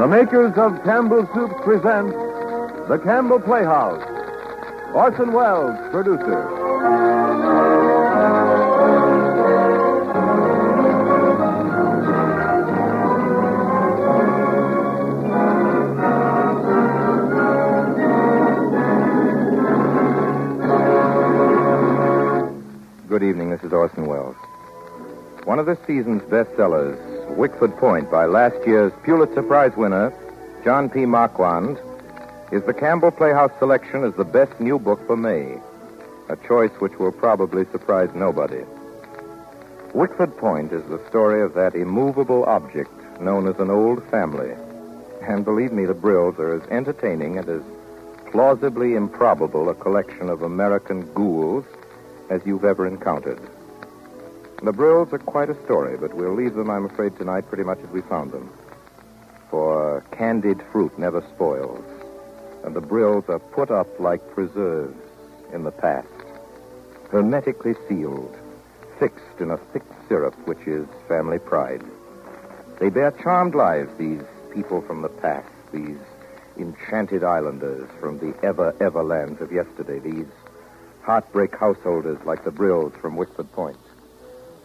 The makers of Campbell Soup present the Campbell Playhouse. Orson Welles, producer. Good evening, this is Orson Welles. One of this season's bestsellers, Wickford Point, by last year's Pulitzer Prize winner, John P. Marquand, is the Campbell Playhouse selection as the best new book for May, a choice which will probably surprise nobody. Wickford Point is the story of that immovable object known as an old family. And believe me, the Brills are as entertaining and as plausibly improbable a collection of American ghouls as you've ever encountered. The Brills are quite a story, but we'll leave them, I'm afraid, tonight pretty much as we found them. For candied fruit never spoils, and the Brills are put up like preserves in the past, hermetically sealed, fixed in a thick syrup which is family pride. They bear charmed lives, these people from the past, these enchanted islanders from the ever lands of yesterday, these heartbreak householders like the Brills from Wickford Point.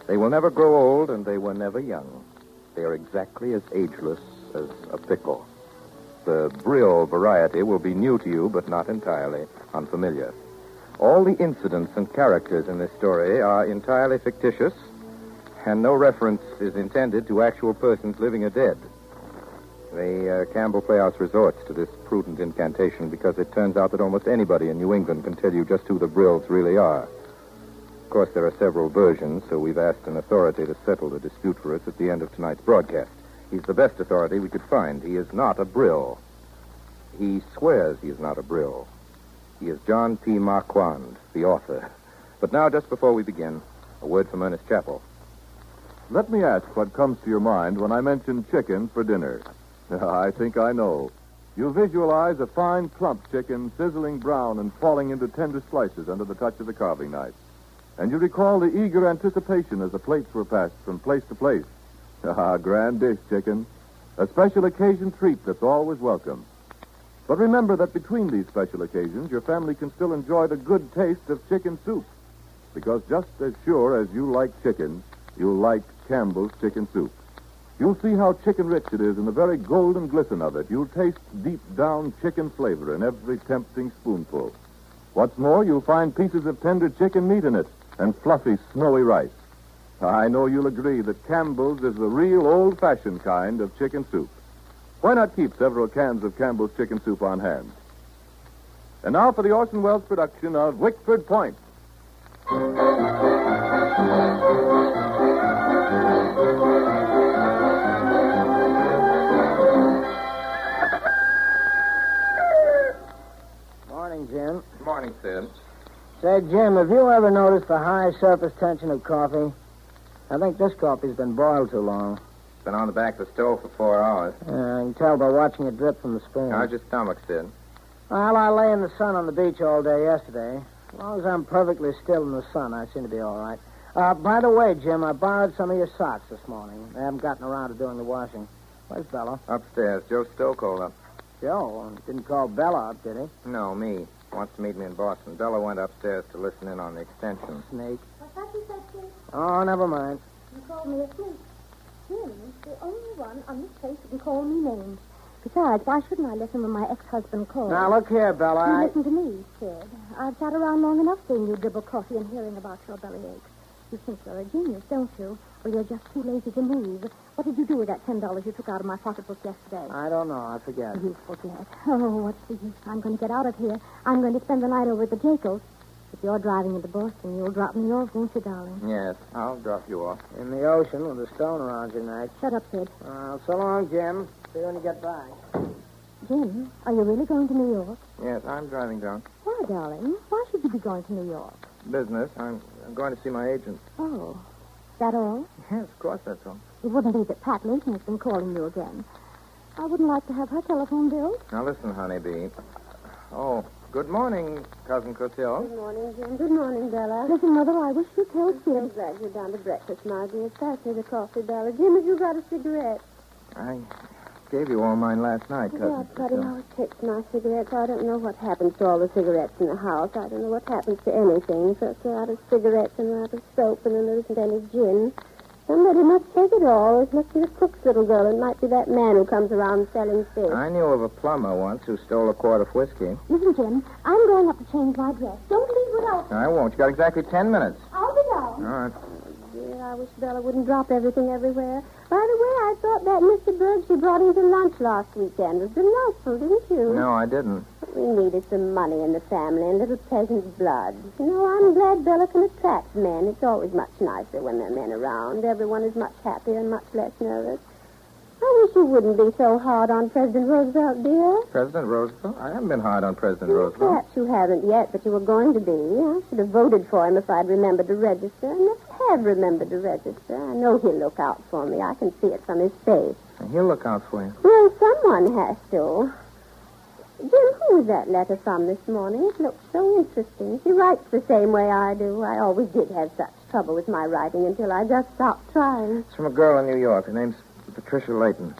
They will never grow old, and they were never young. They are exactly as ageless as a pickle. The Brill variety will be new to you, but not entirely unfamiliar. All the incidents and characters in this story are entirely fictitious, and no reference is intended to actual persons living or dead. The Campbell Playhouse resorts to this prudent incantation because it turns out that almost anybody in New England can tell you just who the Brills really are. Of course, there are several versions, so we've asked an authority to settle the dispute for us at the end of tonight's broadcast. He's the best authority we could find. He is not a Brill. He swears he is not a Brill. He is John P. Marquand, the author. But now, just before we begin, a word from Ernest Chappell. Let me ask what comes to your mind when I mention chicken for dinner. I think I know. You visualize a fine, plump chicken sizzling brown and falling into tender slices under the touch of the carving knife. And you recall the eager anticipation as the plates were passed from place to place. Grand dish, chicken. A special occasion treat that's always welcome. But remember that between these special occasions, your family can still enjoy the good taste of chicken soup. Because just as sure as you like chicken, you'll like Campbell's chicken soup. You'll see how chicken-rich it is in the very golden glisten of it. You'll taste deep-down chicken flavor in every tempting spoonful. What's more, you'll find pieces of tender chicken meat in it and fluffy, snowy rice. I know you'll agree that Campbell's is the real old-fashioned kind of chicken soup. Why not keep several cans of Campbell's chicken soup on hand? And now for the Orson Welles production of Wickford Point. Jim. Good morning, Sid. Say, Jim, have you ever noticed the high surface tension of coffee? I think this coffee's been boiled too long. It's been on the back of the stove for 4 hours. I can tell by watching it drip from the spoon. How's your stomach, Sid? Well, I lay in the sun on the beach all day yesterday. As long as I'm perfectly still in the sun, I seem to be all right. By the way, Jim, I borrowed some of your socks this morning. I haven't gotten around to doing the washing. Where's Bella? Upstairs. Joe Stowe called up. Joe? Didn't call Bella up, did he? No, me. Wants to meet me in Boston. Bella went upstairs to listen in on the extension. Snake. I thought you said Jim. Oh, never mind. You called me a snake. Jim's the only one on this place who can call me names. Besides, why shouldn't I listen when my ex-husband calls? Now, look here, Bella. You listen to me, Sid. I've sat around long enough seeing you dribble coffee and hearing about your bellyaches. You think you're a genius, don't you? Well, you're just too lazy to move. What did you do with that $10 you took out of my pocketbook yesterday? I don't know. I forget. You forget. Oh, what's the use? I'm going to get out of here. I'm going to spend the night over at the Jacobs. If you're driving into Boston, you'll drop me off, won't you, darling? Yes, I'll drop you off. In the ocean with a stone around your neck. Shut up, Sid. So long, Jim. See you when you get back. Jim, are you really going to New York? Yes, I'm driving down. Why, darling? Why should you be going to New York? Business. I'm going to see my agent. Oh, is that all? Yes, of course that's all. You wouldn't be that Pat Lincoln has been calling you again. I wouldn't like to have her telephone bill. Now listen, honeybee. Oh, good morning, Cousin Cosille. Good morning, Jim. Good morning, Bella. Listen, Mother, I wish you'd tell I'm so Sid. glad you're down to breakfast, my dear. Pass me the coffee, Bella. Jim, have you got a cigarette? gave you all mine last night, cousin. Yeah, Buddy always takes my cigarettes. I don't know what happens to all the cigarettes in the house. I don't know what happens to anything. First they're out of cigarettes and they're out of soap, and then there isn't any gin. Somebody must take it all. It must be the cook's little girl. It might be that man who comes around selling fish. I knew of a plumber once who stole a quart of whiskey. Listen, Jim, I'm going up to change my dress. Don't leave without me. I won't. You got exactly 10 minutes. I'll be down. All right. Dear, I wish Bella wouldn't drop everything everywhere. By the way, I thought that Mr. Berg she brought into lunch last weekend was delightful, didn't you? No, I didn't. We needed some money in the family and little peasant blood. You know, I'm glad Bella can attract men. It's always much nicer when there are men around. Everyone is much happier and much less nervous. I wish you wouldn't be so hard on President Roosevelt, dear. President Roosevelt? I haven't been hard on President Roosevelt. Perhaps you haven't yet, but you were going to be. I should have voted for him if I'd remembered to register. And if I have remembered to register, I know he'll look out for me. I can see it from his face. And he'll look out for you. Well, someone has to. Jim, who was that letter from this morning? It looks so interesting. She writes the same way I do. I always did have such trouble with my writing until I just stopped trying. It's from a girl in New York. Her name's Patricia Layton.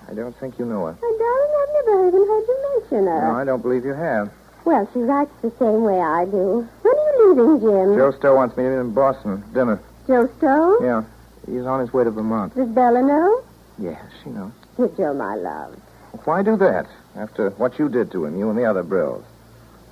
I don't think you know her. Oh, darling, I've never even heard you mention her. No, I don't believe you have. Well, she writes the same way I do. When are you leaving, Jim? Joe Stowe wants me to meet in Boston. Dinner. Joe Stowe? Yeah. He's on his way to Vermont. Does Bella know? Yes, she knows. Give Joe my love. Why do that? After what you did to him, you and the other Brills.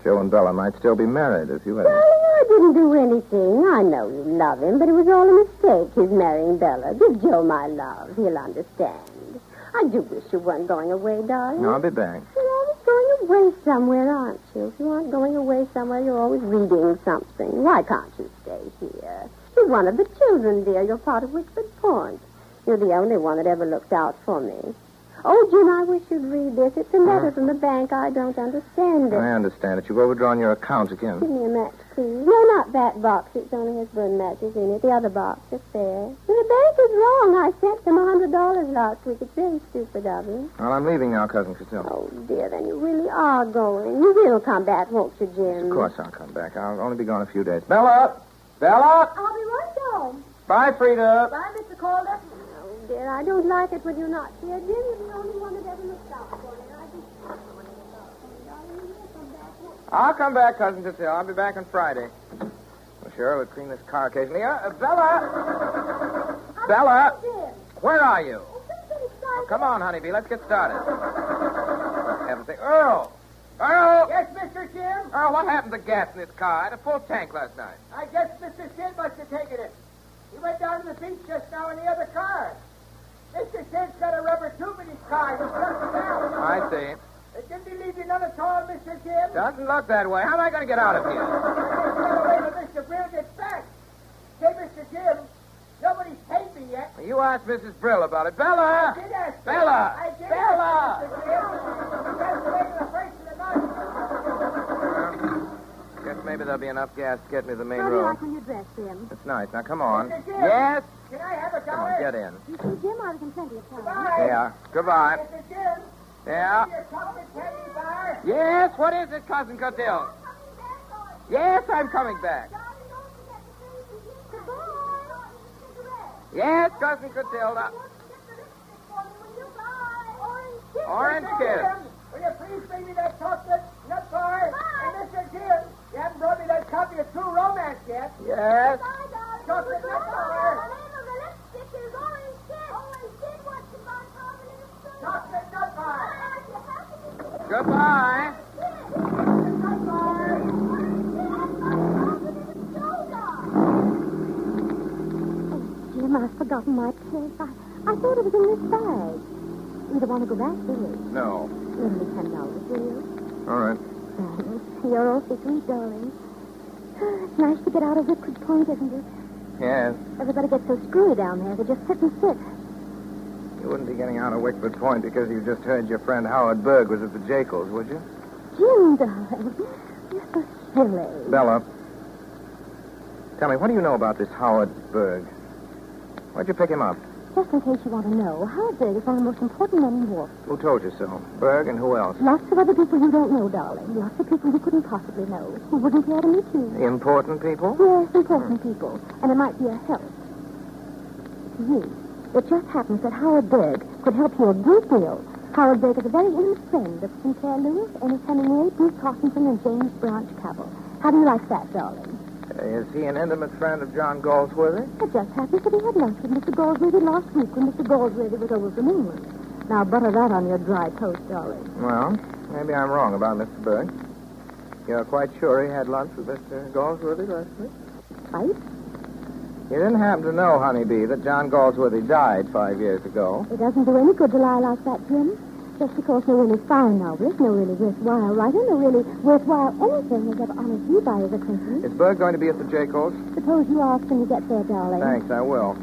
Joe and Bella might still be married if you had... Darling, I didn't do anything. I know you love him, but it was all a mistake, his marrying Bella. Give Joe my love. He'll understand. I do wish you weren't going away, darling. No, I'll be back. You're always going away somewhere, aren't you? If you aren't going away somewhere, you're always reading something. Why can't you stay here? You're one of the children, dear. You're part of Wickford Point. You're the only one that ever looked out for me. Oh, Jim, I wish you'd read this. It's a letter from the bank. I don't understand it. I understand it. You've overdrawn your account again. Give me a match, please. No, not that box. It's only his burn matches in it. The other box, just there. The bank is wrong. I sent them $100 last week. It's very stupid of him. Well, I'm leaving now, Cousin Castile. Oh, dear, then you really are going. You will come back, won't you, Jim? Of course I'll come back. I'll only be gone a few days. Bella! Bella! I'll be right down. Bye, Frida. Bye, Mr. Calder. Oh, dear, I don't like it when you're not here. Jim, you're the only one that ever looks out for me. I just... Darling, you will come back, won't you? I'll come back, Cousin Castile. I'll be back on Friday. Well, sure, we'll clean this car occasionally. Bella! Bella! Where are you? Oh, come on, honeybee. Let's get started. Heaven's sake. Earl! Earl! Yes, Mr. Jim? Earl, what happened to gas in this car? I had a full tank last night. I guess Mr. Sid must have taken it. He went down to the beach just now in the other car. Mr. Sid's got a rubber tube in his car. He's just down. I see. Didn't he leave you none at all, Mr. Jim? Doesn't look that way. How am I going to get out of here? Wait till Mr. Brill gets back. Say, Mr. Jim, nobody's paid me yet. You asked Mrs. Brill about it. Bella! I did ask her. Bella! I did Bella! ask her, Mr. Jim. He has to wait till the first of the month. Guess maybe there'll be enough gas to get me to the main How do you road. like when you dress, Jim? It's nice. Now, come on. Mr. Jim. Yes? Can I have a Come dollar? on, get in. You see, Jim, I was in plenty of time. Bye. Yeah. Goodbye. Mr. Jim. Yeah. Your chocolate candy bar. Yes, what is it, Cousin Cotille? Yes, I'm coming back. Yes, Cousin Cotille. Orange kiss. Will you please bring me that chocolate nut bar? And Mr. Jim, you haven't brought me that copy of True Romance yet. Yes. Chocolate nut bar. Chocolate nut bar. Goodbye. Nut bar. Jim, I've forgotten my purse. I thought it was in this bag. You don't want to go back, do you? No. Lend me $10, will you? All right. Thanks. You're awfully sweet, darling. It's nice to get out of Wickford Point, isn't it? Yes. Everybody gets so screwy down there. They just sit and sit. You wouldn't be getting out of Wickford Point because you just heard your friend Howard Berg was at the Jekyll's, would you? Jim, darling, you're so silly. Bella, tell me, what do you know about this Howard Berg? Where'd you pick him up? Just in case you want to know, Howard Berg is one of the most important men in war. Who told you so? Berg and who else? Lots of other people you don't know, darling. Lots of people you couldn't possibly know. Who wouldn't care to meet you. Important people? Yes, important people. And it might be a help to you. It just happens that Howard Berg could help you a great deal. Howard Berg is a very intimate friend of Sinclair Lewis, Ernest Hemingway, Bruce Tarkington, and James Branch Cabell. How do you like that, darling? Is he an intimate friend of John Galsworthy? It just happens that he had lunch with Mr. Galsworthy last week when Mr. Galsworthy was over from England. Now, butter that on your dry toast, darling. Well, maybe I'm wrong about Mr. Berg. You're quite sure he had lunch with Mr. Galsworthy last week? Right? You didn't happen to know, Honeybee, that John Galsworthy died 5 years ago. It doesn't do any good to lie like that, Jim. Just because no really fine novelist, no really worthwhile writer, no really worthwhile anything has ever honored you by his acquaintance. Is Berg going to be at the Jacobs? Suppose you ask when you get there, darling. Thanks, I will.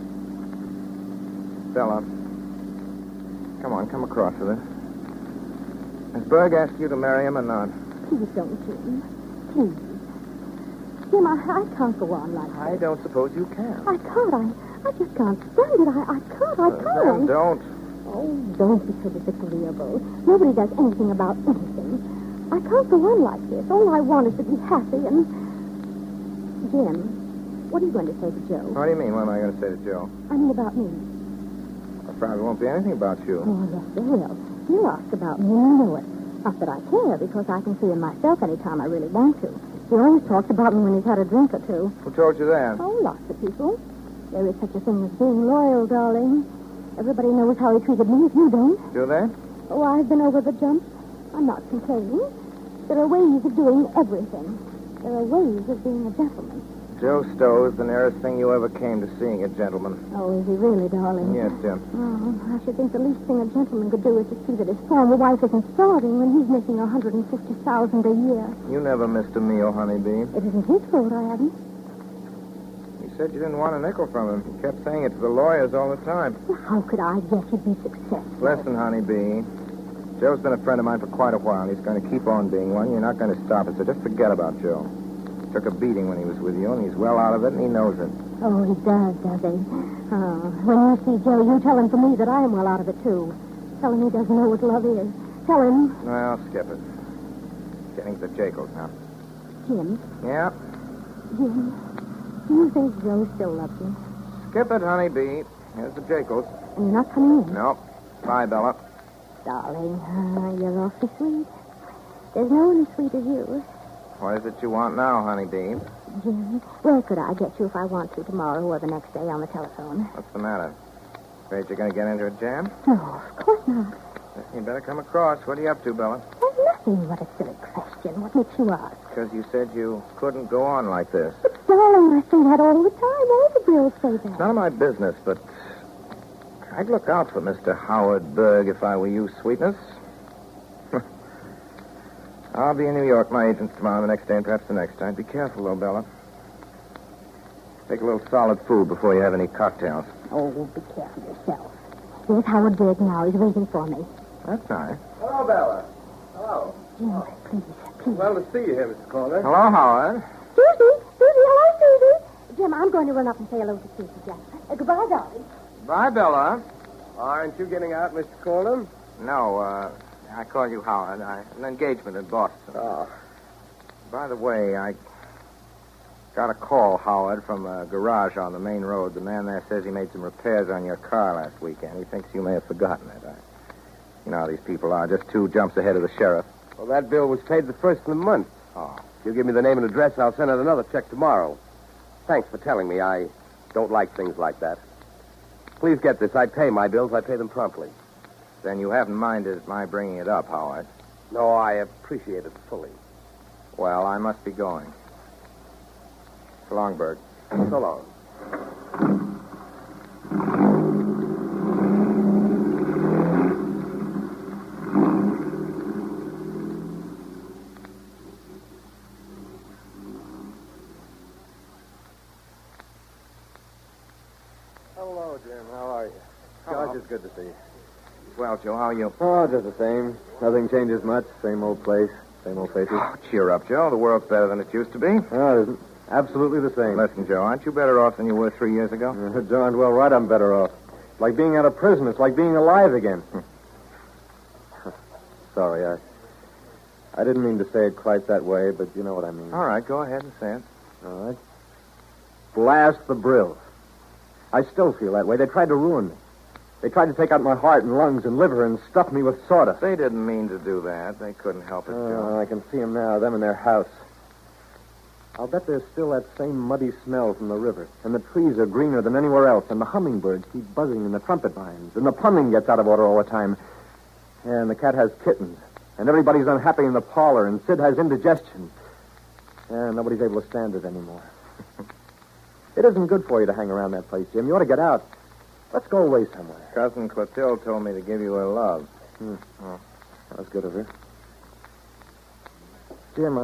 Stella, come on, come across with us. Has Berg asked you to marry him or not? Please don't, Jim. Please. Jim, I can't go on like I this. don't suppose you can. I can't. I just can't stand it. I can't. Then don't. Oh, don't be so disagreeable. Nobody does anything about anything. I can't go on like this. All I want is to be happy and... Jim, what are you going to say to Joe? What do you mean? What am I going to say to Joe? I mean about me. There probably won't be anything about you. Oh, yes, there will. He'll ask about me, and you know it. Not that I care, because I can see him myself any time I really want to. He always talks about me when he's had a drink or two. Who told you that? Oh, lots of people. There is such a thing as being loyal, darling. Everybody knows how he treated me if you don't. Do they? Oh, I've been over the jump. I'm not complaining. There are ways of doing everything. There are ways of being a gentleman. Joe Stowe is the nearest thing you ever came to seeing a gentleman. Oh, is he really, darling? Yes, Jim. Oh, I should think the least thing a gentleman could do is to see that his former wife isn't starving when he's making $150,000 a year. You never missed a meal, Honeybee. It isn't his fault I haven't. You said you didn't want a nickel from him. You kept saying it to the lawyers all the time. Well, how could I guess he'd be successful? Listen, Honeybee. Joe's been a friend of mine for quite a while. He's going to keep on being one. You're not going to stop it, so just forget about Joe. Took a beating when he was with you, and he's well out of it, and he knows it. Oh, he does he? Oh, when you see Joe, you tell him for me that I am well out of it, too. Tell him he doesn't know what love is. Tell him... Well, skip it. Getting to the Jacobs now. Jim. Yeah? Jim, do you think Joe still loves you? Skip it, Honeybee. Here's the Jacobs. And you're not coming in? No. Bye, Bella. Darling, you're awfully sweet. There's no one as sweet as you. What is it you want now, Honeybee? Jim, where could I get you if I want to tomorrow or the next day on the telephone? What's the matter? Afraid you're going to get into a jam? No, of course not. You better come across. What are you up to, Bella? There's nothing. What a silly question. What makes you ask? Because you said you couldn't go on like this. But, darling, I say that all the time. All the Brills say that. It's none of my business, but I'd look out for Mr. Howard Berg if I were you, Sweetness. I'll be in New York, my agents, tomorrow, the next day, and perhaps the next time. Be careful, though, Bella. Take a little solid food before you have any cocktails. Oh, be careful yourself. Here's Howard Berg now. He's waiting for me. That's nice. Hello, Bella. Hello. Jim, please. Well to see you here, Mr. Calder. Hello, Howard. Susie! Hello, Susie! Jim, I'm going to run up and say hello to Susie, Jack. Goodbye, darling. Bye, Bella. Aren't you getting out, Mr. Calder? No, I call you Howard. An engagement in Boston. Oh. By the way, I got a call, Howard, from a garage on the main road. The man there says he made some repairs on your car last weekend. He thinks you may have forgotten it. You know how these people are, just 2 jumps ahead of the sheriff. Well, that bill was paid the first of the month. Oh. If you give me the name and address, I'll send out another check tomorrow. Thanks for telling me. I don't like things like that. Please get this. I pay my bills. I pay them promptly. Then you haven't minded my bringing it up, Howard. No, I appreciate it fully. Well, I must be going. So long, Berg. So long. Hello, Jim. How are you? Hello. It's good to see you. Well, Joe, how are you? Oh, just the same. Nothing changes much. Same old place. Same old faces. Oh, cheer up, Joe. The world's better than it used to be. Oh, it isn't. Absolutely the same. Listen, Joe, aren't you better off than you were 3 years ago? Darned well right, I'm better off. It's like being out of prison. It's like being alive again. Sorry, I didn't mean to say it quite that way, but you know what I mean. All right, go ahead and say it. All right. Blast the Brills. I still feel that way. They tried to ruin me. They tried to take out my heart and lungs and liver and stuff me with sawdust. They didn't mean to do that. They couldn't help it, Joe. I can see them now, them in their house. I'll bet there's still that same muddy smell from the river. And the trees are greener than anywhere else. And the hummingbirds keep buzzing in the trumpet vines. And the plumbing gets out of order all the time. And the cat has kittens. And everybody's unhappy in the parlor. And Sid has indigestion. And nobody's able to stand it anymore. It isn't good for you to hang around that place, Jim. You ought to get out. Let's go away somewhere. Cousin Clotilde told me to give you her love. Oh, that was good of her. Jim,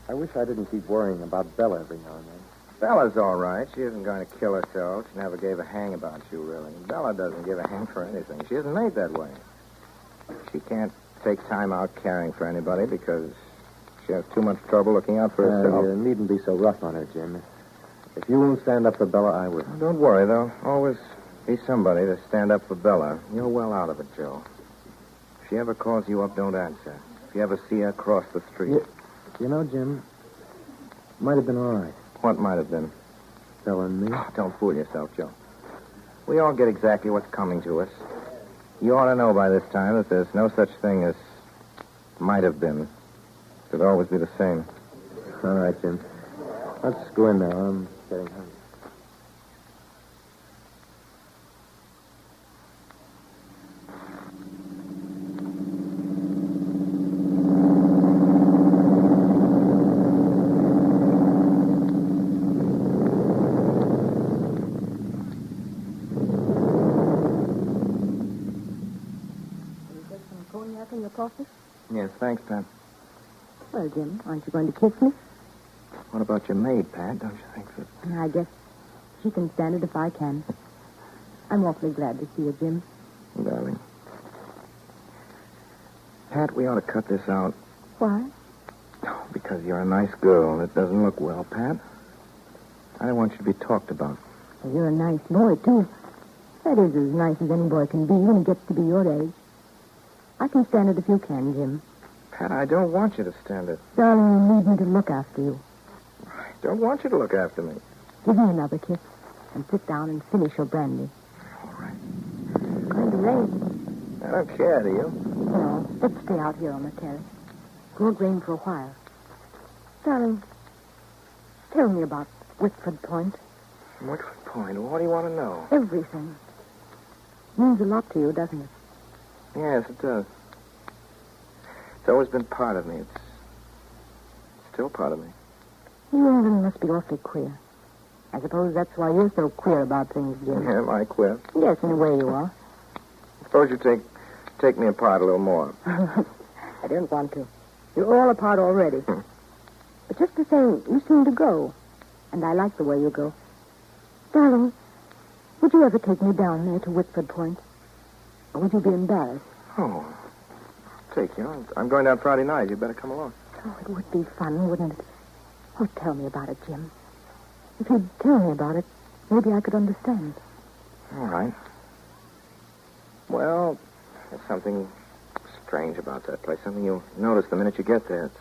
I wish I didn't keep worrying about Bella every now and then. Bella's all right. She isn't going to kill herself. She never gave a hang about you, really. Bella doesn't give a hang for anything. She isn't made that way. She can't take time out caring for anybody because she has too much trouble looking out for herself. You needn't be so rough on her, Jim. If you won't stand up for Bella, I will. Don't worry, there'll always be somebody to stand up for Bella. You're well out of it, Joe. If she ever calls you up, don't answer. If you ever see her cross the street... You know, Jim, might have been all right. What might have been? Bella and me. Oh, don't fool yourself, Joe. We all get exactly what's coming to us. You ought to know by this time that there's no such thing as might have been. It could always be the same. All right, Jim. Let's go in now. I'm getting hungry. In your coffee? Yes, thanks, Pat. Well, Jim, aren't you going to kiss me? What about your maid, Pat? Don't you think that... I guess she can stand it if I can. I'm awfully glad to see you, Jim. Darling. Pat, we ought to cut this out. Why? Oh, because you're a nice girl and it doesn't look well, Pat. I don't want you to be talked about. Well, you're a nice boy, too. That is as nice as any boy can be when he gets to be your age. I can stand it if you can, Jim. Pat, I don't want you to stand it. Darling, you need me to look after you. I don't want you to look after me. Give me another kiss and sit down and finish your brandy. All right. It's going to rain. I don't care, do you? No, let's stay out here on the terrace. It won't rain for a while. Darling, tell me about Wickford Point. Wickford Point? What do you want to know? Everything. Means a lot to you, doesn't it? Yes, it does. It's always been part of me. It's still part of me. You England must be awfully queer. I suppose that's why you're so queer about things, Jim. Am I queer? Yes, in a way you are. Suppose you take me apart a little more. I don't want to. You're all apart already. But just the same, you seem to go. And I like the way you go. Darling, would you ever take me down there to Wickford Point? Or would you be embarrassed? Oh, take you. I'm going down Friday night. You'd better come along. Oh, it would be fun, wouldn't it? Oh, tell me about it, Jim. If you'd tell me about it, maybe I could understand. All right. Well, there's something strange about that place. Something you'll notice the minute you get there.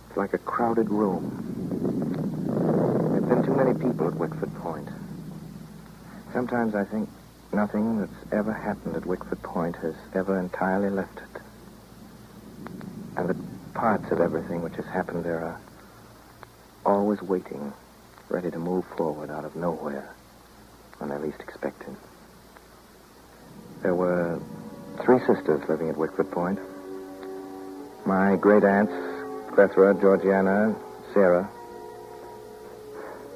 It's like a crowded room. There have been too many people at Wickford Point. Sometimes I think nothing that's ever happened at Wickford Point has ever entirely left it. And that parts of everything which has happened there are always waiting, ready to move forward out of nowhere when they're least expected. There were 3 sisters living at Wickford Point. My great aunts, Clethra, Georgiana, Sarah.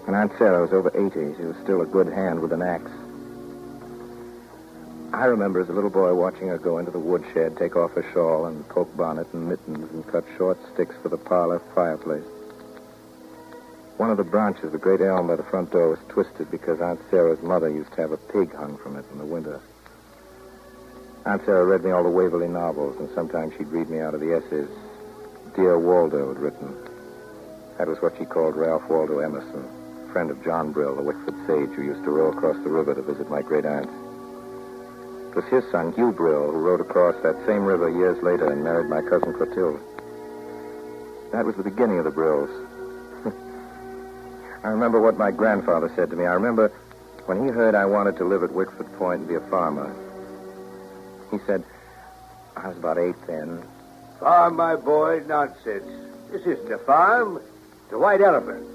And Aunt Sarah was over 80. She was still a good hand with an axe. I remember as a little boy watching her go into the woodshed, take off her shawl and poke bonnet and mittens and cut short sticks for the parlor fireplace. One of the branches of the great elm by the front door was twisted because Aunt Sarah's mother used to have a pig hung from it in the winter. Aunt Sarah read me all the Waverley novels, and sometimes she'd read me out of the essays Dear Waldo had written. That was what she called Ralph Waldo Emerson, friend of John Brill, the Wickford sage who used to row across the river to visit my great aunt. It was his son, Hugh Brill, who rode across that same river years later and married my cousin Clotilde. That was the beginning of the Brills. I remember what my grandfather said to me. I remember When he heard I wanted to live at Wickford Point and be a farmer, he said, I was about 8 then. Farm, my boy, nonsense. This isn't a farm. It's a white elephant.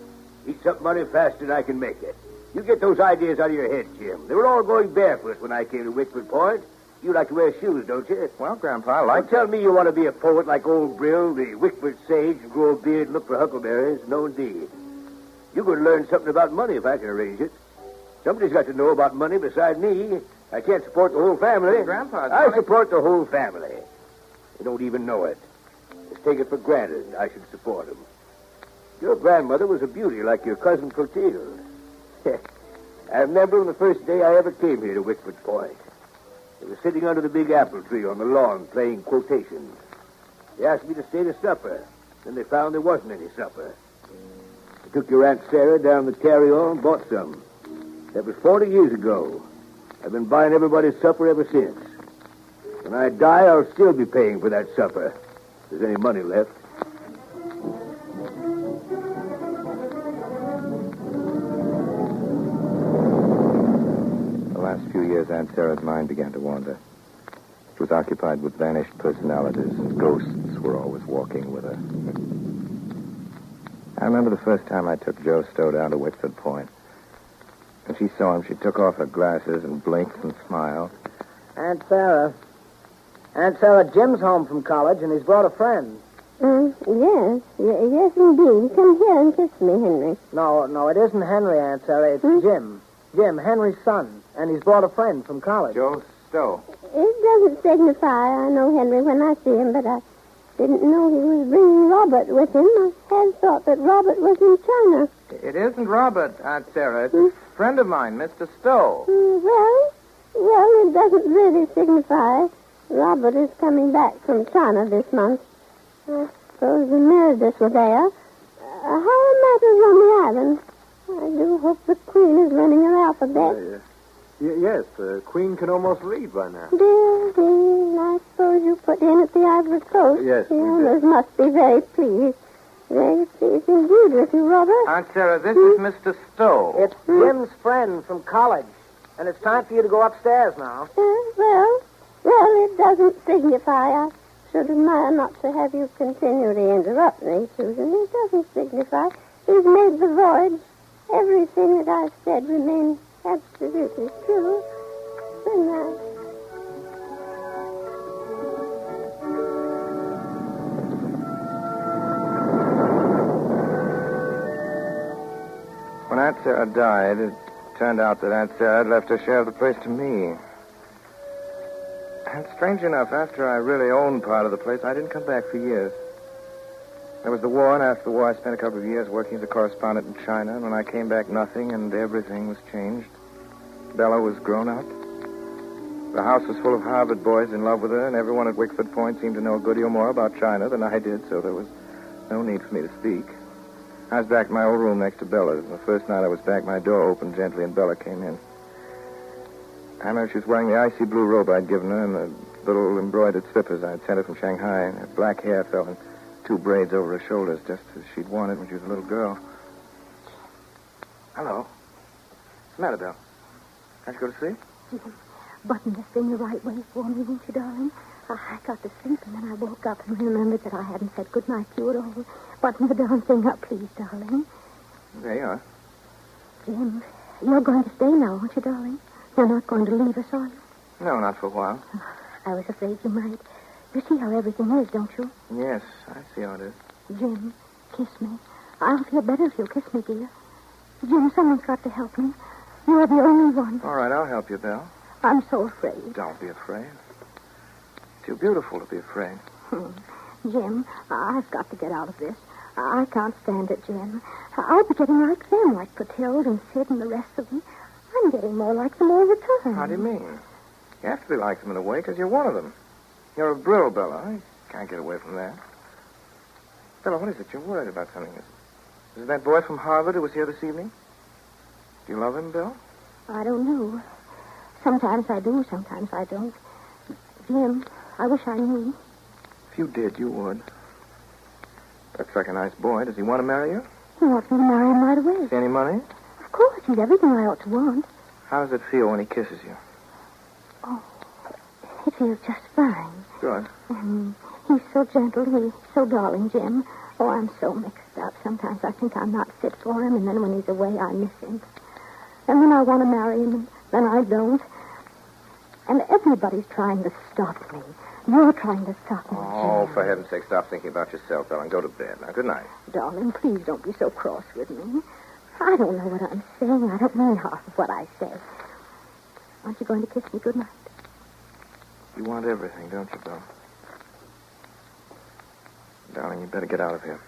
Eats up money faster than I can make it. You get those ideas out of your head, Jim. They were all going barefoot when I came to Wickford Point. You like to wear shoes, don't you? Well, Grandpa, I like Don't tell me you want to be a poet like old Brill, the Wickford sage, and grow a beard and look for huckleberries. No, indeed. You're going to learn something about money if I can arrange it. Somebody's got to know about money beside me. I can't support the whole family. Hey, Grandpa, I support the whole family. They don't even know it. Just take it for granted I should support them. Your grandmother was a beauty like your cousin Clotilde. I remember the first day I ever came here to Wickford Point. They were sitting under the big apple tree on the lawn playing quotations. They asked me to stay to supper. Then they found there wasn't any supper. I took your Aunt Sarah down the carry-on and bought some. That was 40 years ago. I've been buying everybody's supper ever since. When I die, I'll still be paying for that supper. If there's any money left. The last few years, Aunt Sarah's mind began to wander. It was occupied with vanished personalities, and ghosts were always walking with her. I remember the first time I took Joe Stowe down to Wickford Point. When she saw him, she took off her glasses and blinked and smiled. Aunt Sarah, Jim's home from college, and he's brought a friend. Yes, indeed. Come here and kiss me, Henry. No, it isn't Henry, Aunt Sarah. It's Jim. Jim, Henry's son. And he's brought a friend from college. Joe Stowe. It doesn't signify. I know Henry when I see him, but I didn't know he was bringing Robert with him. I had thought that Robert was in China. It isn't Robert, Aunt Sarah. It's a friend of mine, Mr. Stowe. Well, it doesn't really signify. Robert is coming back from China this month. I suppose the Merediths were there. How are matters on the island? I do hope the Queen is learning her alphabet. Yes, the Queen can almost read by now. Dear, I suppose you put in at the Ivory Coast. Yes, we The did. owners must be very pleased. Very pleased indeed with you, Robert. Aunt Sarah, this is Mr. Stowe. It's Jim's friend from college. And it's time for you to go upstairs now. Well, it doesn't signify. I should admire not to have you continually interrupt me, Susan. It doesn't signify. He's made the voyage. Everything that I've said remains absolutely true. Good night. When Aunt Sarah died, it turned out that Aunt Sarah had left her share of the place to me. And strange enough, after I really owned part of the place, I didn't come back for years. There was the war, and after the war, I spent a couple of years working as a correspondent in China. And when I came back, nothing and everything was changed. Bella was grown up. The house was full of Harvard boys in love with her, and everyone at Wickford Point seemed to know a good deal more about China than I did, so there was no need for me to speak. I was back in my old room next to Bella's. The first night I was back, my door opened gently, and Bella came in. I remember she was wearing the icy blue robe I'd given her and the little embroidered slippers I'd sent her from Shanghai. And her black hair fell in 2 braids over her shoulders, just as she'd worn it when she was a little girl. Hello. What's the matter, Belle? Can't you go to sleep? Button this thing the right way for me, won't you, darling? I got to sleep, and then I woke up and remembered that I hadn't said good night to you at all. Button the darn thing up, please, darling. There you are. Jim, you're going to stay now, aren't you, darling? You're not going to leave us, are you? No, not for a while. I was afraid you might. You see how everything is, don't you? Yes, I see how it is. Jim, kiss me. I'll feel better if you'll kiss me, dear. Jim, someone's got to help me. You're the only one. All right, I'll help you, Belle. I'm so afraid. Don't be afraid. It's too beautiful to be afraid. Jim, I've got to get out of this. I can't stand it, Jim. I'll be getting like them, like Clotilde and Sid and the rest of them. I'm getting more like them all the time. How do you mean? You have to be like them in a way because you're one of them. You're a Brill, Bella. You can't get away from that. Bella, what is it? You're worried about something. Is it that boy from Harvard who was here this evening? Do you love him, Bill? I don't know. Sometimes I do, sometimes I don't. Jim, I wish I knew. If you did, you would. Looks like a nice boy. Does he want to marry you? He wants me to marry him right away. Is he any money? Of course, he's everything I ought to want. How does it feel when he kisses you? Oh, it feels just fine. Good. He's so gentle. He's so darling, Jim. Oh, I'm so mixed up. Sometimes I think I'm not fit for him, and then when he's away, I miss him. And then I want to marry him, and then I don't. And everybody's trying to stop me. You're trying to stop me, Oh, Jim. for heaven's sake, stop thinking about yourself, Ellen. Go to bed. Now, good night. Darling, please don't be so cross with me. I don't know what I'm saying. I don't mean half of what I say. Aren't you going to kiss me good night? You want everything, don't you, Bill? Darling, you better get out of here.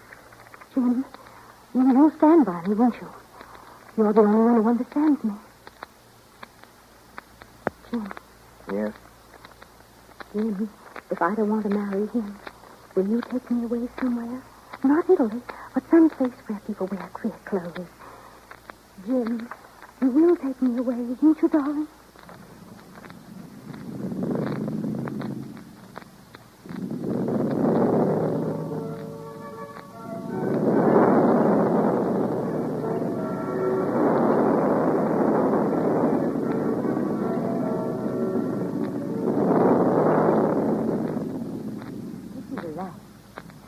Jim, you'll stand by me, won't you? You're the only one who understands me. Jim. Yes? Jim, if I don't want to marry him, will you take me away somewhere? Not Italy, but some place where people wear queer clothes. Jim, you will take me away, won't you, darling?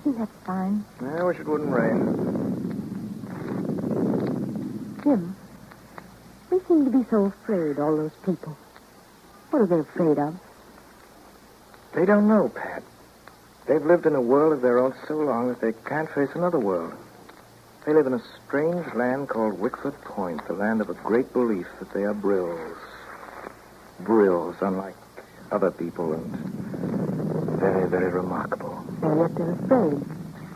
That's fine. I wish it wouldn't rain. Jim, they seem to be so afraid, all those people. What are they afraid of? They don't know, Pat. They've lived in a world of their own so long that they can't face another world. They live in a strange land called Wickford Point, the land of a great belief that they are Brills. Brills, unlike other people, and very, very remarkable. And yet they're afraid.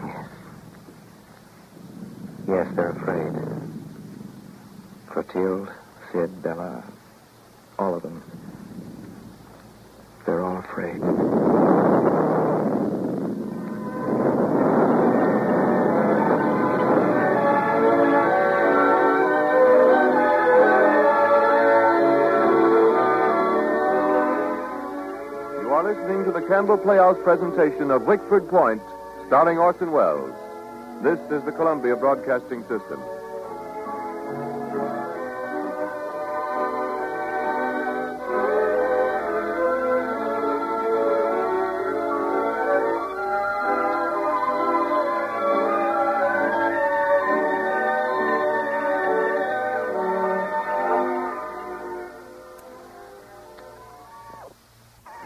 Yes. Yes, they're afraid. Clotilde, Sid, Bella, all of them. They're all afraid. You are listening to the Campbell Playhouse presentation of Wickford Point, starring Orson Welles. This is the Columbia Broadcasting System.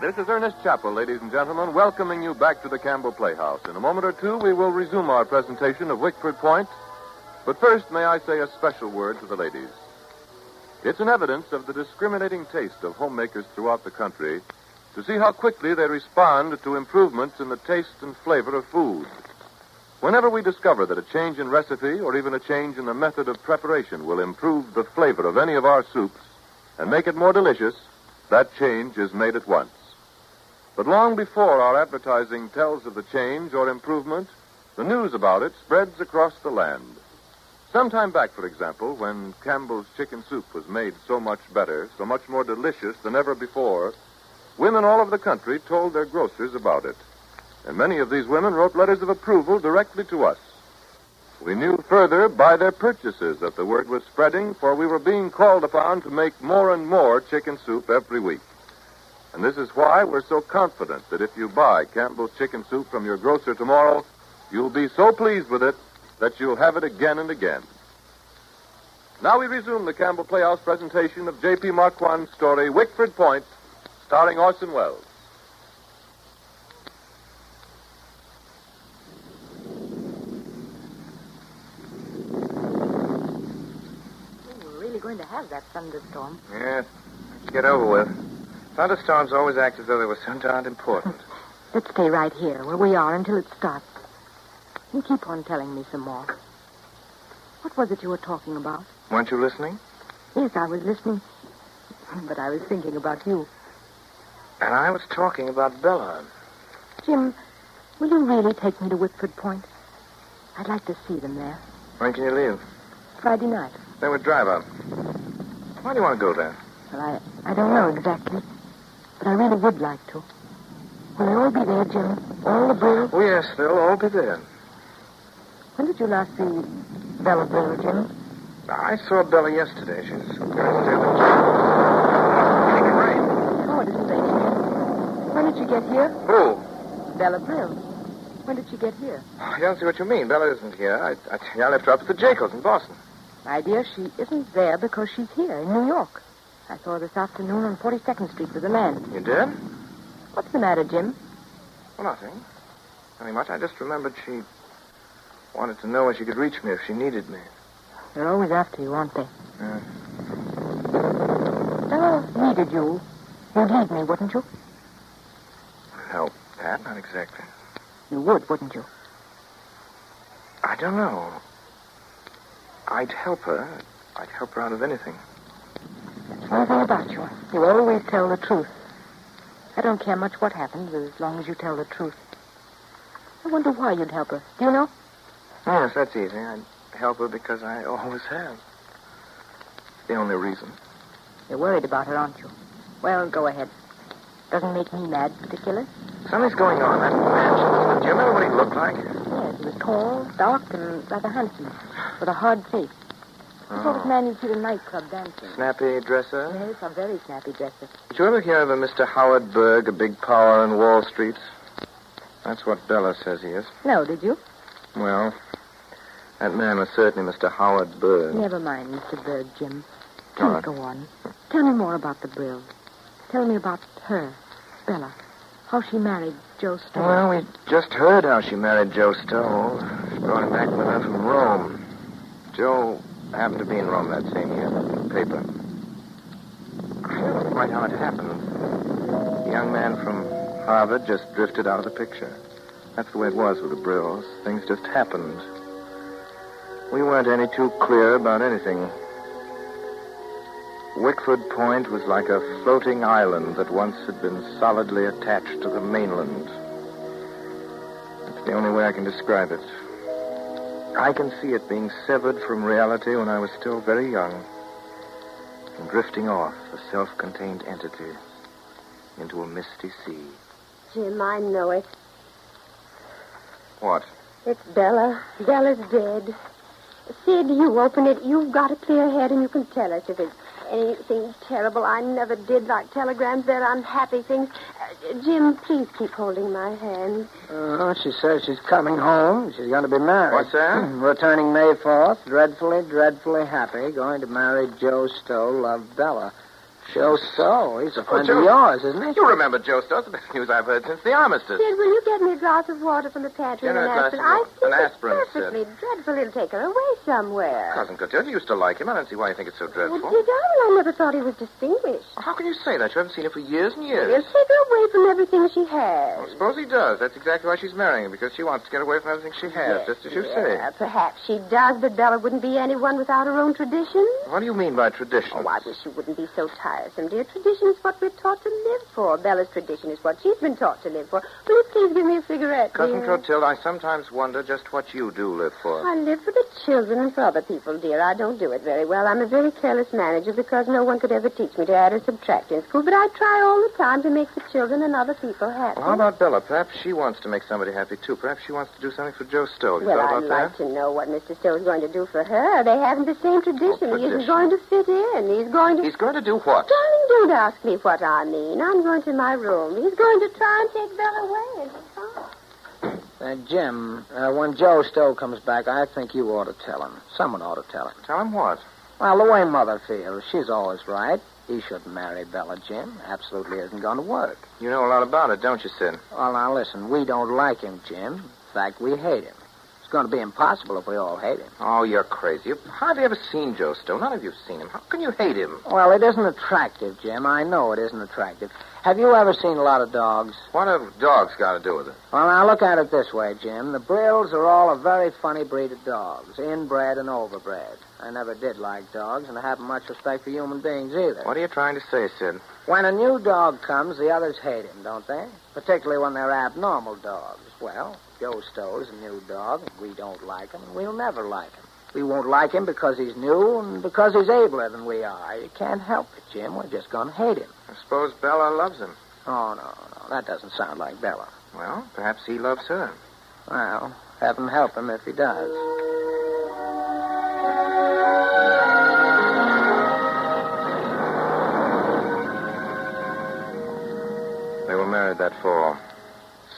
This is Ernest Chappell, ladies and gentlemen, welcoming you back to the Campbell Playhouse. In a moment or two, we will resume our presentation of Wickford Point. But first, may I say a special word to the ladies. It's an evidence of the discriminating taste of homemakers throughout the country to see how quickly they respond to improvements in the taste and flavor of food. Whenever we discover that a change in recipe or even a change in the method of preparation will improve the flavor of any of our soups and make it more delicious, that change is made at once. But long before our advertising tells of the change or improvement, the news about it spreads across the land. Some time back, for example, when Campbell's chicken soup was made so much better, so much more delicious than ever before, women all over the country told their grocers about it. And many of these women wrote letters of approval directly to us. We knew further by their purchases that the word was spreading, for we were being called upon to make more and more chicken soup every week. And this is why we're so confident that if you buy Campbell's chicken soup from your grocer tomorrow, you'll be so pleased with it that you'll have it again and again. Now we resume the Campbell Playhouse presentation of J.P. Marquand's story, Wickford Point, starring Orson Welles. We're really going to have that thunderstorm. Yes. Let's get over with. Thunderstorms always act as though they were so darned important. Let's stay right here where we are until it stops. You keep on telling me some more. What was it you were talking about? Weren't you listening? Yes, I was listening. But I was thinking about you. And I was talking about Bella. Jim, will you really take me to Wickford Point? I'd like to see them there. When can you leave? Friday night. Then we'd drive up. Why do you want to go there? Well, I don't know exactly. But I really would like to. Will they all be there, Jim? All the Brills? Oh, yes, they'll all be there. When did you last see Bella Brill, Jim? I saw Bella yesterday. She's going to stay with here? Who? Bella Brills. When did she get here? I don't see what you mean. Bella isn't here. I left her up at the Jacobs in Boston. My dear, she isn't there because she's here in New York. I saw her this afternoon on 42nd Street with a man. You did? What's the matter, Jim? Well, nothing. Nothing much. I just remembered she wanted to know where she could reach me if she needed me. They're always after you, aren't they? Yeah. Bella needed you. You'd leave me, wouldn't you? No, Pat, not exactly. You would, wouldn't you? I don't know. I'd help her. I'd help her out of anything. That's one thing about you. You always tell the truth. I don't care much what happens as long as you tell the truth. I wonder why you'd help her. Do you know? Yes, that's easy. I'd help her because I always have. It's the only reason. You're worried about her, aren't you? Well, go ahead. Doesn't make me mad, particular. Something's going on. That man, do you remember what he looked like? Yes, he was tall, dark, and rather handsome, with a hard face. The sort of man you'd see at a nightclub dancing. Snappy dresser? Yes, a very snappy dresser. Did you ever hear of a Mr. Howard Berg, a big power on Wall Street? That's what Bella says he is. No, did you? Well, that man was certainly Mr. Howard Berg. Never mind, Mr. Berg, Jim. All Please right. go on. Tell me more about the Brills. Tell me about her, Bella. How she married Joe Stowe. Well, we just heard how she married Joe Stowe. She brought him back with her from Rome. Joe happened to be in Rome that same year. Paper. I don't know quite how it happened. The young man from Harvard just drifted out of the picture. That's the way it was with the Brills. Things just happened. We weren't any too clear about anything. Wickford Point was like a floating island that once had been solidly attached to the mainland. That's the only way I can describe it. I can see it being severed from reality when I was still very young and drifting off, a self-contained entity, into a misty sea. Jim, I know it. What? It's Bella. Bella's dead. Sid, you open it. You've got a clear head, and you can tell us if it's anything terrible. I never did like telegrams. They're unhappy things. Jim, please keep holding my hand. She says she's coming home. She's going to be married. What's that? Returning May 4th. Dreadfully, dreadfully happy. Going to marry Joe Stowe, love Bella. Joe Stowe? He's a friend of yours, isn't he? You remember Joe Stowe. It's the best news I've heard since the armistice. Sid, will you get me a glass of water from the pantry Get and her an a aspirin? glass I of think an it's aspirin, Sid. perfectly dreadful. It'll take her away somewhere. Cousin Clotilde, you used to like him. I don't see why you think it's so dreadful. Well, did I? I never thought he was distinguished. How can you say that? You haven't seen him for years and years. He'll take her away from everything she has. Well, suppose he does. That's exactly why she's marrying him, because she wants to get away from everything she has, just as you say. Perhaps she does, but Bella wouldn't be anyone without her own traditions. What do you mean by tradition? Oh, I wish you wouldn't be so tiresome, dear. Tradition is what we're taught to live for. Bella's tradition is what she's been taught to live for. Will you please give me a cigarette, Cousin dear? Clotilde, I sometimes wonder just what you do live for. I live for the children and for other people, dear. I don't do it very well. I'm a very careless manager because no one could ever teach me to add or subtract in school, but I try all the time to make the children and other people happy. Well, how about Bella? Perhaps she wants to make somebody happy, too. Perhaps she wants to do something for Joe Stowe. You Well, thought I'd about like to know what Mr. Stowe's going to do for her. They haven't the same tradition. He isn't tradition. going to fit in. He's going to... He's going to do what? Darling, don't ask me what I mean. I'm going to my room. He's going to try and take Bella away, and he's fine. Jim, when Joe Stowe comes back, I think you ought to tell him. Someone ought to tell him. Tell him what? Well, the way Mother feels, she's always right. He shouldn't marry Bella, Jim. Absolutely isn't going to work. You know a lot about it, don't you, Sid? Well, now, listen, we don't like him, Jim. In fact, we hate him. It's going to be impossible if we all hate him. Oh, you're crazy. You've hardly ever seen Joe Stowe. None of you've seen him. How can you hate him? Well, it isn't attractive, Jim. I know it isn't attractive. Have you ever seen a lot of dogs? What have dogs got to do with it? Well, now, look at it this way, Jim. The Brills are all a very funny breed of dogs, inbred and overbred. I never did like dogs, and I haven't much respect for human beings either. What are you trying to say, Sid? When a new dog comes, the others hate him, don't they? Particularly when they're abnormal dogs. Well, Joe Stowe's a new dog, and we don't like him, and we'll never like him. We won't like him because he's new and because he's abler than we are. You can't help it, Jim. We're just going to hate him. I suppose Bella loves him. Oh, no. That doesn't sound like Bella. Well, perhaps he loves her. Well, heaven help him if he does. They were married that fall.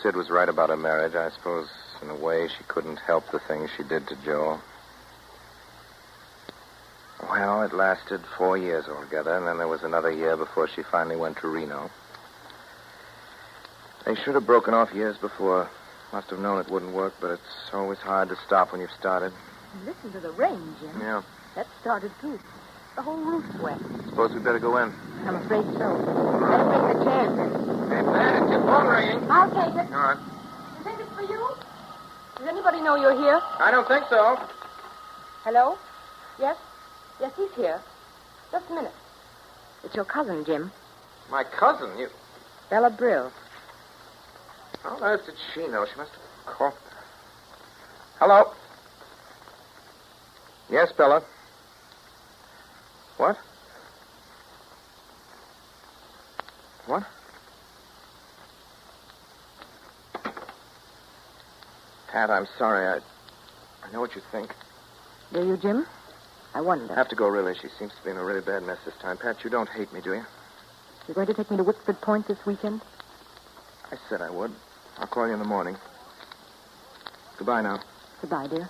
Sid was right about her marriage. I suppose, in a way, she couldn't help the things she did to Joe. Well, it lasted 4 years altogether, and then there was another year before she finally went to Reno. They should have broken off years before. Must have known it wouldn't work, but it's always hard to stop when you've started. Listen to the rain, Jim. Yeah. That started, too. The whole roof's wet. Suppose we'd better go in. I'm afraid so. Better bring the chairs in. Hey, man, it's your phone ringing. I'll take it. All right. You think it's for you? Does anybody know you're here? I don't think so. Hello? Yes? Yes, he's here. Just a minute. It's your cousin, Jim. My cousin? You... Bella Brills. How on earth did she know? She must have called. Hello? Yes, Bella. What? What? Pat, I'm sorry. I know what you think. Do you, Jim? I wonder. I have to go, really. She seems to be in a really bad mess this time. Pat, you don't hate me, do you? You're going to take me to Wickford Point this weekend? I said I would. I'll call you in the morning. Goodbye now. Goodbye, dear.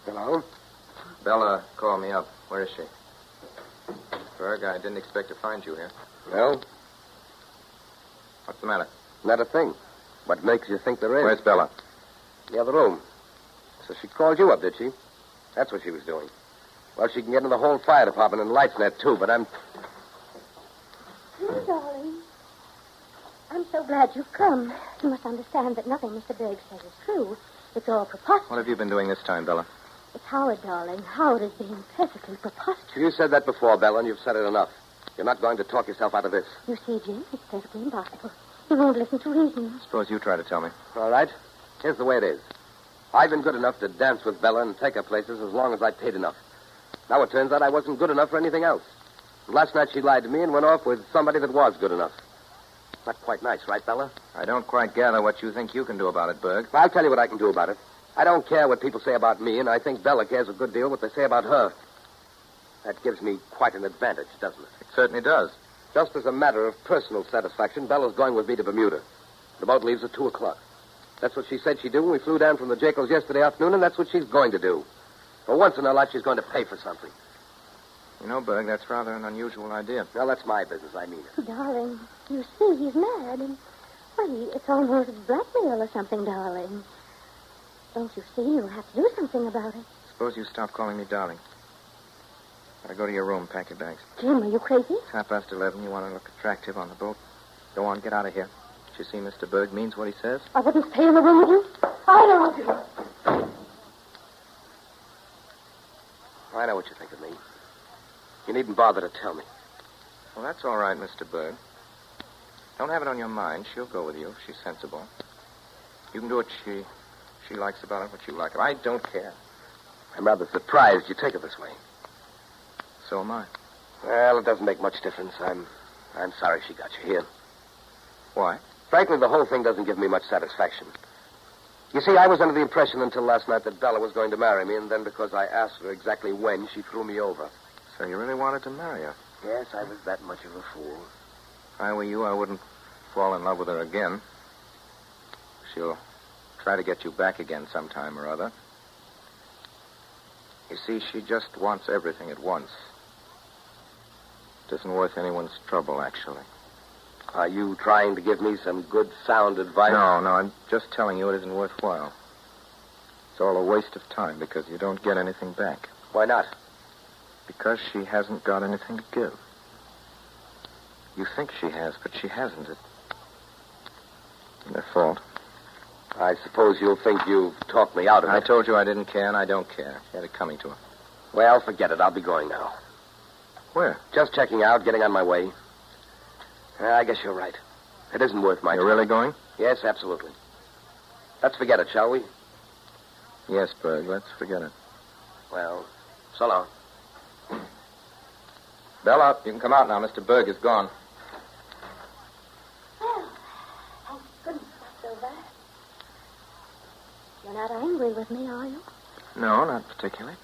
Hello? Bella called me up. Where is she? Berg, I didn't expect to find you here. Well, What's the matter? not a thing. What makes you think there is? Where's Bella? The other room. So she called you up, did she? That's what she was doing. Well, she can get in the whole fire department and lights net, too, but I'm... Oh, darling. I'm so glad you've come. You must understand that nothing Mr. Berg says is true. It's all preposterous. What have you been doing this time, Bella? It's Howard, darling. Howard is being perfectly preposterous. You said that before, Bella, and you've said it enough. You're not going to talk yourself out of this. You see, Jim, it's perfectly impossible. He won't listen to reason. Suppose you try to tell me. All right. Here's the way it is. I've been good enough to dance with Bella and take her places as long as I paid enough. Now it turns out I wasn't good enough for anything else. Last night she lied to me and went off with somebody that was good enough. Not quite nice, right, Bella? I don't quite gather what you think you can do about it, Berg. I'll tell you what I can do about it. I don't care what people say about me, and I think Bella cares a good deal what they say about her. That gives me quite an advantage, doesn't it? It certainly does. Just as a matter of personal satisfaction, Bella's going with me to Bermuda. The boat leaves at 2 o'clock. That's what she said she'd do when we flew down from the Jacobs yesterday afternoon, and that's what she's going to do. For once in her life, she's going to pay for something. You know, Berg, that's rather an unusual idea. Well, that's my business, I mean it. Darling, you see, he's mad, and, well, it's almost blackmail or something, darling. Don't you see? You'll have to do something about it. Suppose you stop calling me darling. Gotta go to your room, pack your bags. Jim, are you crazy? It's 11:30. You want to look attractive on the boat. Go on, get out of here. You see, Mr. Berg means what he says. I wouldn't stay in the room with you. I don't do it. I know what you think of me. You needn't bother to tell me. Well, that's all right, Mr. Berg. Don't have it on your mind. She'll go with you if she's sensible. You can do what she likes about it, what you like. I don't care. I'm rather surprised you take it this way. So am I. Well, it doesn't make much difference. I'm sorry she got you here. Why? Frankly, the whole thing doesn't give me much satisfaction. You see, I was under the impression until last night that Bella was going to marry me, and then because I asked her exactly when, she threw me over. So you really wanted to marry her? Yes, I was that much of a fool. If I were you, I wouldn't fall in love with her again. She'll try to get you back again sometime or other. You see, she just wants everything at once. It isn't worth anyone's trouble, actually. Are you trying to give me some good, sound advice? No, I'm just telling you it isn't worthwhile. It's all a waste of time because you don't get anything back. Why not? Because she hasn't got anything to give. You think she has, but she hasn't. It's their fault. I suppose you'll think you've talked me out of it. I told you I didn't care, and I don't care. She had it coming to her. Well, forget it. I'll be going now. Where? Just checking out, getting on my way. I guess you're right. It isn't worth my time. You're really going? Yes, absolutely. Let's forget it, shall we? Yes, Berg, let's forget it. Well, so long. Bella, you can come out now. Mr. Berg is gone. Well, thank goodness that's over. You're not angry with me, are you? No, not particularly.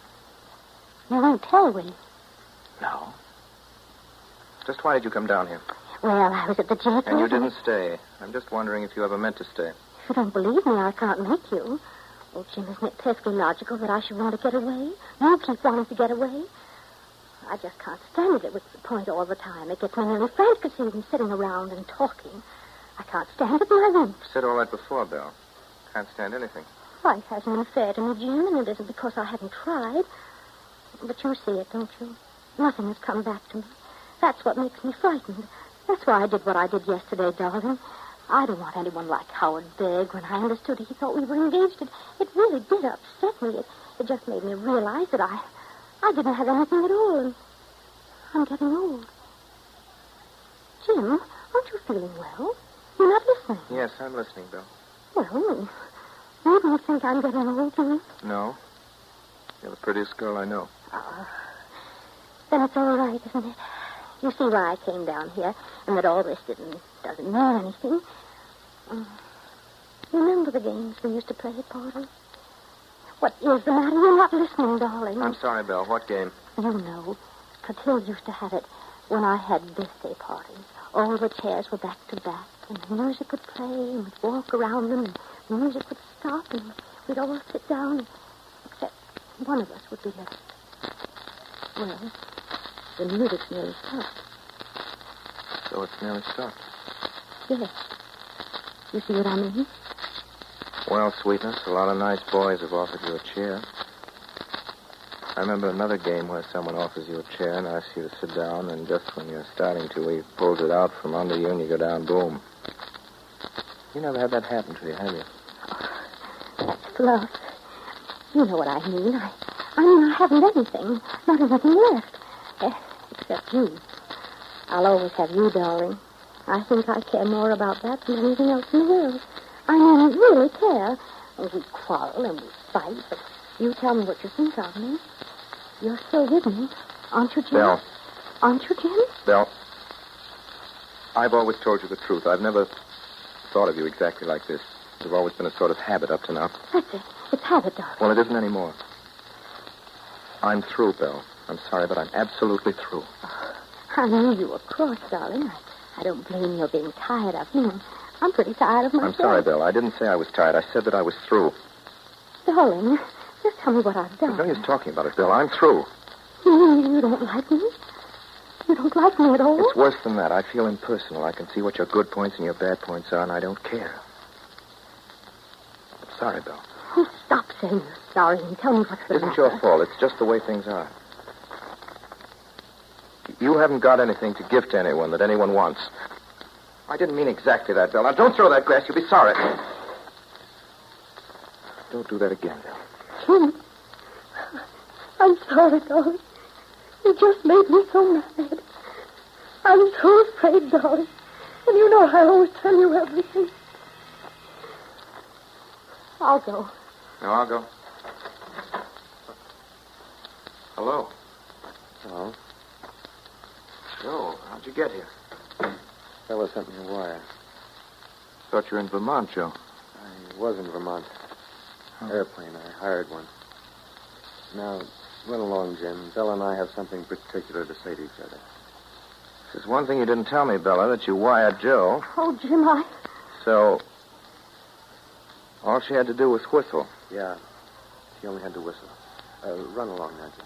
You won't tell, will you? No. Just why did you come down here? Well, I was at the jail. And you didn't stay. I'm just wondering if you ever meant to stay. If you don't believe me, I can't make you. Oh, Jim, isn't it perfectly logical that I should want to get away? You keep wanting to get away. I just can't stand it at Wickford Point all the time. It gets me nearly frantic seeing sitting around and talking. I can't stand it, and I won't. You've said all that before, Bill. Can't stand anything. Life hasn't been fair to me, Jim, and it isn't because I haven't tried. But you see it, don't you? Nothing has come back to me. That's what makes me frightened. That's why I did what I did yesterday, darling. I don't want anyone like Howard Berg. When I understood he thought we were engaged, it really did upset me. It just made me realize that I didn't have anything at all, and I'm getting old. Jim, aren't you feeling well? You're not listening. Yes, I'm listening, Bill. Well, you don't think I'm getting old, do you? No. You're the prettiest girl I know. Then it's all right, isn't it? You see why I came down here, and that all this doesn't mean anything. Remember the games we used to play at parties? What is the matter? You're not listening, darling. I'm sorry, Bill. What game? You know, Clotilde used to have it when I had birthday parties. All the chairs were back to back, and the music would play, and we'd walk around them, and the music would stop, and we'd all sit down, except one of us would be left. Well, the music's nearly stopped. So it's nearly stopped. Yes. You see what I mean? Well, sweetness, a lot of nice boys have offered you a chair. I remember another game where someone offers you a chair and asks you to sit down, and just when you're starting to, he pulls it out from under you and you go down, boom. You never had that happen to you, have you? That's fluff. You know what I mean. I mean, I haven't anything. Not anything left. Except you. I'll always have you, darling. I think I care more about that than anything else in the world. I mean, really care. And we quarrel and we fight, but you tell me what you think of me. You're still with me, aren't you, Jim? Belle. Aren't you, Jim? Belle, I've always told you the truth. I've never thought of you exactly like this. It's always been a sort of habit up to now. That's it. It's habit, darling. Well, it isn't anymore. I'm through, Belle. I'm sorry, but I'm absolutely through. I knew you were cross, darling. I don't blame you for being tired of me. I'm pretty tired of myself. I'm sorry, Bill. I didn't say I was tired. I said that I was through. Darling, just tell me what I've done. There's no use talking about it, Bill. I'm through. You don't like me? You don't like me at all? It's worse than that. I feel impersonal. I can see what your good points and your bad points are, and I don't care. I'm sorry, Bill. Oh, stop saying you're sorry and tell me what's the It isn't matter. your fault. It's just the way things are. You haven't got anything to give to anyone that anyone wants. I didn't mean exactly that, Bill. Now, don't throw that glass. You'll be sorry. Don't do that again, Bill. I'm sorry, darling. You just made me so mad. I'm so afraid, darling. And you know I always tell you everything. I'll go. No, I'll go. Hello. Hello. Joe, how'd you get here? Fella sent me a wire. Thought you were in Vermont, Joe. I was in Vermont. Airplane. I hired one. Now, run along, Jim. Bella and I have something particular to say to each other. There's one thing you didn't tell me, Bella, that you wired Joe. Oh, Jim, So, all she had to do was whistle. Yeah. She only had to whistle. Run along now, Jim.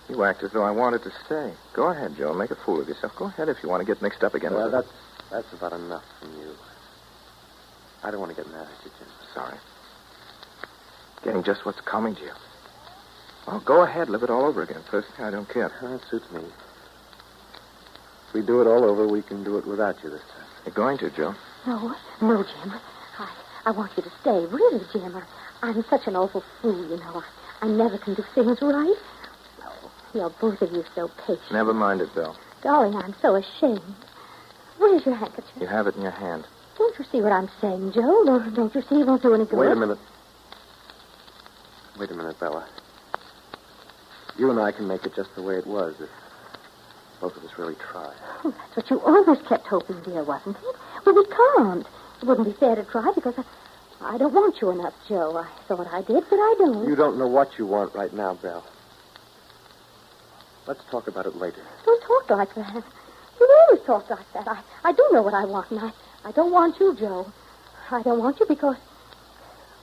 You act as though I wanted to stay. Go ahead, Joe. Make a fool of yourself. Go ahead if you want to get mixed up again Well, with it. that's about enough from you. I don't want to get mad at you, Jim. Sorry. Getting just what's coming to you. Well, go ahead. Live it all over again. Personally, I don't care. That suits me. If we do it all over, we can do it without you this time. You're going to, Joe. No, Jim. I want you to stay. Really, Jim. I'm such an awful fool, you know. I never can do things right. Oh, you're both of you so patient. Never mind it, Bill. Darling, I'm so ashamed. Where's your handkerchief? You have it in your hand. Don't you see what I'm saying, Joe? Don't you see it won't do any good? Wait a minute. Wait a minute, Bella. You and I can make it just the way it was if both of us really try. Oh, that's what you always kept hoping, dear, wasn't it? Well, we can't. It wouldn't be fair to try because I don't want you enough, Joe. I thought I did, but I don't. You don't know what you want right now, Belle. Let's talk about it later. Don't talk like that. You always talk like that. I do know what I want, and I don't want you, Joe. I don't want you because...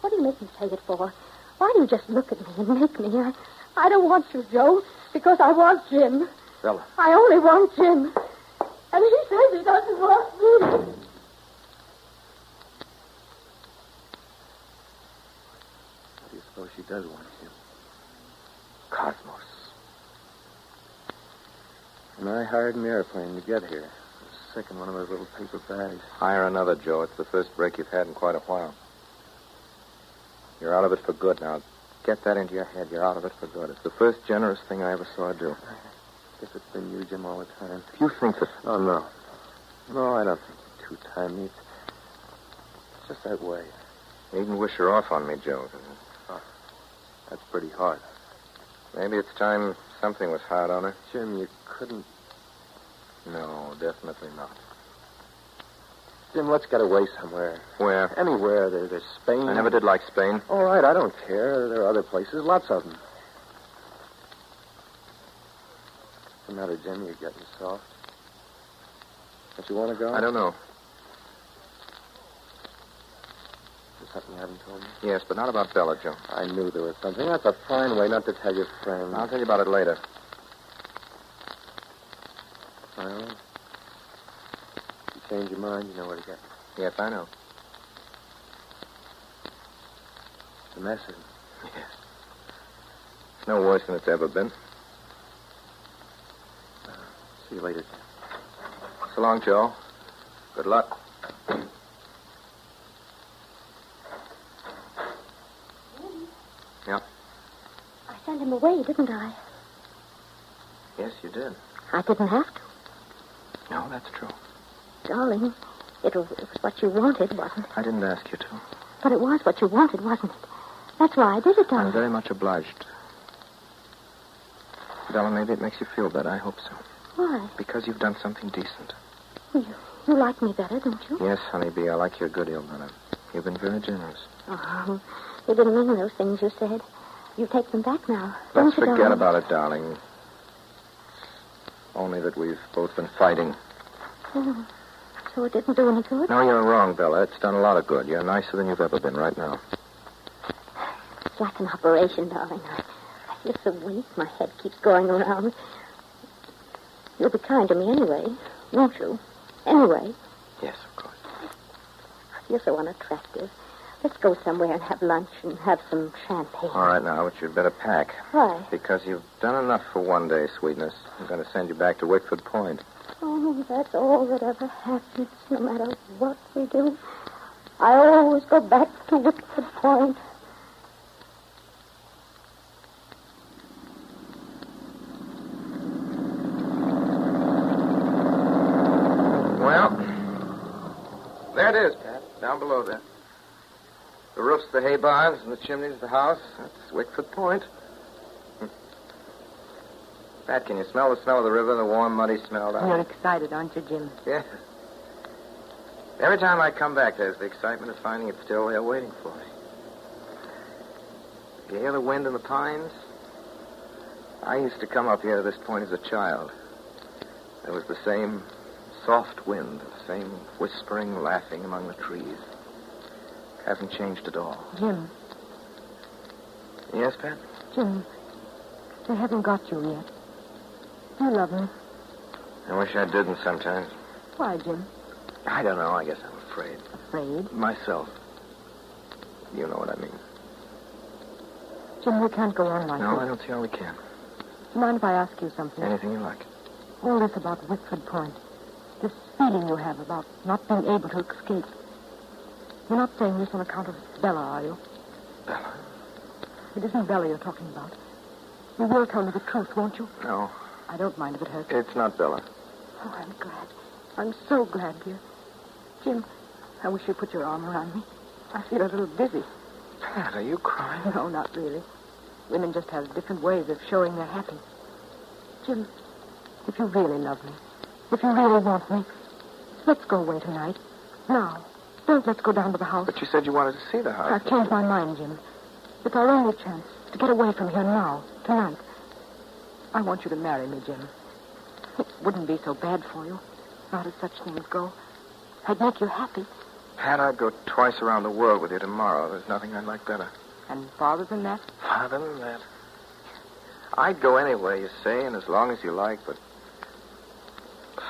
What do you make me say it for? Why do you just look at me and make me? I don't want you, Joe, because I want Jim. Bella. I only want Jim. And he says he doesn't want me. What do you suppose she does want, Jim? Cosmos. And I hired an airplane to get here. I was sick in one of those little paper bags. Hire another, Joe. It's the first break you've had in quite a while. You're out of it for good now. Get that into your head. You're out of it for good. It's the first generous thing I ever saw her do. I guess it's been you, Jim, all the time. You think that... Oh, no. No, I don't think you're two-timey. It's just that way. You needn't wish her off on me, Joe. Oh, that's pretty hard. Maybe it's time something was hard on her. Jim, you couldn't... No, definitely not. Jim, let's get away somewhere. Where? Anywhere. There's Spain. I never did like Spain. All right, I don't care. There are other places, lots of them. What's the matter, Jim? You're getting soft. Don't you want to go? I don't know. There's something you haven't told me? Yes, but not about Bella, Joe. I knew there was something. That's a fine way not to tell your friend. I'll tell you about it later. Well, if you change your mind, you know where to get me. Yes, I know. It's a mess, isn't it? Yes. It's no worse than it's ever been. See you later, Jim. So long, Joe. Good luck. Yeah. I sent him away, didn't I? Yes, you did. I didn't have to. No, that's true. Darling, it was what you wanted, wasn't it? I didn't ask you to. But it was what you wanted, wasn't it? That's why I did it, darling. I'm very much obliged. Bella, maybe it makes you feel better. I hope so. Why? Because you've done something decent. You like me better, don't you? Yes, honeybee, I like your good deal better. You've been very generous. Oh, you didn't mean those things you said. You take them back now. Let's don't you, forget darling? about it, darling. Only that we've both been fighting. Oh, so it didn't do any good? No, you're wrong, Bella. It's done a lot of good. You're nicer than you've ever been right now. It's like an operation, darling. I feel so weak. My head keeps going around. You'll be kind to me anyway, won't you? Anyway. Yes, of course. I feel so unattractive. Let's go somewhere and have lunch and have some champagne. All right, now, but you'd better pack. Why? Because you've done enough for one day, sweetness. I'm going to send you back to Wickford Point. Oh, that's all that ever happens, no matter what we do. I always go back to Wickford Point. Well, there it is, Pat. Down below there. The roof's the hay barns and the chimney's the house. That's Wickford Point. Pat, can you smell the smell of the river, the warm, muddy smell down You're excited, aren't you, Jim? Yeah. Every time I come back, there's the excitement of finding it still there waiting for me. You hear the wind in the pines? I used to come up here to this point as a child. There was the same soft wind, the same whispering, laughing among the trees. Hasn't changed at all. Jim. Yes, Pat? Jim, they haven't got you yet. You love me. I wish I didn't sometimes. Why, Jim? I don't know. I guess I'm afraid. Afraid? Myself. You know what I mean. Jim, we can't go on like No, this. I don't see how we can. Do you mind if I ask you something? Anything you like. All this about Wickford Point. This feeling you have about not being able to escape. You're not saying this on account of Bella, are you? Bella? It isn't Bella you're talking about. You will tell me the truth, won't you? No. I don't mind if it hurts. It's not Bella. Oh, I'm glad. I'm so glad, dear. Jim, I wish you'd put your arm around me. I feel a little dizzy. Pat, are you crying? No, not really. Women just have different ways of showing they're happy. Jim, if you really love me, if you really want me, let's go away tonight. Now. Don't let's go down to the house. But you said you wanted to see the house. I've changed my mind, Jim. It's our only chance to get away from here now, tonight. I want you to marry me, Jim. It wouldn't be so bad for you, not as such things go. I'd make you happy. Pat, I'd go twice around the world with you tomorrow. There's nothing I'd like better. And farther than that? Farther than that. I'd go anywhere you say, and as long as you like, but...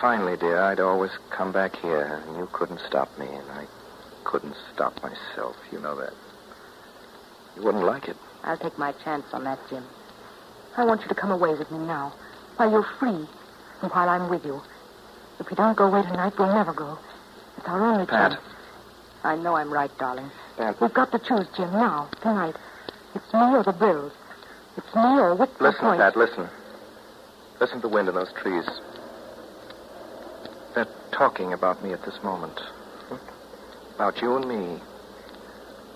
Finally, dear, I'd always come back here, and you couldn't stop me, and I couldn't stop myself. You know that. You wouldn't like it. I'll take my chance on that, Jim. I want you to come away with me now, while you're free, and while I'm with you. If we don't go away tonight, we'll never go. It's our only Pat. chance. I know I'm right, darling. Pat. We've got to choose, Jim, now, tonight. It's me or the Brills. It's me or Wickford Listen, Point. Pat, listen. Listen to the wind in those trees. They're talking about me at this moment. About you and me.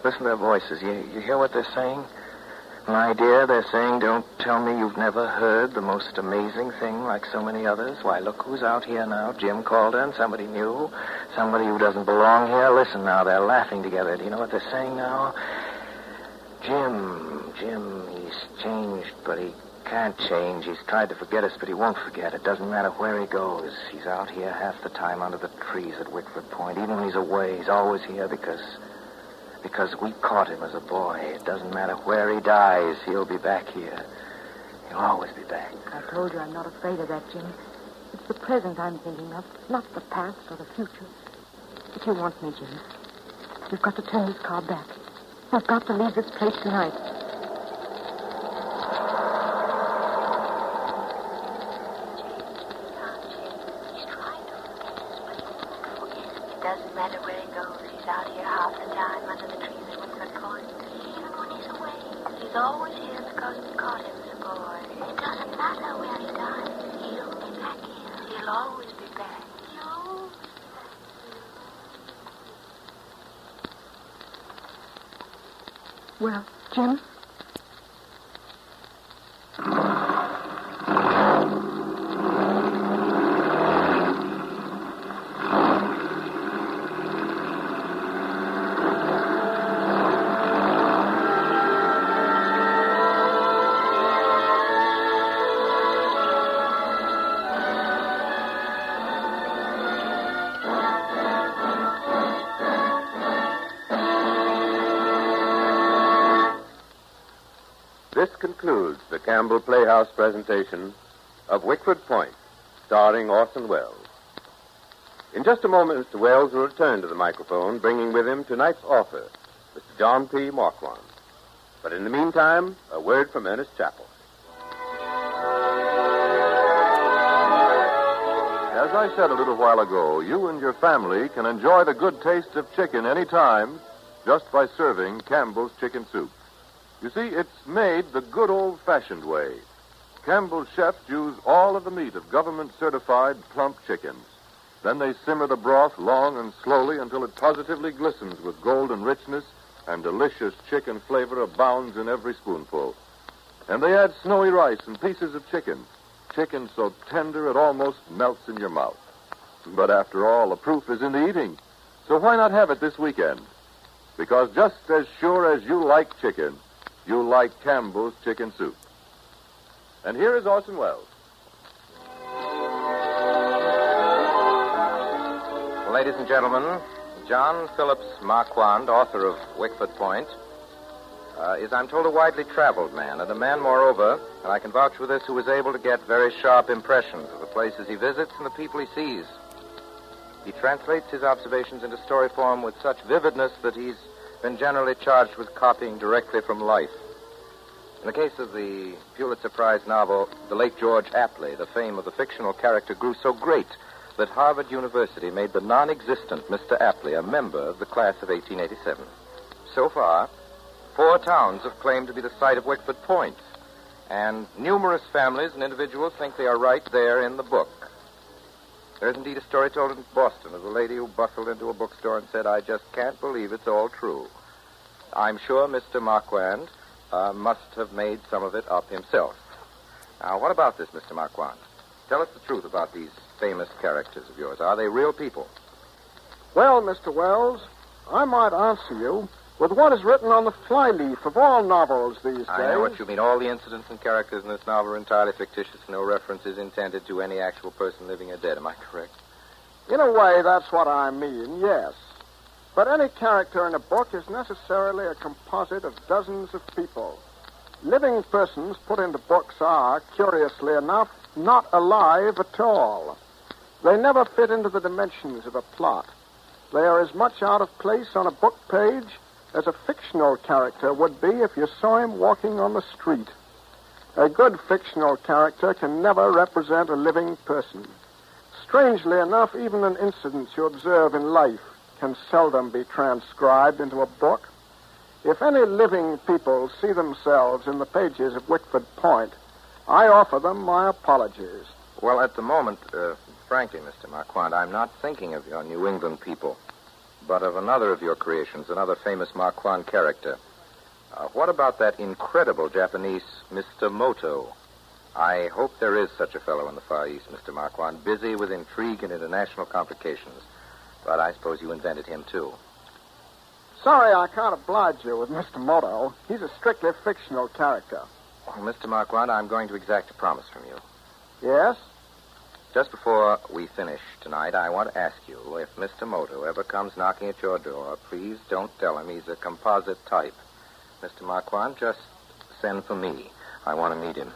Listen to their voices. You hear what they're saying? My dear, they're saying, don't tell me you've never heard the most amazing thing like so many others. Why, look who's out here now. Jim Calder and somebody new. Somebody who doesn't belong here. Listen now, they're laughing together. Do you know what they're saying now? Jim, he's changed, but he can't change. He's tried to forget us, but he won't forget. It doesn't matter where he goes. He's out here half the time under the trees at Wickford Point. Even when he's away, he's always here because we caught him as a boy. It doesn't matter where he dies, he'll be back here. He'll always be back. I told you I'm not afraid of that, Jim. It's the present I'm thinking of, not the past or the future. If you want me, Jim, you've got to turn this car back. I've got to leave this place tonight. Doesn't matter where he goes. He's out here half the time under the trees at Wickford Point. Even when he's away. He's always here because we caught him as a boy. It doesn't matter where he dies. He'll be back here. He'll always be back. He'll always be back. Well, Jim? This concludes the Campbell Playhouse presentation of Wickford Point, starring Orson Welles. In just a moment, Mr. Welles will return to the microphone, bringing with him tonight's author, Mr. John P. Marquand. But in the meantime, a word from Ernest Chappell. As I said a little while ago, you and your family can enjoy the good taste of chicken any time just by serving Campbell's chicken soup. You see, it's made the good old-fashioned way. Campbell's chefs use all of the meat of government-certified plump chickens. Then they simmer the broth long and slowly until it positively glistens with golden richness and delicious chicken flavor abounds in every spoonful. And they add snowy rice and pieces of chicken so tender it almost melts in your mouth. But after all, the proof is in the eating. So why not have it this weekend? Because just as sure as you like chicken, you like Campbell's chicken soup. And here is Orson Welles. Ladies and gentlemen, John Phillips Marquand, author of Wickford Point, is, I'm told, a widely traveled man, and a man, moreover, and I can vouch for this, who is able to get very sharp impressions of the places he visits and the people he sees. He translates his observations into story form with such vividness that he's been generally charged with copying directly from life. In the case of the Pulitzer Prize novel, The Late George Apley, the fame of the fictional character grew so great that Harvard University made the non-existent Mr. Apley a member of the class of 1887. So far, 4 towns have claimed to be the site of Wickford Point, and numerous families and individuals think they are right there in the book. There's indeed a story told in Boston of a lady who bustled into a bookstore and said, "I just can't believe it's all true." I'm sure Mr. Marquand must have made some of it up himself. Now, what about this, Mr. Marquand? Tell us the truth about these famous characters of yours. Are they real people? Well, Mr. Wells, I might answer you with what is written on the flyleaf of all novels these days. I know what you mean. All the incidents and characters in this novel are entirely fictitious. No reference is intended to any actual person living or dead. Am I correct? In a way, that's what I mean, yes. But any character in a book is necessarily a composite of dozens of people. Living persons put into books are, curiously enough, not alive at all. They never fit into the dimensions of a plot. They are as much out of place on a book page as a fictional character would be if you saw him walking on the street. A good fictional character can never represent a living person. Strangely enough, even an incident you observe in life can seldom be transcribed into a book. If any living people see themselves in the pages of Wickford Point, I offer them my apologies. Well, at the moment, frankly, Mr. Marquand, I'm not thinking of your New England people, but of another of your creations, another famous Marquand character. What about that incredible Japanese Mr. Moto? I hope there is such a fellow in the Far East, Mr. Marquand, busy with intrigue and international complications. But I suppose you invented him, too. Sorry I can't oblige you with Mr. Moto. He's a strictly fictional character. Well, Mr. Marquand, I'm going to exact a promise from you. Yes? Just before we finish tonight, I want to ask you, if Mr. Moto ever comes knocking at your door, please don't tell him he's a composite type. Mr. Marquand, just send for me. I want to meet him.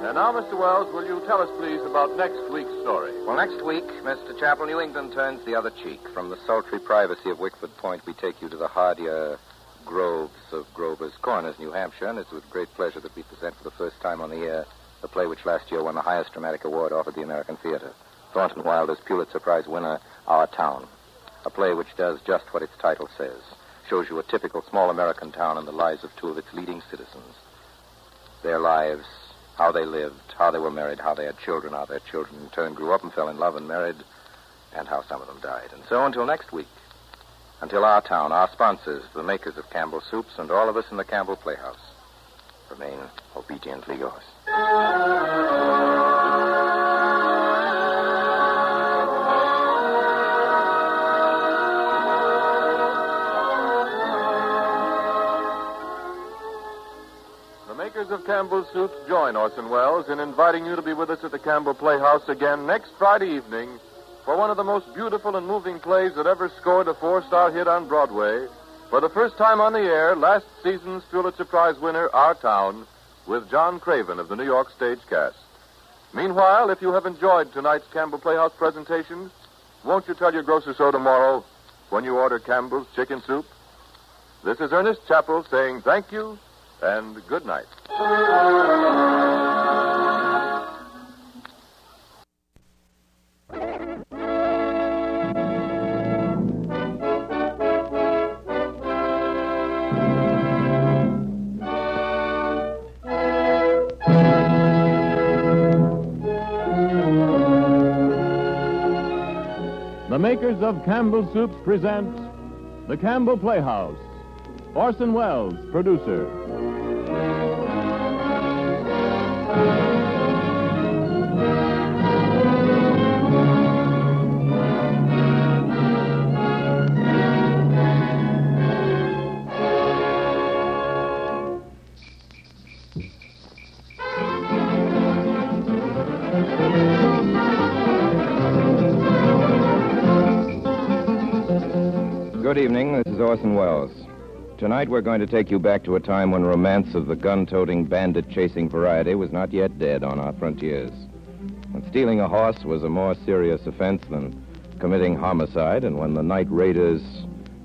And now, Mr. Wells, will you tell us, please, about next week's story? Well, next week, Mr. Chappell, New England turns the other cheek. From the sultry privacy of Wickford Point, we take you to the hardier groves of Grover's Corners, New Hampshire, and it's with great pleasure that we present for the first time on the air the play which last year won the highest dramatic award offered the American theater, Thornton Wilder's Pulitzer Prize winner, Our Town. A play which does just what its title says, shows you a typical small American town and the lives of two of its leading citizens. Their lives, how they lived, how they were married, how they had children, how their children in turn grew up and fell in love and married, and how some of them died. And so until next week, until Our Town, our sponsors, the makers of Campbell Soups, and all of us in the Campbell Playhouse, remain obediently yours. The makers of Campbell Soups join Orson Welles in inviting you to be with us at the Campbell Playhouse again next Friday evening for one of the most beautiful and moving plays that ever scored a 4-star hit on Broadway. For the first time on the air, last season's Pulitzer Prize winner, Our Town, with John Craven of the New York stage cast. Meanwhile, if you have enjoyed tonight's Campbell Playhouse presentation, won't you tell your grocer so tomorrow when you order Campbell's Chicken Soup? This is Ernest Chappell saying thank you and good night. The makers of Campbell Soups present The Campbell Playhouse. Orson Welles, producer. Good evening. This is Orson Welles. Tonight we're going to take you back to a time when romance of the gun-toting, bandit-chasing variety was not yet dead on our frontiers. When stealing a horse was a more serious offense than committing homicide, and when the night raiders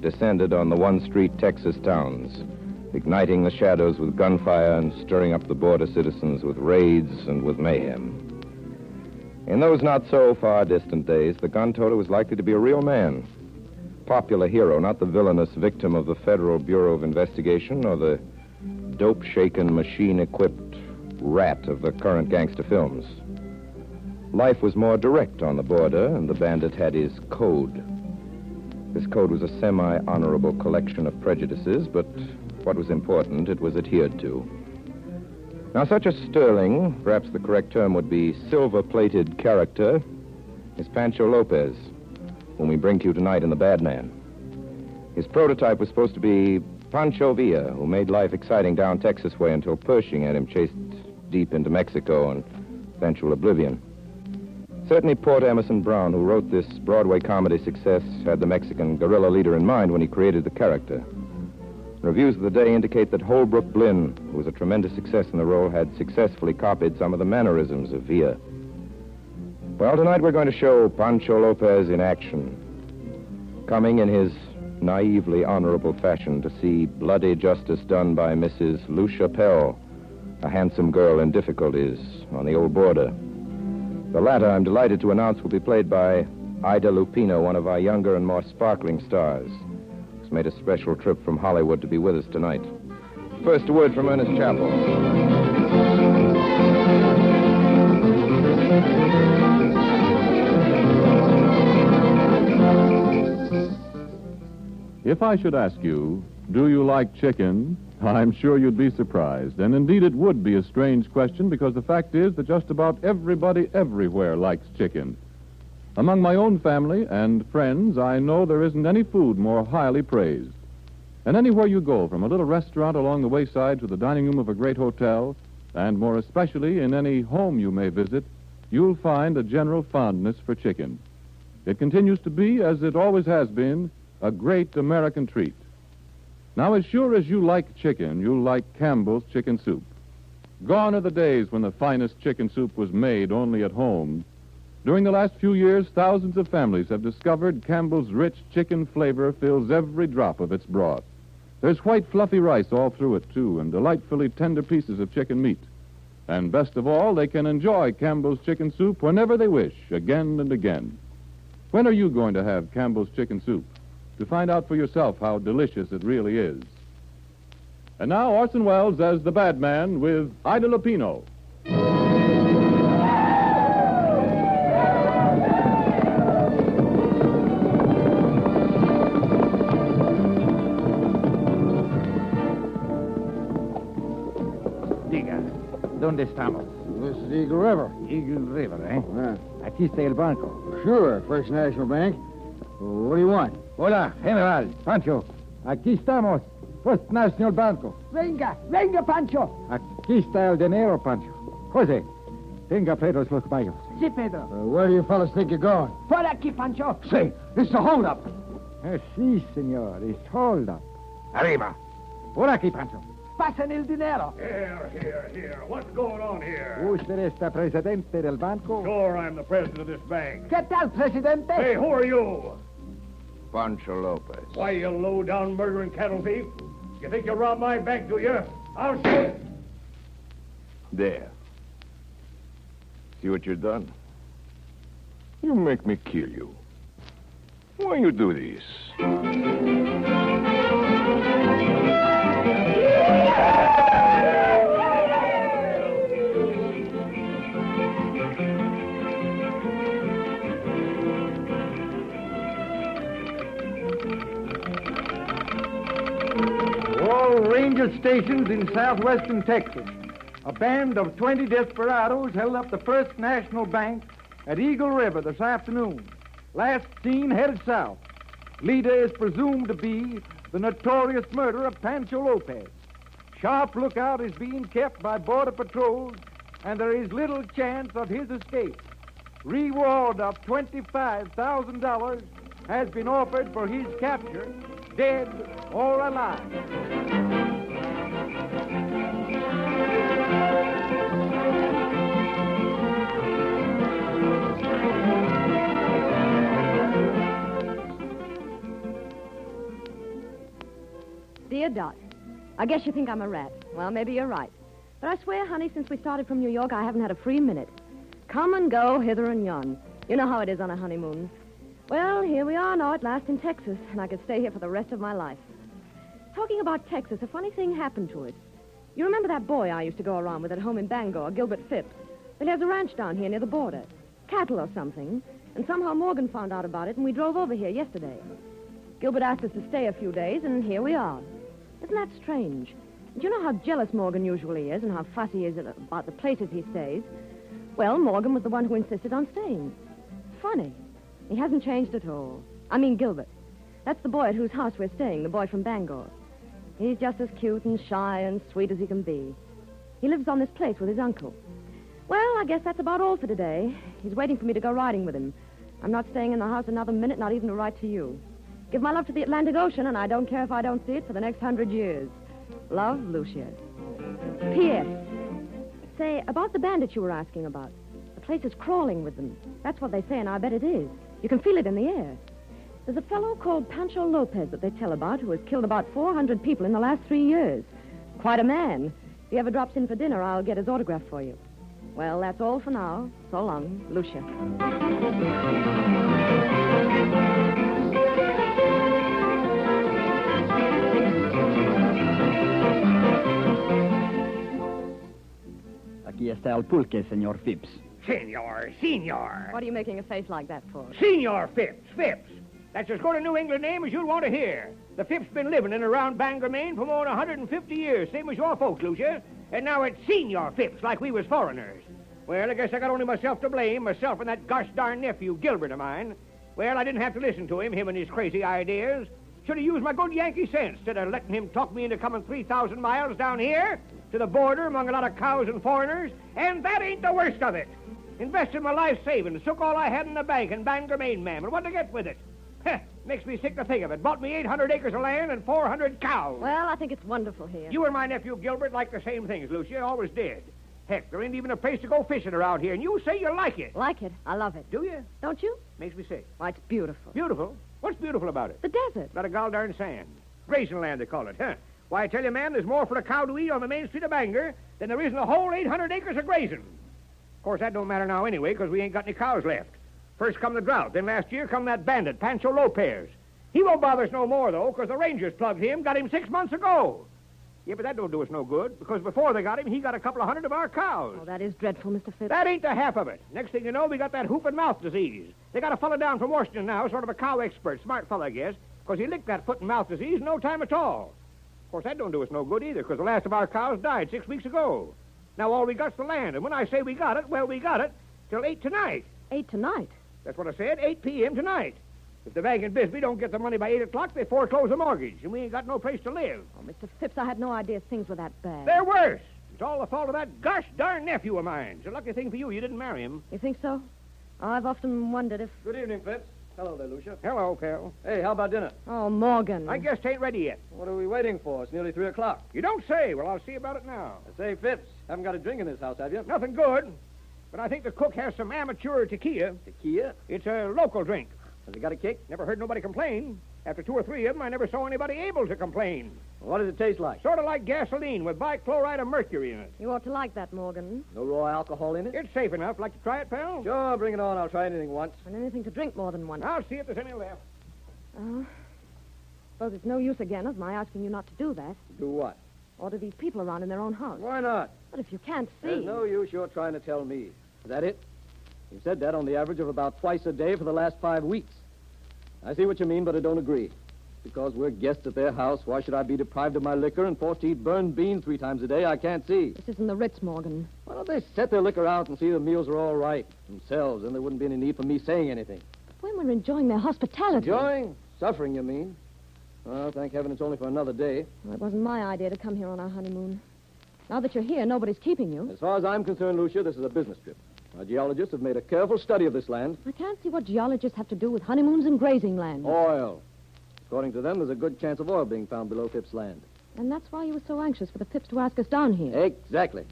descended on the one-street Texas towns, igniting the shadows with gunfire and stirring up the border citizens with raids and with mayhem. In those not-so-far distant days, the gun-toter was likely to be a real man. Popular hero, not the villainous victim of the Federal Bureau of Investigation or the dope-shaken, machine-equipped rat of the current gangster films. Life was more direct on the border, and the bandit had his code. This code was a semi-honorable collection of prejudices, but what was important, it was adhered to. Now, such a sterling, perhaps the correct term would be silver-plated character, is Pancho Lopez, whom we bring to you tonight in The Bad Man. His prototype was supposed to be Pancho Villa, who made life exciting down Texas way until Pershing had him chased deep into Mexico and eventual oblivion. Certainly Porter Emerson Brown, who wrote this Broadway comedy success, had the Mexican guerrilla leader in mind when he created the character. Reviews of the day indicate that Holbrook Blinn, who was a tremendous success in the role, had successfully copied some of the mannerisms of Villa. Well, tonight we're going to show Pancho Lopez in action, coming in his naively honorable fashion to see bloody justice done by Mrs. Lucia Pell, a handsome girl in difficulties on the old border. The latter, I'm delighted to announce, will be played by Ida Lupino, one of our younger and more sparkling stars, who's made a special trip from Hollywood to be with us tonight. First, a word from Ernest Chappell. If I should ask you, do you like chicken? I'm sure you'd be surprised. And indeed, it would be a strange question because the fact is that just about everybody everywhere likes chicken. Among my own family and friends, I know there isn't any food more highly praised. And anywhere you go, from a little restaurant along the wayside to the dining room of a great hotel, and more especially in any home you may visit, you'll find a general fondness for chicken. It continues to be, as it always has been, a great American treat. Now, as sure as you like chicken, you'll like Campbell's chicken soup. Gone are the days when the finest chicken soup was made only at home. During the last few years, thousands of families have discovered Campbell's rich chicken flavor fills every drop of its broth. There's white, fluffy rice all through it, too, and delightfully tender pieces of chicken meat. And best of all, they can enjoy Campbell's chicken soup whenever they wish, again and again. When are you going to have Campbell's chicken soup? To find out for yourself how delicious it really is. And now, Orson Welles as the bad man with Ida Lupino. Diga, ¿dónde estamos? This is Eagle River. Eagle River, eh? Yeah. Aquí está el banco. Sure, First National Bank. What do you want? Hola, General. Pancho. Aquí estamos. First National Banco. Venga, Pancho. Aquí está el dinero, Pancho. José, tenga Pedro's los caballos. Sí, Pedro. Where do you fellas think you're going? Por aquí, Pancho. Say, it's a holdup. Sí, senor. It's hold up. Arriba. Por aquí, Pancho. Pasen el dinero. Here. What's going on here? ¿Usted está presidente del banco? Sure, I'm the president of this bank. ¿Qué tal, presidente? Hey, who are you? Pancho Lopez. Why, you low-down murdering cattle thief? You think you'll rob my bank, do you? I'll shoot. There. See what you've done? You make me kill you. Why you do this? All ranger stations in southwestern Texas. A band of 20 desperados held up the First National Bank at Eagle River this afternoon. Last seen headed south. Leader is presumed to be the notorious murderer of Pancho Lopez. Sharp lookout is being kept by border patrols, and there is little chance of his escape. Reward of $25,000 has been offered for his capture, dead or alive. Dear Dot, I guess you think I'm a rat. Well, maybe you're right. But I swear, honey, since we started from New York, I haven't had a free minute. Come and go hither and yon. You know how it is on a honeymoon. Well, here we are now at last in Texas, and I could stay here for the rest of my life. Talking about Texas, a funny thing happened to it. You remember that boy I used to go around with at home in Bangor, Gilbert Phipps? Well, he has a ranch down here near the border. Cattle or something. And somehow Morgan found out about it, and we drove over here yesterday. Gilbert asked us to stay a few days, and here we are. Isn't that strange? You know how jealous Morgan usually is and how fussy he is about the places he stays? Well, Morgan was the one who insisted on staying. Funny. He hasn't changed at all. I mean, Gilbert. That's the boy at whose house we're staying, the boy from Bangor. He's just as cute and shy and sweet as he can be. He lives on this place with his uncle. Well, I guess that's about all for today. He's waiting for me to go riding with him. I'm not staying in the house another minute, not even to write to you. Give my love to the Atlantic Ocean, and I don't care if I don't see it for the next 100 years. Love, Lucia. P.S. Say, about the bandits you were asking about. The place is crawling with them. That's what they say, and I bet it is. You can feel it in the air. There's a fellow called Pancho Lopez that they tell about who has killed about 400 people in the last 3 years. Quite a man. If he ever drops in for dinner, I'll get his autograph for you. Well, that's all for now. So long, Lucia. Aquí está el pulque, Senor Phipps. Senor. What are you making a face like that for? Senor Phipps. That's as good a New England name as you'd want to hear. The Phipps been living in around Bangor, Maine for more than 150 years, same as your folks, Lucia. And now it's Senor Phipps, like we was foreigners. Well, I guess I got only myself to blame, myself and that gosh darn nephew, Gilbert of mine. Well, I didn't have to listen to him and his crazy ideas. Should have used my good Yankee sense instead of letting him talk me into coming 3,000 miles down here to the border among a lot of cows and foreigners. And that ain't the worst of it. Invested my life savings, took all I had in the bank in Bangor, Maine, ma'am, and what to get with it? Heh, makes me sick to think of it. Bought me 800 acres of land and 400 cows. Well, I think it's wonderful here. You and my nephew Gilbert like the same things, Lucia. Always did. Heck, there ain't even a place to go fishing around here, and you say you like it. Like it? I love it. Do you? Don't you? Makes me sick. Why, it's beautiful. Beautiful? What's beautiful about it? The desert. Not a gall darn sand. Grazing land, they call it, huh? Why, I tell you, man, there's more for a cow to eat on the main street of Bangor than there is in the whole 800 acres of grazing. Of course, that don't matter now anyway, because we ain't got any cows left. First come the drought, then last year come that bandit, Pancho Lopez. He won't bother us no more, though, because the Rangers plugged him, got him 6 months ago. Yeah, but that don't do us no good, because before they got him, he got a couple of hundred of our cows. Oh, that is dreadful, Mr. Phipps. That ain't the half of it. Next thing you know, we got that hoop and mouth disease. They got a fella down from Washington now, sort of a cow expert, smart fella, I guess, because he licked that foot and mouth disease in no time at all. Of course, that don't do us no good either, because the last of our cows died 6 weeks ago. Now all we got's the land, and when I say we got it, well, we got it till 8 tonight. 8 tonight? That's what I said, 8 p.m. tonight. If the bank and Bisbee don't get the money by 8 o'clock, they foreclose the mortgage, and we ain't got no place to live. Oh, Mr. Phipps, I had no idea things were that bad. They're worse. It's all the fault of that gosh darn nephew of mine. It's a lucky thing for you didn't marry him. You think so? I've often wondered if... Good evening, Phipps. Hello there, Lucia. Hello, pal. Hey, how about dinner? Oh, Morgan. I guess 'tain't ready yet. What are we waiting for? It's nearly 3 o'clock. You don't say. Well, I'll see about it now. Say, Phipps, haven't got a drink in this house, have you? Nothing good. But I think the cook has some amateur tequila. Tequila? It's a local drink. Has it got a kick? Never heard nobody complain. After 2 or 3 of them, I never saw anybody able to complain. Well, what does it taste like? Sort of like gasoline with bichloride of mercury in it. You ought to like that, Morgan. No raw alcohol in it? It's safe enough. Like to try it, pal? Sure, bring it on. I'll try anything once. And anything to drink more than once. I'll see if there's any left. Suppose it's no use again of my asking you not to do that. Do what? Order these people around in their own house. Why not? But if you can't see... There's no use you're trying to tell me. Is that it? You've said that on the average of about twice a day for the last 5 weeks. I see what you mean, but I don't agree. Because we're guests at their house, why should I be deprived of my liquor and forced to eat burned beans 3 times a day? I can't see. This isn't the Ritz, Morgan. Why don't they set their liquor out and see the meals are all right themselves, and there wouldn't be any need for me saying anything. When we're enjoying their hospitality... Enjoying? Suffering, you mean? Well, thank heaven it's only for another day. Well, it wasn't my idea to come here on our honeymoon. Now that you're here, nobody's keeping you. As far as I'm concerned, Lucia, this is a business trip. Our geologists have made a careful study of this land. I can't see what geologists have to do with honeymoons and grazing land. Oil. According to them, there's a good chance of oil being found below Phipps' land. And that's why you were so anxious for the Phipps to ask us down here. Exactly.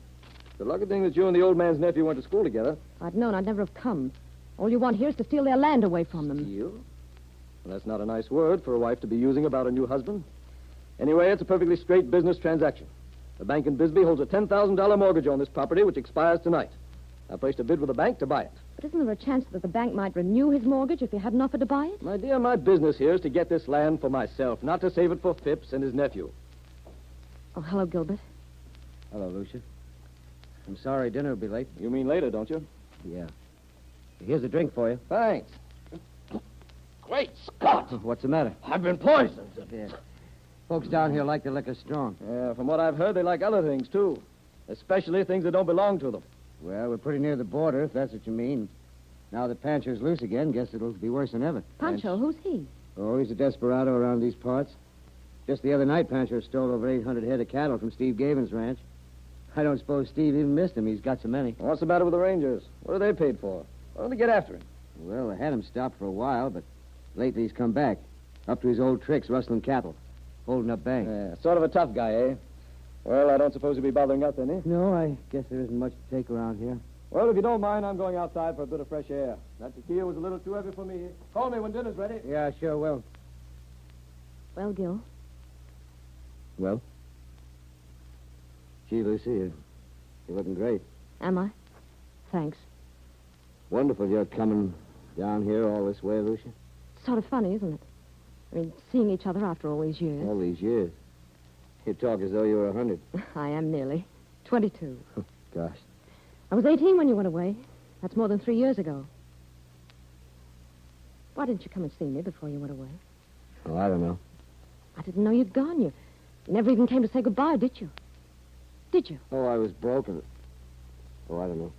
It's a lucky thing that you and the old man's nephew went to school together. If I'd known, I'd never have come. All you want here is to steal their land away from them. Steal? Well, that's not a nice word for a wife to be using about a new husband. Anyway, it's a perfectly straight business transaction. The bank in Bisbee holds a $10,000 mortgage on this property, which expires tonight. I placed a bid with the bank to buy it. But isn't there a chance that the bank might renew his mortgage if he hadn't offered to buy it? My dear, my business here is to get this land for myself, not to save it for Phipps and his nephew. Oh, hello, Gilbert. Hello, Lucia. I'm sorry dinner will be late. You mean later, don't you? Yeah. Here's a drink for you. Thanks. Great Scott! What's the matter? I've been poisoned. Yeah. Folks down here like their liquor strong. Yeah, from what I've heard, they like other things, too. Especially things that don't belong to them. Well, we're pretty near the border, if that's what you mean. Now that Pancho's loose again, guess it'll be worse than ever. Pancho, who's he? Oh, he's a desperado around these parts. Just the other night, Pancho stole over 800 head of cattle from Steve Gavin's ranch. I don't suppose Steve even missed him. He's got so many. What's the matter with the Rangers? What are they paid for? Why don't they get after him? Well, they had him stopped for a while, but lately he's come back. Up to his old tricks, rustling cattle, holding up banks. Yeah, sort of a tough guy, eh? Well, I don't suppose he'll be bothering us, then, eh? No, I guess there isn't much to take around here. Well, if you don't mind, I'm going outside for a bit of fresh air. That tequila was a little too heavy for me. Call me when dinner's ready. Yeah, sure will. Well, Gil, Well? Gee, Lucy, you're looking great. am I? Thanks. Wonderful you're coming down here all this way, Lucia. It's sort of funny, isn't it? I mean, seeing each other after all these years. All these years. You talk as though you were 100. I am nearly. 22. Gosh. I was 18 when you went away. That's more than 3 years ago. Why didn't you come and see me before you went away? Oh, I don't know. I didn't know you'd gone. You never even came to say goodbye, did you? Did you? Oh, I was broken. Oh, I don't know.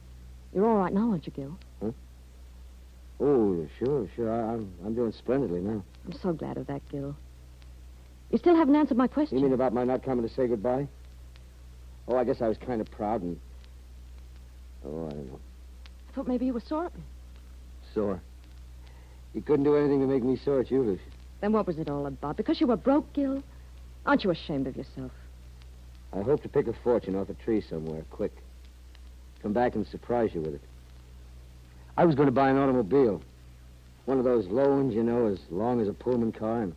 You're all right now, aren't you, Gil? Huh? Oh, sure. I'm doing splendidly now. I'm so glad of that, Gil. You still haven't answered my question. You mean about my not coming to say goodbye? Oh, I guess I was kind of proud and... Oh, I don't know. I thought maybe you were sore at me. Sore. You couldn't do anything to make me sore at you, Lucy. Then what was it all about? Because you were broke, Gil? Aren't you ashamed of yourself? I hope to pick a fortune off a tree somewhere, quick. Come back and surprise you with it. I was going to buy an automobile. One of those low ones, you know, as long as a Pullman car, and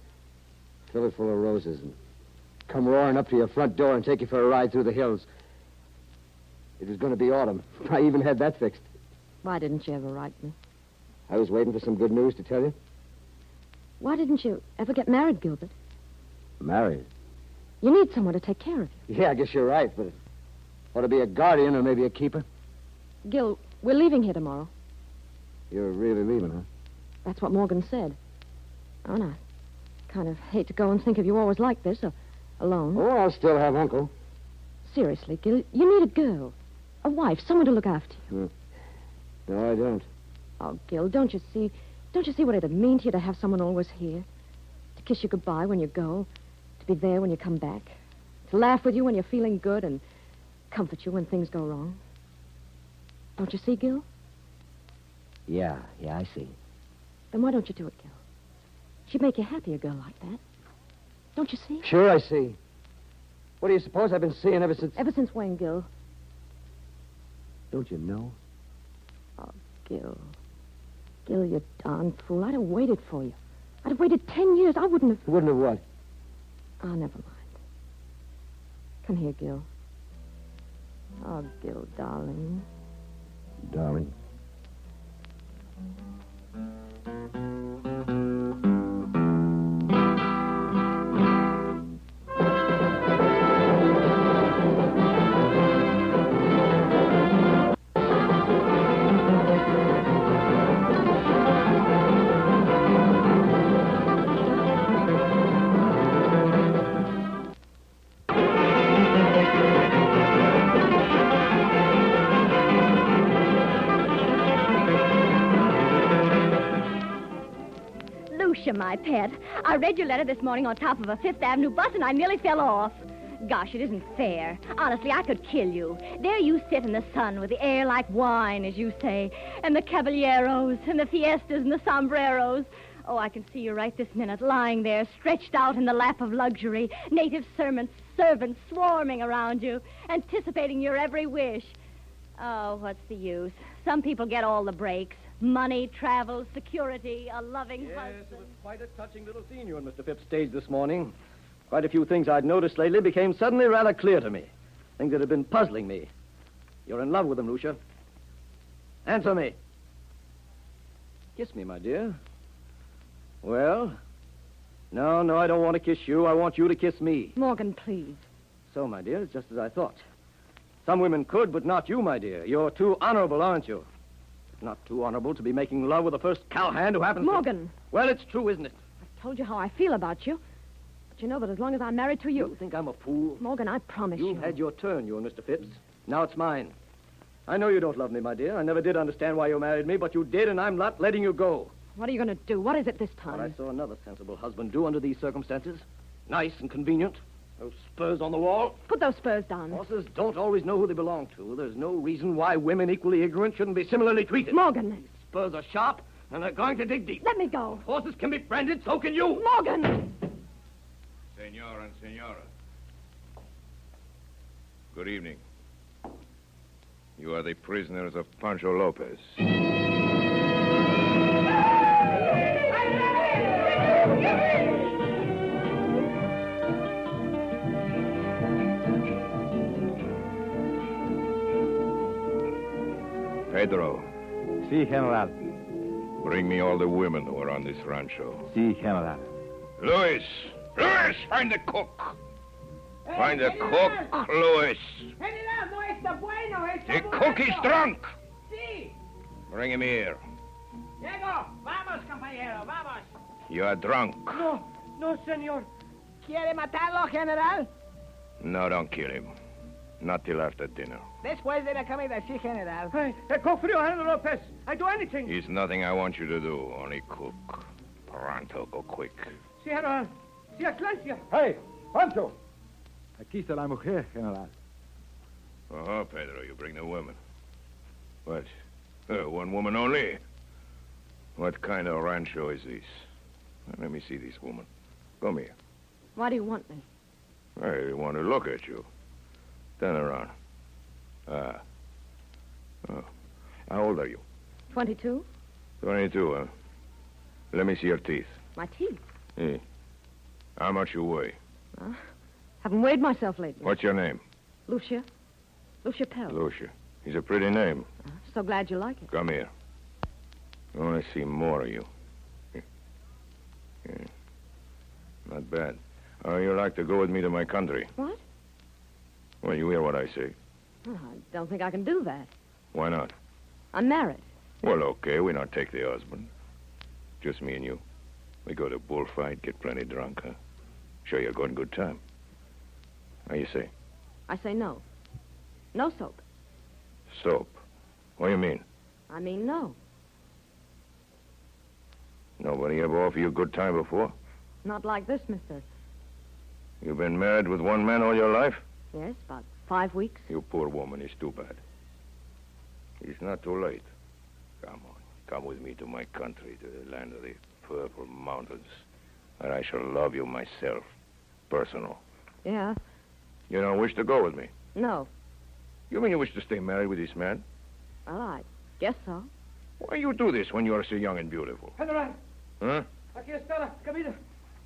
fill it full of roses and come roaring up to your front door and take you for a ride through the hills. It was going to be autumn. I even had that fixed. Why didn't you ever write me? I was waiting for some good news to tell you. Why didn't you ever get married, Gilbert? Married? You need someone to take care of you. Yeah, I guess you're right, but it ought to be a guardian or maybe a keeper. Gil, we're leaving here tomorrow. You're really leaving, huh? That's what Morgan said. Oh, and I kind of hate to go and think of you always like this, alone. Oh, I'll still have Uncle. Seriously, Gil, you need a girl. A wife, someone to look after you. No, I don't. Oh, Gil, don't you see what it'd mean to you to have someone always here? To kiss you goodbye when you go, to be there when you come back, to laugh with you when you're feeling good and comfort you when things go wrong. Don't you see, Gil? Yeah, I see. Then why don't you do it, Gil? She'd make you happy, a girl like that. Don't you see? Sure, I see. What do you suppose I've been seeing ever since... Ever since when, Gil? Don't you know? Oh, Gil. Gil, you darn fool. I'd have waited for you. I'd have waited 10 years. I wouldn't have... Wouldn't have what? Oh, never mind. Come here, Gil. Oh, Gil, darling. Darling. My pet, I read your letter this morning on top of a Fifth Avenue bus, and I nearly fell off. Gosh, it isn't fair. Honestly, I could kill you. There you sit in the sun with the air like wine, as you say, and the caballeros, and the fiestas, and the sombreros. Oh, I can see you right this minute, lying there, stretched out in the lap of luxury, native servants swarming around you, anticipating your every wish. Oh, what's the use? Some people get all the breaks. Money, travel, security, a loving husband. Yes, it was quite a touching little scene you and Mr. Phipps staged this morning. Quite a few things I'd noticed lately became suddenly rather clear to me. Things that had been puzzling me. You're in love with him, Lucia. Answer me. Kiss me, my dear. Well? No, I don't want to kiss you. I want you to kiss me. Morgan, please. So, my dear, it's just as I thought. Some women could, but not you, my dear. You're too honorable, aren't you? Not too honorable to be making love with the first cowhand who happens Morgan. Well, it's true, isn't it? I've told you how I feel about you. But you know that as long as I'm married to you... You think I'm a fool? Morgan, I promise you. You've had your turn, you and Mr. Phipps. Now it's mine. I know you don't love me, my dear. I never did understand why you married me, but you did, and I'm not letting you go. What are you going to do? What is it this time? What I saw another sensible husband do under these circumstances. Nice and convenient. Those spurs on the wall. Put those spurs down. Horses don't always know who they belong to. There's no reason why women equally ignorant shouldn't be similarly treated. Morgan. Spurs are sharp, and they're going to dig deep. Let me go. Horses can be branded, so can you. Morgan! Senor and senora. Good evening. You are the prisoners of Pancho Lopez. Pedro. Si, General. Bring me all the women who are on this rancho. Si, General. Luis! Luis! Find the cook! Find the cook, Luis! General, no está bueno, está The cook is drunk! Sí. Bring him here. Llego. Vamos, compañero, vamos. You are drunk. No, señor. ¿Quiere matarlo, general? No, don't kill him. Not till after dinner. Después de la comida, sí, general. Hey, cook frio, General Lopez. I'd do anything. It's nothing I want you to do, only cook. Pronto, go quick. Sí, General. Sí, Excelencia. Hey, Pancho. Aquí está la mujer, General. Uh-huh, Pedro, you bring the women. What? One woman only? What kind of rancho is this? Let me see this woman. Come here. Why do you want me? I want to look at you. Turn around. Oh. How old are you? 22? 22, huh? Let me see your teeth. My teeth? Hey. How much you weigh? Haven't weighed myself lately. What's your name? Lucia. Lucia Pell. Lucia. It's a pretty name. So glad you like it. Come here. I want to see more of you. Yeah. Not bad. You like to go with me to my country? What? Well, you hear what I say. Oh, I don't think I can do that. Why not? I'm married. Well, okay, we not take the husband. Just me and you. We go to bullfight, get plenty drunk, huh? Sure you're going good time. How you say? I say no. No soap. Soap? What do you mean? I mean no. Nobody ever offered you a good time before? Not like this, mister. You've been married with one man all your life? Yes, about 5 weeks. You poor woman, it's too bad. It's not too late. Come on. Come with me to my country, to the land of the purple mountains, where I shall love you myself. Personal. Yeah. You don't wish to go with me? No. You mean you wish to stay married with this man? Well, I guess so. Why you do this when you are so young and beautiful? General. Huh? Aquí está la comida.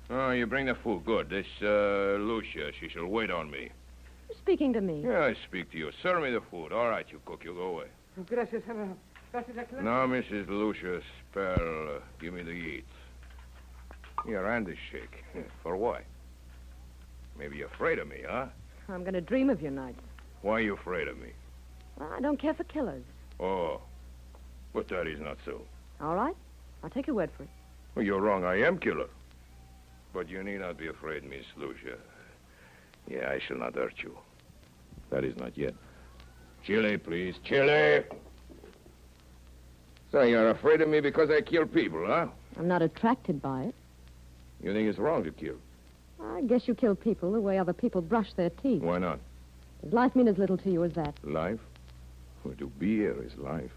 Oh, you bring the food. Good. This, Lucia, she shall wait on me. You're speaking to me. Yeah, I speak to you. Serve me the food. All right, you cook. You go away. Gracias, General. Gracias, Excelencia. Now, Mrs. Lucia Spell, give me the eat. Your hand is shake. For what? Maybe you're afraid of me, huh? I'm going to dream of your nights. Why are you afraid of me? Well, I don't care for killers. Oh, but that is not so. All right. I'll take your word for it. Well, you're wrong. I am killer. But you need not be afraid, Miss Lucia. Yeah, I shall not hurt you. That is not yet. Chili, please. Chili! So you're afraid of me because I kill people, huh? I'm not attracted by it. You think it's wrong to kill? I guess you kill people the way other people brush their teeth. Why not? Does life mean as little to you as that? Life? Well, to be here is life.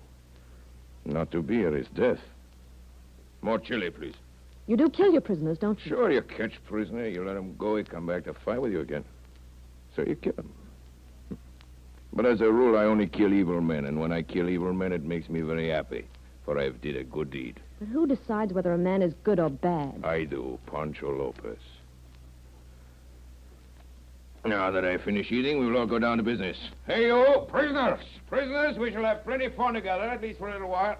Not to be here is death. More chili, please. You do kill your prisoners, don't you? Sure, you catch prisoner, you let him go, he come back to fight with you again. So you kill him. But as a rule, I only kill evil men, and when I kill evil men, it makes me very happy, for I've did a good deed. But who decides whether a man is good or bad? I do, Pancho Lopez. Now that I finish eating, we will all go down to business. Hey, you, prisoners! Prisoners, we shall have plenty of fun together, at least for a little while.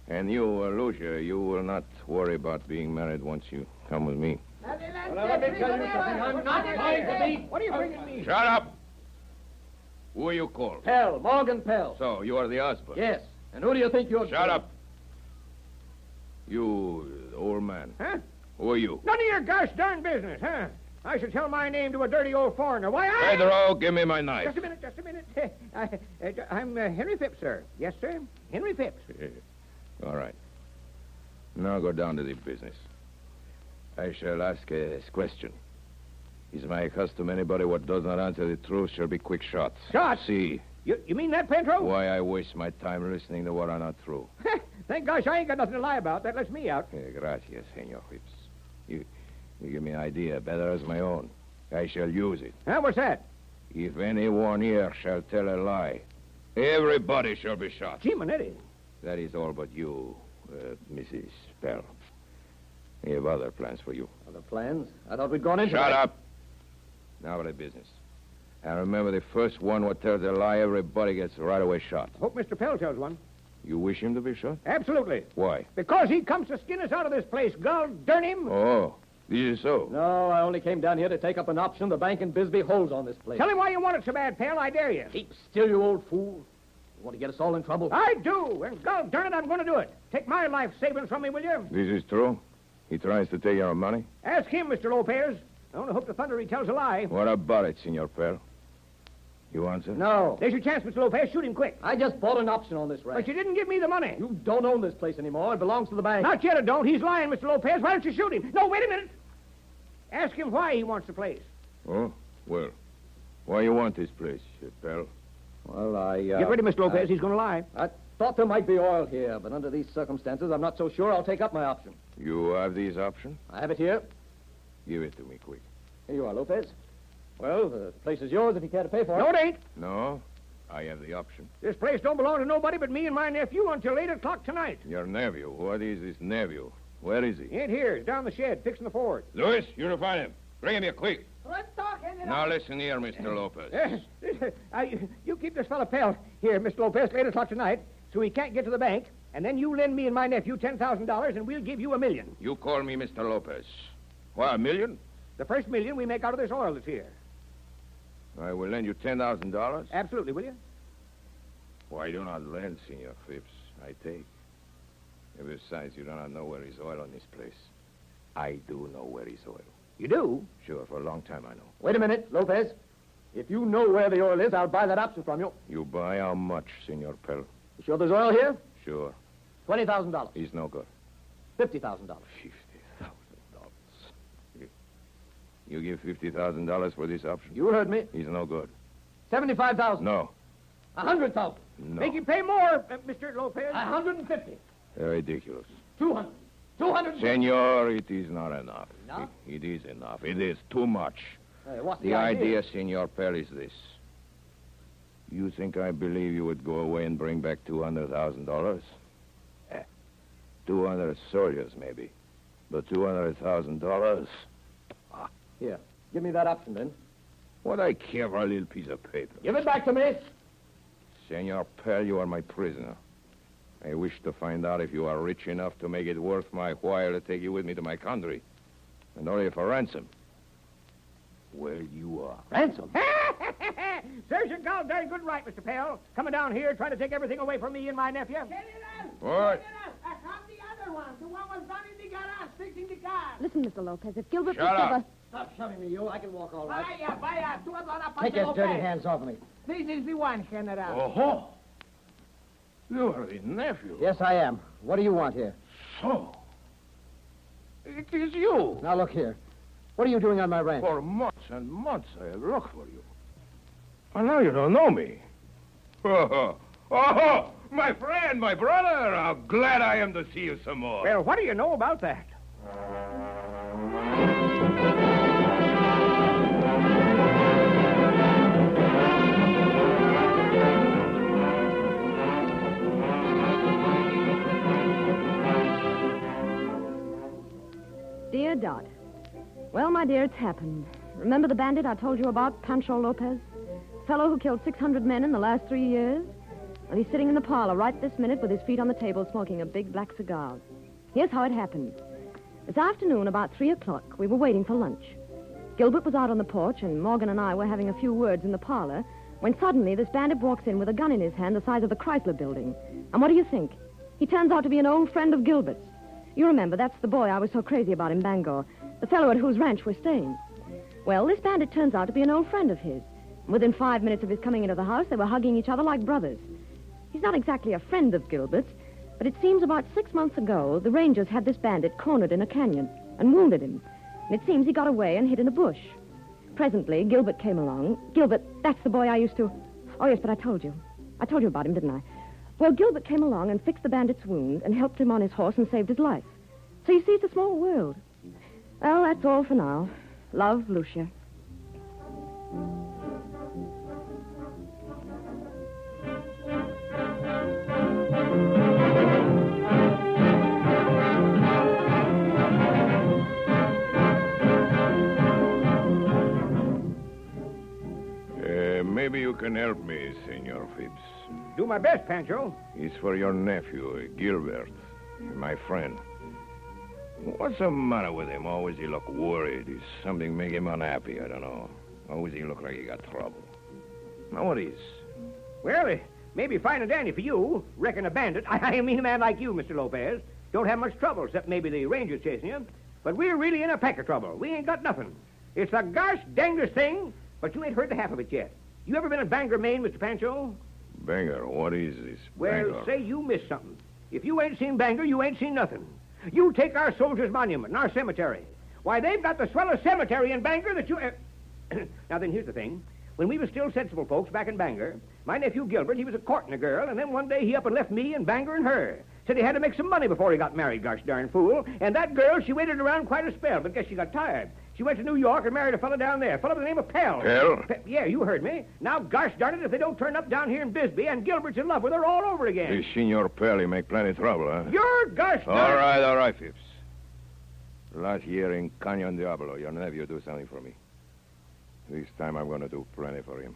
And you, Lucia, you will not worry about being married once you come with me. Well, let me tell you something. I'm not trying to be... What are you bringing me? Shut up! Who are you called? Pell, Morgan Pell. So, you are the husband? Yes. And who do you think you're... Shut up. You, the old man. Huh? Who are you? None of your gosh darn business, huh? I should tell my name to a dirty old foreigner. Why, Pedro, give me my knife. Just a minute. I'm Henry Phipps, sir. Yes, sir. Henry Phipps. All right. Now go down to the business. I shall ask a question. Is my custom anybody what does not answer the truth shall be quick shots. Shots? See. You mean that, Pedro? Why I waste my time listening to what are not true. Thank gosh I ain't got nothing to lie about. That lets me out. Gracias, Senor Phipps. You give me an idea better as my own. I shall use it. What's that? If anyone here shall tell a lie, everybody shall be shot. Gee, Manetti. That is all but you, Mrs. Pell. I have other plans for you. Other plans? I thought we'd gone into Shut that. up. Now for the business. And remember, the first one what tells a lie, everybody gets right away shot. Hope Mr. Pell tells one. You wish him to be shot? Absolutely. Why? Because he comes to skin us out of this place. Gul darn him. Oh, this is so. No, I only came down here to take up an option the bank in Bisbee holds on this place. Tell him why you want it so bad, Pell. I dare you. Keep still, you old fool. You want to get us all in trouble? I do. And gul darn it, I'm going to do it. Take my life savings from me, will you? This is true? He tries to take your money? Ask him, Mr. Lopez. I only hope to thunder he tells a lie. What about it, Senor Pell? You answer? No. There's your chance, Mr. Lopez. Shoot him quick. I just bought an option on this ranch. But you didn't give me the money. You don't own this place anymore. It belongs to the bank. Not yet, it don't. He's lying, Mr. Lopez. Why don't you shoot him? No, wait a minute. Ask him why he wants the place. Oh? Well, why you want this place, Pell? Well, I... Get ready, Mr. Lopez. He's going to lie. I thought there might be oil here, but under these circumstances, I'm not so sure I'll take up my option. You have this option? I have it here. Give it to me quick. Here you are, Lopez. Well, the place is yours if you care to pay for it. No, it ain't. No, I have the option. This place don't belong to nobody but me and my nephew until 8 o'clock tonight. Your nephew? What is this nephew? Where is he? He ain't here. He's down the shed, fixing the Ford. Louis, you're to find him. Bring him here, quick. Let's talk, Henry. Now listen here, Mr. Lopez. You keep this fella Pell here, Mr. Lopez, till 8 o'clock tonight, so he can't get to the bank, and then you lend me and my nephew $10,000, and we'll give you $1 million. You call me Mr. Lopez. Why, $1 million? The first $1 million we make out of this oil that's here. I will lend you $10,000? Absolutely, will you? Why do not lend, Senor Phipps? I take. And besides, you do not know where is oil on this place. I do know where is oil. You do? Sure, for a long time I know. Wait a minute, Lopez. If you know where the oil is, I'll buy that option from you. You buy how much, Senor Pell? You sure there's oil here? Sure. $20,000. He's no good. $50,000. $50,000. You give $50,000 for this option? You heard me. He's no good. $75,000. No. $100,000. No. Make you pay more, Mr. Lopez. $150. Ridiculous. $200. $200. Senor, it is not enough. Enough? It is enough. It is too much. Hey, what's The idea, Senor Pell, is this. You think I believe you would go away and bring back $200,000? 200 soldiers, maybe. But $200,000? Here, give me that option, then. What I care for a little piece of paper. Give it back to me. Senor Pell, you are my prisoner. I wish to find out if you are rich enough to make it worth my while to take you with me to my country. And only for ransom. Well, you are. Ransom? Serves your gol darn good right, Mr. Pell. Coming down here trying to take everything away from me and my nephew. What? I found the other one. The one was down in the garage fixing the car. Listen, Mr. Lopez, if Gilbert Shut would give up. us... Stop shoving me, you. I can walk all right. Take your dirty hands off me. This is the one, General. Oh, you are the nephew. Yes, I am. What do you want here? So, it is you. Now, look here. What are you doing on my ranch? For months and months I have looked for you. And now you don't know me. Oh, my friend, my brother. How glad I am to see you some more. Well, what do you know about that? Dear Dot. Well, my dear, it's happened. Remember the bandit I told you about, Pancho Lopez? Fellow who killed 600 men in the last 3 years? Well, he's sitting in the parlor right this minute with his feet on the table smoking a big black cigar. Here's how it happened. This afternoon, about 3 o'clock, we were waiting for lunch. Gilbert was out on the porch, and Morgan and I were having a few words in the parlor, when suddenly this bandit walks in with a gun in his hand the size of the Chrysler building. And what do you think? He turns out to be an old friend of Gilbert's. You remember, that's the boy I was so crazy about in Bangor, the fellow at whose ranch we're staying. Well, this bandit turns out to be an old friend of his. Within 5 minutes of his coming into the house, they were hugging each other like brothers. He's not exactly a friend of Gilbert's, but it seems about 6 months ago, the Rangers had this bandit cornered in a canyon and wounded him. And it seems he got away and hid in a bush. Presently, Gilbert came along. Gilbert, that's the boy I used to... Oh, yes, but I told you. I told you about him, didn't I? Well, Gilbert came along and fixed the bandit's wound and helped him on his horse and saved his life. So you see, it's a small world. Well, that's all for now. Love, Lucia. Maybe you can help me, Senor Phipps. Do my best, Pancho. It's for your nephew, Gilbert, my friend. What's the matter with him? Always he look worried. Is something make him unhappy? I don't know. Always he look like he got trouble. Now what is? Well, it may be fine and dandy for you. Reckon a bandit, I mean a man like you, Mr. Lopez, don't have much trouble, except maybe the Rangers chasing you. But we're really in a peck of trouble. We ain't got nothing. It's the gosh dangest thing, but you ain't heard the half of it yet. You ever been in Bangor, Maine, Mr. Pancho? Bangor? What is this? Well, Bangor? say you missed something. If you ain't seen Bangor, you ain't seen nothing. You take our soldiers' monument and our cemetery. Why, they've got the swellest cemetery in Bangor that you... Now, then, here's the thing. When we were still sensible folks back in Bangor, my nephew Gilbert, he was a-courting a girl, and then one day he up and left me and Bangor and her. Said he had to make some money before he got married, gosh darn fool. And that girl, she waited around quite a spell, but guess she got tired. She went to New York and married a fellow down there, a fellow by the name of Pell. Pell? Yeah, you heard me. Now, gosh darn it, if they don't turn up down here in Bisbee and Gilbert's in love with her all over again. This Senor Pell, he make plenty trouble, huh? You're gosh darn... All right, Phipps. Last year in Canyon Diablo, your nephew do something for me. This time I'm going to do plenty for him.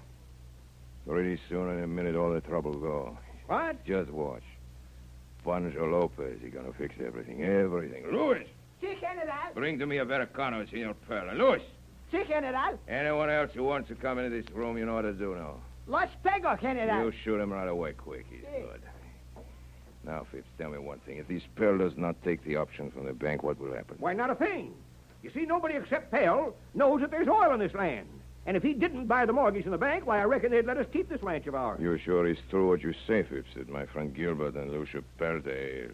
Pretty soon, in a minute, all the trouble go. What? Just watch. Pancho Lopez, he going to fix everything. Everything. Luis! Sí, General. Bring to me a Veracano, Senor Pell. Luis! Sí, General. Anyone else who wants to come into this room, you know what to do now. Los pego, General. You shoot him right away, quick. He's good. Now, Phipps, tell me one thing. If this Pell does not take the option from the bank, what will happen? Why, not a thing. You see, nobody except Pell knows that there's oil in this land. And if he didn't buy the mortgage in the bank, why, I reckon they'd let us keep this ranch of ours. You sure it's true what you say, Phipps, that my friend Gilbert and Lucia Pell, they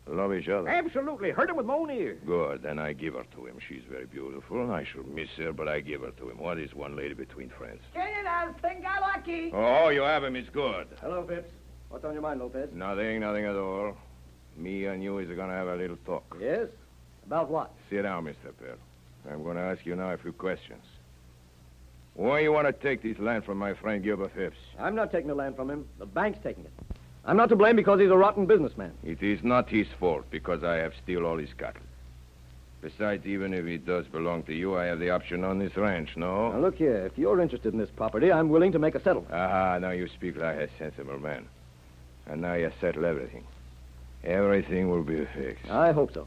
love each other? Absolutely. Heard him with my own ears. Good. Then I give her to him. She's very beautiful. I should miss her, but I give her to him. What is one lady between friends? General, tenga aquí. Oh, you have him. It's good. Hello, Phipps. What's on your mind, Lopez? Nothing at all. Me and you is going to have a little talk. Yes? About what? Sit down, Mr. Pell. I'm going to ask you now a few questions. Why you want to take this land from my friend Gilbert Phipps? I'm not taking the land from him. The bank's taking it. I'm not to blame because he's a rotten businessman. It is not his fault because I have steal all his cattle. Besides, even if it does belong to you, I have the option on this ranch, no? Now, look here. If you're interested in this property, I'm willing to make a settlement. Aha, now you speak like a sensible man. And now you settle everything. Everything will be fixed. I hope so.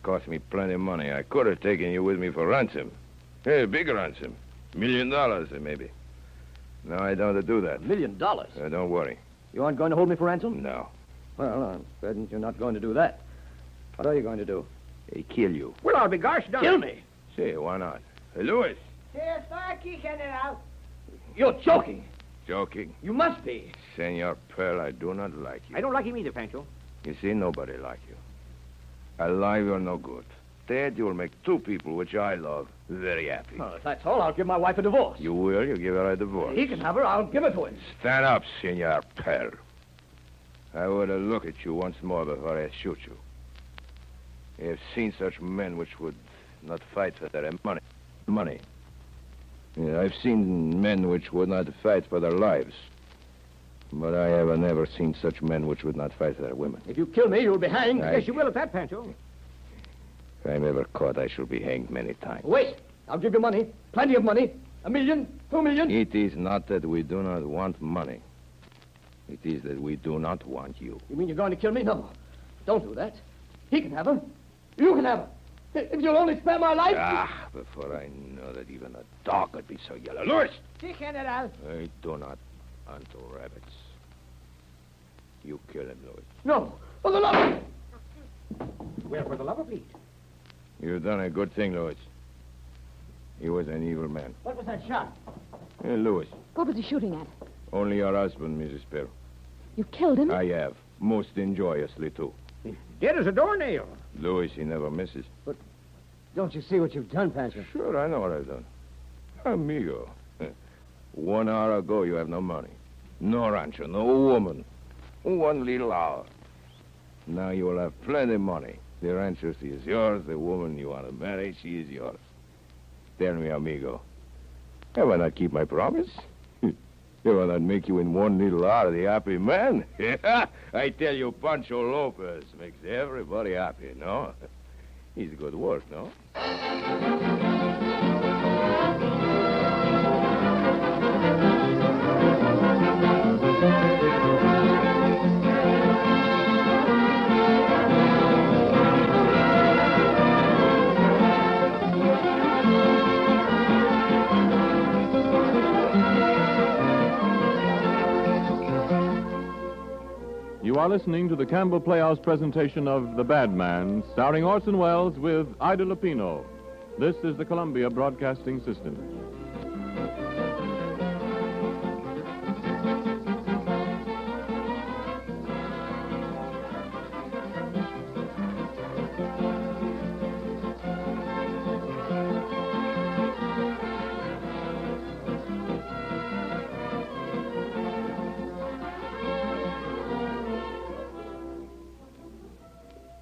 Cost me plenty of money. I could have taken you with me for ransom. Hey, big ransom. $1 million, maybe. No, I don't do that. $1 million? Don't worry. You aren't going to hold me for ransom? No. Well, I'm afraid you're not going to do that. What are you going to do? They kill you. Well, I'll be gosh darn. Kill me? See, why not? Hey, Louis. Sí, estoy aquí, General. You're joking. Joking? You must be. Senor Pell, I do not like you. I don't like him either, Pancho. You see, nobody like you. Alive, you're no good. Dead, you'll make two people, which I love, very happy. Well, if that's all, I'll give my wife a divorce. You will? You give her a divorce. He can have her. I'll give it to him. Stand up, Senor Pell. I want to look at you once more before I shoot you. I have seen such men which would not fight for their money. Money. Yeah, I've seen men which would not fight for their lives. But I have never seen such men which would not fight for their women. If you kill me, you'll be hanged. Yes, you will at that, Pancho. If I'm ever caught, I shall be hanged many times. Wait. I'll give you money. Plenty of money. $1 million, $2 million. It is not that we do not want money. It is that we do not want you. You mean you're going to kill me? No. Don't do that. He can have her. You can have her. If you'll only spare my life... Ah, before I know that even a dog could be so yellow. Louis! Sí, General. I do not hunt rabbits. You kill him, Louis. No. For the love of... Well, for the love of Pete. You've done a good thing, Louis. He was an evil man. What was that shot? Hey, Louis. What was he shooting at? Only your husband, Mrs. Perro. You killed him? I have. Most injuriously, too. Dead as a doornail. Louis, he never misses. But don't you see what you've done, Pancho? Sure, I know what I've done. Amigo. 1 hour ago, you have no money. No rancho, no woman. 1 little hour. Now you will have plenty of money. The rancho, she is yours. The woman you want to marry, she is yours. Tell me, amigo. Have I not keep my promise? Have I not make you in 1 little hour the happy man? I tell you, Pancho Lopez makes everybody happy, no? He's a good work, no? You are listening to the Campbell Playhouse presentation of The Bad Man, starring Orson Welles with Ida Lupino. This is the Columbia Broadcasting System.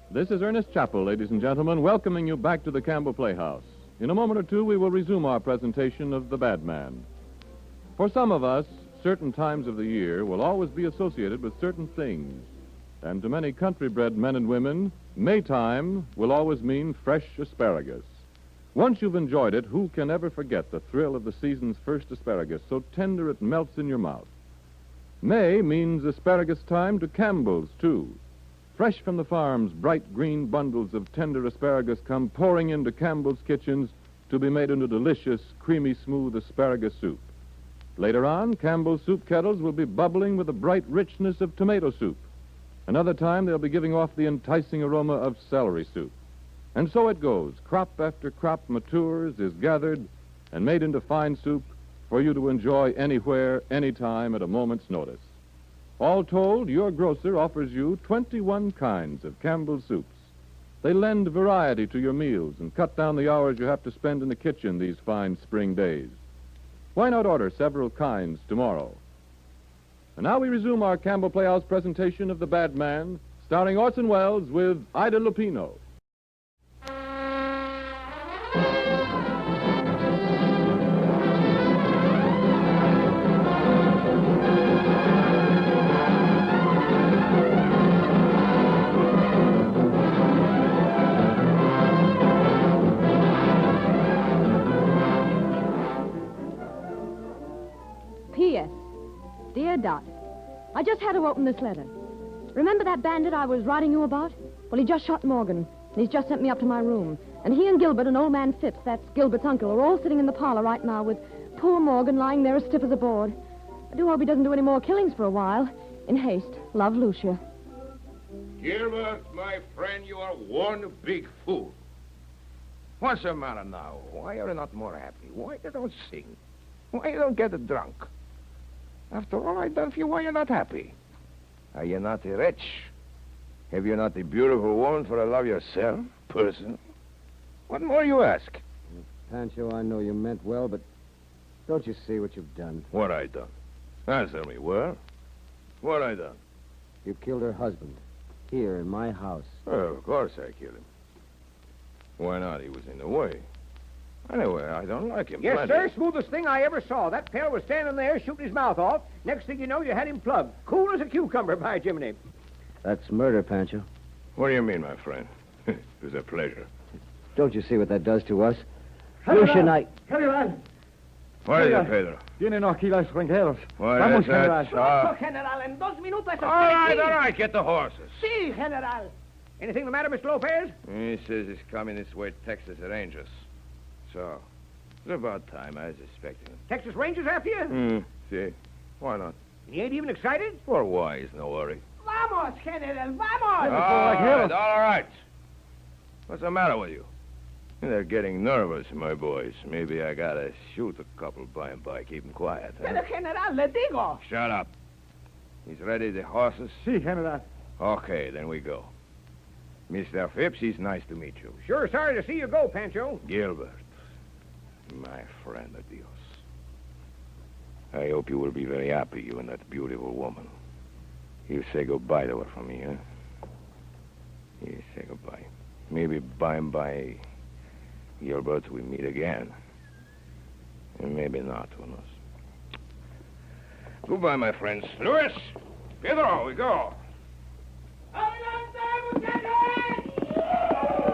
This is Ernest Chappell, ladies and gentlemen, welcoming you back to the Campbell Playhouse. In a moment or two, we will resume our presentation of The Bad Man. For some of us, certain times of the year will always be associated with certain things. And to many country-bred men and women, Maytime will always mean fresh asparagus. Once you've enjoyed it, who can ever forget the thrill of the season's first asparagus, so tender it melts in your mouth? May means asparagus time to Campbell's, too. Fresh from the farms, bright green bundles of tender asparagus come pouring into Campbell's kitchens to be made into delicious, creamy, smooth asparagus soup. Later on, Campbell's soup kettles will be bubbling with the bright richness of tomato soup. Another time, they'll be giving off the enticing aroma of celery soup. And so it goes. Crop after crop matures, is gathered, and made into fine soup for you to enjoy anywhere, anytime, at a moment's notice. All told, your grocer offers you 21 kinds of Campbell soups. They lend variety to your meals and cut down the hours you have to spend in the kitchen these fine spring days. Why not order several kinds tomorrow? And now we resume our Campbell Playhouse presentation of The Bad Man, starring Orson Welles with Ida Lupino. P.S. Dear Dot, I just had to open this letter. Remember that bandit I was writing you about? Well, he just shot Morgan, and he's just sent me up to my room. And he and Gilbert and old man Phipps, that's Gilbert's uncle, are all sitting in the parlor right now with poor Morgan lying there as stiff as a board. I do hope he doesn't do any more killings for a while. In haste, love, Lucia. Gilbert, my friend, you are one big fool. What's the matter now? Why are you not more happy? Why you don't sing? Why you don't get drunk? After all I've done for you, why you not happy? Are you not rich? Have you not a beautiful woman for to love yourself, person? What more you ask? Pancho, I know you meant well, but don't you see what you've done? What I done? Answer me, well? What I done? You killed her husband. Here, in my house. Oh, of course I killed him. Why not? He was in the way. Anyway, I don't like him. Yes, plenty. sir. Smoothest thing I ever saw. That pal was standing there shooting his mouth off. Next thing you know, you had him plugged. Cool as a cucumber, by Jiminy. That's murder, Pancho. What do you mean, my friend? It was a pleasure. Don't you see what that does to us? General, Lucia and I... General. What is it, Pedro? Vienen aquí los extranjeros. What Vamos, is that? General. General. En 2 minutos. All right. Get the horses. Si, General. Anything the matter, Mr. Lopez? He says he's coming this way, Texas Rangers. So, it's about time. I was expecting him. Texas Rangers after you? See? Why not? You ain't even excited? For why? He's no worry. Vamos, General, vamos! All right. What's the matter with you? They're getting nervous, my boys. Maybe I gotta shoot a couple by and by. Keep them quiet. Huh? Pero, General, le digo. Shut up. He's ready, the horses? Si, General. Okay, then we go. Mr. Phipps, it's nice to meet you. Sure sorry to see you go, Pancho. Gilbert, my friend, adios. I hope you will be very happy, you and that beautiful woman. You say goodbye to her for me, huh? You say goodbye. Maybe by and by, Gilbert, we meet again. And maybe not, who knows. Goodbye, my friends. Louis, Pedro, we go.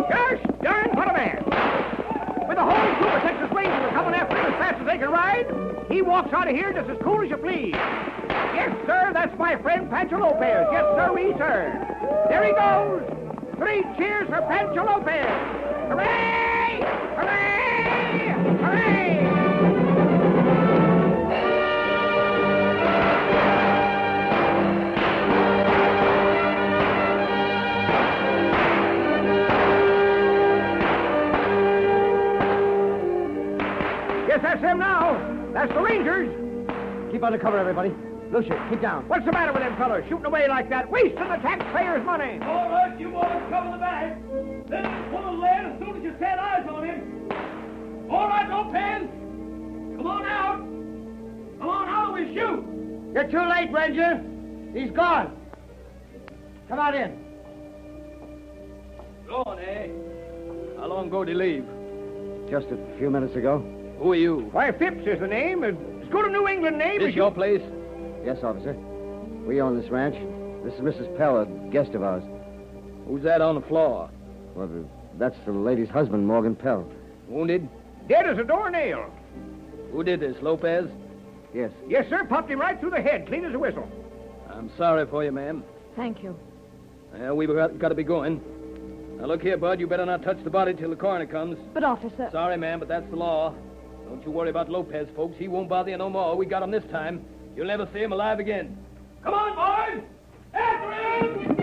Gosh darn, what a man. With the whole troop of Texas Rangers coming after him as fast as they can ride, he walks out of here just as cool as you please. Yes, sir, that's my friend Pancho Lopez. Yes, sir. There he goes. 3 cheers for Pancho Lopez. Hooray! Hooray! Hooray! Yes, that's them now. That's the Rangers. Keep under cover, everybody. Lucia, keep down. What's the matter with them fellas? Shooting away like that, wasting the taxpayers' money. All right, you boys cover the bag. Then pull a lead as soon as you set eyes on him. All right, Lopez. Come on out. Come on out or we shoot. You're too late, Ranger. He's gone. Come on in. Go on, eh? How long ago did he leave? Just a few minutes ago. Who are you? Why, Phipps is the name. As good a New England name This as your place? Yes, officer. We own this ranch. This is Mrs. Pell, a guest of ours. Who's that on the floor? Well, that's the lady's husband, Morgan Pell. Wounded? Dead as a doornail. Who did this, Lopez? Yes. Yes, sir. Popped him right through the head, clean as a whistle. I'm sorry for you, ma'am. Thank you. We've got to be going. Now, look here, Bud. You better not touch the body till the coroner comes. But, officer... Sorry, ma'am, but that's the law. Don't you worry about Lopez, folks. He won't bother you no more. We got him this time. You'll never see him alive again. Come on, boys! After him!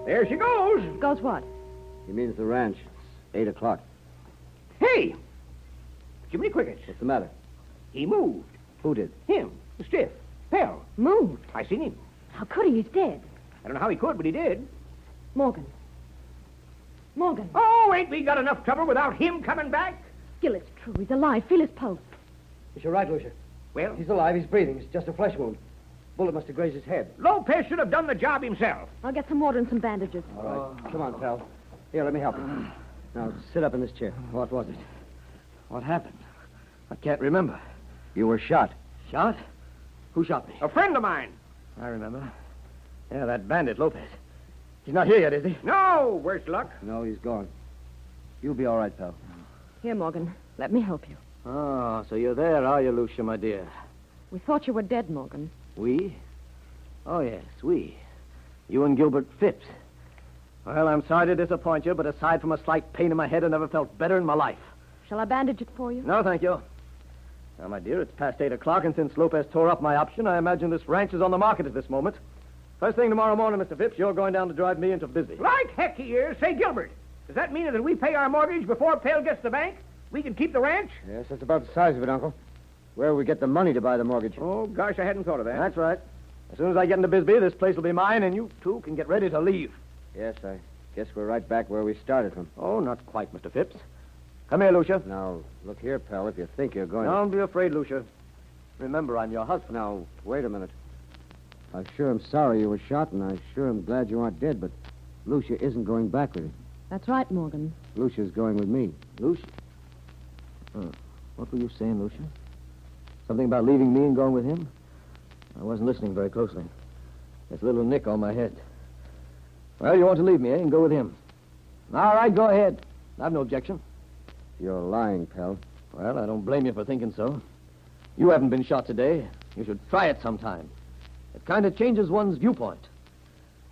There she goes. Goes what? He means the ranch. It's 8 o'clock. Hey! Jiminy Crickets. What's the matter? He moved. Who did? Him. The stiff. Pell. Moved? I seen him. How could he? He's dead. I don't know how he could, but he did. Morgan. Morgan. Oh, ain't we got enough trouble without him coming back? Gil, it's true. He's alive. Feel his pulse. You're right, Lucia. Well? He's alive. He's breathing. It's just a flesh wound. Bullet must have grazed his head. Lopez should have done the job himself. I'll get some water and some bandages. All right. Come on, pal. Here, let me help you. Now, sit up in this chair. What was it? What happened? I can't remember. You were shot. Shot? Who shot me? A friend of mine. I remember. Yeah, that bandit, Lopez. He's not here yet, is he? No, worse luck. No, he's gone. You'll be all right, pal. Here, Morgan. Let me help you. Oh, so you're there, are you, Lucia, my dear? We thought you were dead, Morgan. We? Oh, yes, we. You and Gilbert Phipps. Well, I'm sorry to disappoint you, but aside from a slight pain in my head, I never felt better in my life. Shall I bandage it for you? No, thank you. Now, my dear, it's past 8 o'clock, and since Lopez tore up my option, I imagine this ranch is on the market at this moment. First thing tomorrow morning, Mr. Phipps, you're going down to drive me into Bisbee. Like heck he is. Say, Gilbert, does that mean that if we pay our mortgage before Pell gets the bank, we can keep the ranch? Yes, that's about the size of it, Uncle. Where will we get the money to buy the mortgage? Oh, gosh, I hadn't thought of that. That's right. As soon as I get into Bisbee, this place will be mine, and you two can get ready to leave. Yes, I guess we're right back where we started from. Oh, not quite, Mr. Phipps. Come here, Lucia. Now, look here, pal, if you think you're going Don't be afraid, Lucia. Remember, I'm your husband. Now, wait a minute. I sure am sorry you were shot, and I sure am glad you aren't dead, but Lucia isn't going back with you. That's right, Morgan. Lucia's going with me. Lucia? What were you saying, Lucia? Something about leaving me and going with him? I wasn't listening very closely. This little nick on my head. Well, you want to leave me, eh, and go with him. All right, go ahead. I've no objection. You're lying, pal. Well, I don't blame you for thinking so. You haven't been shot today. You should try it sometime. It kind of changes one's viewpoint.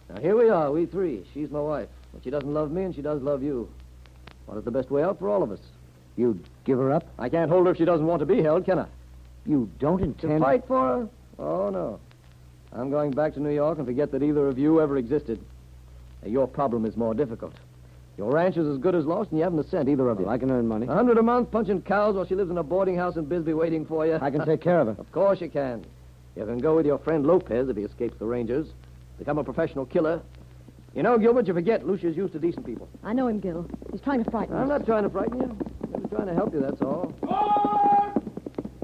Now, here we are, we three. She's my wife. But she doesn't love me, and she does love you. What is the best way out for all of us? You'd give her up? I can't hold her if she doesn't want to be held, can I? You don't intend... To fight for her? Oh, no. I'm going back to New York and forget that either of you ever existed. Now, your problem is more difficult. Your ranch is as good as lost, and you haven't a cent, either of you. Well, I can earn money. $100 a month punching cows while she lives in a boarding house in Bisbee waiting for you. I can take care of her. Of course you can. You can go with your friend Lopez if he escapes the Rangers. Become a professional killer. You know, Gilbert, you forget Lucia's used to decent people. I know him, Gil. He's trying to frighten us. I'm not trying to frighten you. I'm just trying to help you, that's all. All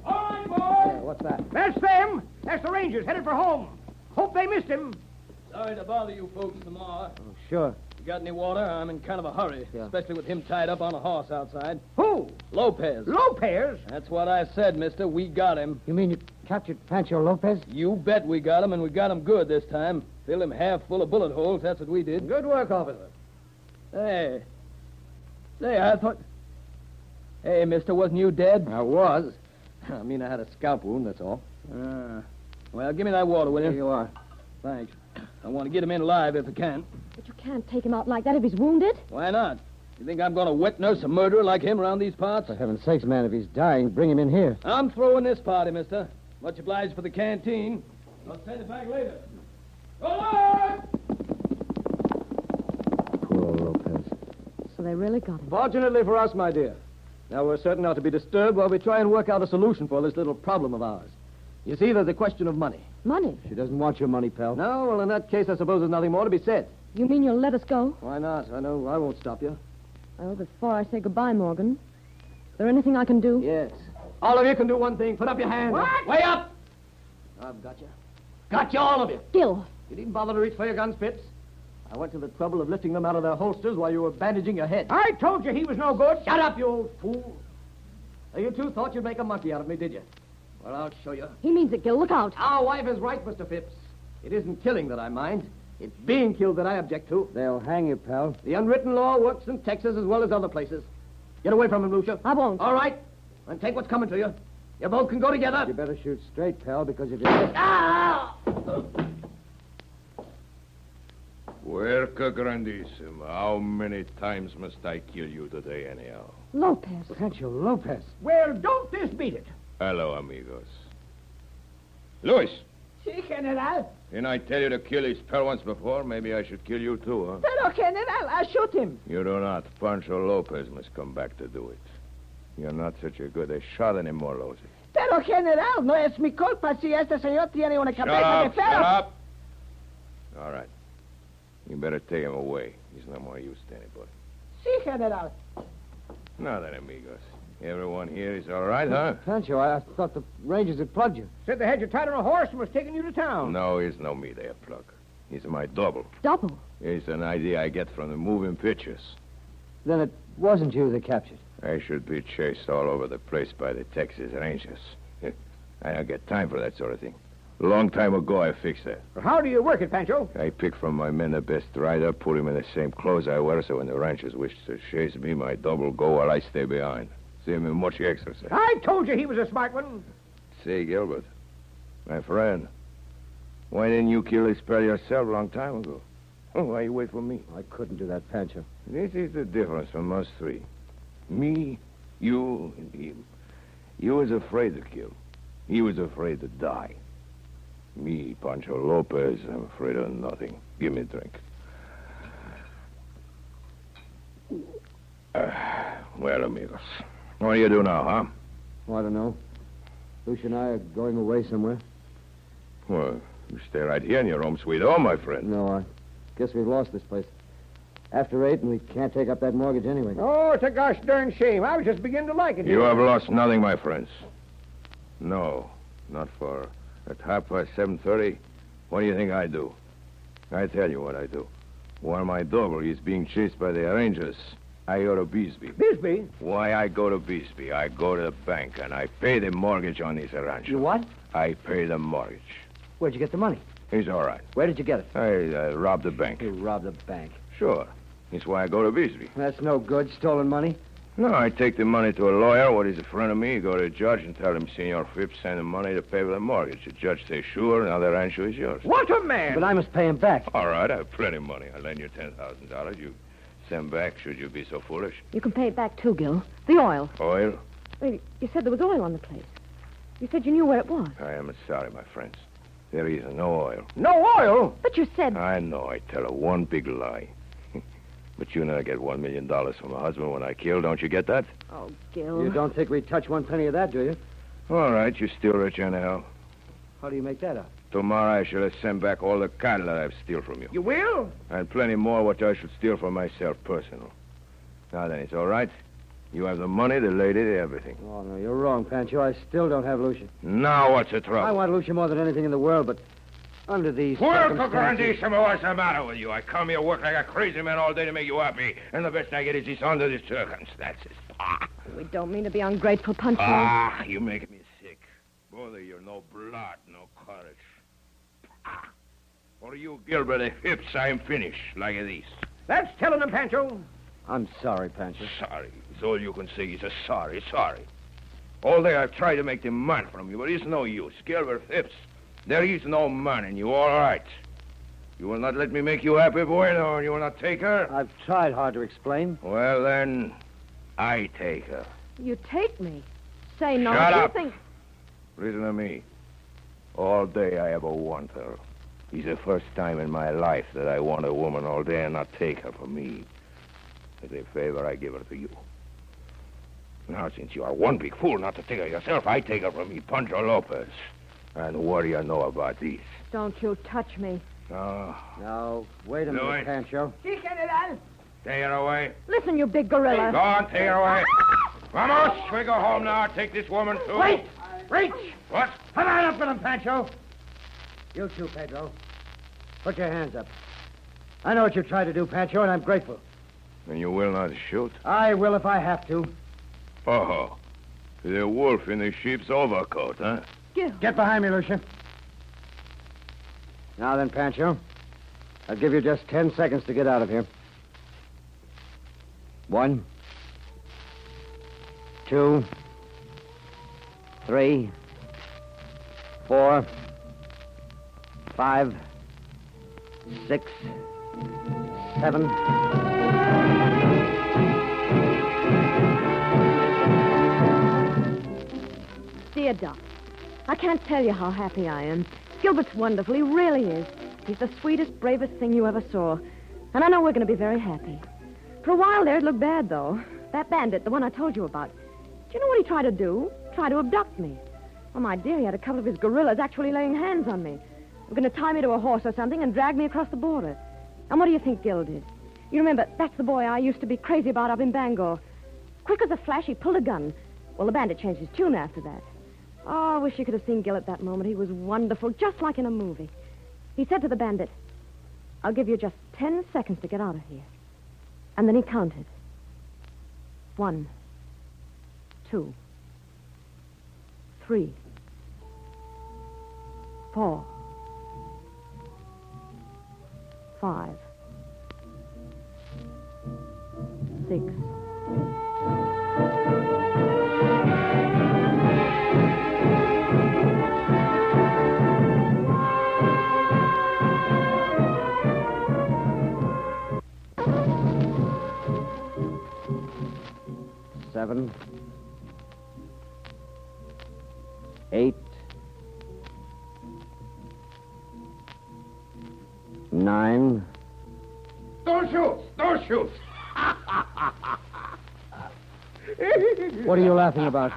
right, boys. Yeah, what's that? That's them. That's the Rangers headed for home. Hope they missed him. Sorry to bother you folks tomorrow. Oh, sure. You got any water? I'm in kind of a hurry, especially with him tied up on a horse outside. Who? Lopez. Lopez? That's what I said, mister. We got him. You mean you captured Pancho Lopez? You bet we got him, and we got him good this time. Filled him half full of bullet holes. That's what we did. Good work, officer. Hey. Say, I thought... Hey, mister, wasn't you dead? I was. I mean, I had a scalp wound, that's all. Well, give me that water, will you? Here you are. Thanks. I want to get him in alive if I can. But you can't take him out like that if he's wounded. Why not? You think I'm going to wet nurse a murderer like him around these parts? For heaven's sakes, man, if he's dying, bring him in here. I'm throwing this party, mister. Much obliged for the canteen. I'll send it back later. Roll Poor old Lopez. So they really got him. Fortunately for us, my dear. Now, we're certain not to be disturbed while we try and work out a solution for this little problem of ours. You see, there's a question of money. Money? She doesn't want your money, pal. No, well, in that case, I suppose there's nothing more to be said. You mean you'll let us go? Why not? I know I won't stop you. Well, before I say goodbye, Morgan, is there anything I can do? Yes. All of you can do one thing. Put up your hands. What? Way up! I've got you. Got you, all of you. Gil. You needn't bother to reach for your guns, Phipps. I went to the trouble of lifting them out of their holsters while you were bandaging your head. I told you he was no good. Shut up, you old fool. Now, you two thought you'd make a monkey out of me, did you? Well, I'll show you. He means it, Gil. Look out. Our wife is right, Mr. Phipps. It isn't killing that I mind. It's being killed that I object to. They'll hang you, pal. The unwritten law works in Texas as well as other places. Get away from him, Lucia. I won't. All right. Then take what's coming to you. You both can go together. You better shoot straight, pal, because if you... Ah! Puerca grandissima. How many times must I kill you today, anyhow? Lopez. Pancho Lopez. Well, don't this beat it? Hello, amigos. Luis, Si, General. didn't I tell you to kill his pal once before? Maybe I should kill you too, huh? Pero, General, I shoot him. You do not. Pancho Lopez must come back to do it. You're not such a good shot anymore, Losey. Pero, General, no es mi culpa si este señor tiene una cabeza de ferro. Shut up! All right. You better take him away. He's no more use to anybody. Si, General. Now then, amigos. Everyone here is all right, huh? Pancho, I thought the Rangers had plugged you. Said they had you tied on a horse and was taking you to town. No, it's no me they plug. He's my double. Double? It's an idea I get from the moving pictures. Then it wasn't you they captured. I should be chased all over the place by the Texas Rangers. I don't get time for that sort of thing. A long time ago, I fixed that. Well, how do you work it, Pancho? I pick from my men the best rider, put him in the same clothes I wear, so when the Rangers wish to chase me, my double go while I stay behind. Save me much exercise. I told you he was a smart one. Say, Gilbert, my friend, why didn't you kill his pal yourself a long time ago? Oh, why you wait for me? I couldn't do that, Pancho. This is the difference from us three. Me, you, and him. You was afraid to kill. He was afraid to die. Me, Pancho Lopez, I'm afraid of nothing. Give me a drink. Well, amigos, what do you do now, huh? Oh, I don't know. Lucia and I are going away somewhere. Well, you stay right here in your home sweet home, my friend. No, I guess we've lost this place. After 8, and we can't take up that mortgage anyway. Oh, it's a gosh darn shame. I was just beginning to like it. You have lost nothing, my friends. No, not for at 7:30. What do you think I do? I tell you what I do. While my double is being chased by the Rangers, I go to Bisbee. Bisbee? Why I go to Bisbee? I go to the bank and I pay the mortgage on this ranch. You what? I pay the mortgage. Where'd you get the money? It's all right. Where did you get it? I robbed the bank. You robbed the bank. Sure. That's why I go to Bisbee. That's no good, stolen money. No, I take the money to a lawyer. What is a friend of me? You go to a judge and tell him Senor Phipps sent him money to pay for the mortgage. The judge says, sure, now the rancho is yours. What a man! But I must pay him back. All right, I have plenty of money. I lend you $10,000. You send back, should you be so foolish. You can pay it back, too, Gil. The oil. Oil? Wait, you said there was oil on the place. You said you knew where it was. I am sorry, my friends. There is no oil. No oil? But you said... I know. I tell her one big lie. But you know I get $1 million from my husband when I kill. Don't you get that? Oh, Gil. You don't think we'd touch one penny of that, do you? All right. You're still rich anyhow. How do you make that up? Tomorrow I shall send back all the cattle that I've steal from you. You will? And plenty more what I should steal for myself personal. Now then, it's all right. You have the money, the lady, the everything. Oh, no, you're wrong, Pancho. I still don't have Lucia. Now what's the trouble? I want Lucia more than anything in the world, but under these circumstances... grandissimo, what's the matter with you? I come here, work like a crazy man all day to make you happy, and the best I get is this under the circumstances. We don't mean to be ungrateful, Pancho. You make me sick. Bother you, no blood, no courage. For you, Gilbert Phipps, I'm finished, like this. That's telling him, Pancho. I'm sorry, Pancho. Sorry. It's all you can say is a sorry. All day I've tried to make the man from you, but it's no use. Gilbert Phipps, there is no man in you, all right. You will not let me make you happy, Bueno, and you will not take her? I've tried hard to explain. Well, then, I take her. You take me? Say no. Shut you up. Think... Listen to me. All day I ever want her. It's the first time in my life that I want a woman all day and not take her from me. As a favor, I give her to you. Now, since you are one big fool not to take her yourself, I take her from me, Pancho Lopez. And what do you know about this? Don't you touch me. No. No, wait a minute, Pancho. Si, General. Take her away. Listen, you big gorilla. Go on, take her away. Vamos, we go home now. Take this woman, too. Wait! Reach! What? Come on up with him, Pancho. You too, Pedro. Put your hands up. I know what you tried to do, Pancho, and I'm grateful. And you will not shoot? I will if I have to. Oh, the wolf in the sheep's overcoat, huh? Gil. Get behind me, Lucia. Now then, Pancho, I'll give you just 10 seconds to get out of here. 1, 2, 3, 4, 5, 6, 7. Dear Doc, I can't tell you how happy I am. Gilbert's wonderful. He really is. He's the sweetest, bravest thing you ever saw. And I know we're going to be very happy. For a while there, it looked bad, though. That bandit, the one I told you about. Do you know what he tried to do? Tried to abduct me. Oh, my dear, he had a couple of his guerrillas actually laying hands on me. We're going to tie me to a horse or something and drag me across the border. And what do you think Gil did? You remember, that's the boy I used to be crazy about up in Bangor. Quick as a flash, he pulled a gun. Well, the bandit changed his tune after that. Oh, I wish you could have seen Gil at that moment. He was wonderful, just like in a movie. He said to the bandit, I'll give you just 10 seconds to get out of here. And then he counted. 1, 2, 3, 4, 5, 6. Seven, 8, 9. Don't shoot! Don't shoot! What are you laughing about?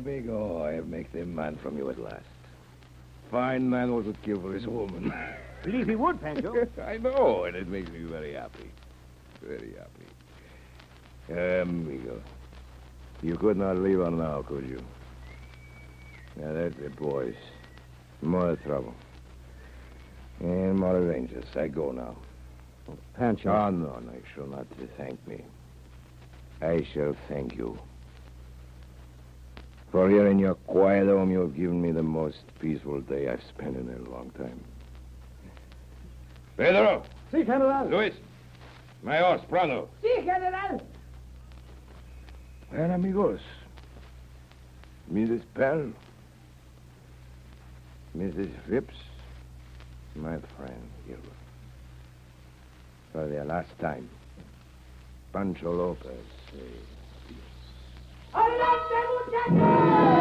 Big I make the man from you at last. Fine man was would kill for his woman. Believe he would, Pancho. I know, and it makes me very happy. Very happy. Amigo. You could not leave her now, could you? Now, that's the boys. More trouble. And more Rangers. I go now. Oh, Pancho. Oh, no, you shall not thank me. I shall thank you. For here in your quiet home, you have given me the most peaceful day I've spent in a long time. Pedro! Si, General. Luis, My horse, pronto. Sí, General. Well, amigos, Mrs. Pell, Mrs. Phipps, my friend here. For the last time, Pancho Lopez. ¡Adelante, muchachos!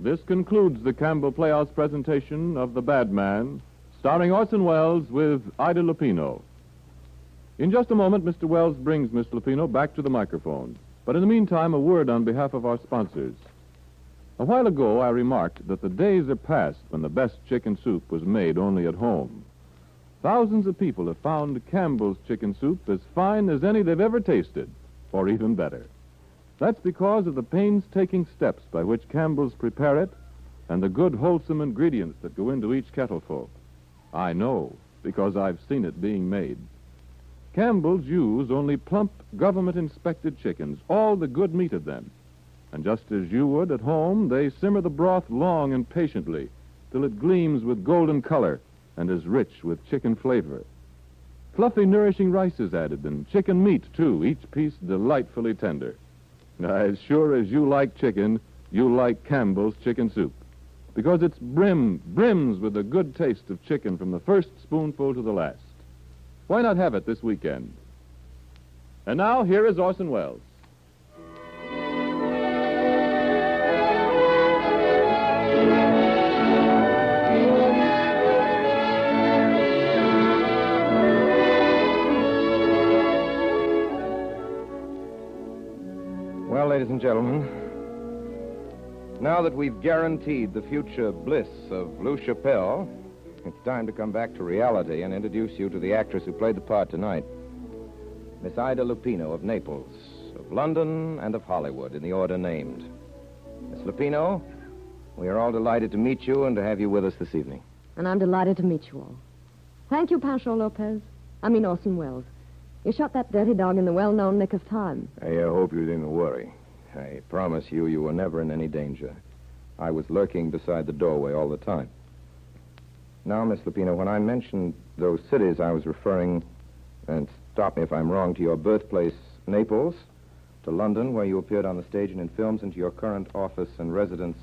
This concludes the Campbell Playhouse presentation of The Bad Man, starring Orson Welles with Ida Lupino. In just a moment, Mr. Welles brings Miss Lupino back to the microphone. But in the meantime, a word on behalf of our sponsors. A while ago, I remarked that the days are past when the best chicken soup was made only at home. Thousands of people have found Campbell's chicken soup as fine as any they've ever tasted, or even better. That's because of the painstaking steps by which Campbell's prepare it and the good, wholesome ingredients that go into each kettleful. I know, because I've seen it being made. Campbell's use only plump, government-inspected chickens, all the good meat of them. And just as you would at home, they simmer the broth long and patiently till it gleams with golden color and is rich with chicken flavor. Fluffy, nourishing rice is added, and chicken meat, too, each piece delightfully tender. As sure as you like chicken, you like Campbell's chicken soup. Because it's brims with the good taste of chicken from the first spoonful to the last. Why not have it this weekend? And now, here is Orson Welles. Well, ladies and gentlemen, now that we've guaranteed the future bliss of Lou Chappelle, it's time to come back to reality and introduce you to the actress who played the part tonight. Miss Ida Lupino of Naples, of London, and of Hollywood, in the order named. Miss Lupino, we are all delighted to meet you and to have you with us this evening. And I'm delighted to meet you all. Thank you, Pancho Lopez. Orson Welles. You shot that dirty dog in the well-known nick of time. I hope you didn't worry. I promise you were never in any danger. I was lurking beside the doorway all the time. Now, Miss Lupino, when I mentioned those cities, I was referring, and stop me if I'm wrong, to your birthplace, Naples, to London, where you appeared on the stage and in films, and to your current office and residence,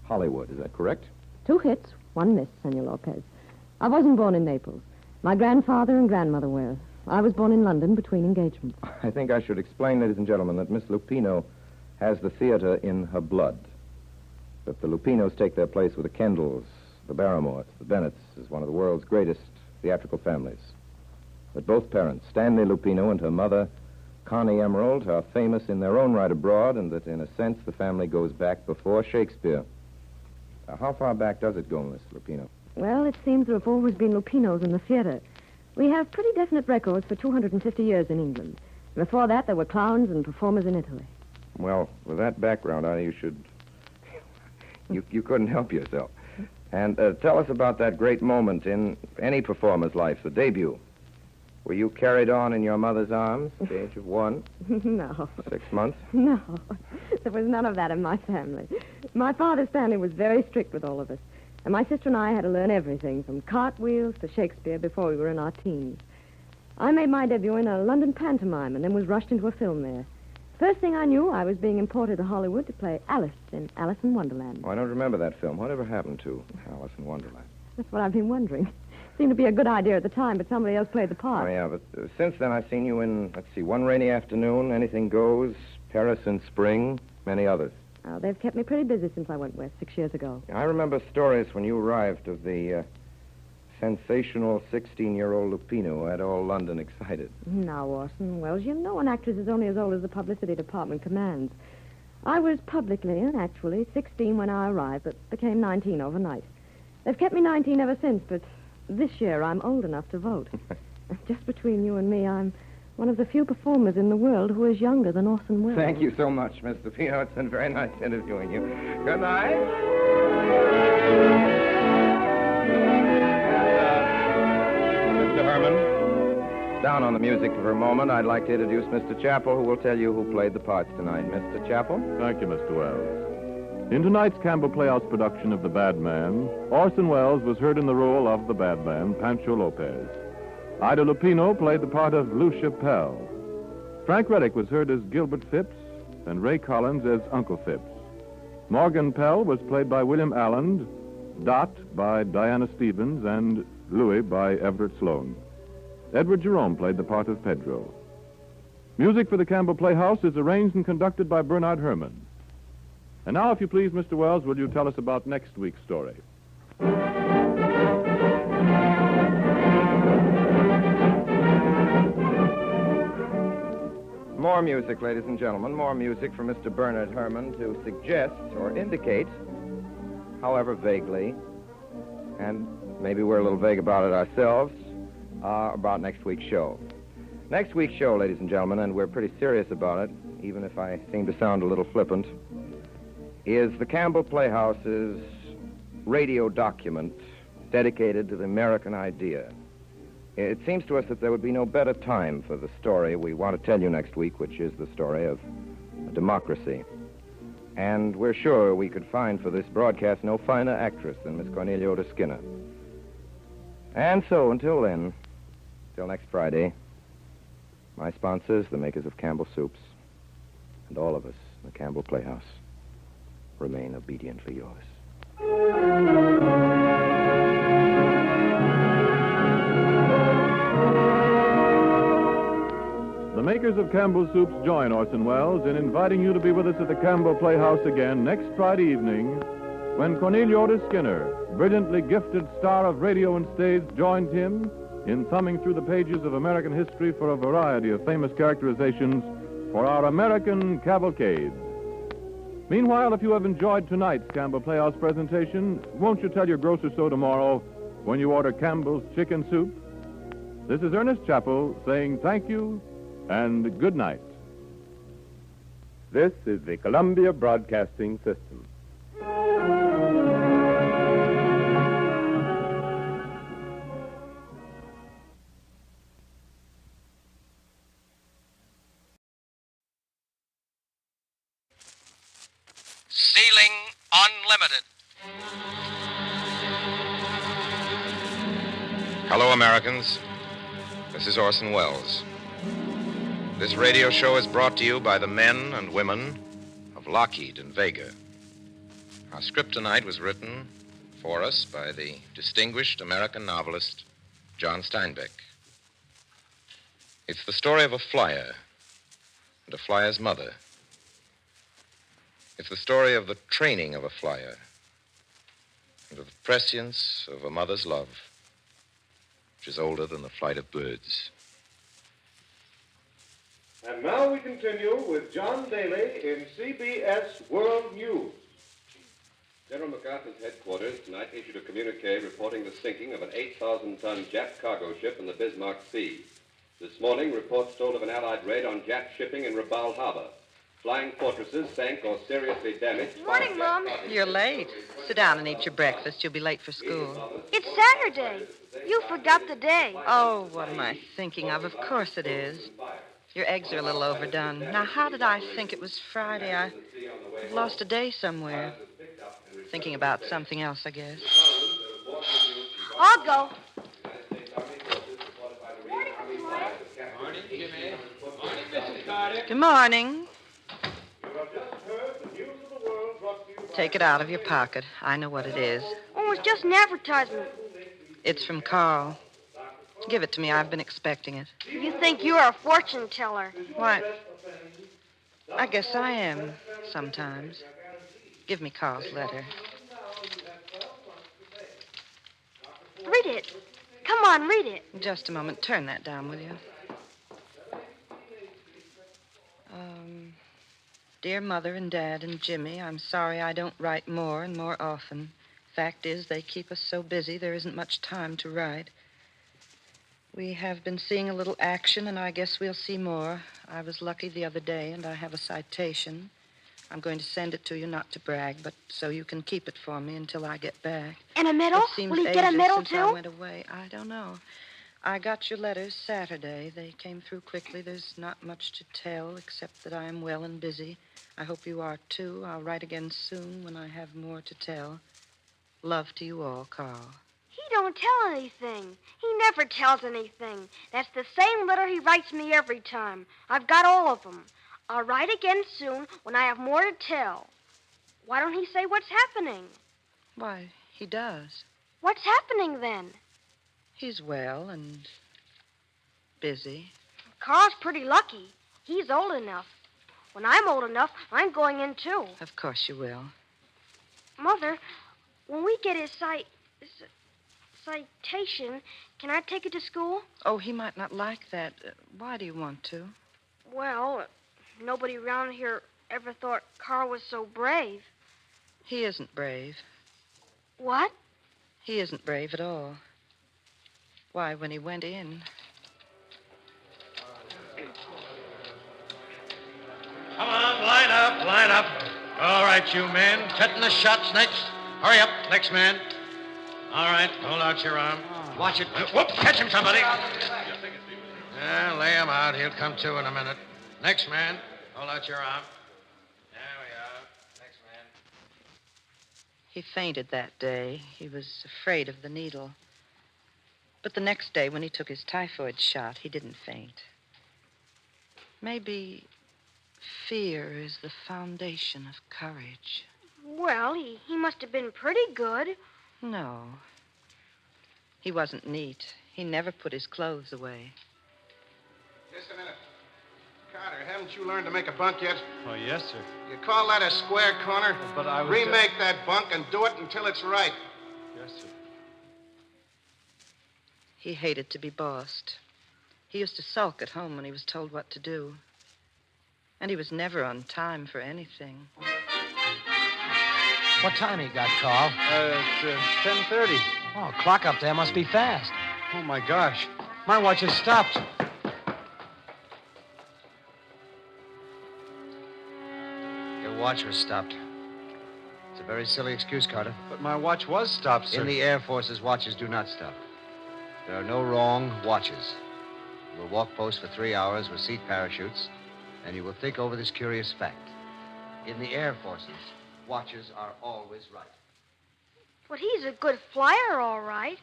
Hollywood. Is that correct? 2 hits, 1 miss, Senor Lopez. I wasn't born in Naples. My grandfather and grandmother were. I was born in London between engagements. I think I should explain, ladies and gentlemen, that Miss Lupino has the theater in her blood. That the Lupinos take their place with the Kendalls, the Barrymores, the Bennetts, as one of the world's greatest theatrical families. That both parents, Stanley Lupino and her mother, Connie Emerald, are famous in their own right abroad, and that, in a sense, the family goes back before Shakespeare. How far back does it go, Miss Lupino? Well, it seems there have always been Lupinos in the theater. We have pretty definite records for 250 years in England. Before that, there were clowns and performers in Italy. Well, with that background, Ida, you should... You couldn't help yourself. And tell us about that great moment in any performer's life, the debut. Were you carried on in your mother's arms at the age of 1? No. 6 months? No. There was none of that in my family. My father, Stanley, was very strict with all of us. And my sister and I had to learn everything, from cartwheels to Shakespeare, before we were in our teens. I made my debut in a London pantomime and then was rushed into a film there. First thing I knew, I was being imported to Hollywood to play Alice in Alice in Wonderland. Oh, I don't remember that film. Whatever happened to Alice in Wonderland? That's what I've been wondering. Seemed to be a good idea at the time, but somebody else played the part. Oh, yeah, but since then I've seen you in, let's see, One Rainy Afternoon, Anything Goes, Paris in Spring, many others. Oh, they've kept me pretty busy since I went west 6 years ago. I remember stories when you arrived of the sensational 16-year-old Lupino who had all London excited. Now, Orson Welles, you know an actress is only as old as the publicity department commands. I was publicly and actually 16 when I arrived, but became 19 overnight. They've kept me 19 ever since, but this year I'm old enough to vote. Just between you and me, I'm one of the few performers in the world who is younger than Orson Welles. Thank you so much, Mr. Pino. It's been very nice interviewing you. Good night. Mr. Herman, down on the music for a moment, I'd like to introduce Mr. Chappell, who will tell you who played the parts tonight. Mr. Chappell? Thank you, Mr. Wells. In tonight's Campbell Playhouse production of The Bad Man, Orson Welles was heard in the role of the bad man, Pancho Lopez. Ida Lupino played the part of Lucia Pell. Frank Reddick was heard as Gilbert Phipps, and Ray Collins as Uncle Phipps. Morgan Pell was played by William Allen, Dot by Diana Stevens, and Louis by Everett Sloan. Edward Jerome played the part of Pedro. Music for the Campbell Playhouse is arranged and conducted by Bernard Herrmann. And now, if you please, Mr. Wells, will you tell us about next week's story? More music, ladies and gentlemen. More music from Mr. Bernard Herrmann to suggest or indicate, however vaguely, and maybe we're a little vague about it ourselves, about next week's show. Next week's show, ladies and gentlemen, and we're pretty serious about it, even if I seem to sound a little flippant, is the Campbell Playhouse's radio document dedicated to the American idea. It seems to us that there would be no better time for the story we want to tell you next week, which is the story of democracy. And we're sure we could find for this broadcast no finer actress than Miss Cornelia Otis Skinner. And so, until then, till next Friday, my sponsors, the makers of Campbell Soups, and all of us in the Campbell Playhouse, remain obediently yours. The makers of Campbell Soups join Orson Welles in inviting you to be with us at the Campbell Playhouse again next Friday evening when Cornelia Otis Skinner, brilliantly gifted star of radio and stage, joins him in thumbing through the pages of American history for a variety of famous characterizations for our American cavalcade. Meanwhile, if you have enjoyed tonight's Campbell Playhouse presentation, won't you tell your grocer so tomorrow when you order Campbell's Chicken Soup? This is Ernest Chappell saying thank you and good night. This is the Columbia Broadcasting System. Ceiling Unlimited. Hello, Americans. This is Orson Welles. This radio show is brought to you by the men and women of Lockheed and Vega. Our script tonight was written for us by the distinguished American novelist John Steinbeck. It's the story of a flyer and a flyer's mother. It's the story of the training of a flyer and of the prescience of a mother's love, which is older than the flight of birds. And now we continue with John Daly in CBS World News. General MacArthur's headquarters tonight issued a communique reporting the sinking of an 8,000-ton Jap cargo ship in the Bismarck Sea. This morning, reports told of an Allied raid on Jap shipping in Rabaul Harbor. Flying fortresses sank or seriously damaged. Morning, Mom. You're late. Sit down and eat your breakfast. You'll be late for school. It's Saturday. You forgot the day. Oh, what am I thinking of? Of course it is. Your eggs are a little overdone. Now, how did I think it was Friday? I've lost a day somewhere. Thinking about something else, I guess. I'll go. Morning, Jimmy. Morning, Mrs. Carter. Good morning. Take it out of your pocket. I know what it is. Oh, it's just an advertisement. It's from Carl. Give it to me. I've been expecting it. You think you're a fortune teller. Why, I guess I am sometimes. Give me Carl's letter. Read it. Come on, read it. Just a moment. Turn that down, will you? Dear Mother and Dad and Jimmy, I'm sorry I don't write more and more often. Fact is, they keep us so busy there isn't much time to write. We have been seeing a little action, and I guess we'll see more. I was lucky the other day, and I have a citation. I'm going to send it to you, not to brag, but so you can keep it for me until I get back. And a medal? It seems Will he get a ages medal, since too? I went away. I don't know. I got your letters Saturday. They came through quickly. There's not much to tell, except that I am well and busy. I hope you are, too. I'll write again soon when I have more to tell. Love to you all, Carl. He don't tell anything. He never tells anything. That's the same letter he writes me every time. I've got all of them. I'll write again soon when I have more to tell. Why don't he say what's happening? Why, he does. What's happening then? He's well and busy. Carl's pretty lucky. He's old enough. When I'm old enough, I'm going in, too. Of course you will. Mother, when we get his citation, can I take it to school? Oh, he might not like that. Why do you want to? Well, nobody around here ever thought Carl was so brave. He isn't brave. What? He isn't brave at all. Why, when he went in... Come on, line up, line up. All right, you men. Setting the shots next. Hurry up, next man. All right, hold out your arm. Watch it. Whoop, catch him, somebody. Yeah, lay him out. He'll come to in a minute. Next man, hold out your arm. There we are. Next man. He fainted that day. He was afraid of the needle. But the next day, when he took his typhoid shot, he didn't faint. Maybe fear is the foundation of courage. Well, he must have been pretty good. No. He wasn't neat. He never put his clothes away. Just a minute. Carter, haven't you learned to make a bunk yet? Oh, yes, sir. You call that a square corner? But I was Remake that bunk and do it until it's right. Yes, sir. He hated to be bossed. He used to sulk at home when he was told what to do. And he was never on time for anything. What time you got, Carl? It's 10:30. Oh, clock up there must be fast. Oh, my gosh. My watch has stopped. Your watch was stopped. It's a very silly excuse, Carter. But my watch was stopped, sir. In the Air Force's watches do not stop. There are no wrong watches. You will walk post for 3 hours with seat parachutes, and you will think over this curious fact. In the Air Forces, watches are always right. But he's a good flyer, all right.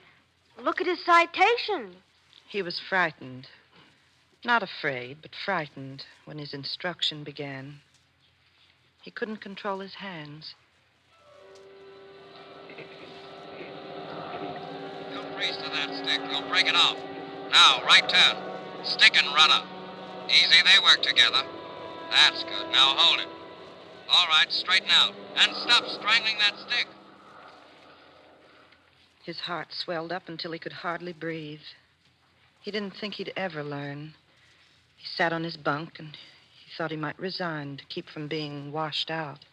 Look at his citation. He was frightened. Not afraid, but frightened when his instruction began. He couldn't control his hands. You'll freeze to that stick. You'll break it off. Now, right turn. Stick and rudder. Easy, they work together. That's good. Now hold it. All right, straighten out. And stop strangling that stick. His heart swelled up until he could hardly breathe. He didn't think he'd ever learn. He sat on his bunk and he thought he might resign to keep from being washed out.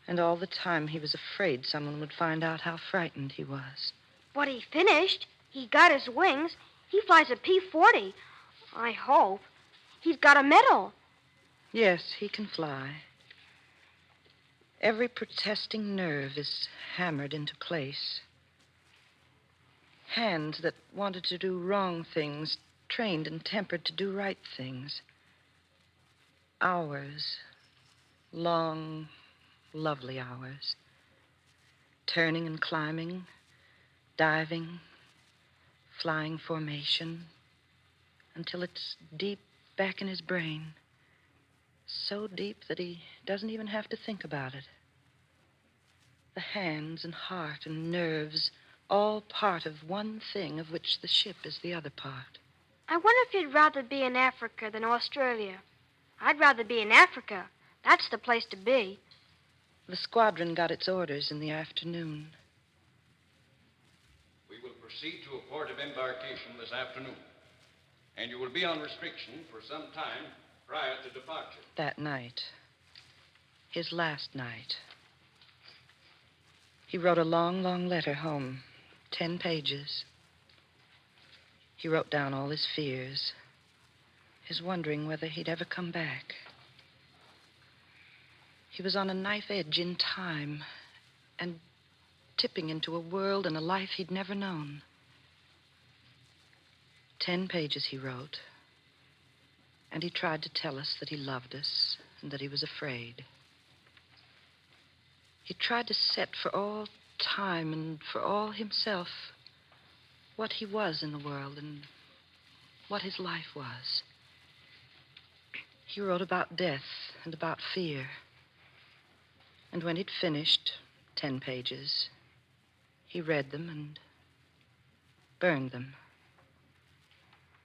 And all the time he was afraid someone would find out how frightened he was. But he finished. He got his wings. He flies a P-40. I hope. He's got a medal. Yes, he can fly. Every protesting nerve is hammered into place. Hands that wanted to do wrong things, trained and tempered to do right things. Hours. Long, lovely hours. Turning and climbing, diving, flying formation, until it's deep back in his brain. So deep that he doesn't even have to think about it. The hands and heart and nerves, all part of one thing of which the ship is the other part. I wonder if you'd rather be in Africa than Australia. I'd rather be in Africa. That's the place to be. The squadron got its orders in the afternoon. We will proceed to a port of embarkation this afternoon. And you will be on restriction for some time prior to departure. That night, his last night, he wrote a long, long letter home, 10 pages. He wrote down all his fears, his wondering whether he'd ever come back. He was on a knife edge in time and tipping into a world and a life he'd never known. 10 pages he wrote, and he tried to tell us that he loved us and that he was afraid. He tried to set for all time and for all himself what he was in the world and what his life was. He wrote about death and about fear. And when he'd finished 10 pages, he read them and burned them.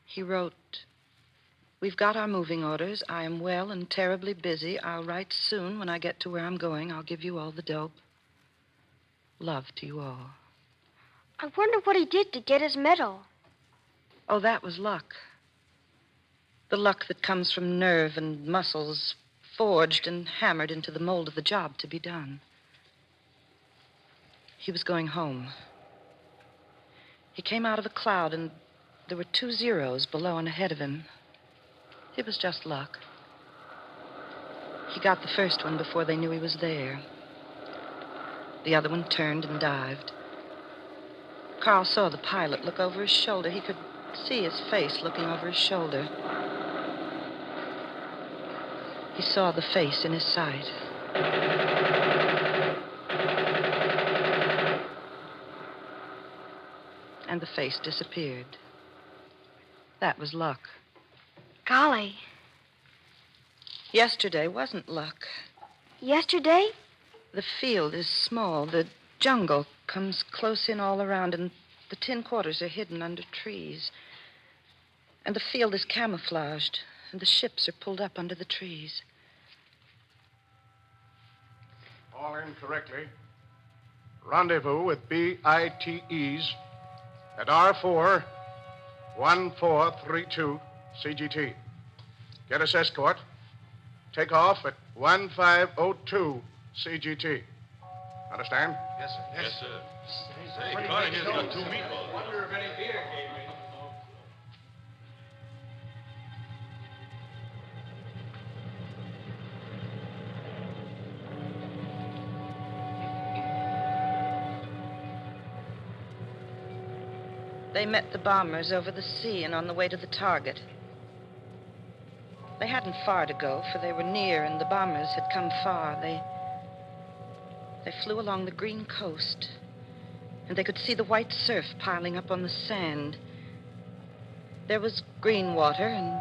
He wrote, "We've got our moving orders. I am well and terribly busy. I'll write soon. When I get to where I'm going, I'll give you all the dope. Love to you all." I wonder what he did to get his medal. Oh, that was luck. The luck that comes from nerve and muscles forged and hammered into the mold of the job to be done. He was going home. He came out of a cloud, and there were 2 zeros below and ahead of him. It was just luck. He got the first one before they knew he was there. The other one turned and dived. Carl saw the pilot look over his shoulder. He could see his face looking over his shoulder. He saw the face in his sight. And the face disappeared. That was luck. Golly. Yesterday wasn't luck. Yesterday? The field is small. The jungle comes close in all around, and the tin quarters are hidden under trees. And the field is camouflaged, and the ships are pulled up under the trees. All in correctly. Rendezvous with BITEs at R4 1432 CGT. Get us escort. Take off at 1502 CGT. Understand? Yes, sir. Yes, sir. Say, Carter here's got 2 meatballs. Wonder if any beer came in. They met the bombers over the sea and on the way to the target. They hadn't far to go, for they were near, and the bombers had come far. They flew along the green coast, and they could see the white surf piling up on the sand. There was green water, and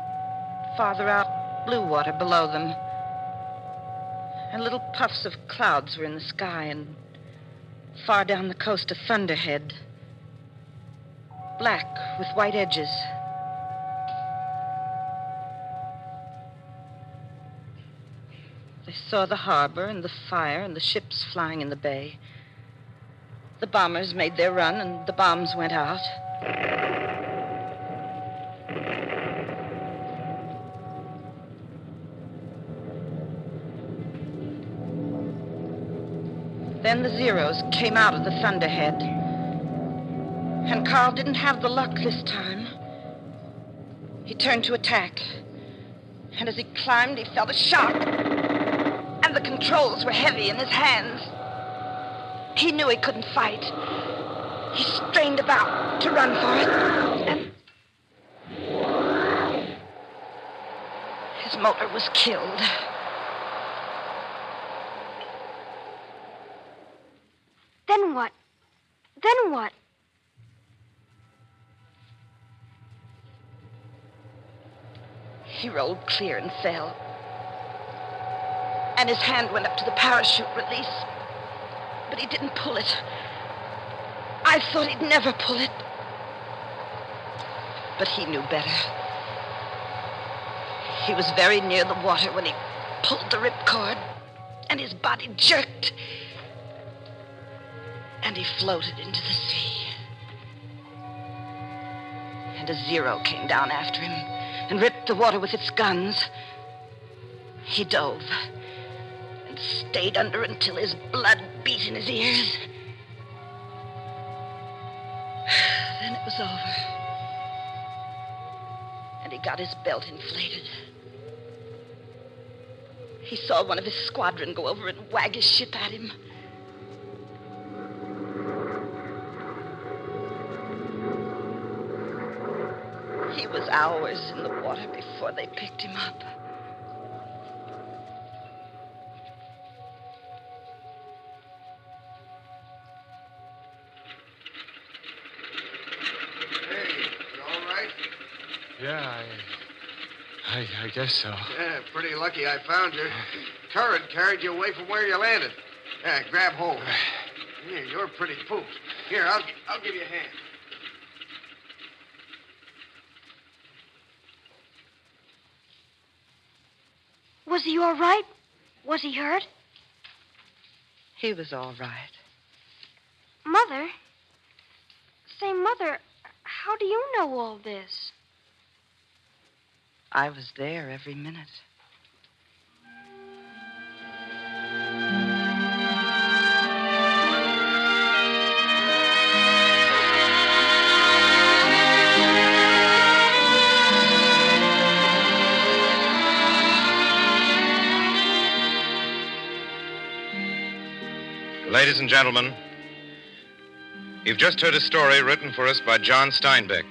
farther out, blue water below them. And little puffs of clouds were in the sky, and far down the coast, a thunderhead, black with white edges. They saw the harbor and the fire and the ships flying in the bay. The bombers made their run, and the bombs went out. Then the Zeros came out of the thunderhead. And Carl didn't have the luck this time. He turned to attack. And as he climbed, he felt a shock. And the controls were heavy in his hands. He knew he couldn't fight. He strained about to run for it. And his motor was killed. Then what? Then what? He rolled clear and fell. And his hand went up to the parachute release. But he didn't pull it. I thought he'd never pull it. But he knew better. He was very near the water when he pulled the ripcord, and his body jerked. And he floated into the sea. And a Zero came down after him and ripped the water with its guns. He dove and stayed under until his blood beat in his ears. Then it was over. And he got his belt inflated. He saw one of his squadron go over and wag his ship at him. He was hours in the water before they picked him up. Yeah, I guess so. Yeah, pretty lucky I found you. Current carried you away from where you landed. Yeah, grab hold. Yeah, you're pretty pooped. Here, I'll give you a hand. Was he all right? Was he hurt? He was all right. Mother? Say, Mother, how do you know all this? I was there every minute. Ladies and gentlemen, you've just heard a story written for us by John Steinbeck.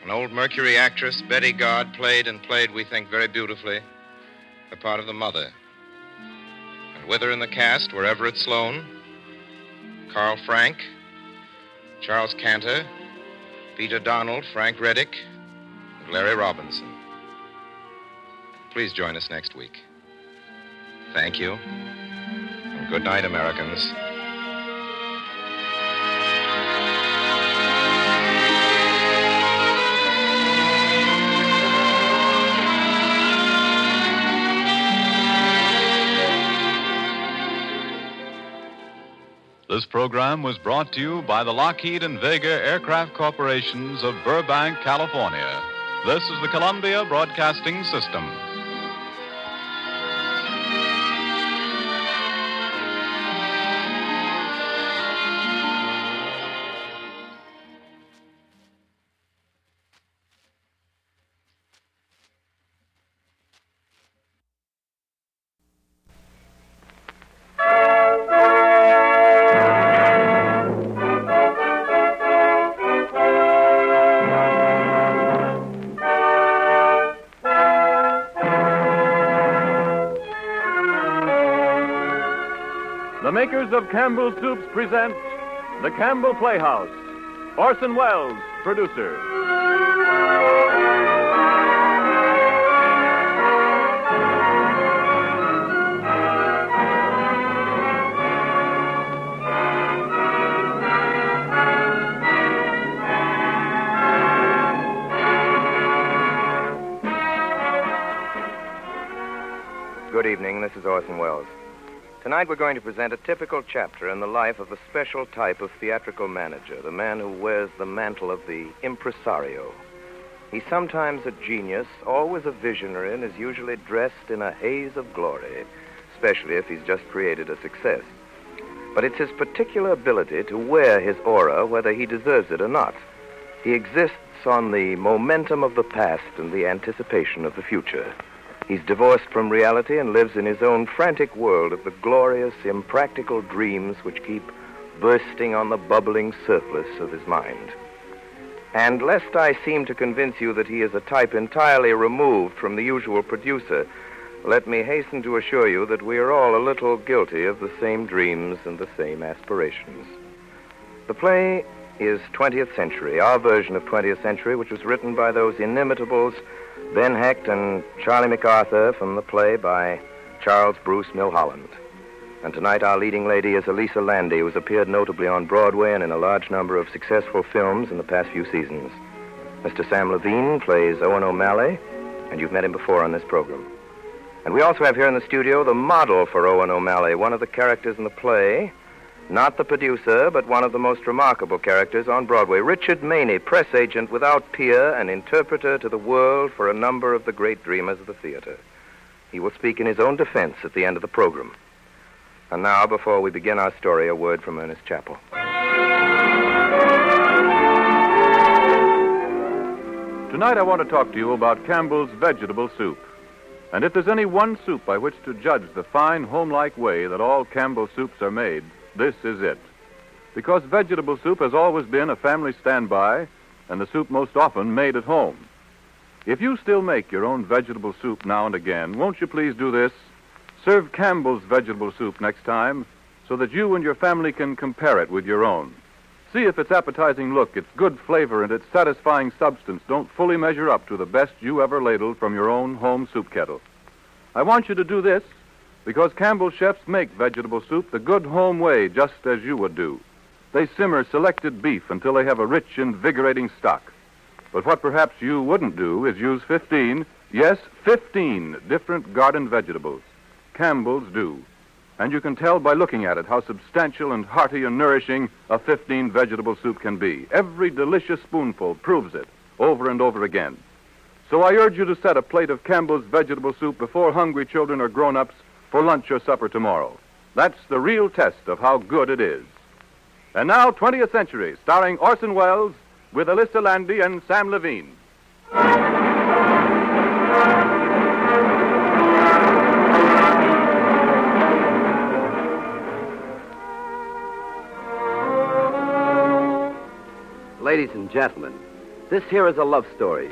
An old Mercury actress, Betty Gard, played, we think, very beautifully, the part of the mother. And with her in the cast were Everett Sloane, Carl Frank, Charles Cantor, Peter Donald, Frank Reddick, and Larry Robinson. Please join us next week. Thank you, and good night, Americans. This program was brought to you by the Lockheed and Vega Aircraft Corporations of Burbank, California. This is the Columbia Broadcasting System. The makers of Campbell Soups present The Campbell Playhouse. Orson Welles, producer. Good evening, this is Orson Welles. Tonight we're going to present a typical chapter in the life of a special type of theatrical manager, the man who wears the mantle of the impresario. He's sometimes a genius, always a visionary, and is usually dressed in a haze of glory, especially if he's just created a success. But it's his particular ability to wear his aura whether he deserves it or not. He exists on the momentum of the past and the anticipation of the future. He's divorced from reality and lives in his own frantic world of the glorious, impractical dreams which keep bursting on the bubbling surface of his mind. And lest I seem to convince you that he is a type entirely removed from the usual producer, let me hasten to assure you that we are all a little guilty of the same dreams and the same aspirations. The play is 20th Century, our version of 20th Century, which was written by those inimitables Ben Hecht and Charlie MacArthur from the play by Charles Bruce Milholland. And tonight our leading lady is Elisa Landy, who's appeared notably on Broadway and in a large number of successful films in the past few seasons. Mr. Sam Levine plays Owen O'Malley, and you've met him before on this program. And we also have here in the studio the model for Owen O'Malley, one of the characters in the play, Not the producer, but one of the most remarkable characters on Broadway. Richard Maney, press agent without peer and interpreter to the world for a number of the great dreamers of the theater. He will speak in his own defense at the end of the program. And now, before we begin our story, a word from Ernest Chappell. Tonight I want to talk to you about Campbell's vegetable soup. And if there's any one soup by which to judge the fine, home-like way that all Campbell soups are made, this is it. Because vegetable soup has always been a family standby, and the soup most often made at home. If you still make your own vegetable soup now and again, won't you please do this? Serve Campbell's vegetable soup next time so that you and your family can compare it with your own. See if its appetizing look, its good flavor, and its satisfying substance don't fully measure up to the best you ever ladled from your own home soup kettle. I want you to do this because Campbell chefs make vegetable soup the good home way, just as you would do. They simmer selected beef until they have a rich, invigorating stock. But what perhaps you wouldn't do is use 15 different garden vegetables. Campbell's do. And you can tell by looking at it how substantial and hearty and nourishing a 15 vegetable soup can be. Every delicious spoonful proves it over and over again. So I urge you to set a plate of Campbell's vegetable soup before hungry children or grown-ups for lunch or supper tomorrow. That's the real test of how good it is. And now, 20th Century, starring Orson Welles with Alyssa Landy and Sam Levine. Ladies and gentlemen, this here is a love story.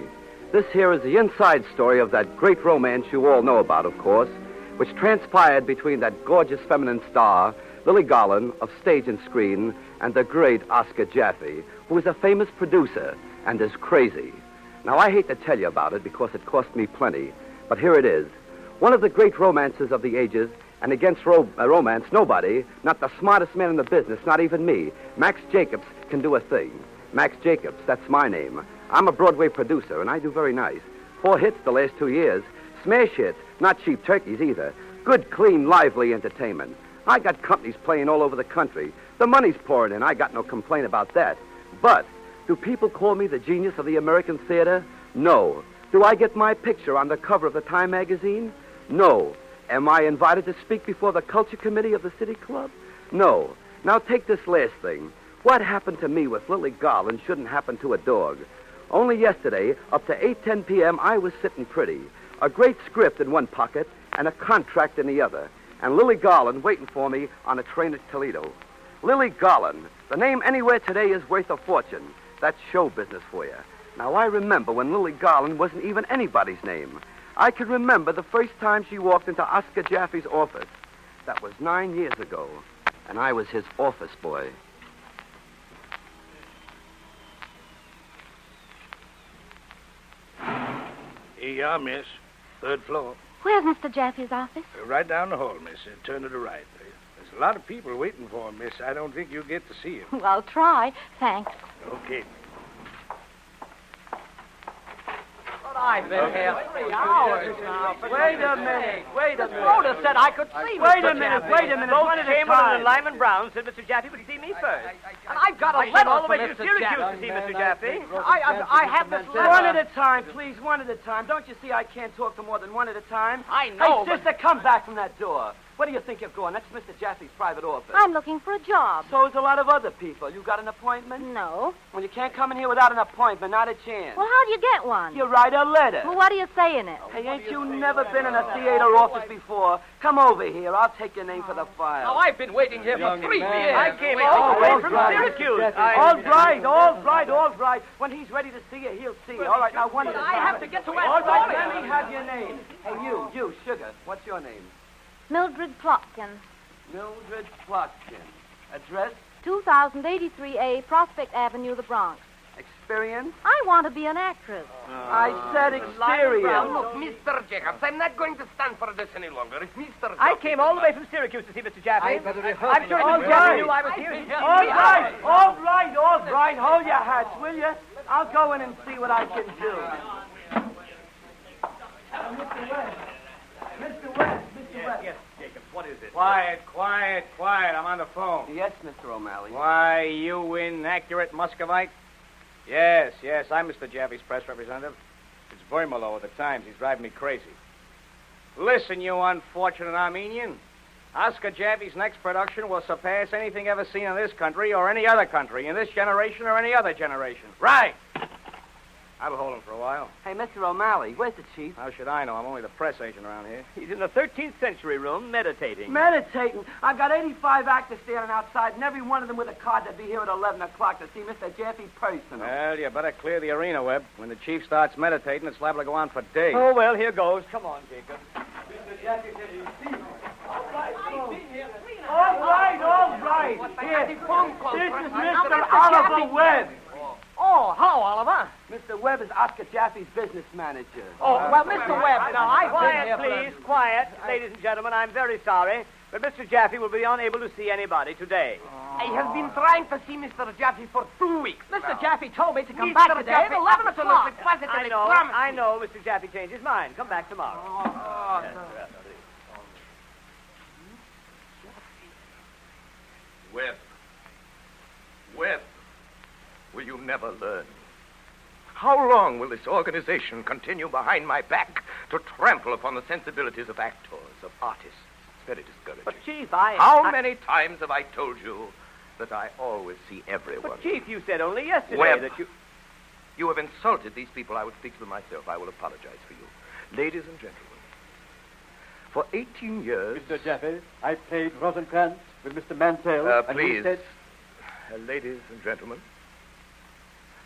This here is the inside story of that great romance you all know about, of course, which transpired between that gorgeous feminine star, Lily Garland, of stage and screen, and the great Oscar Jaffe, who is a famous producer and is crazy. Now, I hate to tell you about it because it cost me plenty, but here it is. One of the great romances of the ages, and against romance, nobody, not the smartest man in the business, not even me, Max Jacobs, can do a thing. Max Jacobs, that's my name. I'm a Broadway producer, and I do very nice. 4 hits the last 2 years. Smash hits, not cheap turkeys either. Good, clean, lively entertainment. I got companies playing all over the country. The money's pouring in. I got no complaint about that. But do people call me the genius of the American theater? No. Do I get my picture on the cover of the Time magazine? No. Am I invited to speak before the culture committee of the city club? No. Now take this last thing. What happened to me with Lily Garland shouldn't happen to a dog. Only yesterday, up to 8:10 p.m., I was sitting pretty. A great script in one pocket and a contract in the other. And Lily Garland waiting for me on a train at Toledo. Lily Garland, the name anywhere today is worth a fortune. That's show business for you. Now, I remember when Lily Garland wasn't even anybody's name. I can remember the first time she walked into Oscar Jaffe's office. That was 9 years ago, and I was his office boy. Here you are, miss. 3rd floor. Where's Mr. Jaffe's office? Right down the hall, miss. Turn to the right. There's a lot of people waiting for him, miss. I don't think you'll get to see him. Well, I'll try. Thanks. Okay. I've been here 3 hours now. Wait a minute. Rhoda said I could see Wait a minute. Both Campbell and Lyman Brown said Mr. Jaffe would see me first. And I've got a I came letter all the way from from Mr. Syracuse Jaffe. to see Mr. Jaffe. I have this letter. One at a time, please. One at a time. Don't you see I can't talk to more than one at a time? I know, Hey, sister, come back from that door. Where do you think you're going? That's Mr. Jaffe's private office. I'm looking for a job. So's a lot of other people. You got an appointment? No. Well, you can't come in here without an appointment. Not a chance. Well, how do you get one? You write a letter. Well, what do you say in it? Hey, ain't you never been in a theater office before? Come over here. I'll take your name for the file. Oh, I've been waiting here for 3 years. I came all the way from Syracuse. All right. When he's ready to see you, he'll see you. All right, now one at a time. I have to get to West All right, Point. let me have your name. Hey, you, Sugar. What's your name? Mildred Plotkin. Mildred Plotkin. Address? 2083A Prospect Avenue, the Bronx. Experience? I want to be an actress. I said experience. Look, Mr. Jacobs, I'm not going to stand for this any longer. If Mr. I came all the way from Syracuse to see Mr. Jaffe. I better rehearse. I'm sure all right. Knew I was here. All right. Hold your hats, will you? I'll go in and see what I can do. Mr. West. Yes, Jacobs. What is it? Quiet. I'm on the phone. Yes, Mr. O'Malley. Why, you inaccurate Muscovite? Yes, I'm Mr. Jaffe's press representative. It's Vermelo of the Times. He's driving me crazy. Listen, you unfortunate Armenian. Oscar Jaffe's next production will surpass anything ever seen in this country or any other country, in this generation or any other generation. Right. I'll hold him for a while. Hey, Mr. O'Malley, where's the chief? How should I know? I'm only the press agent around here. He's in the 13th century room meditating. Meditating? I've got 85 actors standing outside, and every one of them with a card to be here at 11 o'clock to see Mr. Jaffe personal. Well, you better clear the arena, Webb. When the chief starts meditating, it's liable to go on for days. Oh, well, here goes. Come on, Jacob. Mr. Jaffe said he's seen All right. Here, this is Mr. Oliver Webb. Oh, hello, Oliver. Mr. Webb is Oscar Jaffe's business manager. Oh, well, Mr. Webb, now, Quiet, please, quiet. Ladies and gentlemen, I'm very sorry, but Mr. Jaffe will be unable to see anybody today. I have been trying to see Mr. Jaffe for 2 weeks. Mr. Jaffe told me to come back today at 11 o'clock. I know, Mr. Jaffe changed his mind. Come back tomorrow. Webb, will you never learn? How long will this organization continue behind my back to trample upon the sensibilities of actors, of artists? It's very discouraging. But, Chief, How many times have I told you that I always see everyone? But, Chief, you said only yesterday Webb, that you... You have insulted these people. I would speak to them myself. I will apologize for you. Ladies and gentlemen, for 18 years... Mr. Jaffe, I played Rosencrantz with Mr. Mantell. Please, ladies and gentlemen,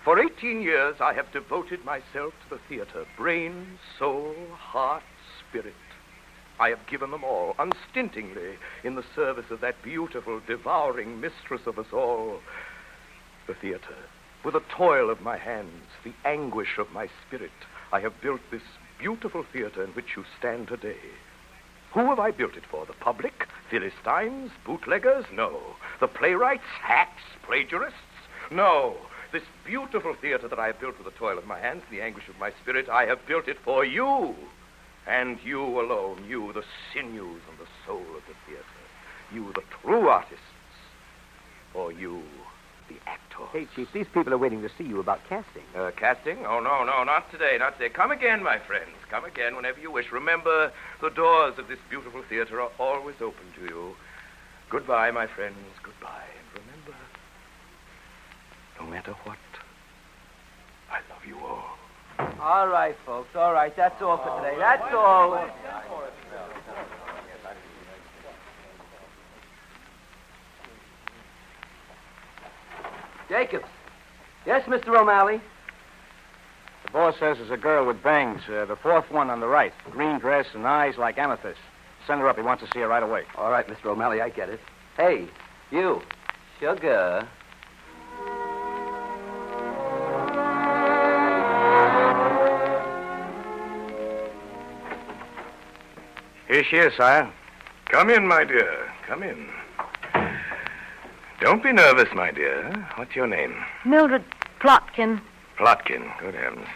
for 18 years I have devoted myself to the theater. Brain, soul, heart, spirit. I have given them all, unstintingly, in the service of that beautiful, devouring mistress of us all, the theater. With the toil of my hands, the anguish of my spirit, I have built this beautiful theater in which you stand today. Who have I built it for? The public? Philistines? Bootleggers? No. The playwrights? Hacks? Plagiarists? No. This beautiful theater that I have built with the toil of my hands, the anguish of my spirit, I have built it for you. And you alone, you, the sinews and the soul of the theater. You, the true artists. For you, the actors. Hey, Chief, these people are waiting to see you about casting. Casting? Oh, no, not today, not today. Come again, my friends. Come again whenever you wish. Remember, the doors of this beautiful theater are always open to you. Goodbye, my friends, goodbye. And remember, no matter what, I love you all. All right, folks, all right. That's all for today. That's all. Jacobs. Yes, Mr. O'Malley? The boss says there's a girl with bangs, the fourth one on the right. Green dress and eyes like amethyst. Send her up. He wants to see her right away. All right, Mr. O'Malley, I get it. Hey, you. Sugar. Here she is, sire. Come in, my dear. Come in. Don't be nervous, my dear. What's your name? Mildred Plotkin. Plotkin. Good heavens.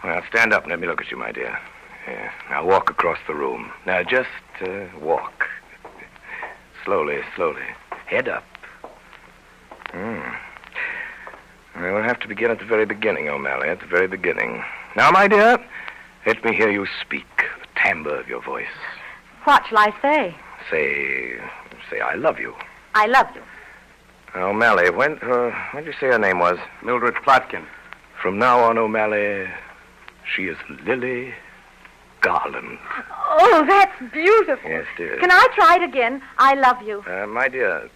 Well, stand up and let me look at you, my dear. Yeah. Now walk across the room. Now just walk. Slowly. Head up. We'll have to begin at the very beginning, O'Malley, at the very beginning. Now, my dear, let me hear you speak, the timbre of your voice. What shall I say? Say, I love you. I love you. O'Malley, when did you say her name was? Mildred Plotkin. From now on, O'Malley, she is Lily Garland. Oh, that's beautiful. Yes, dear. Can I try it again? I love you. My dear,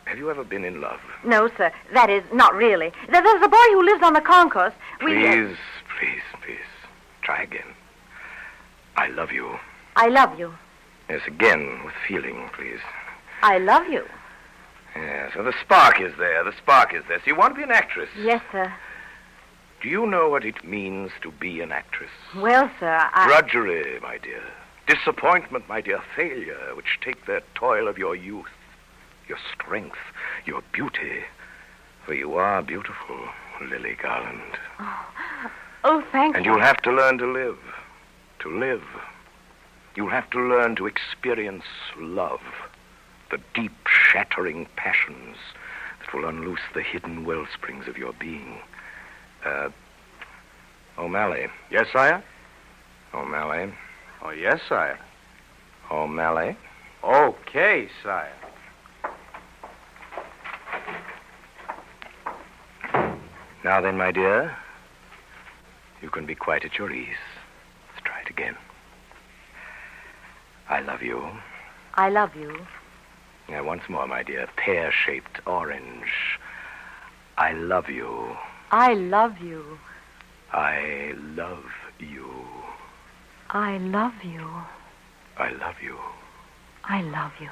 have you ever been in love? No, sir. That is, not really. There's a boy who lives on the concourse. Please. Try again. I love you. I love you. Yes, again, with feeling, please. I love you. Yes, well, the spark is there. So you want to be an actress? Yes, sir. Do you know what it means to be an actress? Well, sir, Drudgery, my dear. Disappointment, my dear. Failure, which take the toil of your youth, your strength, your beauty. For you are beautiful, Lily Garland. Oh, thank you. And you'll have to learn to live. To live. You'll have to learn to experience love. the deep, shattering passions that will unloose the hidden wellsprings of your being. O'Malley. Yes, sire? O'Malley. Oh, yes, sire. O'Malley. Okay, sire. Now then, my dear, you can be quite at your ease. Let's try it again. I love you. I love you. Now, once more, my dear, pear-shaped orange. I love you. I love you. I love you. I love you. I love you. I love you.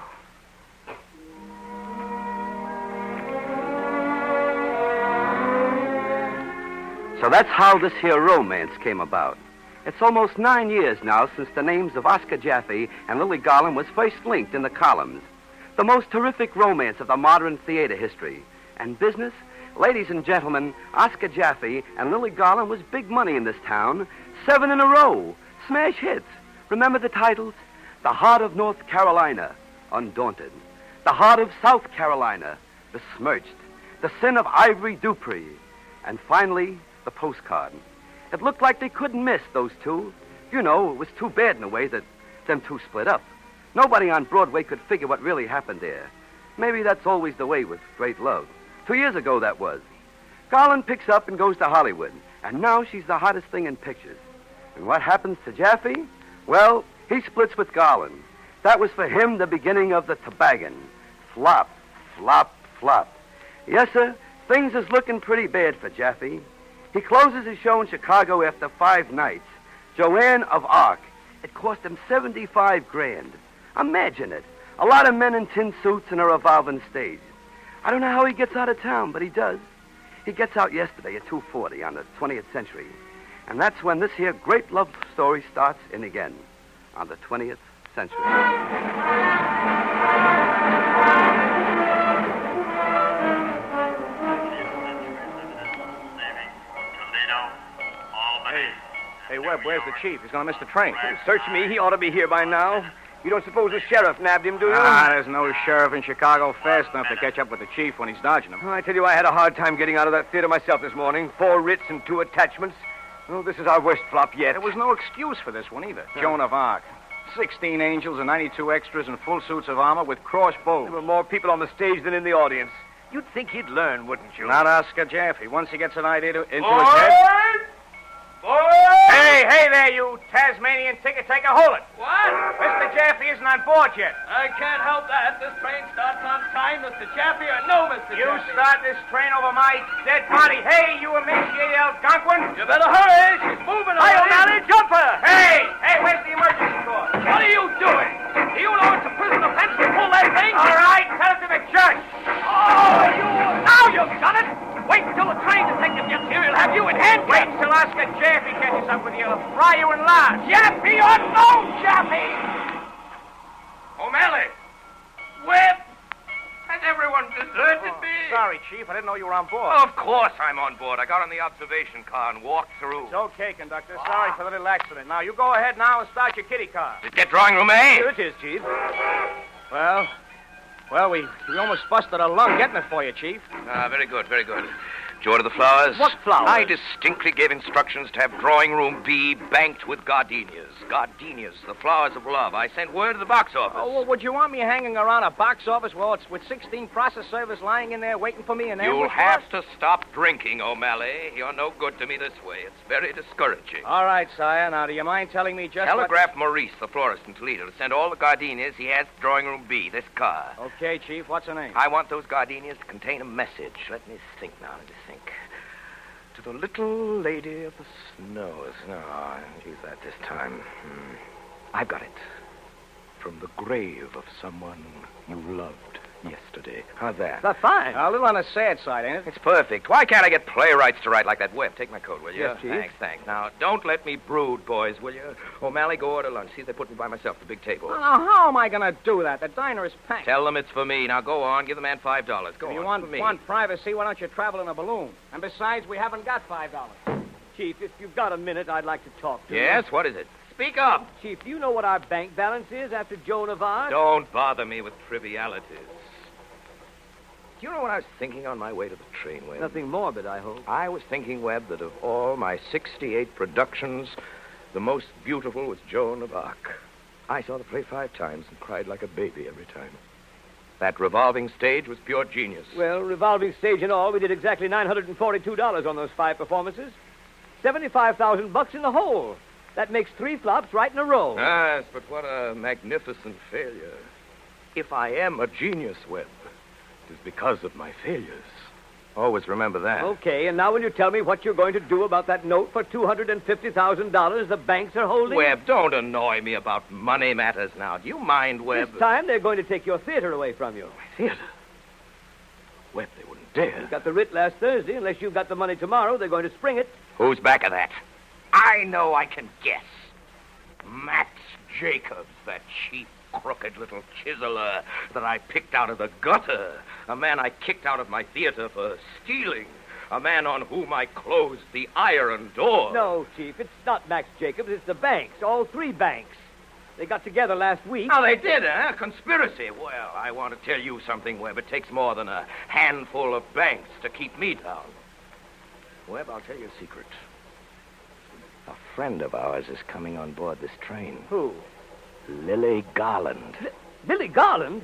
So that's how this here romance came about. It's almost 9 years now since the names of Oscar Jaffe and Lily Garland was first linked in the columns. The most terrific romance of the modern theater history. And business? Ladies and gentlemen, Oscar Jaffe and Lily Garland was big money in this town. 7 in a row. Smash hits. Remember the titles? The Heart of North Carolina, Undaunted. The Heart of South Carolina, Besmirched. The Sin of Ivory Dupree. And finally, The Postcard. It looked like they couldn't miss those two. You know, it was too bad in a way that them two split up. Nobody on Broadway could figure what really happened there. Maybe that's always the way with great love. 2 years ago, that was. Garland picks up and goes to Hollywood, and now she's the hottest thing in pictures. And what happens to Jaffe? Well, he splits with Garland. That was for him the beginning of the toboggan. Flop, flop, flop. Yes, sir, things is looking pretty bad for Jaffe. He closes his show in Chicago after 5 nights. Joanne of Arc. It cost him $75,000. Imagine it. A lot of men in tin suits and a revolving stage. I don't know how he gets out of town, but he does. He gets out yesterday at 2:40 on the 20th century. And that's when this here great love story starts in again, on the 20th century. Hey, Webb, where's the chief? He's going to miss the train. Search me. He ought to be here by now. You don't suppose the sheriff nabbed him, do you? There's no sheriff in Chicago fast enough to catch up with the chief when he's dodging him. I tell you, I had a hard time getting out of that theater myself this morning. 4 writs and 2 attachments. Oh, this is our worst flop yet. There was no excuse for this one either. Joan of Arc. 16 angels and 92 extras in full suits of armor with crossbows. There were more people on the stage than in the audience. You'd think he'd learn, wouldn't you? Not Oscar Jaffe. Once he gets an idea into his head... Hey there, you Tasmanian ticket taker. Hold it. What? Mr. Jaffe isn't on board yet. I can't help that. This train starts on time, Mr. Jaffe, or no, Mr. You Jaffe. start this train over my dead body. Hey, you emaciated Algonquin. You better hurry. She's moving away. Hi, O'Malley, jumper. Hey, where's the emergency door? What are you doing? Do you know it's a prison offense to pull that thing? All right, tell it to the judge. Oh, now you've done it. Wait till the train detective gets here. He'll have you in handcuffs. Wait till Oscar Jaffe catches up with you. He'll fry you in lard. Jaffe or no Jaffe? O'Malley! Webb! Has everyone deserted me? Sorry, Chief. I didn't know you were on board. Of course I'm on board. I got on the observation car and walked through. It's okay, conductor. Sorry for the little accident. Now, you go ahead now and start your kiddie car. Did get drawing room A? Here it is, Chief. Well, we almost busted a lung getting it for you, Chief. Very good, very good. Did you order the flowers? What flowers? I distinctly gave instructions to have drawing room B banked with gardenias. Gardenias, the flowers of love. I sent word to the box office. Oh, well, would you want me hanging around a box office with 16 process servers lying in there waiting for me? And You'll have to stop drinking, O'Malley. You're no good to me this way. It's very discouraging. All right, sire. Now, do you mind telling me just Telegraph Maurice, the florist in Toledo, to send all the gardenias he has to drawing room B, this car. Okay, Chief. What's her name? I want those gardenias to contain a message. Let me think now. To the little lady of the snows. No, I'll use that this time. I've got it. From the grave of someone you loved yesterday. How's that? That's fine. A little on the sad side, ain't it? It's perfect. Why can't I get playwrights to write like that? Webb, take my coat, will you? Yes, Chief. Thanks. Now, don't let me brood, boys, will you? O'Malley, go order lunch. See if they put me by myself at the big table. Now, how am I going to do that? The diner is packed. Tell them it's for me. Now, go on. Give the man $5. Go if on. you for me. want privacy, why don't you travel in a balloon? And besides, we haven't got $5. Chief, if you've got a minute, I'd like to talk to you. Yes? What is it? Speak up. Chief, do you know what our bank balance is after Joan of Arc? Don't bother me with trivialities. Do you know what I was thinking on my way to the train, Webb? Nothing morbid, I hope. I was thinking, Webb, that of all my 68 productions, the most beautiful was Joan of Arc. I saw the play 5 times and cried like a baby every time. That revolving stage was pure genius. Well, revolving stage and all, we did exactly $942 on those 5 performances. $75,000 in the whole. That makes 3 flops right in a row. Yes, but what a magnificent failure. If I am a genius, Webb, it is because of my failures. Always remember that. Okay, and now will you tell me what you're going to do about that note for $250,000 the banks are holding? Webb, don't annoy me about money matters now. Do you mind, Webb? This time they're going to take your theater away from you. My theater? Webb, they wouldn't dare. You got the writ last Thursday. Unless you've got the money tomorrow, they're going to spring it. Who's back of that? I know I can guess. Max Jacobs, that cheap, crooked little chiseler that I picked out of the gutter. A man I kicked out of my theater for stealing. A man on whom I closed the iron door. No, Chief, it's not Max Jacobs. It's the banks, all 3 banks. They got together last week. Oh, they did, huh? Conspiracy. Well, I want to tell you something, Webb. It takes more than a handful of banks to keep me down. Webb, I'll tell you a secret. A friend of ours is coming on board this train. Who? Lily Garland. Lily Garland?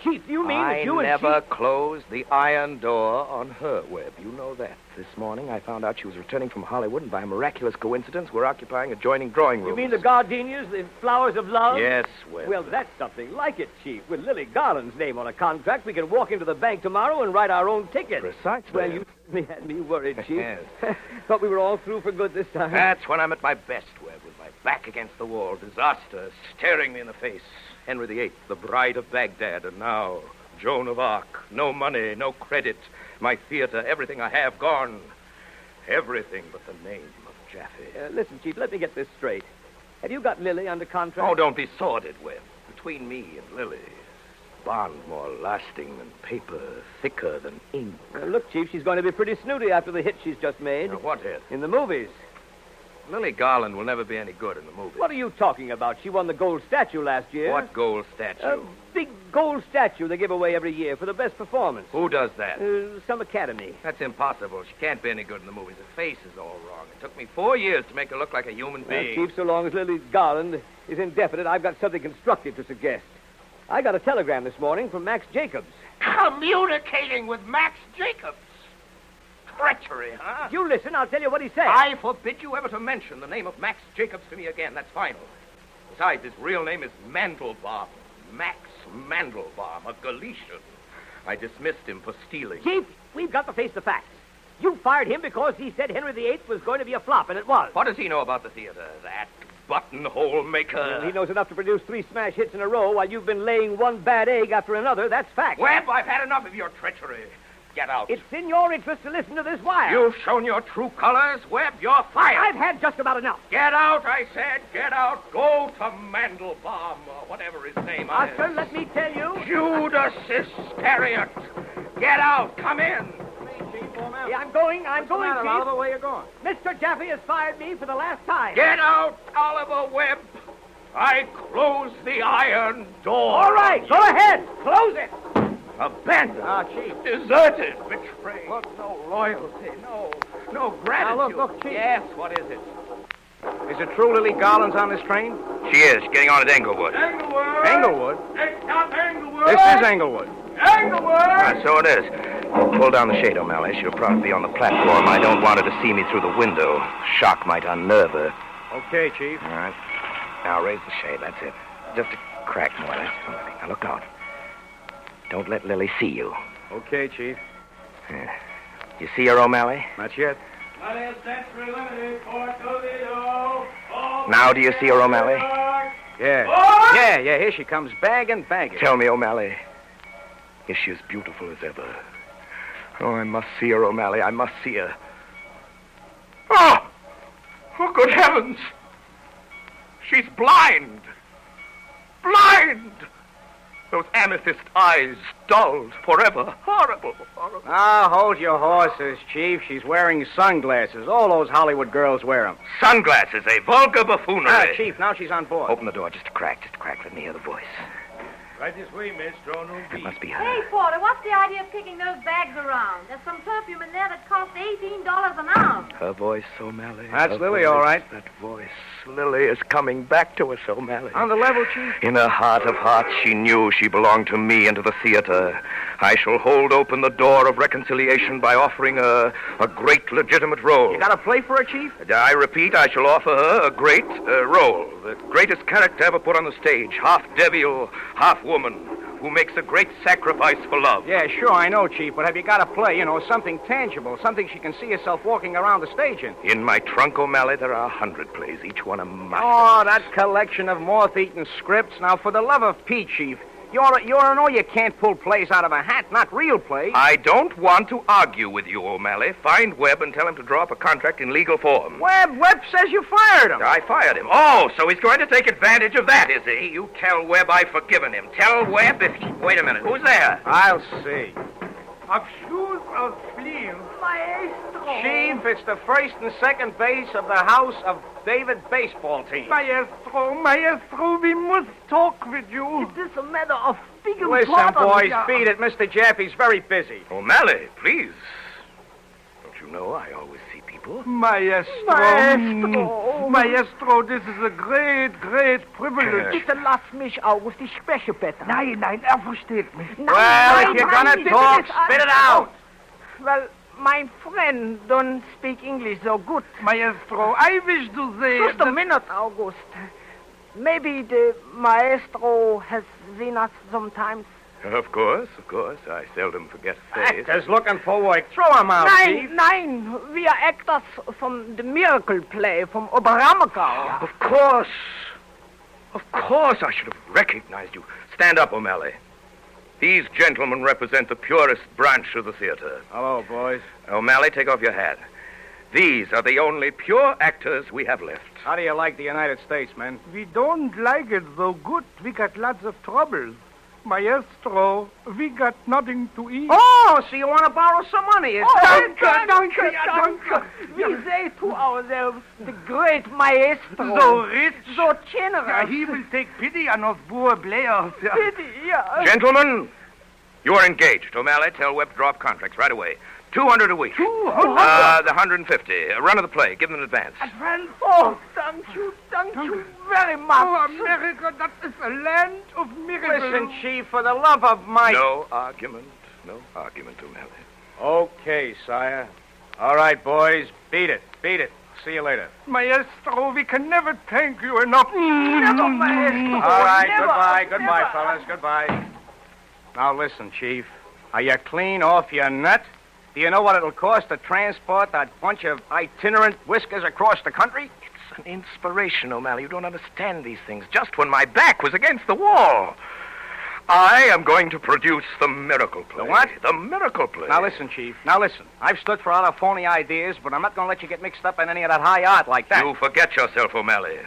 Chief, you mean that you and I never closed the iron door on her, Webb. You know that. This morning, I found out she was returning from Hollywood, and by a miraculous coincidence, we're occupying adjoining drawing rooms. You mean the gardenias, the flowers of love? Yes, Webb. Well, that's something like it, Chief. With Lily Garland's name on a contract, we can walk into the bank tomorrow and write our own ticket. Precisely. Well, you certainly had me worried, Chief. Yes. Thought we were all through for good this time. That's when I'm at my best, Webb, with my back against the wall, disaster staring me in the face. Henry VIII, the bride of Baghdad, and now Joan of Arc. No money, no credit. My theater, everything I have gone. Everything but the name of Jaffe. Listen, Chief, let me get this straight. Have you got Lily under contract? Oh, don't be sordid, Webb. Between me and Lily, bond more lasting than paper, thicker than ink. Look, Chief, she's going to be pretty snooty after the hit she's just made. What hit? In the movies. Lily Garland will never be any good in the movies. What are you talking about? She won the gold statue last year. What gold statue? A big gold statue they give away every year for the best performance. Who does that? Some academy. That's impossible. She can't be any good in the movies. Her face is all wrong. It took me 4 years to make her look like a human being. Chief, so long as Lily Garland is indefinite, I've got something constructive to suggest. I got a telegram this morning from Max Jacobs. Communicating with Max Jacobs? Treachery, huh? If you listen, I'll tell you what he said. I forbid you ever to mention the name of Max Jacobs to me again. That's final. Besides, his real name is Mandelbaum. Max Mandelbaum, a Galician. I dismissed him for stealing. Chief, we've got to face the facts. You fired him because he said Henry VIII was going to be a flop, and it was. What does he know about the theater? That buttonhole maker. Well, he knows enough to produce 3 smash hits in a row while you've been laying one bad egg after another. That's fact. Webb, I've had enough of your treachery. Get out. It's in your interest to listen to this wire. You've shown your true colors, Webb. You're fired. I've had just about enough. Get out, I said. Get out. Go to Mandelbaum, or whatever his name is. Oscar, let me tell you. Judas Iscariot. Get out. Come in. Yeah, I'm going, Chief. Oliver, where you going? Mr. Jaffe has fired me for the last time. Get out, Oliver Webb. I close the iron door. All right, go ahead. Close it. Abandoned. Chief. Deserted. Betrayed. Look, no loyalty. No gratitude. Now, look, Chief. Yes, what is it? Is it true Lily Garland's on this train? She is, getting on at Englewood. Englewood? It's not Englewood! This is Englewood. Englewood! So it is. Pull down the shade, O'Malley. She'll probably be on the platform. I don't want her to see me through the window. Shock might unnerve her. Okay, Chief. All right. Now raise the shade. That's it. Just a crack more. That's something. Now look out. Don't let Lily see you. Okay, Chief. You see her, O'Malley? Not yet. Now do you see her, O'Malley? Yeah, here she comes, bagging. Tell me, O'Malley, is she as beautiful as ever? Oh, I must see her, O'Malley. I must see her. Oh, good heavens! She's blind! Blind! Those amethyst eyes dulled forever. Horrible, horrible. Now, hold your horses, Chief. She's wearing sunglasses. All those Hollywood girls wear them. Sunglasses, a vulgar buffoonery. Chief, now she's on board. Open the door just a crack. Let me hear the voice. Right this way, miss. Draw no beat. It must be her. Hey, Porter, what's the idea of kicking those bags around? There's some perfume in there that costs $18 an ounce. Her voice, O'Malley. That's Her Lily, voice, all right. That voice. Lily is coming back to us, O'Malley. On the level, Chief? In her heart of hearts, she knew she belonged to me and to the theater. I shall hold open the door of reconciliation by offering her a great legitimate role. You got a play for her, Chief? I repeat, I shall offer her a great role. The greatest character ever put on the stage. Half devil, half woman, who makes a great sacrifice for love. Yeah, sure, I know, Chief, but have you got a play, something tangible, something she can see herself walking around the stage in? In my trunk, O'Malley, there are 100 plays, each one a masterpiece. Oh, that collection of moth-eaten scripts. Now, for the love of Pete, Chief, you ought to know you can't pull plays out of a hat, not real plays. I don't want to argue with you, O'Malley. Find Webb and tell him to draw up a contract in legal form. Webb says you fired him. I fired him. Oh, so he's going to take advantage of that, is he? You tell Webb I've forgiven him. Tell Webb if... Wait a minute. Who's there? I'll see. Of shoes of sleeves. Maestro. Chief, it's the first and second base of the House of David baseball team. Maestro, we must talk with you. It is a matter of big Listen, importance. boys, beat it. Mr. Jaffe's very busy. O'Malley, please. Don't you know I always see people? Maestro, this is a great, great privilege. Bitte lass mich, August. Ich spreche besser. Nein, versteht mich. Well, if you're gonna talk, spit it out. Well, my friend don't speak English so good. Maestro, I wish to say... Just a minute, August. Maybe the maestro has seen us sometimes. Of course. I seldom forget a face. Actors looking for work. Throw him out, Chief. Nein, we are actors from the miracle play from Oberammergau. Of course, I should have recognized you. Stand up, O'Malley. These gentlemen represent the purest branch of the theater. Hello, boys. O'Malley, take off your hat. These are the only pure actors we have left. How do you like the United States, men? We don't like it so good. We got lots of troubles. Maestro, we got nothing to eat. Oh, so you want to borrow some money, is that? Danke. We say to ourselves, the great maestro. So rich. So generous. Yeah, he will take pity on us poor players. Yeah. Pity, yeah. Gentlemen, you are engaged. O'Malley, tell Webb to drop contracts right away. 200 a week. 200? The 150. Run of the play. Give them an advance. Advance? Oh, thank you very much. Oh, America, that is a land of miracles. Listen, Chief, for the love of Mike. No argument, O'Malley. Okay, sire. All right, boys, beat it. See you later. Maestro, we can never thank you enough. Never, Maestro. All right, never, goodbye, fellas, goodbye. Now listen, Chief. Are you clean off your nut? Do you know what it'll cost to transport that bunch of itinerant whiskers across the country? It's an inspiration, O'Malley. You don't understand these things. Just when my back was against the wall. I am going to produce the miracle play. The what? The miracle play. Now listen, Chief. I've stood for other phony ideas, but I'm not going to let you get mixed up in any of that high art like that. You forget yourself, O'Malley.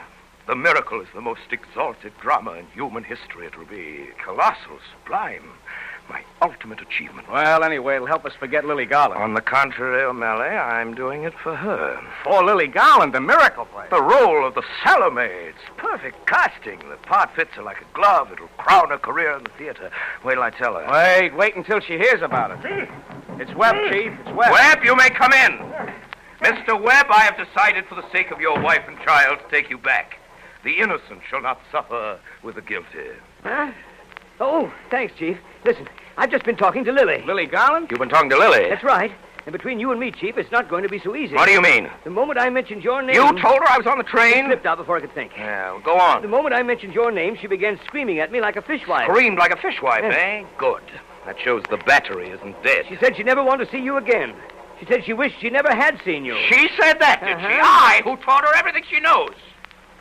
The miracle is the most exalted drama in human history. It will be colossal, sublime. My ultimate achievement. Well, anyway, it'll help us forget Lily Garland. On the contrary, O'Malley, I'm doing it for her. For Lily Garland, the miracle play. The role of the Salome. It's perfect casting. The part fits her like a glove. It'll crown her career in the theater. Wait till I tell her. Wait until she hears about it. It's Webb, Chief. It's Webb. Webb, you may come in. Mr. Webb, I have decided for the sake of your wife and child to take you back. The innocent shall not suffer with the guilty. Huh? Oh, thanks, Chief. Listen, I've just been talking to Lily. Lily Garland? You've been talking to Lily? That's right. And between you and me, Chief, it's not going to be so easy. What do you mean? The moment I mentioned your name... You told her I was on the train? It slipped out before I could think. Yeah, well, go on. The moment I mentioned your name, she began screaming at me like a fishwife. Screamed like a fishwife, Yes. eh? Good. That shows the battery isn't dead. She said she never wanted to see you again. She said she wished she never had seen you. She said that, did she? I, who taught her everything she knows.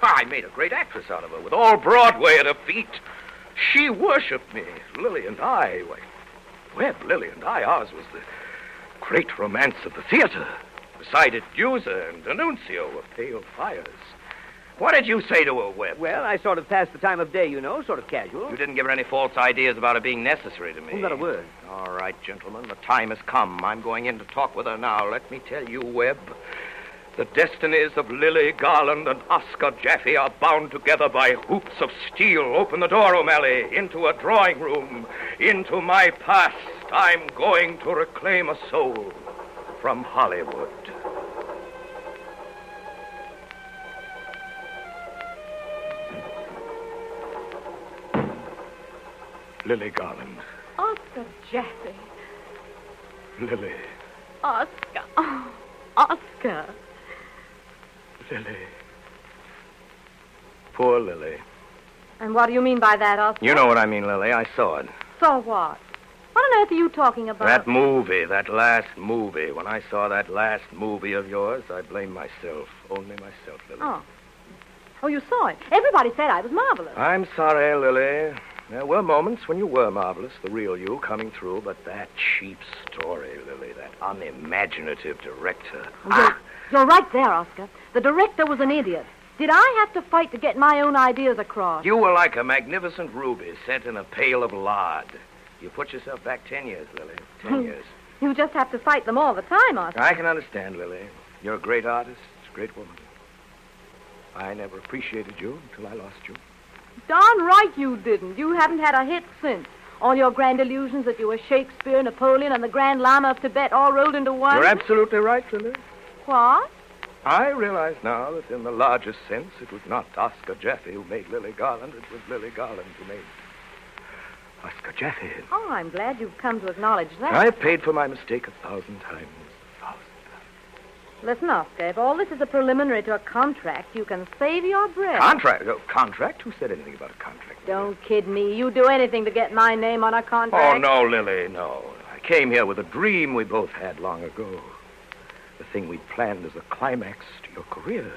I made a great actress out of her, with all Broadway at her feet. She worshipped me. Lily and I, Lily and I, ours was the great romance of the theater. Beside it, Dusa and D'Annunzio were pale fires. What did you say to her, Webb? Well, I sort of passed the time of day, you know, sort of casual. You didn't give her any false ideas about it being necessary to me. Not a word. All right, gentlemen, the time has come. I'm going in to talk with her now. Let me tell you, Webb, the destinies of Lily Garland and Oscar Jaffe are bound together by hoops of steel. Open the door, O'Malley, into a drawing room, into my past. I'm going to reclaim a soul from Hollywood. Lily Garland. Oscar Jaffe. Lily. Oscar. Oh, Oscar. Lily. Poor Lily. And what do you mean by that, Oscar? You know what I mean, Lily. I saw it. So what? What on earth are you talking about? That movie, that last movie. When I saw that last movie of yours, I blame myself. Only myself, Lily. Oh, you saw it. Everybody said I was marvelous. I'm sorry, Lily. There were moments when you were marvelous, the real you coming through, but that cheap story, Lily, that unimaginative director. You're right there, Oscar. The director was an idiot. Did I have to fight to get my own ideas across? You were like a magnificent ruby set in a pail of lard. You put yourself back 10 years, Lily. 10 years. You just have to fight them all the time, Oscar. I can understand, Lily. You're a great artist, a great woman. I never appreciated you until I lost you. Darn right you didn't. You haven't had a hit since. All your grand illusions that you were Shakespeare, Napoleon, and the Grand Lama of Tibet all rolled into one. You're absolutely right, Lily. What? I realize now that in the largest sense, it was not Oscar Jaffe who made Lily Garland. It was Lily Garland who made Oscar Jaffe. Oh, I'm glad you've come to acknowledge that. I've paid for my mistake 1,000 times. Listen, Oscar, if all this is a preliminary to a contract, you can save your breath. Contract? Oh, contract? Who said anything about a contract? Don't kid me. You do anything to get my name on a Oh, contract. no, Lily, no. I came here with a dream we both had long ago. The thing we planned as a climax to your career.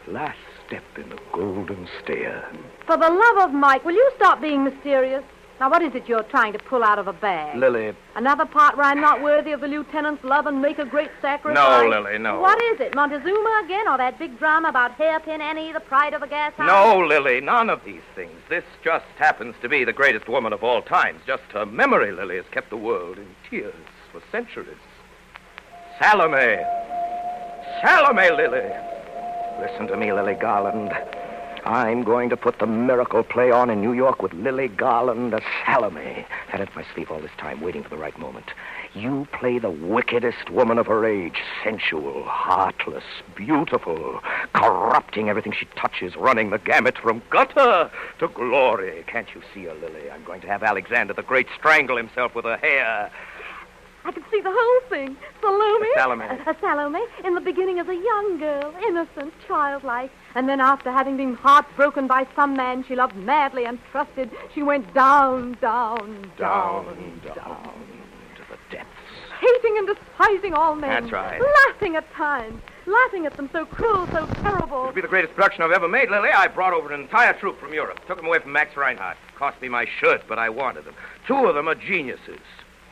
The last step in the golden stair. For the love of Mike, will you stop being mysterious? Now, what is it you're trying to pull out of a bag? Lily. Another part where I'm not worthy of the lieutenant's love and make a great sacrifice? No, Lily, no. What is it, Montezuma again, or that big drama about Hairpin Annie, the pride of the gas house? No, Lily, none of these things. This just happens to be the greatest woman of all times. Just her memory, Lily, has kept the world in tears for centuries. Salome. Salome, Lily. Listen to me, Lily Garland. I'm going to put the miracle play on in New York with Lily Garland as Salome. Had it in my sleeve all this time, waiting for the right moment. You play the wickedest woman of her age. Sensual, heartless, beautiful, corrupting everything she touches, running the gamut from gutter to glory. Can't you see her, Lily? I'm going to have Alexander the Great strangle himself with her hair. I can see the whole thing. Salome. Salome. Salome, in the beginning as a young girl, innocent, childlike. And then after having been heartbroken by some man she loved madly and trusted, she went down to the depths. Hating and despising all men. That's right. Laughing at times. Laughing at them so cruel, so terrible. It'll be the greatest production I've ever made, Lily. I brought over an entire troupe from Europe. Took them away from Max Reinhardt. Cost me my shirt, but I wanted them. 2 of them are geniuses.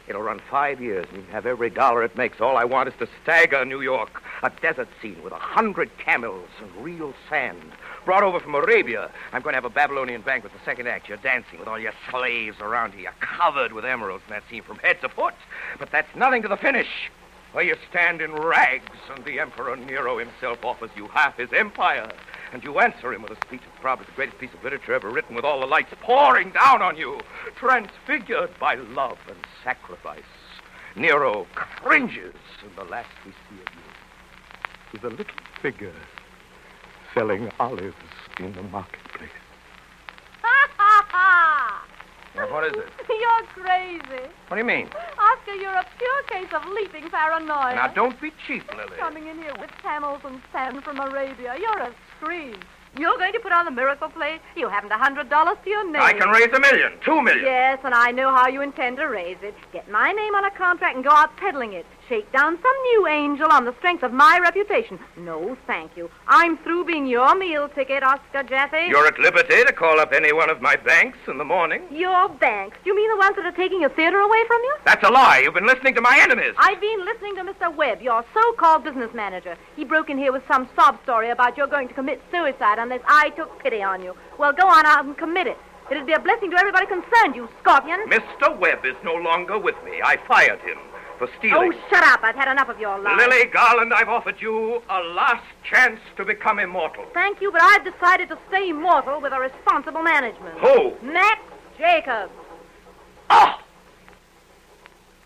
It'll run 5 years, and you can have every dollar it makes. All I want is to stagger New York. A desert scene with 100 camels and real sand. Brought over from Arabia. I'm going to have a Babylonian banquet, the second act. You're dancing with all your slaves around you. You're covered with emeralds in that scene from head to foot. But that's nothing to the finish, where you stand in rags, and the Emperor Nero himself offers you half his empire. And you answer him with a speech that's probably the greatest piece of literature ever written, with all the lights pouring down on you, transfigured by love and sacrifice. Nero cringes, and the last we see of you is a little figure selling olives in the marketplace. Now, what is it? You're crazy. What do you mean? Oscar, you're a pure case of leaping paranoia. Now, don't be cheap, Lily. Coming in here with camels and sand from Arabia. You're a scream. You're going to put on the miracle play? You haven't $100 to your name. I can raise $1 million, $2 million. Yes, and I know how you intend to raise it. Get my name on a contract and go out peddling it. Shake down some new angel on the strength of my reputation. No, thank you. I'm through being your meal ticket, Oscar Jaffe. You're at liberty to call up any one of my banks in the morning. Your banks? You mean the ones that are taking your theater away from you? That's a lie. You've been listening to my enemies. I've been listening to Mr. Webb, your so-called business manager. He broke in here with some sob story about you're going to commit suicide unless I took pity on you. Well, go on out and commit it. It'd be a blessing to everybody concerned, you scorpion. Mr. Webb is no longer with me. I fired him for stealing. Oh, shut up. I've had enough of your lies. Lily Garland, I've offered you a last chance to become immortal. Thank you, but I've decided to stay immortal with a responsible management. Who? Max Jacobs. Oh!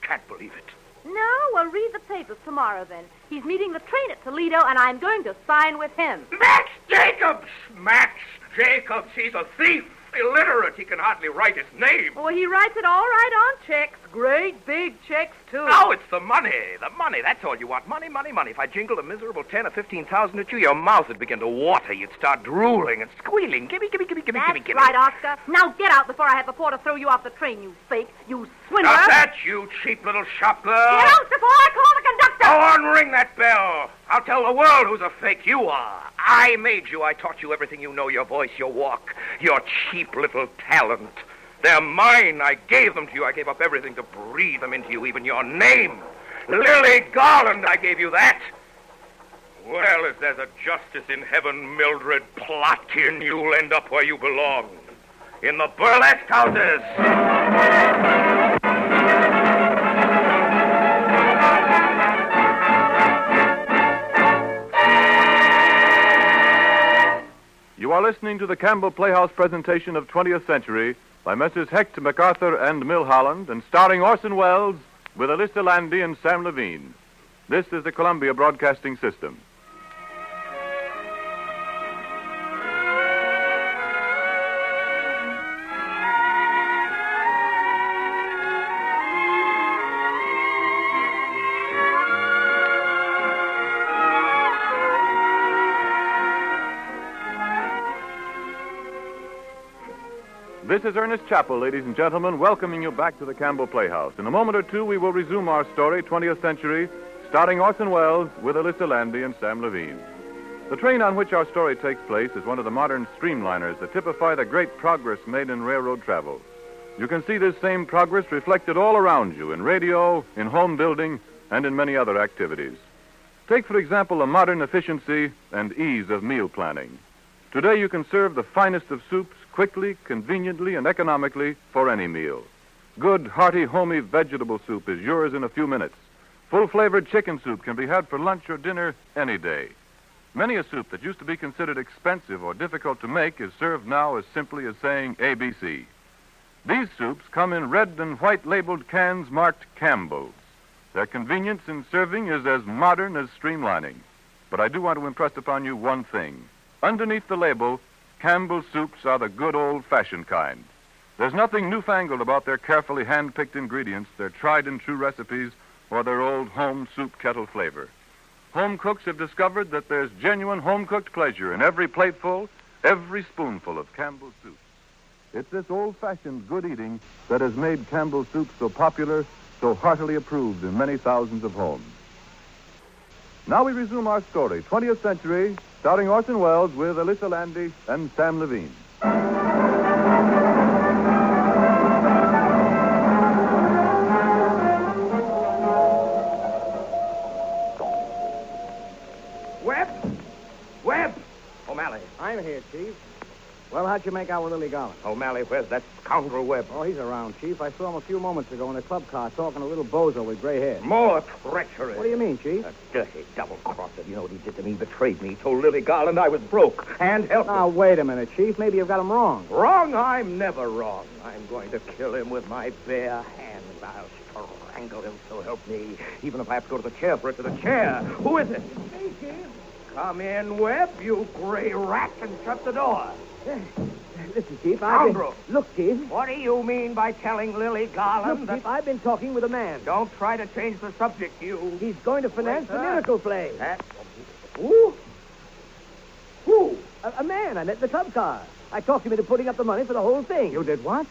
Can't believe it. No, we'll read the papers tomorrow, then. He's meeting the train at Toledo, and I'm going to sign with him. Max Jacobs! Max Jacobs, he's a thief. Illiterate. He can hardly write his name. Oh, he writes it all right on checks. Great big checks, too. Oh, it's the money. The money. That's all you want. Money, money, money. If I jingled a miserable 10 or 15,000 at you, your mouth would begin to water. You'd start drooling and squealing. Gimme, gimme, gimme, gimme, gimme, gimme. That's right, Oscar. Now get out before I have the porter throw you off the train, you fake. You swindler. Stop that, you cheap little shop girl. Get out before I call the conductor. Go on, ring that bell. I'll tell the world who's a fake you are. I made you. I taught you everything you know, your voice, your walk, your cheap little talent. They're mine. I gave them to you. I gave up everything to breathe them into you, even your name. Lily Garland, I gave you that. Well, if there's a justice in heaven, Mildred, plot in, you'll end up where you belong. In the burlesque houses. You are listening to the Campbell Playhouse presentation of 20th Century by Messrs. Hecht, MacArthur, and Milholland, and starring Orson Welles with Alyssa Landy and Sam Levine. This is the Columbia Broadcasting System. This is Ernest Chappell, ladies and gentlemen, welcoming you back to the Campbell Playhouse. In a moment or two, we will resume our story, 20th Century, starring Orson Welles with Alyssa Landy and Sam Levine. The train on which our story takes place is one of the modern streamliners that typify the great progress made in railroad travel. You can see this same progress reflected all around you in radio, in home building, and in many other activities. Take, for example, the modern efficiency and ease of meal planning. Today, you can serve the finest of soups quickly, conveniently, and economically for any meal. Good, hearty, homey vegetable soup is yours in a few minutes. Full-flavored chicken soup can be had for lunch or dinner any day. Many a soup that used to be considered expensive or difficult to make is served now as simply as saying ABC. These soups come in red and white labeled cans marked Campbell's. Their convenience in serving is as modern as streamlining. But I do want to impress upon you one thing. Underneath the label, Campbell's soups are the good old-fashioned kind. There's nothing newfangled about their carefully hand-picked ingredients, their tried-and-true recipes, or their old home soup kettle flavor. Home cooks have discovered that there's genuine home-cooked pleasure in every plateful, every spoonful of Campbell's soup. It's this old-fashioned good eating that has made Campbell's soup so popular, so heartily approved in many thousands of homes. Now we resume our story, 20th Century, starring Orson Welles with Alyssa Landy and Sam Levine. Webb? Webb! O'Malley. I'm here, Chief. Well, how'd you make out with Lily Garland? O'Malley, where's that scoundrel Webb? Oh, he's around, Chief. I saw him a few moments ago in a club car talking to a little bozo with gray hair. More treachery. What do you mean, Chief? A dirty double-crosser. You know what he did to me? He betrayed me. He told Lily Garland I was broke and helpless. Now, wait a minute, Chief. Maybe you've got him wrong. Wrong? I'm never wrong. I'm going to kill him with my bare hands. I'll strangle him, so help me. Even if I have to go to the chair for it, to the chair. Who is it? Me, Chief. Come in, Webb, you gray rat, and shut the door. Listen, Chief, Scoundrel. Look, Chief. What do you mean by telling Lily Garland Look, Chief, I've been talking with a man. Don't try to change the subject, you. He's going to finance the miracle play. Who? Who? A man I met in the club car. I talked him into putting up the money for the whole thing. You did what?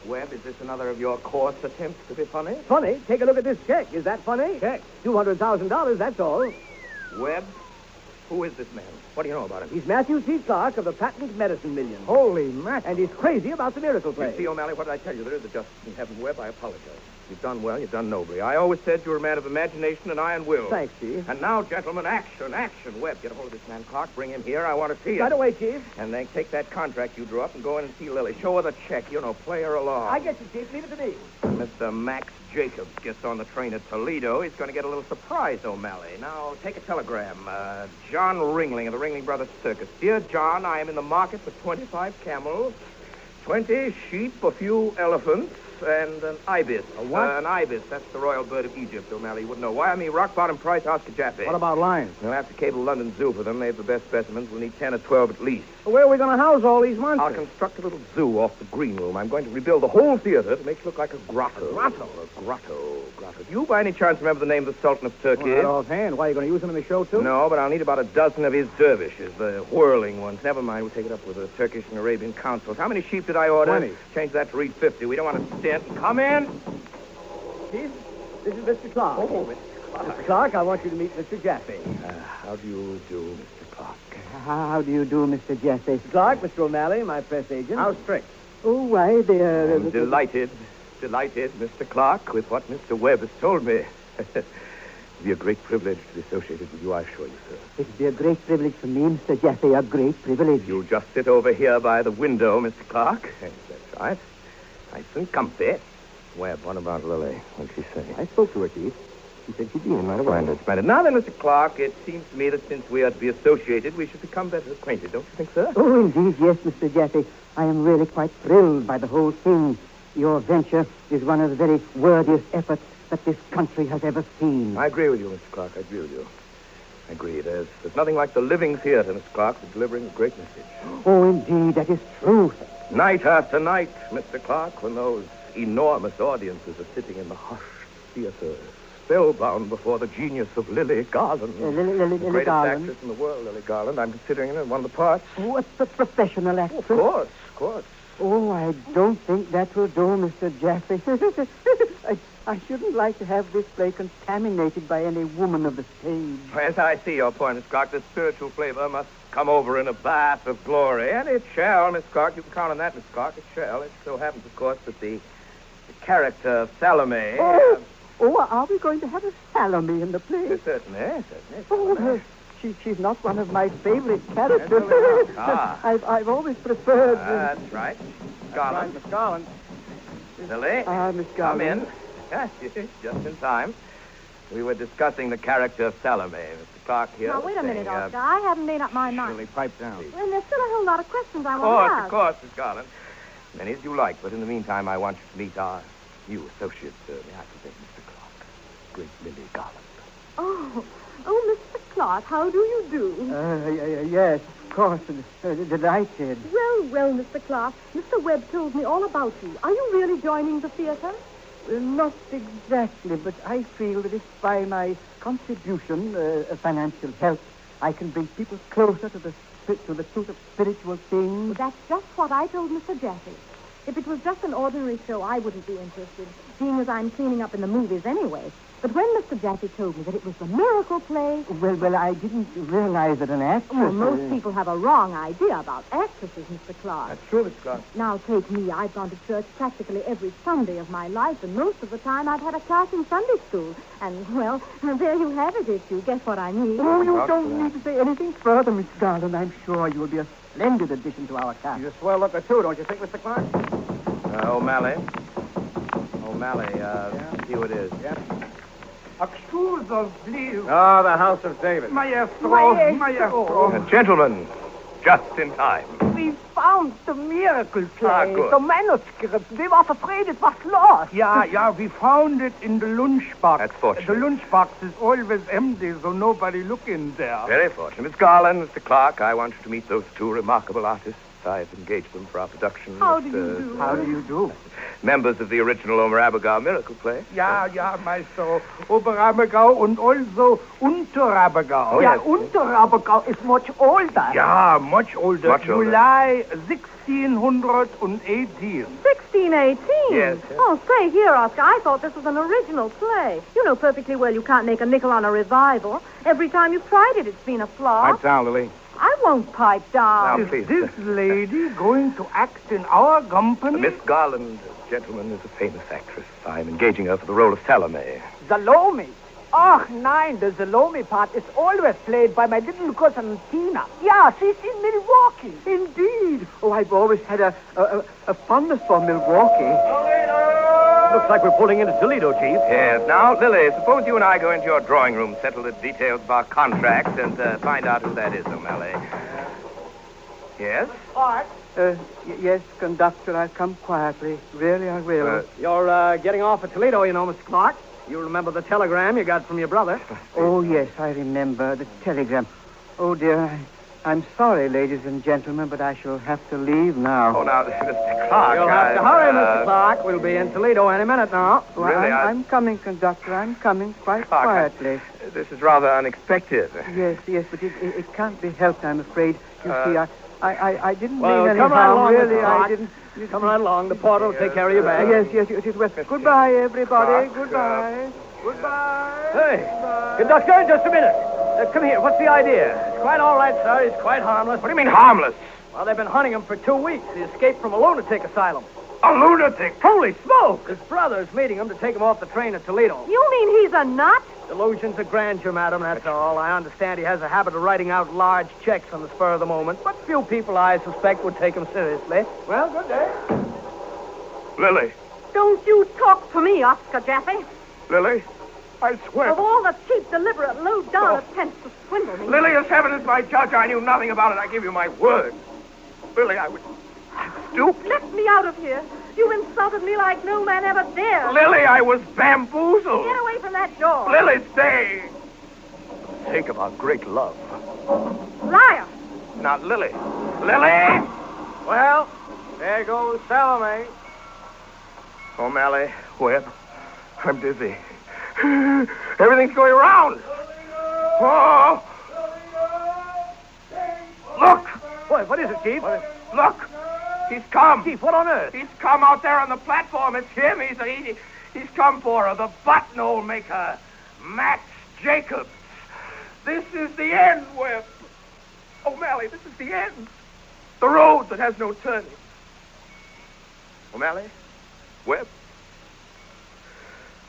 Webb, is this another of your coarse attempts to be funny? Funny? Take a look at this check. Is that funny? Check. $200,000, that's all. Webb? Who is this man? What do you know about him? He's Matthew T. Clark of the Patent Medicine Million. Holy mackerel. And he's crazy about the miracle play. You see, O'Malley, what did I tell you? There is a justice in heaven, Webb. I apologize. You've done well. You've done nobly. I always said you were a man of imagination and iron will. Thanks, Chief. And now, gentlemen, action. Webb, get a hold of this man, Clark. Bring him here. I want to see him. Right away, Chief. And then take that contract you drew up and go in and see Lily. Show her the check. You know, play her along. I get you, Chief. Leave it to me. Mr. Max Jacobs gets on the train at Toledo. He's going to get a little surprise, O'Malley. Now, take a telegram. John Ringling of the Ringling Brothers Circus. Dear John, I am in the market for 25 camels, 20 sheep, a few elephants, and an ibis. A what? An ibis. That's the royal bird of Egypt, O'Malley. You wouldn't know. Why? I mean, rock bottom price, Oscar Jaffe. What about lions? We'll have to cable London Zoo for them. They have the best specimens. We'll need 10 or 12 at least. Well, where are we going to house all these monsters? I'll construct a little zoo off the green room. I'm going to rebuild the whole theater to make it look like a grotto. A grotto? A grotto. Do you, by any chance, remember the name of the Sultan of Turkey? Well, not offhand. Why, are you going to use him in the show, too? No, but I'll need about a dozen of his dervishes, the whirling ones. Never mind, we'll take it up with the Turkish and Arabian councils. How many sheep did I order? 20. Change that to read 50. We don't want to stint. Come in. Chief, this is Mr. Clark. Oh, Mr. Clark. Mr. Clark, I want you to meet Mr. Jaffe. How do you do, Mr. Clark? How do you do, Mr. Jaffe? Mr. Clark, Mr. O'Malley, my press agent. How's tricks? Oh, why, they're... I'm delighted, Mr. Clark, with what Mr. Webb has told me. It'd be a great privilege to be associated with you, I assure you, sir. It'd be a great privilege for me, Mr. Jaffe, a great privilege. You'll just sit over here by the window, Mr. Clark. That's right. Nice and comfy. Webb, what about Lily? What'd she say? I spoke to her, Chief. She said she'd be in right away. Splendid. Now then, Mr. Clark, it seems to me that since we are to be associated, we should become better acquainted, don't you think, sir? Oh, indeed, yes, Mr. Jaffe. I am really quite thrilled by the whole thing. Your venture is one of the very worthiest efforts that this country has ever seen. I agree with you, Mr. Clark. I agree with you. I agree. There's nothing like the living theater, Mr. Clark, for delivering a great message. Oh, indeed, that is true. Night after night, Mr. Clark, when those enormous audiences are sitting in the hushed theater, spellbound before the genius of Lily Garland. Lily the greatest Garland. actress in the world, Lily Garland. I'm considering her in one of the parts. Oh, a professional actress? Of course. Oh, I don't think that will do, Mr. Jaffe. I shouldn't like to have this play contaminated by any woman of the stage. Yes, I see your point, Miss Clark. The spiritual flavor must come over in a bath of glory. And it shall, Miss Clark. You can count on that, Miss Clark. It shall. It so happens, of course, that the character of Salome... are we going to have a Salome in the play? Certainly. Oh, she's not one of my favorite characters. I've always preferred... That's right. Garland. Miss Garland. Lily. Miss Garland. Come in. Yes, just in time. We were discussing the character of Salome. Mr. Clark here. Now, wait a minute, Oscar. I haven't made up my mind. Surely pipe down. And there's still a whole lot of questions I want to ask. Of course, Miss Garland. Many as you like, but in the meantime, I want you to meet our new associate, may I present Mr. Clark, great Lily Garland. Oh, Mr. Clark, how do you do? Yes, of course. Delighted. Well, Mr. Clark, Mr. Webb told me all about you. Are you really joining the theater? Not exactly, but I feel that if by my contribution, financial help, I can bring people closer to the truth of spiritual things. Well, that's just what I told Mr. Jaffe. If it was just an ordinary show, I wouldn't be interested, seeing as I'm cleaning up in the movies anyway. But when Mr. Jaffe told me that it was the miracle play... Well, I didn't realize that an actress... Well, most people have a wrong idea about actresses, Mr. Clark. That's true, Miss Clark. Now, take me. I've gone to church practically every Sunday of my life, and most of the time I've had a class in Sunday school. And, well, there you have it, if you guess what I mean. Oh, you don't need to say anything further, Miss Garland. I'm sure you will be a splendid addition to our cast. You're a swell looker, too, don't you think, Mr. Clark? O'Malley, here it is. Yeah. Excuse us, please. Oh, the House of David. Maestro. Gentlemen, just in time. We found the miracle play, good. the manuscript. We were afraid it was lost. Yeah, we found it in the lunchbox. That's fortunate. The lunchbox is always empty, so nobody look in there. Very fortunate. Miss Garland, Mr. Clark, I want you to meet those two remarkable artists, I've engaged them for our production. How do you do? How do you do? Members of the original Ober-Abergau miracle play. Ja, Maestro. Ober-Abergau and also Unter-Abergau. Oh, yes. Unter-Abergau is much older. Ja, much older. Much older. July 1618. 1618? Yes. Oh, say, here, Oscar, I thought this was an original play. You know perfectly well you can't make a nickel on a revival. Every time you've tried it, it's been a flop. Pipe down, Lily. I won't pipe down. Now, please. Is this lady going to act in our company? Miss Garland, gentlemen, is a famous actress. I'm engaging her for the role of Salome. Salome. Oh, nein, the Salome part is always played by my little cousin Tina. Yeah, she's in Milwaukee. Indeed. Oh, I've always had a fondness for Milwaukee. Looks like we're pulling into Toledo, Chief. Yes. Now, Lily, suppose you and I go into your drawing room, settle the details of our contract, and find out who that is, O'Malley. Yes? Yes, conductor, I'll come quietly. Really, I will. You're getting off at Toledo, you know, Mr. Clark. You remember the telegram you got from your brother. Oh, yes, I remember the telegram. Oh, dear, I'm sorry, ladies and gentlemen, but I shall have to leave now. Oh, now, Mr. Clark. You'll have to hurry, Mr. Clark. We'll be in Toledo any minute now. Well, Really, I'm coming, conductor. I'm coming quite Clark, quietly. This is rather unexpected. Yes, but it can't be helped, I'm afraid. You see, I didn't Well, mean any come right harm, along, really. Mr. Clark. I didn't. Come right along. The porter will take care of your bag. Yes, it will. Goodbye, everybody. Goodbye. Goodbye. Hey, conductor, just a minute. Come here. What's the idea? It's quite all right, sir. He's quite harmless. What do you mean, harmless? Well, they've been hunting him for 2 weeks. He escaped from a lunatic asylum. A lunatic? Holy smoke! His brother's meeting him to take him off the train at Toledo. You mean he's a nut? Delusions of grandeur, madam, that's all. I understand he has a habit of writing out large checks on the spur of the moment, but few people I suspect would take him seriously. Well, good day. Lily. Don't you talk to me, Oscar Jaffe. Lily, I swear. Of all the cheap, deliberate, low-down attempts to swindle me. Lily, as heaven is my judge, I knew nothing about it. I give you my word. Lily, I was stupid. Let me out of here. You insulted me like no man ever dared. Lily, I was bamboozled. Get away from that door. Lily, stay. For the sake of our great love. Liar. Now, Lily. Lily! Well, there goes Salome. O'Malley, Webb, I'm dizzy. Everything's going around. Oh! Look! What is it, Chief? Look! He's come. Chief, what on earth? He's come out there on the platform. It's him. He's come for her, the buttonhole maker, Max Jacobs. This is the end, Webb. O'Malley, this is the end. The road that has no turning. O'Malley, Webb,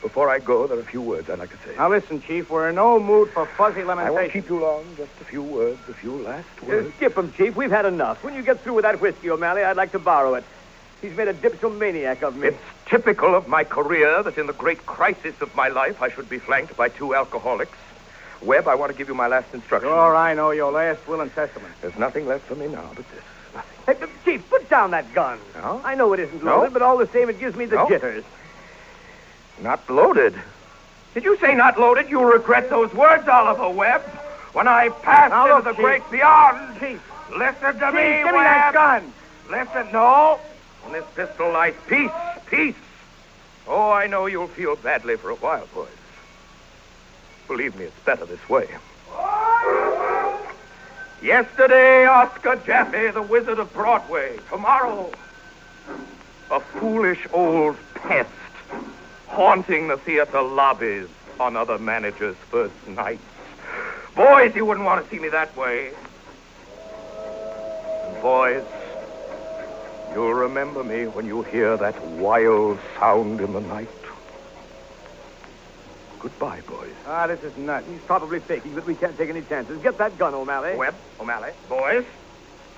before I go, there are a few words I'd like to say. Now, listen, Chief, we're in no mood for fuzzy I lamentation. won't keep you long. Just a few words, a few last words. Skip him, Chief. We've had enough. When you get through with that whiskey, O'Malley, I'd like to borrow it. He's made a dipsomaniac of me. It's typical of my career that in the great crisis of my life, I should be flanked by 2 alcoholics. Webb, I want to give you my last instruction. Sure, I know your last will and testament. There's nothing left for me now but this. Hey, Chief, put down that gun. No? I know it isn't loaded, but all the same, it gives me the jitters. Not loaded. Did you say not loaded? You'll regret those words, Oliver Webb. When I pass into the great beyond. Chief. Listen to Chief, me, give me Webb. that gun. Listen, no. When this pistol lies, peace, peace. Oh, I know you'll feel badly for a while, boys. Believe me, it's better this way. Yesterday, Oscar Jaffe, the Wizard of Broadway. Tomorrow, a foolish old pest haunting the theater lobbies on other managers' first nights. Boys, you wouldn't want to see me that way. And boys, you'll remember me when you hear that wild sound in the night. Goodbye, boys. This is nuts. He's probably faking, but we can't take any chances. Get that gun, O'Malley. Webb, O'Malley, boys,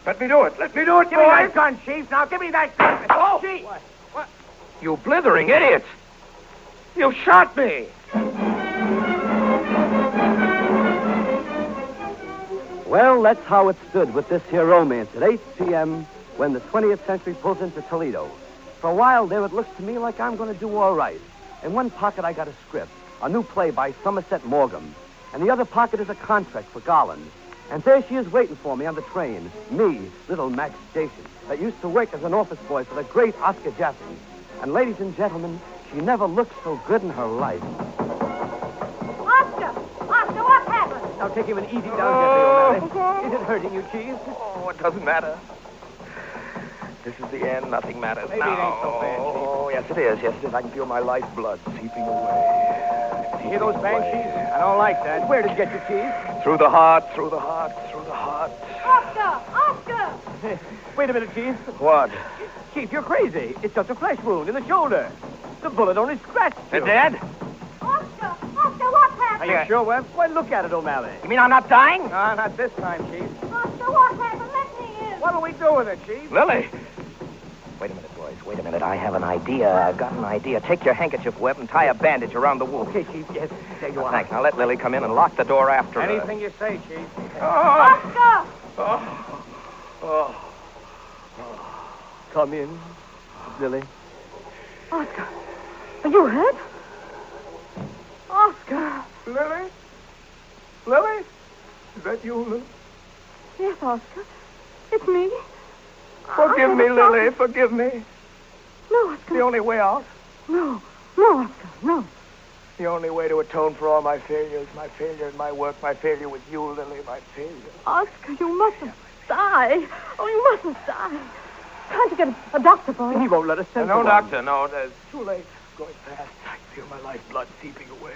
let me do it. Let me do it, Give me boys. that gun, Chief. Now, give me that gun. Oh! Chief. What? You blithering idiot. You shot me. Well, that's how it stood with this here romance at 8 p.m. when the 20th century pulls into Toledo. For a while there, it looks to me like I'm going to do all right. In one pocket, I got a script, a new play by Somerset Maugham. And the other pocket is a contract for Garland. And there she is waiting for me on the train. Me, little Max Jason, that used to work as an office boy for the great Oscar Jaffe. And ladies and gentlemen, she never looked so good in her life. Oscar, what happened? Now take him an easy down, Jeffrey O'Malley. Is it hurting you, Cheese? Oh, it doesn't matter. This is the end. Nothing matters Maybe now. it ain't so bad, Chief. Oh, yes, it is. Yes, it is. I can feel my lifeblood seeping away. You hear those bangs, Chief? I don't like that. Where did you get your Cheese? Through the heart, through the heart, through the heart. Oscar! Wait a minute, Chief. What? Chief, you're crazy. It's just a flesh wound in the shoulder. The bullet only scratched you. It dead? Oscar, what happened? Are you sure, Webb? Why, look at it, O'Malley. You mean I'm not dying? No, not this time, Chief. Oscar, what happened? Let me in. What'll we do with it, Chief? Lily! Wait a minute, boys. Wait a minute. I have an idea. I've got an idea. Take your handkerchief, Webb, and tie a bandage around the wound. Okay, Chief. Yes, there you are. Thanks. Now let Lily come in and lock the door after her. Anything you say, Chief. Oscar! Come in, Lily. Oscar, are you hurt? Oscar. Lily? Lily? Is that you, Lily? Yes, Oscar. It's me. Forgive me, Lily. Forgive me. No, Oscar. The only way out. No, Oscar, no. The only way to atone for all my failures, my failure in my work, my failure with you, Lily, my failure. Oscar, you mustn't die. Oh, you mustn't die. Can't you get a doctor for you? He won't let us send No, for one. doctor, no. It's too late. It's going fast. I feel my lifeblood seeping away.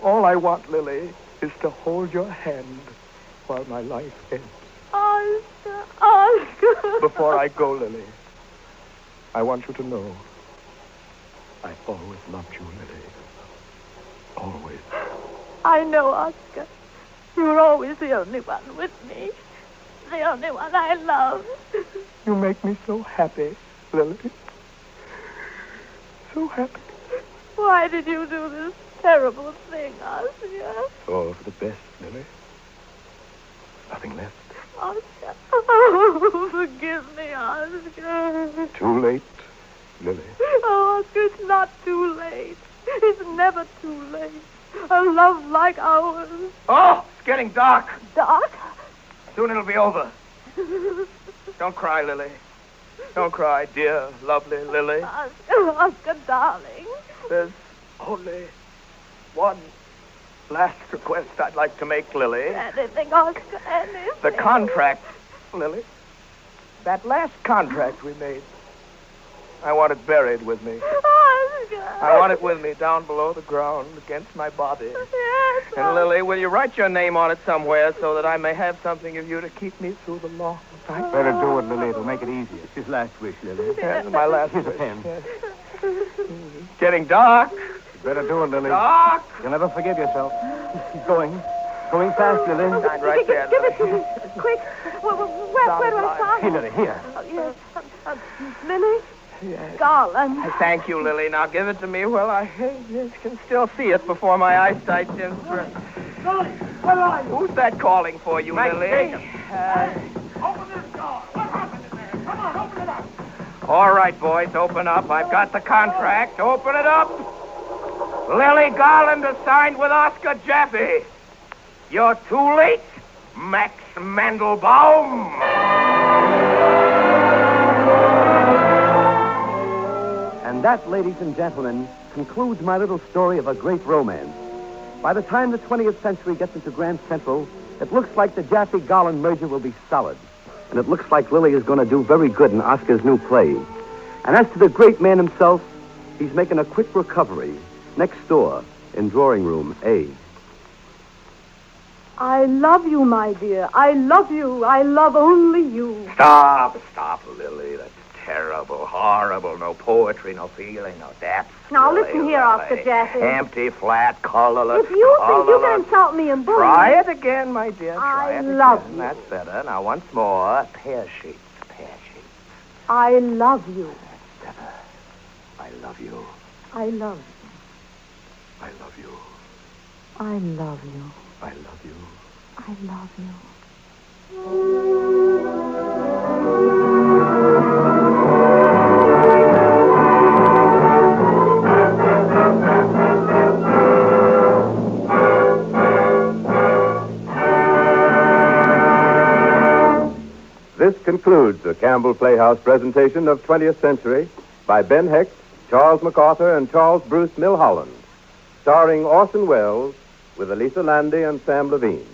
All I want, Lily, is to hold your hand while my life ends. Oscar. Before I go, Lily, I want you to know I always loved you, Lily. Always. I know, Oscar. You were always the only one with me. The only one I love. You make me so happy, Lily. So happy. Why did you do this terrible thing, Oscar? Oh, for the best, Lily. Nothing left. Oscar. Oh, forgive me, Oscar. Too late, Lily. Oh, Oscar, it's not too late. It's never too late. A love like ours. Oh, it's getting dark. Dark? Soon it'll be over. Don't cry, Lily. Don't cry, dear, lovely Lily. Oscar, darling. There's only one last request I'd like to make, Lily. Anything, Oscar, anything. The contract, Lily. That last contract we made. I want it buried with me. Oscar. I want it with me down below the ground against my body. Yes, And Lily, will you write your name on it somewhere so that I may have something of you to keep me through the long night? Better do it, Lily. It'll make it easier. It's his last wish, Lily. Yes, my last Here's a wish. pen. Yes. It's getting dark. Better do it, Lily. Dark. You'll never forgive yourself. He's going. Going fast, Lily. Sign right there, Give it to Lily. me. Quick. Where do I sign? Here, Lily, here. Yes. Lily? Yes. Garland. Thank you, Lily. Now give it to me while I can still see it before my eyesight is... Lily, where are you? Who's that calling for you, Max Lily? Jacob. Open this door. What happened in there? Come on, open it up. All right, boys, open up. I've got the contract. Open it up. Lily Garland is signed with Oscar Jaffe. You're too late, Max Mandelbaum. And that, ladies and gentlemen, concludes my little story of a great romance. By the time the 20th century gets into Grand Central, it looks like the Jaffe-Garland merger will be solid. And it looks like Lily is going to do very good in Oscar's new play. And as to the great man himself, he's making a quick recovery next door in drawing room A. I love you, my dear. I love you. I love only you. Stop, Lily. That's terrible, horrible. No poetry, no feeling, no depth. Now, Lily, listen here, Lily. Oscar Jaffe. Empty, flat, colorless. If you think you can colorless. insult me and bully Try me... it again, my dear. Try I it love again. you. That's better. Now, once more. Pear shapes. I love you. I love you. I love you. I love you. I love you. I love you. I love you. This concludes the Campbell Playhouse presentation of 20th Century by Ben Hecht, Charles MacArthur, and Charles Bruce Milholland, starring Orson Welles with Elisa Landy and Sam Levine.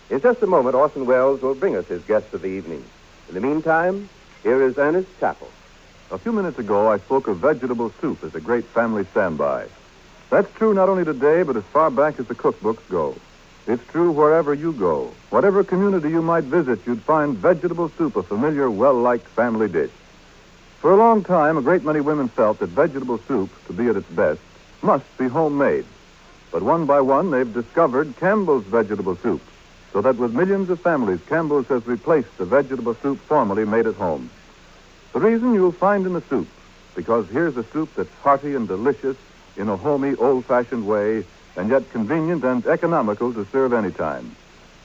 In just a moment, Orson Welles will bring us his guest of the evening. In the meantime, here is Ernest Chappell. A few minutes ago, I spoke of vegetable soup as a great family standby. That's true not only today, but as far back as the cookbooks go. It's true wherever you go. Whatever community you might visit, you'd find vegetable soup a familiar, well-liked family dish. For a long time, a great many women felt that vegetable soup, to be at its best, must be homemade. But one by one, they've discovered Campbell's vegetable soup, so that with millions of families, Campbell's has replaced the vegetable soup formerly made at home. The reason you'll find in the soup, because here's a soup that's hearty and delicious in a homey, old-fashioned way, and yet convenient and economical to serve any time.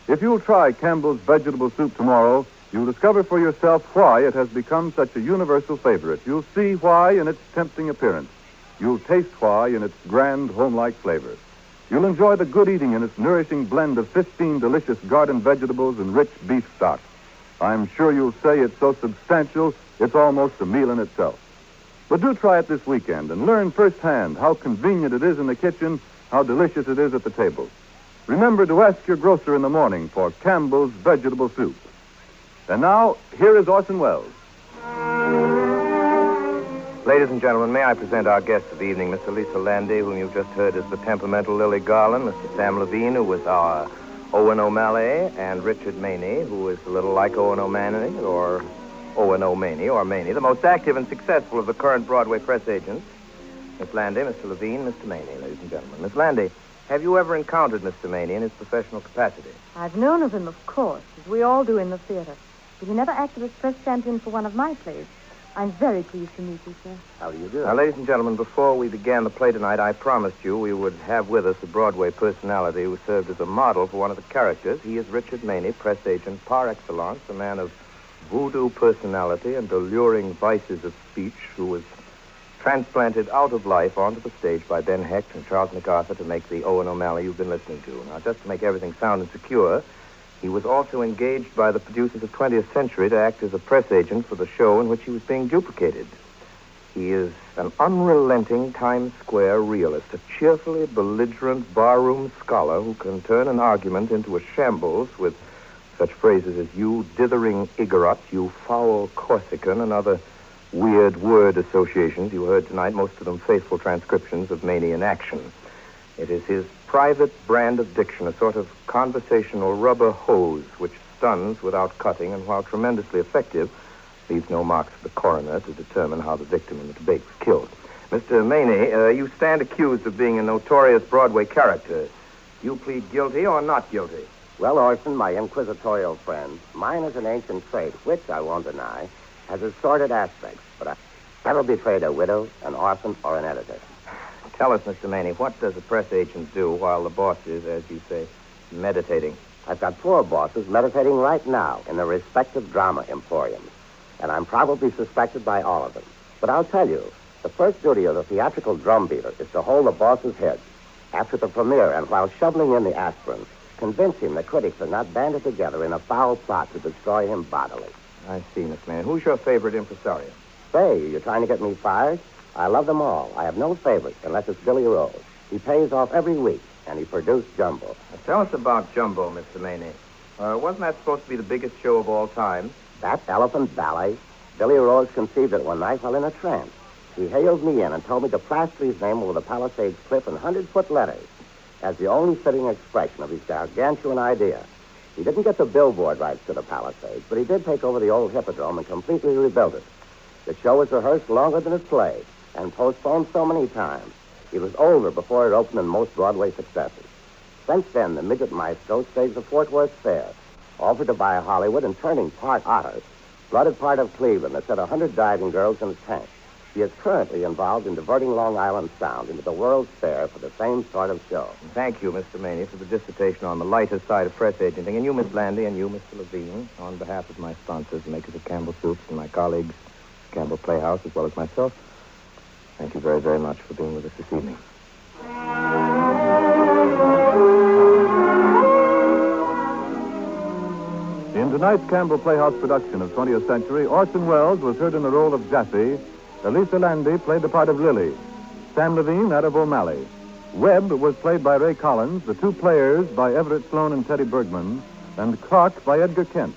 If you'll try Campbell's vegetable soup tomorrow, you'll discover for yourself why it has become such a universal favorite. You'll see why in its tempting appearance. You'll taste why in its grand, home-like flavor. You'll enjoy the good eating in its nourishing blend of 15 delicious garden vegetables and rich beef stock. I'm sure you'll say it's so substantial, it's almost a meal in itself. But do try it this weekend and learn firsthand how convenient it is in the kitchen, how delicious it is at the table. Remember to ask your grocer in the morning for Campbell's vegetable soup. And now, here is Orson Welles. Ladies and gentlemen, may I present our guests of the evening, Miss Elisa Landy, whom you've just heard as the temperamental Lily Garland, Mr. Sam Levine, who was our Owen O'Malley, and Richard Maney, who is a little like Owen O'Malley, or Owen O'Maney, or Maney, the most active and successful of the current Broadway press agents. Miss Landy, Mr. Levine, Mr. Maney, ladies and gentlemen. Miss Landy, have you ever encountered Mr. Maney in his professional capacity? I've known of him, of course, as we all do in the theater. But he never acted as press champion for one of my plays. I'm very pleased to meet you, sir. How do you do? Now, ladies and gentlemen, before we began the play tonight, I promised you we would have with us a Broadway personality who served as a model for one of the characters. He is Richard Maney, press agent par excellence, a man of voodoo personality and alluring vices of speech, who was transplanted out of life onto the stage by Ben Hecht and Charles MacArthur to make the Owen O'Malley you've been listening to. Now, just to make everything sound and secure, he was also engaged by the producers of 20th Century to act as a press agent for the show in which he was being duplicated. He is an unrelenting Times Square realist, a cheerfully belligerent barroom scholar who can turn an argument into a shambles with such phrases as "you dithering Igorot," "you foul Corsican," and other weird word associations you heard tonight, most of them faithful transcriptions of Maney in action. It is his private brand of diction, a sort of conversational rubber hose which stuns without cutting and, while tremendously effective, leaves no marks for the coroner to determine how the victim in the debate was killed. Mr. Maney, you stand accused of being a notorious Broadway character. Do you plead guilty or not guilty? Well, Orson, my inquisitorial friend, mine is an ancient trait, which, I won't deny, has its sordid aspects, but I never betrayed a widow, an orphan, or an editor. Tell us, Mr. Maney, what does a press agent do while the boss is, as you say, meditating? I've got 4 bosses meditating right now in their respective drama emporiums, and I'm probably suspected by all of them. But I'll tell you, the first duty of the theatrical drumbeater is to hold the boss's head. After the premiere, and while shoveling in the aspirin, convince him the critics are not banded together in a foul plot to destroy him bodily. I see, Miss Maney. Who's your favorite impresario? Say, you're trying to get me fired? I love them all. I have no favorite unless it's Billy Rose. He pays off every week, and he produced Jumbo. Now, tell us about Jumbo, Mr. Maney. Wasn't that supposed to be the biggest show of all time? That elephant ballet? Billy Rose conceived it one night while in a trance. He hailed me in and told me to plaster his name over the Palisades cliff in 100-foot letters as the only fitting expression of his gargantuan idea. He didn't get the billboard rights to the Palisades, but he did take over the old Hippodrome and completely rebuild it. The show was rehearsed longer than it played and postponed so many times. It was over before it opened in most Broadway successes. Since then, the midget maestro staged the Fort Worth Fair, offered to buy Hollywood, and turning part otter, flooded part of Cleveland that set 100 diving girls in his tank. He is currently involved in diverting Long Island Sound into the World's Fair for the same sort of show. Thank you, Mr. Maney, for the dissertation on the lighter side of press agenting. And you, Miss Landy, and you, Mr. Levine, on behalf of my sponsors, the makers of Campbell Soups, and my colleagues, Campbell Playhouse, as well as myself, thank you very, very much for being with us this evening. In tonight's Campbell Playhouse production of 20th Century, Orson Welles was heard in the role of Jaffe. Elisa Landy played the part of Lily. Sam Levine, that of O'Malley. Webb was played by Ray Collins, the two players by Everett Sloan and Teddy Bergman, and Clark by Edgar Kent.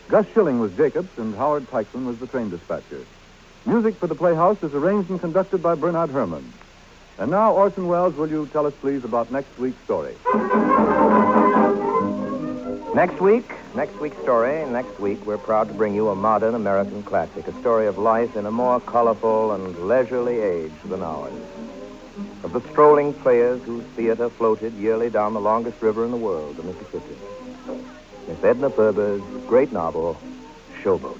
Gus Schilling was Jacobs, and Howard Teichman was the train dispatcher. Music for the Playhouse is arranged and conducted by Bernard Herrmann. And now, Orson Welles, will you tell us, please, about next week's story? Next week's story. Next week, we're proud to bring you a modern American classic, a story of life in a more colorful and leisurely age than ours. Of the strolling players whose theater floated yearly down the longest river in the world, the Mississippi. Miss Edna Ferber's great novel, Showboat.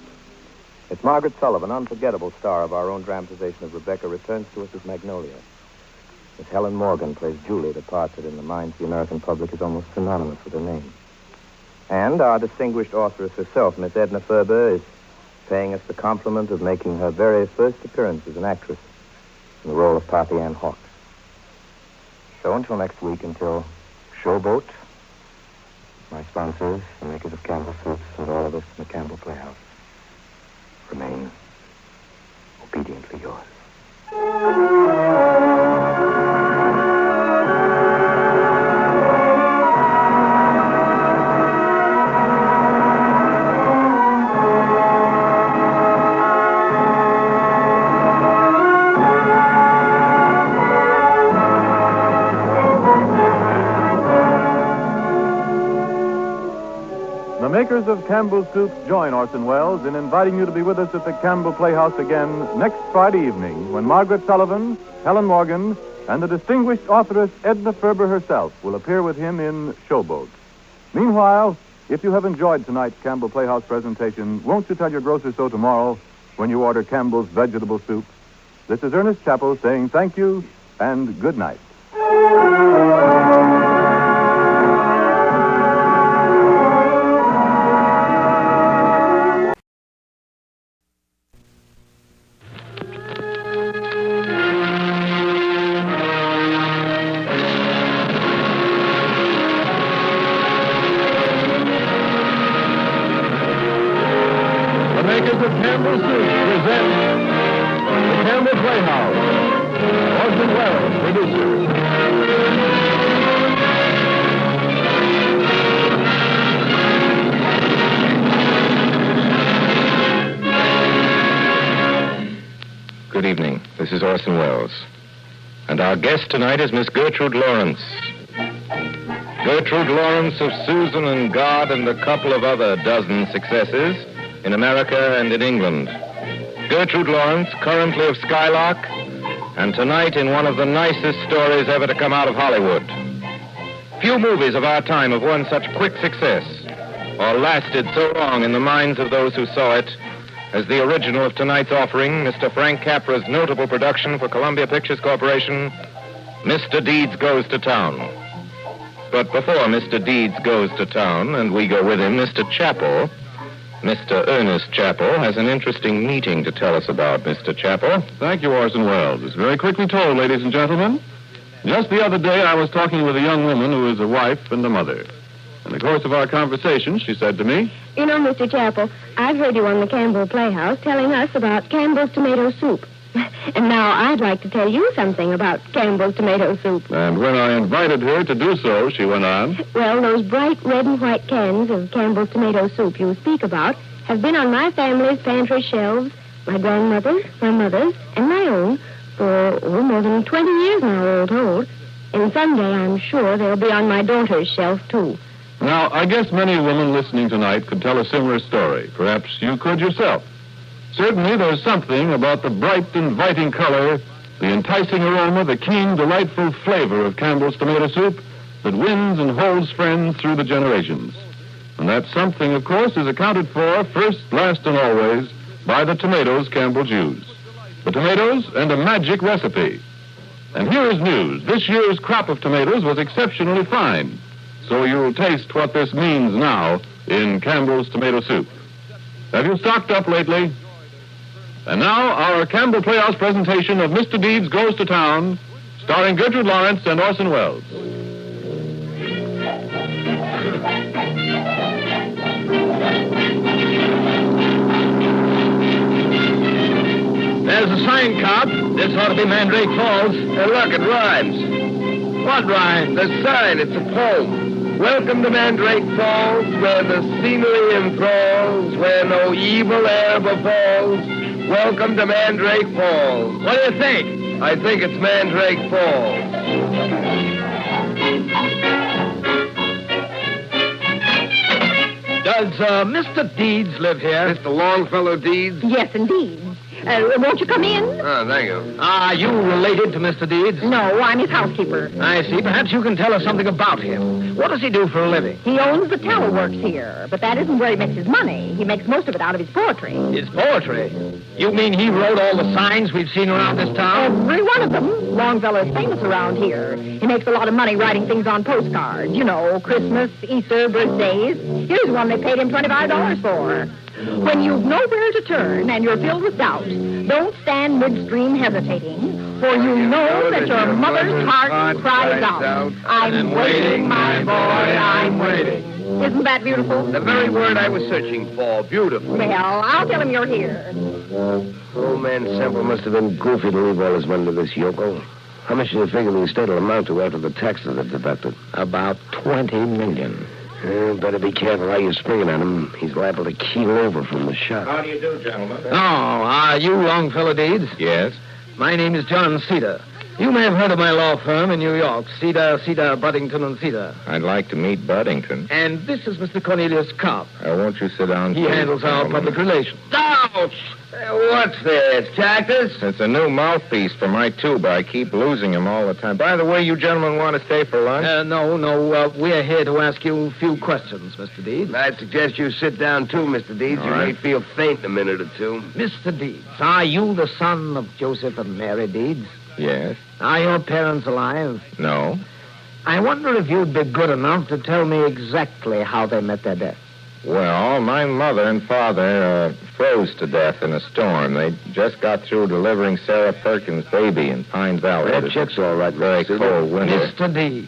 It's Margaret Sullivan, unforgettable star of our own dramatization of Rebecca, returns to us as Magnolia. Miss Helen Morgan plays Julie, the part that in the minds of the American public is almost synonymous with her name. And our distinguished authoress herself, Miss Edna Ferber, is paying us the compliment of making her very first appearance as an actress in the role of Parthy Ann Hawks. So until next week, until Showboat, my sponsors, the makers of Campbell Soups, and all of us in the Campbell Playhouse, remain obediently yours. The makers of Campbell Soups join Orson Welles in inviting you to be with us at the Campbell Playhouse again next Friday evening, when Margaret Sullivan, Helen Morgan, and the distinguished authoress Edna Ferber herself will appear with him in Showboat. Meanwhile, if you have enjoyed tonight's Campbell Playhouse presentation, won't you tell your grocer so tomorrow when you order Campbell's vegetable soup? This is Ernest Chappell saying thank you and good night. Campbell Soups presents the Campbell Playhouse. Orson Welles, producer. Good evening. This is Orson Welles. And our guest tonight is Miss Gertrude Lawrence. Gertrude Lawrence of Susan and God and a couple of other dozen successes in America and in England. Gertrude Lawrence, currently of Skylark, and tonight in one of the nicest stories ever to come out of Hollywood. Few movies of our time have won such quick success or lasted so long in the minds of those who saw it as the original of tonight's offering, Mr. Frank Capra's notable production for Columbia Pictures Corporation, Mr. Deeds Goes to Town. But before Mr. Deeds goes to town, and we go with him, Mr. Chappell, Mr. Ernest Chappell has an interesting meeting to tell us about. Mr. Chappell. Thank you, Orson Welles. It's very quickly told, ladies and gentlemen. Just the other day, I was talking with a young woman who is a wife and a mother. In the course of our conversation, she said to me, "You know, Mr. Chappell, I've heard you on the Campbell Playhouse telling us about Campbell's tomato soup. And now I'd like to tell you something about Campbell's tomato soup." And when I invited her to do so, she went on, "Well, those bright red and white cans of Campbell's tomato soup you speak about have been on my family's pantry shelves, my grandmother's, my mother's, and my own, for more than 20 years now, all told. And someday, I'm sure, they'll be on my daughter's shelf, too." Now, I guess many women listening tonight could tell a similar story. Perhaps you could yourself. Certainly, there's something about the bright, inviting color, the enticing aroma, the keen, delightful flavor of Campbell's tomato soup that wins and holds friends through the generations. And that something, of course, is accounted for first, last, and always by the tomatoes Campbell's use. The tomatoes and a magic recipe. And here is news. This year's crop of tomatoes was exceptionally fine. So you'll taste what this means now in Campbell's tomato soup. Have you stocked up lately? And now, our Campbell Playhouse presentation of Mr. Deeds Goes to Town, starring Gertrude Lawrence and Orson Welles. the sign, Cop. This ought to be Mandrake Falls. Look, it rhymes. What rhymes? The sign, it's a poem. Welcome to Mandrake Falls, where the scenery enthralls, where no evil air befalls. Welcome to Mandrake Falls. What do you think? I think it's Mandrake Falls. Does Mr. Deeds live here? Mr. Longfellow Deeds? Yes, indeed. Won't you come in? Oh, thank you. Are you related to Mr. Deeds? No, I'm his housekeeper. I see. Perhaps you can tell us something about him. What does he do for a living? He owns the tower works here, but that isn't where he makes his money. He makes most of it out of his poetry. His poetry? You mean he wrote all the signs we've seen around this town? Every one of them. Longfellow's famous around here. He makes a lot of money writing things on postcards. You know, Christmas, Easter, birthdays. Here's one they paid him $25 for. When you've nowhere to turn and you're filled with doubt, don't stand midstream hesitating, for you know that your mother's heart cries out, I'm waiting, my boy, I'm waiting. Isn't that beautiful? The very word I was searching for. Beautiful. Well, I'll tell him you're here. Old man Semple must have been goofy to leave all his money to this yokel. How much do you figure the estate will amount to after the taxes are deducted? About $20 million. Better be careful how you're springing on him. He's liable to keel over from the shock. How do you do, gentlemen? Oh, are you Longfellow Deeds? Yes. My name is John Cedar. You may have heard of my law firm in New York, Cedar, Buddington, and Cedar. I'd like to meet Buddington. And this is Mr. Cornelius Cobb. Won't you sit down? He handles our public relations. Ouch! What's this, cactus? It's a new mouthpiece for my tuba. I keep losing them all the time. By the way, you gentlemen want to stay for lunch? No. We're here to ask you a few questions, Mr. Deeds. I'd suggest you sit down, too, Mr. Deeds. You may feel faint in a minute or two. Mr. Deeds, are you the son of Joseph and Mary Deeds? Yes. Are your parents alive? No. I wonder if you'd be good enough to tell me exactly how they met their death. Well, my mother and father froze to death in a storm. They just got through delivering Sarah Perkins' baby in Pine Valley. That checks all right, very cold winter. Mr. Deeds,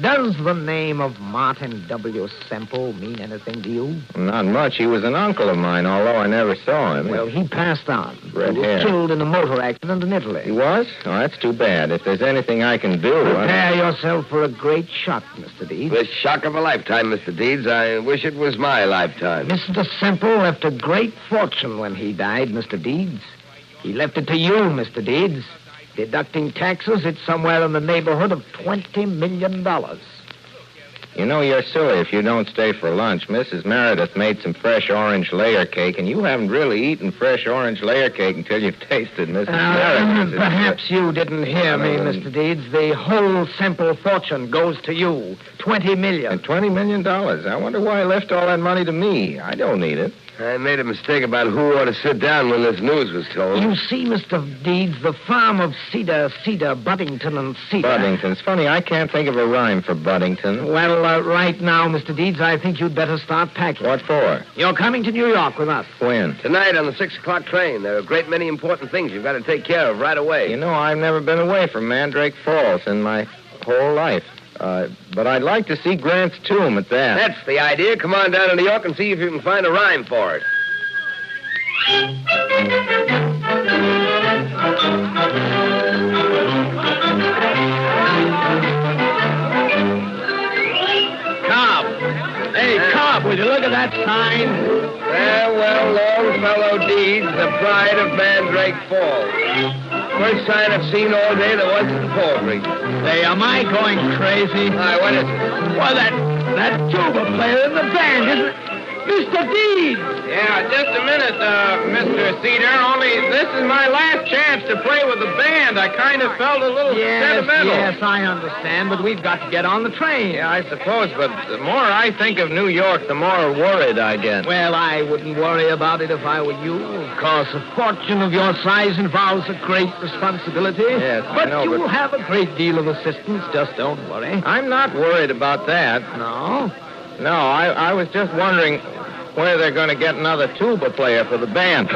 does the name of Martin W. Semple mean anything to you? Not much. He was an uncle of mine, although I never saw him. Well, he passed on. Red he was hair. killed in a motor accident in Italy. He was? Oh, that's too bad. If there's anything I can do... Prepare yourself for a great shock, Mr. Deeds. The shock of a lifetime, Mr. Deeds. I wish it was my lifetime. Mr. Semple left a great fortune when he died, Mr. Deeds. He left it to you, Mr. Deeds. Deducting taxes, it's somewhere in the neighborhood of $20 million. You know, you're silly if you don't stay for lunch. Mrs. Meredith made some fresh orange layer cake, and you haven't really eaten fresh orange layer cake until you've tasted Mrs. Meredith. Perhaps you didn't hear me, Mr. Deeds. The whole Semple fortune goes to you. $20 million. And $20 million? I wonder why he left all that money to me. I don't need it. I made a mistake about who ought to sit down when this news was told. You see, Mr. Deeds, the farm of Cedar, Buddington, and Cedar. Buddington's funny. I can't think of a rhyme for Buddington. Well, right now, Mr. Deeds, I think you'd better start packing. What for? You're coming to New York with us. When? Tonight on the 6 o'clock train. There are a great many important things you've got to take care of right away. You know, I've never been away from Mandrake Falls in my whole life. But I'd like to see Grant's tomb at that. That's the idea. Come on down to New York and see if you can find a rhyme for it. Cobb! Hey, Cobb, would you look at that sign? Farewell, Longfellow Deeds, the pride of Mandrake Falls. First sign I've seen all day that wasn't poetry. Say, am I going crazy? Hi, what is it? Well, that tuba player in the band, isn't it? Mr. Deeds! Yeah, just a minute, Mr. Cedar. Only this is my last chance to play with the band. I kind of felt a little sentimental. Yes, I understand, but we've got to get on the train. Yeah, I suppose, but the more I think of New York, the more worried I get. Well, I wouldn't worry about it if I were you. Of course, a fortune of your size involves a great responsibility. Yes, but I know, you'll have a great deal of assistance. Just don't worry. I'm not worried about that. No? No, I was just wondering where they're going to get another tuba player for the band.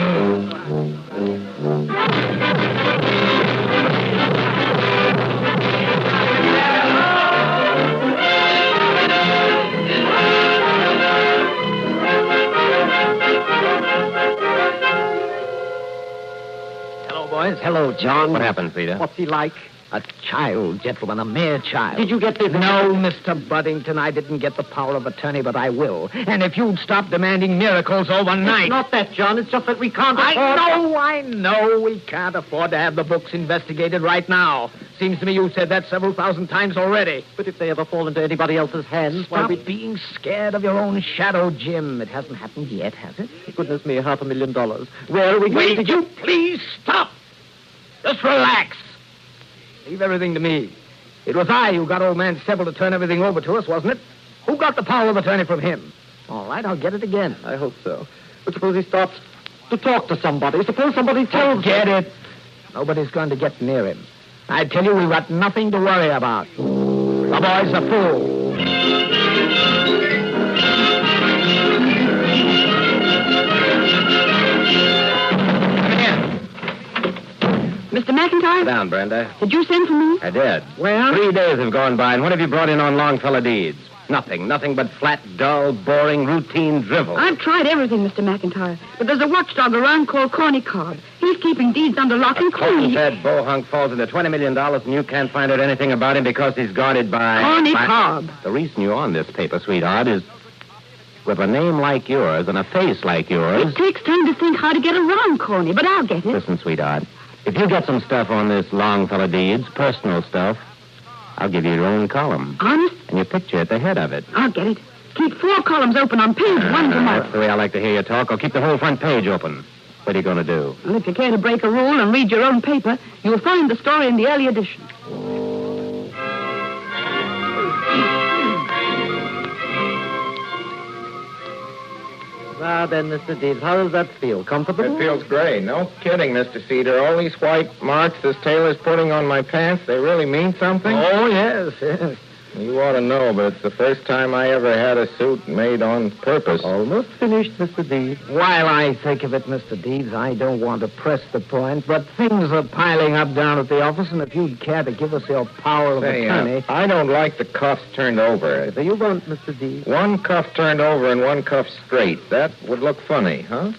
Hello, boys. Hello, John. What happened, Peter? What's he like? A child, gentlemen, a mere child. Did you get this? No, Mr. Buddington, I didn't get the power of attorney, but I will. And if you'd stop demanding miracles overnight... It's not that, John. It's just that we can't afford... I know. We can't afford to have the books investigated right now. Seems to me you've said that several thousand times already. But if they ever fall into anybody else's hands... Stop being scared of your own shadow, Jim. It hasn't happened yet, has it? Goodness me, $500,000. Where are we going to Wait, you please stop. Just relax. Leave everything to me. It was I who got old man Seville to turn everything over to us, wasn't it? Who got the power of attorney from him? All right, I'll get it again. I hope so. But suppose he stops to talk to somebody. Suppose somebody tells... Get it. Nobody's going to get near him. I tell you, we've got nothing to worry about. The boy's a fool. Mr. McIntyre? Sit down, Brenda. Did you send for me? I did. Well? 3 days have gone by, and what have you brought in on Longfellow deeds? Nothing but flat, dull, boring, routine drivel. I've tried everything, Mr. McIntyre. But there's a watchdog around called Corny Cobb. He's keeping deeds under lock and key. That bohunk falls into $20 million, and you can't find out anything about him because he's guarded by... Corny Cobb. The reason you're on this paper, sweetheart, is with a name like yours and a face like yours... It takes time to think how to get around Corny, but I'll get it. Listen, sweetheart. If you get some stuff on this Longfellow deeds, personal stuff, I'll give you your own column. Honest? And your picture at the head of it. I'll get it. Keep 4 columns open on page 1 tomorrow. That's the way I like to hear you talk. I'll keep the whole front page open. What are you going to do? Well, if you care to break a rule and read your own paper, you'll find the story in the early edition. Now then, Mr. Deeds, how does that feel? Comfortable? It feels great. No kidding, Mr. Cedar. All these white marks this tailor's putting on my pants, they really mean something? Oh, yes. You ought to know, but it's the first time I ever had a suit made on purpose. Almost finished, Mr. Deeds. While I think of it, Mr. Deeds, I don't want to press the point, but things are piling up down at the office, and if you'd care to give us your power of attorney... I don't like the cuffs turned over. What do you want, Mr. Deeds? One cuff turned over and one cuff straight. That would look funny, huh?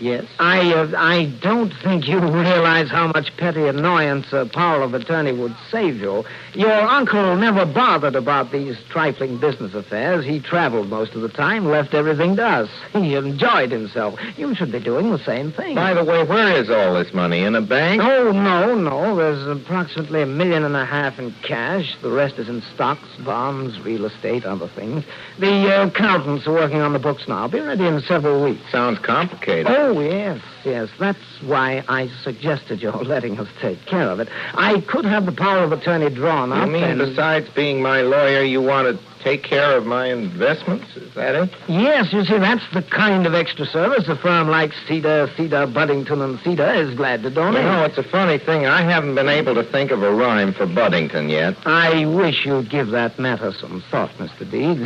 Yes. I don't think you realize how much petty annoyance a power of attorney would save you. Your uncle never bothered about these trifling business affairs. He traveled most of the time, left everything to us. He enjoyed himself. You should be doing the same thing. By the way, where is all this money? In a bank? Oh, no. There's approximately $1.5 million in cash. The rest is in stocks, bonds, real estate, other things. The accountants are working on the books now. Be ready in several weeks. Sounds complicated. Oh, yes. That's why I suggested your letting us take care of it. I could have the power of attorney drawn up. You mean besides being my lawyer, you want to take care of my investments? Is that it? Yes, you see, that's the kind of extra service a firm like Cedar, Buddington, and Cedar is glad to donate. You know, it's a funny thing. I haven't been able to think of a rhyme for Buddington yet. I wish you'd give that matter some thought, Mr. Deeds.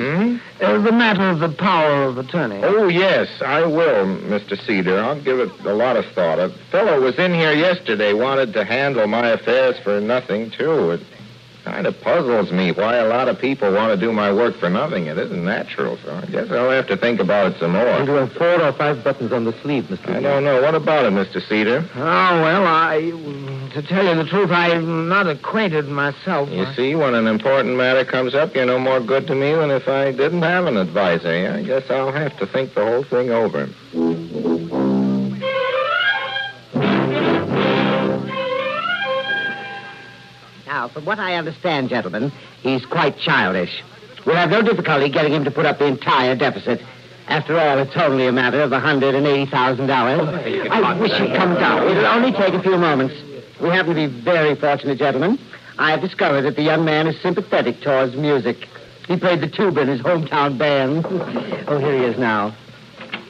The matter of the power of attorney. Oh, yes, I will, Mr. Cedar. I'll give it a lot of thought. A fellow was in here yesterday, wanted to handle my affairs for nothing, too. It kind of puzzles me why a lot of people want to do my work for nothing. It isn't natural, so I guess I'll have to think about it some more. And you have 4 or 5 buttons on the sleeve, Mr. I don't know. What about it, Mr. Cedar? Oh, well, to tell you the truth, I'm not acquainted myself. You see, when an important matter comes up, you're no more good to me than if I didn't have an advisor. I guess I'll have to think the whole thing over. Now, from what I understand, gentlemen, he's quite childish. We'll have no difficulty getting him to put up the entire deficit. After all, it's only a matter of $180,000. I wish he'd come down. It'll only take a few moments. We happen to be very fortunate, gentlemen. I've discovered that the young man is sympathetic towards music. He played the tuba in his hometown band. Oh, here he is now.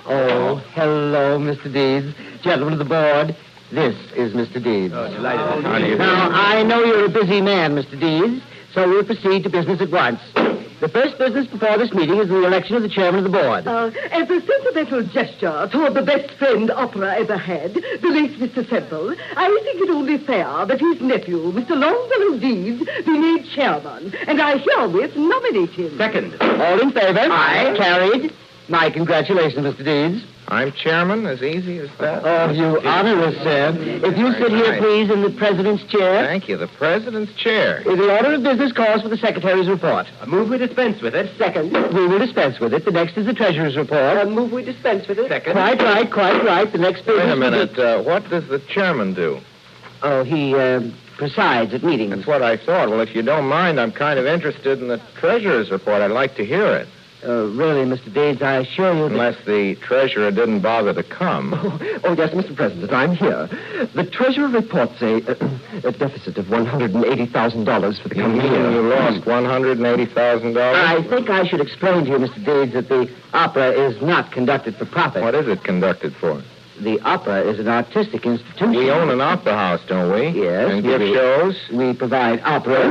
Oh, hello, Mr. Deeds. Gentlemen of the board. This is Mr. Deeds. Oh, delighted. How do you do? Now, I know you're a busy man, Mr. Deeds, so we'll proceed to business at once. The first business before this meeting is the election of the chairman of the board. As a sentimental gesture toward the best friend opera ever had, the late Mr. Semple, I think it only fair that his nephew, Mr. Longfellow Deeds, be made chairman, and I herewith nominate him. Second. All in favor? Aye. Carried. My congratulations, Mr. Deeds. I'm chairman, as easy as that. Oh, you honor us, sir. If you sit here, please, in the president's chair. Thank you. The president's chair. The order of business calls for the secretary's report. Move we dispense with it. Second. We will dispense with it. The next is the treasurer's report. Move we dispense with it. Second. Quite right. The next business... Wait a minute. What does the chairman do? Oh, he presides at meetings. That's what I thought. Well, if you don't mind, I'm kind of interested in the treasurer's report. I'd like to hear it. Really, Mr. Deeds, I assure you... Unless the treasurer didn't bother to come. Oh, yes, Mr. President, I'm here. The treasurer reports a deficit of $180,000 for the coming year. You lost $180,000? I think I should explain to you, Mr. Deeds, that the opera is not conducted for profit. What is it conducted for? The opera is an artistic institution. We own an opera house, don't we? Yes. And give shows? We provide opera. Well,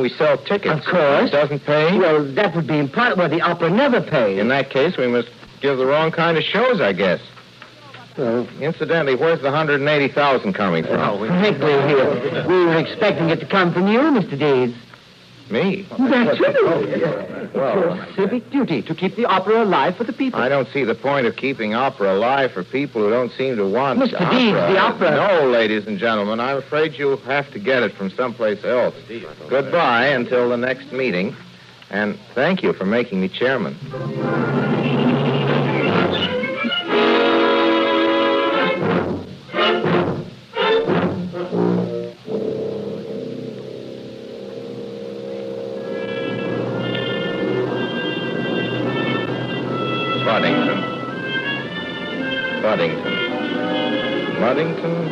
we sell tickets. Of course. It doesn't pay? Well, that would be impossible. Well, the opera never pays. In that case, we must give the wrong kind of shows, I guess. Well, incidentally, where's the $180,000 coming from? Frankly, we were expecting it to come from you, Mr. Deeds. Me? That's it. Well, your civic duty to keep the opera alive for the people. I don't see the point of keeping opera alive for people who don't seem to want Mr. opera. Deeds, the opera... No, ladies and gentlemen, I'm afraid you'll have to get it from someplace else. Goodbye until the next meeting, and thank you for making me chairman.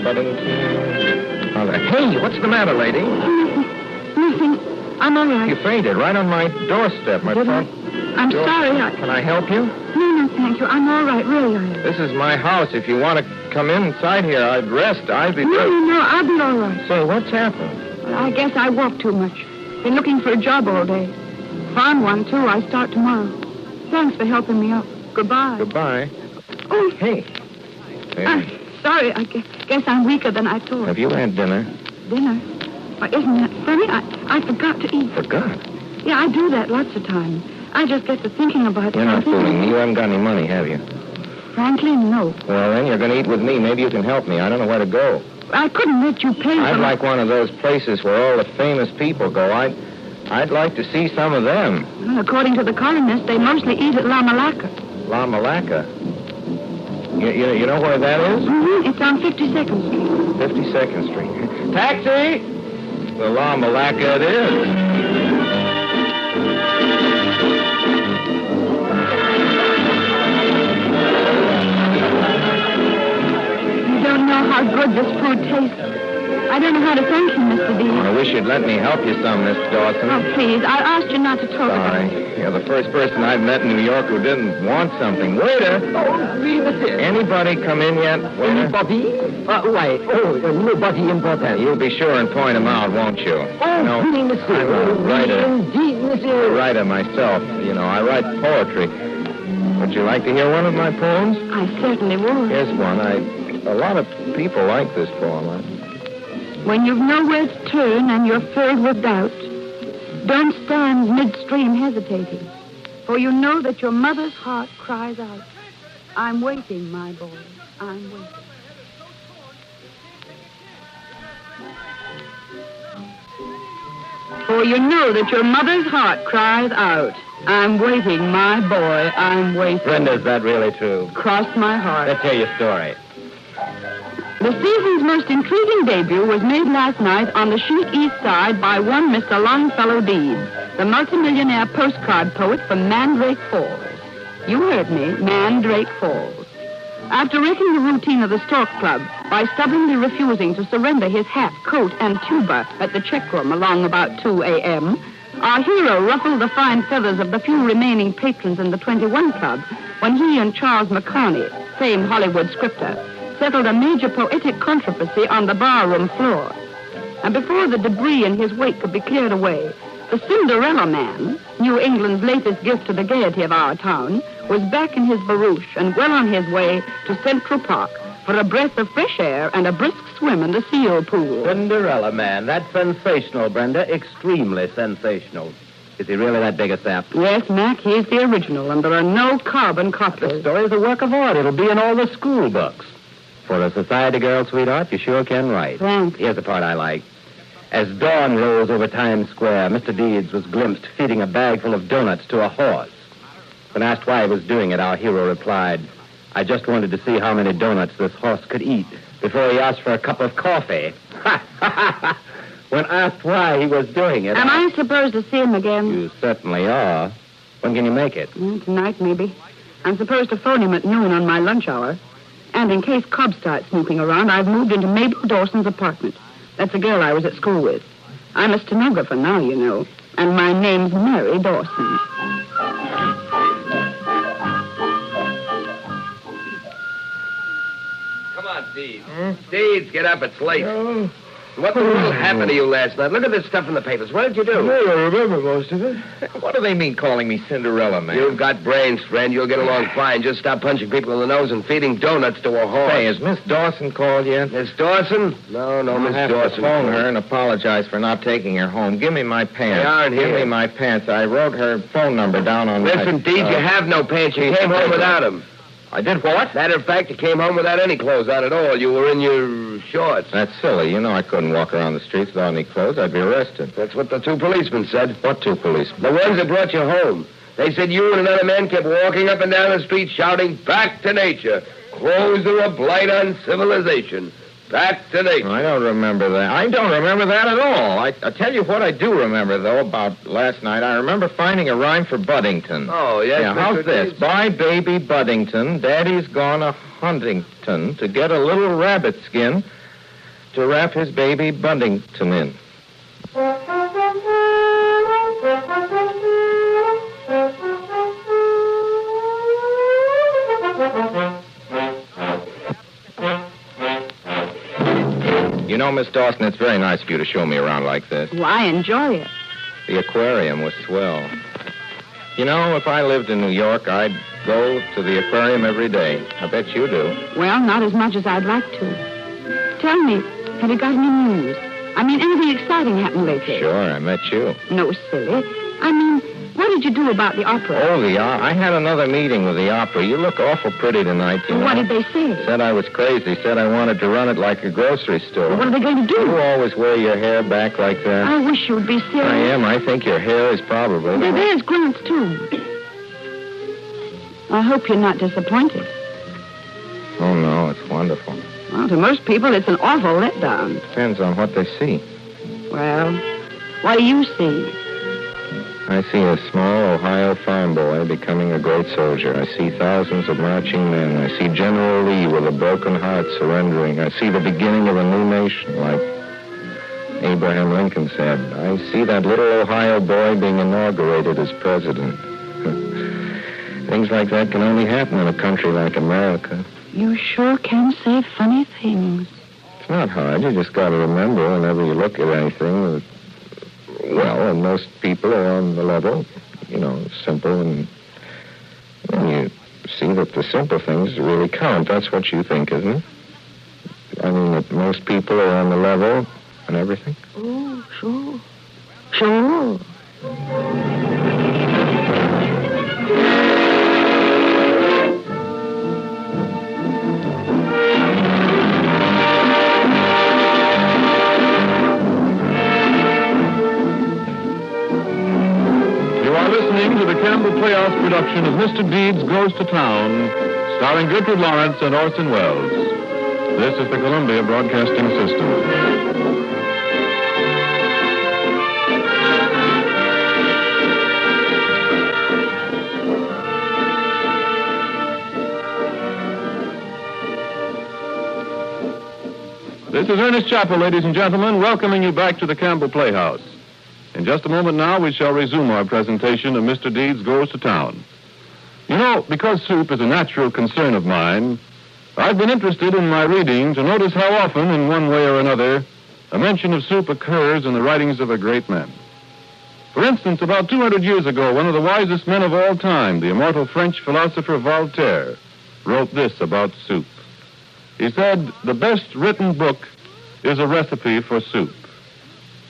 Buddington. Hey, what's the matter, lady? Nothing. I'm all right. You fainted right on my doorstep, my front. I'm sorry. Can I help you? No, thank you. I'm all right, really. This is my house. If you want to come inside here, I'd rest. I'd be... No, I'll be all right. Say, what's happened? Well, I guess I walk too much. Been looking for a job all day. Found one, too. I start tomorrow. Thanks for helping me up. Goodbye. Goodbye. Oh. Hey. Sorry, I guess I'm weaker than I thought. Have you had dinner? Dinner? Why, isn't that funny? I forgot to eat. Forgot? Yeah, I do that lots of times. I just get to thinking about You're not fooling me. You haven't got any money, have you? Frankly, no. Well, then you're going to eat with me. Maybe you can help me. I don't know where to go. I couldn't let you pay for... I'd like one of those places where all the famous people go. I'd like to see some of them. Well, according to the columnist, they mostly eat at La Malaca. La Malaca? You know where that is? Mm-hmm. It's on 52nd Street. 52nd Street. Taxi! The La Malaca it is. You don't know how good this food tastes. I don't know how to thank you, Mr. Dean. I wish you'd let me help you some, Miss Dawson. Oh, please. I asked you not to talk about it. Sorry. You're the first person I've met in New York who didn't want something. Waiter! Oh, oui, monsieur. Anybody come in yet? Waiter? Anybody? Why? Nobody important. You'll be sure and point them out, won't you? Oh, oui, monsieur. I'm a writer. Indeed, monsieur. A writer myself. I write poetry. Would you like to hear one of my poems? I certainly would. Here's one. A lot of people like this poem. When you've nowhere to turn and you're filled with doubt, don't stand midstream hesitating, for you know that your mother's heart cries out, I'm waiting, my boy, I'm waiting. For you know that your mother's heart cries out, I'm waiting, my boy, I'm waiting. Brenda, is that really true? Cross my heart. Let's hear your story. The season's most intriguing debut was made last night on the chic East Side by one Mr. Longfellow Deeds, the multimillionaire postcard poet from Mandrake Falls. You heard me, Mandrake Falls. After wrecking the routine of the Stork Club by stubbornly refusing to surrender his hat, coat, and tuba at the check room along about 2 a.m., our hero ruffled the fine feathers of the few remaining patrons in the 21 Club when he and Charles McCartney, famed Hollywood scripter, settled a major poetic controversy on the barroom floor. And before the debris in his wake could be cleared away, the Cinderella Man, New England's latest gift to the gaiety of our town, was back in his barouche and well on his way to Central Park for a breath of fresh air and a brisk swim in the seal pool. Cinderella Man. That's sensational, Brenda. Extremely sensational. Is he really that big a sap? Yes, Mac, he's the original, and there are no carbon copies. The story's a work of art. It'll be in all the school books. For a society girl, sweetheart, you sure can write. Thanks. Here's the part I like. As dawn rose over Times Square, Mr. Deeds was glimpsed feeding a bag full of donuts to a horse. When asked why he was doing it, our hero replied, I just wanted to see how many donuts this horse could eat before he asked for a cup of coffee. When asked why he was doing it... Am I supposed to see him again? You certainly are. When can you make it? Tonight, maybe. I'm supposed to phone him at noon on my lunch hour. And in case Cobb starts snooping around, I've moved into Mabel Dawson's apartment. That's the girl I was at school with. I'm a stenographer now, you know. And my name's Mary Dawson. Come on, Deeds. Deeds, get up. It's late. What the hell happened to you last night? Look at this stuff in the papers. What did you do? I remember most of it. What do they mean calling me Cinderella, man? You've got brains, friend. You'll get along fine. Just stop punching people in the nose and feeding donuts to a horse. Hey, has Miss Dawson called yet? Miss Dawson? No, Miss I'll have to phone her and apologize for not taking her home. Give me my pants. They aren't here. Give me my pants. I wrote her phone number down on Listen, Deeds, you have no pants. You came home without them. I did what? Matter of fact, you came home without any clothes on at all. You were in your shorts. That's silly. You know I couldn't walk around the streets without any clothes. I'd be arrested. That's what the two policemen said. What two policemen? The ones that brought you home. They said you and another man kept walking up and down the street shouting, back to nature. Clothes are a blight on civilization. Back to nature. I don't remember that. I don't remember that at all. I tell you what I do remember, though, about last night. I remember finding a rhyme for Buddington. Oh, yes? Yeah, how's this? Bye, baby Buddington. Daddy's gone a Huntington to get a little rabbit skin to wrap his baby Buddington in. You know, Miss Dawson, it's very nice of you to show me around like this. Well, I enjoy it. The aquarium was swell. You know, if I lived in New York, I'd go to the aquarium every day. I bet you do. Well, not as much as I'd like to. Tell me, have you got any news? I mean, anything exciting happened lately? Sure, I met you. No, silly. I mean, what did you do about the opera? Oh, I had another meeting with the opera. You look awful pretty tonight, you know. What did they say? Said I was crazy. Said I wanted to run it like a grocery store. Well, what are they going to do? You always wear your hair back like that. I wish you'd be serious. I am. I think your hair is probably... Well, there's Grant's, too. I hope you're not disappointed. Oh, no, it's wonderful. Well, to most people, it's an awful letdown. Depends on what they see. Well, what do you see? I see a small Ohio farm boy becoming a great soldier. I see thousands of marching men. I see General Lee with a broken heart surrendering. I see the beginning of a new nation, like Abraham Lincoln said. I see that little Ohio boy being inaugurated as president. Things like that can only happen in a country like America. You sure can say funny things. It's not hard. You just got to remember whenever you look at anything that, well, and most people are on the level, you know, simple, and you see that the simple things really count. That's what you think, isn't it? I mean, that most people are on the level and everything. Oh, sure. Sure. Listening to the Campbell Playhouse production of Mr. Deeds Goes to Town, starring Gertrude Lawrence and Orson Welles. This is the Columbia Broadcasting System. This is Ernest Chappell, ladies and gentlemen, welcoming you back to the Campbell Playhouse. In just a moment now, we shall resume our presentation of Mr. Deeds Goes to Town. You know, because soup is a natural concern of mine, I've been interested in my reading to notice how often, in one way or another, a mention of soup occurs in the writings of a great man. For instance, about 200 years ago, one of the wisest men of all time, the immortal French philosopher Voltaire, wrote this about soup. He said, "The best written book is a recipe for soup."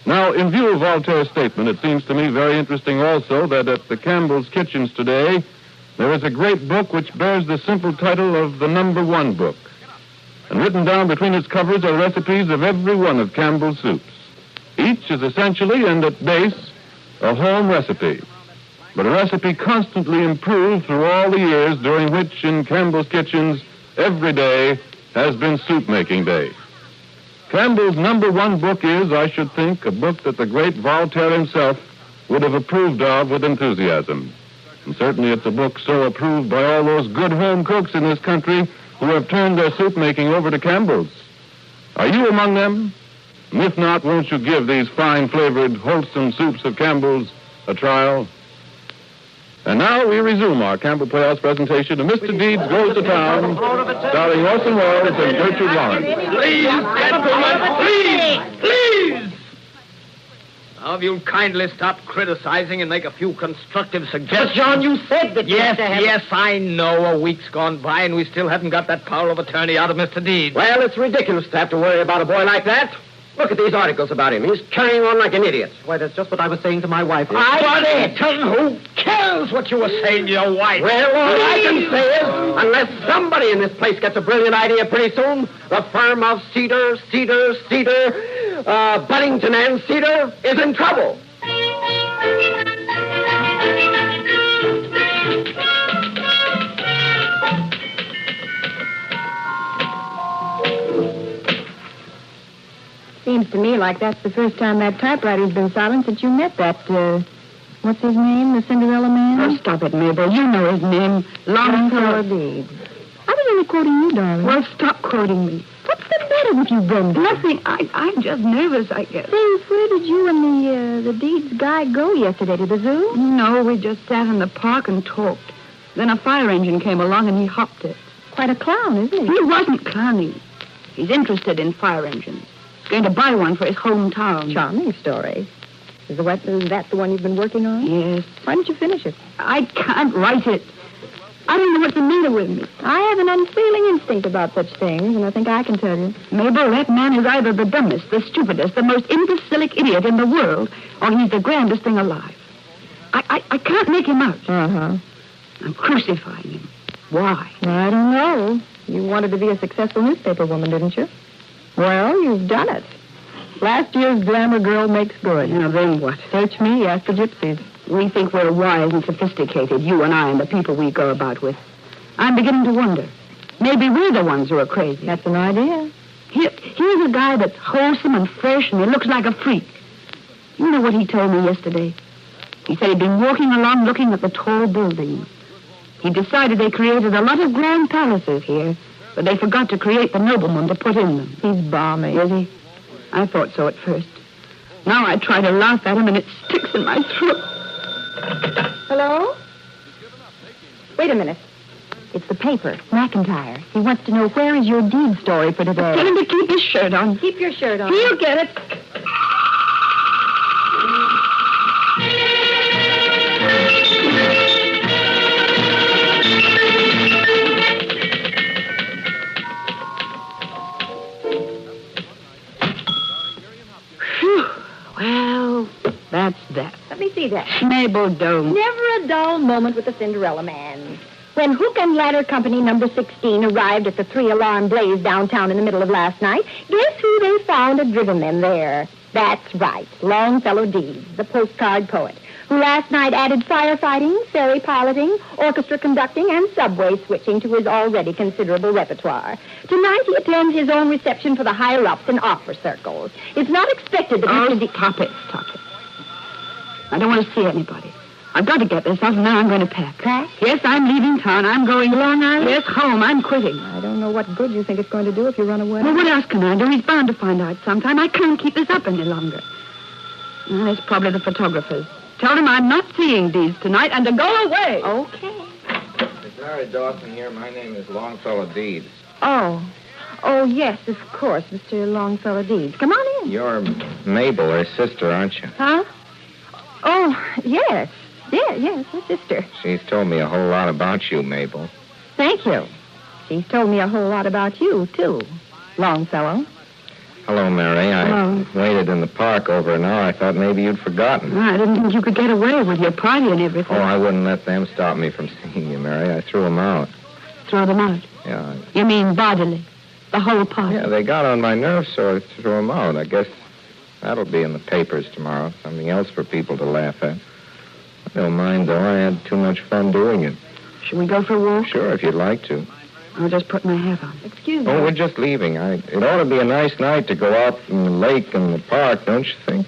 Now, in view of Voltaire's statement, it seems to me very interesting also that at the Campbell's kitchens today, there is a great book which bears the simple title of the Number One Book. And written down between its covers are recipes of every one of Campbell's soups. Each is essentially and at base a home recipe, but a recipe constantly improved through all the years during which in Campbell's kitchens every day has been soup-making day. Campbell's Number One Book is, I should think, a book that the great Voltaire himself would have approved of with enthusiasm. And certainly it's a book so approved by all those good home cooks in this country who have turned their soup-making over to Campbell's. Are you among them? And if not, won't you give these fine-flavored, wholesome soups of Campbell's a trial? And now we resume our Campbell Playhouse presentation of Mr. Deeds Goes to Town, starring Orson Welles and Gertrude Lawrence. Please, gentlemen, please! Now, if you'll kindly stop criticizing and make a few constructive suggestions. But, John, you said that... Yes, I know. A week's gone by and we still haven't got that power of attorney out of Mr. Deeds. Well, it's ridiculous to have to worry about a boy like that. Look at these articles about him. He's carrying on like an idiot. Why, that's just what I was saying to my wife. Who cares what you were saying to your wife? Well, all I can say is, unless somebody in this place gets a brilliant idea pretty soon, the firm of Cedar, Buddington and Cedar is in trouble. Seems to me like that's the first time that typewriter's been silent since you met that, what's his name, the Cinderella man? Oh, stop it, Mabel. You know his name. Longfellow Deeds. I was only quoting you, darling. Well, stop quoting me. What's the matter with you, Brenda? Nothing. I'm just nervous, I guess. Say, where did you and the Deeds guy go yesterday? To the zoo? No, we just sat in the park and talked. Then a fire engine came along and he hopped it. Quite a clown, isn't he? He wasn't clowning. He's interested in fire engines. Going to buy one for his hometown. Charming story. Is that the one you've been working on? Yes. Why don't you finish it? I can't write it. I don't know what's the matter with me. I have an unfailing instinct about such things, and I think I can tell you. Mabel, that man is either the dumbest, the stupidest, the most imbecilic idiot in the world, or he's the grandest thing alive. I can't make him out. Uh-huh. I'm crucifying him. Why? I don't know. You wanted to be a successful newspaper woman, didn't you? Well, you've done it. Last year's glamour girl makes good. Now, then what? Search me, ask the gypsies. We think we're wise and sophisticated, you and I and the people we go about with. I'm beginning to wonder. Maybe we're the ones who are crazy. That's an idea. Here's a guy that's wholesome and fresh, and he looks like a freak. You know what he told me yesterday? He said he'd been walking along looking at the tall buildings. He decided they created a lot of grand palaces here, but they forgot to create the nobleman to put in them. He's balmy. Is he? I thought so at first. Now I try to laugh at him, and it sticks in my throat. Hello? Wait a minute. It's the paper, McIntyre. He wants to know where is your deed story for today. Tell him to keep his shirt on. Keep your shirt on. He'll get it. Well, that's that. Let me see that. Mabel, don't. Never a dull moment with the Cinderella man. When Hook and Ladder Company number 16 arrived at the 3-alarm blaze downtown in the middle of last night, guess who they found had driven them there? That's right, Longfellow Deeds, the postcard poet, who last night added firefighting, ferry piloting, orchestra conducting, and subway switching to his already considerable repertoire. Tonight he attends his own reception for the higher-ups in opera circles. It's not expected that Mr. D... Stop it. I don't want to see anybody. I've got to get this off, and now I'm going to pack. Pack? Yes, I'm leaving town. I'm going... Long Island? Yes, home. I'm quitting. I don't know what good you think it's going to do if you run away. Well, what else can I do? He's bound to find out sometime. I can't keep this up any longer. Well, it's probably the photographers. Tell them I'm not seeing these tonight and to go away. Okay. Miss Harry Dawson here. My name is Longfellow Deeds. Oh, yes, of course, Mr. Longfellow Deeds. Come on in. You're Mabel, her sister, aren't you? Huh? Oh, yes. Yes, her sister. She's told me a whole lot about you, Mabel. Thank you. She's told me a whole lot about you, too, Longfellow. Hello, Mary. Hello. I waited in the park over an hour. I thought maybe you'd forgotten. I didn't think you could get away with your party and everything. Oh, I wouldn't let them stop me from seeing you, Mary. I threw them out. Throw them out? Yeah. You mean bodily? The whole party? Yeah, they got on my nerves, so I threw them out. I guess that'll be in the papers tomorrow. Something else for people to laugh at. I don't mind, though. I had too much fun doing it. Should we go for a walk? Sure, if you'd like to. I'll just put my hat on. Excuse me. Oh, we're just leaving. It ought to be a nice night to go out in the lake and the park, don't you think?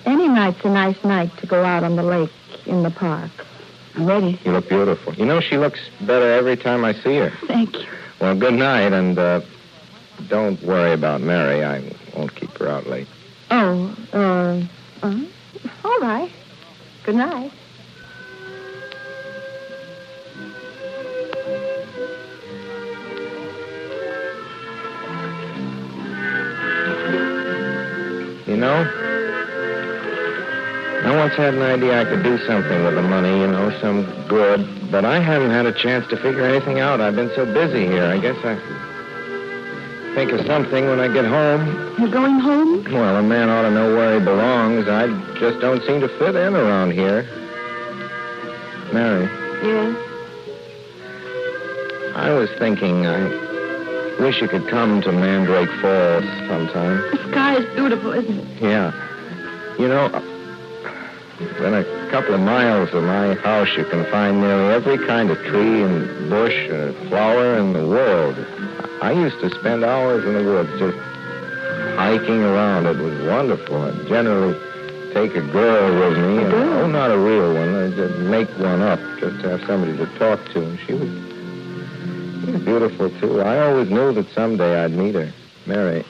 Any night's a nice night to go out on the lake, in the park. I'm ready. You look beautiful. You know, she looks better every time I see her. Thank you. Well, good night, and don't worry about Mary. I won't keep her out late. Oh, all right. Good night. You know, I once had an idea I could do something with the money, some good, but I haven't had a chance to figure anything out. I've been so busy here. I guess I think of something when I get home. You're going home? Well, a man ought to know where he belongs. I just don't seem to fit in around here. Mary. Yes? I was thinking, I wish you could come to Mandrake Falls sometime. The sky is beautiful, isn't it? Yeah. Within a couple of miles of my house, you can find nearly every kind of tree and bush and flower in the world. I used to spend hours in the woods just hiking around. It was wonderful. I'd generally take a girl with me. Oh, not a real one. I'd just make one up just to have somebody to talk to. And she was beautiful, too. I always knew that someday I'd meet her. Mary,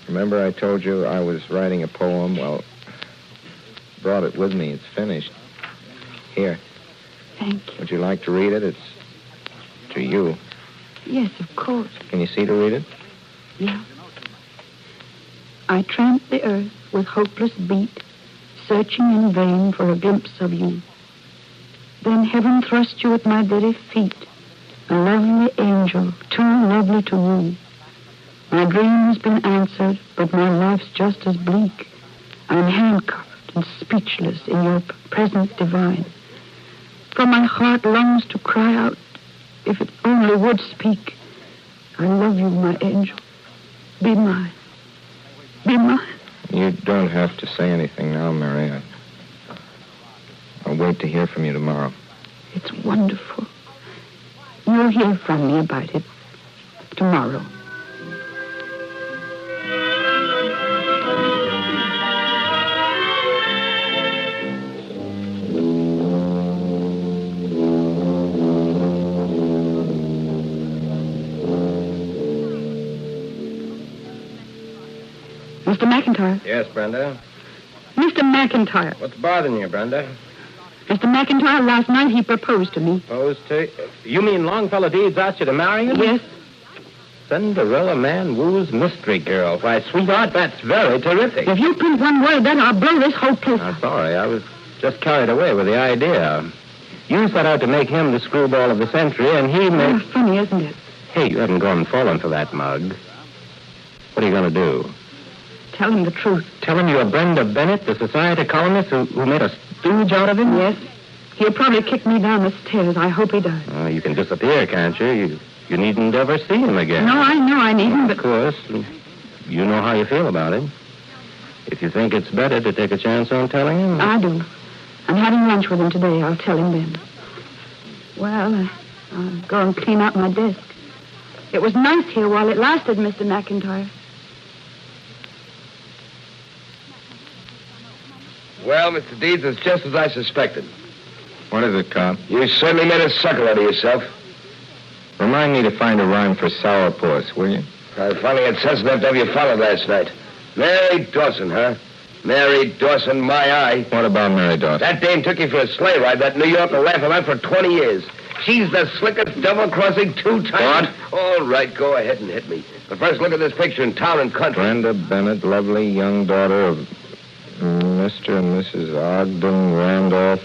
remember I told you I was writing a poem? Well, brought it with me. It's finished. Here. Thank you. Would you like to read it? It's to you. Yes, of course. Can you see to read it? Yeah. I tramp the earth with hopeless beat, searching in vain for a glimpse of you. Then heaven thrust you at my very feet, a lovely angel, too lovely to woo. My dream has been answered, but my life's just as bleak. I'm handcuffed and speechless in your presence divine. For my heart longs to cry out, if it only would speak. I love you, my angel. Be mine. Be mine. You don't have to say anything now, Mary. I'll wait to hear from you tomorrow. It's wonderful. You'll hear from me about it tomorrow. Mr. McIntyre. Yes, Brenda? Mr. McIntyre. What's bothering you, Brenda? Mr. McIntyre, last night he proposed to me. Proposed to... You mean Longfellow Deeds asked you to marry him? Yes. Cinderella Man woos mystery girl. Why, sweetheart, that's very terrific. If you print one word, then I'll blow this whole place. I'm sorry. I was just carried away with the idea. You set out to make him the screwball of the century, and he made... Funny, isn't it? Hey, you haven't gone and fallen for that mug. What are you going to do? Tell him the truth. Tell him you're Brenda Bennett, the society columnist who made a stooge out of him? Yes. He'll probably kick me down the stairs. I hope he does. You can disappear, can't you? You needn't ever see him again. No, I know I needn't, but... Of course. You know how you feel about him. If you think it's better to take a chance on telling him... I do. I'm having lunch with him today. I'll tell him then. Well, I'll go and clean out my desk. It was nice here while it lasted, Mr. McIntyre. Well, Mr. Deeds, it's just as I suspected. What is it, Cop? You certainly made a sucker out of yourself. Remind me to find a rhyme for sourpuss, will you? I finally had sense enough to have you followed last night. Mary Dawson, huh? Mary Dawson, my eye. What about Mary Dawson? That dame took you for a sleigh ride. That New Yorker laughed about for 20 years. She's the slickest double-crossing two-times. What? All right, go ahead and hit me. But first, look at this picture in Town and Country. Brenda Bennett, lovely young daughter of Mr. and Mrs. Ogden Randolph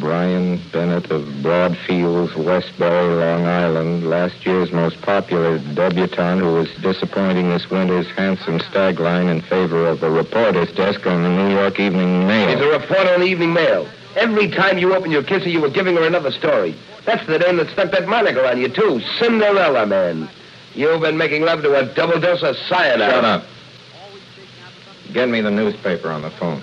Brian Bennett of Broadfields, Westbury, Long Island, last year's most popular debutante who was disappointing this winter's handsome stagline in favor of a reporter's desk on the New York Evening Mail. She's a reporter on the Evening Mail. Every time you open your kisser, you were giving her another story. That's the dame that stuck that moniker on you, too. Cinderella, man. You've been making love to a double dose of cyanide. Shut up. Get me the newspaper on the phone.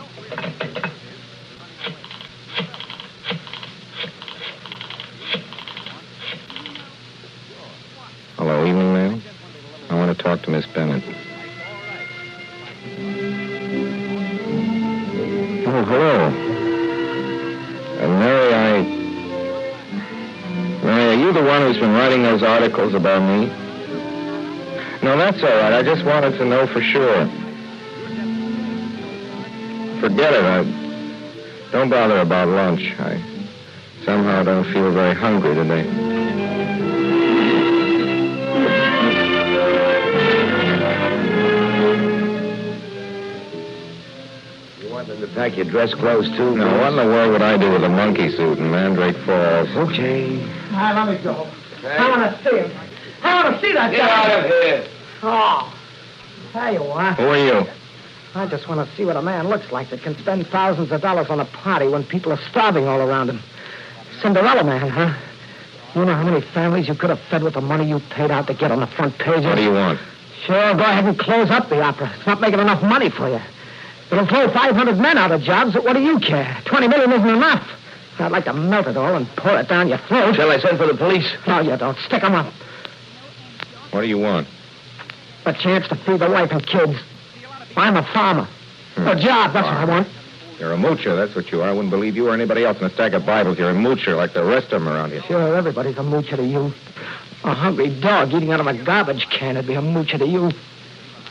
Hello, Evening Mail? I want to talk to Miss Bennett. Oh, hello. Mary, are you the one who's been writing those articles about me? No, that's all right. I just wanted to know for sure. Forget it. Don't bother about lunch. I somehow don't feel very hungry today. You want them to pack your dress clothes, too? No, what in the world would I do with a monkey suit in Mandrake Falls? Okay. All right, let me go. I want to see him. I want to see that guy. Get out of here. Oh. There you are. Who are you? I just want to see what a man looks like that can spend thousands of dollars on a party when people are starving all around him. Cinderella man, huh? You know how many families you could have fed with the money you paid out to get on the front pages? What do you want? Sure, go ahead and close up the opera. It's not making enough money for you. It'll throw 500 men out of jobs, but what do you care? 20 million isn't enough. I'd like to melt it all and pour it down your throat. Shall I send for the police? No, you don't. Stick 'em up. What do you want? A chance to feed the wife and kids. I'm a farmer. A job, that's what I want. You're a moocher, that's what you are. I wouldn't believe you or anybody else in a stack of Bibles. You're a moocher like the rest of them around here. Sure, everybody's a moocher to you. A hungry dog eating out of a garbage can would be a moocher to you.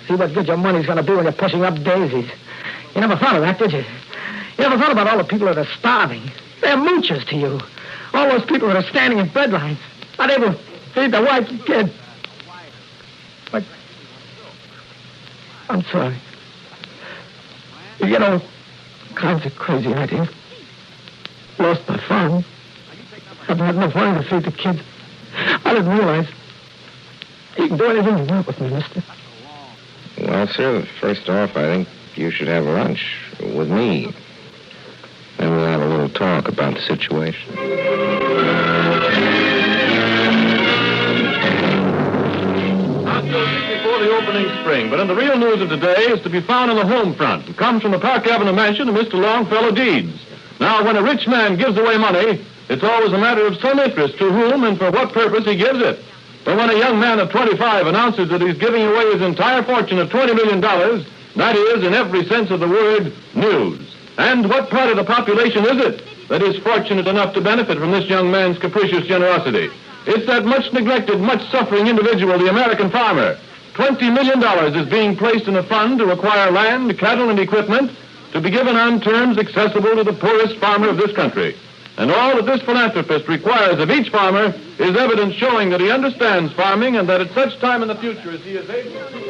See what good your money's going to do when you're pushing up daisies. You never thought of that, did you? You never thought about all the people that are starving. They're moochers to you. All those people that are standing in bread lines, not able to feed their wife and kid. But I'm sorry. You get all kinds of crazy ideas. Lost my farm. Haven't had enough money to feed the kids. I didn't realize you can do anything you want with me, mister. Well, sir, first off, I think you should have lunch with me. Then we'll have a little talk about the situation. Not so deep before the opening spring, but in the real news of today is to be found on the home front. It comes from the Park Avenue mansion of Mr. Longfellow Deeds. Now, when a rich man gives away money, it's always a matter of some interest to whom and for what purpose he gives it. But when a young man of 25 announces that he's giving away his entire fortune of $20 million, that is, in every sense of the word, news. And what part of the population is it that is fortunate enough to benefit from this young man's capricious generosity? It's that much neglected, much suffering individual, the American farmer. $20 million is being placed in a fund to acquire land, cattle, and equipment to be given on terms accessible to the poorest farmer of this country. And all that this philanthropist requires of each farmer is evidence showing that he understands farming and that at such time in the future as he is able to...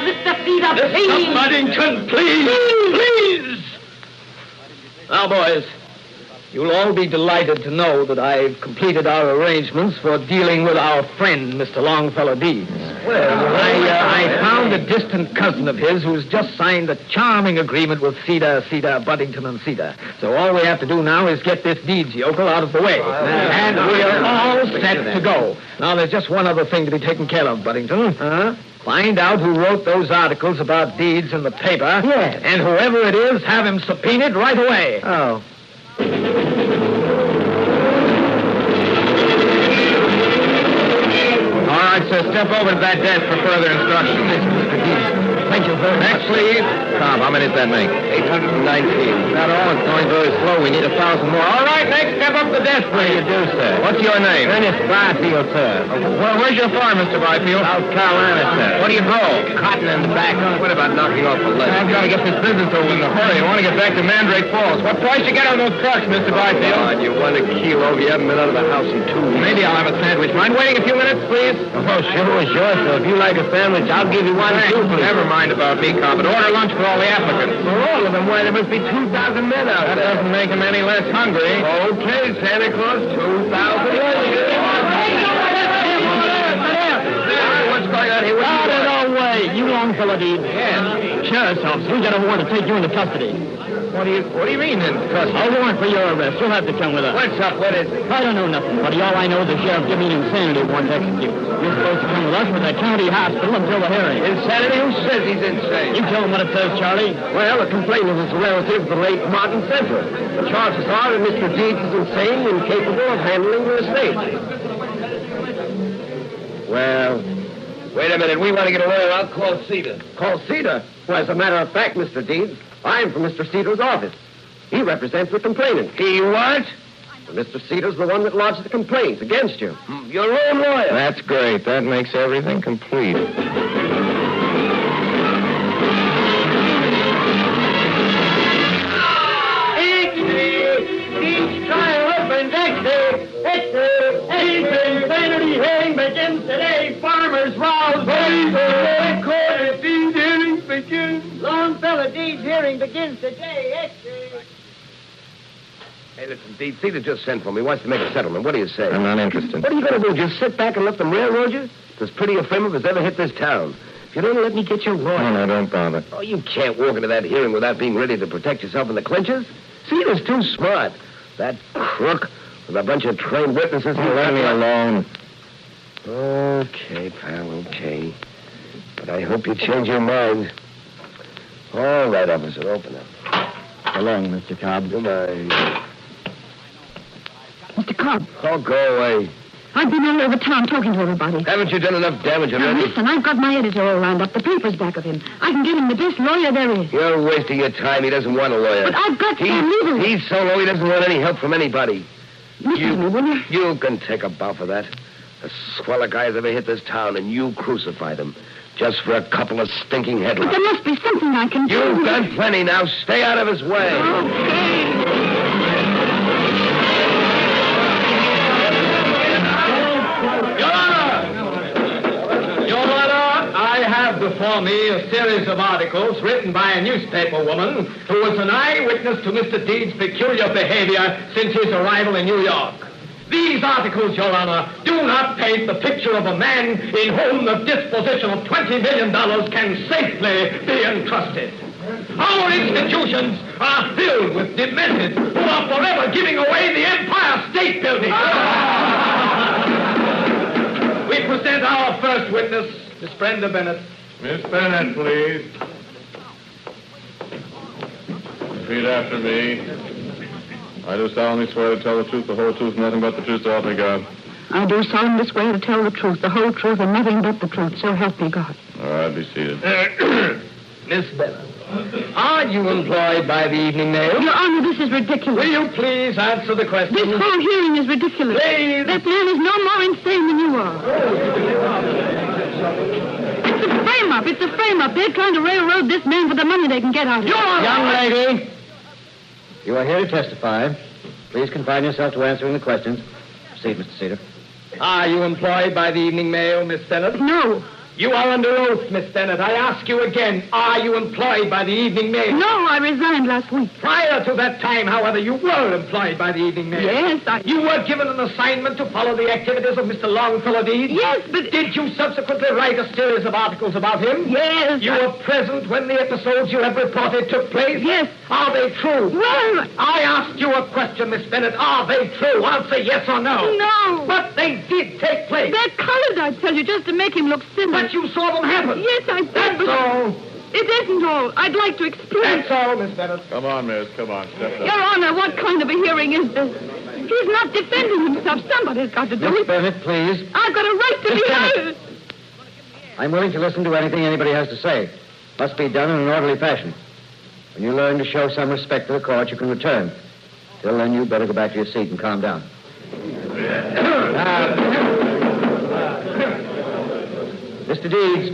Mr. Feeder, please. Mr. Buddington, please. Now, boys, you'll all be delighted to know that I've completed our arrangements for dealing with our friend, Mr. Longfellow Deeds. Well, I found a distant cousin of his who's just signed a charming agreement with Cedar, Buddington, and Cedar. So all we have to do now is get this Deeds yokel out of the way. And we're all set to go. Now, there's just one other thing to be taken care of, Buddington. Find out who wrote those articles about Deeds in the paper. Yes. And whoever it is, have him subpoenaed right away. Oh. All right, sir, step over to that desk for further instructions. Thank you very much. Next, please. Tom, how many does that make? 819. That all? It's going very slow. go. We need 1,000 more. All right, next, step up the desk, please. How do you do, sir? What's your name? Ernest Barfield, sir. Well, where's your farm, Mr. Barfield? South Carolina, sir. What do you grow? Cotton and tobacco. What about knocking off a leg? I've got to get this business over in a hurry. I want to get back to Mandrake Falls. What price you get on those trucks, Mr. Barfield? Oh, you want a kilo. You haven't been out of the house in 2 weeks. Maybe I'll have a sandwich. Mind waiting a few minutes, please? Oh, sure, sir. If you like a sandwich, I'll give you one, too, please. Never mind about me, Cobbett. Order lunch for all the applicants. For all of them? Why, there must be 2,000 men out there. That doesn't make them any less hungry. Okay, Santa Claus, 2,000 What's going on here? Out of the way, you Longfellow Deeds. Yes. Sheriff's office, we got a warrant to take you into custody. What do you mean, in custody? A warrant for your arrest. You'll have to come with us. What's up? What is it? I don't know nothing, buddy. All I know is the sheriff gave me an insanity warrant to execute. You're supposed to come with us to the county hospital until the hearing. Insanity? Who says he's insane? You tell him what it says, Charlie. Well, the complainant is a relative of the late Martin Central. The charges are that Mr. Deeds is insane and incapable of handling the estate. Well, wait a minute. We want to get a lawyer. I'll call Cedar. Call Cedar? Well, as a matter of fact, Mr. Deeds, I'm from Mr. Cedar's office. He represents the complainant. He what? Mr. Cedar's the one that lodged the complaint against you. Your own lawyer. That's great. That makes everything complete. Each trial opens insanity hearing begins today. Farmers rouse. Hearing begins. Longfellow Deeds hearing begins today. Hey, listen, Deeds, Cedar just sent for me. He wants to make a settlement. What do you say? I'm not interested. What are you going to do? Just sit back and let them railroad you? It's as pretty a frame up as ever hit this town. If you don't let me get your lawyer... No, don't bother. Oh, you can't walk into that hearing without being ready to protect yourself in the clinches. Cedar's too smart. That crook with a bunch of trained witnesses... Let me alone. Okay, pal, okay. But I hope you change your mind. All right, officer, open up. So long, Mr. Cobb. Goodbye. Mr. Cobb. Oh, go away. I've been all over town talking to everybody. Haven't you done enough damage Now, already? listen, I've got my editor all lined up. The paper's back of him. I can get him the best lawyer there is. You're wasting your time. He doesn't want a lawyer. But I've got some legal... He's so low he doesn't want any help from anybody. Listen to me, will you? You can take a bow for that. The swellest guy has ever hit this town, and you crucified him. Just for a couple of stinking But headlines. there must be something I can do. You've done plenty now. Stay out of his way. Your Honor, I have before me a series of articles written by a newspaper woman who was an eyewitness to Mr. Deeds' peculiar behavior since his arrival in New York. These articles, Your Honor, do not paint the picture of a man in whom the disposition of $20 million can safely be entrusted. Our institutions are filled with demented who are forever giving away the Empire State Building. We present our first witness, Miss Brenda Bennett. Miss Bennett, please. Repeat after me. I do solemnly swear to tell the truth, the whole truth, nothing but the truth, so help me God. I do solemnly swear to tell the truth, the whole truth, and nothing but the truth. So help me God. All right, be seated. Miss Bennett, are you employed by the Evening Mail? Your Honor, this is ridiculous. Will you please answer the question? This whole hearing is ridiculous. Please. That man is no more insane than you are. It's a frame-up. It's a frame-up. They're trying to railroad this man for the money they can get out of him. Young lady, you are here to testify. Please confine yourself to answering the questions. Proceed, Mr. Cedar. Are you employed by the Evening Mail, Miss Bennett? No. You are under oath, Miss Bennett. I ask you again, are you employed by the Evening Mail? No, I resigned last week. Prior to that time, however, you were employed by the Evening Mail. Yes, You were given an assignment to follow the activities of Mr. Longfellow Deeds? Yes, but... Did you subsequently write a series of articles about him? Yes. You were present when the episodes you have reported took place? Yes. Are they true? Well... I asked you a question, Miss Bennett. Are they true? Answer yes or no. No. But they did take place. They're colored, I tell you, just to make him look silly. But you saw them happen. Yes, I did. That's all. It isn't all. I'd like to explain. That's all, Miss Bennett. Come on, miss. Come on. Step up. Your Honor, what kind of a hearing is this? He's not defending himself. Somebody's got to do Miss it. Bennett, please. I've got a right to Miss be Bennett. heard. I'm willing to listen to anything anybody has to say. Must be done in an orderly fashion. When you learn to show some respect to the court, you can return. Till then, you'd better go back to your seat and calm down. Mr. Deeds,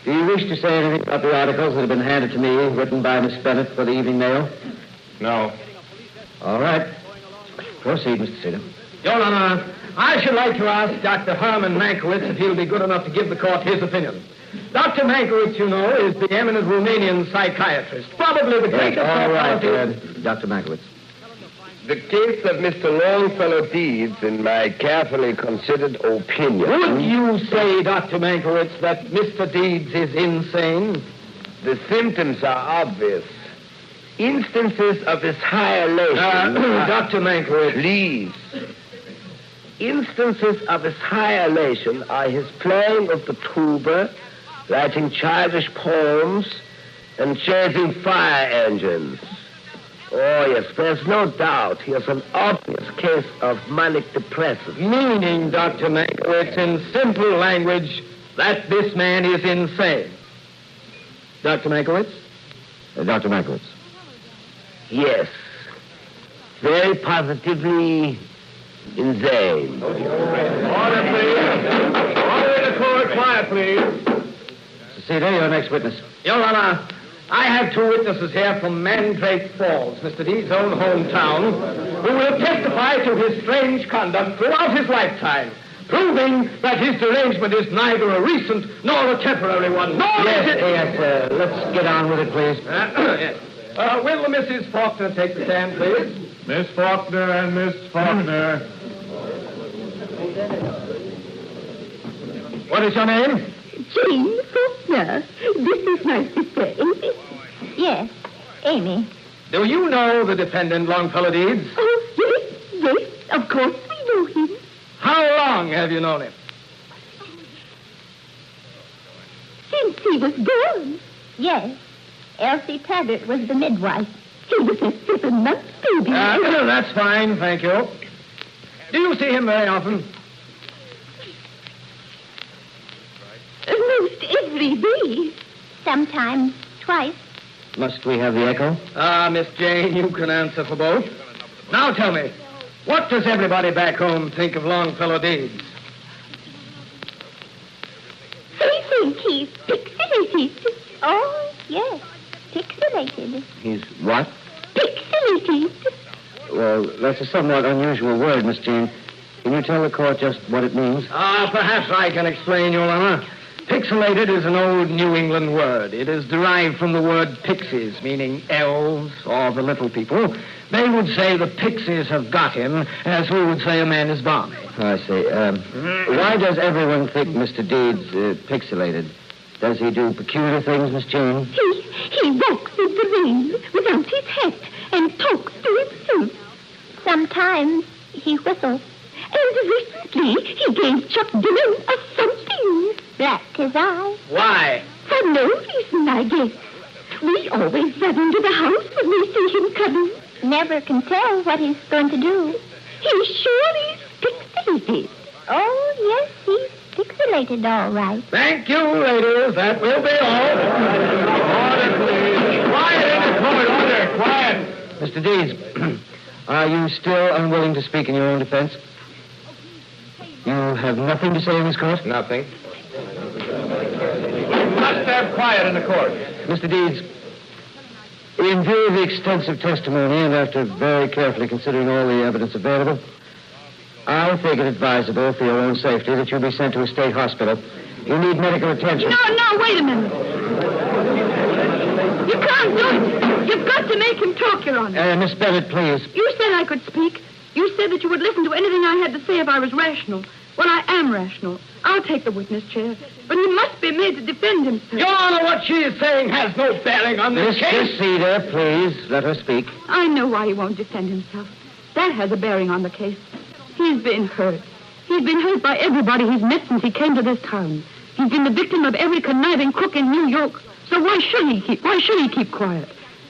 do you wish to say anything about the articles that have been handed to me, written by Miss Bennett for the Evening Mail? No. All right. Proceed, Mr. Cedar. Your Honor, I should like to ask Dr. Herman Mankiewicz if he'll be good enough to give the court his opinion. Dr. Mankiewicz, you know, is the eminent Romanian psychiatrist. Probably the greatest... All right, Dr. Mankiewicz. The case of Mr. Longfellow Deeds, in my carefully considered opinion... Would you say, Dr. Mankiewicz, that Mr. Deeds is insane? The symptoms are obvious. Instances of his high elation... Dr. Mankiewicz... Please. Instances of his high elation are his playing of the tuba, writing childish poems, and chasing fire engines. Oh, yes, there's no doubt he is an obvious case of manic depressive. Meaning, Dr. Mankiewicz, in simple language, that this man is insane. Dr. Mankiewicz? Dr. Mankiewicz. Yes. Very positively insane. Order, please. Order in the court. Quiet, please. Mr. Cedar, your next witness. Your Honor, I have two witnesses here from Mandrake Falls, Mr. Deeds' own hometown, who will testify to his strange conduct throughout his lifetime, proving that his derangement is neither a recent nor a temporary one. Yes, let's get on with it, please. Yes. Will the Mrs. Faulkner take the stand, please? Miss Faulkner and Miss Faulkner. What is your name? Jane Faulkner. This is my sister, Amy. Yes, Amy. Do you know the defendant, Longfellow Deeds? Oh, yes, of course we know him. How long have you known him? Since he was born. Yes. Elsie Taggart was the midwife. He was a 7-month baby. That's fine, thank you. Do you see him very often? Most every day. Sometimes twice. Must we have the echo? Miss Jane, you can answer for both. Now tell me, what does everybody back home think of Longfellow Deeds? They think he's pixelated. Oh, yes, pixelated. He's what? Pixelated. Well, that's a somewhat unusual word, Miss Jane. Can you tell the court just what it means? Perhaps I can explain, Your Honor. Pixelated is an old New England word. It is derived from the word pixies, meaning elves or the little people. They would say the pixies have got him, as we would say a man is balmy. I see. Why does everyone think Mr. Deeds pixelated? Does he do peculiar things, Miss Jane? He walks in the rain without his hat and talks to himself. Sometimes he whistles. And recently he gave Chuck Dillon a something. Blacked his eye. Why? For no reason, I guess. We always run into the house when we see him coming. Never can tell what he's going to do. He sure is pixelated. Oh, yes, he's pixelated, all right. Thank you, ladies. That will be all. Order, please. Quiet in the court. Order. Quiet. Mr. Deeds, are you still unwilling to speak in your own defense? You have nothing to say in this court? Nothing. Must have quiet in the court. Mr. Deeds, in view of the extensive testimony and after very carefully considering all the evidence available, I think it advisable for your own safety that you be sent to a state hospital. You need medical attention. No, wait a minute. You can't do it. You've got to make him talk, Your Honor. Miss Bennett, please. You said I could speak. You said that you would listen to anything I had to say if I was rational. Well, I am rational. I'll take the witness chair. But he must be made to defend himself. Your Honor, what she is saying has no bearing on this case. Mr. Cedar, please, let her speak. I know why he won't defend himself. That has a bearing on the case. He's been hurt. He's been hurt by everybody he's met since he came to this town. He's been the victim of every conniving crook in New York. So why should he keep quiet?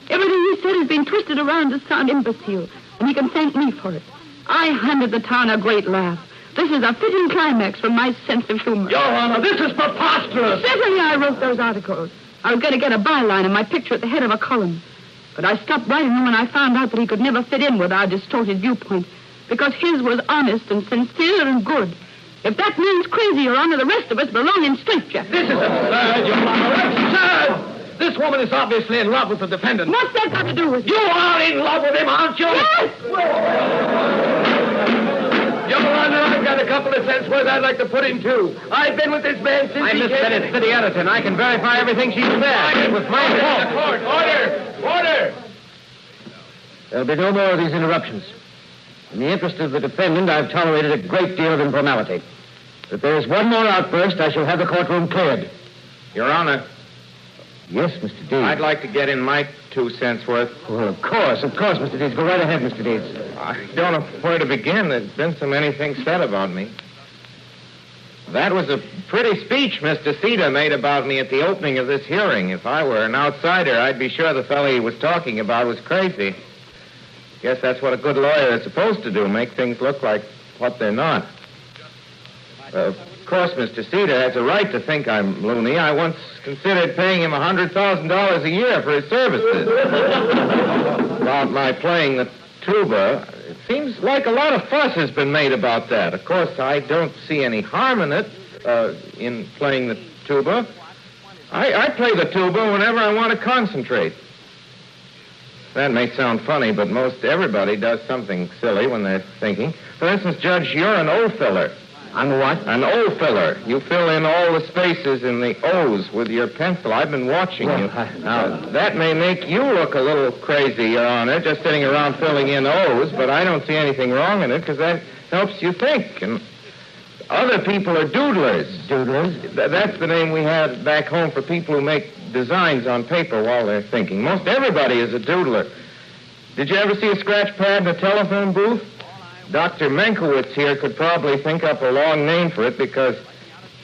Everything he said has been twisted around to sound imbecile, and he can thank me for it. I handed the town a great laugh. This is a fitting climax for my sense of humor. Your Honor, this is preposterous. Certainly I wrote those articles. I was going to get a byline and my picture at the head of a column. But I stopped writing him when I found out that he could never fit in with our distorted viewpoint, because his was honest and sincere and good. If that man's crazy, Your Honor, the rest of us belong in straitjackets. This is absurd, Your Honor. Absurd! This woman is obviously in love with the defendant. What's that got to do with it? You are in love with him, aren't you? Yes! Your Honor, I've got a couple of cents worth I'd like to put in, too. I've been with this man since I'm Miss Bennett, city editor, and I can verify everything she said. With my fault. Order! There'll be no more of these interruptions. In the interest of the defendant, I've tolerated a great deal of informality. If there's one more outburst, I shall have the courtroom cleared. Your Honor. Yes, Mr. Deeds. I'd like to get in my 2 cents worth. Well, of course, Mr. Deeds. Go right ahead, Mr. Deeds. I don't know where to begin. There's been so many things said about me. That was a pretty speech Mr. Cedar made about me at the opening of this hearing. If I were an outsider, I'd be sure the fellow he was talking about was crazy. Guess that's what a good lawyer is supposed to do, make things look like what they're not. Of course, Mr. Cedar has a right to think I'm loony. I once considered paying him $100,000 a year for his services. About my playing the tuba, it seems like a lot of fuss has been made about that. Of course, I don't see any harm in it, in playing the tuba. I play the tuba whenever I want to concentrate. That may sound funny, but most everybody does something silly when they're thinking. For instance, Judge, you're an O filler. I'm a what? An O filler. You fill in all the spaces in the O's with your pencil. I've been watching you. Now, that may make you look a little crazy, Your Honor, just sitting around filling in O's, but I don't see anything wrong in it because that helps you think. And other people are doodlers. Doodlers? That's the name we had back home for people who make designs on paper while they're thinking. Most everybody is a doodler. Did you ever see a scratch pad in a telephone booth? Dr. Menkowitz here could probably think up a long name for it because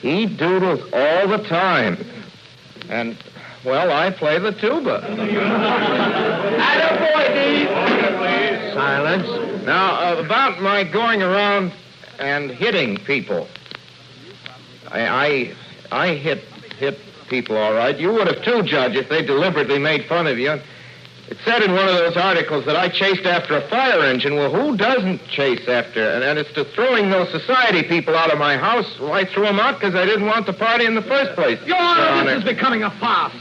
he doodles all the time. And, well, I play the tuba. Attaboy, Deeds. Silence. Now, about my going around and hitting people. I hit people, all right. You would have too, Judge, if they deliberately made fun of you. It said in one of those articles that I chased after a fire engine. Well, who doesn't chase after? And it's to throwing those society people out of my house. Well, I threw them out because I didn't want the party in the first place. Your Honor, this is becoming a farce.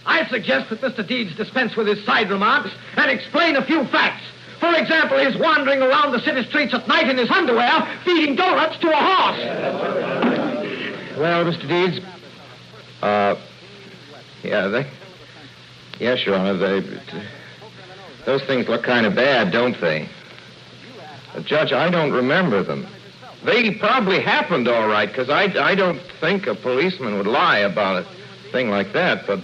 I suggest that Mr. Deeds dispense with his side remarks and explain a few facts. For example, his wandering around the city streets at night in his underwear, feeding donuts to a horse. Well, Mr. Deeds? Yes, Your Honor, those things look kind of bad, don't they? Judge, I don't remember them. They probably happened all right, because I don't think a policeman would lie about a thing like that, but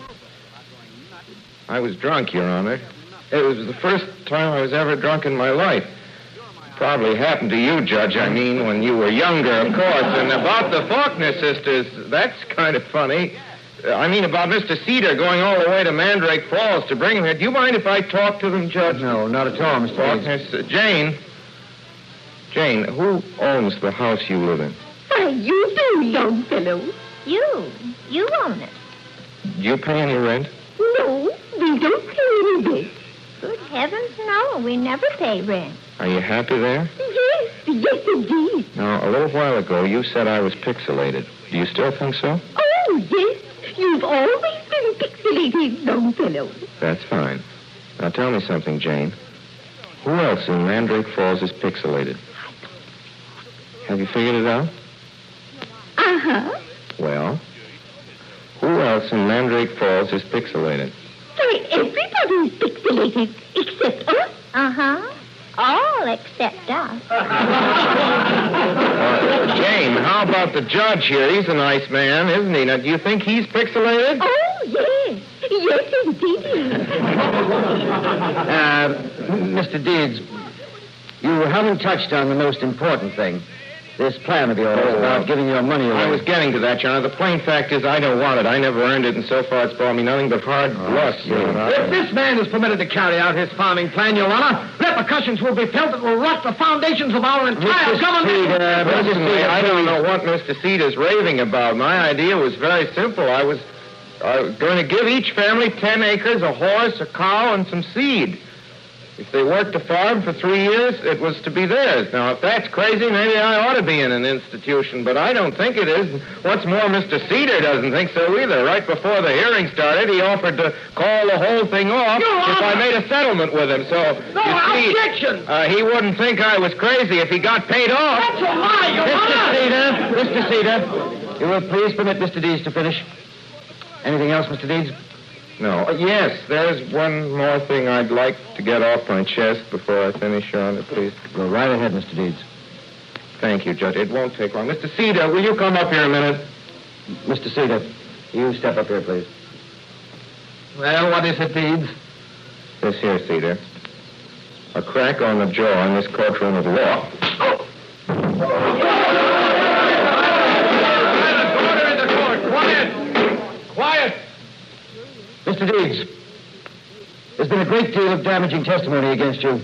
I was drunk, Your Honor. It was the first time I was ever drunk in my life. Probably happened to you, Judge, I mean, when you were younger, of course. And about the Faulkner sisters, that's kind of funny. I mean, about Mr. Cedar going all the way to Mandrake Falls to bring him here. Do you mind if I talk to them, Judge? No, not at all, Mr. Faulkner. Jane, who owns the house you live in? Why, you do, young fellow. You own it. Do you pay any rent? No, we don't pay any rent. Good heavens, no, we never pay rent. Are you happy there? Yes, indeed. Now, a little while ago, you said I was pixelated. Do you still think so? Oh, yes. You've always been pixelated, young fellow. That's fine. Now, tell me something, Jane. Who else in Mandrake Falls is pixelated? Have you figured it out? Uh-huh. Well, who else in Mandrake Falls is pixelated? Why, everybody's pixelated except us. Uh-huh. All except us. Jane, how about the judge here? He's a nice man, isn't he? Now, do you think he's pixelated? Oh, yes. Yes, indeed. Mr. Deeds, you haven't touched on the most important thing. This plan of yours about giving your money away. I was getting to that, Your Honor. The plain fact is I don't want it. I never earned it, and so far it's brought me nothing but hard luck. If this man is permitted to carry out his farming plan, Your Honor, repercussions will be felt that will rock the foundations of our entire government. I don't know what Mr. Cedar's raving about. My idea was very simple. I was going to give each family 10 acres, a horse, a cow, and some seed. If they worked the farm for 3 years, it was to be theirs. Now, if that's crazy, maybe I ought to be in an institution, but I don't think it is. What's more, Mr. Cedar doesn't think so either. Right before the hearing started, he offered to call the whole thing off if I made a settlement with him. So, objection! He wouldn't think I was crazy if he got paid off. That's a lie, Your Honor! Mr. Cedar, you will please permit Mr. Deeds to finish. Anything else, Mr. Deeds? No. Yes, there's one more thing I'd like to get off my chest before I finish, Your Honor, please. Go right ahead, Mr. Deeds. Thank you, Judge. It won't take long. Mr. Cedar, will you come up here a minute? Mr. Cedar, you step up here, please. Well, what is it, Deeds? This here, Cedar. A crack on the jaw in this courtroom of law. Order in the court. Quiet! Mr. Deeds, there's been a great deal of damaging testimony against you.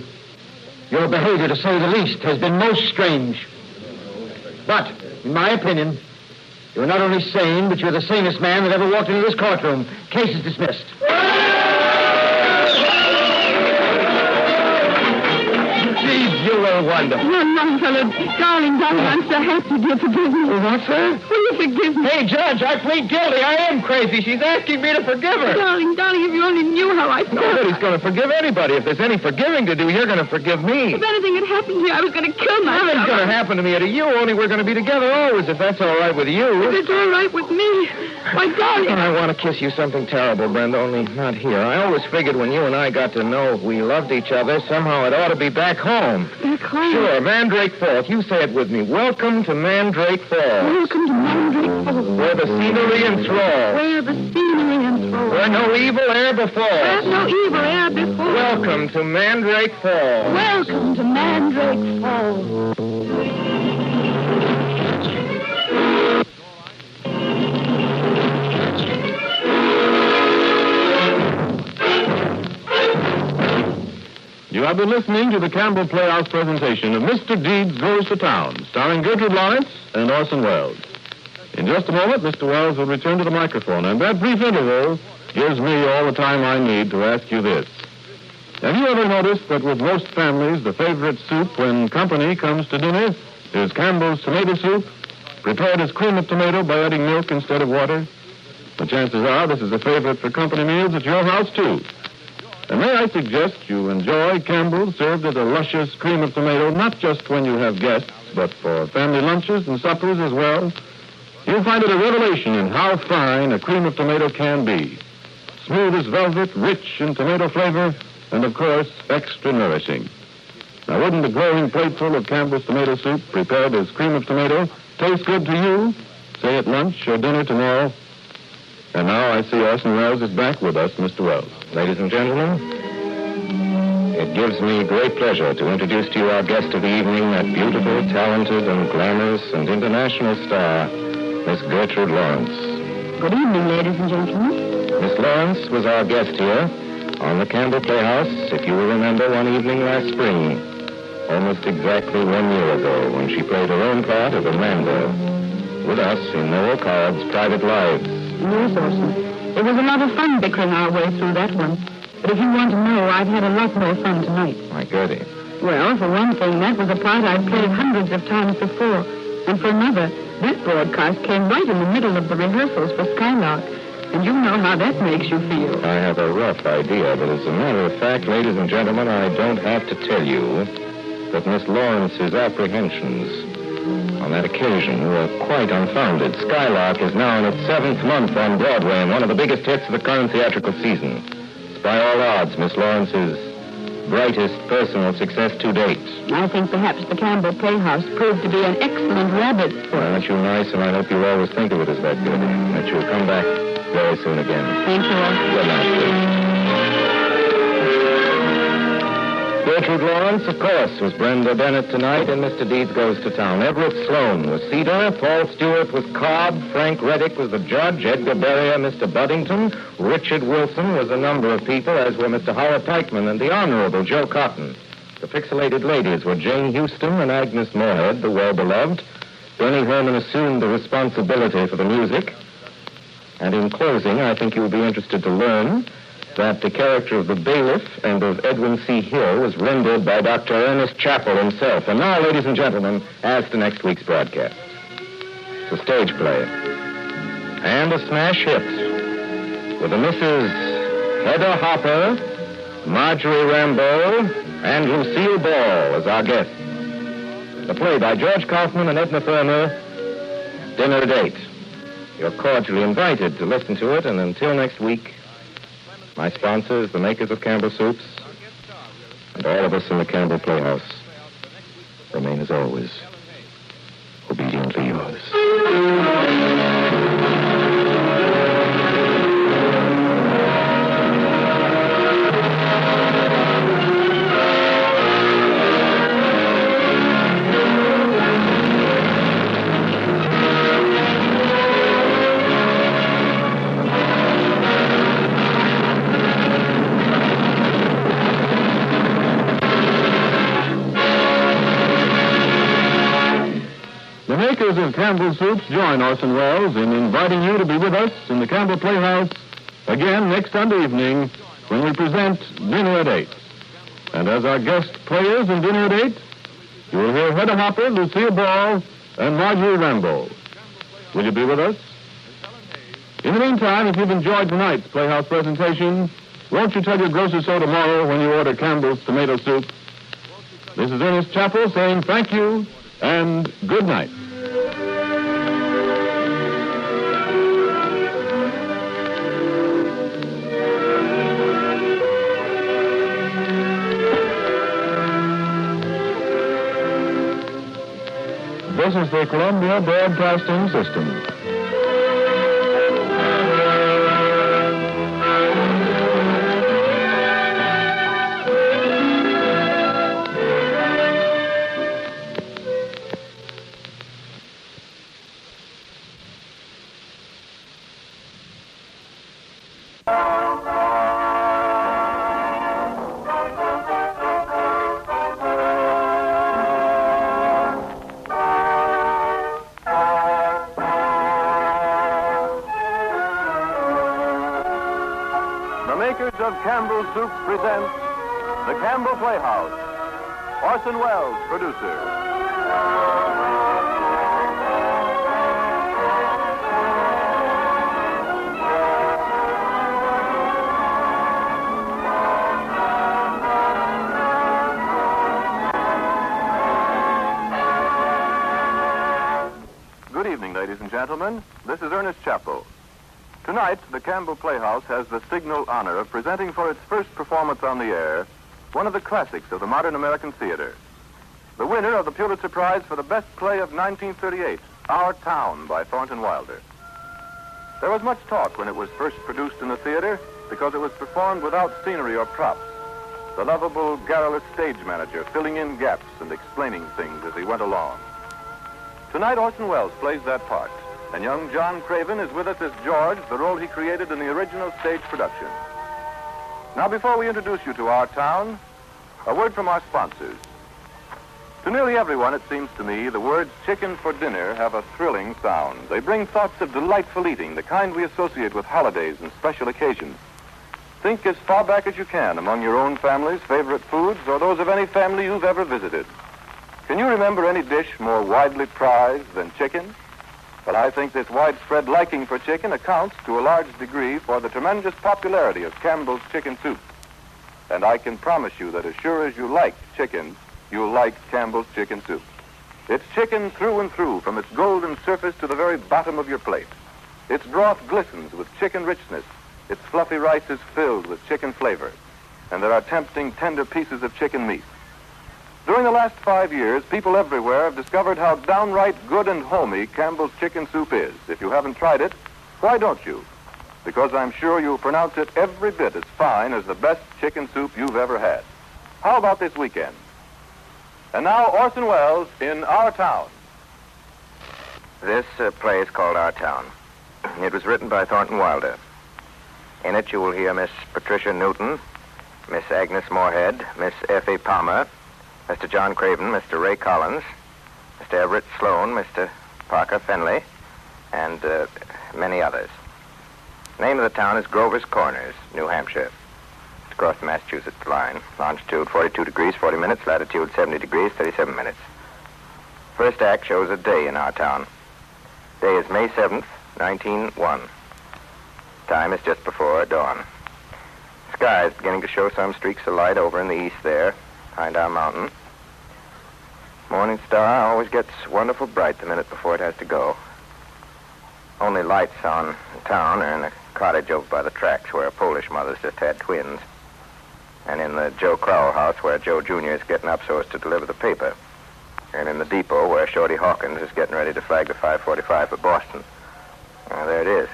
Your behavior, to say the least, has been most strange. But, in my opinion, you're not only sane, but you're the sanest man that ever walked into this courtroom. Case is dismissed. Deeds, you were wonderful. Oh, Longfellow, darling, I'm so happy, dear. Forgive me. What, sir? Will you forgive me? Hey, Judge, I plead guilty. I am crazy. She's asking me to forgive her. Darling, if you only knew how I felt. Nobody's going to forgive anybody. If there's any forgiving to do, you're going to forgive me. If anything had happened here, I was going to kill myself. Nothing's going to happen to me or to you, only we're going to be together always, if that's all right with you. If it's all right with me. Why, darling. I want to kiss you something terrible, Brenda, only not here. I always figured when you and I got to know we loved each other, somehow it ought to be back home. Back home? Sure, Mandrake Falls. You say it with me. Welcome to Mandrake Falls. Welcome to Mandrake Falls. Where the scenery enthralls. Where the scenery enthralls. Where no evil e'er befalls. Where no evil e'er befalls. Welcome to Mandrake Falls. Welcome to Mandrake Falls. You have been listening to the Campbell Playhouse presentation of Mr. Deeds Goes to Town, starring Gertrude Lawrence and Orson Welles. In just a moment, Mr. Welles will return to the microphone, and that brief interval gives me all the time I need to ask you this. Have you ever noticed that with most families, the favorite soup when company comes to dinner is Campbell's tomato soup, prepared as cream of tomato by adding milk instead of water? The chances are this is a favorite for company meals at your house, too. And may I suggest you enjoy Campbell's served as a luscious cream of tomato, not just when you have guests, but for family lunches and suppers as well. You'll find it a revelation in how fine a cream of tomato can be. Smooth as velvet, rich in tomato flavor, and of course, extra nourishing. Now, wouldn't a glowing plateful of Campbell's tomato soup prepared as cream of tomato taste good to you, say at lunch or dinner tomorrow? And now I see Orson Welles is back with us, Mr. Welles. Ladies and gentlemen, it gives me great pleasure to introduce to you our guest of the evening, that beautiful, talented, and glamorous and international star, Miss Gertrude Lawrence. Good evening, ladies and gentlemen. Miss Lawrence was our guest here on the Campbell Playhouse, if you will remember, one evening last spring, almost exactly 1 year ago, when she played her own part of Amanda with us in Noel Card's Private Lives. Yes, Orson. It was a lot of fun bickering our way through that one. But if you want to know, I've had a lot more fun tonight. My Gertie. Well, for one thing, that was a part I've played hundreds of times before. And for another, that broadcast came right in the middle of the rehearsals for Skylark. And you know how that makes you feel. I have a rough idea, but as a matter of fact, ladies and gentlemen, I don't have to tell you that Miss Lawrence's apprehensions on that occasion were quite unfounded. Skylark is now in its 7th month on Broadway and one of the biggest hits of the current theatrical season. It's by all odds Miss Lawrence's brightest personal success to date. I think perhaps the Campbell Playhouse proved to be an excellent rabbit. Well, aren't you nice? And I hope you'll always think of it as that, Gertie. And that you'll come back very soon again. Thank you all. Good night, please. Gertrude Lawrence, of course, was Brenda Bennett tonight, and Mr. Deeds Goes to Town. Everett Sloan was Cedar, Paul Stewart was Cobb, Frank Reddick was the judge, Edgar Beria, Mr. Buddington, Richard Wilson was a number of people, as were Mr. Howard Teichman and the Honorable Joe Cotton. The pixelated ladies were Jane Houston and Agnes Moorehead, the well-beloved. Bernie Herman assumed the responsibility for the music. And in closing, I think you will be interested to learn that the character of the bailiff and of Edwin C. Hill was rendered by Dr. Ernest Chappell himself. And now, ladies and gentlemen, as to next week's broadcast. It's a stage play. And a smash hit with the Mrs. Hedda Hopper, Marjorie Rambeau, and Lucille Ball as our guests. The play by George Kaufman and Edna Ferner, Dinner at 8. You're cordially invited to listen to it, and until next week, my sponsors, the makers of Campbell Soups, and all of us in the Campbell Playhouse, remain as always, obediently yours. The makers of Campbell Soups join Orson Welles in inviting you to be with us in the Campbell Playhouse again next Sunday evening when we present Dinner at 8. And as our guest players in Dinner at 8, you will hear Hedda Hopper, Lucille Ball, and Marjorie Rambeau. Will you be with us? In the meantime, if you've enjoyed tonight's Playhouse presentation, won't you tell your grocer so tomorrow when you order Campbell's tomato soup? This is Ernest Chappell saying thank you and good night. This is the Columbia Broadcasting System. Campbell Soups presents The Campbell Playhouse. Orson Welles, producer. Good evening, ladies and gentlemen. This is Ernest Chappell. Tonight, the Campbell Playhouse has the signal honor of presenting for its first performance on the air one of the classics of the modern American theater. The winner of the Pulitzer Prize for the best play of 1938, Our Town by Thornton Wilder. There was much talk when it was first produced in the theater because it was performed without scenery or props. The lovable, garrulous stage manager filling in gaps and explaining things as he went along. Tonight, Orson Welles plays that part. And young John Craven is with us as George, the role he created in the original stage production. Now, before we introduce you to Our Town, a word from our sponsors. To nearly everyone, it seems to me, the words chicken for dinner have a thrilling sound. They bring thoughts of delightful eating, the kind we associate with holidays and special occasions. Think as far back as you can among your own family's favorite foods or those of any family you've ever visited. Can you remember any dish more widely prized than chicken? But I think this widespread liking for chicken accounts to a large degree for the tremendous popularity of Campbell's chicken soup. And I can promise you that as sure as you like chicken, you'll like Campbell's chicken soup. It's chicken through and through, from its golden surface to the very bottom of your plate. Its broth glistens with chicken richness. Its fluffy rice is filled with chicken flavor. And there are tempting, tender pieces of chicken meat. During the last 5 years, people everywhere have discovered how downright good and homey Campbell's chicken soup is. If you haven't tried it, why don't you? Because I'm sure you'll pronounce it every bit as fine as the best chicken soup you've ever had. How about this weekend? And now, Orson Welles in Our Town. This play is called Our Town. It was written by Thornton Wilder. In it, you will hear Miss Patricia Newton, Miss Agnes Moorhead, Miss Effie Palmer, Mr. John Craven, Mr. Ray Collins, Mr. Everett Sloan, Mr. Parker Fenley, and many others. Name of the town is Grover's Corners, New Hampshire. It's across the Massachusetts line. Longitude 42 degrees, 40 minutes. Latitude 70 degrees, 37 minutes. First act shows a day in our town. Day is May 7th, 1901. Time is just before dawn. Sky is beginning to show some streaks of light over in the east there, behind our mountain. Morning star always gets wonderful bright the minute before it has to go. Only lights on in town are in a cottage over by the tracks where a Polish mother's just had twins. And in the Joe Crowell house where Joe Jr. is getting up so as to deliver the paper. And in the depot where Shorty Hawkins is getting ready to flag the 545 for Boston. There it is.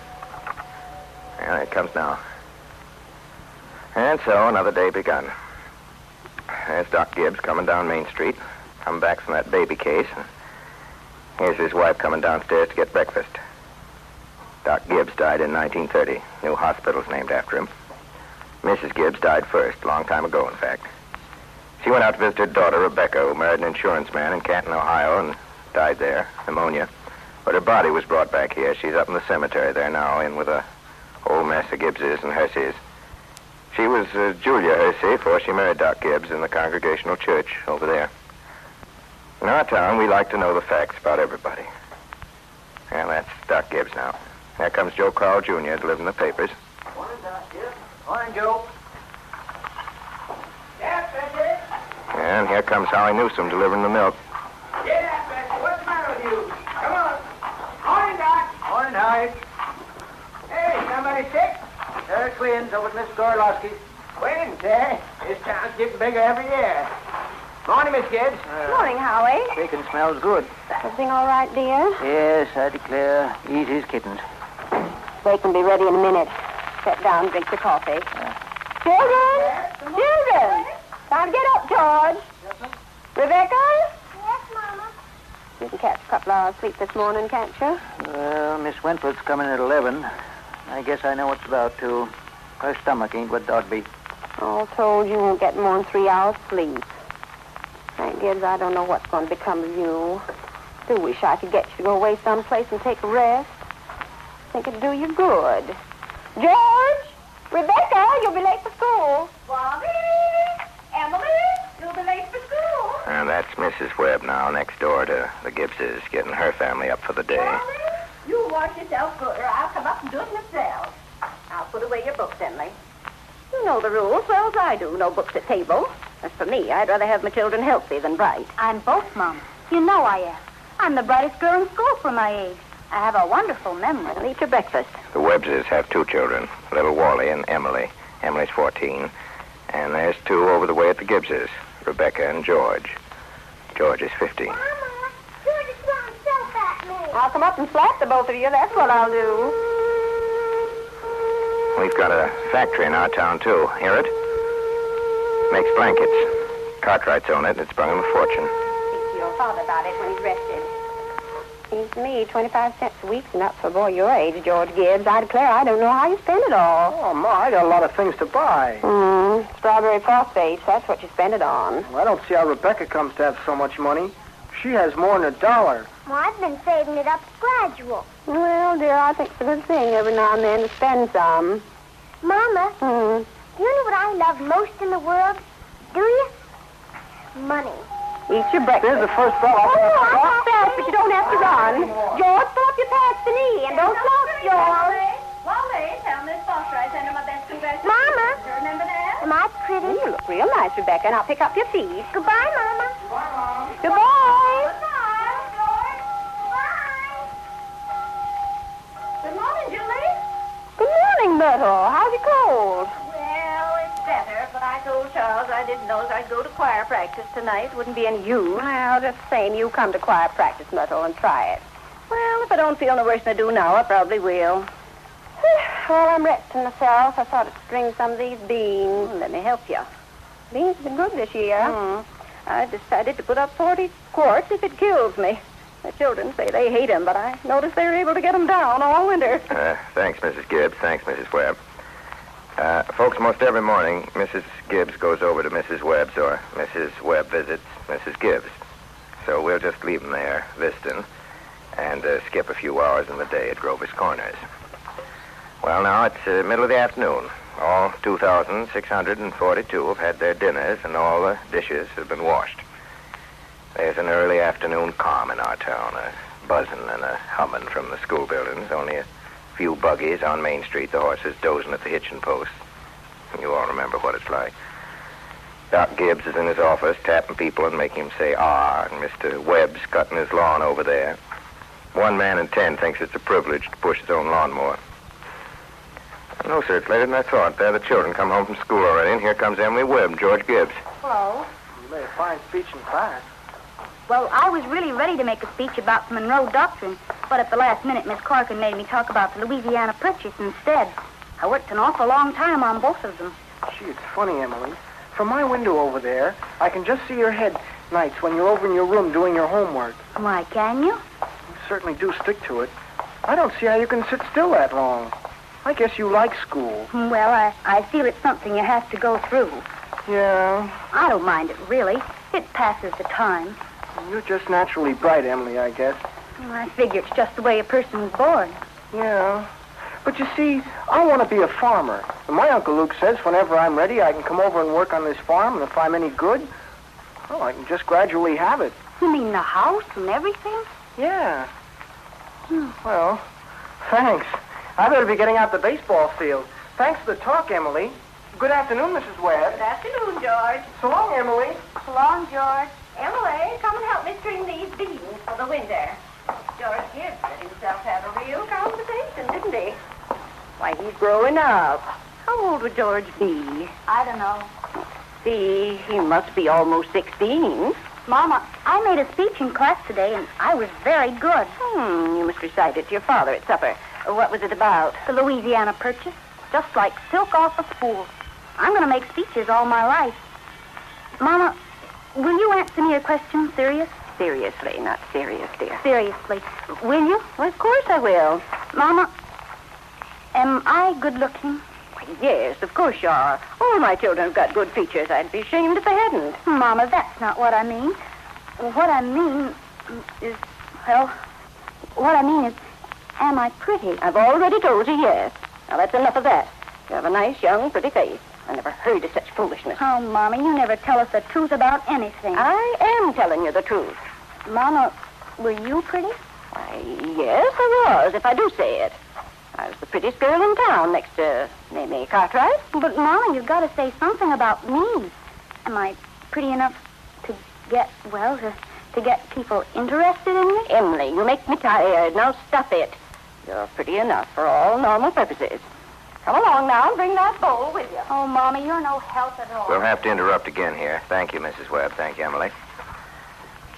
There it comes now. And so another day begun. There's Doc Gibbs coming down Main Street, coming back from that baby case. Here's his wife coming downstairs to get breakfast. Doc Gibbs died in 1930. New hospital's named after him. Mrs. Gibbs died first, a long time ago, in fact. She went out to visit her daughter, Rebecca, who married an insurance man in Canton, Ohio, and died there, pneumonia. But her body was brought back here. She's up in the cemetery there now, in with a whole mess of Gibbses and Herseys. She was Julia Hersey before she married Doc Gibbs in the Congregational Church over there. In our town, we like to know the facts about everybody. And that's Doc Gibbs now. Here comes Joe Crowell, Jr., delivering the papers. Morning, Doc Gibbs. Morning, Joe. Yeah, Betty. And here comes Howie Newsom delivering the milk. Yeah, Betty. What's the matter with you? Come on. Morning, Doc. Morning, Howie. Hey, somebody sick? They're twins over at Miss Gorlowski's. Twins, eh? This town's getting bigger every year. Morning, Miss Gibbs. Morning, Howie. Bacon smells good. Everything all right, dear? Yes, I declare. Easy as kittens. They can be ready in a minute. Sit down and drink your coffee. Children! Children! Time to get up, George. Rebecca? Yes, Mama. You can catch a couple hours sleep this morning, can't you? Well, Miss Wentworth's coming at 11. I guess I know what's about to. Her stomach ain't what it ought to be. All told, you won't get more than 3 hours sleep. Aunt Gibbs, I don't know what's going to become of you. Do wish I could get you to go away someplace and take a rest. Think it'd do you good. George! Rebecca, you'll be late for school. Bobby! Emily, you'll be late for school. And that's Mrs. Webb now, next door to the Gibbses, getting her family up for the day. Bobby, you wash yourself good, or I'll come up and do it myself. I'll put away your books, Emily. You know the rules well as I do. No books at table. As for me, I'd rather have my children healthy than bright. I'm both, Mom. You know I am. I'm the brightest girl in school for my age. I have a wonderful memory. I'll eat your breakfast. The Webbses have 2 children, little Wally and Emily. Emily's 14. And there's 2 over the way at the Gibbses, Rebecca and George. George is 15. Mama, George is throwing himself at me. I'll come up and slap the both of you. That's what I'll do. We've got a factory in our town, too. Hear it? Makes blankets. Cartwrights own it. It's brought him a fortune. Speak to your father about it when he's rested. Seems to me 25 cents a week's enough for a boy your age, George Gibbs. I declare I don't know how you spend it all. Oh, Ma, I got a lot of things to buy. Strawberry phosphates, that's what you spend it on. Well, I don't see how Rebecca comes to have so much money. She has more than $1. Well, I've been saving it up gradual. Well, dear, I think it's a good thing every now and then to spend some. Mama, do you know what I love most in the world? Do you? Money. Eat your breakfast. There's the first bell. Walk fast, but you don't have to run. George, pull up your pants the knee and don't flop, George. Wally, tell Miss Foster I send her my best congratulations. Mama. Do you remember that? Am I pretty? You look real nice, Rebecca, and I'll pick up your feet. Goodbye, Mama. Goodbye, Mom. Goodbye. Goodbye, George. Bye. Good morning, Julie. Good morning, Myrtle. How's your cold? Well, it's better, but I told Charles I didn't know I'd go to choir practice tonight. Wouldn't be any use. Well, just the same, you come to choir practice, Myrtle, and try it. Well, if I don't feel no worse than I do now, I probably will. Well, I'm resting myself. I thought I'd string some of these beans. Let me help you. Beans have been good this year. I decided to put up 40 quarts if it kills me. The children say they hate them, but I noticed they were able to get them down all winter. Thanks, Mrs. Gibbs. Thanks, Mrs. Webb. Folks, most every morning, Mrs. Gibbs goes over to Mrs. Webb's, or Mrs. Webb visits Mrs. Gibbs. So we'll just leave them there, visiting, and skip a few hours in the day at Grover's Corners. Well, now, it's middle of the afternoon. All 2,642 have had their dinners, and all the dishes have been washed. There's an early afternoon calm in our town, a buzzing and a humming from the school buildings. Only a few buggies on Main Street, the horses dozing at the hitching posts. You all remember what it's like. Doc Gibbs is in his office tapping people and making them say, ah, and Mr. Webb's cutting his lawn over there. 1 man in 10 thinks it's a privilege to push his own lawnmower. No, sir, it's later than I thought. There, the children come home from school already, and here comes Emily Webb and George Gibbs. Hello. You made a fine speech in class. Well, I was really ready to make a speech about the Monroe Doctrine, but at the last minute, Miss Corkin made me talk about the Louisiana Purchase instead. I worked an awful long time on both of them. Gee, it's funny, Emily. From my window over there, I can just see your head nights when you're over in your room doing your homework. Why, can you? You certainly do stick to it. I don't see how you can sit still that long. I guess you like school. Well, I feel it's something you have to go through. Yeah. I don't mind it, really. It passes the time. You're just naturally bright, Emily, I guess. Well, I figure it's just the way a person's born. Yeah. But you see, I want to be a farmer. And my Uncle Luke says whenever I'm ready, I can come over and work on this farm, and if I'm any good, well, I can just gradually have it. You mean the house and everything? Yeah. Well, thanks. I better be getting out the baseball field. Thanks for the talk, Emily. Good afternoon, Mrs. Webb. Good afternoon, George. So long, Emily. So long, George. Emily, come and help me string these beans for the winter. George Gibbs let himself have a real conversation, didn't he? Why, he's growing up. How old would George be? I don't know. See, he must be almost 16. Mama, I made a speech in class today, and I was very good. You must recite it to your father at supper. What was it about? The Louisiana Purchase. Just like silk off a spool. I'm going to make speeches all my life. Mama, will you answer me a question serious? Seriously, not serious, dear. Seriously. Will you? Well, of course I will. Mama, am I good looking? Why, yes, of course you are. All my children have got good features. I'd be ashamed if they hadn't. Mama, that's not what I mean. What I mean is, am I pretty? I've already told you yes. Now, that's enough of that. You have a nice, young, pretty face. I never heard of such foolishness. Oh, Mama, you never tell us the truth about anything. I am telling you the truth. Mama, were you pretty? Why, yes, I was, if I do say it. I was the prettiest girl in town next to Mamie Cartwright. But, Mama, you've got to say something about me. Am I pretty enough to get people interested in me? Emily, you make me tired. Now stop it. You're pretty enough for all normal purposes. Come along now and bring that bowl with you. Oh, Mama, you're no help at all. We'll have to interrupt again here. Thank you, Mrs. Webb. Thank you, Emily.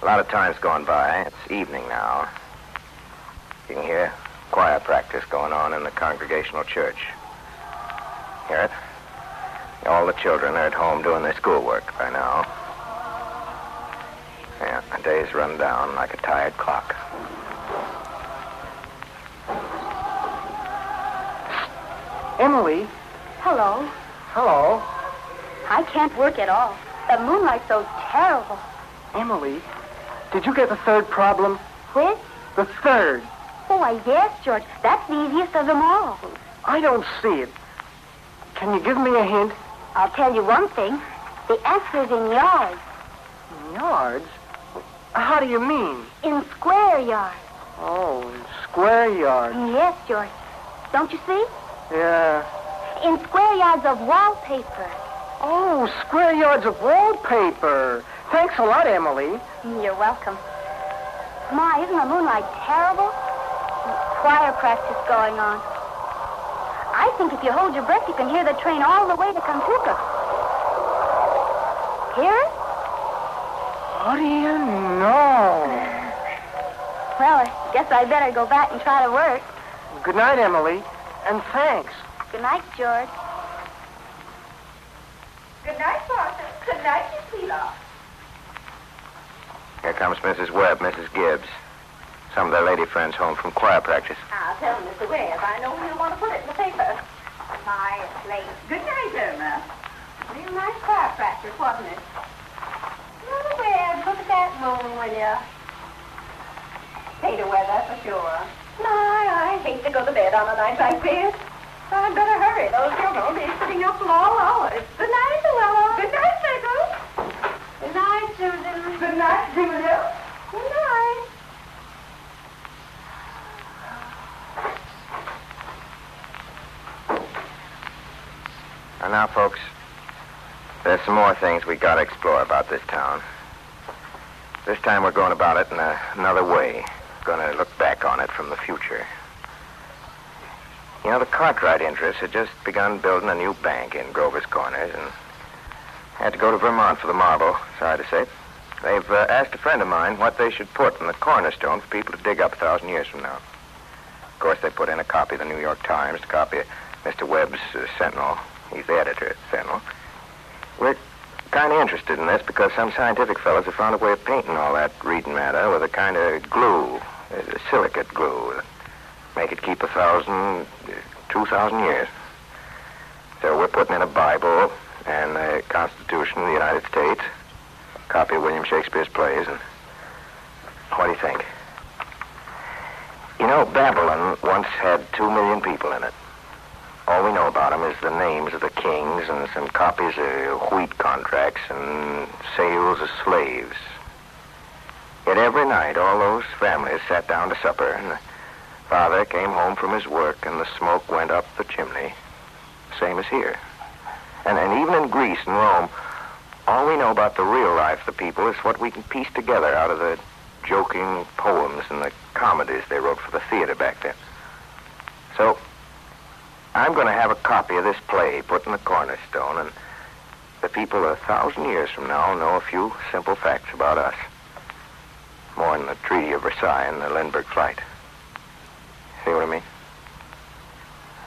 A lot of time's gone by. It's evening now. You can hear choir practice going on in the Congregational Church. Hear it? All the children are at home doing their schoolwork by now. Yeah, the days run down like a tired clock. Emily. Hello. Hello. I can't work at all. The moonlight's so terrible. Emily, did you get the third problem? Which? The third. Oh, yes, George. That's the easiest of them all. I don't see it. Can you give me a hint? I'll tell you one thing. The answer's in yards. Yards? How do you mean? In square yards. Oh, in square yards. Yes, George. Don't you see? Yeah. In square yards of wallpaper. Oh, square yards of wallpaper. Thanks a lot, Emily. You're welcome. Ma, isn't the moonlight terrible? Choir practice going on. I think if you hold your breath, you can hear the train all the way to Kantuka. Hear it? What do you know? Well, I guess I better go back and try to work. Good night, Emily. And thanks. Good night, George. Good night, Martha. Good night, Miss Wheelock. Here comes Mrs. Webb, Mrs. Gibbs. Some of their lady friends home from choir practice. I'll tell Mr. Webb. I know he'll want to put it in the paper. My, it's late. Good night, Irma. Real nice choir practice, wasn't it? Mr. Webb, look at that moon, will you? Hate to wear that for sure. My, I hate to go to bed on a night like this. I'd better hurry. Those children will be sitting up long hours. Good night, Luella. Good night, Pickles. Good night, Susan. Good night, Julia. Good night. And now, folks, there's some more things we got to explore about this town. This time we're going about it in another way. Going to look back on it from the future. You know, the Cartwright interests had just begun building a new bank in Grover's Corners and had to go to Vermont for the marble, sorry to say. They've asked a friend of mine what they should put in the cornerstone for people to dig up 1,000 years from now. Of course, they put in a copy of the New York Times, a copy of Mr. Webb's Sentinel. He's the editor at Sentinel. We're kind of interested in this because some scientific fellows have found a way of painting all that reading matter with a kind of glue, a silicate glue, make it keep 1,000, 2,000 years. So we're putting in a Bible and the Constitution of the United States, a copy of William Shakespeare's plays, and what do you think? You know, Babylon once had 2 million people in it. All we know about them is the names of the kings and some copies of wheat contracts and sales of slaves. Yet every night, all those families sat down to supper, and the father came home from his work, and the smoke went up the chimney, same as here. And even in Greece and Rome, all we know about the real life of the people is what we can piece together out of the joking poems and the comedies they wrote for the theater back then. So I'm going to have a copy of this play put in the cornerstone, and the people 1,000 years from now will know a few simple facts about us. More than the Treaty of Versailles and the Lindbergh flight. See what I mean?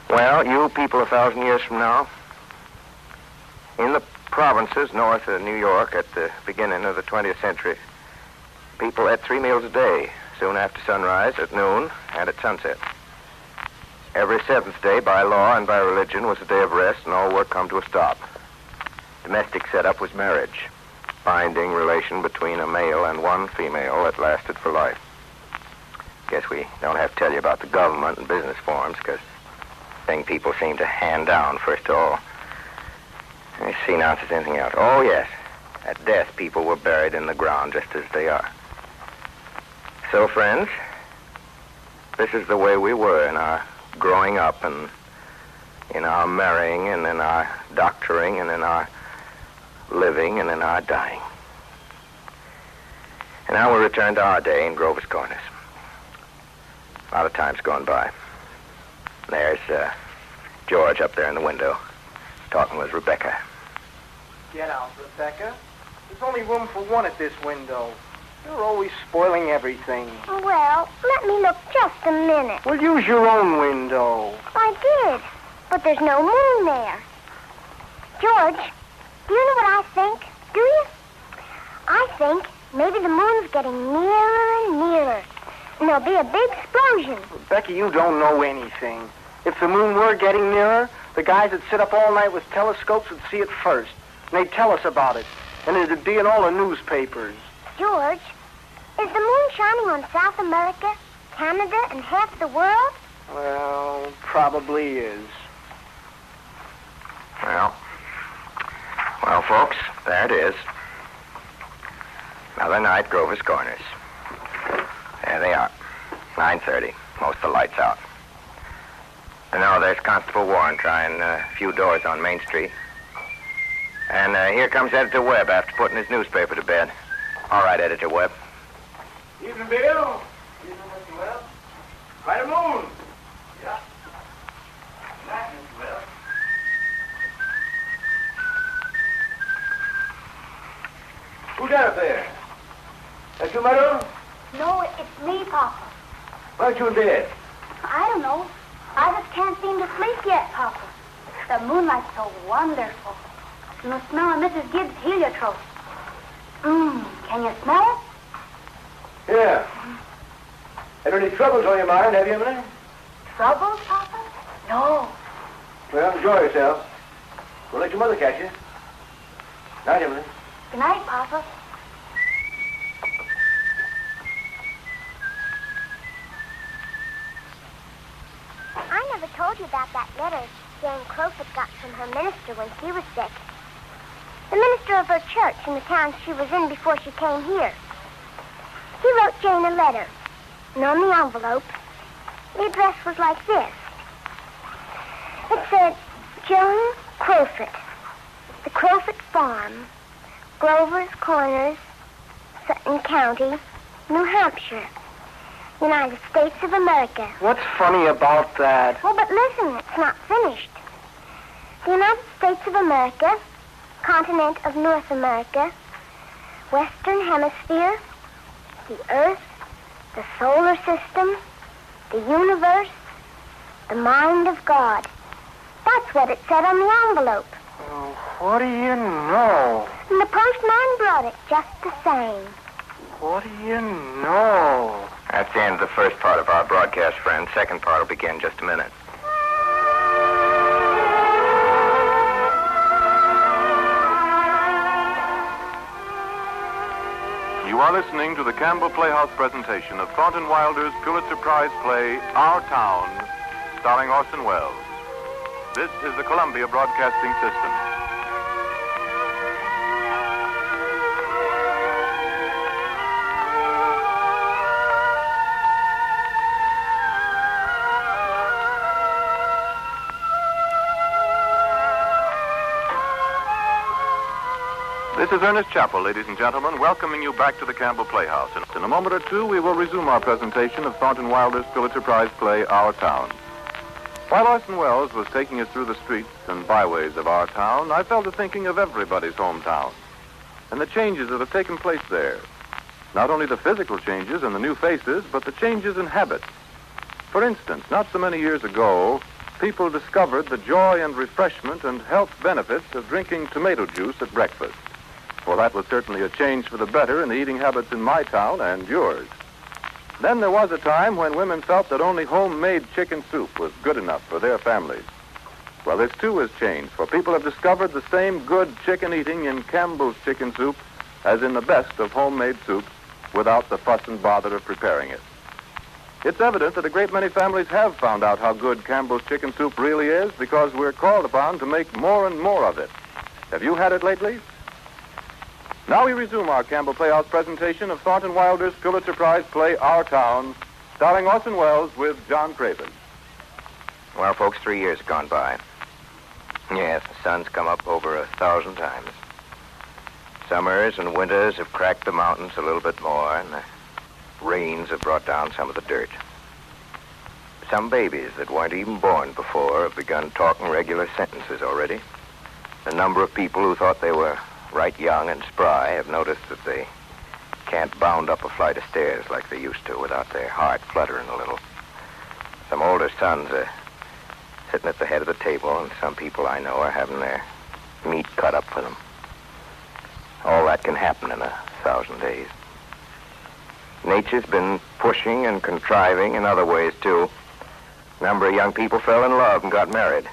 Well, you people 1,000 years from now, in the provinces north of New York at the beginning of the 20th century, people ate 3 meals a day, soon after sunrise, at noon, and at sunset. Every 7th day, by law and by religion, was a day of rest, and all work come to a stop. Domestic setup was marriage, binding relation between a male and one female that lasted for life. Guess we don't have to tell you about the government and business forms, because thing people seem to hand down first of all. Let me see now if there's anything else. Oh, yes. At death, people were buried in the ground just as they are. So, friends, this is the way we were in our growing up and in our marrying and in our doctoring and in our living and in our dying. And now we'll return to our day in Grover's Corners. A lot of time's gone by. There's George up there in the window talking with Rebecca. Get out, Rebecca. There's only room for one at this window. You're always spoiling everything. Well, let me look just a minute. Well, use your own window. I did, but there's no moon there. George, do you know what I think? Do you? I think maybe the moon's getting nearer and nearer, and there'll be a big explosion. Rebecca, you don't know anything. If the moon were getting nearer, the guys that sit up all night with telescopes would see it first, and they'd tell us about it, and it'd be in all the newspapers. George, is the moon shining on South America, Canada, and half the world? Well, probably is. Well, folks, there it is. Another night, Grover's Corners. There they are. 9:30. Most of the lights out. I know there's Constable Warren trying a few doors on Main Street. And here comes Editor Webb after putting his newspaper to bed. All right, Editor Webb. Evening, Bill. Evening, Mr. Webb. Quite a moon. Yeah. Night, Mr. Webb. Who's that up there? That you, Meadow? No, it's me, Papa. Why aren't you in bed? I don't know. I just can't seem to sleep yet, Papa. The moonlight's so wonderful. And the smell of Mrs. Gibbs' heliotrope. Can you smell it? Yeah. Had any troubles on your mind, have you, Emily? Troubles, Papa? No. Well, enjoy yourself. We'll let your mother catch you. Night, Emily. Good night, Papa. I never told told you about that letter Jane Crowfoot got from her minister when she was sick. The minister of her church in the town she was in before she came here. He wrote Jane a letter, and on the envelope, the address was like this. It said, Joan Crowfoot, the Crowfoot Farm, Grover's Corners, Sutton County, New Hampshire, United States of America. What's funny about that? Oh, but listen, it's not finished. The United States of America, continent of North America, Western Hemisphere, the Earth, the solar system, the universe, the mind of God. That's what it said on the envelope. What do you know? And the postman brought it just the same. What do you know? That's the end of the first part of our broadcast, friends. Second part will begin in just a minute. You are listening to the Campbell Playhouse presentation of Thornton Wilder's Pulitzer Prize play, Our Town, starring Orson Welles. This is the Columbia Broadcasting System. This is Ernest Chappell, ladies and gentlemen, welcoming you back to the Campbell Playhouse. In a moment or two, we will resume our presentation of Thornton Wilder's Pulitzer Prize play, Our Town. While Orson Welles was taking us through the streets and byways of our town, I fell to thinking of everybody's hometown and the changes that have taken place there. Not only the physical changes and the new faces, but the changes in habits. For instance, not so many years ago, people discovered the joy and refreshment and health benefits of drinking tomato juice at breakfast. Well, that was certainly a change for the better in the eating habits in my town and yours. Then there was a time when women felt that only homemade chicken soup was good enough for their families. Well, this too has changed, for people have discovered the same good chicken eating in Campbell's chicken soup as in the best of homemade soups without the fuss and bother of preparing it. It's evident that a great many families have found out how good Campbell's chicken soup really is because we're called upon to make more and more of it. Have you had it lately? Now we resume our Campbell Playhouse presentation of Thornton Wilder's Pulitzer Prize play, Our Town, starring Orson Welles with John Craven. Well, folks, 3 years have gone by. Yes, the sun's come up over 1,000 times. Summers and winters have cracked the mountains a little bit more, and the rains have brought down some of the dirt. Some babies that weren't even born before have begun talking regular sentences already. A number of people who thought they were right young and spry have noticed that they can't bound up a flight of stairs like they used to without their heart fluttering a little. Some older sons are sitting at the head of the table, and some people I know are having their meat cut up for them. All that can happen in 1,000 days. Nature's been pushing and contriving in other ways, too. A number of young people fell in love and got married.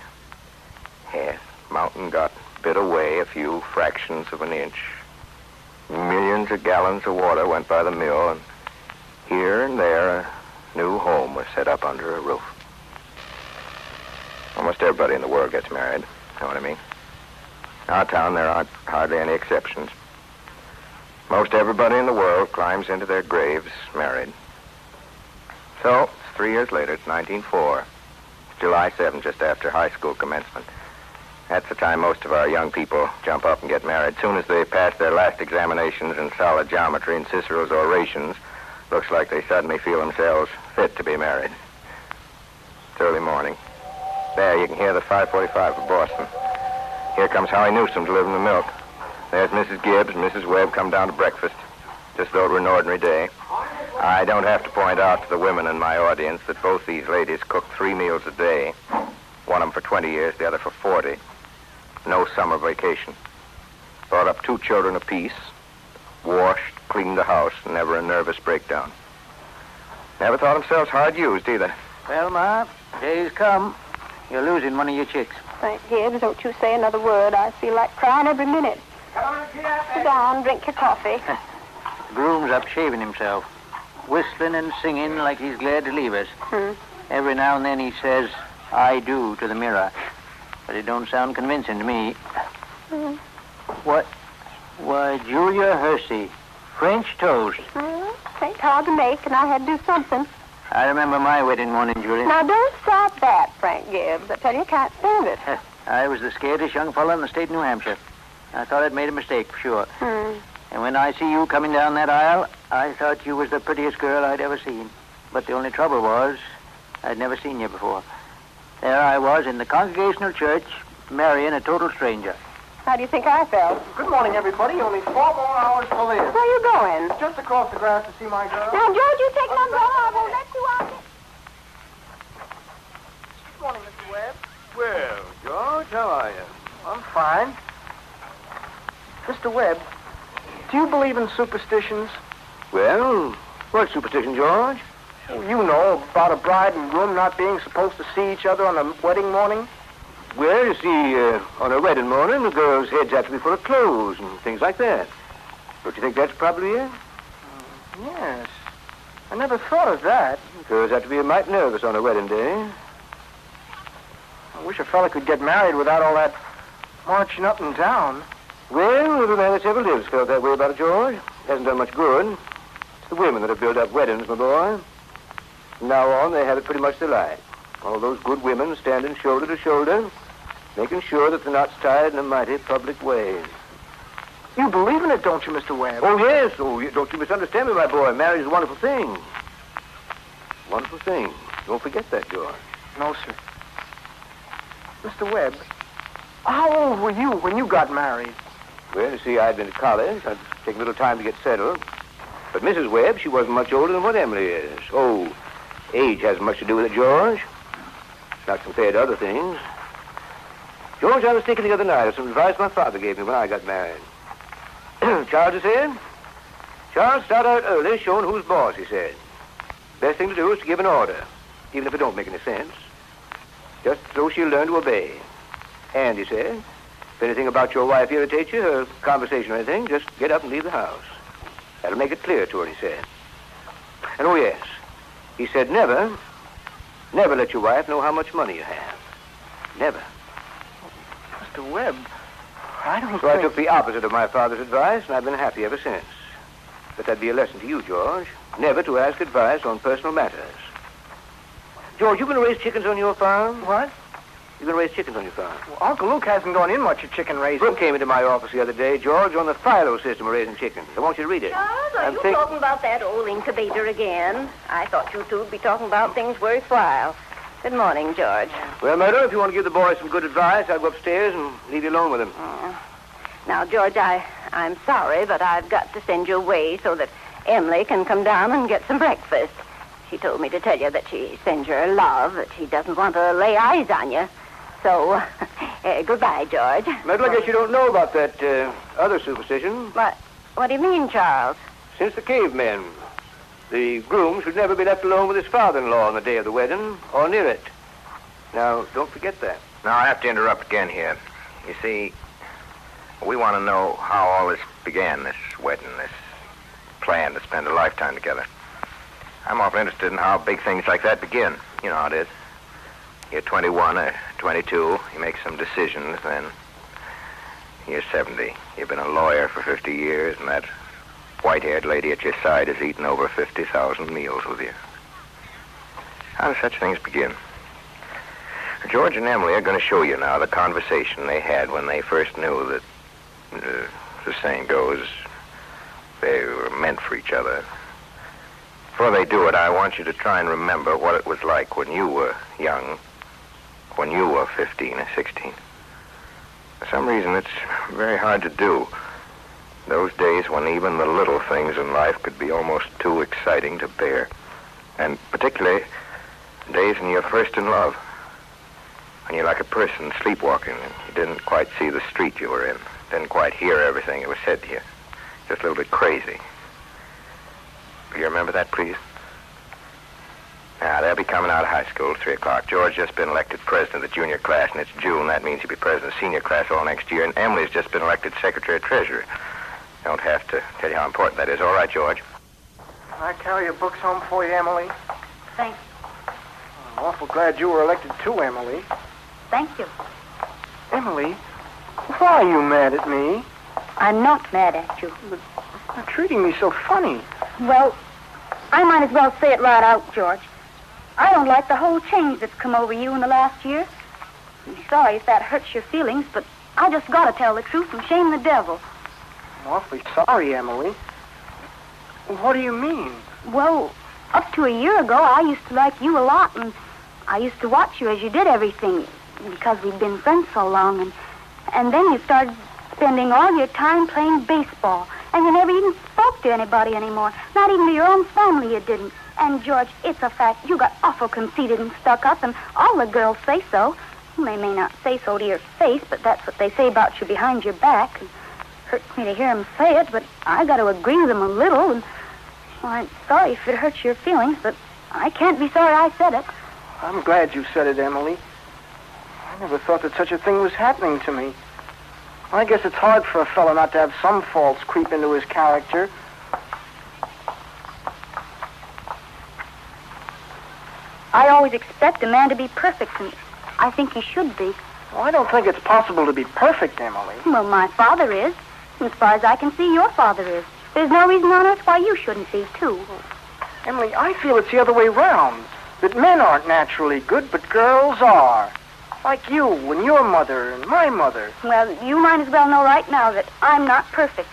Yes, mountain got bit away a few fractions of an inch. Millions of gallons of water went by the mill, and here and there a new home was set up under a roof. Almost everybody in the world gets married, know what I mean? In our town, there aren't hardly any exceptions. Most everybody in the world climbs into their graves married. So, it's 3 years later, it's 1904. It's July 7th, just after high school commencement. That's the time most of our young people jump up and get married. As soon as they pass their last examinations in solid geometry and Cicero's orations, looks like they suddenly feel themselves fit to be married. It's early morning. There, you can hear the 5:45 for Boston. Here comes Howie Newsom delivering the milk. There's Mrs. Gibbs and Mrs. Webb come down to breakfast, just though it were an ordinary day. I don't have to point out to the women in my audience that both these ladies cook 3 meals a day. One of them for 20 years, the other for 40. No summer vacation. Brought up 2 children apiece. Washed, cleaned the house, never a nervous breakdown. Never thought themselves hard used either. Well, Ma, day's come. You're losing one of your chicks. St. Gibbs, don't you say another word. I feel like crying every minute. Sit down, drink your coffee. The groom's up shaving himself, whistling and singing like he's glad to leave us. Every now and then he says, I do to the mirror. But it don't sound convincing to me. What? Why, Julia Hersey. French toast. Ain't hard to make, and I had to do something. I remember my wedding morning, Julia. Now, don't stop that, Frank Gibbs. I tell you, I can't stand it. I was the scaredest young fellow in the state of New Hampshire. I thought I'd made a mistake, for sure. And when I see you coming down that aisle, I thought you was the prettiest girl I'd ever seen. But the only trouble was, I'd never seen you before. There I was in the Congregational Church, marrying a total stranger. How do you think I felt? Good morning, everybody. Only 4 more hours to live. Where you going? Just across the grass to see my girl. Now, George, you take an umbrella. I won't let you out. Good morning, Mr. Webb. Well, George, how are you? I'm fine. Mr. Webb, do you believe in superstitions? Well, what superstition, George? You know, about a bride and groom not being supposed to see each other on the wedding morning. Well, you see, on a wedding morning, the girl's heads have to be full of clothes and things like that. Don't you think that's probably it? Yes. I never thought of that. Girls have to be mighty nervous on a wedding day. I wish a fella could get married without all that marching up and down. Well, every man that's ever lived felt that way about it, George. It hasn't done much good. It's the women that have built up weddings, my boy. From now on, they have it pretty much their like. All those good women standing shoulder to shoulder, making sure that they're not tied in a mighty public way. You believe in it, don't you, Mr. Webb? Oh, yes. Oh, don't you misunderstand me, my boy. Marriage is a wonderful thing. Wonderful thing. Don't forget that, George. No, sir. Mr. Webb, how old were you when you got married? Well, you see, I'd been to college. I'd take a little time to get settled. But Mrs. Webb, she wasn't much older than what Emily is. Oh, age hasn't much to do with it, George. Not compared to other things. George, I was thinking the other night of some advice my father gave me when I got married. Charles, he said, Charles, start out early showing who's boss, he said. Best thing to do is to give an order, even if it don't make any sense. Just so she'll learn to obey. And, he said, if anything about your wife irritates you, her conversation or anything, just get up and leave the house. That'll make it clear to her, he said. And, oh, yes, he said never let your wife know how much money you have. Never. Mr. Webb, I don't So I took the opposite of my father's advice, and I've been happy ever since. But that'd be a lesson to you, George. Never to ask advice on personal matters. George, you going to raise chickens on your farm? What? You going to raise chickens on your farm? Well, Uncle Luke hasn't gone in much at chicken raising. Brooke came into my office the other day, George, on the philo system of raising chickens. I want you to read it. Charles, are you talking about that old incubator again? I thought you two would be talking about things worthwhile. Good morning, George. Well, Myrtle, if you want to give the boys some good advice, I'll go upstairs and leave you alone with them. Now, George, I'm sorry, but I've got to send you away so that Emily can come down and get some breakfast. She told me to tell you that she sends you her love, that she doesn't want to lay eyes on you. So, goodbye, George. Myrtle, I guess you don't know about that other superstition. What do you mean, Charles? Since the cavemen, the groom should never be left alone with his father-in-law on the day of the wedding, or near it. Now, don't forget that. Now, I have to interrupt again here. You see, we want to know how all this began, this wedding, this plan to spend a lifetime together. I'm often interested in how big things like that begin. You know how it is. You're 21 or 22, you make some decisions, then you're 70. You've been a lawyer for 50 years, and that white-haired lady at your side has eaten over 50,000 meals with you. How do such things begin? George and Emily are going to show you now the conversation they had when they first knew that, the saying goes, they were meant for each other. Before they do it, I want you to try and remember what it was like when you were young, when you were 15 or 16. For some reason, it's very hard to do. Those days when even the little things in life could be almost too exciting to bear. And particularly, days when you're first in love. When you're like a person sleepwalking and you didn't quite see the street you were in. Didn't quite hear everything that was said to you. Just a little bit crazy. Do you remember that, please? Now, they'll be coming out of high school at 3 o'clock. George just been elected president of the junior class, and it's June. That means he'll be president of the senior class all next year. And Emily's just been elected secretary-treasurer. Don't have to tell you how important that is. All right, George. Can I carry your books home for you, Emily? Thanks. I'm awful glad you were elected too, Emily. Thank you. Emily, why are you mad at me? I'm not mad at you. But you're treating me so funny. Well, I might as well say it right out, George. I don't like the whole change that's come over you in the last year. I'm sorry if that hurts your feelings, but I just gotta tell the truth and shame the devil. I'm awfully sorry, Emily. What do you mean? Well, up to a year ago, I used to like you a lot, and I used to watch you as you did everything, because we'd been friends so long, and then you started spending all your time playing baseball, and you never even spoke to anybody anymore, not even to your own family you didn't. And, George, it's a fact, you got awful conceited and stuck up, and all the girls say so. They may not say so to your face, but that's what they say about you behind your back. It hurts me to hear them say it, but I got to agree with them a little, and well, I'm sorry if it hurts your feelings, but I can't be sorry I said it. I'm glad you said it, Emily. I never thought that such a thing was happening to me. I guess it's hard for a fellow not to have some faults creep into his character. I always expect a man to be perfect, and I think he should be. Well, I don't think it's possible to be perfect, Emily. Well, my father is. As far as I can see, your father is. There's no reason on earth why you shouldn't be, too. Emily, I feel it's the other way round. That men aren't naturally good, but girls are. Like you and your mother and my mother. Well, you might as well know right now that I'm not perfect.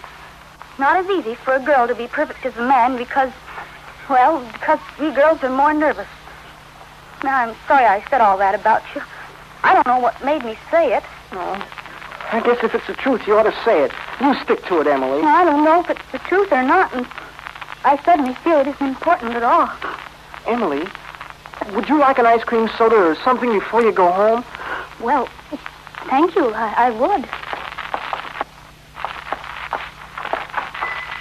Not as easy for a girl to be perfect as a man because we girls are more nervous. Now, I'm sorry I said all that about you. I don't know what made me say it. No. I guess if it's the truth, you ought to say it. You stick to it, Emily. I don't know if it's the truth or not, and I suddenly feel it isn't important at all. Emily, would you like an ice cream soda or something before you go home? Well, thank you. I would.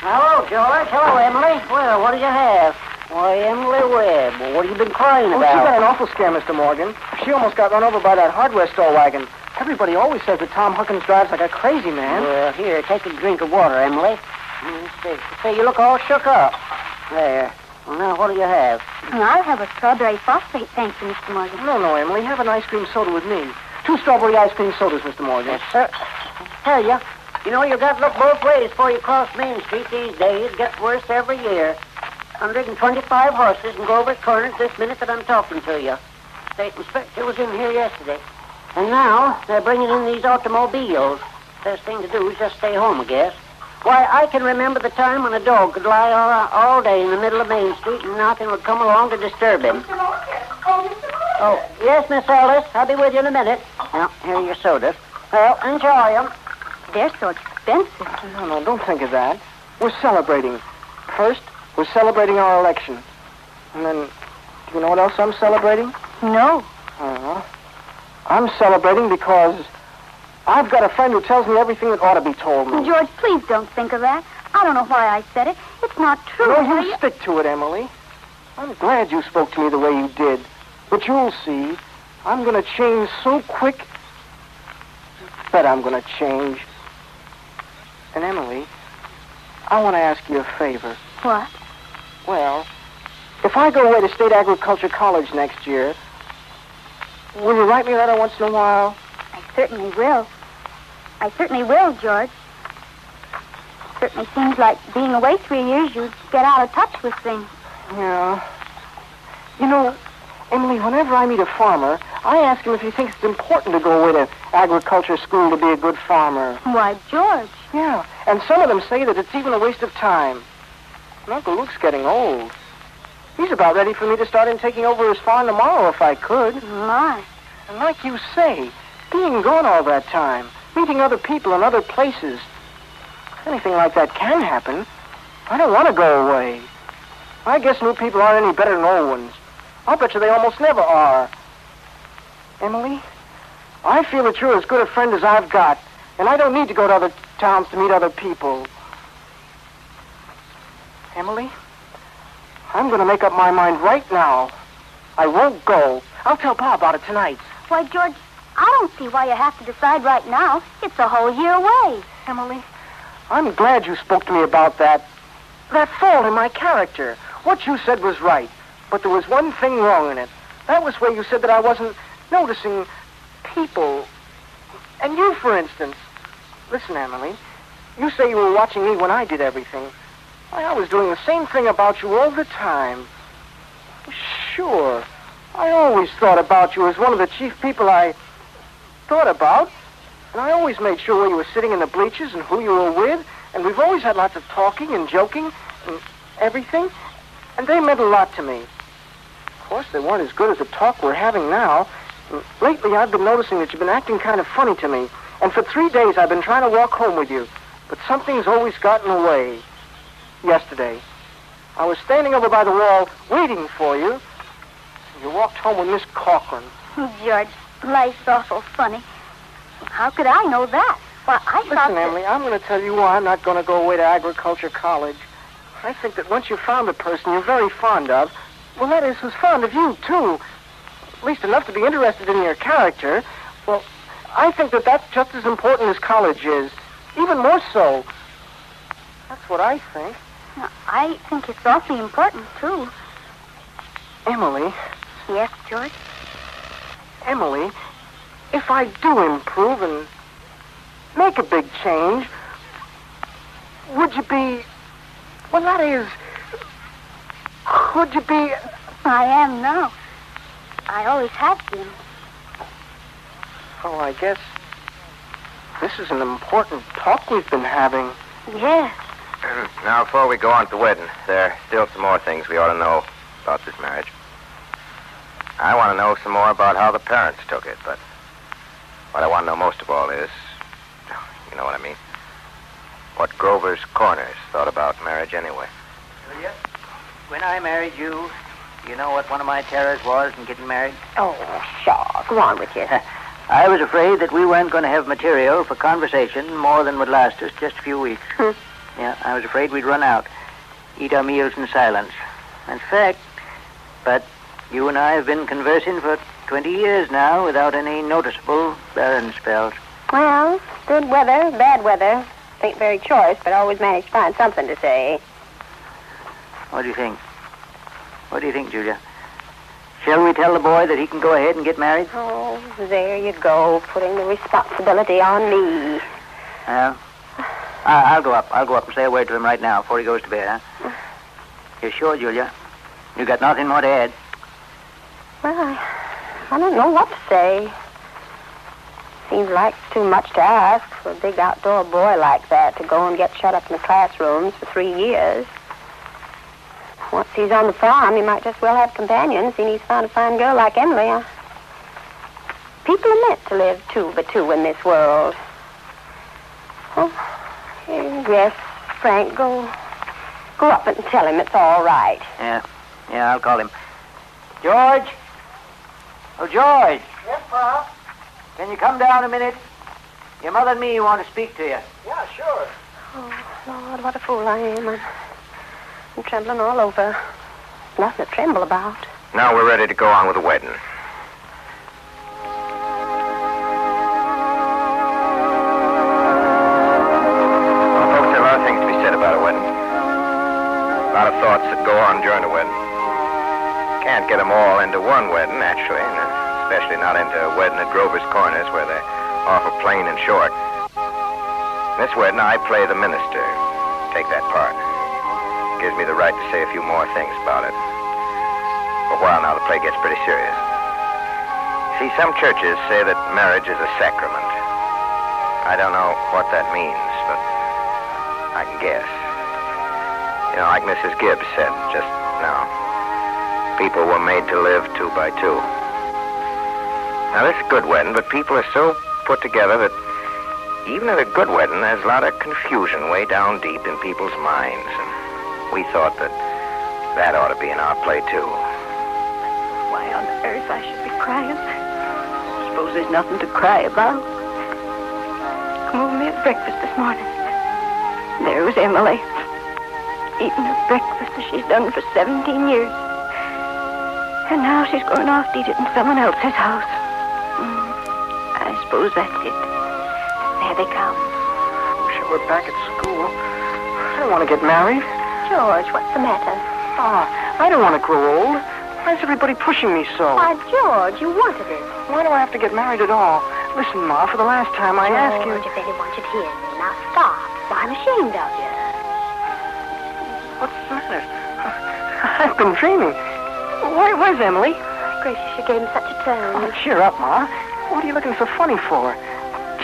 Hello, George. Hello, Emily. Well, what do you have? Why, Emily Webb. Well, what have you been crying Oh, about? she got an awful scare, Mr. Morgan. She almost got run over by that hardware store wagon. Everybody always says that Tom Huckins drives like a crazy man. Well, here, take a drink of water, Emily. Let's see. Say, you look all shook up. There. Well, now, what do you have? I'll have a strawberry phosphate, thank you, Mr. Morgan. No, Emily. Have an ice cream soda with me. 2 strawberry ice cream sodas, Mr. Morgan. Yes, sir. Tell you, you got to look both ways before you cross Main Street these days. It gets worse every year. 125 horses can go over corners this minute that I'm talking to you. State inspector was in here yesterday. And now they're bringing in these automobiles. Best thing to do is just stay home, I guess. Why, I can remember the time when a dog could lie all day in the middle of Main Street and nothing would come along to disturb him. Oh, yes, Miss Ellis. I'll be with you in a minute. Now, here are your sodas. Well, enjoy them. They're so expensive. No, don't think of that. We're celebrating. First, we're celebrating our election. And then, do you know what else I'm celebrating? No. I'm celebrating because I've got a friend who tells me everything that ought to be told me. George, please don't think of that. I don't know why I said it. It's not true. No, you stick to it, Emily. I'm glad you spoke to me the way you did. But you'll see, I'm going to change so quick that I'm going to change. And, Emily, I want to ask you a favor. What? Well, if I go away to State Agriculture College next year, will you write me a letter once in a while? I certainly will. I certainly will, George. It certainly seems like being away 3 years, you'd get out of touch with things. Yeah. You know, Emily, whenever I meet a farmer, I ask him if he thinks it's important to go away to agriculture school to be a good farmer. Why, George. Yeah, and some of them say that it's even a waste of time. And Uncle Luke's getting old. He's about ready for me to start in taking over his farm tomorrow if I could. My. And like you say, being gone all that time, meeting other people in other places, if anything like that can happen, I don't want to go away. I guess new people aren't any better than old ones. I'll bet you they almost never are. Emily, I feel that you're as good a friend as I've got, and I don't need to go to other towns to meet other people. Emily, I'm going to make up my mind right now. I won't go. I'll tell Pa about it tonight. Why, George, I don't see why you have to decide right now. It's a whole year away. Emily, I'm glad you spoke to me about that fault in my character. What you said was right, but there was one thing wrong in it. That was where you said that I wasn't noticing people. And you, for instance. Listen, Emily, you say you were watching me when I did everything. I was doing the same thing about you all the time. Sure, I always thought about you as one of the chief people I thought about. And I always made sure where you were sitting in the bleachers and who you were with. And we've always had lots of talking and joking and everything. And they meant a lot to me. Of course, they weren't as good as the talk we're having now. And lately, I've been noticing that you've been acting kind of funny to me. And for 3 days, I've been trying to walk home with you. But something's always gotten away. Yesterday, I was standing over by the wall waiting for you. You walked home with Miss Corcoran. Oh, George, life's awful funny. How could I know that? Well, Listen, Emily, I'm going to tell you why I'm not going to go away to agriculture college. I think that once you've found a person you're very fond of, well, that is, who's fond of you, too, at least enough to be interested in your character, well, I think that that's just as important as college is. Even more so. That's what I think. I think it's awfully important, too. Emily. Yes, George? Emily, if I do improve and make a big change, would you be... Well, that is... Could you be... I am now. I always have been. Oh, I guess this is an important talk we've been having. Yes. Now, before we go on to the wedding, there are still some more things we ought to know about this marriage. I want to know some more about how the parents took it, but what I want to know most of all is, you know what I mean, what Grover's Corners thought about marriage anyway. Julia, when I married you, you know what one of my terrors was in getting married? Oh, Shaw, go on with you. I was afraid that we weren't going to have material for conversation more than would last us just a few weeks. Yeah, I was afraid we'd run out, eat our meals in silence. In fact, but you and I have been conversing for 20 years now without any noticeable barren spells. Well, good weather, bad weather. Ain't very choice, but always manage to find something to say. What do you think? What do you think, Julia? Shall we tell the boy that he can go ahead and get married? Oh, there you go, putting the responsibility on me. Well, I'll go up. I'll go up and say a word to him right now before he goes to bed, huh? You're sure, Julia? You got nothing more to add? Well, I don't know what to say. Seems like too much to ask for a big outdoor boy like that to go and get shut up in the classrooms for 3 years. Once he's on the farm, he might just well have companions, seeing he's found a fine girl like Emily. People are meant to live two by two in this world. Oh, yes, Frank, go up and tell him it's all right. Yeah, I'll call him. George? Oh, George. Yes, Pop? Can you come down a minute? Your mother and me want to speak to you. Yeah, sure. Oh, Lord, what a fool I am. I'm trembling all over. Nothing to tremble about. Now we're ready to go on with the wedding. Well, folks, there are a lot of things to be said about a wedding. A lot of thoughts that go on during a wedding. Can't get them all into one wedding, naturally, and especially not into a wedding at Grover's Corners, where they're awful plain and short. In this wedding, I play the minister. Take that part. Gives me the right to say a few more things about it. For a while now, the play gets pretty serious. See, some churches say that marriage is a sacrament. I don't know what that means, but I can guess. You know, like Mrs. Gibbs said just now, people were made to live 2 by 2. Now, this is a good wedding, but people are so put together that even at a good wedding, there's a lot of confusion way down deep in people's minds. And we thought that ought to be in our play, too. Why on earth I should be crying? Suppose there's nothing to cry about. Come over me at breakfast this morning. There was Emily, eating her breakfast as she's done for 17 years. And now she's going off to eat it in someone else's house. I suppose that's it. There they come. Wish I were back at school. I don't want to get married. George, what's the matter? I don't want to grow old. Why is everybody pushing me so? Why, George, you wanted it. Why do I have to get married at all? Listen, Ma, for the last time I ask you... George, if anyone should hear me, now stop. I'm ashamed of you. What's the matter? I've been dreaming. Where's Emily? Gracious, you gave him such a turn. Oh, cheer up, Ma. What are you looking so funny for?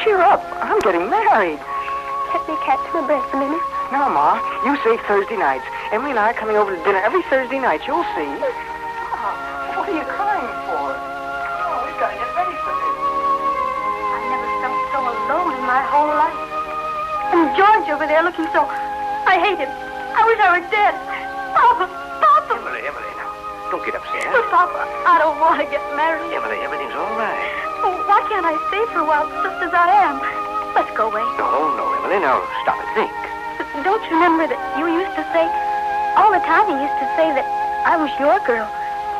Cheer up. I'm getting married. Let me catch my breath a minute. No, Ma. You say Thursday nights. Emily and I are coming over to dinner every Thursday night. You'll see. What are you crying for? Oh, we've got to get ready for this. I never felt so alone in my whole life. And George over there looking so... I hate him. I wish I were dead. Papa! Papa! Emily, now. Don't get upset. But, Papa, I don't want to get married. Emily, everything's all right. Oh, why can't I stay for a while just as I am? Let's go away. No, Emily. Now, stop and think. But don't you remember that you used to say... All the time you used to say that I was your girl.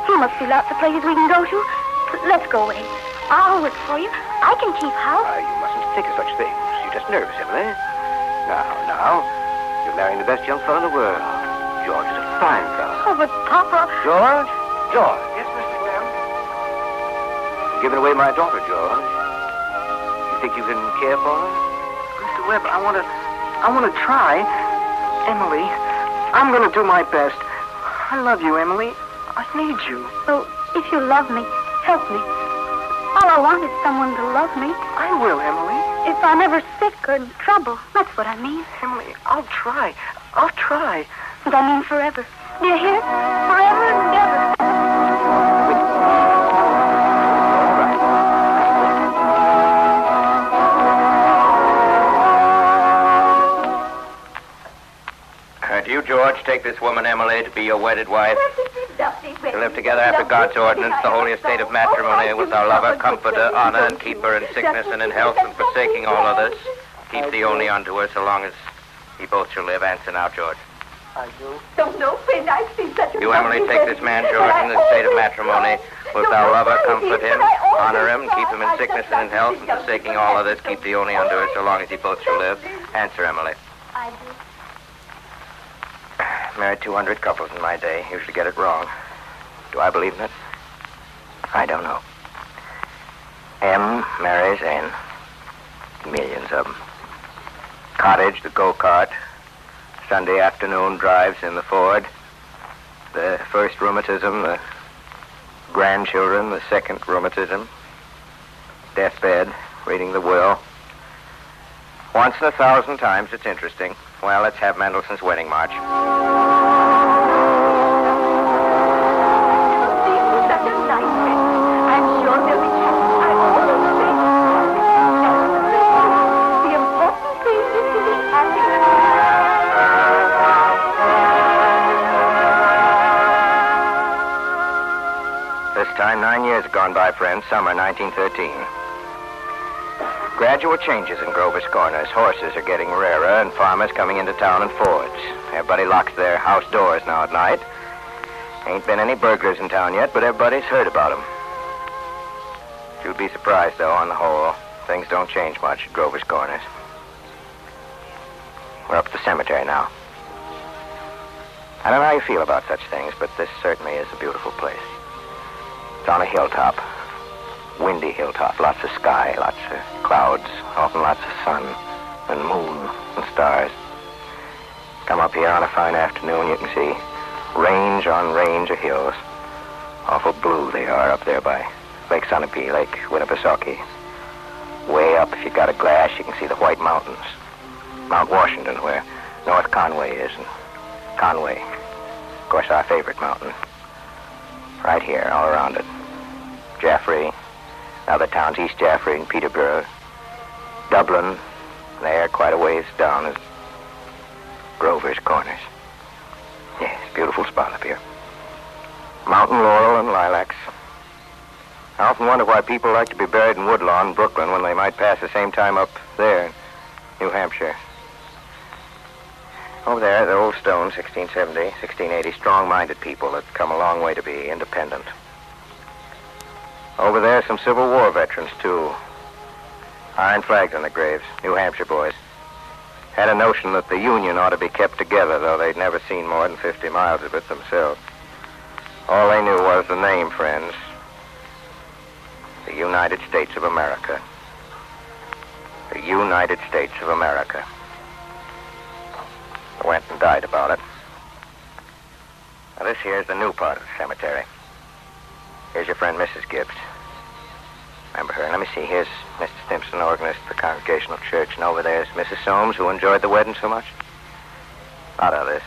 There must be lots of places we can go to. Let's go away. I'll work for you. I can keep house. You mustn't think of such things. You're just nervous, Emily. Now. You're marrying the best young fellow in the world. George is a fine fellow. Oh, but Papa... George? Yes, Mr. Webb? You're giving away my daughter, George. You think you can care for her? Mr. Webb, I want to try. Emily, I'm going to do my best. I love you, Emily. I need you. So, if you love me, help me. All I want is someone to love me. I will, Emily. If I'm ever sick or in trouble, that's what I mean. Emily, I'll try. I'll try. And I mean forever. Do you hear? Forever and ever. Do you, George, take this woman, Emily, to be your wedded wife? To live together after God's ordinance, the holy estate of matrimony, with our lover, comforter, honor, and keeper in sickness and in health, and forsaking all others. Keep thee only unto her so long as ye both shall live. Answer now, George. I do. Don't know, friend. I've seen such a... You, Emily, take this man, George, in the state of matrimony. Wilt thou love her, comfort him, honor him, keep him in sickness and in health, and forsaking all others, keep thee only unto her so long as ye both shall live. Answer, Emily. I do. Married 200 couples in my day. Usually get it wrong. Do I believe in it? I don't know. M marries N. Millions of them. Cottage, the go-kart. Sunday afternoon drives in the Ford. The first rheumatism, the grandchildren, the second rheumatism. Deathbed, reading the will. Once in 1,000 times, it's interesting. Well, let's have Mendelssohn's Wedding March. This time, 9 years have gone by, friends. Summer 1913. Gradual changes in Grover's Corners. Horses are getting rarer, and farmers coming into town in Fords. Everybody locks their house doors now at night. Ain't been any burglars in town yet, but everybody's heard about them. You'd be surprised, though, on the whole. Things don't change much at Grover's Corners. We're up at the cemetery now. I don't know how you feel about such things, but this certainly is a beautiful place. It's on a hilltop. Windy hilltop, lots of sky, lots of clouds, often lots of sun and moon and stars. Come up here on a fine afternoon, you can see range on range of hills. Awful blue they are up there by Lake Sunapee, Lake Winnipesaukee. Way up, if you got a glass, you can see the White Mountains. Mount Washington, where North Conway is, and Conway, of course, our favorite mountain. Right here, all around it. Jaffrey, other towns, East Jaffrey and Peterborough. Dublin, there, quite a ways down, is Grover's Corners. Yes, beautiful spot up here. Mountain laurel and lilacs. I often wonder why people like to be buried in Woodlawn, Brooklyn, when they might pass the same time up there in New Hampshire. Over there, the old stone, 1670, 1680, strong-minded people that come a long way to be independent. Over there, some Civil War veterans, too. Iron flags on the graves, New Hampshire boys. Had a notion that the Union ought to be kept together, though they'd never seen more than 50 miles of it themselves. All they knew was the name, friends. The United States of America. The United States of America. I went and died about it. Now, this here's the new part of the cemetery. Here's your friend, Mrs. Gibbs. Remember her? Let me see. Here's Mr. Stimson, organist for the Congregational Church, and over there's Mrs. Soames, who enjoyed the wedding so much. A lot of this.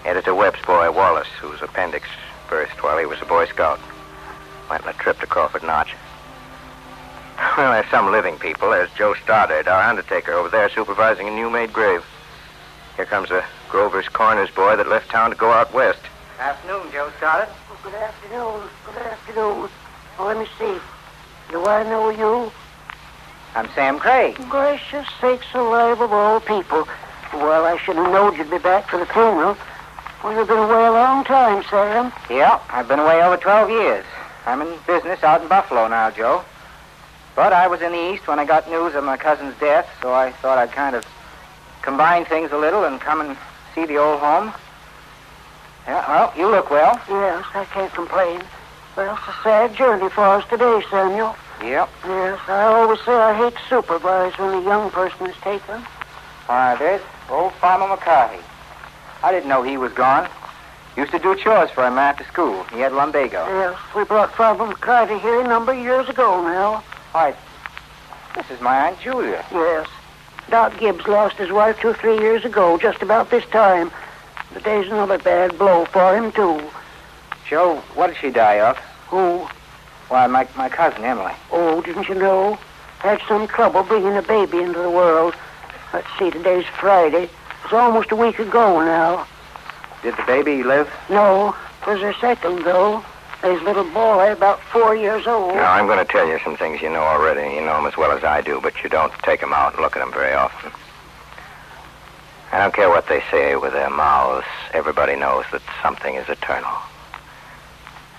Editor Webb's boy, Wallace, whose appendix burst while he was a Boy Scout. Went on a trip to Crawford Notch. Well, there's some living people. There's Joe Stoddard, our undertaker, over there supervising a new-made grave. Here comes a Grover's Corners boy that left town to go out west. Afternoon, Joe Stoddard. Oh, good afternoon. Good afternoon. Oh, let me see. Do I know you? I'm Sam Craig. Gracious sakes alive of all people. Well, I should have known you'd be back for the funeral. Well, you've been away a long time, Sam. Yeah, I've been away over 12 years. I'm in business out in Buffalo now, Joe. But I was in the East when I got news of my cousin's death, so I thought I'd kind of combine things a little and come and see the old home. Yeah, well, you look well. Yes, I can't complain. Well, it's a sad journey for us today, Samuel. Yep. Yes, I always say I hate to supervise when a young person is taken. Why, there's old Farmer McCarthy. I didn't know he was gone. Used to do chores for him after school. He had lumbago. Yes, we brought Farmer McCarthy here a number of years ago now. Why, this is my Aunt Julia. Yes. Doc Gibbs lost his wife 2 or 3 years ago, just about this time. Today's another bad blow for him, too. Joe, what did she die of? Who? Why, my cousin, Emily. Oh, didn't you know? Had some trouble bringing a baby into the world. Let's see, today's Friday. It's almost a week ago now. Did the baby live? No, it was her second, though. His little boy, about 4 years old. Now, I'm going to tell you some things you know already. You know them as well as I do, but you don't take them out and look at them very often. I don't care what they say with their mouths. Everybody knows that something is eternal.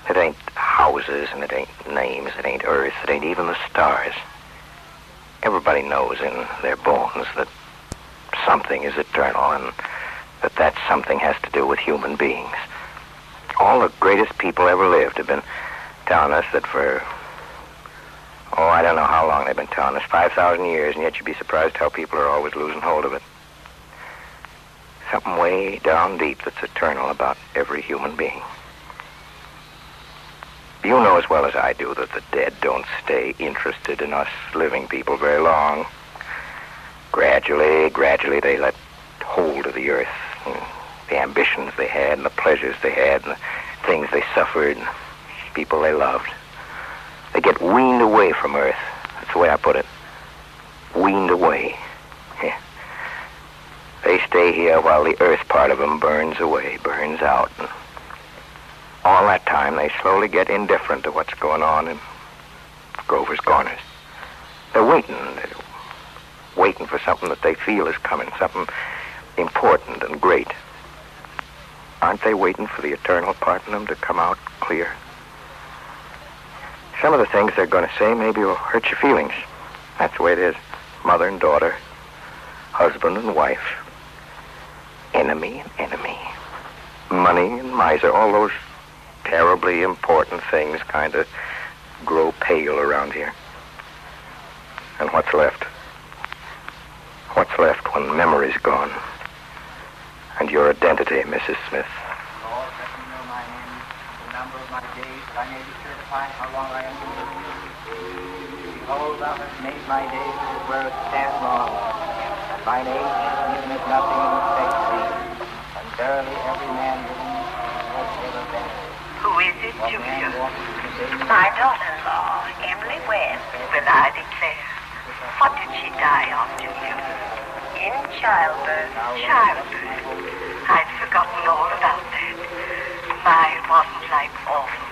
It ain't houses, and it ain't names, it ain't earth, it ain't even the stars. Everybody knows in their bones that something is eternal, and that something has to do with human beings. All the greatest people ever lived have been telling us that for, I don't know how long they've been telling us, 5,000 years, and yet you'd be surprised how people are always losing hold of it. Something way down deep that's eternal about every human being. You know as well as I do that the dead don't stay interested in us living people very long. Gradually, they let hold of the earth. The ambitions they had, and the pleasures they had, and the things they suffered, and people they loved. They get weaned away from Earth. That's the way I put it. Weaned away. Yeah. They stay here while the Earth part of them burns away, burns out. And all that time, they slowly get indifferent to what's going on in Grover's Corners. They're waiting. They're waiting for something that they feel is coming, something important and great. Aren't they waiting for the eternal part in them to come out clear? Some of the things they're going to say maybe will hurt your feelings. That's the way it is. Mother and daughter, husband and wife, enemy and enemy, money and miser, all those terribly important things kind of grow pale around here. And what's left? What's left when memory's gone? And your identity, Mrs. Smith. Lord, let me know my name, the number of my days, that I may be sure to find how long I am to live. Behold, thou hast made my days as it were stand long, and mine age, even as nothing in respect to thee. And verily every man living was ever best. Who is it, Julia? My daughter-in-law, Emily Webb, will I declare. What did she die of, Julia? In childbirth. Childbirth. I'd forgotten all about that. My, wasn't life awful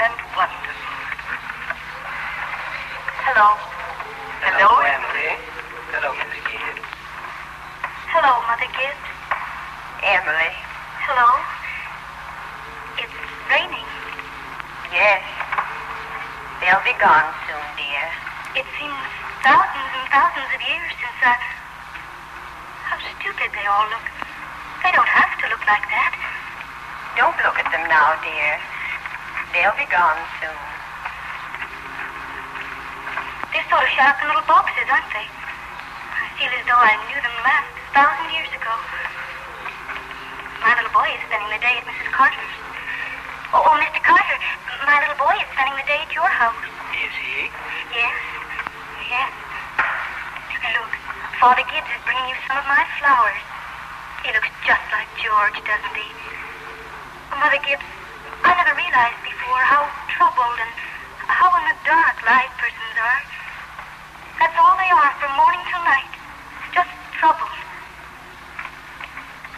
and wonderful. Hello. Hello, Emily. Hello, Mrs. Gibbs. Hello, Mother Gibbs. Emily. Hello. It's raining. Yes. They'll be gone soon, dear. It seems thousands and thousands of years since How stupid they all look. They don't have to look like that. Don't look at them now, dear. They'll be gone soon. They're sort of sharp in little boxes, aren't they? I feel as though I knew them last 1,000 years ago. My little boy is spending the day at Mrs. Carter's. Oh, Mr. Carter, my little boy is spending the day at your house. Is he? Yes. Yes. Look, Father Gibbs is bringing you some of my flowers. He looks just like George, doesn't he? Mother Gibbs, I never realized before how troubled and how in the dark live persons are. That's all they are from morning till night. Just troubled.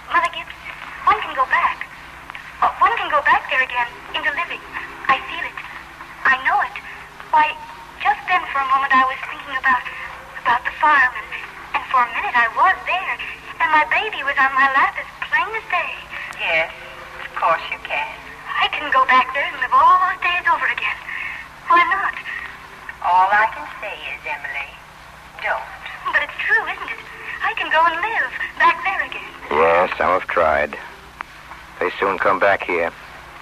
Mother Gibbs, one can go back. One can go back there again, into living. I feel it. I know it. Why, just then for a moment I was thinking about the farm, and for a minute I was there, and my baby was on my lap as plain as day. Yes, of course you can. I can go back there and live all those days over again. Why not? All I can say is, Emily, don't. But it's true, isn't it? I can go and live back there again. Yes, some have tried. They soon come back here.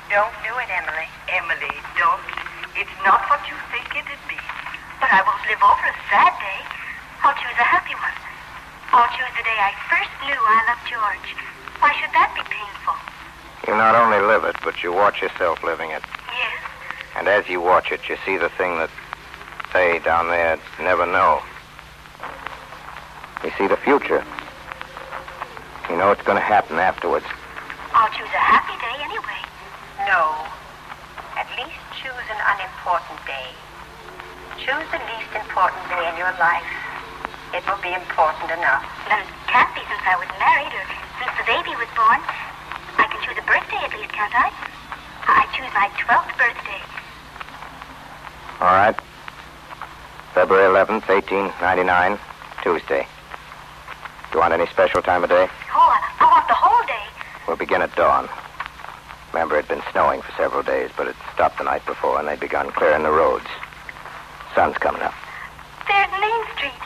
Don't do it, Emily. Emily, don't. It's not what you think it'd be. But I won't live over a sad day. I'll choose a happy one. I'll choose the day I first knew I loved George. Why should that be painful? You not only live it, but you watch yourself living it. Yes. And as you watch it, you see the thing that they down there never know. You see the future. You know what's going to happen afterwards. I'll choose a happy day anyway. No. At least choose an unimportant day. Choose the least important day in your life. It will be important enough. Then it can't be since I was married or since the baby was born. I can choose a birthday at least, can't I? I choose my 12th birthday. All right. February 11th, 1899, Tuesday. Do you want any special time of day? Oh, I want the whole day. We'll begin at dawn. Remember, it had been snowing for several days, but it stopped the night before, and they'd begun clearing the roads. Sun's coming up. There's Main Street.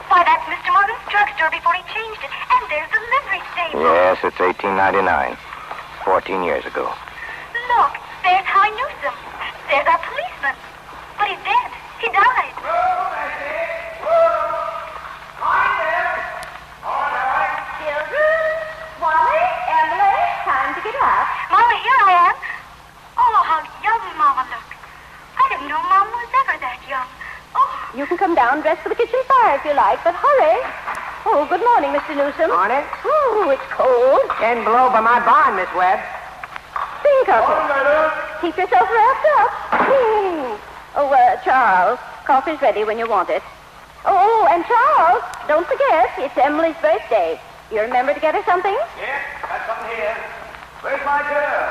Why, that's Mr. Morgan's drugstore before he changed it. And there's the livery stable. Yes, it's 1899. 14 years ago. Look, there's Howie Newsom. There's our policeman. But he's dead. He died. Children, Wally, Emily, time to get up. Mama, here I am. Oh, how young Mama looked. I didn't know Mama was ever that young. Oh. You can come down dressed for the kitchen fire if you like, but hurry. Oh, good morning, Mr. Newsom. Morning. Oh, it's cold. 10 below by my barn, Miss Webb. Think of it. Keep yourself wrapped up. Oh, Charles, coffee's ready when you want it. Oh, and Charles, don't forget, it's Emily's birthday. You remember to get her something? Yes, got something here. Where's my girl?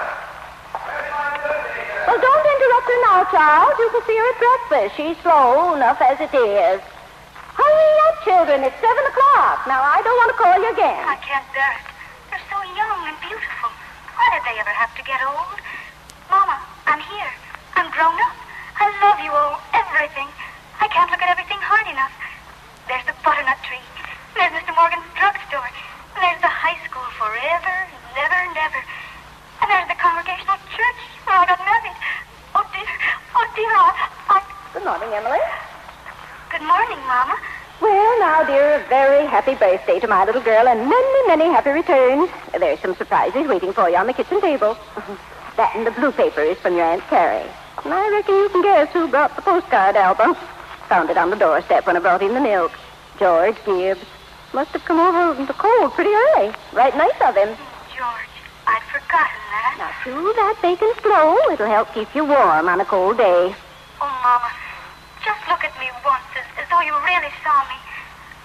Where's my birthday girl? Well, don't interrupt her now, Charles. You can see her at breakfast. She's slow enough as it is. Hurry up, children. It's 7 o'clock. Now, I don't want to call you again. I can't bear it. They're so young and beautiful. Why did they ever have to get old? Mama, I'm here. I'm grown up. I love you all, everything. I can't look at everything hard enough. There's the butternut tree. There's Mr. Morgan's drugstore. There's the high school forever, never and ever. And there's the Congregational Church where I got married. Oh, dear, I... Good morning, Emily. Good morning, Mama. Well, now, dear, a very happy birthday to my little girl and many, many happy returns. There's some surprises waiting for you on the kitchen table. That and the blue paper is from your Aunt Carrie. And I reckon you can guess who brought the postcard album. Found it on the doorstep when I brought in the milk. George Gibbs. Must have come over in the cold pretty early. Right nice of him. George, I'd forgotten that. Now, chew that bacon slow. It'll help keep you warm on a cold day. Oh, Mama, just look at me once as though you really saw me.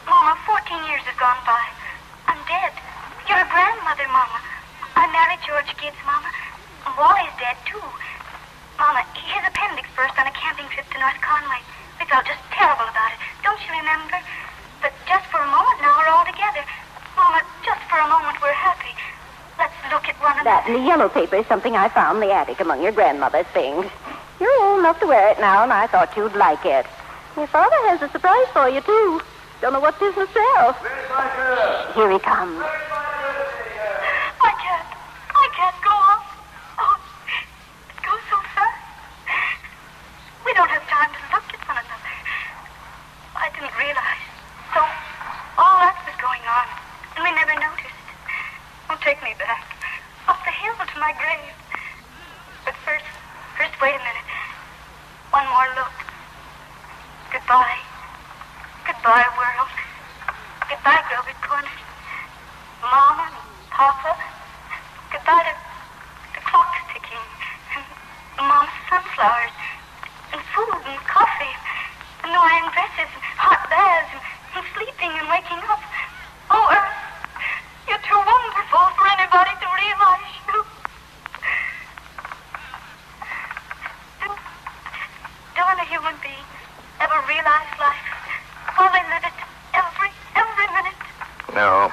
Mama, 14 years have gone by. I'm dead. You're a grandmother, Mama. I married George Gibbs, Mama. And Wally's dead, too. Mama, his appendix burst on a camping trip to North Conway. We felt just terrible about it. Don't you remember? But just for a moment now, we're all together. Mama, just for a moment, we're happy. Let's look at one another. That and the yellow paper is something I found in the attic among your grandmother's things. You're old enough to wear it now, and I thought you'd like it. Your father has a surprise for you, too. Don't know what 'tis himself. Where's my girl? Here he comes. I can't go on. Oh, Just wait a minute. One more look. Goodbye. Goodbye, world. Goodbye, Grover's Corners. Mama, Papa. Goodbye to the clock's ticking. And Mom's sunflowers. And food and coffee. And Hawaiian dresses and hot baths and sleeping and waking up. Oh, Earth, you're too wonderful for anybody to realize you. Don't a human being ever realize life while they live it every minute? No.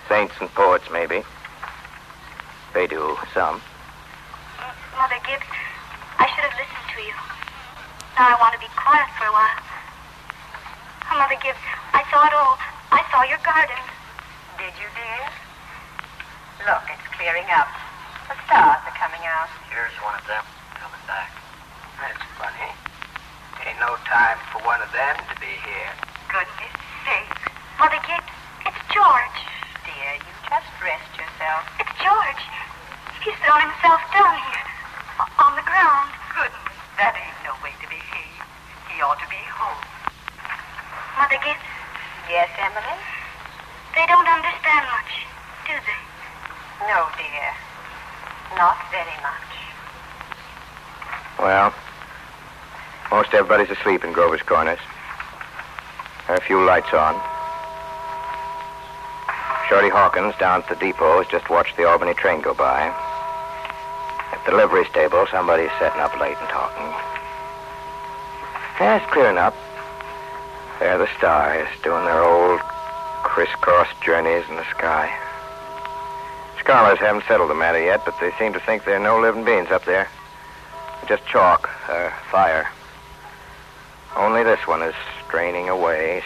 Saints and poets, maybe. They do, some. Mother Gibbs, I should have listened to you. Now I want to be quiet for a while. Oh, Mother Gibbs, I saw it all. I saw your garden. Did you, dear? Look, it's clearing up. The stars are coming out. Here's one of them coming back. That's funny. Ain't no time for one of them to be here. Goodness sake. Mother Gibbs, it's George. Dear, you just rest yourself. It's George. He's thrown himself down here. On the ground. Goodness, that ain't no way to behave. He ought to be home. Mother Gibbs? Yes, Emily? They don't understand much, do they? No, dear. Not very much. Well, most everybody's asleep in Grover's Corners. There are a few lights on. Shorty Hawkins down at the depot has just watched the Albany train go by. At the livery stable, somebody's sitting up late and talking. Yeah, it's clearing up. There are the stars doing their old crisscross journeys in the sky. Scholars haven't settled the matter yet, but they seem to think there are no living beings up there. Just chalk, fire. Only this one is straining away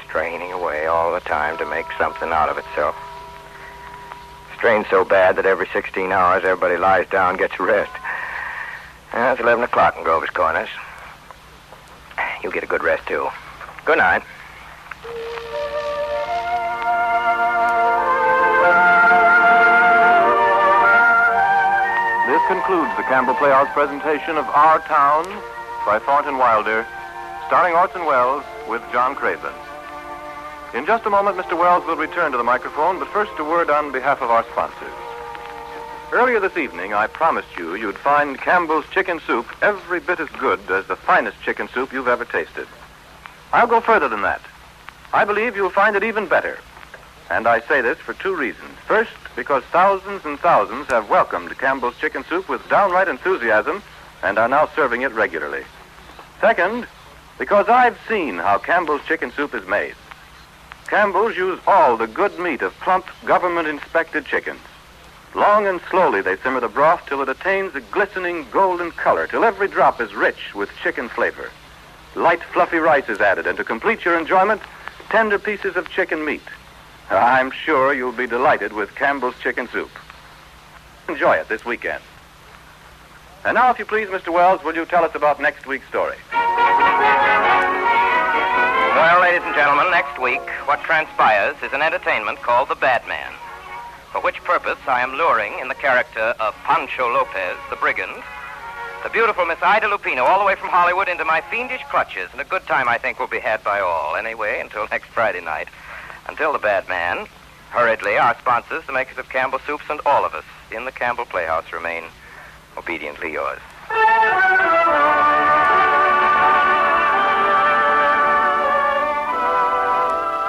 all the time to make something out of itself. Strained so bad that every 16 hours everybody lies down, gets a rest. It's 11 o'clock in Grover's Corners. You get a good rest, too. Good night. This concludes the Campbell Playhouse presentation of Our Town by Thornton Wilder, starring Orson Welles with John Craven. In just a moment, Mr. Wells will return to the microphone, but first a word on behalf of our sponsors. Earlier this evening, I promised you'd find Campbell's chicken soup every bit as good as the finest chicken soup you've ever tasted. I'll go further than that. I believe you'll find it even better. And I say this for two reasons. First, because thousands and thousands have welcomed Campbell's chicken soup with downright enthusiasm and are now serving it regularly. Second, because I've seen how Campbell's chicken soup is made. Campbell's use all the good meat of plump, government-inspected chickens. Long and slowly they simmer the broth till it attains a glistening golden color, till every drop is rich with chicken flavor. Light, fluffy rice is added, and to complete your enjoyment, tender pieces of chicken meat. I'm sure you'll be delighted with Campbell's chicken soup. Enjoy it this weekend. And now, if you please, Mr. Wells, will you tell us about next week's story? Well, ladies and gentlemen, next week, what transpires is an entertainment called The Bad Man, for which purpose I am luring in the character of Pancho Lopez, the brigand, the beautiful Miss Ida Lupino, all the way from Hollywood into my fiendish clutches, and a good time, I think, will be had by all. Anyway, until next Friday night. Until The Bad Man, hurriedly, our sponsors, the makers of Campbell Soups, and all of us in the Campbell Playhouse remain obediently yours.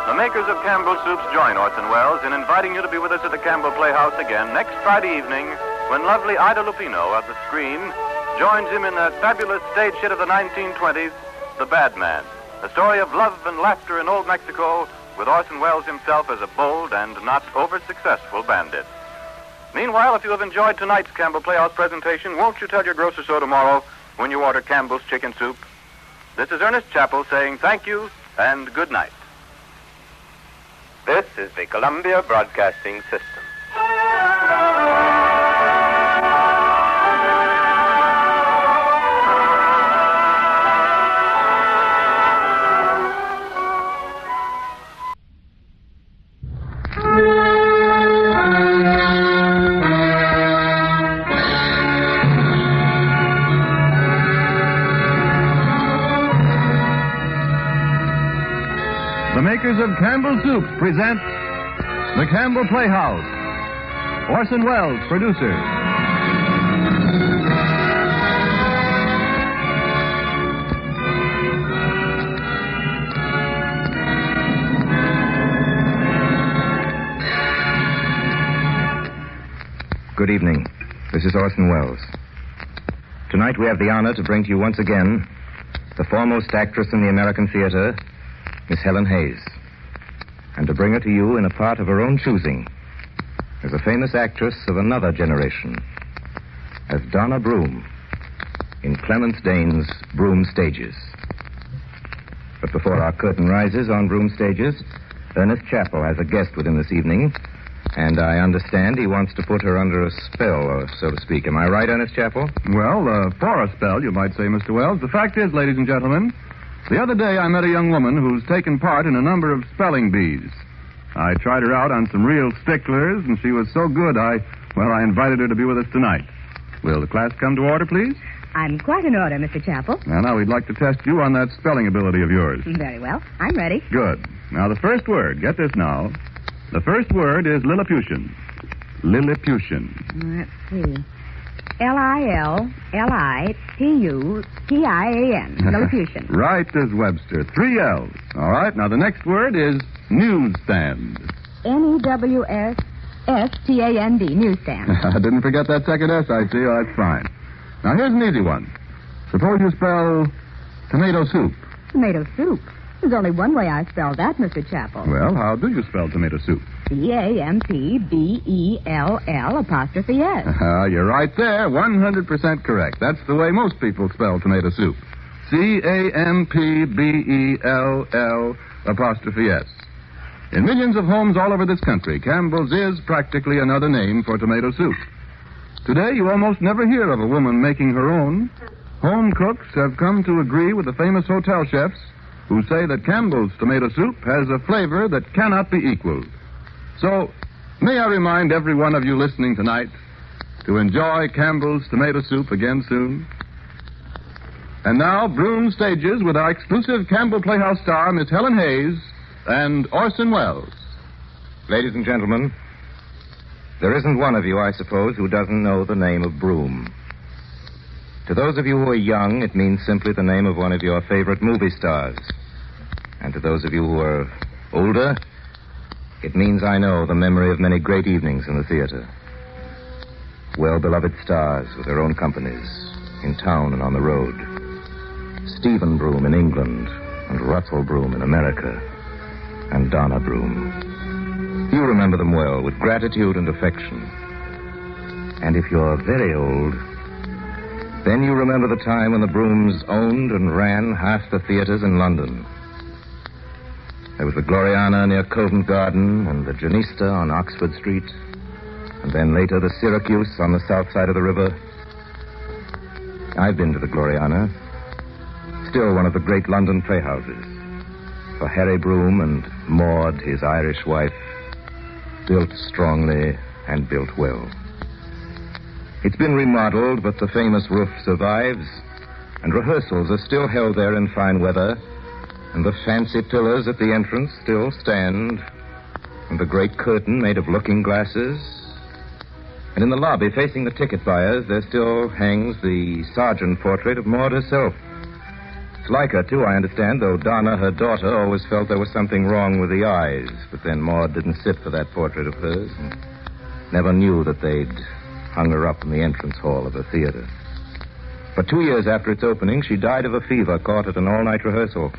The makers of Campbell Soups join Orson Welles in inviting you to be with us at the Campbell Playhouse again next Friday evening when lovely Ida Lupino at the screen joins him in that fabulous stage hit of the 1920s, The Bad Man, a story of love and laughter in old Mexico with Orson Welles himself as a bold and not over-successful bandit. Meanwhile, if you have enjoyed tonight's Campbell Playhouse presentation, won't you tell your grocer so tomorrow when you order Campbell's Chicken Soup? This is Ernest Chappell saying thank you and good night. This is the Columbia Broadcasting System. Campbell Soups presents The Campbell Playhouse. Orson Welles, producer. Good evening. This is Orson Welles. Tonight we have the honor to bring to you once again the foremost actress in the American theater, Miss Helen Hayes, and to bring her to you in a part of her own choosing as a famous actress of another generation, as Donna Broom in Clemence Dane's Broom Stages. But before our curtain rises on Broom Stages, Ernest Chappell has a guest with him this evening, and I understand he wants to put her under a spell, so to speak. Am I right, Ernest Chappell? Well, for a spell, you might say, Mr. Wells. The fact is, ladies and gentlemen, the other day I met a young woman who's taken part in a number of spelling bees. I tried her out on some real sticklers, and she was so good, I invited her to be with us tonight. Will the class come to order, please? I'm quite in order, Mr. Chappell. Now, we'd like to test you on that spelling ability of yours. Very well. I'm ready. Good. Now, the first word, get this now. The first word is Lilliputian. Lilliputian. Let's see. Lilliputian. Lilliputian. Right as Webster. 3 L's. All right. Now, the next word is newsstand. Newsstand. Newsstand. I didn't forget that second S, I see. Oh, that's fine. Now, here's an easy one. Suppose you spell tomato soup. Tomato soup? There's only one way I spell that, Mr. Chappell. Well, how do you spell tomato soup? Campbell''S. You're right there. 100% correct. That's the way most people spell tomato soup. Campbell''S. In millions of homes all over this country, Campbell's is practically another name for tomato soup. Today, you almost never hear of a woman making her own. Home cooks have come to agree with the famous hotel chefs who say that Campbell's tomato soup has a flavor that cannot be equaled. So, may I remind every one of you listening tonight to enjoy Campbell's tomato soup again soon? And now, Broom Stages with our exclusive Campbell Playhouse star, Miss Helen Hayes, and Orson Welles. Ladies and gentlemen, there isn't one of you, I suppose, who doesn't know the name of Broom. To those of you who are young, it means simply the name of one of your favorite movie stars. And to those of you who are older, it means, I know, the memory of many great evenings in the theater. Well-beloved stars with their own companies, in town and on the road. Stephen Broom in England, and Russell Broom in America, and Donna Broom. You remember them well, with gratitude and affection. And if you're very old, then you remember the time when the Brooms owned and ran half the theaters in London. There was the Gloriana near Covent Garden, and the Janista on Oxford Street, and then later the Syracuse on the south side of the river. I've been to the Gloriana, still one of the great London playhouses, for Harry Broom and Maud, his Irish wife, built strongly and built well. It's been remodeled, but the famous roof survives, and rehearsals are still held there in fine weather, and the fancy pillars at the entrance still stand, and the great curtain made of looking glasses. And in the lobby, facing the ticket buyers, there still hangs the Sargent portrait of Maud herself. It's like her, too, I understand, though Donna, her daughter, always felt there was something wrong with the eyes. But then Maud didn't sit for that portrait of hers, and never knew that they'd hung her up in the entrance hall of the theater. But 2 years after its opening, she died of a fever caught at an all-night rehearsal.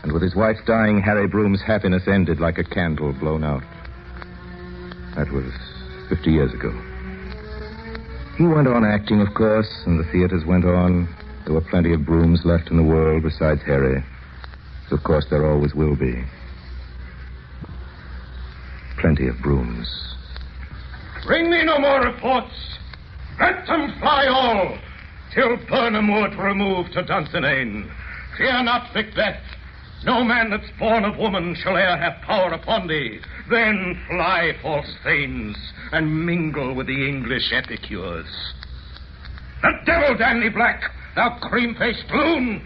And with his wife's dying, Harry Broom's happiness ended like a candle blown out. That was 50 years ago. He went on acting, of course, and the theaters went on. There were plenty of Brooms left in the world besides Harry. So, of course, there always will be. Plenty of Brooms. Bring me no more reports. Let them fly all, till Burnham Wood remove to Dunsinane. Fear not, Macbeth. No man that's born of woman shall e'er have power upon thee. Then fly, false thanes, and mingle with the English epicures. The devil damn thee, Black, thou cream-faced loon!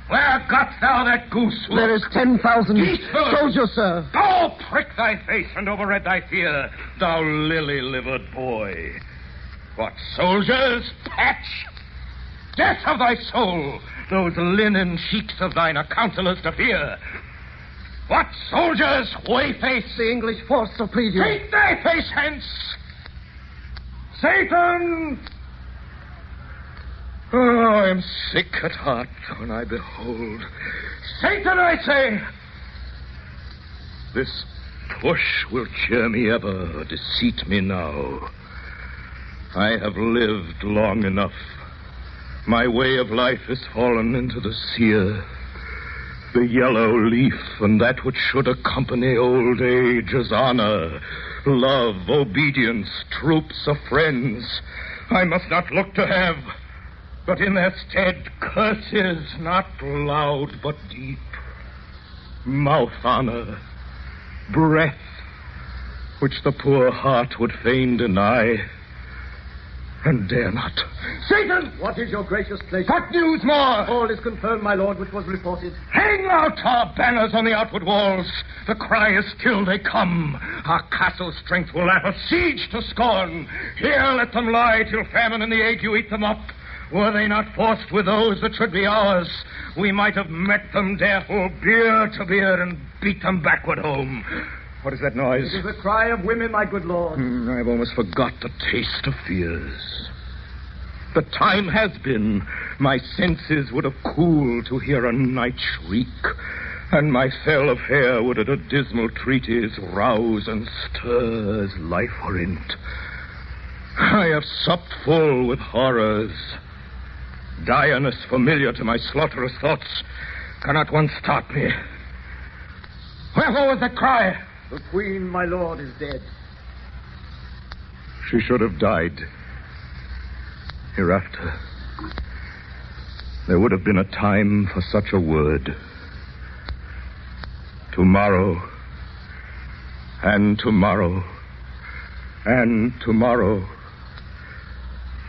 Where got thou that goose? There is 10,000 soldiers, sir. Go prick thy face and overread thy fear, thou lily-livered boy. What soldiers? Patch! Death of thy soul! Those linen cheeks of thine are counselors to fear. What soldiers? Wayface! The English force so please you. Take thy face hence! Satan! Oh, I am sick at heart when I behold. Satan, I say! This push will cheer me ever, deceit me now. I have lived long enough. My way of life is fallen into the sear. The yellow leaf and that which should accompany old age is honor, love, obedience, troops of friends. I must not look to have, but in their stead curses, not loud but deep. Mouth honor, breath, which the poor heart would fain deny, and dare not. Satan! What is your gracious pleasure? What news more? All is confirmed, my lord, which was reported. Hang out our banners on the outward walls. The cry is still they come. Our castle strength will laugh a siege to scorn. Here let them lie till famine and the ague eat them up. Were they not forced with those that should be ours, we might have met them dareful, beer to beer, and beat them backward home. What is that noise? It is the cry of women, my good lord. I've almost forgot the taste of fears. The time has been. My senses would have cooled to hear a night shriek, and my fell of hair would at a dismal treatise rouse and stir as life were in't. I have supped full with horrors. Direness familiar to my slaughterous thoughts. Cannot one stop me? Wherefore was that cry? The queen, my lord, is dead. She should have died. Hereafter, there would have been a time for such a word. Tomorrow, and tomorrow, and tomorrow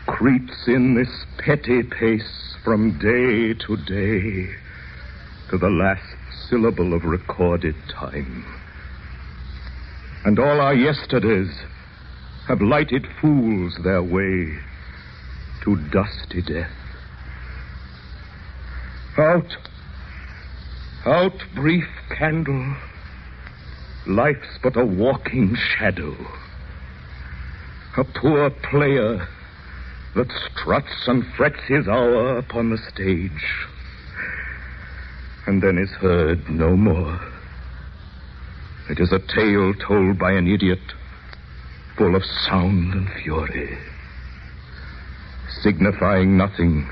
creeps in this petty pace from day to day to the last syllable of recorded time. And all our yesterdays have lighted fools their way to dusty death. Out, brief candle. Life's but a walking shadow. A poor player that struts and frets his hour upon the stage, and then is heard no more. It is a tale told by an idiot, full of sound and fury, signifying nothing.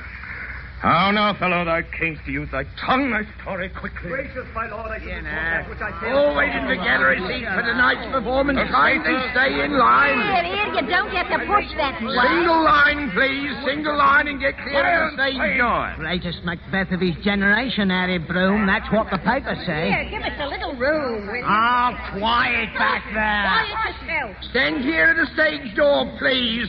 How now, fellow, thou camest to use thy tongue, thy story quickly. Gracious, my lord, I can report that which I said. All waiting to gather a seat for tonight's performance. Try to stay in line. Here, you don't get to push that way. Single line, please. Single line and get clear of the stage door. Greatest Macbeth of his generation, Harry Broom. That's what the papers say. Here, give us a little room, will you? Ah, quiet back there. Quiet yourself. Stand here at the stage door, please.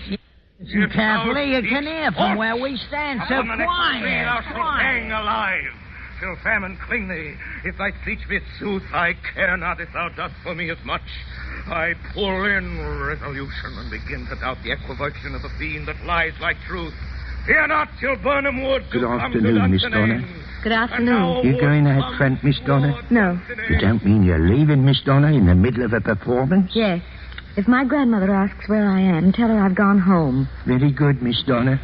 Listen carefully. You can hear from where we stand, so Upon the next tree quiet. thou shalt hang alive, till famine cling thee. If thy speech be sooth, I care not if thou dost for me as much. I pull in resolution and begin to doubt the equivocation of the fiend that lies like truth. Fear not till Burnham Wood Good come afternoon, to Miss Dunsinane. Donna. Good afternoon. You going out front, Miss Donna? No. You don't mean you're leaving, Miss Donna, in the middle of a performance? Yes. If my grandmother asks where I am, tell her I've gone home. Very good, Miss Donna.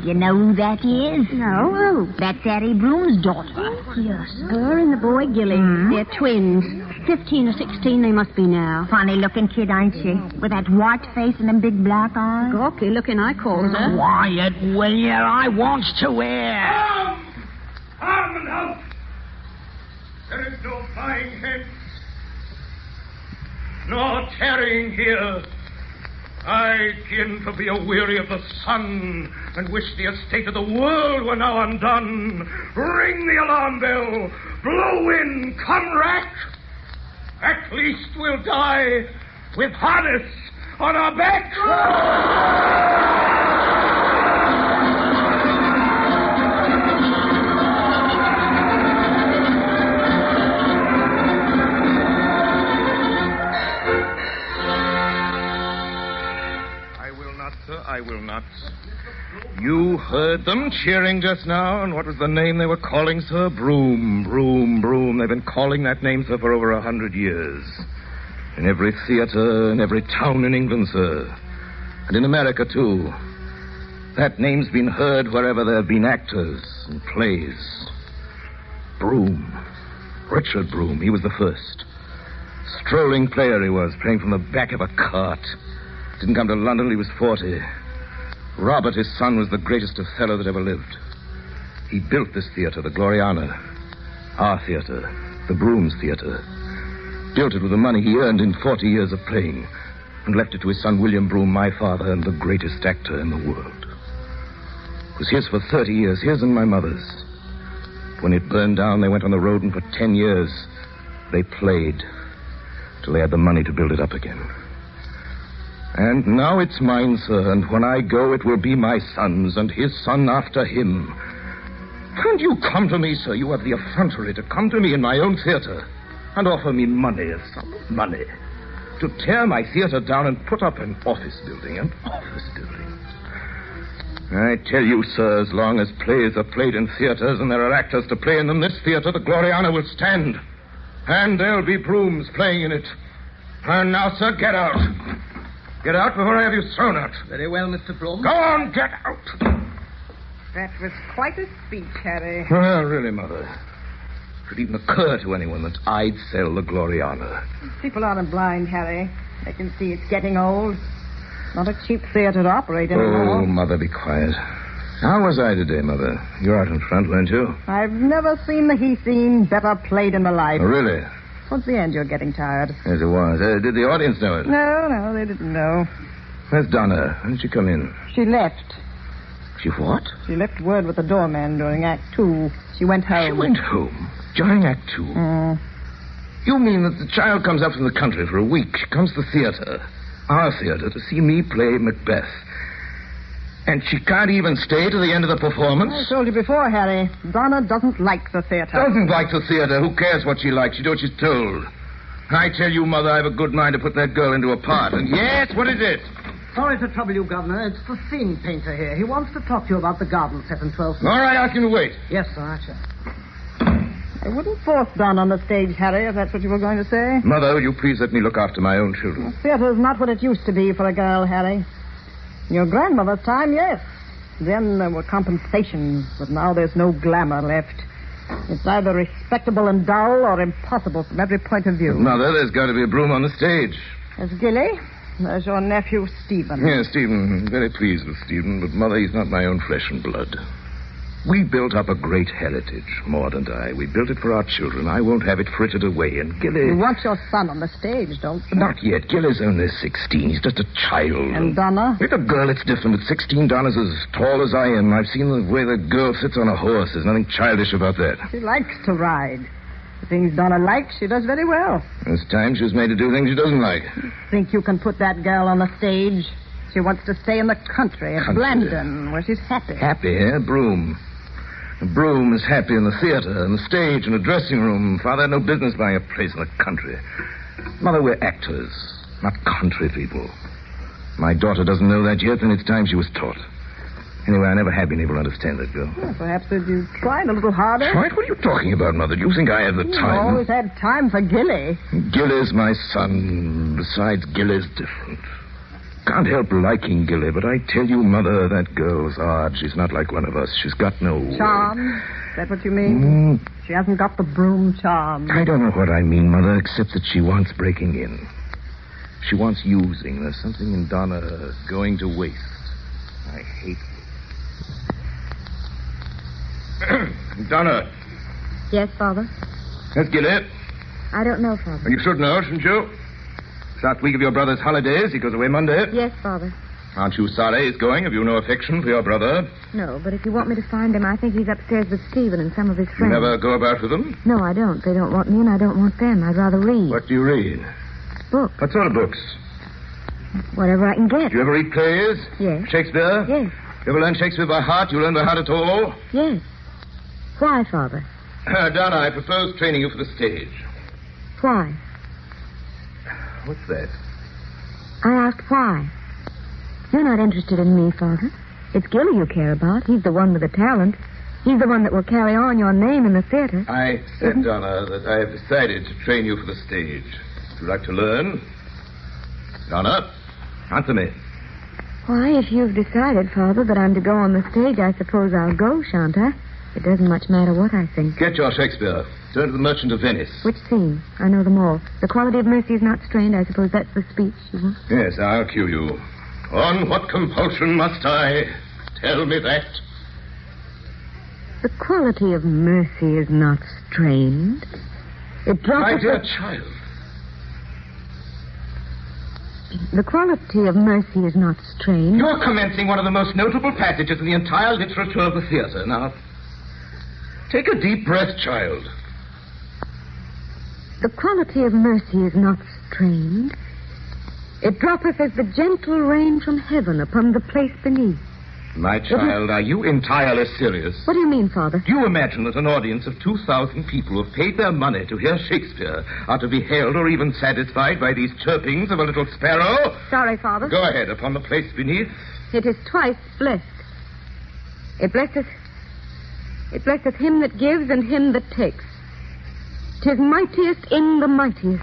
You know who that is? No. Who? That's Harry Broom's daughter. Yes. Her and the boy Gilly. They're twins. 15 or 16 they must be now. Funny-looking kid, ain't she? With that white face and them big black eyes. Gawky looking, I call her. Quiet, will you? I wants to hear. Arm and out! There is no flying hence, nor tarrying here. I begin to be a-weary of the sun, and wish the estate of the world were now undone. Ring the alarm bell, blow wind, come rack. At least we'll die with harness on our backs. You heard them cheering just now, and what was the name they were calling, sir? Broom, Broom, Broom. They've been calling that name, sir, for over 100 years. In every theater, in every town in England, sir. And in America, too. That name's been heard wherever there have been actors and plays. Broom. Richard Broom. He was the first. Strolling player he was, playing from the back of a cart. Didn't come to London till he was 40. Robert, his son, was the greatest Othello that ever lived. He built this theater, the Gloriana. Our theater, the Broom's theater. Built it with the money he earned in 40 years of playing, and left it to his son William Broom, my father, and the greatest actor in the world. It was his for 30 years, his and my mother's. When it burned down, they went on the road, and for 10 years, they played till they had the money to build it up again. And now it's mine, sir, and when I go, it will be my son's, and his son after him. And you come to me, sir, you have the effrontery to come to me in my own theater and offer me money, a sum of money, to tear my theater down and put up an office building, I tell you, sir, as long as plays are played in theaters and there are actors to play in them, this theater, the Gloriana, will stand. And there'll be Brooms playing in it. And now, sir, get out. Get out before I have you thrown out. Very well, Mr. Broom. Go on, get out. That was quite a speech, Harry. Well, really, Mother. It could even occur to anyone that I'd sell the Gloriana. People aren't blind, Harry. They can see it's getting old. Not a cheap theater to operate anymore. Oh, Mother, be quiet. How was I today, Mother? You're out in front, weren't you? I've never seen the he scene better played in my life. Oh, really? Towards the end, you're getting tired. Yes, it was. Did the audience know it? No, they didn't know. Where's Donna? When did she come in? She left. She what? She left word with the doorman during Act 2. She went home. She went home? During Act 2? You mean that the child comes up from the country for a week? She comes to the theater, our theater, to see me play Macbeth. And she can't even stay to the end of the performance? I told you before, Harry. Donna doesn't like the theater. Doesn't like the theater? Who cares what she likes? She does what she's told. I tell you, Mother, I have a good mind to put that girl into a part. And yes, what is it? Sorry to trouble you, Governor. It's the scene painter here. He wants to talk to you about the garden set in 12th. All right, ask him to wait. Yes, sir, Archer. I wouldn't force Don on the stage, Harry, if that's what you were going to say. Mother, will you please let me look after my own children? The theater's not what it used to be for a girl, Harry. In your grandmother's time, yes. Then there were compensations, but now there's no glamour left. It's either respectable and dull or impossible from every point of view. Mother, there's got to be a Broom on the stage. There's Gilly. There's your nephew, Stephen. Yes, Stephen. I'm very pleased with Stephen, but, Mother, he's not my own flesh and blood. We built up a great heritage, Maud and I. We built it for our children. I won't have it frittered away, and Gilly... You want your son on the stage, don't you? Not yet. Gilly's only 16. He's just a child. And Donna? With a girl, it's different. At 16, Donna's as tall as I am. I've seen the way the girl sits on a horse. There's nothing childish about that. She likes to ride. The things Donna likes, she does very well. This time she was made to do things she doesn't like. Think you can put that girl on the stage? She wants to stay in the country at Blandon, where she's happy. Happy, eh? Broom. Broom is happy in the theater, and the stage, and the dressing room. Father had no business buying a place in the country. Mother, we're actors, not country people. My daughter doesn't know that yet, and it's time she was taught. Anyway, I never have been able to understand that girl. Well, perhaps if you tried a little harder. Tried? What are you talking about, Mother? Do you think I have the time? You always had time for Gilly. Gilly's my son. Besides, Gilly's different. Can't help liking Gilly, but I tell you, Mother, that girl's odd. She's not like one of us. She's got no... Charm? Is that what you mean? She hasn't got the Broom charm. I don't know what I mean, Mother, except that she wants breaking in. She wants using. There's something in Donna going to waste. I hate it. Donna. Yes, Father? That's Gilly. I don't know, Father. Well, you should know, shouldn't you? It's last week of your brother's holidays. He goes away Monday. Yes, Father. Aren't you sorry he's going? Have you no affection for your brother? No, but if you want me to find him, I think he's upstairs with Stephen and some of his friends. You never go about with them? No, I don't. They don't want me, and I don't want them. I'd rather read. What do you read? Books. What sort of books? Whatever I can get. Do you ever read plays? Yes. Shakespeare? Yes. You ever learn Shakespeare by heart? You learn by heart at all? Yes. Why, Father? Donna, I propose training you for the stage. Why? What's that? I asked why. You're not interested in me, Father. It's Gilly you care about. He's the one with the talent. He's the one that will carry on your name in the theater. I said, Donna, that I have decided to train you for the stage. Would you like to learn? Donna, answer me. Why, if you've decided, Father, that I'm to go on the stage, I suppose I'll go, shan't I? It doesn't much matter what I think. Get your Shakespeare. Turn to the Merchant of Venice. Which scene? I know them all. The quality of mercy is not strained. I suppose that's the speech you want. Yes, I'll cue you. On what compulsion must I? Tell me that. The quality of mercy is not strained. It drops... My dear child. The quality of mercy is not strained. You're commencing one of the most notable passages in the entire literature of the theater. Now, take a deep breath, child. The quality of mercy is not strained. It droppeth as the gentle rain from heaven upon the place beneath. My child, are you entirely serious? What do you mean, Father? Do you imagine that an audience of 2,000 people who have paid their money to hear Shakespeare are to be hailed or even satisfied by these chirpings of a little sparrow? Sorry, Father. Go ahead, upon the place beneath. It is twice blessed. It blesseth him that gives and him that takes. 'Tis mightiest in the mightiest.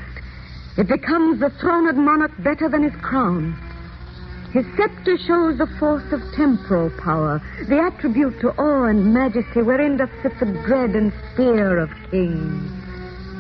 It becomes the throned monarch better than his crown. His scepter shows the force of temporal power, the attribute to awe and majesty wherein doth sit the dread and fear of kings.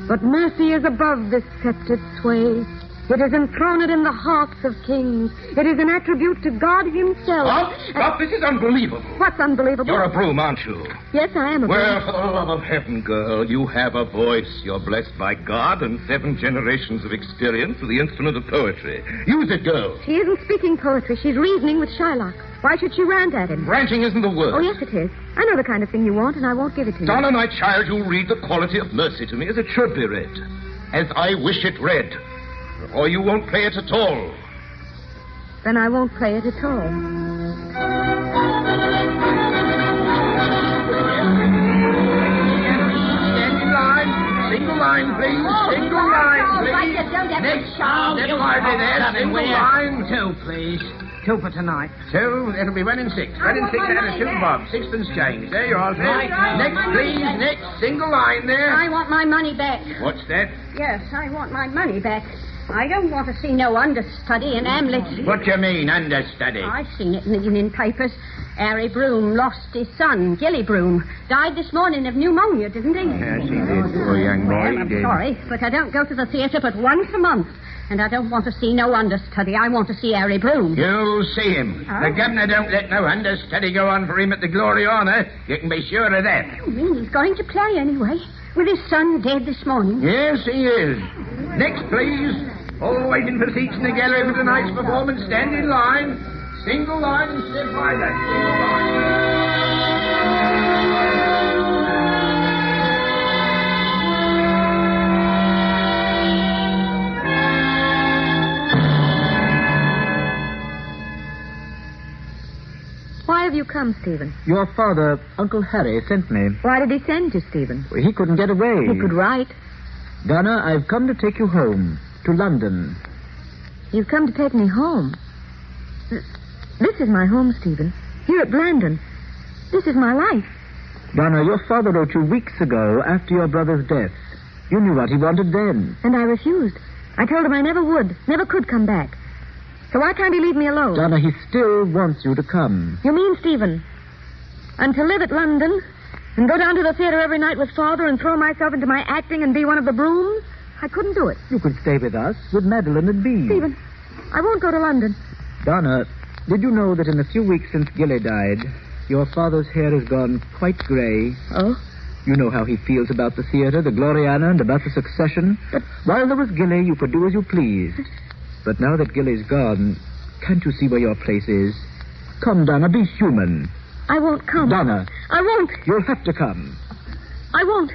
But mercy is above this sceptred sway. It is enthroned in the hearts of kings. It is an attribute to God himself. Stop! This is unbelievable. What's unbelievable? You're a broom, aren't you? Yes, I am a broom. Well, for the love of heaven, girl, you have a voice. You're blessed by God and 7 generations of experience with the instrument of poetry. Use it, girl. She isn't speaking poetry. She's reasoning with Shylock. Why should she rant at him? Ranting isn't the word. Oh, yes, it is. I know the kind of thing you want, and I won't give it to you. Donna, my child, you'll read the quality of mercy to me as it should be read. As I wish it read. Or you won't play it at all. Then I won't play it at all. Stand in line. Single line, please. Single line, please. Next. That's hardly there. Single line. 2, please. 2 for tonight. 2, it'll be 1 and 6. 1 and 6 out of 2 bob. 6pence change. There you are, sir. Next, please. Next. Single line there. I want my money back. What's that? Yes, I want my money back. I don't want to see no understudy in Hamlet. What you mean, understudy? I've seen it in the evening papers. Harry Broom lost his son, Gilly Broom. Died this morning of pneumonia, didn't he? Yes, he did, poor young boy. Well, I'm sorry, but I don't go to the theatre but once a month. And I don't want to see no understudy. I want to see Harry Broom. You'll see him. Oh. The governor don't let no understudy go on for him at the Glory Honour. You can be sure of that. You mean he's going to play anyway? With his son dead this morning? Yes, he is. Next, please. All waiting for seats in the gallery for tonight's performance. Stand in line. Single line and step by that. Single Why have you come, Stephen? Your father, Uncle Harry, sent me. Why did he send you, Stephen? He couldn't get away. He could write. Donna, I've come to take you home. To London. You've come to take me home. This is my home, Stephen. Here at Blandon. This is my life. Donna, your father wrote you weeks ago after your brother's death. You knew what he wanted then. And I refused. I told him I never would, never could come back. So why can't he leave me alone? Donna, he still wants you to come. You mean, Stephen, I'm to live at London and go down to the theater every night with Father and throw myself into my acting and be one of the brooms? I couldn't do it. You could stay with us, with Madeline and Bee. Stephen, I won't go to London. Donna, did you know that in the few weeks since Gilly died, your father's hair has gone quite grey? Oh? You know how he feels about the theater, the Gloriana, and about the succession. But while there was Gilly, you could do as you pleased. But now that Gilly's gone, can't you see where your place is? Come, Donna, be human. I won't come. Donna. I won't. You'll have to come. I won't.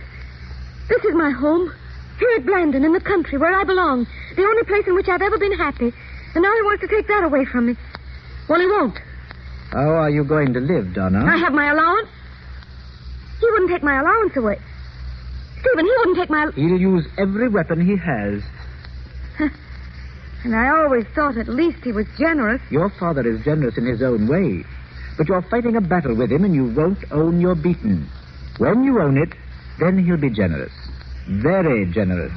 This is my home. Here at Blandon, in the country, where I belong. The only place in which I've ever been happy. And now he wants to take that away from me. Well, he won't. How are you going to live, Donna? I have my allowance. He wouldn't take my allowance away. Stephen, he wouldn't take my... He'll use every weapon he has. And I always thought at least he was generous. Your father is generous in his own way. But you're fighting a battle with him, and you won't own you're beaten. When you own it, then he'll be generous. Very generous.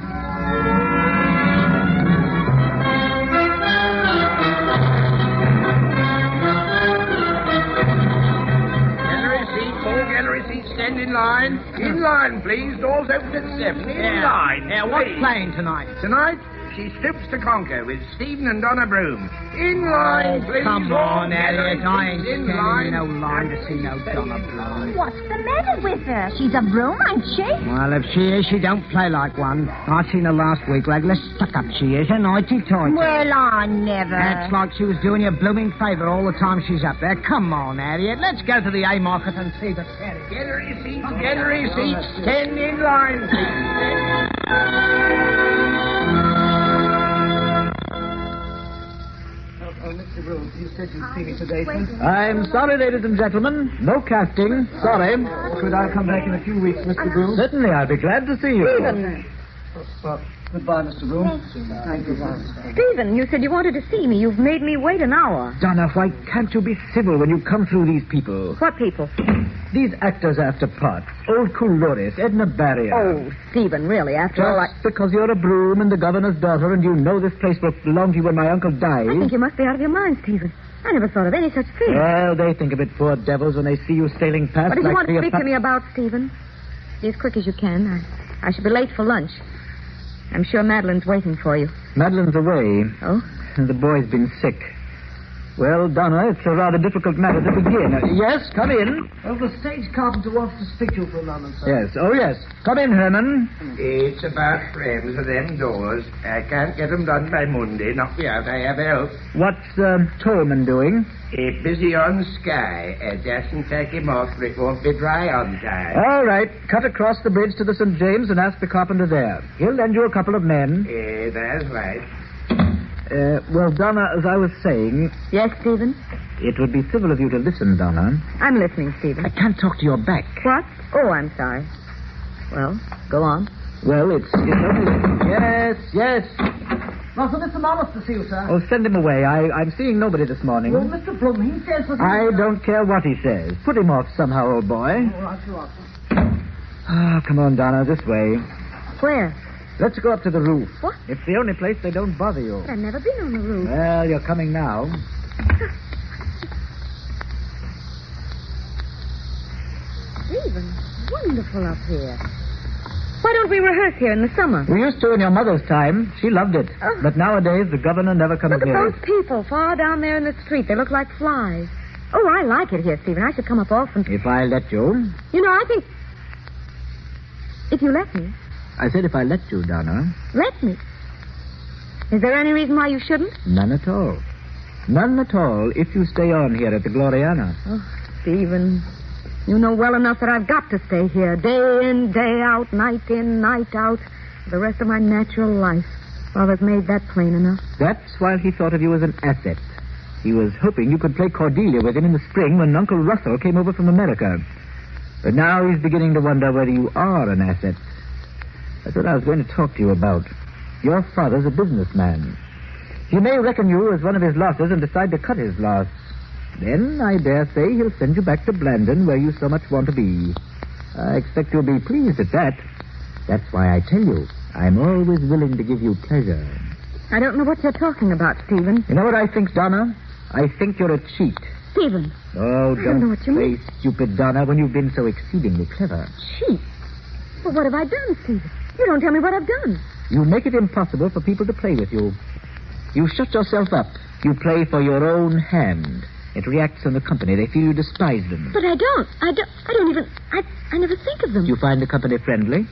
Stand in line. In line, please. Doors open at 7. In line. Yeah, what's please. playing tonight? Tonight, She Stoops to Conquer with Stephen and Donna Broom. In line, please. Come on, Elliot. I ain't in standing line. in no line to see no Donna Broom. What's the matter with her? She's a broom, ain't she? Well, if she is, she don't play like one. I seen her last week, regular stuck-up she is, and hoity-toity. Well, I never. It's like she was doing you a blooming favour all the time she's up there. Come on, Harriet. Let's go to the Haymarket and see the tennis. Get her your seats. Get her your seats. Stand in line, please. Mr. Brills, you said you'd see me today, sir. I'm sorry, ladies and gentlemen. No casting. Sorry. Could I come back in a few weeks, Mr. Brills? Certainly, I'll be glad to see you. Stephen! Well, goodbye, Mr. Brills. Thank you, Stephen, you said you wanted to see me. You've made me wait an hour. Donna, why can't you be civil when you come through these people? What people? These actors after parts. Old Couloris, Edna Barrier. Oh, Stephen, really, after all, Just because you're a broom and the governor's daughter and you know this place will belong to you when my uncle dies. I think you must be out of your mind, Stephen. I never thought of any such thing. Well, they think of it, poor devils, when they see you sailing past. What did you like want to speak Cleopatra. to me about, Stephen? Be as quick as you can. I should be late for lunch. I'm sure Madeline's waiting for you. Madeline's away. Oh? And the boy's been sick. Well, Donna, it's a rather difficult matter to begin. Yes, come in. Well, the stage carpenter wants to speak to you for a moment, sir. Yes, oh yes. Come in, Herman. It's about frames of them doors. I can't get them done by Monday. Knock me out. I have help. What's Tolman doing? He's busy on Sky. Doesn't take him off, for it won't be dry on time. All right. Cut across the bridge to the St. James and ask the carpenter there. He'll lend you a couple of men. That's right. Well, Donna, as I was saying... Yes, Stephen? It would be civil of you to listen, Donna. I'm listening, Stephen. I can't talk to your back. What? Oh, I'm sorry. Well, go on. Well, it's only... Yes. Well, so Mr. Morris to see you, sir. Oh, send him away. I'm seeing nobody this morning. Well, Mr. Blum, he says that... I don't care what he says. Put him off somehow, old boy. All right, you are, Ah, come on, Donna, this way. Where? Let's go up to the roof. What? It's the only place they don't bother you. But I've never been on the roof. Well, you're coming now. Stephen, wonderful up here. Why don't we rehearse here in the summer? We used to in your mother's time. She loved it. Oh. But nowadays, the governor never comes Look at near those it. people far down there in the street. They look like flies. Oh, I like it here, Stephen. I should come up often. If I let you. You know, I think... If you let me. I said if I let you, Donna. Let me. Is there any reason why you shouldn't? None at all. None at all if you stay on here at the Gloriana. Oh, Stephen, you know well enough that I've got to stay here. Day in, day out, night in, night out. For the rest of my natural life. Father's made that plain enough. That's why he thought of you as an asset. He was hoping you could play Cordelia with him in the spring when Uncle Russell came over from America. But now he's beginning to wonder whether you are an asset. That's what I was going to talk to you about. Your father's a businessman. He may reckon you as one of his losses and decide to cut his loss. Then, I dare say, he'll send you back to Blandon, where you so much want to be. I expect you'll be pleased at that. That's why I tell you, I'm always willing to give you pleasure. I don't know what you're talking about, Stephen. You know what I think, Donna? I think you're a cheat. Stephen. Oh, I don't know what you mean. say stupid, Donna, when you've been so exceedingly clever. Cheat? Well, what have I done, Stephen? You don't tell me what I've done. You make it impossible for people to play with you. You shut yourself up. You play for your own hand. It reacts on the company. They feel you despise them. But I don't. I don't even... I never think of them. You find the company friendly?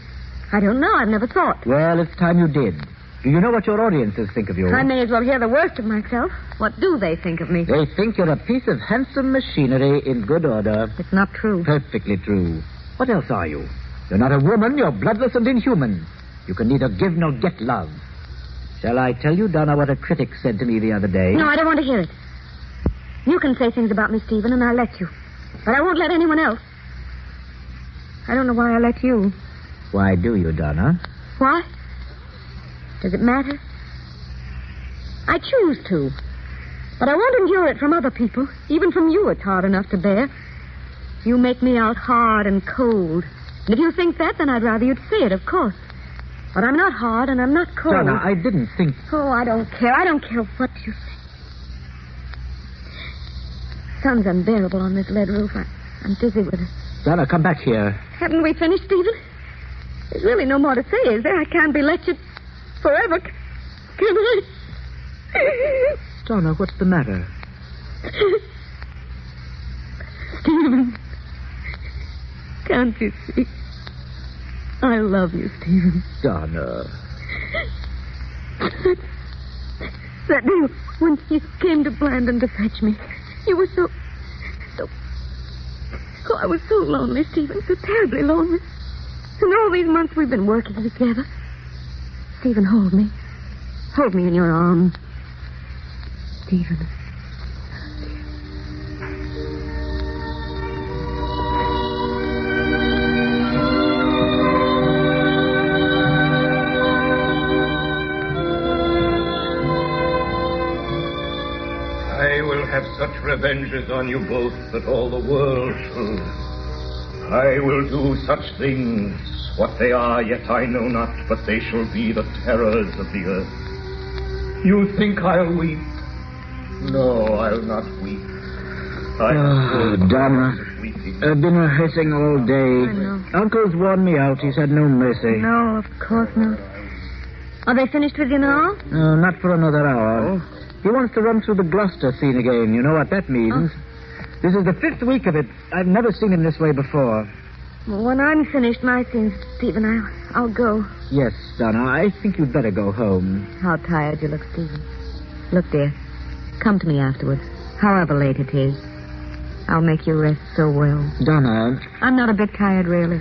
I don't know. I've never thought. Well, it's time you did. Do you know what your audiences think of you? I may as well hear the worst of myself. What do they think of me? They think you're a piece of handsome machinery in good order. It's not true. Perfectly true. What else are you? You're not a woman. You're bloodless and inhuman. You can neither give nor get love. Shall I tell you, Donna, what a critic said to me the other day? No, I don't want to hear it. You can say things about me, Stephen, and I'll let you. But I won't let anyone else. I don't know why I let you. Why do you, Donna? Why? Does it matter? I choose to. But I won't endure it from other people. Even from you, it's hard enough to bear. You make me out hard and cold. And if you think that, then I'd rather you'd say it, of course. But I'm not hard and I'm not cold. Donna, I didn't think... Oh, I don't care. I don't care what you think. Sun's unbearable on this lead roof. I'm dizzy with it. Donna, come back here. Haven't we finished, Stephen? There's really no more to say, is there? I can't be lectured forever. Can I? Donna, what's the matter? Stephen, can't you see? I love you, Stephen. Donna. That day when you came to Blandon to fetch me, you were so... Oh, I was so lonely, Stephen, so terribly lonely. And all these months we've been working together. Stephen, hold me. Hold me in your arms. Stephen. I will have such revenges on you both that all the world shall. I will do such things. What they are, yet I know not, but they shall be the terrors of the earth. You think I'll weep? No, I'll not weep. Donna, I've been rehearsing all day. I know. Uncle's warned me out. He said no mercy. No, of course not. Are they finished with you now? No, not for another hour. He wants to run through the Gloucester scene again. You know what that means. This is the 5th week of it. I've never seen him this way before. Well, when I'm finished my scene, Stephen, I'll go. Yes, Donna, I think you'd better go home. How tired you look, Stephen. Look, dear, come to me afterwards, however late it is. I'll make you rest so well. Donna... I'm not a bit tired, really.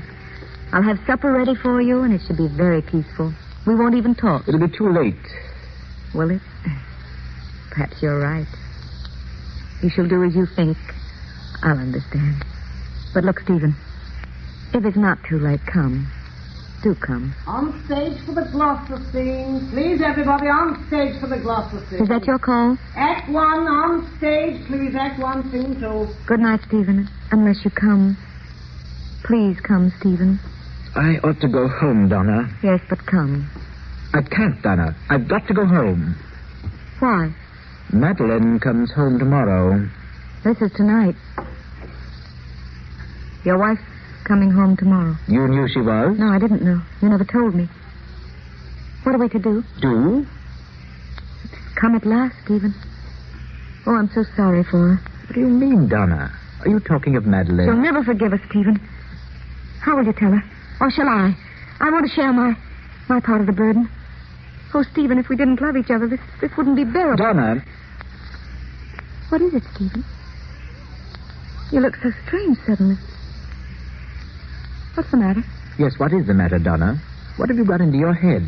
I'll have supper ready for you, and it should be very peaceful. We won't even talk. It'll be too late. Will it? Perhaps you're right. You shall do as you think. I'll understand. But look, Stephen, if it's not too late, come. Do come. On stage for the Gloucester scene. Please, everybody, on stage for the Gloucester scene. Is that your call? Act 1, on stage, please. Act 1, scene 2. Good night, Stephen. Unless you come. Please come, Stephen. I ought to go home, Donna. Yes, but come. I can't, Donna. I've got to go home. Why? Madeline comes home tomorrow. This is tonight. Your wife's coming home tomorrow. You knew she was? No, I didn't know. You never told me. What are we to do? Do? It's come at last, Stephen. Oh, I'm so sorry for her. What do you mean, Donna? Are you talking of Madeline? She'll never forgive us, Stephen. How will you tell her? Or shall I? I want to share my part of the burden. Oh, Stephen, if we didn't love each other, this wouldn't be bearable. Donna. What is it, Stephen? You look so strange suddenly. What's the matter? Yes, what is the matter, Donna? What have you got into your head?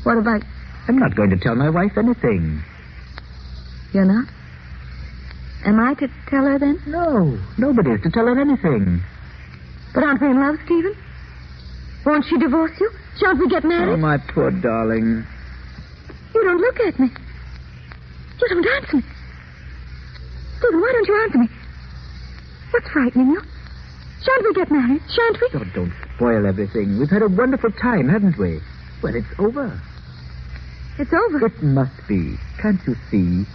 What about... I'm not going to tell my wife anything. You're not? Am I to tell her then? No, nobody's to tell her anything. But aren't we in love, Stephen? Won't she divorce you? Shan't we get married? Oh, my poor darling. You don't look at me. You don't answer me. Stephen, why don't you answer me? What's frightening you? Shan't we get married? Shan't we? Oh, don't spoil everything. We've had a wonderful time, haven't we? Well, it's over. It's over? It must be. Can't you see?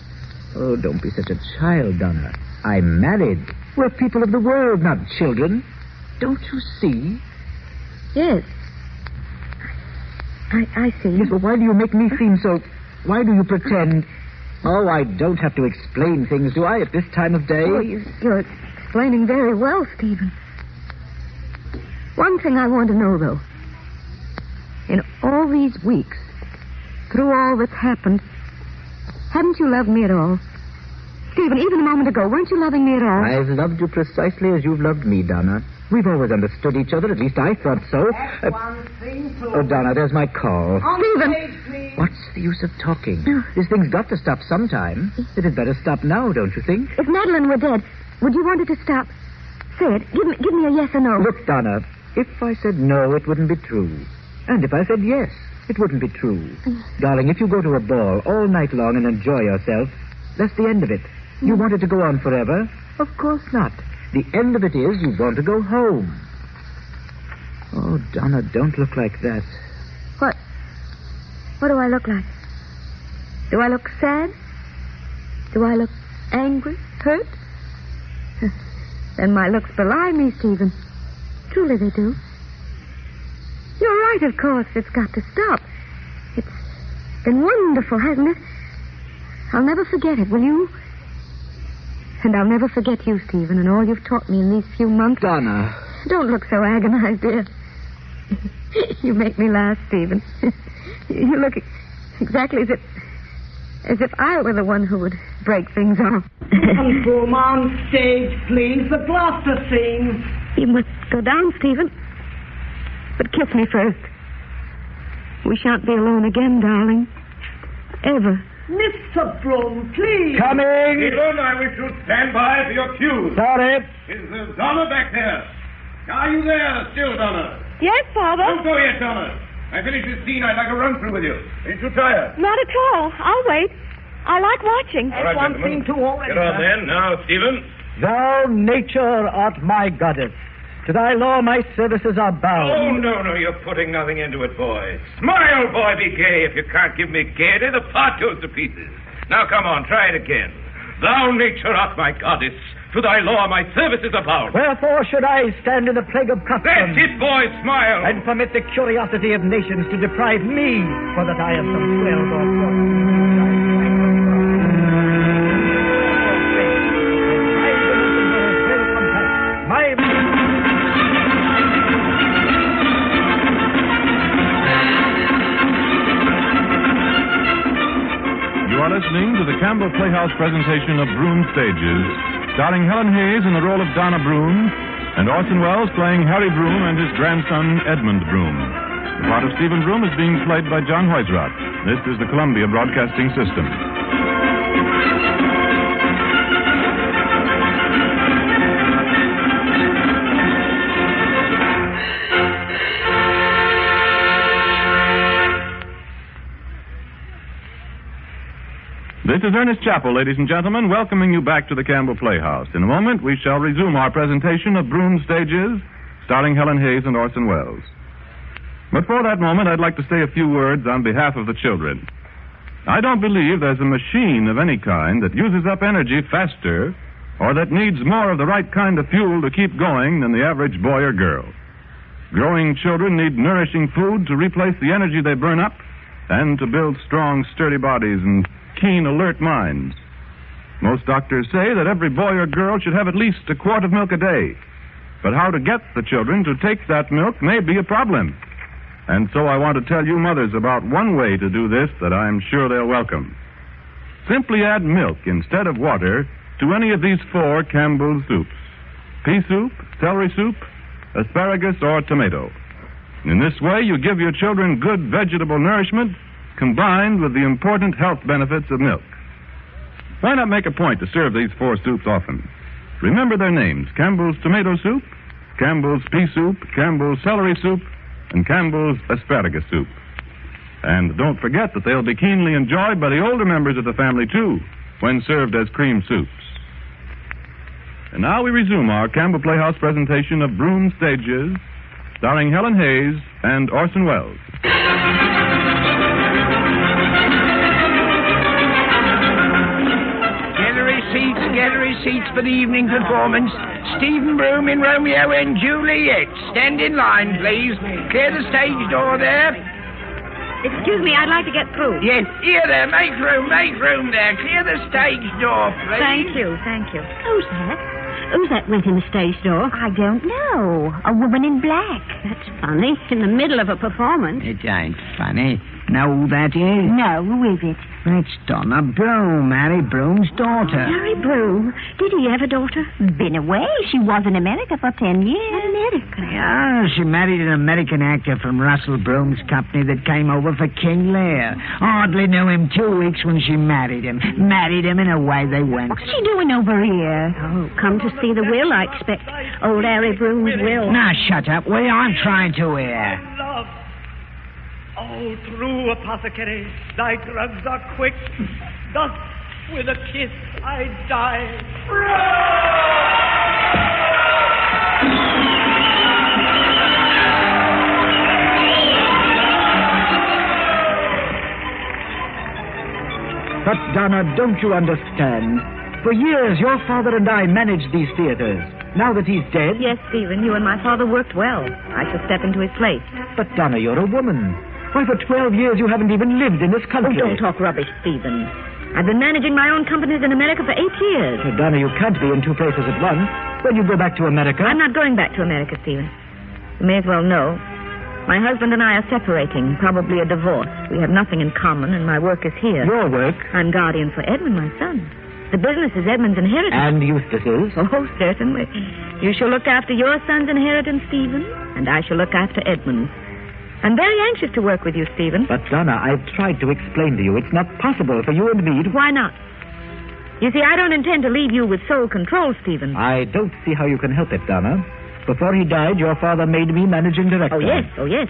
Oh, don't be such a child, Donna. I'm married. We're people of the world, not children. Don't you see? Yes. I see. Yes, well, why do you make me seem so... Why do you pretend... Oh, I don't have to explain things, do I, at this time of day? Oh, you're explaining very well, Stephen. One thing I want to know, though. In all these weeks, through all that's happened, haven't you loved me at all? Stephen, even a moment ago, weren't you loving me at all? I've loved you precisely as you've loved me, Donna. We've always understood each other. At least I thought so. Oh, Donna, there's my call. Stephen! What's the use of talking? This thing's got to stop sometime. It had better stop now, don't you think? If Madeline were dead, would you want it to stop? Say it. Give me a yes or no. Look, Donna, if I said no, it wouldn't be true. And if I said yes, it wouldn't be true. Darling, if you go to a ball all night long and enjoy yourself, That's the end of it. You want it to go on forever? Of course not. The end of it is you want to go home. Oh, Donna, don't look like that. What? What do I look like? Do I look sad? Do I look angry? Hurt? Then my looks belie me, Stephen. Truly they do. You're right, of course. It's got to stop. It's been wonderful, hasn't it? I'll never forget it, will you? And I'll never forget you, Stephen, and all you've taught me in these few months. Donna. Don't look so agonized, dear. You make me laugh, Stephen. You look exactly as if I were the one who would break things off. Come on stage, please. The Gloucester scene. You must go down, Stephen. But kiss me first. We shan't be alone again, darling. Ever. Mr. Broom, please. Coming! Stephen, I wish you'd stand by for your cue. Sorry. Is Donna back there? Are you there still, Donna? Yes, Father. Don't go yet, Donna. I finished this scene. I'd like to run through with you. Ain't you tired? Not at all. I'll wait. I like watching. All right, gentlemen. Get on then. Now, Stephen. Thou, nature, art my goddess. To thy law my services are bound. Oh, no, you're putting nothing into it, boy. Smile, boy, be gay. If you can't give me gaiety, the part goes to pieces. Now, come on, try it again. Thou, nature, art my goddess. To thy law my services are bound. Wherefore should I stand in the plague of custom? That's it, boy, smile. And permit the curiosity of nations to deprive me, for that I have some 12 or 14. You are listening to the Campbell Playhouse presentation of Broom Stages, starring Helen Hayes in the role of Donna Broom, and Orson Welles playing Harry Broom and his grandson Edmund Broom. The part of Stephen Broom is being played by John Hoysrott. This is the Columbia Broadcasting System. This is Ernest Chappell, ladies and gentlemen, welcoming you back to the Campbell Playhouse. In a moment, we shall resume our presentation of Broom Stages, starring Helen Hayes and Orson Welles. But for that moment, I'd like to say a few words on behalf of the children. I don't believe there's a machine of any kind that uses up energy faster or that needs more of the right kind of fuel to keep going than the average boy or girl. Growing children need nourishing food to replace the energy they burn up and to build strong, sturdy bodies and keen, alert minds. Most doctors say that every boy or girl should have at least a quart of milk a day. But how to get the children to take that milk may be a problem. And so I want to tell you mothers about one way to do this that I'm sure they'll welcome. Simply add milk instead of water to any of these 4 Campbell soups: pea soup, celery soup, asparagus, or tomato. In this way, you give your children good vegetable nourishment combined with the important health benefits of milk. Why not make a point to serve these 4 soups often? Remember their names: Campbell's tomato soup, Campbell's pea soup, Campbell's celery soup, and Campbell's asparagus soup. And don't forget that they'll be keenly enjoyed by the older members of the family, too, when served as cream soups. And now we resume our Campbell Playhouse presentation of Broom Stages, starring Helen Hayes and Orson Welles. Get receipts for the evening performance. Stephen Broom in Romeo and Juliet. Stand in line, please. Clear the stage door there. Excuse me, I'd like to get through. Yes, here there. Make room there. Clear the stage door, please. Thank you. Who's that? Who's that went in the stage door? I don't know. A woman in black. That's funny. In the middle of a performance. It ain't funny. Know who that is? No, who is it? That's Donna Broom, Harry Broom's daughter. Harry Broom? Did he have a daughter? Been away. She was in America for 10 years. America? Yeah, she married an American actor from Russell Broom's company that came over for King Lear. Hardly knew him 2 weeks when she married him. And away they went. What's she doing over here? Oh, come to see the will, I expect. Old Harry Broom's will. Now, shut up, will you? I'm trying to hear. Love. Oh, true apothecary, thy drugs are quick. Dost With a kiss, I die. But, Donna, don't you understand? For years, your father and I managed these theaters. Now that he's dead... Yes, Stephen, you and my father worked well. I shall step into his place. But, Donna, you're a woman. Why, for 12 years you haven't even lived in this country. Oh, don't talk rubbish, Stephen. I've been managing my own companies in America for 8 years. Oh, Donna, you can't be in two places at once. When you go back to America... I'm not going back to America, Stephen. You may as well know. My husband and I are separating, probably a divorce. We have nothing in common, and my work is here. Your work? I'm guardian for Edmund, my son. The business is Edmund's inheritance. And Eustace's? Oh, certainly. You shall look after your son's inheritance, Stephen, and I shall look after Edmund's. I'm very anxious to work with you, Stephen. But, Donna, I've tried to explain to you it's not possible for you and me to... Why not? You see, I don't intend to leave you with sole control, Stephen. I don't see how you can help it, Donna. Before he died, your father made me managing director. Oh, yes.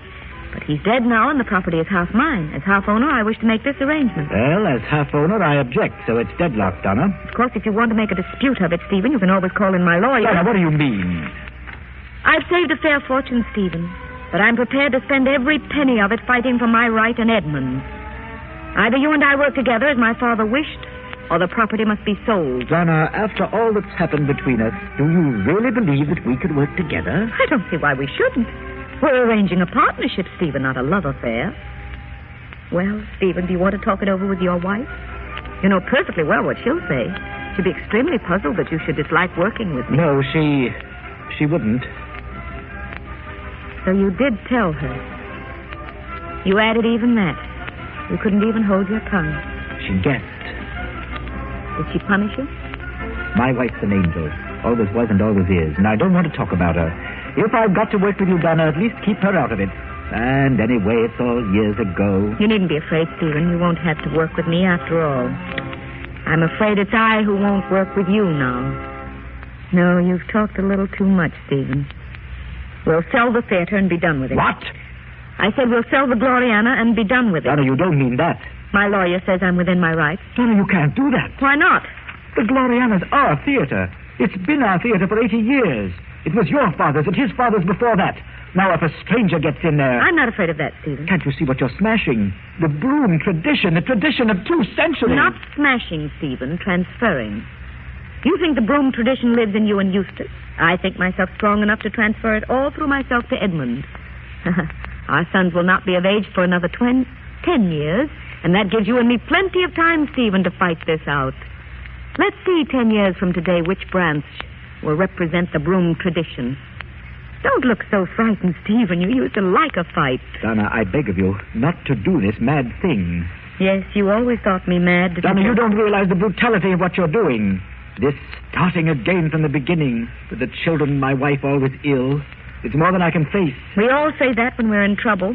But he's dead now, and the property is half mine. As half owner, I wish to make this arrangement. Well, as half owner, I object, so it's deadlocked, Donna. Of course, if you want to make a dispute of it, Stephen, you can always call in my lawyer. Donna, what do you mean? I've saved a fair fortune, Stephen, but I'm prepared to spend every penny of it fighting for my right and Edmund's. Either you and I work together as my father wished, or the property must be sold. Donna, after all that's happened between us, do you really believe that we could work together? I don't see why we shouldn't. We're arranging a partnership, Stephen, not a love affair. Well, Stephen, do you want to talk it over with your wife? You know perfectly well what she'll say. She'll be extremely puzzled that you should dislike working with me. No, she wouldn't. So you did tell her. You added even that. You couldn't even hold your tongue. She guessed. Did she punish you? My wife's an angel. Always was and always is. And I don't want to talk about her. If I've got to work with you, Donna, at least keep her out of it. And anyway, it's all years ago. You needn't be afraid, Stephen. You won't have to work with me after all. I'm afraid it's I who won't work with you now. No, you've talked a little too much, Stephen. We'll sell the theater and be done with it. What? I said we'll sell the Gloriana and be done with it. Donna, you don't mean that. My lawyer says I'm within my rights. Donna, you can't do that. Why not? The Gloriana's our theater. It's been our theater for 80 years. It was your father's and his father's before that. Now, if a stranger gets in there... I'm not afraid of that, Stephen. Can't you see what you're smashing? The Broom tradition, the tradition of 2 centuries. Not smashing, Stephen, transferring. You think the Broom tradition lives in you and Eustace. I think myself strong enough to transfer it all through myself to Edmund. Our sons will not be of age for another 10 years, and that gives you and me plenty of time, Stephen, to fight this out. Let's see 10 years from today which branch will represent the Broom tradition. Don't look so frightened, Stephen. You used to like a fight. Donna, I beg of you not to do this mad thing. Yes, you always thought me mad. Donna, you don't realize the brutality of what you're doing. This starting again from the beginning, with the children and my wife always ill. It's more than I can face. We all say that when we're in trouble.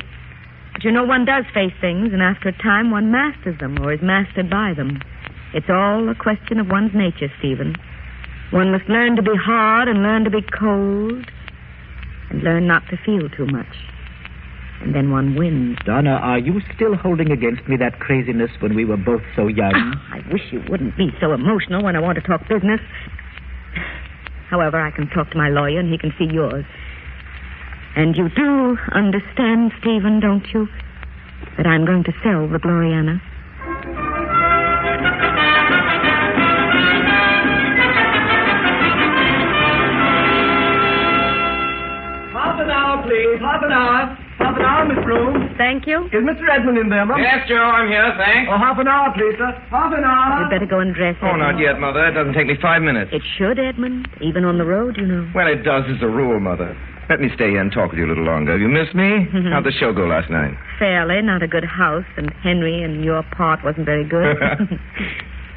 But you know, one does face things, and after a time one masters them or is mastered by them. It's all a question of one's nature, Stephen. One must learn to be hard and learn to be cold and learn not to feel too much. And then one wins. Donna, are you still holding against me that craziness when we were both so young? I wish you wouldn't be so emotional when I want to talk business. However, I can talk to my lawyer and he can see yours. And you do understand, Stephen, don't you, that I'm going to sell the Gloriana? Half an hour, please. Half an hour. Half an hour, Miss Broom. Thank you. Is Mr. Edmund in there, Mum? Yes, Joe, I'm here, thanks. Oh, half an hour, please, sir. Half an hour. You'd better go and dress, Oh, Edmund. not yet, Mother. It doesn't take me 5 minutes. It should, Edmund. Even on the road, you know. Well, it does as a rule, Mother. Let me stay here and talk with you a little longer. Have you missed me? How'd the show go last night? Fairly. Not a good house, and Henry and your part wasn't very good.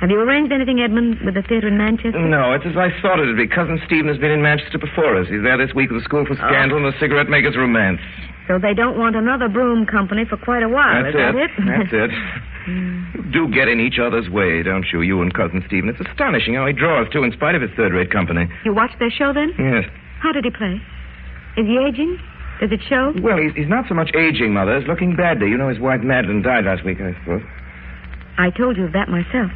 Have you arranged anything, Edmund, with the theater in Manchester? No, it's as I thought it'd be. Cousin Stephen has been in Manchester before us. He's there this week with the School for Scandal and the Cigarette Makers' Romance. So they don't want another Broom company for quite a while, That's is that it? That's it. You do get in each other's way, don't you? You and Cousin Stephen. It's astonishing how he draws, too, in spite of his third-rate company. You watched their show, then? Yes. How did he play? Is he aging? Does it show? Well, he's not so much aging, Mother. He's looking badly. You know his wife Madeline died last week, I suppose. I told you of that myself.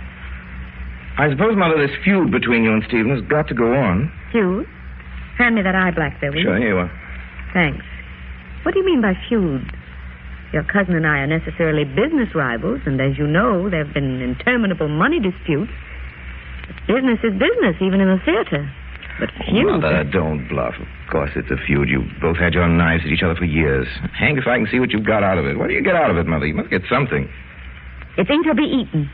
I suppose, Mother, this feud between you and Stephen has got to go on. Feud? Hand me that eye black there, will you? Sure, here you are. Thanks. What do you mean by feud? Your cousin and I are necessarily business rivals, and as you know, there have been interminable money disputes. But business is business, even in the theater. But feud... Mother, don't bluff. Of course it's a feud. You both had your knives at each other for years. Hanged if I can see what you've got out of it. What do you get out of it, Mother? You must get something. It's ain't to be eaten.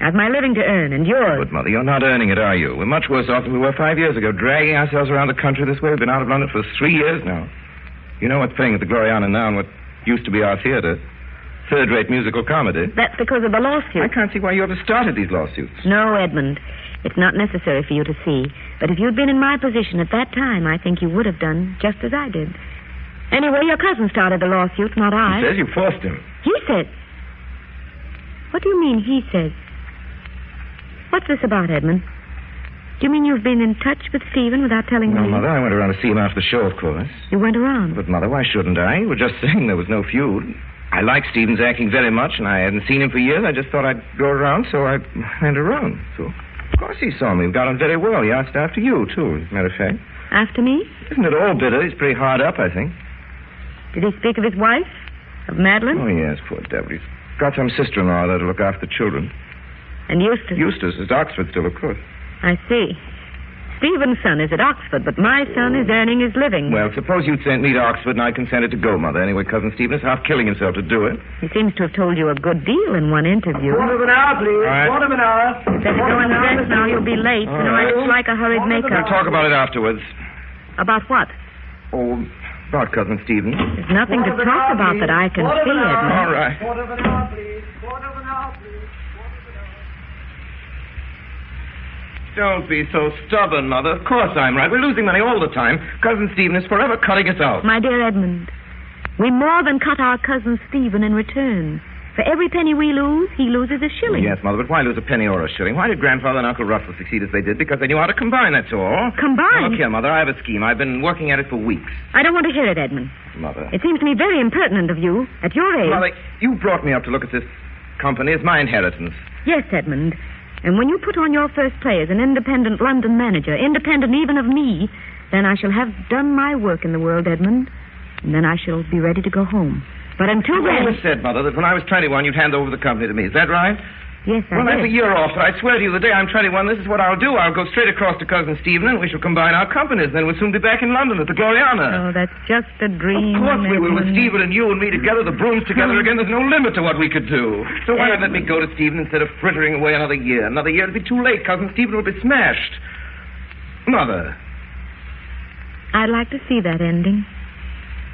I've my living to earn, and yours. But, Mother, you're not earning it, are you? We're much worse off than we were 5 years ago, dragging ourselves around the country this way. We've been out of London for 3 years now. You know what's playing at the Gloriana now and what used to be our theater? Third-rate musical comedy. That's because of the lawsuit. I can't see why you ever started these lawsuits. No, Edmund. It's not necessary for you to see. But if you'd been in my position at that time, I think you would have done just as I did. Anyway, your cousin started the lawsuit, not I. He says you forced him. He said. What do you mean, he says? What's this about, Edmund? Do you mean you've been in touch with Stephen without telling me? No, Mother, I went around to see him after the show, of course. You went around? But, Mother, why shouldn't I? You were just saying there was no feud. I like Stephen's acting very much, and I hadn't seen him for years. I just thought I'd go around, so I went around. So, of course he saw me. We got on very well. He asked after you, too, as a matter of fact. After me? Isn't it all bitter? He's pretty hard up, I think. Did he speak of his wife? Of Madeline? Oh, yes, poor devil. He's got some sister-in-law there to look after the children. And Eustace? Eustace is at Oxford still, of course. I see. Stephen's son is at Oxford, but my son is earning his living. Well, suppose you'd sent me to Oxford and I consented to go, Mother. Anyway, Cousin Stephen is half killing himself to do it. He seems to have told you a good deal in one interview. Quarter of an hour, please. Right. Quarter of an hour. Better go and dress now. You'll be late. All You know, right. I don't like a hurried makeup. We'll talk about it afterwards. About what? Oh, about Cousin Stephen. There's nothing to talk about that I can see, Edmund. All right. Quarter of an hour, please. Quarter of an hour, please. Don't be so stubborn, Mother. Of course I'm right. We're losing money all the time. Cousin Stephen is forever cutting us out. My dear Edmund, we more than cut our cousin Stephen in return. For every penny we lose, he loses a shilling. Yes, Mother, but why lose a penny or a shilling? Why did Grandfather and Uncle Russell succeed as they did? Because they knew how to combine, that's all. Combine? Now, look here, Mother, I have a scheme. I've been working at it for weeks. I don't want to hear it, Edmund. Mother. It seems to me very impertinent of you, at your age. Mother, you brought me up to look at this company as my inheritance. Yes, Edmund. And when you put on your first play as an independent London manager, independent even of me, then I shall have done my work in the world, Edmund. And then I shall be ready to go home. But until You then... always said, Mother, that when I was 21, you'd hand over the company to me. Is that right? Yes, I Well, did. that's a year off, but I swear to you, the day I'm 21, this is what I'll do. I'll go straight across to Cousin Stephen, and we shall combine our companies. Then we'll soon be back in London at the Gloriana. Oh, that's just a dream. Of course we will. With Edmund. Stephen and you and me together, the Brooms together again, there's no limit to what we could do. So why not let me go to Stephen instead of frittering away another year? Another year, it'll be too late. Cousin Stephen will be smashed. Mother. I'd like to see that ending.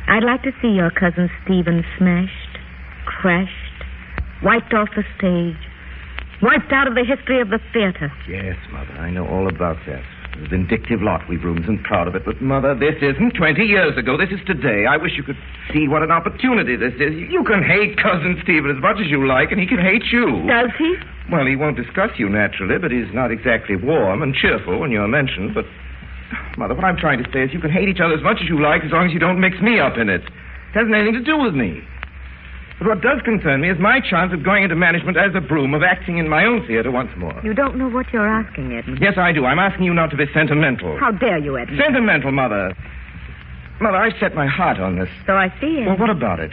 I'd like to see your cousin Stephen smashed, crashed, wiped off the stage, wiped out of the history of the theater. Yes, Mother, I know all about that. A vindictive lot, we Brooms, and proud of it. But, Mother, this isn't 20 years ago. This is today. I wish you could see what an opportunity this is. You can hate Cousin Stephen as much as you like, and he can hate you. Does he? Well, he won't discuss you, naturally, but he's not exactly warm and cheerful when you're mentioned. But, Mother, what I'm trying to say is you can hate each other as much as you like as long as you don't mix me up in it. It hasn't anything to do with me. But what does concern me is my chance of going into management as a Broom, of acting in my own theater once more. You don't know what you're asking, Edmund. Yes, I do. I'm asking you not to be sentimental. How dare you, Edmund? Sentimental, Mother. Mother, I set my heart on this. So I see, Edmund. Well, what about it?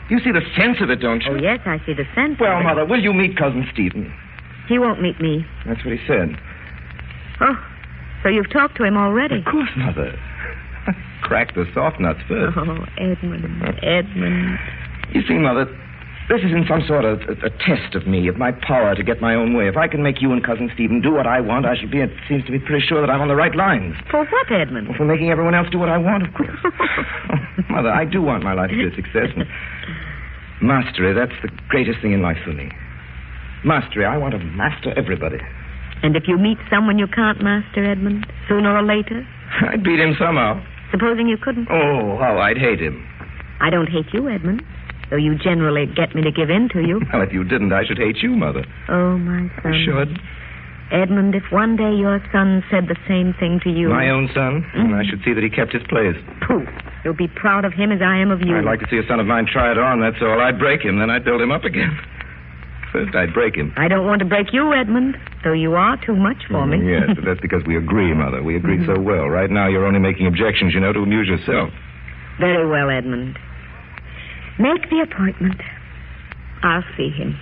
You see the sense of it, don't you? Oh, yes, I see the sense Well, of it. Mother, will you meet Cousin Stephen? He won't meet me. That's what he said. Oh, so you've talked to him already? Of course, Mother. Crack the soft nuts first. Oh, Edmund. You see, Mother, this isn't some sort of a test of me, of my power to get my own way. If I can make you and Cousin Stephen do what I want, I shall be, it seems to be pretty sure that I'm on the right lines. For what, Edmund? Well, for making everyone else do what I want, of course. Mother, I do want my life to be a success. And mastery, that's the greatest thing in life for me. Mastery, I want to master everybody. And if you meet someone you can't master, Edmund, sooner or later? I'd beat him somehow. Supposing you couldn't? Oh, how I'd hate him. I don't hate you, Edmund. Though you generally get me to give in to you. Well, if you didn't, I should hate you, Mother. Oh, my son. I should. Edmund, if one day your son said the same thing to you... My own son? Mm-hmm. I should see that he kept his place. Pooh. You'll be proud of him as I am of you. I'd like to see a son of mine try it on, that's all. I'd break him, then I'd build him up again. First, I'd break him. I don't want to break you, Edmund, though you are too much for me. Yes, but that's because we agree, Mother. We agree so well. Right now, you're only making objections, to amuse yourself. Very well, Edmund. Make the appointment. I'll see him.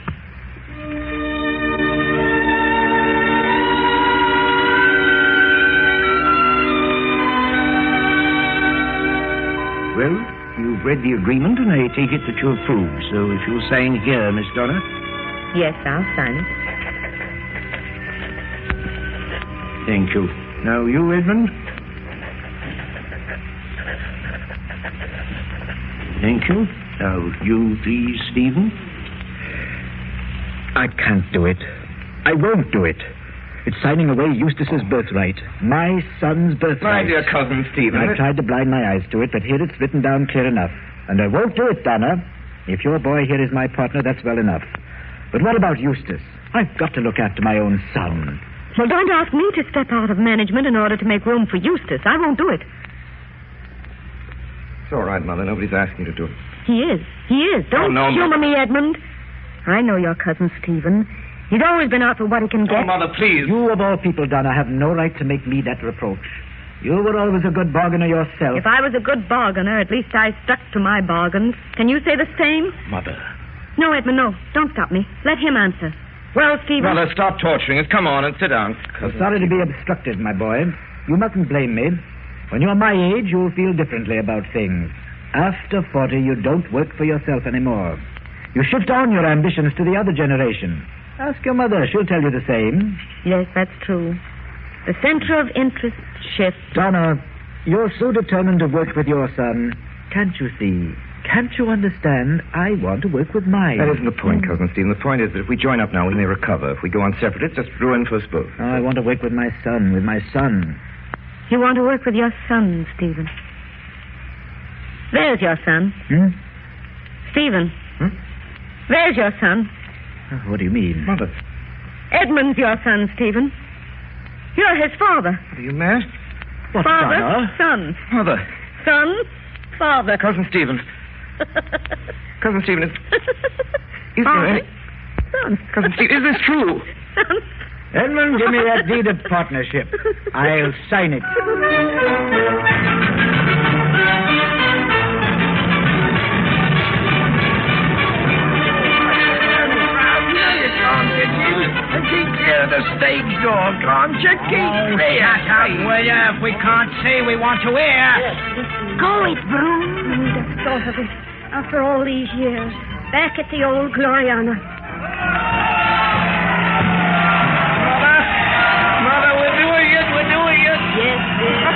Well, you've read the agreement, and I take it that you approve. So if you'll sign here, Miss Donna. Yes, I'll sign it. Thank you. Now, you, Edmund. Thank you. Now, you, please, Stephen. I can't do it. I won't do it. It's signing away Eustace's birthright. My son's birthright. My dear cousin Stephen. I tried to blind my eyes to it, but here it's written down clear enough. And I won't do it, Donna. If your boy here is my partner, that's well enough. But what about Eustace? I've got to look after my own son. Well, don't ask me to step out of management in order to make room for Eustace. I won't do it. It's all right, Mother. Nobody's asking you to do it. He is. He is. Don't humor me, Edmund. I know your cousin Stephen. He's always been out for what he can get. Oh, Mother, please. You, of all people, Donna, have no right to make me that reproach. You were always a good bargainer yourself. If I was a good bargainer, at least I stuck to my bargains. Can you say the same? Mother. No, Edmund, no. Don't stop me. Let him answer. Well, Stephen... Mother, stop torturing us. Come on and sit down. I'm sorry to be obstructed, my boy. You mustn't blame me. When you're my age, you'll feel differently about things. After 40, you don't work for yourself anymore. You shift on your ambitions to the other generation. Ask your mother. She'll tell you the same. Yes, that's true. The center of interest shifts. Donna, you're so determined to work with your son. Can't you see? Can't you understand? I want to work with mine. That isn't the point, Cousin Stephen. The point is that if we join up now, we may recover. If we go on separate, it's just ruin for us both. Oh, I want to work with my son, You want to work with your son, Stephen. There's your son. Stephen. There's your son. What do you mean? Mother. Edmund's your son, Stephen. You're his father. Are you mad? What, father, Donna? son. Mother. Son, father. Cousin Stephen. Cousin Stephen, is father. there any... Son. Cousin Stephen, is this true? Son. Edmund, give me that deed of partnership. I'll sign it. And keep clear of the stage door, can't you? Keep clear. Shut up, will you? If we can't see, we want to hear. Go it, Broom. Just thought of it. After all these years. Back at the old Gloriana. Mother, we're doing it. Yes, dear.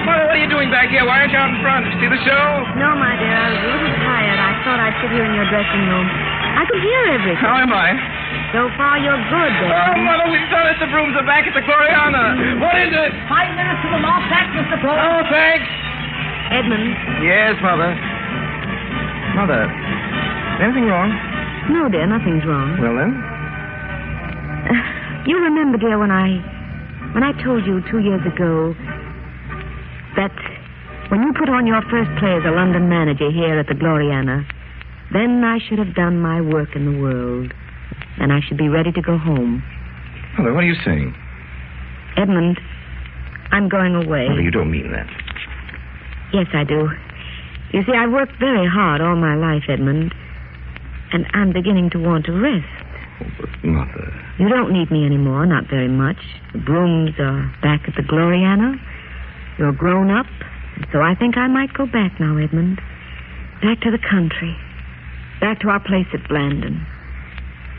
Mother, what are you doing back here? Why aren't you out in front? See the show? No, my dear. I was a little tired. I thought I'd sit here in your dressing room. I could hear everything. How am I? So far, you're good, Edmund. Oh, Mother, we've done it. The Brooms are back at the Gloriana. What is it? 5 minutes to the loft act, Mr. Broom. Oh, thanks. Edmund. Yes, Mother. Mother, anything wrong? No, dear, nothing's wrong. Well, then? You remember, dear, when I told you 2 years ago that when you put on your first play as a London manager here at the Gloriana, then I should have done my work in the world. And I should be ready to go home. Mother, what are you saying? Edmund, I'm going away. Mother, you don't mean that. Yes, I do. You see, I've worked very hard all my life, Edmund. And I'm beginning to want to rest. Oh, but Mother... You don't need me anymore, not very much. The Brooms are back at the Gloriana. You're grown up. And so I think I might go back now, Edmund. Back to the country. Back to our place at Blandon.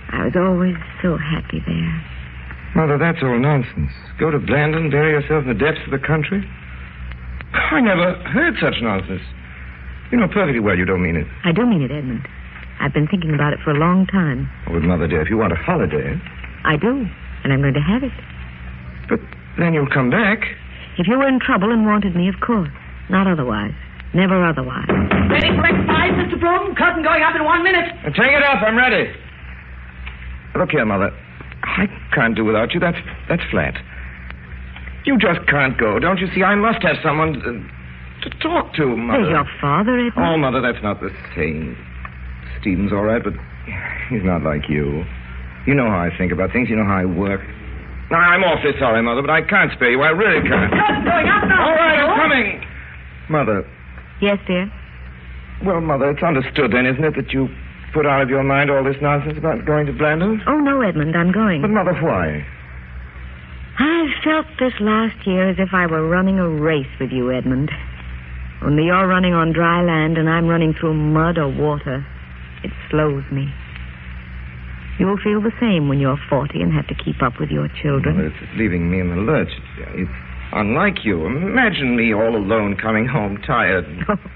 I was always so happy there. Mother, that's all nonsense. Go to Blandon, bury yourself in the depths of the country? I never heard such nonsense. You know perfectly well you don't mean it. I do mean it, Edmund. I've been thinking about it for a long time. Oh, but Mother, dear, if you want a holiday... I do, and I'm going to have it. But then you'll come back. If you were in trouble and wanted me, of course. Not otherwise. Never otherwise. Ready for exercise, Mr. Broom? Curtain going up in 1 minute. Take it up. I'm ready. Look here, Mother. I can't do without you. That's flat. You just can't go. Don't you see? I must have someone to talk to, Mother. There's your father, Edmund. Oh, Mother, that's not the same. Stephen's all right, but he's not like you. You know how I think about things. You know how I work. Now, I'm awfully sorry, Mother, but I can't spare you. I really can't. What's going on now? All right, I'm coming. Mother. Yes, dear? Well, Mother, it's understood then, isn't it, that you put out of your mind all this nonsense about going to Blanders? Oh, no, Edmund, I'm going. But, Mother, why? I've felt this last year as if I were running a race with you, Edmund. Only you're running on dry land and I'm running through mud or water. It slows me. You'll feel the same when you're 40 and have to keep up with your children. Well, it's leaving me in the lurch. It's unlike you. Imagine me all alone coming home tired.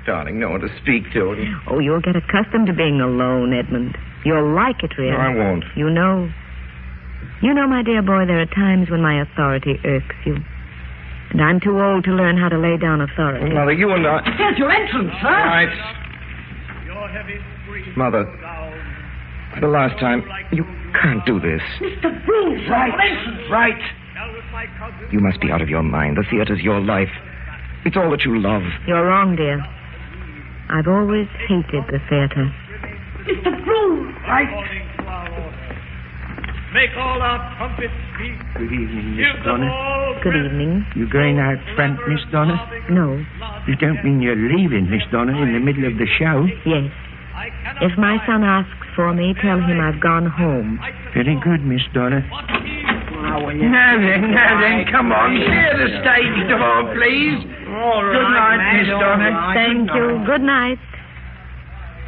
Darling, no one to speak to. Oh, you'll get accustomed to being alone, Edmund. You'll like it, really. No, I won't. You know, my dear boy, there are times when my authority irks you. And I'm too old to learn how to lay down authority. Well, Mother, you and I... There's your entrance, sir. Right. Mother, for the last time, you can't do this. Mr. Brills, Right. You must be out of your mind. The theater's your life. It's all that you love. You're wrong, dear. I've always hated the theater. Mr. Brills. Right. Make all our trumpets speak. Good evening, Miss Give them Donna. all Good evening. You going out front, Miss Donna? No. You don't mean you're leaving, Miss Donna, in the middle of the show? Yes. If my son asks for me, tell him I've gone home. Very good, Miss Donna. Now then, come on. Clear the stage door, please. All right, Good night, Miss Donna. Thank you. Good night.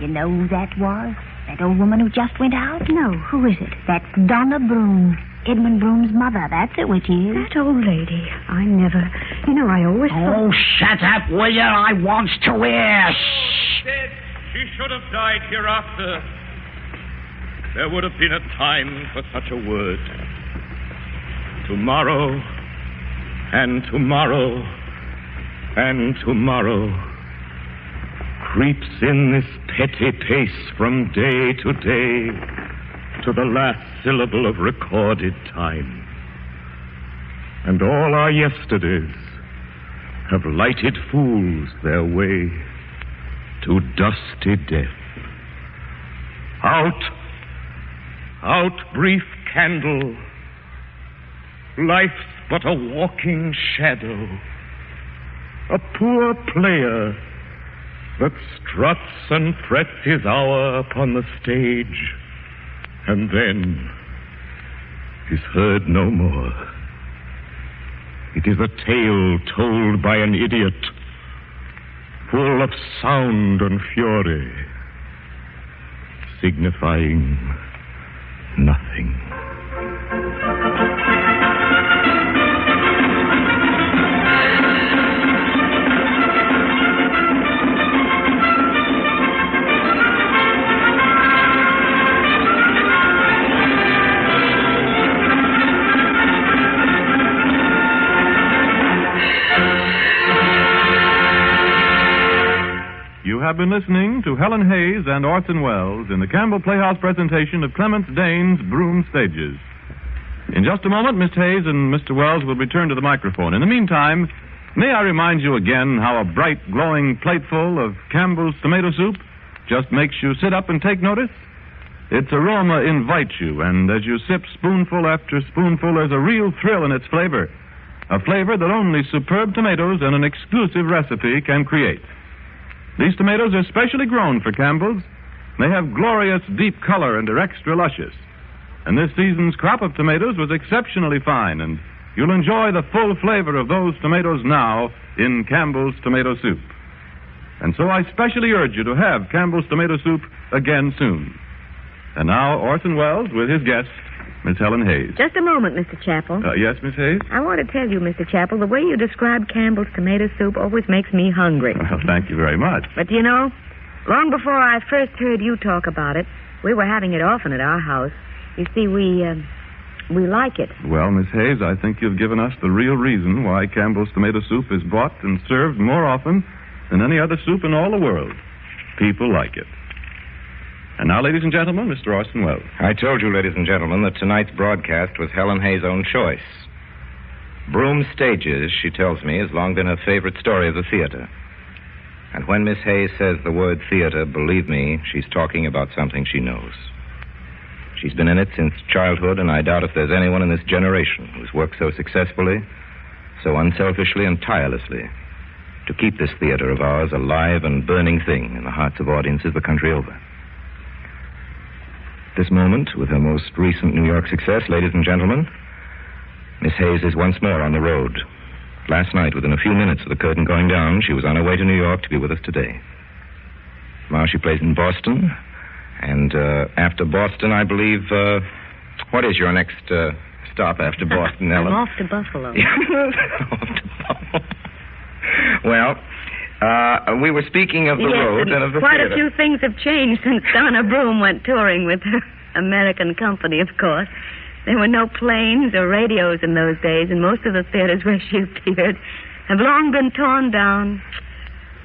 You know who that was? That old woman who just went out? No. Who is it? That's Donna Broom. Edmund Broom's mother. That's it, which is. That old lady. I never... You know, I always thought... Oh, shut up, will you? I wants to hear. Dead. She should have died hereafter. There would have been a time for such a word. Tomorrow, and tomorrow, and tomorrow creeps in this petty pace from day to day to the last syllable of recorded time. And all our yesterdays have lighted fools their way to dusty death. Out, brief candle. Life's but a walking shadow, a poor player that struts and frets his hour upon the stage, and then is heard no more. It is a tale told by an idiot, full of sound and fury, signifying nothing. You have been listening to Helen Hayes and Orson Welles in the Campbell Playhouse presentation of Clemence Dane's Broom Stages. In just a moment, Miss Hayes and Mr. Wells will return to the microphone. In the meantime, may I remind you again how a bright, glowing plateful of Campbell's tomato soup just makes you sit up and take notice? Its aroma invites you, and as you sip spoonful after spoonful, there's a real thrill in its flavor. A flavor that only superb tomatoes and an exclusive recipe can create. These tomatoes are specially grown for Campbell's. They have glorious deep color and are extra luscious. And this season's crop of tomatoes was exceptionally fine, and you'll enjoy the full flavor of those tomatoes now in Campbell's tomato soup. And so I specially urge you to have Campbell's tomato soup again soon. And now Orson Welles with his guest, Miss Helen Hayes. Just a moment, Mr. Chappell. Yes, Miss Hayes? I want to tell you, Mr. Chappell, the way you describe Campbell's tomato soup always makes me hungry. Well, thank you very much. But, you know, long before I first heard you talk about it, we were having it often at our house. You see, we like it. Well, Miss Hayes, I think you've given us the real reason why Campbell's tomato soup is bought and served more often than any other soup in all the world. People like it. And now, ladies and gentlemen, Mr. Orson Welles. I told you, ladies and gentlemen, that tonight's broadcast was Helen Hayes' own choice. Broom Stages, she tells me, has long been her favorite story of the theater. And when Miss Hayes says the word theater, believe me, she's talking about something she knows. She's been in it since childhood, and I doubt if there's anyone in this generation who's worked so successfully, so unselfishly and tirelessly to keep this theater of ours a live and burning thing in the hearts of audiences the country over. This moment, with her most recent New York success, ladies and gentlemen, Miss Hayes is once more on the road. Last night, within a few minutes of the curtain going down, she was on her way to New York to be with us today. Now she plays in Boston, and after Boston, I believe, what is your next stop after Boston, Ellen? I'm off to Buffalo. Off to Buffalo. Well, we were speaking of the road and of the quite theater. a few things have changed since Donna Broom went touring with her American company, of course. There were no planes or radios in those days, and most of the theaters where she appeared have long been torn down.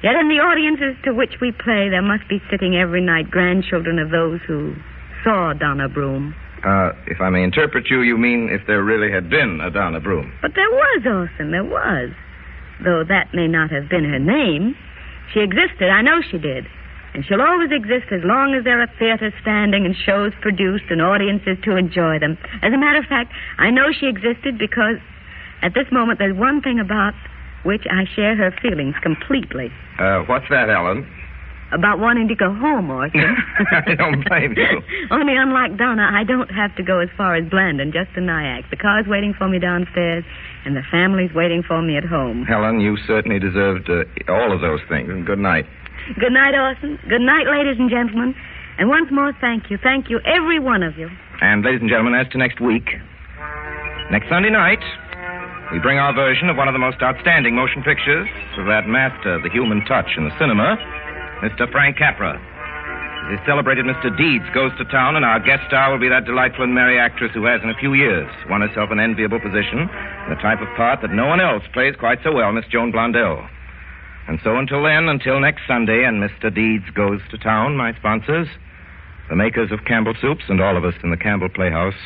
Yet in the audiences to which we play, there must be sitting every night grandchildren of those who saw Donna Broom. If I may interpret you, you mean if there really had been a Donna Broom. But there was, Orson, there was. Though that may not have been her name. She existed, I know she did. And she'll always exist as long as there are theaters standing and shows produced and audiences to enjoy them. As a matter of fact, I know she existed because at this moment there's one thing about which I share her feelings completely. What's that, Ellen? About wanting to go home, Orson. I don't blame you. Only unlike Donna, I don't have to go as far as Blandon, just to Nyack. The car's waiting for me downstairs, and the family's waiting for me at home. Helen, you certainly deserved all of those things. And good night. Good night, Orson. Good night, ladies and gentlemen. And once more, thank you. Thank you, every one of you. And, ladies and gentlemen, as to next week, next Sunday night, we bring our version of one of the most outstanding motion pictures of that master, the human touch in the cinema, Mr. Frank Capra. The celebrated Mr. Deeds goes to town, and our guest star will be that delightful and merry actress who has, in a few years, won herself an enviable position in the type of part that no one else plays quite so well, Miss Joan Blondell. And so until then, until next Sunday, and Mr. Deeds goes to town, my sponsors, the makers of Campbell Soups, and all of us in the Campbell Playhouse,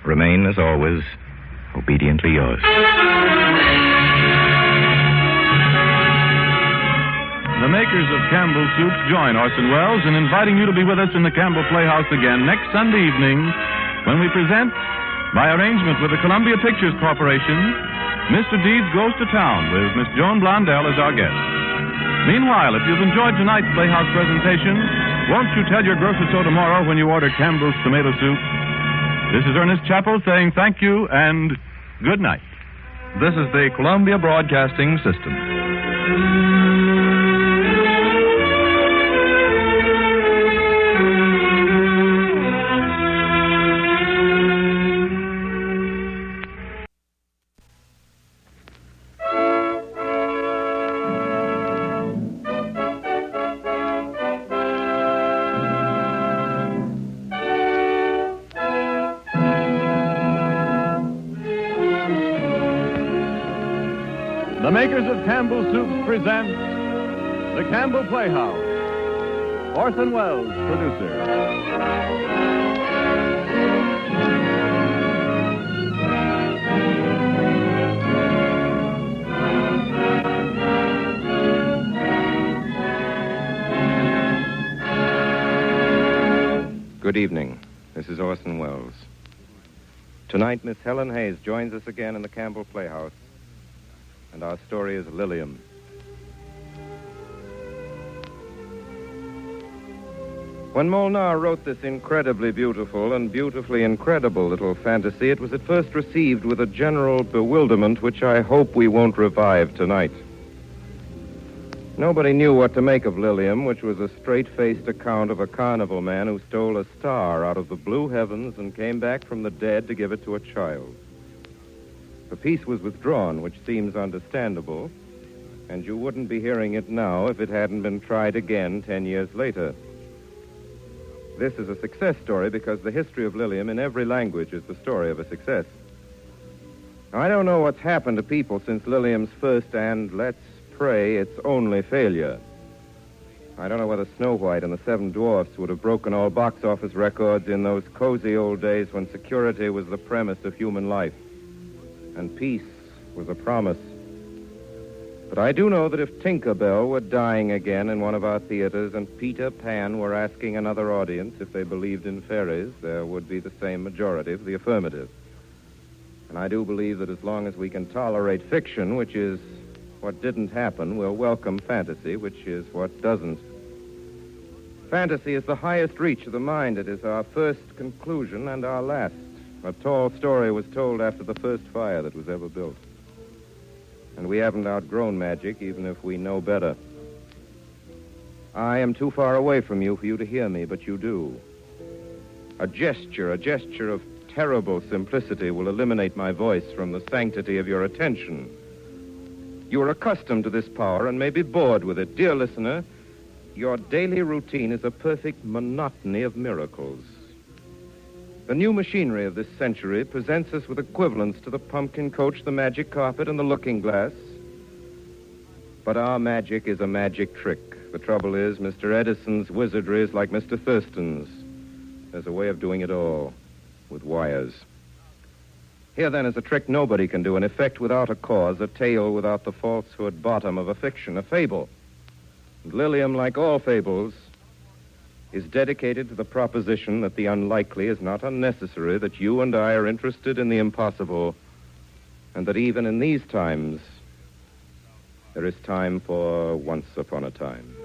remain, as always, obediently yours. The makers of Campbell Soups join Orson Welles in inviting you to be with us in the Campbell Playhouse again next Sunday evening when we present, by arrangement with the Columbia Pictures Corporation, Mr. Deeds Goes to Town with Miss Joan Blondell as our guest. Meanwhile, if you've enjoyed tonight's Playhouse presentation, won't you tell your grocer so tomorrow when you order Campbell's tomato soup? This is Ernest Chappell saying thank you and good night. This is the Columbia Broadcasting System. The makers of Campbell Soups present the Campbell Playhouse. Orson Welles, producer. Good evening. This is Orson Welles. Tonight, Miss Helen Hayes joins us again in the Campbell Playhouse. And our story is Lilium. When Molnar wrote this incredibly beautiful and beautifully incredible little fantasy, it was at first received with a general bewilderment which I hope we won't revive tonight. Nobody knew what to make of Lilium, which was a straight-faced account of a carnival man who stole a star out of the blue heavens and came back from the dead to give it to a child. The piece was withdrawn, which seems understandable, and you wouldn't be hearing it now if it hadn't been tried again 10 years later. This is a success story because the history of Lilium in every language is the story of a success. Now, I don't know what's happened to people since Lilium's first and, let's pray, its only failure. I don't know whether Snow White and the Seven Dwarfs would have broken all box office records in those cozy old days when security was the premise of human life. And peace was a promise. But I do know that if Tinker Bell were dying again in one of our theaters and Peter Pan were asking another audience if they believed in fairies, there would be the same majority for the affirmative. And I do believe that as long as we can tolerate fiction, which is what didn't happen, we'll welcome fantasy, which is what doesn't. Fantasy is the highest reach of the mind. It is our first conclusion and our last. A tall story was told after the first fire that was ever built. And we haven't outgrown magic, even if we know better. I am too far away from you for you to hear me, but you do. A gesture of terrible simplicity will eliminate my voice from the sanctity of your attention. You are accustomed to this power and may be bored with it. Dear listener, your daily routine is a perfect monotony of miracles. The new machinery of this century presents us with equivalents to the pumpkin coach, the magic carpet, and the looking glass. But our magic is a magic trick. The trouble is, Mr. Edison's wizardry is like Mr. Thurston's. There's a way of doing it all, with wires. Here, then, is a trick nobody can do, an effect without a cause, a tale without the falsehood bottom of a fiction, a fable. And Lilium, like all fables, is dedicated to the proposition that the unlikely is not unnecessary, that you and I are interested in the impossible, and that even in these times, there is time for once upon a time.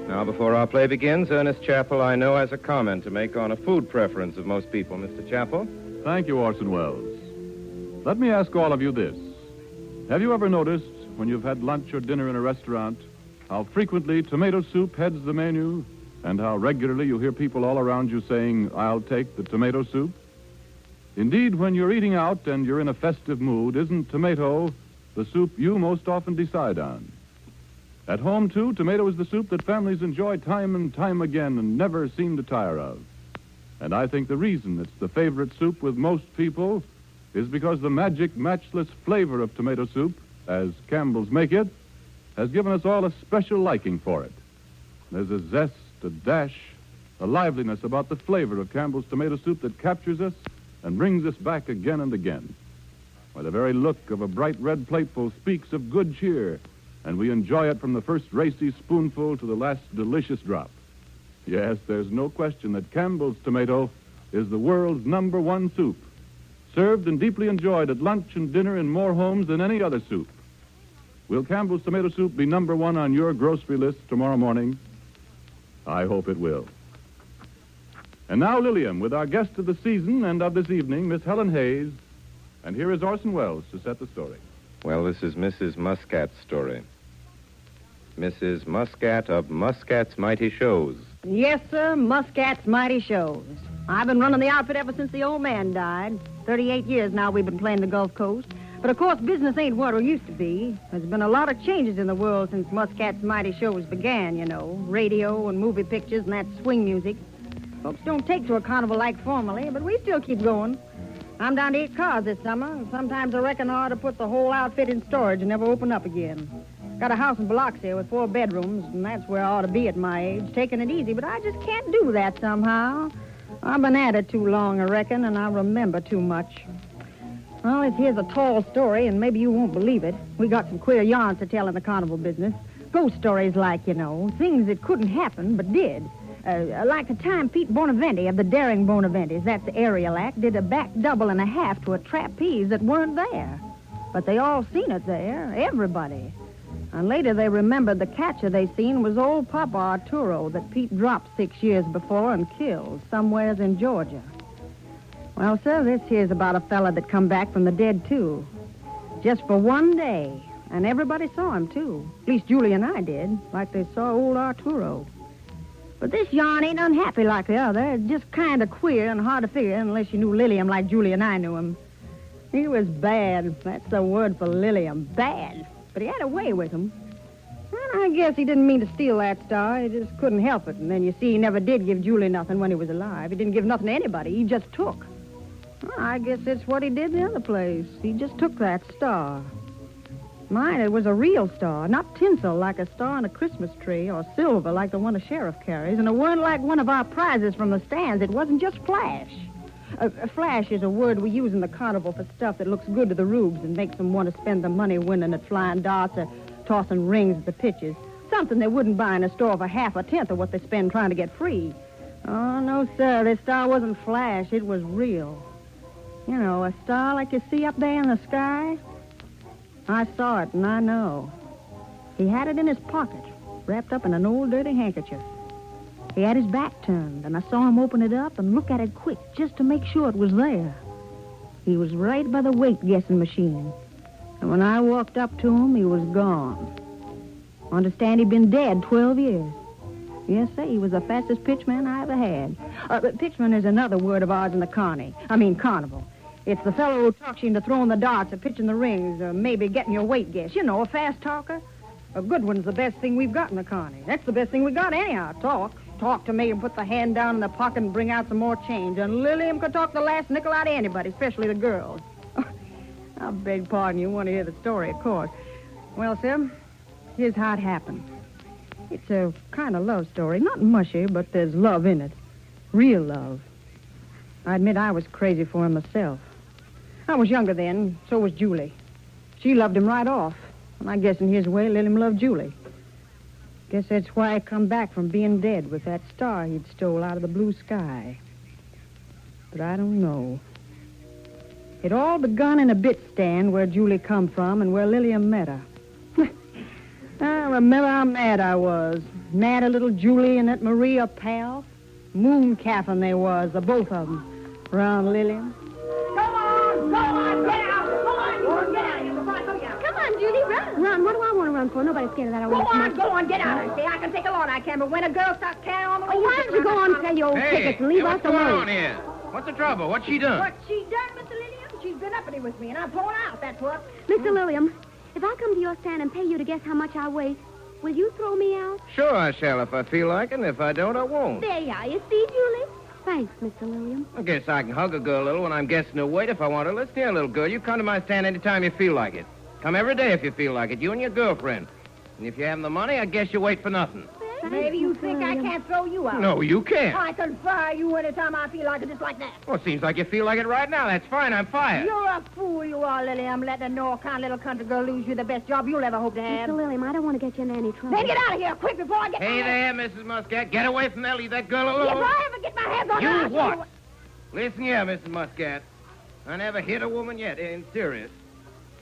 Now, before our play begins, Ernest Chappell, I know, has a comment to make on a food preference of most people. Mr. Chappell? Thank you, Orson Welles. Let me ask all of you this. Have you ever noticed, when you've had lunch or dinner in a restaurant, how frequently tomato soup heads the menu, and how regularly you hear people all around you saying, "I'll take the tomato soup"? Indeed, when you're eating out and you're in a festive mood, isn't tomato the soup you most often decide on? At home, too, tomato is the soup that families enjoy time and time again and never seem to tire of. And I think the reason it's the favorite soup with most people is because the magic, matchless flavor of tomato soup, as Campbell's make it, has given us all a special liking for it. There's a zest, a dash, a liveliness about the flavor of Campbell's tomato soup that captures us and brings us back again and again. Why, the very look of a bright red plateful speaks of good cheer, and we enjoy it from the first racy spoonful to the last delicious drop. Yes, there's no question that Campbell's tomato is the world's #1 soup, served and deeply enjoyed at lunch and dinner in more homes than any other soup. Will Campbell's tomato soup be #1 on your grocery list tomorrow morning? I hope it will. And now, Lilium, with our guest of the season and of this evening, Miss Helen Hayes. And here is Orson Welles to set the story. Well, this is Mrs. Muscat's story. Mrs. Muscat of Muscat's Mighty Shows. Yes, sir, Muscat's Mighty Shows. I've been running the outfit ever since the old man died. 38 years now we've been playing the Gulf Coast. But, of course, business ain't what it used to be. There's been a lot of changes in the world since Muscat's Mighty Shows began, you know. Radio and movie pictures and that swing music. Folks don't take to a carnival like formerly, but we still keep going. I'm down to 8 cars this summer, and sometimes I reckon I ought to put the whole outfit in storage and never open up again. Got a house in Biloxi with 4 bedrooms, and that's where I ought to be at my age, taking it easy, but I just can't do that somehow. I've been at it too long, I reckon, and I remember too much. Well, here's a tall story, and maybe you won't believe it. We got some queer yarns to tell in the carnival business. Ghost stories like, you know, things that couldn't happen but did. Like the time Pete Bonaventi of the Daring Bonaventis, that's the aerial act, did a back double and a half to a trapeze that weren't there. But they all seen it there, everybody. And later they remembered the catcher they seen was old Papa Arturo that Pete dropped 6 years before and killed somewheres in Georgia. Well, sir, this here's about a fella that come back from the dead, too. Just for one day. And everybody saw him, too. At least Julie and I did, like they saw old Arturo. But this yarn ain't unhappy like the other. It's just kind of queer and hard to figure unless you knew Lilium like Julie and I knew him. He was bad. That's the word for Lilium. Bad. But he had a way with him. And I guess he didn't mean to steal that star. He just couldn't help it. And then you see he never did give Julie nothing when he was alive. He didn't give nothing to anybody. He just took. Well, I guess that's what he did in the other place. He just took that star. Mine, it was a real star, not tinsel like a star on a Christmas tree or silver like the one a sheriff carries. And it weren't like one of our prizes from the stands. It wasn't just flash. Flash is a word we use in the carnival for stuff that looks good to the rubes and makes them want to spend the money winning at flying darts or tossing rings at the pitches. Something they wouldn't buy in a store for half a tenth of what they spend trying to get free. Oh, no, sir. This star wasn't flash. It was real. You know, a star like you see up there in the sky. I saw it, and I know. He had it in his pocket, wrapped up in an old dirty handkerchief. He had his back turned, and I saw him open it up and look at it quick just to make sure it was there. He was right by the weight-guessing machine. And when I walked up to him, he was gone. Understand he'd been dead 12 years. Yes, sir, he was the fastest pitchman I ever had. Pitchman is another word of ours in the carnival. It's the fellow who talks you into throwing the darts or pitching the rings or maybe getting your weight guess. You know, a fast talker. A good one's the best thing we've got in the carny. That's the best thing we got anyhow, talk. Talk to me and put the hand down in the pocket and bring out some more change. And Lillian could talk the last nickel out of anybody, especially the girls. I beg pardon, you want to hear the story, of course. Well, sir, here's how it happened. It's a kind of love story. Not mushy, but there's love in it. Real love. I admit I was crazy for him myself. I was younger then, so was Julie. She loved him right off. And I guess in his way, Lillian loved Julie. Guess that's why I come back from being dead with that star he'd stole out of the blue sky. But I don't know. It all begun in a bit stand where Julie come from and where Lillian met her. I remember how mad I was. Mad at little Julie and that Maria pal. Moon calfing they was, the both of them, around Lillian. Come on, get out! Get out of here before I come out. Come on, Judy, run. Run, what do I want to run for? Nobody's scared of that old Go on, get out. See, I can take a lot, I can, but when a girl starts carrying on the way... why don't you go on and sell your old tickets and leave us what's going alone? on here? What's the trouble? What's she done? What she done, Mr. Lilliam? She's been uppity with me, and I'm pulling out, that's what. Mr. Lilliam, if I come to your stand and pay you to guess how much I weigh, will you throw me out? Sure I shall if I feel like it, and if I don't, I won't. There you are. You see, Julie? Thanks, Mr. Lilliam. I guess I can hug a girl a little when I'm guessing her weight if I want to. Listen here, little girl. You come to my stand any time you feel like it. Come every day if you feel like it, you and your girlfriend. And if you haven't the money, I guess you wait for nothing. Maybe you think I can't throw you out. No, you can't. I can fire you anytime I feel like it, just like that. Well, it seems like you feel like it right now. That's fine. I'm fired. You're a fool, you are, Lilliam. Letting a no-account little country girl lose you the best job you'll ever hope to have. Mr. Lilliam, I don't want to get you into any trouble. Then get out of here, quick, before I get... Hey there, Mrs. Muscat. Get away from there. Leave that girl alone. If I ever get my hands on her... You what? Listen here, Mrs. Muscat. I never hit a woman yet, in serious.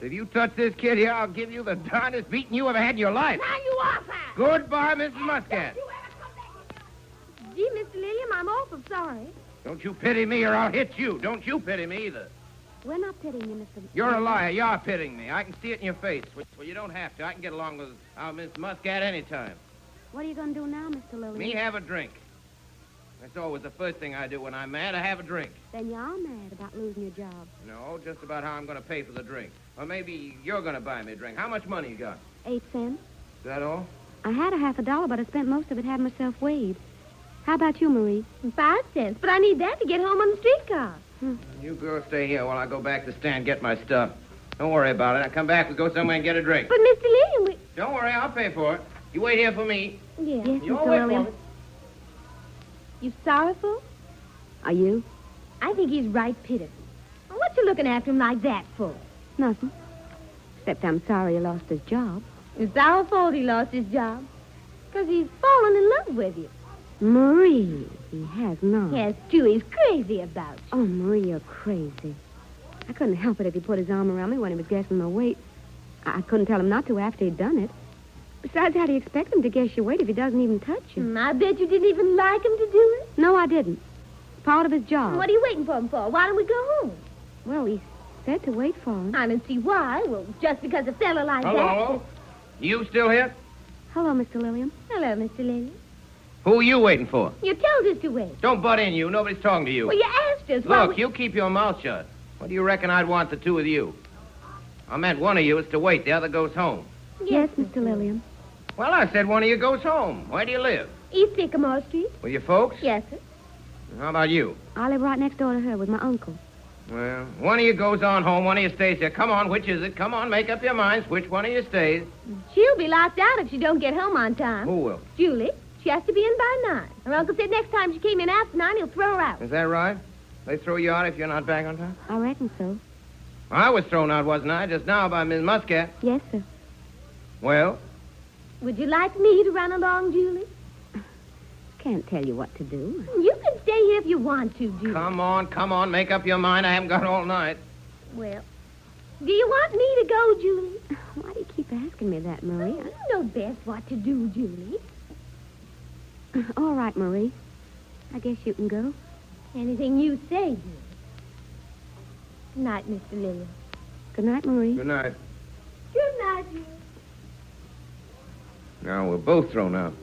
If you touch this kid here, I'll give you the darndest beating you ever had in your life. Now you are fired. Goodbye, Mrs. Muscat. Gee, Mr. Lilliam, I'm awful sorry. Don't you pity me or I'll hit you. Don't you pity me either. We're not pitying you, Mr. You're a liar. You're pitying me. I can see it in your face. Well, you don't have to. I can get along with Miss Muscat anytime. What are you going to do now, Mr. Lilliam? Me have a drink. That's always the first thing I do when I'm mad. I have a drink. Then you are mad about losing your job. No, just about how I'm going to pay for the drink. Or maybe you're going to buy me a drink. How much money you got? 8 cents. Is that all? I had a $50, but I spent most of it having myself weighed. How about you, Marie? 5 cents, but I need that to get home on the streetcar. You girls stay here while I go back to the stand and get my stuff. Don't worry about it. I come back, we go somewhere and get a drink. But, Mr. Lilliam, Don't worry, I'll pay for it. You wait here for me. Yes, You'll Mr. wait Lilliam. for me. You sorrowful? Are you? I think he's right pitiful. Well, what you looking after him like that for? Nothing. Except I'm sorry he lost his job. It's our fault he lost his job. Because he's fallen in love with you. Marie, he has not. Yes, too. He's crazy about you. Oh, Marie, you're crazy. I couldn't help it if he put his arm around me when he was guessing my weight. I couldn't tell him not to after he'd done it. Besides, how do you expect him to guess your weight if he doesn't even touch you? I bet you didn't even like him to do it. No, I didn't. Part of his job. What are you waiting for him for? Why don't we go home? Well, he said to wait for him. I don't see why. Well, just because a fella like that... Hello? You still here? Hello, Mr. Lilliam. Hello, Mr. Lilliam. Who are you waiting for? You told us to wait. Don't butt in, you. Nobody's talking to you. Well, you asked us. Look, you keep your mouth shut. What do you reckon I'd want the two of you? I meant one of you is to wait. The other goes home. Yes, Mr. Lilliam. Well, I said one of you goes home. Where do you live? East Sycamore Street. With your folks? Yes, sir. How about you? I live right next door to her with my uncle. Well, one of you goes on home, one of you stays here. Come on, which is it? Come on, make up your minds. Which one of you stays? She'll be locked out if she don't get home on time. Who will? Julie. She has to be in by 9. Her uncle said next time she came in after 9, he'll throw her out. Is that right? They throw you out if you're not back on time? I reckon so. I was thrown out, wasn't I, just now by Miss Muscat? Yes, sir. Well? Would you like me to run along, Julie? Can't tell you what to do. You can stay here if you want to, Julie. Come on. Make up your mind. I haven't got all night. Well, do you want me to go, Julie? Why do you keep asking me that, Marie? You know best what to do, Julie. All right, Marie. I guess you can go. Anything you say, Julie. Good night, Mr. Lillian. Good night, Marie. Good night. Good night, Julie. Now, we're both thrown out.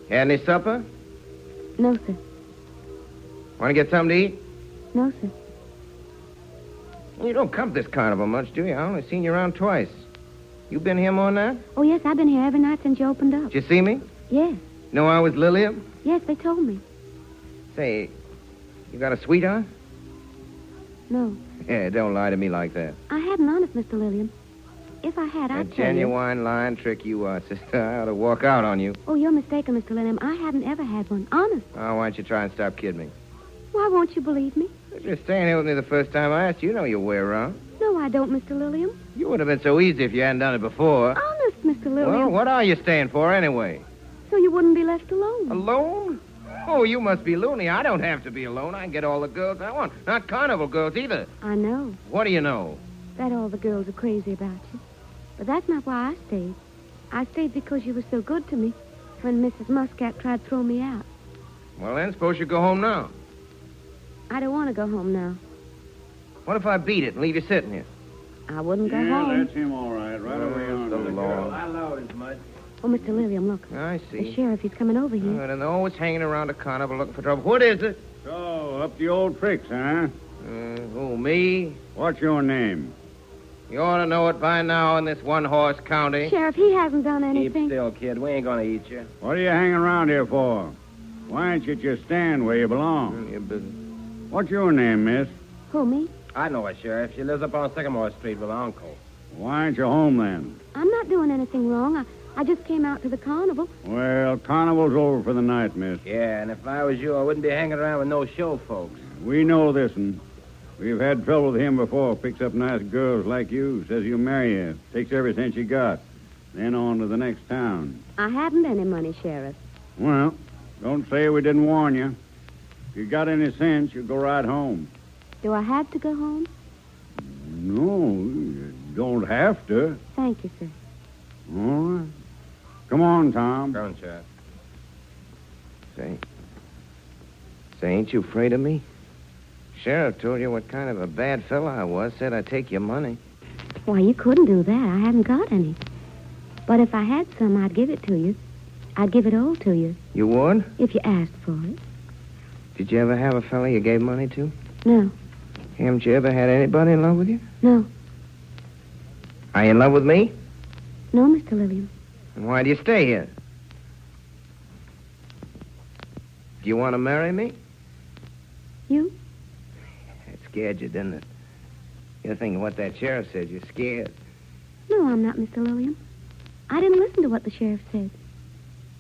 Had any supper? No, sir. Want to get something to eat? No, sir. You don't come to this carnival much, do you? I only seen you around twice. You been here more than that? Oh, yes, I've been here every night since you opened up. Did you see me? Yes. Know I was Lillian? Yes, they told me. Say, you got a sweetheart? No. Yeah, don't lie to me like that. I haven't, honest, Mr. Lillian. If I had, I'd tell you. A genuine lying trick you are, sister. I ought to walk out on you. Oh, you're mistaken, Mr. Lillian. I haven't ever had one. Honest. Oh, why don't you try and stop kidding me? Why won't you believe me? If you're staying here with me the first time I asked, you know your way around. No, I don't, Mr. Lillian. You would have been so easy if you hadn't done it before. Honest, Mr. Lillian. Well, what are you staying for anyway? So you wouldn't be left alone. Alone? Oh, you must be loony. I don't have to be alone. I can get all the girls I want. Not carnival girls either. I know. What do you know? That all the girls are crazy about you. But that's not why I stayed. I stayed because you were so good to me when Mrs. Muscat tried to throw me out. Well, then, suppose you go home now. I don't want to go home now. What if I beat it and leave you sitting here? I wouldn't go home. That's him all right. Right away on the law. I allowed as much. Oh, Mr. Lillian, look. I see. The sheriff, he's coming over here. Good, and they're always hanging around a carnival looking for trouble. What is it? So, up the old tricks, huh? Who, me? What's your name? You ought to know it by now in this one-horse county. Sheriff, he hasn't done anything. Keep still, kid. We ain't gonna eat you. What are you hanging around here for? Why don't you just stand where you belong? Your business. What's your name, miss? Who, me? I know her, Sheriff. She lives up on Sycamore Street with her uncle. Why aren't you home, then? I'm not doing anything wrong. I just came out to the carnival. Well, carnival's over for the night, miss. Yeah, and if I was you, I wouldn't be hanging around with no show folks. We know this one. We've had trouble with him before. Picks up nice girls like you. Says he'll marry you. Takes every cent you got. Then on to the next town. I haven't any money, Sheriff. Well, don't say we didn't warn you. If you got any sense, you go right home. Do I have to go home? No, you don't have to. Thank you, sir. All right. Come on, Tom. Come on, Sheriff. Say, ain't you afraid of me? Sheriff told you what kind of a bad fella I was. Said I'd take your money. Why, you couldn't do that. I haven't got any. But if I had some, I'd give it to you. I'd give it all to you. You would? If you asked for it. Did you ever have a fella you gave money to? No. Haven't you ever had anybody in love with you? No. Are you in love with me? No, Mr. Lillian. And why do you stay here? Do you want to marry me? You? It scared you, didn't it? You're thinking what that sheriff said. You're scared. No, I'm not, Mr. Lillian. I didn't listen to what the sheriff said.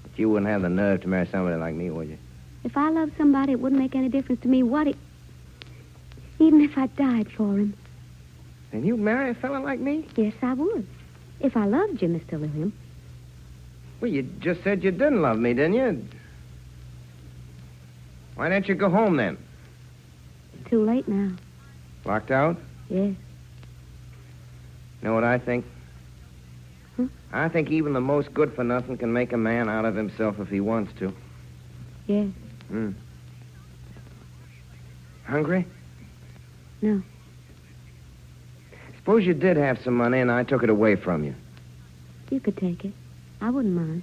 But you wouldn't have the nerve to marry somebody like me, would you? If I loved somebody, it wouldn't make any difference to me what even if I died for him. And you'd marry a fella like me? Yes, I would. If I loved you, Mr. Lillian. Well, you just said you didn't love me, didn't you? Why don't you go home, then? Too late now. Locked out? Yes. Know what I think? I think even the most good-for-nothing can make a man out of himself if he wants to. Yes. Hungry? No. Suppose you did have some money and I took it away from you. You could take it. I wouldn't mind.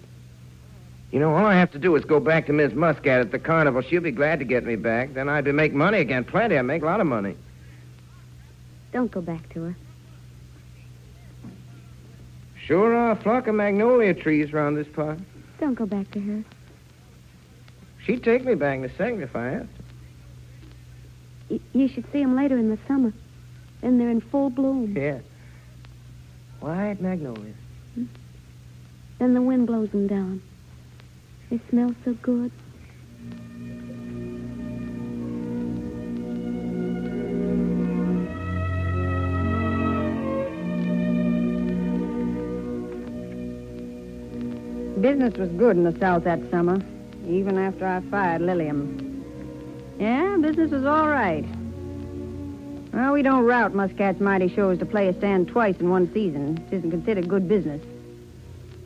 You know, all I have to do is go back to Miss Muscat at the carnival. She'll be glad to get me back. Then I'd be making money again. Plenty. I'd make a lot of money. Don't go back to her. Sure are a flock of magnolia trees around this part. Don't go back to her. She'd take me back in a second if I asked. You should see them later in the summer. Then they're in full bloom. Yeah. White magnolias. Then the wind blows them down. They smell so good. Business was good in the South that summer, even after I fired Lilium. Yeah, business was all right. Well, we don't route Muscat's mighty shows to play a stand twice in one season. It isn't considered good business.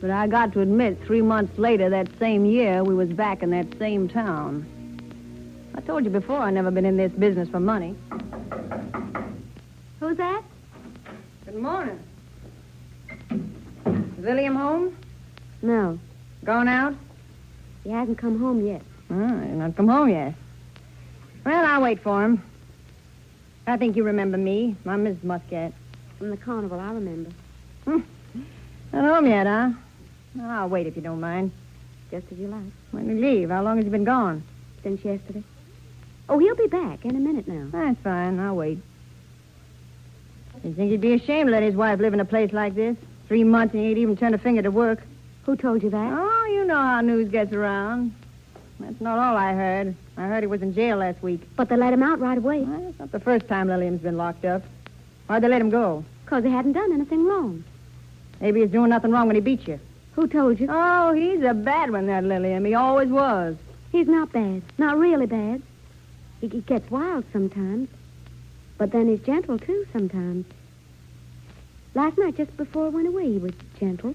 But I got to admit, 3 months later that same year, we was back in that same town. I told you before I never been in this business for money. Who's that? Good morning. Is Lilium home? No. Gone out? He hasn't come home yet. Oh, he's not come home yet. Well, I'll wait for him. I think you remember me. I'm Mrs. Muscat. From the carnival, I remember. Not home yet, huh? I'll wait if you don't mind. Just as you like. When do you leave? How long has he been gone? Since yesterday. Oh, he'll be back in a minute now. That's fine. I'll wait. You think he'd be ashamed to let his wife live in a place like this? 3 months and he ain't even turned a finger to work. Who told you that? Oh, you know how news gets around. That's not all I heard. I heard he was in jail last week. But they let him out right away. Well, it's not the first time Lilium's been locked up. Why'd they let him go? Because he hadn't done anything wrong. Maybe he's doing nothing wrong when he beat you. Who told you? Oh, he's a bad one, that Lilium. He always was. He's not bad. Not really bad. He gets wild sometimes. But then he's gentle, too, sometimes. Last night, just before I went away, he was gentle.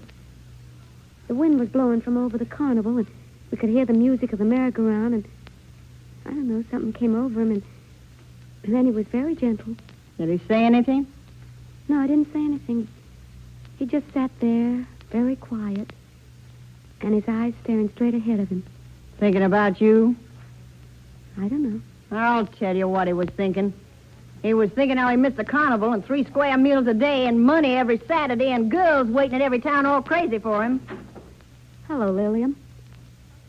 The wind was blowing from over the carnival, and we could hear the music of the merry-go-round, and I don't know, something came over him, and then he was very gentle. Did he say anything? No, I didn't say anything. He just sat there, very quiet, and his eyes staring straight ahead of him. Thinking about you? I don't know. I'll tell you what he was thinking. He was thinking how he missed the carnival and 3 square meals a day and money every Saturday and girls waiting at every town all crazy for him. Hello, Lilium.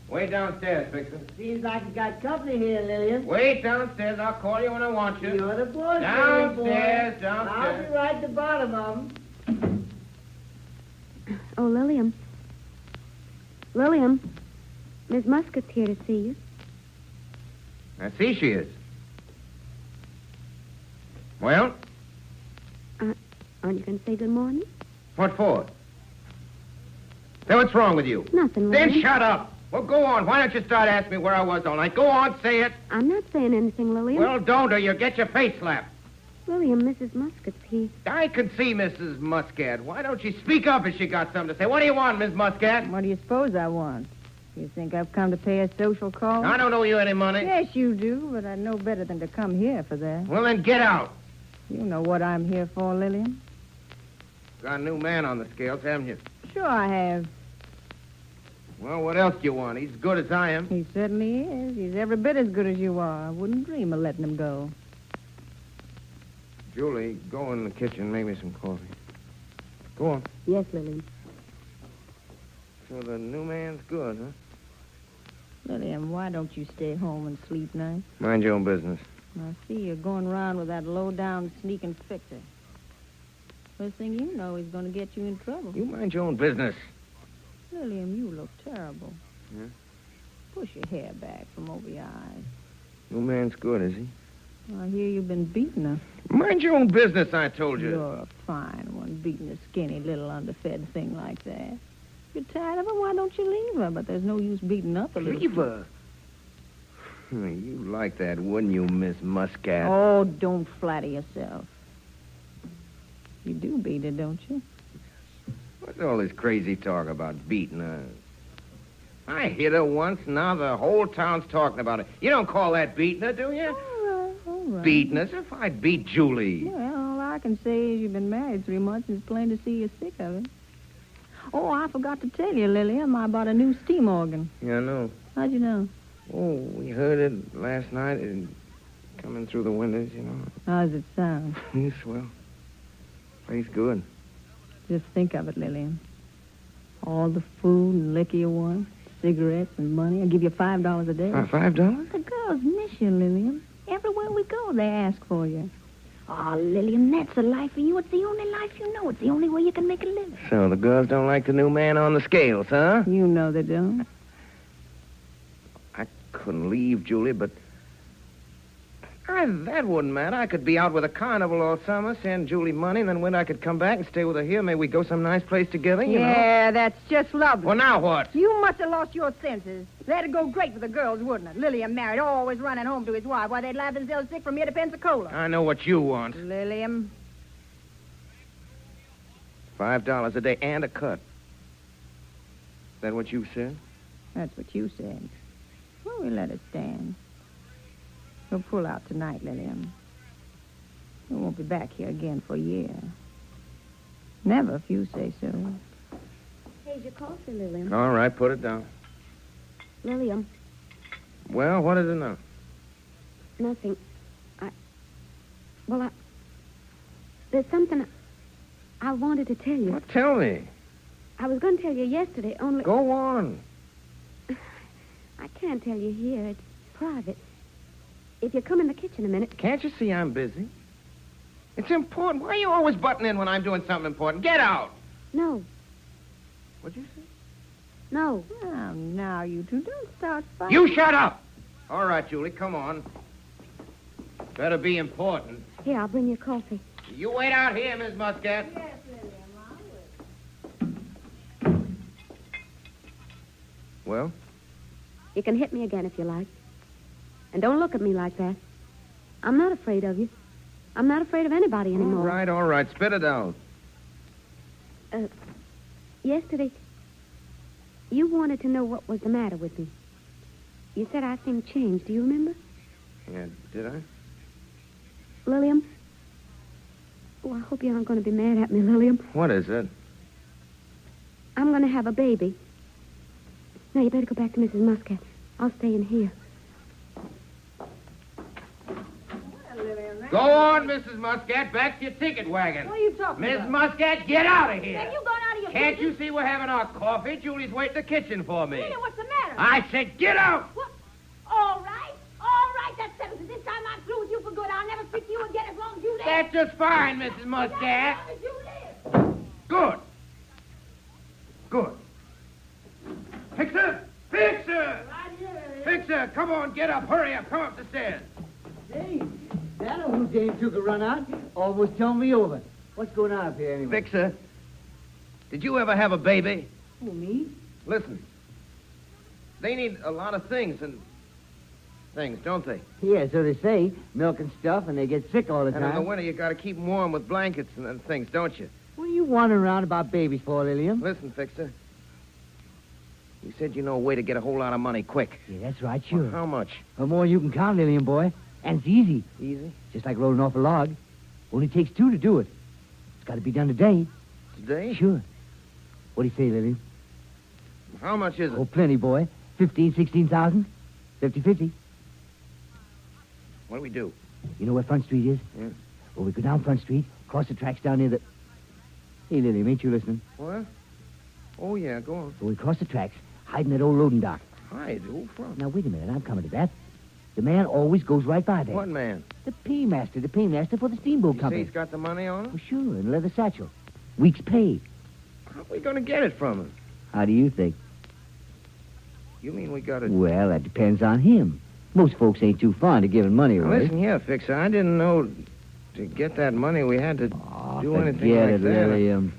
Wait downstairs, Vixen. Seems like you got company here, Lilium. Wait downstairs. I'll call you when I want you. You're the boy. Downstairs. I'll be right at the bottom of them. Oh, Lilium. Lilium, Miss Muscat's here to see you. I see she is. Well? Aren't you going to say good morning? What for? Say, what's wrong with you? Nothing, Then Lilium. shut up. Well, go on. Why don't you start asking me where I was all night? Go on, say it. I'm not saying anything, Lilium. Well, don't, or you'll get your face slapped. Lilium, Mrs. Muscat's here. I can see Mrs. Muscat. Why don't she speak up if she got something to say? What do you want, Miss Muscat? What do you suppose I want? You think I've come to pay a social call? I don't owe you any money. Yes, you do, but I know better than to come here for that. Well, then get out. You know what I'm here for, Lilium. Got a new man on the scales, haven't you? Sure I have. Well, what else do you want? He's as good as I am. He certainly is. He's every bit as good as you are. I wouldn't dream of letting him go. Julie, go in the kitchen and make me some coffee. Go on. Yes, Lilium. So the new man's good, huh? Lilium, why don't you stay home and sleep nights? Mind your own business. I see you're going around with that low-down sneaking fixer. First thing you know, he's going to get you in trouble. You mind your own business. Lilium, you look terrible. Yeah? Push your hair back from over your eyes. New man's good, is he? I hear you've been beating her. Mind your own business, I told you. You're a fine one, beating a skinny little underfed thing like that. If you're tired of her, why don't you leave her? But there's no use beating up a little. Leave her? You like that, wouldn't you, Miss Muscat? Oh, don't flatter yourself. You do beat her, don't you? What's all this crazy talk about beating her? I hit her once, now the whole town's talking about it. You don't call that beating her, do you? All right. Beating her? As if I'd beat Julie. Well, all I can say is you've been married 3 months and it's plain to see you're sick of it. Oh, I forgot to tell you, Lilium, I bought a new steam organ. Yeah, I know. How'd you know? Oh, we heard it last night and coming through the windows, you know. How does it sound? Swell. Plays good. Just think of it, Lilium. All the food and liquor you want, cigarettes and money. I'll give you $5 a day. $5? The girls miss you, Lilium. Everywhere we go, they ask for you. Oh, Lilium, that's the life for you. It's the only life you know. It's the only way you can make a living. So the girls don't like the new man on the scales, huh? You know they don't. I couldn't leave, Julie, but That wouldn't matter. I could be out with a carnival all summer, send Julie money, and then when I could come back and stay with her here, maybe we'd go some nice place together, you know. Yeah, that's just lovely. Well, now what? You must have lost your senses. That'd go great with the girls, wouldn't it? Lillian married, always running home to his wife. Why, they'd laugh themselves sick from here to Pensacola. I know what you want. Lillian. $5 a day and a cut. Is that what you said? That's what you said. Well, we let it stand. We'll pull out tonight, Lillian. We won't be back here again for a year. Never, if you say so. Here's your coffee, Lillian. All right, put it down. Lillian, Well, what is it now? nothing. There's something I wanted to tell you. Well, tell me. I was going to tell you yesterday, only... Go on. I can't tell you here. It's private. If you come in the kitchen a minute... Can't you see I'm busy? It's important. Why are you always butting in when I'm doing something important? Get out. No. What'd you say? No. Oh, now, you two, don't start fighting. You shut up. All right, Julie, come on. Better be important. Here, I'll bring you coffee. You wait out here, Miss Muscat. Yes, Lillian, Well? You can hit me again if you like. And don't look at me like that. I'm not afraid of you. I'm not afraid of anybody anymore. All right. Spit it out. Yesterday, you wanted to know what was the matter with me. You said I seemed changed. Do you remember? Yeah, did I? Lillian? Oh, I hope you aren't going to be mad at me, Lillian. What is it? I'm going to have a baby. Now, you better go back to Mrs. Muscat. I'll stay in here. Go on, Mrs. Muscat. Back to your ticket wagon. What are you talking Miss about? Muscat, get out of here. Have you gone out of your Can't business? you see we're having our coffee? Julie's waiting in the kitchen for me. Lillian, what's the matter? I said get out. What? All right, that settles it. This time I'm through with you for good. I'll never speak to you again as long as you live. That's just fine, Mrs. Muscat. As you live. Good. Fixer! Fixer, come on, get up. Hurry up. Come up the stairs. Hey, that old dame took a run out. Almost turned me over. What's going on up here anyway? Fixer, did you ever have a baby? Who, me? Listen, they need a lot of things, don't they? Yeah, so they say. Milk and stuff, and they get sick all the And time. in the winter, you got to keep them warm with blankets and things, don't you? What are you wandering around about babies for, Lillian? Listen, Fixer. You said you know a way to get a whole lot of money quick. Yeah, that's right, sure. Well, how much? The more you can count, Lillian, boy. And it's easy. Easy? Just like rolling off a log. Only takes two to do it. It's got to be done today. Today? Sure. What do you say, Lillian? How much is it? Oh, plenty, boy. 15, 16,000. 50-50. What do we do? You know where Front Street is? Yeah. Well, we go down Front Street, cross the tracks down near the... Hey, Lillian, ain't you listening? What? Oh, yeah, go on. So we cross the tracks, hide in that old loading dock. Hide? Who from? Now, wait a minute. I'm coming to that. The man always goes right by there. What man? The paymaster for the steamboat You company. say he's got the money on him? Oh, sure, in a leather satchel. Week's pay. How are we going to get it from him? How do you think? You mean we got to... Well, that depends on him. Most folks ain't too fond of giving money Now, away. listen here, Fixer. I didn't know to get that money we had to do anything Forget like it, that. Lillian.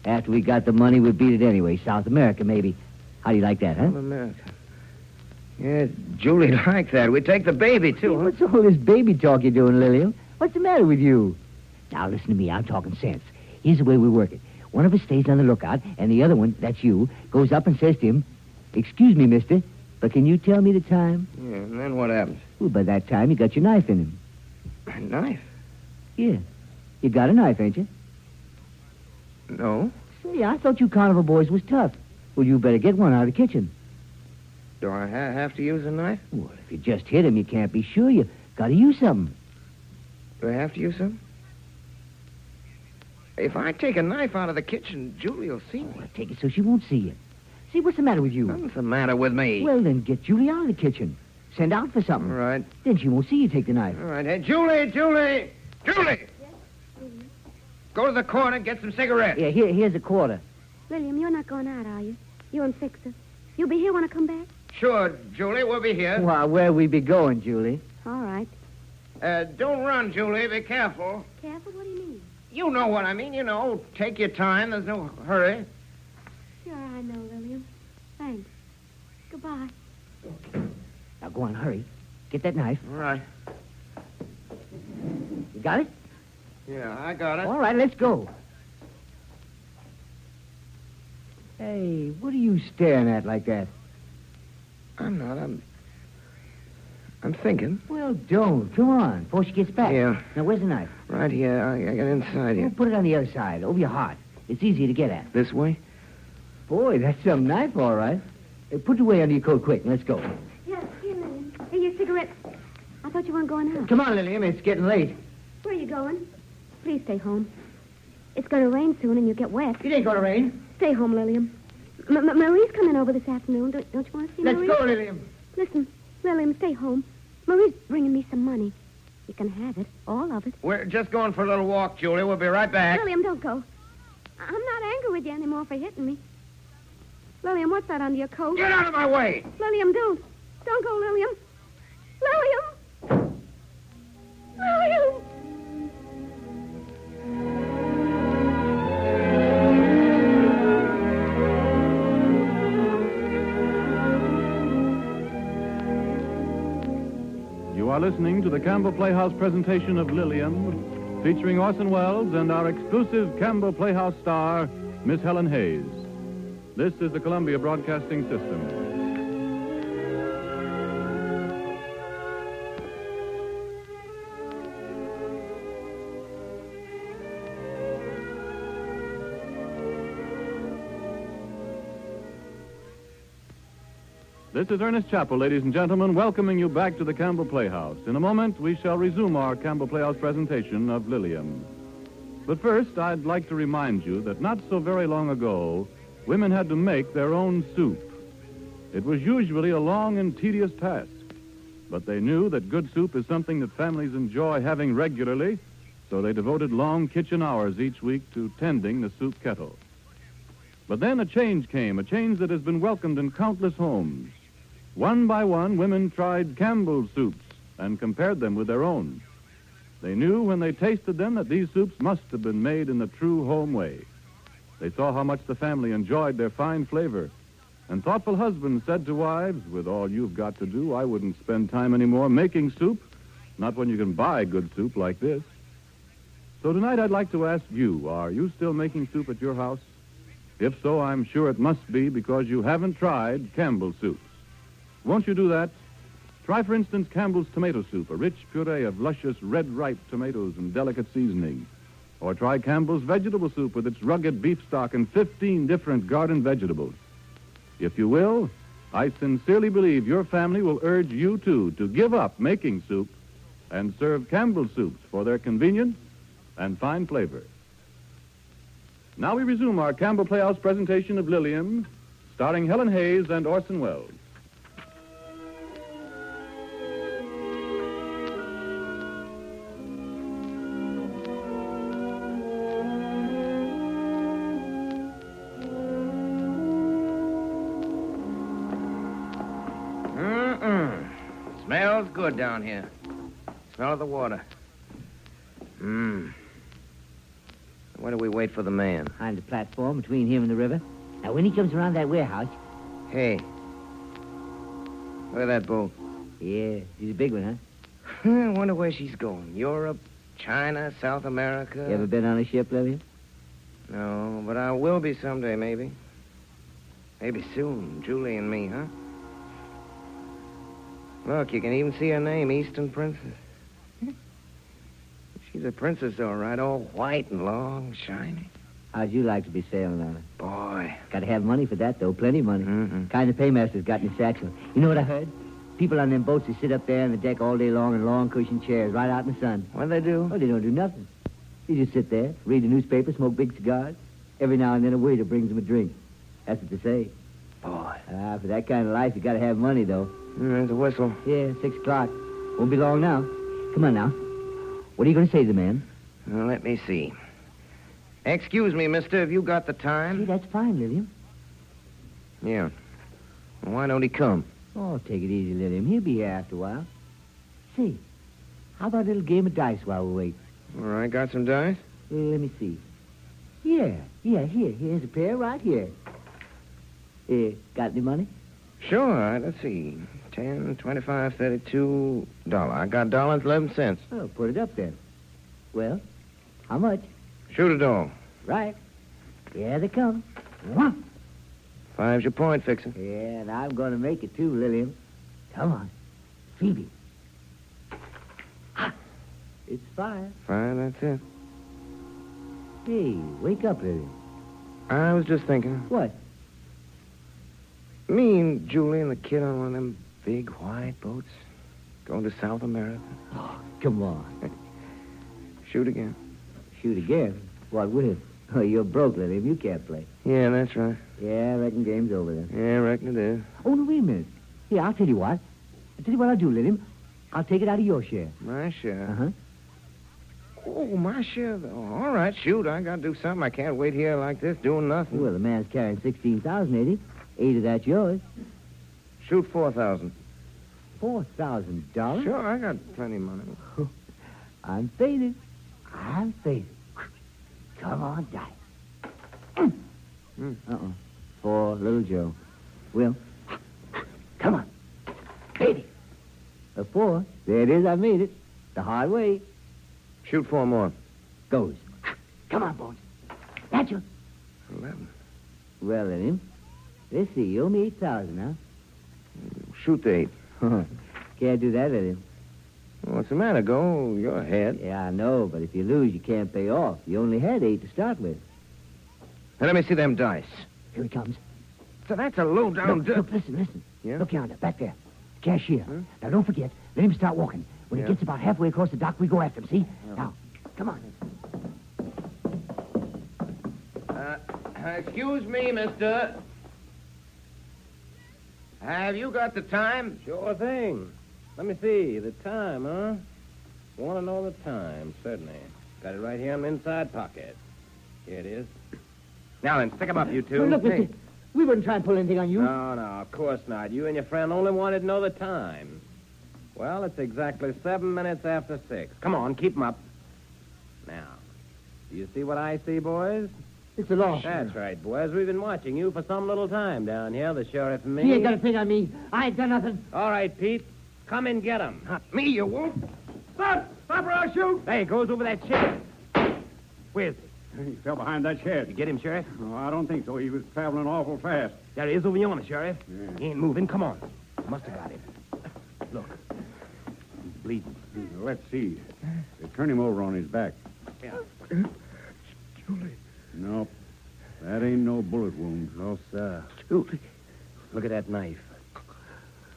After we got the money, we'd beat it anyway. South America, maybe. How do you like that, huh? South America. Yeah, Julie liked that. We take the baby, too, huh? What's all this baby talk you're doing, Lillian? What's the matter with you? Now, listen to me. I'm talking sense. Here's the way we work it. One of us stays on the lookout, and the other one, that's you, goes up and says to him, "Excuse me, mister, but can you tell me the time?" Yeah, and then what happens? Well, by that time, you got your knife in him. A knife? Yeah. You got a knife, ain't you? No. Say, I thought you carnival boys was tough. Well, you better get one out of the kitchen. Do I have to use a knife? Well, if you just hit him, you can't be sure. You got to use something. Do I have to use some? If I take a knife out of the kitchen, Julie will see me. Well, take it so she won't see you. See, what's the matter with you? Nothing's the matter with me. Well, then get Julie out of the kitchen. Send out for something. All right. Then she won't see you take the knife. All right. Hey, Julie! Go to the corner and get some cigarettes. Yeah, here's a quarter. Lillian, you're not going out, are you? You and Fixer. You'll be here when I come back? Sure, Julie, we'll be here. Well, where we be going, Julie? All right. Don't run, Julie. Be careful. Careful? What do you mean? You know what I mean. You know, take your time. There's no hurry. Sure, I know, Lillian. Thanks. Goodbye. Now, go on, hurry. Get that knife. All right. You got it? Yeah, I got it. All right, let's go. Hey, what are you staring at like that? I'm not. I'm thinking. Well, don't. Come on, before she gets back. Yeah. Now, where's the knife? Right here. I got inside here. Well, put it on the other side, over your heart. It's easier to get at. This way? Boy, that's some knife, all right. Hey, put it away under your coat quick. Let's go. Here, Lillian. Hey, your cigarette. I thought you weren't going out. Come on, Lillian. It's getting late. Where are you going? Please stay home. It's going to rain soon and you'll get wet. It ain't going to rain. Stay home, Lillian. Marie's coming over this afternoon. Don't you want to see Marie? Let's go, Lillian. Listen, Lillian, stay home. Marie's bringing me some money. You can have it, all of it. We're just going for a little walk, Julie. We'll be right back. Lillian, don't go. I'm not angry with you anymore for hitting me. Lillian, what's that under your coat? Get out of my way! Lillian, don't. Don't go, Lillian. Lillian! Lillian! You are listening to the Campbell Playhouse presentation of Lillian, featuring Orson Welles and our exclusive Campbell Playhouse star, Miss Helen Hayes. This is the Columbia Broadcasting System. This is Ernest Chappell, ladies and gentlemen, welcoming you back to the Campbell Playhouse. In a moment, we shall resume our Campbell Playhouse presentation of Lillian. But first, I'd like to remind you that not so very long ago, women had to make their own soup. It was usually a long and tedious task, but they knew that good soup is something that families enjoy having regularly, so they devoted long kitchen hours each week to tending the soup kettle. But then a change came, a change that has been welcomed in countless homes. One by one, women tried Campbell's soups and compared them with their own. They knew when they tasted them that these soups must have been made in the true home way. They saw how much the family enjoyed their fine flavor. And thoughtful husbands said to wives, with all you've got to do, I wouldn't spend time anymore making soup, not when you can buy good soup like this. So tonight I'd like to ask you, are you still making soup at your house? If so, I'm sure it must be because you haven't tried Campbell's soups. Won't you do that? Try, for instance, Campbell's tomato soup, a rich puree of luscious red ripe tomatoes and delicate seasoning. Or try Campbell's vegetable soup with its rugged beef stock and 15 different garden vegetables. If you will, I sincerely believe your family will urge you, too, to give up making soup and serve Campbell's soups for their convenience and fine flavor. Now we resume our Campbell Playhouse presentation of Lillian, starring Helen Hayes and Orson Welles. Smells good down here. Smell of the water. Where do we wait for the man? Behind the platform between him and the river. Now, when he comes around that warehouse... Hey. Look at that boat. Yeah, she's a big one, huh? I wonder where she's going. Europe, China, South America. You ever been on a ship, Lillian? No, but I will be someday, maybe. Maybe soon. Julie and me, huh? Look, you can even see her name, Eastern Princess. She's a princess, all right, all white and long, shiny. How'd you like to be sailing on her? Boy. Got to have money for that, though. Plenty of money. Kind of paymaster's got in his satchel. You know what I heard? People on them boats, they sit up there on the deck all day long in long cushioned chairs right out in the sun. What do they do? Oh, they don't do nothing. They just sit there, read the newspaper, smoke big cigars. Every now and then a waiter brings them a drink. That's what they say. Boy. For that kind of life, you got to have money, though. There's a whistle. Yeah, 6 o'clock. Won't be long now. Come on now. What are you going to say to the man? Well, let me see. Excuse me, mister, have you got the time? See, that's fine, Lillian. Yeah. Well, why don't he come? Oh, take it easy, Lillian. He'll be here after a while. Say, How about a little game of dice while we wait? All right, got some dice? Let me see. Here's a pair right here. Got any money? Sure. Let's see. 10, 25, 32 $1. I got $1.11. Oh, put it up then. Well, how much? Shoot it all. Right. Here they come. Wah! 5's your point, Fixin'. Yeah, and I'm going to make it too, Lillian. Come on. Phoebe. Ha! It's 5. 5, that's it. Hey, wake up, Lillian. I was just thinking. What? Me and Julie and the kid on one of them big white boats going to South America. Oh, come on. Shoot again. Shoot again? What with? Oh, you're broke, Lillian. You can't play. Yeah, that's right. Yeah, I reckon game's over then. Yeah, I reckon it is. Oh, no, wait a minute. Here, I'll tell you what. I'll do, Lillian. I'll take it out of your share. My share? Uh-huh. Oh, my share. Oh, all right, shoot. I got to do something. I can't wait here like this doing nothing. Well, the man's carrying $16,000, ain't he? 8 of that's yours. Shoot 4,000. $4,000? Sure, I got plenty of money. I'm faded. Come on, die. Uh-uh. 4, little Joe. Will. Come on. Faded. A 4. There it is. I made it. The hard way. Shoot 4 more. Goes. Come on, Bones. That's you. 11. Well, then, let's see. You owe me 8,000, huh? Shoot the 8. Can't do that, Lillian. What's the matter? Go. You're ahead. Yeah, I know, but if you lose, you can't pay off. You only had 8 to start with. Now, let me see them dice. Here he comes. So that's a low-down... Look, listen. Yeah? Look yonder, back there. Cashier. Huh? Now, don't forget. Let him start walking. When he gets about halfway across the dock, we go after him, see? Yeah. Now, come on. Excuse me, mister. Have you got the time? Sure thing. Let me see. The time, huh? Want to know the time, certainly. Got it right here in the inside pocket. Here it is. Now then, stick 'em up, you two. Well, look, mister. We wouldn't try and pull anything on you. No, of course not. You and your friend only wanted to know the time. Well, it's exactly 7 minutes after 6. Come on, keep 'em up. Now, do you see what I see, boys? It's a law. That's right, boys. We've been watching you for some little time down here, the sheriff and me. He ain't got a thing on me. I ain't done nothing. All right, Pete. Come and get him. Not me, you won't. Stop or I'll shoot. There he goes over that shed. Where's he? He fell behind that shed. You get him, Sheriff? No, I don't think so. He was traveling awful fast. There he is over yonder, Sheriff. Yeah. He ain't moving. Come on. Must have got him. Look. He's bleeding. Let's see. They turn him over on his back. Yeah. Julie. Nope. That ain't no bullet wound. No, sir. Julie. Look at that knife.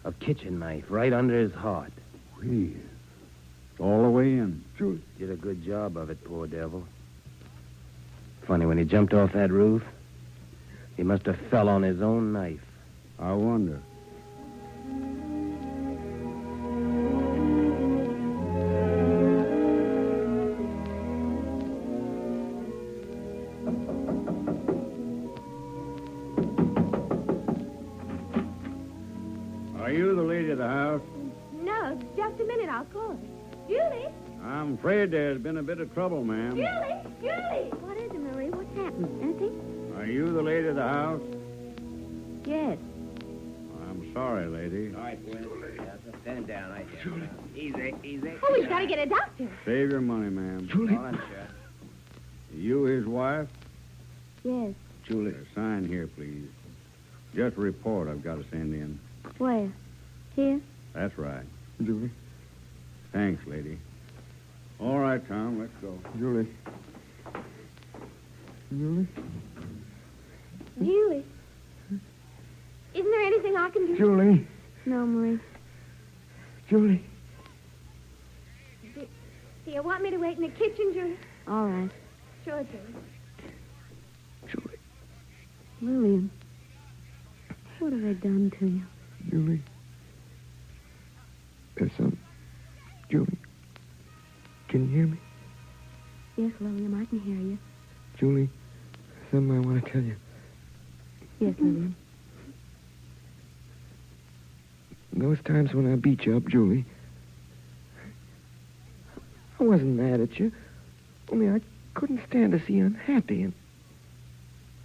A kitchen knife right under his heart. It's all the way in. Julie. Did a good job of it, poor devil. Funny, when he jumped off that roof, he must have fell on his own knife. I wonder. Are you the lady of the house? No, just a minute. I'll call her. Julie? I'm afraid there's been a bit of trouble, ma'am. Julie! What is it, Marie? What's happened? Anything? Are you the lady of the house? Yes. I'm sorry, lady. All right, Gwen. Stand down right here. Easy. Oh, we've got to get a doctor. Save your money, ma'am. Julie. Hold on, Sheriff. You his wife? Yes. Julie. Sign here, please. Just a report I've got to send in. Where? Here? That's right. Julie. Thanks, lady. All right, Tom, let's go. Julie. Julie? Isn't there anything I can do? Julie. No, Marie. Julie. Do you want me to wait in the kitchen, Julie? All right. Sure, Julie. Lillian, what have I done to you? Julie. There's some... Julie. Can you hear me? Yes, Lillian, I can hear you. Julie, something I want to tell you. Yes, Lillian. Those times when I beat you up, Julie, I wasn't mad at you. Only I couldn't stand to see you unhappy.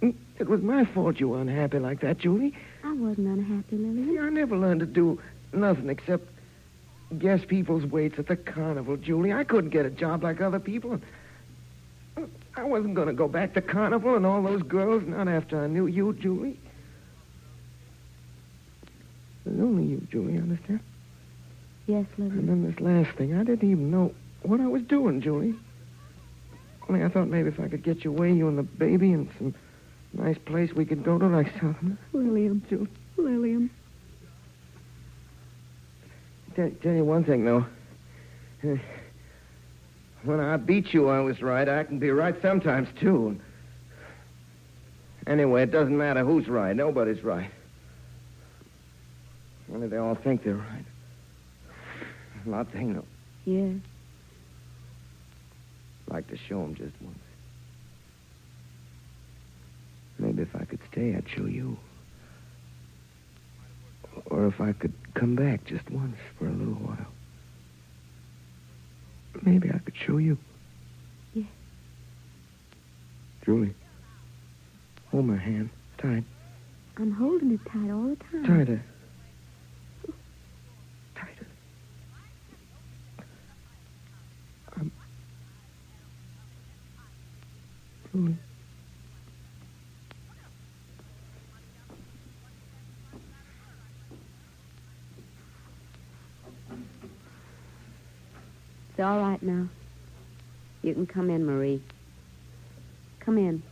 And it was my fault you were unhappy like that, Julie. I wasn't unhappy, Lillian. See, I never learned to do nothing except guess people's weights at the carnival, Julie. I couldn't get a job like other people. I wasn't going to go back to carnival and all those girls, not after I knew you, Julie. There's only you, Julie, understand? Yes, Lillian. And then this last thing, I didn't even know what I was doing, Julie. Only I thought maybe if I could get you away, you and the baby, and some nice place we could go to, like something. Lillian. Julie. Lillian. Tell you one thing, though. When I beat you, I was right. I can be right sometimes, too. Anyway, it doesn't matter who's right. Nobody's right. Only they all think they're right. A lot they know. Yeah. I'd like to show them just once. Maybe if I could stay, I'd show you. Or if I could come back just once for a little while. Maybe I could show you. Yeah. Julie, hold my hand tight. I'm holding it tight all the time. Tighter. Tighter. Julie. It's all right now. You can come in, Marie. Come in.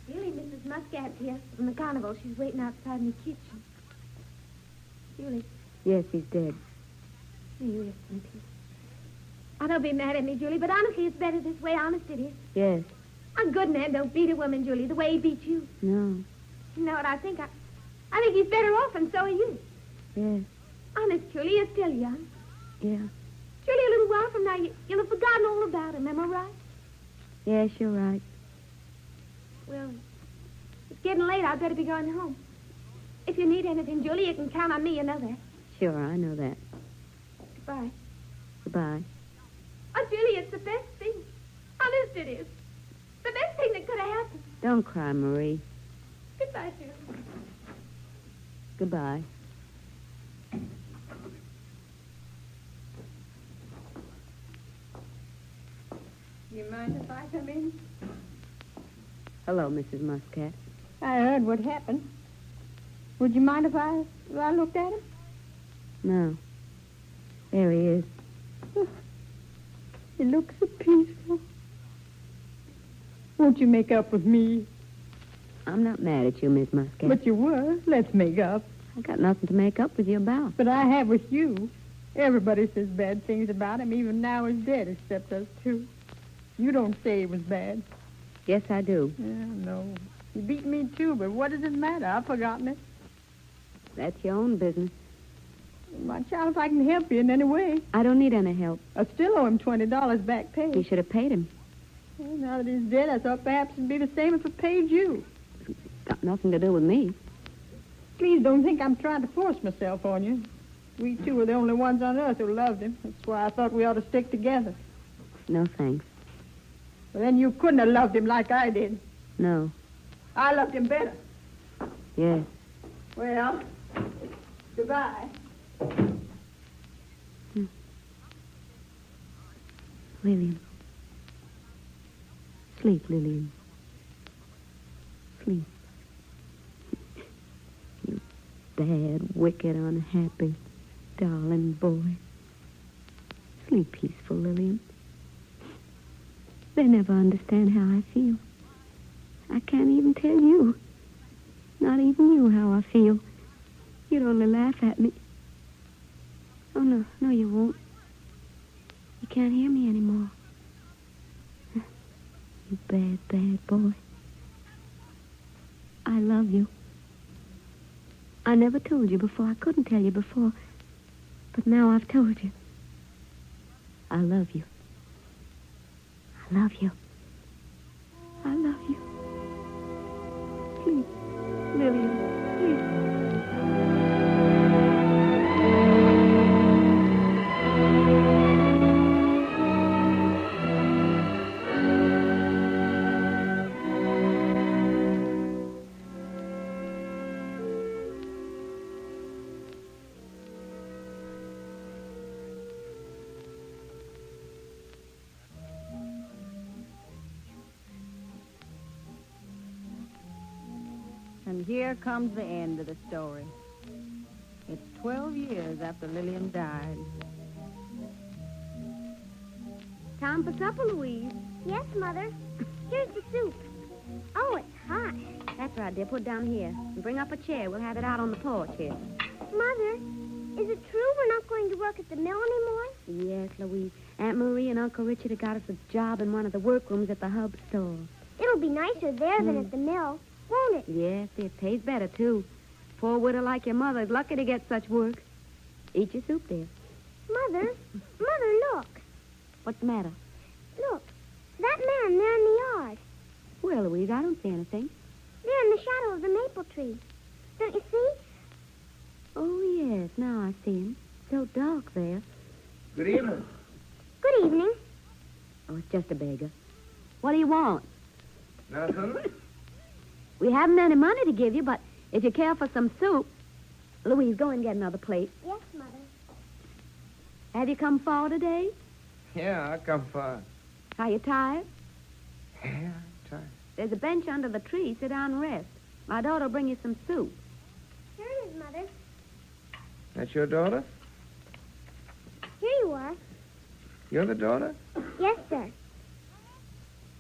Really, Mrs. Muscat's here from the carnival. She's waiting outside in the kitchen. Julie. Yes, he's dead. Here you is, please. Oh, don't be mad at me, Julie, but honestly, it's better this way. Honest it is. Yes. A good man don't beat a woman, Julie, the way he beat you. No. You know what I think? I think he's better off, and so are you. Yes. Honest, Julie, you're still young. Yeah. Julie, a little while from now, you'll have forgotten all about him. Am I right? Yes, you're right. Well, it's getting late. I'd better be going home. If you need anything, Julie, you can count on me. You know that. Sure, I know that. Goodbye. Goodbye. Oh, Julie, it's the best thing. Honest, it is. The best thing that could have happened. Don't cry, Marie. Goodbye, Julie. Goodbye. You mind if I come in? Hello, Mrs. Muscat. I heard what happened. Would you mind if I looked at him? No. There he is. He looks so peaceful. Won't you make up with me? I'm not mad at you, Miss Muscat. But you were. Let's make up. I got nothing to make up with you about. But I have with you. Everybody says bad things about him. Even now he's dead, except us two. You don't say he was bad. Yes, I do. Yeah, no. You beat me, too, but what does it matter? I've forgotten it. That's your own business. My child, if I can help you in any way. I don't need any help. I still owe him $20 back pay. You should have paid him. Well, now that he's dead, I thought perhaps it'd be the same if I paid you. It's got nothing to do with me. Please don't think I'm trying to force myself on you. We two were the only ones on earth who loved him. That's why I thought we ought to stick together. No, thanks. Well, then you couldn't have loved him like I did. No. I loved him better. Yes. Well, goodbye. Lillian. Sleep, Lillian. Sleep. You bad, wicked, unhappy, darling boy. Sleep peaceful, Lillian. They never understand how I feel. I can't even tell you. Not even you how I feel. You'd only laugh at me. Oh, no, you won't. You can't hear me anymore. You bad, bad boy. I love you. I never told you before. I couldn't tell you before. But now I've told you. I love you. I love you. I love you. Please, Lillian, please. And here comes the end of the story. It's 12 years after Lillian died. Time for supper, Louise. Yes, Mother. Here's the soup. Oh, it's hot. That's right, dear. Put it down here. And bring up a chair. We'll have it out on the porch here. Mother, is it true we're not going to work at the mill anymore? Yes, Louise. Aunt Marie and Uncle Richard have got us a job in one of the workrooms at the hub store. It'll be nicer there than at the mill, won't it? Yes, it pays better, too. Poor widow like your mother is lucky to get such work. Eat your soup, dear. Mother, look. What's the matter? Look, that man there in the yard. Well, Louise, I don't see anything. There in the shadow of the maple tree. Don't you see? Oh, yes, now I see him. So dark there. Good evening. Good evening. Oh, it's just a beggar. What do you want? Nothing. We haven't any money to give you, but if you care for some soup... Louise, go and get another plate. Yes, Mother. Have you come far today? Yeah, I come far. Are you tired? Yeah, I'm tired. There's a bench under the tree. Sit down and rest. My daughter will bring you some soup. Here it is, Mother. That's your daughter? Here you are. You're the daughter? Yes, sir.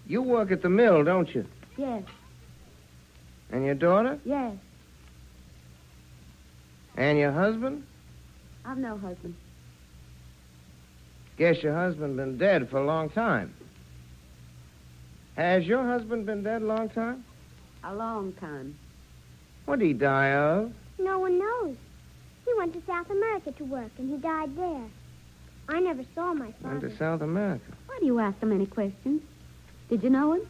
You work at the mill, don't you? Yes. And your daughter? Yes. And your husband? I've no husband. Guess your husband been dead for a long time. Has your husband been dead a long time? A long time. What did he die of? No one knows. He went to South America to work, and he died there. I never saw my father. Went to South America. Why do you ask so many questions? Did you know him?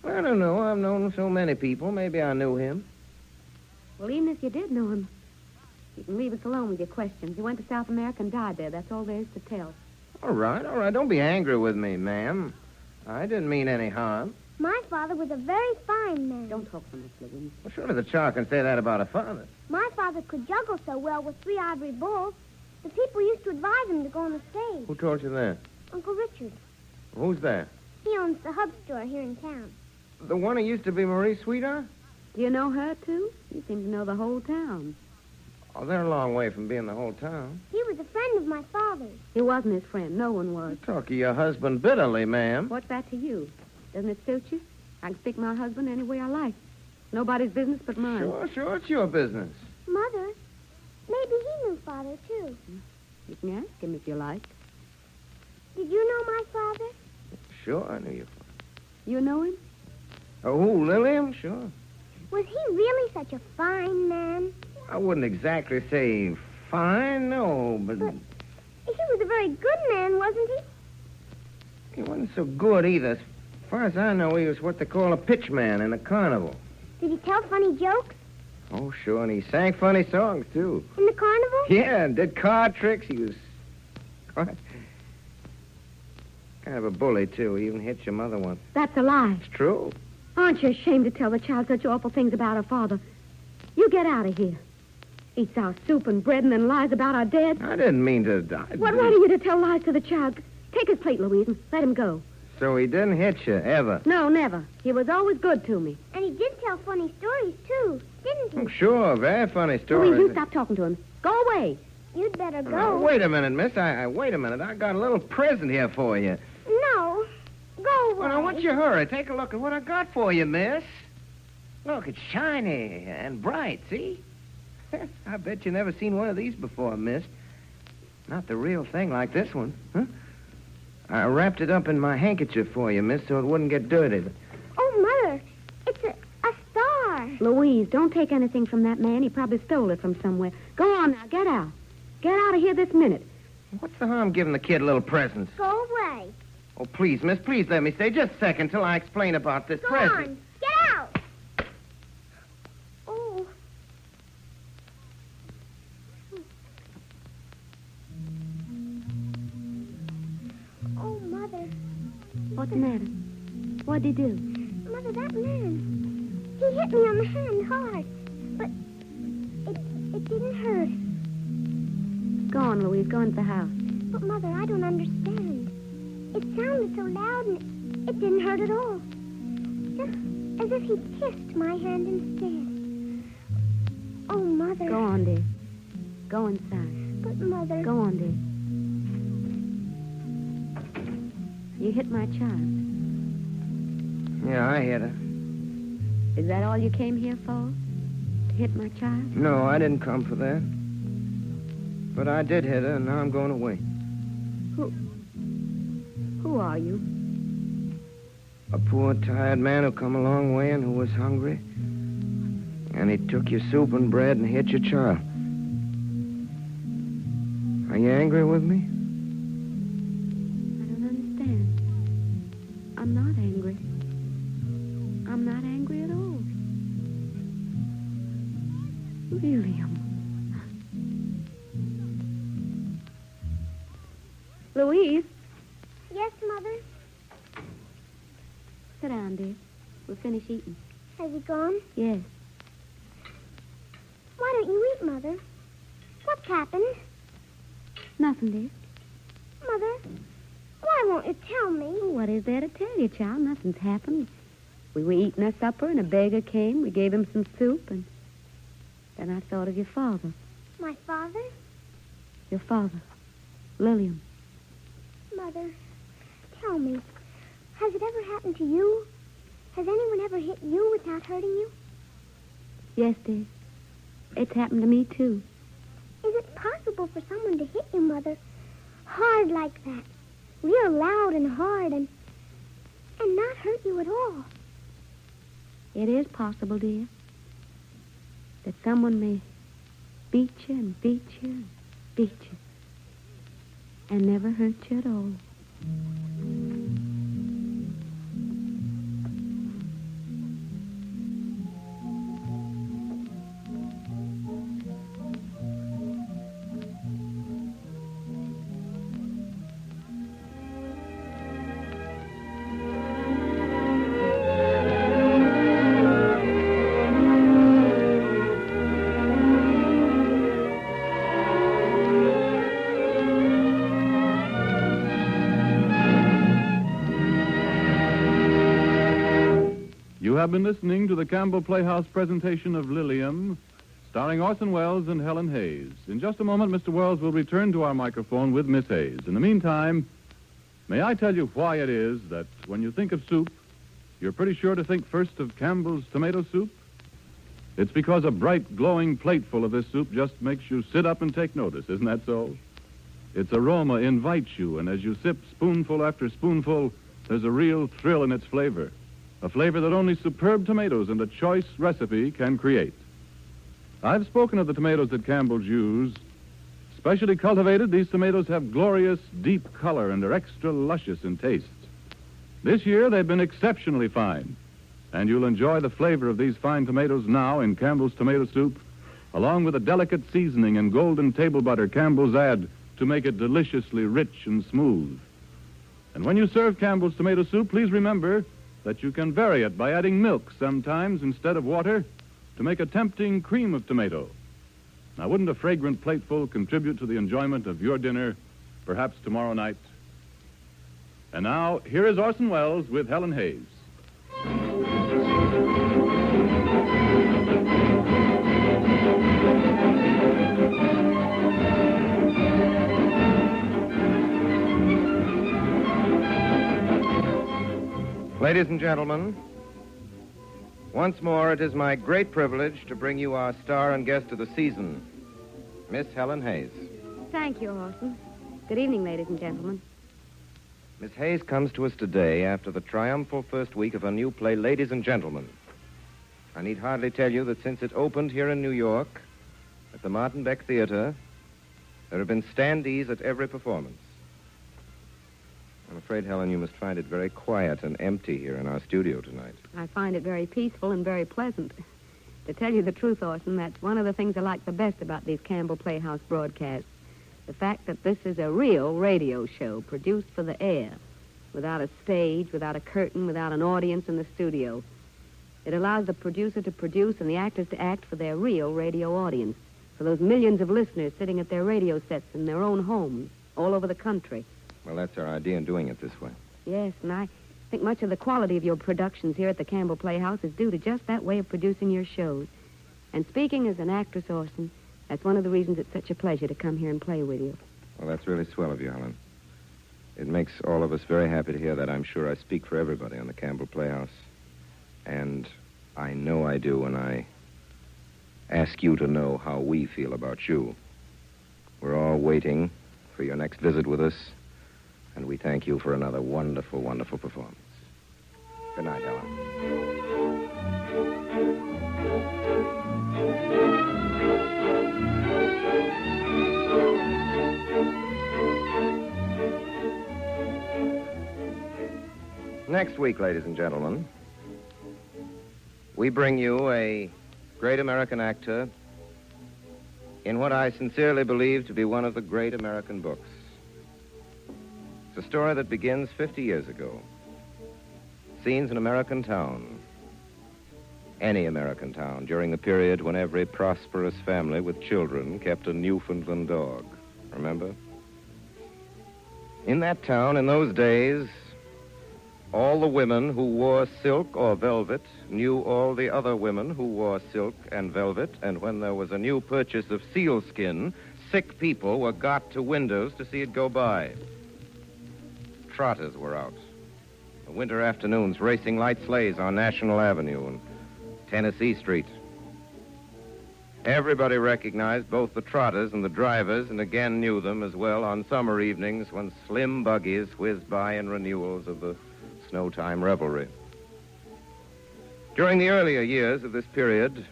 I don't know. I've known so many people. Maybe I knew him. Well, even if you did know him, you can leave us alone with your questions. He went to South America and died there. That's all there is to tell. All right. Don't be angry with me, ma'am. I didn't mean any harm. My father was a very fine man. Don't talk so much, Louise. Well, surely the child can say that about a father. My father could juggle so well with 3 ivory bulls. The people used to advise him to go on the stage. Who told you that? Uncle Richard. Who's that? He owns the hub store here in town. The one who used to be Marie's sweetheart? Do you know her, too? You seem to know the whole town. Oh, they're a long way from being the whole town. He was a friend of my father's. He wasn't his friend. No one was. You talk of your husband bitterly, ma'am. What's that to you? Doesn't it suit you? I can stick my husband any way I like. Nobody's business but mine. Sure, it's your business. Mother, maybe he knew Father, too. You can ask him if you like. Did you know my father? Sure, I knew you. You know him? Oh, who, Lillian? Sure. Was he really such a fine man? I wouldn't exactly say fine, no, but... He was a very good man, wasn't he? He wasn't so good either. As far as I know, he was what they call a pitchman in a carnival. Did he tell funny jokes? Oh, sure, and he sang funny songs, too. In the carnival? Yeah, and did card tricks. He was kind of a bully, too. He even hit your mother once. That's a lie. It's true. Aren't you ashamed to tell the child such awful things about her father? You get out of here. Eats our soup and bread and then lies about our dead. I didn't mean to die. What right are you to tell lies to the child? Take his plate, Louise, and let him go. So he didn't hit you, ever? No, never. He was always good to me. And he did tell funny stories, too, didn't he? Oh, sure, very funny stories. Louise, you stop talking to him. Go away. You'd better go. No, wait a minute, miss. Wait a minute. I got a little present here for you. No. Go away. Well, now, what's your hurry? Take a look at what I got for you, miss. Look, it's shiny and bright, see? I bet you never seen one of these before, miss. Not the real thing like this one, huh? I wrapped it up in my handkerchief for you, miss, so it wouldn't get dirty. Oh, Mother, it's a star. Louise, don't take anything from that man. He probably stole it from somewhere. Go on now, get out. Get out of here this minute. What's the harm giving the kid a little present? Go away. Oh, please, miss, please let me stay just a second till I explain about this present. Go on, get out. Oh. Oh, Mother. What's the matter? What'd he do? Mother, that man. He hit me on the hand hard. But it didn't hurt. Go on, Louise. Go into the house. But, Mother, I don't understand. It sounded so loud and it didn't hurt at all. Just as if he kissed my hand instead. Oh, Mother. Go on, dear. Go inside. But, Mother... Go on, dear. You hit my child. Yeah, I hit her. Is that all you came here for? To hit my child? No, I didn't come for that. But I did hit her, and now I'm going away. Who are you? A poor, tired man who come a long way and who was hungry. And he took your soup and bread and hit your child. Are you angry with me? I don't understand. I'm not angry. I'm not angry at all. William. Louise? Yes, Mother? Sit down, dear. We'll finish eating. Has he gone? Yes. Why don't you eat, Mother? What's happened? Nothing, dear. Mother, why won't you tell me? Oh, what is there to tell you, child? Nothing's happened. We were eating our supper, and a beggar came. We gave him some soup, and then I thought of your father. My father? Your father, Lillian. Mother, tell me, has it ever happened to you? Has anyone ever hit you without hurting you? Yes, dear. It's happened to me, too. Is it possible for someone to hit you, Mother? Hard like that. Real loud and hard and not hurt you at all. It is possible, dear, that someone may beat you and beat you and beat you and never hurt you at all. You have been listening to the Campbell Playhouse presentation of Lilium, starring Orson Welles and Helen Hayes. In just a moment, Mr. Welles will return to our microphone with Miss Hayes. In the meantime, may I tell you why it is that when you think of soup, you're pretty sure to think first of Campbell's tomato soup? It's because a bright, glowing plateful of this soup just makes you sit up and take notice, isn't that so? Its aroma invites you, and as you sip spoonful after spoonful, there's a real thrill in its flavor. A flavor that only superb tomatoes and a choice recipe can create. I've spoken of the tomatoes that Campbell's use. Specially cultivated, these tomatoes have glorious, deep color and are extra luscious in taste. This year, they've been exceptionally fine, and you'll enjoy the flavor of these fine tomatoes now in Campbell's tomato soup, along with a delicate seasoning and golden table butter Campbell's add to make it deliciously rich and smooth. And when you serve Campbell's tomato soup, please remember that you can vary it by adding milk sometimes instead of water to make a tempting cream of tomato. Now, wouldn't a fragrant plateful contribute to the enjoyment of your dinner, perhaps tomorrow night? And now, here is Orson Welles with Helen Hayes. Ladies and gentlemen, once more it is my great privilege to bring you our star and guest of the season, Miss Helen Hayes. Thank you, Orson. Good evening, ladies and gentlemen. Miss Hayes comes to us today after the triumphal first week of her new play, Ladies and Gentlemen. I need hardly tell you that since it opened here in New York at the Martin Beck Theater, there have been standees at every performance. I'm afraid, Helen, you must find it very quiet and empty here in our studio tonight. I find it very peaceful and very pleasant. To tell you the truth, Orson, that's one of the things I like the best about these Campbell Playhouse broadcasts. The fact that this is a real radio show produced for the air, without a stage, without a curtain, without an audience in the studio. It allows the producer to produce and the actors to act for their real radio audience, for those millions of listeners sitting at their radio sets in their own homes all over the country. Well, that's our idea in doing it this way. Yes, and I think much of the quality of your productions here at the Campbell Playhouse is due to just that way of producing your shows. And speaking as an actress, Orson, that's one of the reasons it's such a pleasure to come here and play with you. Well, that's really swell of you, Helen. It makes all of us very happy to hear that. I'm sure I speak for everybody on the Campbell Playhouse. And I know I do when I ask you to know how we feel about you. We're all waiting for your next visit with us, and we thank you for another wonderful, wonderful performance. Good night, Helen. Next week, ladies and gentlemen, we bring you a great American actor in what I sincerely believe to be one of the great American books. It's a story that begins 50 years ago. Scenes in American town, any American town, during the period when every prosperous family with children kept a Newfoundland dog. Remember? In that town, in those days, all the women who wore silk or velvet knew all the other women who wore silk and velvet, and when there was a new purchase of sealskin, sick people were got to windows to see it go by. Trotters were out. The winter afternoons racing light sleighs on National Avenue and Tennessee Street. Everybody recognized both the trotters and the drivers, and again knew them as well on summer evenings when slim buggies whizzed by in renewals of the snow-time revelry. During the earlier years of this period,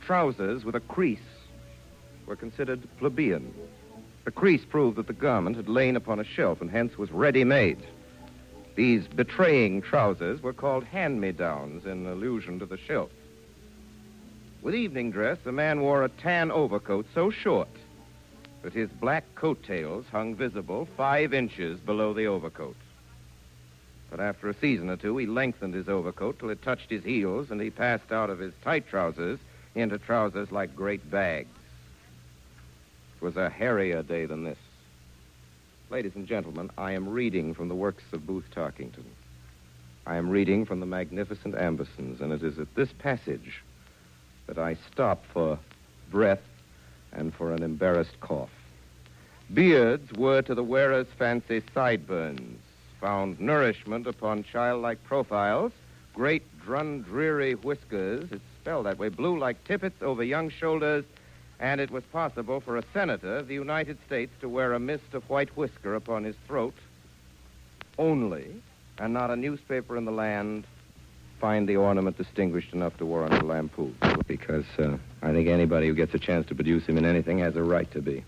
trousers with a crease were considered plebeian. The crease proved that the garment had lain upon a shelf and hence was ready-made. These betraying trousers were called hand-me-downs in allusion to the shelf. With evening dress, the man wore a tan overcoat so short that his black coattails hung visible 5 inches below the overcoat. But after a season or two, he lengthened his overcoat till it touched his heels, and he passed out of his tight trousers into trousers like great bags. It was a hairier day than this. Ladies and gentlemen, I am reading from the works of Booth Tarkington. I am reading from the magnificent Ambersons, and it is at this passage that I stop for breath and for an embarrassed cough. Beards were to the wearer's fancy sideburns, found nourishment upon childlike profiles, great Drundreary whiskers, it's spelled that way, blew like tippets over young shoulders, and it was possible for a senator of the United States to wear a mist of white whisker upon his throat only, and not a newspaper in the land find the ornament distinguished enough to warrant a lampoon, because I think anybody who gets a chance to produce him in anything has a right to be.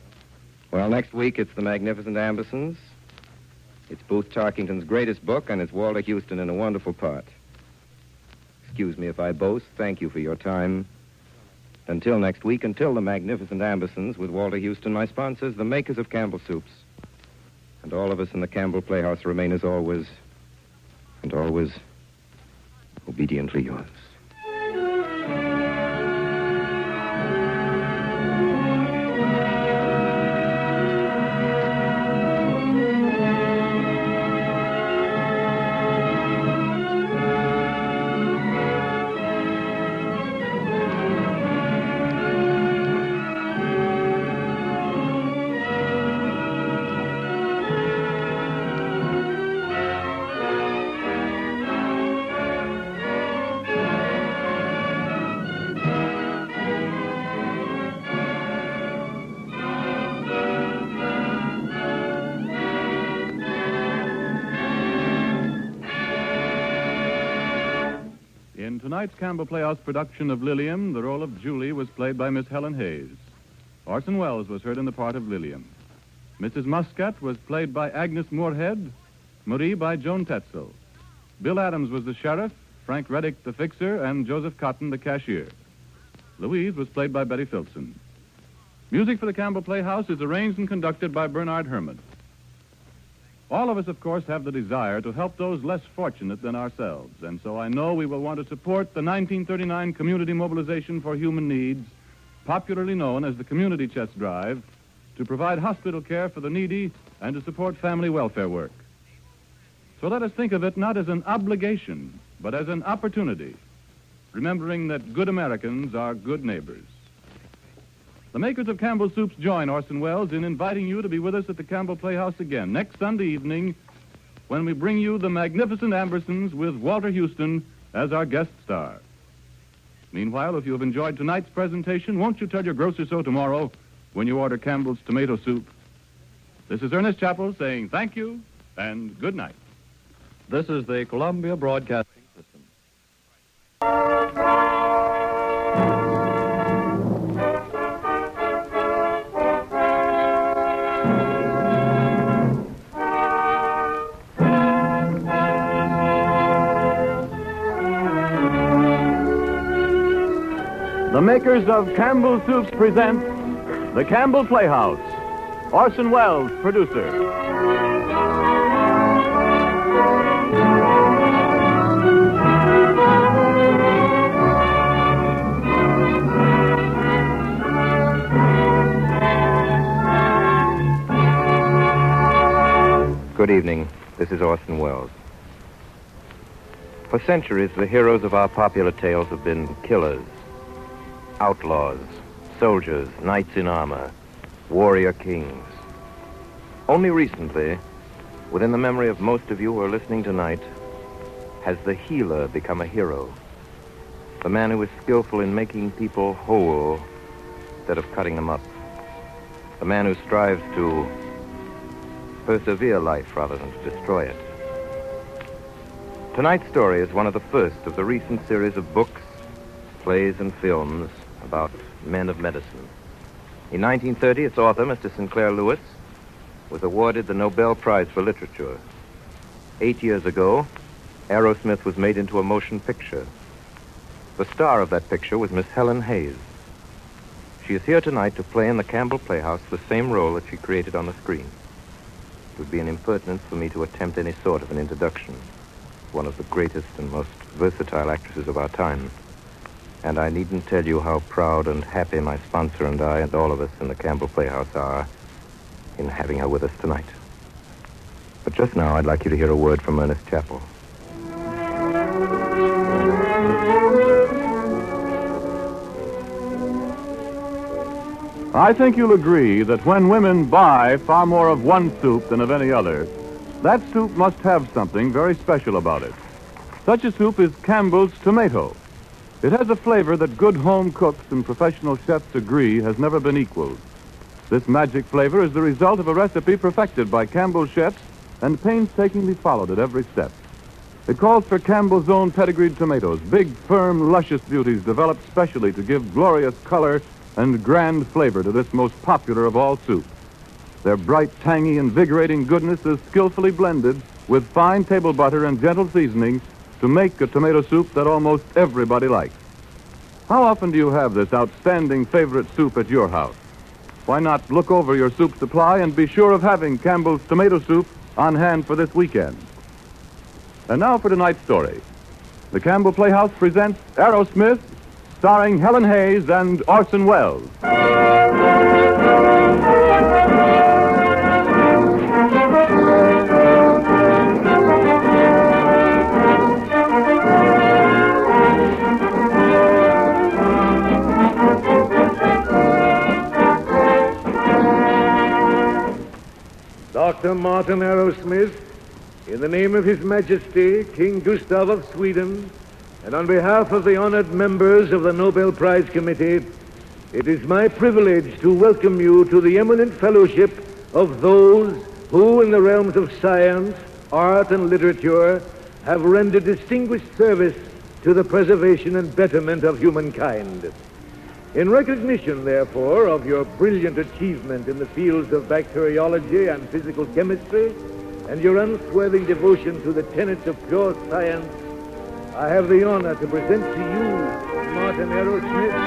Well, next week it's the magnificent Ambersons. It's Booth Tarkington's greatest book, and it's Walter Houston in a wonderful part. Excuse me if I boast. Thank you for your time. Until next week, until the magnificent Ambersons with Walter Houston, my sponsors, the makers of Campbell Soups. And all of us in the Campbell Playhouse remain as always, and always, obediently yours. In tonight's Campbell Playhouse production of Lilium, the role of Julie was played by Miss Helen Hayes. Orson Welles was heard in the part of Lilium. Mrs. Muscat was played by Agnes Moorhead, Marie by Joan Tetzel. Bill Adams was the sheriff, Frank Reddick the fixer, and Joseph Cotton the cashier. Louise was played by Betty Filson. Music for the Campbell Playhouse is arranged and conducted by Bernard Herman. All of us, of course, have the desire to help those less fortunate than ourselves, and so I know we will want to support the 1939 Community Mobilization for Human Needs, popularly known as the Community Chest Drive, to provide hospital care for the needy and to support family welfare work. So let us think of it not as an obligation, but as an opportunity. remembering that good Americans are good neighbors. The makers of Campbell Soups join Orson Welles in inviting you to be with us at the Campbell Playhouse again next Sunday evening when we bring you the magnificent Ambersons with Walter Houston as our guest star. Meanwhile, if you have enjoyed tonight's presentation, won't you tell your grocer so tomorrow when you order Campbell's tomato soup? This is Ernest Chappell saying thank you and good night. This is the Columbia Broadcasting System. The makers of Campbell Soups present the Campbell Playhouse. Orson Welles, producer. Good evening. This is Orson Welles. For centuries, the heroes of our popular tales have been killers, outlaws, soldiers, knights in armor, warrior kings. Only recently, within the memory of most of you who are listening tonight, has the healer become a hero. The man who is skillful in making people whole instead of cutting them up. The man who strives to persevere life rather than to destroy it. Tonight's story is one of the first of the recent series of books, plays, and films about men of medicine. In 1930, its author, Mr. Sinclair Lewis, was awarded the Nobel Prize for Literature. 8 years ago, Aerosmith was made into a motion picture. The star of that picture was Miss Helen Hayes. She is here tonight to play in the Campbell Playhouse the same role that she created on the screen. It would be an impertinence for me to attempt any sort of an introduction. One of the greatest and most versatile actresses of our time. And I needn't tell you how proud and happy my sponsor and I and all of us in the Campbell Playhouse are in having her with us tonight. But just now, I'd like you to hear a word from Ernest Chappell. I think you'll agree that when women buy far more of one soup than of any other, that soup must have something very special about it. Such a soup is Campbell's tomato. It has a flavor that good home cooks and professional chefs agree has never been equaled. This magic flavor is the result of a recipe perfected by Campbell chefs and painstakingly followed at every step. It calls for Campbell's own pedigreed tomatoes, big, firm, luscious beauties developed specially to give glorious color and grand flavor to this most popular of all soups. Their bright, tangy, invigorating goodness is skillfully blended with fine table butter and gentle seasoning to make a tomato soup that almost everybody likes. How often do you have this outstanding favorite soup at your house? Why not look over your soup supply and be sure of having Campbell's tomato soup on hand for this weekend? And now for tonight's story. The Campbell Playhouse presents Aerosmith, starring Helen Hayes and Orson Welles. Dr. Martin Aerosmith, in the name of His Majesty, King Gustav of Sweden, and on behalf of the honored members of the Nobel Prize Committee, it is my privilege to welcome you to the eminent fellowship of those who, in the realms of science, art, and literature, have rendered distinguished service to the preservation and betterment of humankind. In recognition, therefore, of your brilliant achievement in the fields of bacteriology and physical chemistry, and your unswerving devotion to the tenets of pure science, I have the honor to present to you Martin Aerosmith.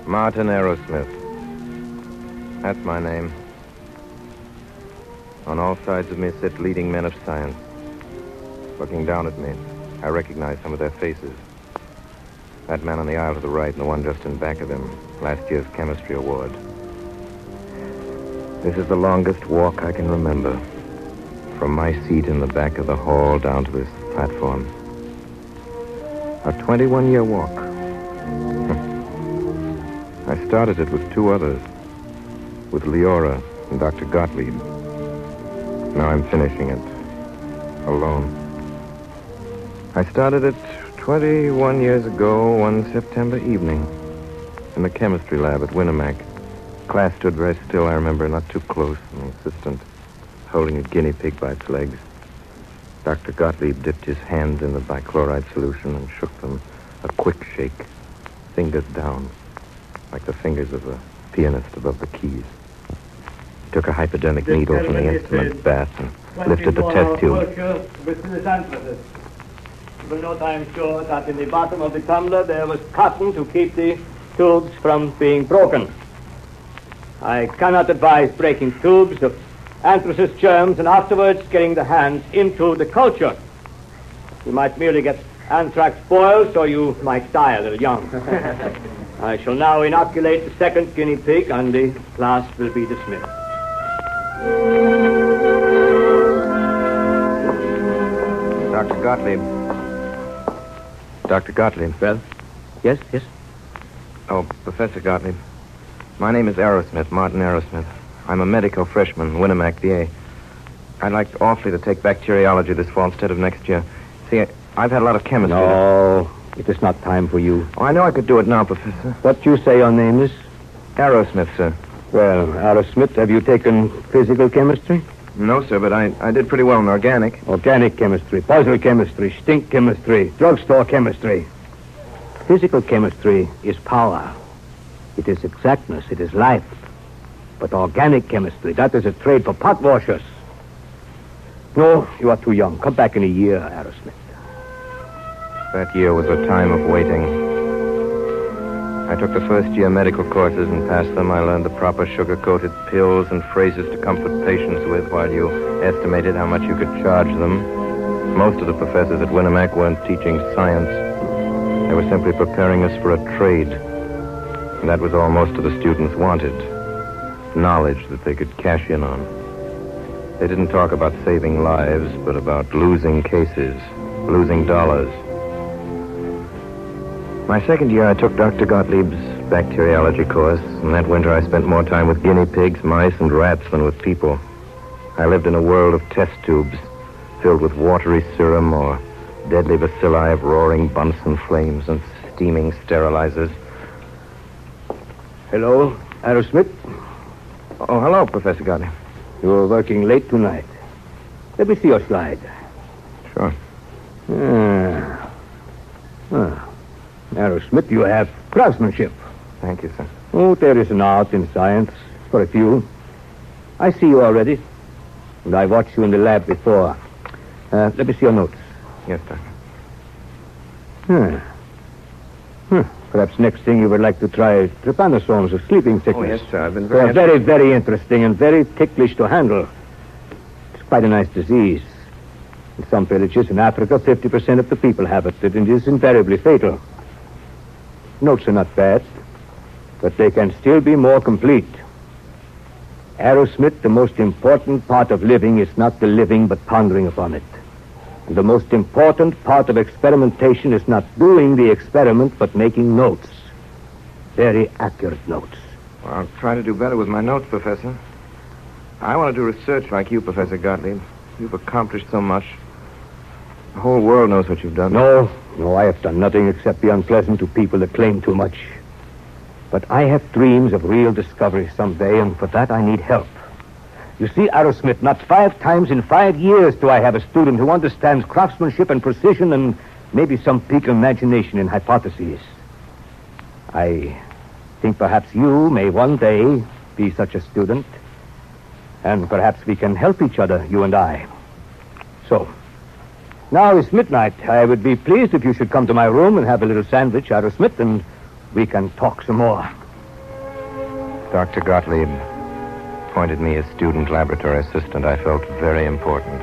Martin Aerosmith. That's my name. On all sides of me sit leading men of science. Looking down at me, I recognize some of their faces. That man on the aisle to the right and the one just in back of him, last year's chemistry award. This is the longest walk I can remember. From my seat in the back of the hall down to this platform. A 21-year walk. I started it with two others. With Leora and Dr. Gottlieb. Now I'm finishing it. Alone. I started it 21 years ago, one September evening. In the chemistry lab at Winnemac. Class stood very still, I remember, not too close. An assistant holding a guinea pig by its legs. Dr. Gottlieb dipped his hands in the bichloride solution and shook them. A quick shake. Fingers down. Like the fingers of a pianist above the keys. He took a hypodermic needle from the instrument bath and lifted the test tube. You will note, I'm sure, that in the bottom of the tumbler there was cotton to keep the tubes from being broken. I cannot advise breaking tubes of anthracis germs and afterwards getting the hands into the culture. You might merely get anthrax boils, or you might die a little young. I shall now inoculate the second guinea pig, and the class will be dismissed. Dr. Gottlieb. Dr. Gottlieb. Well? Yes. Oh, Professor Gottlieb. My name is Aerosmith, Martin Aerosmith. I'm a medical freshman, Winnemac, VA. I'd like awfully to take bacteriology this fall instead of next year. See, I've had a lot of chemistry. No, it is not time for you. Oh, I know I could do it now, Professor. What you say your name is? Aerosmith, sir. Well, Aerosmith, have you taken physical chemistry? No, sir, but I did pretty well in organic. Organic chemistry, puzzle chemistry, stink chemistry, drugstore chemistry. Physical chemistry is power. It is exactness. It is life. But organic chemistry, that is a trade for pot washers. No, you are too young. Come back in a year, Aerosmith. That year was a time of waiting. I took the first year medical courses and passed them. I learned the proper sugar-coated pills and phrases to comfort patients with while you estimated how much you could charge them. Most of the professors at Winnemac weren't teaching science. They were simply preparing us for a trade. And that was all most of the students wanted. Knowledge that they could cash in on. They didn't talk about saving lives, but about losing cases, losing dollars. My second year, I took Dr. Gottlieb's bacteriology course, and that winter I spent more time with guinea pigs, mice, and rats than with people. I lived in a world of test tubes, filled with watery serum or deadly bacilli of roaring Bunsen flames and steaming sterilizers. Hello, Aerosmith. Oh, hello, Professor Gottlieb. You were working late tonight. Let me see your slide. Sure. Aerosmith, you have craftsmanship. Thank you, sir. Oh, there is an art in science for a few. I see you already. And I watched you in the lab before. Let me see your notes. Yes, Doctor. Perhaps next thing you would like to try trypanosomes of sleeping sickness. Oh, yes, sir. I've been They're very, very interesting and very ticklish to handle. It's quite a nice disease. In some villages in Africa, 50% of the people have it, and it is invariably fatal. Notes are not bad, but they can still be more complete. Aerosmith, the most important part of living is not the living, but pondering upon it. And the most important part of experimentation is not doing the experiment, but making notes. Very accurate notes. Well, I'll try to do better with my notes, Professor. I want to do research like you, Professor Gottlieb. You've accomplished so much. The whole world knows what you've done. No, I have done nothing except be unpleasant to people that claim too much. But I have dreams of real discovery someday, and for that I need help. You see, Aerosmith, not 5 times in 5 years do I have a student who understands craftsmanship and precision and maybe some peak imagination in hypotheses. I think perhaps you may one day be such a student, and perhaps we can help each other, you and I. So, now it's midnight. I would be pleased if you should come to my room and have a little sandwich, Aerosmith, and we can talk some more. Dr. Gottlieb appointed me as student laboratory assistant. I felt very important.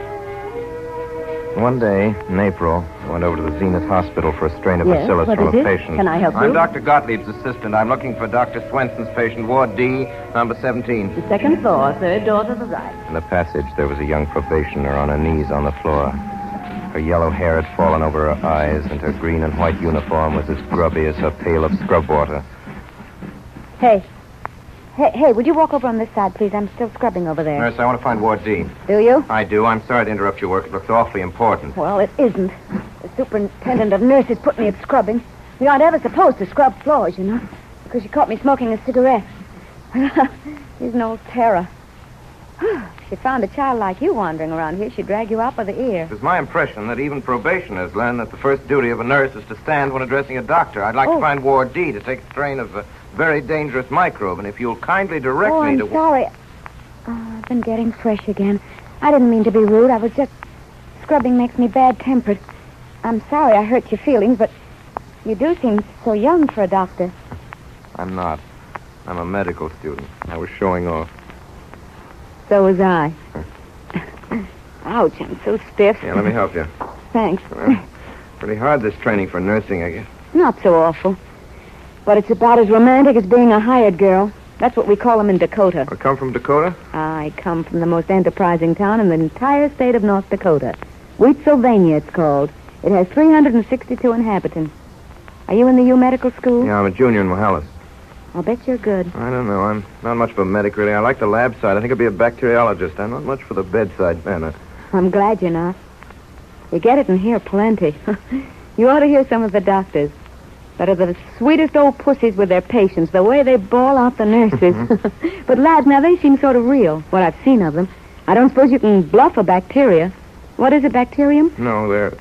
One day, in April, I went over to the Zenith Hospital for a strain of bacillus what from is a it? patient. Can I help you? I'm Dr. Gottlieb's assistant. I'm looking for Dr. Swenson's patient, Ward D, number 17. The second floor, third door to the right. In the passage, there was a young probationer on her knees on the floor. Her yellow hair had fallen over her eyes, and her green and white uniform was as grubby as her pail of scrub water. Hey, would you walk over on this side, please? I'm still scrubbing over there. Nurse, I want to find Ward D. Do you? I do. I'm sorry to interrupt your work. It looks awfully important. Well, it isn't. The superintendent of nurses put me at scrubbing. We aren't ever supposed to scrub floors, you know, because she caught me smoking a cigarette. She's an old terror. If she found a child like you wandering around here, she'd drag you out by the ear. It's my impression that even probationers learn that the first duty of a nurse is to stand when addressing a doctor. I'd like to find Ward D to take a strain of a very dangerous microbe, and if you'll kindly direct me to... I'm sorry. I've been getting fresh again. I didn't mean to be rude. I was just... Scrubbing makes me bad-tempered. I'm sorry I hurt your feelings, but you do seem so young for a doctor. I'm not. I'm a medical student. I was showing off. So was I. Ouch, I'm so stiff. Yeah, let me help you. Thanks. Pretty hard, this training for nursing, I guess. Not so awful. But it's about as romantic as being a hired girl. That's what we call them in Dakota. I come from Dakota? I come from the most enterprising town in the entire state of North Dakota. Wheatsylvania, it's called. It has 362 inhabitants. Are you in the U Medical School? Yeah, I'm a junior in Mohalis. I'll bet you're good. I don't know. I'm not much of a medic, really. I like the lab side. I think I'll be a bacteriologist. I'm not much for the bedside manner. I'm glad you're not. You get it in here plenty. You ought to hear some of the doctors. That are the sweetest old pussies with their patients, the way they bawl out the nurses. But lads, now they seem sort of real, what I've seen of them. I don't suppose you can bluff a bacteria. What is it, bacterium? No, they're...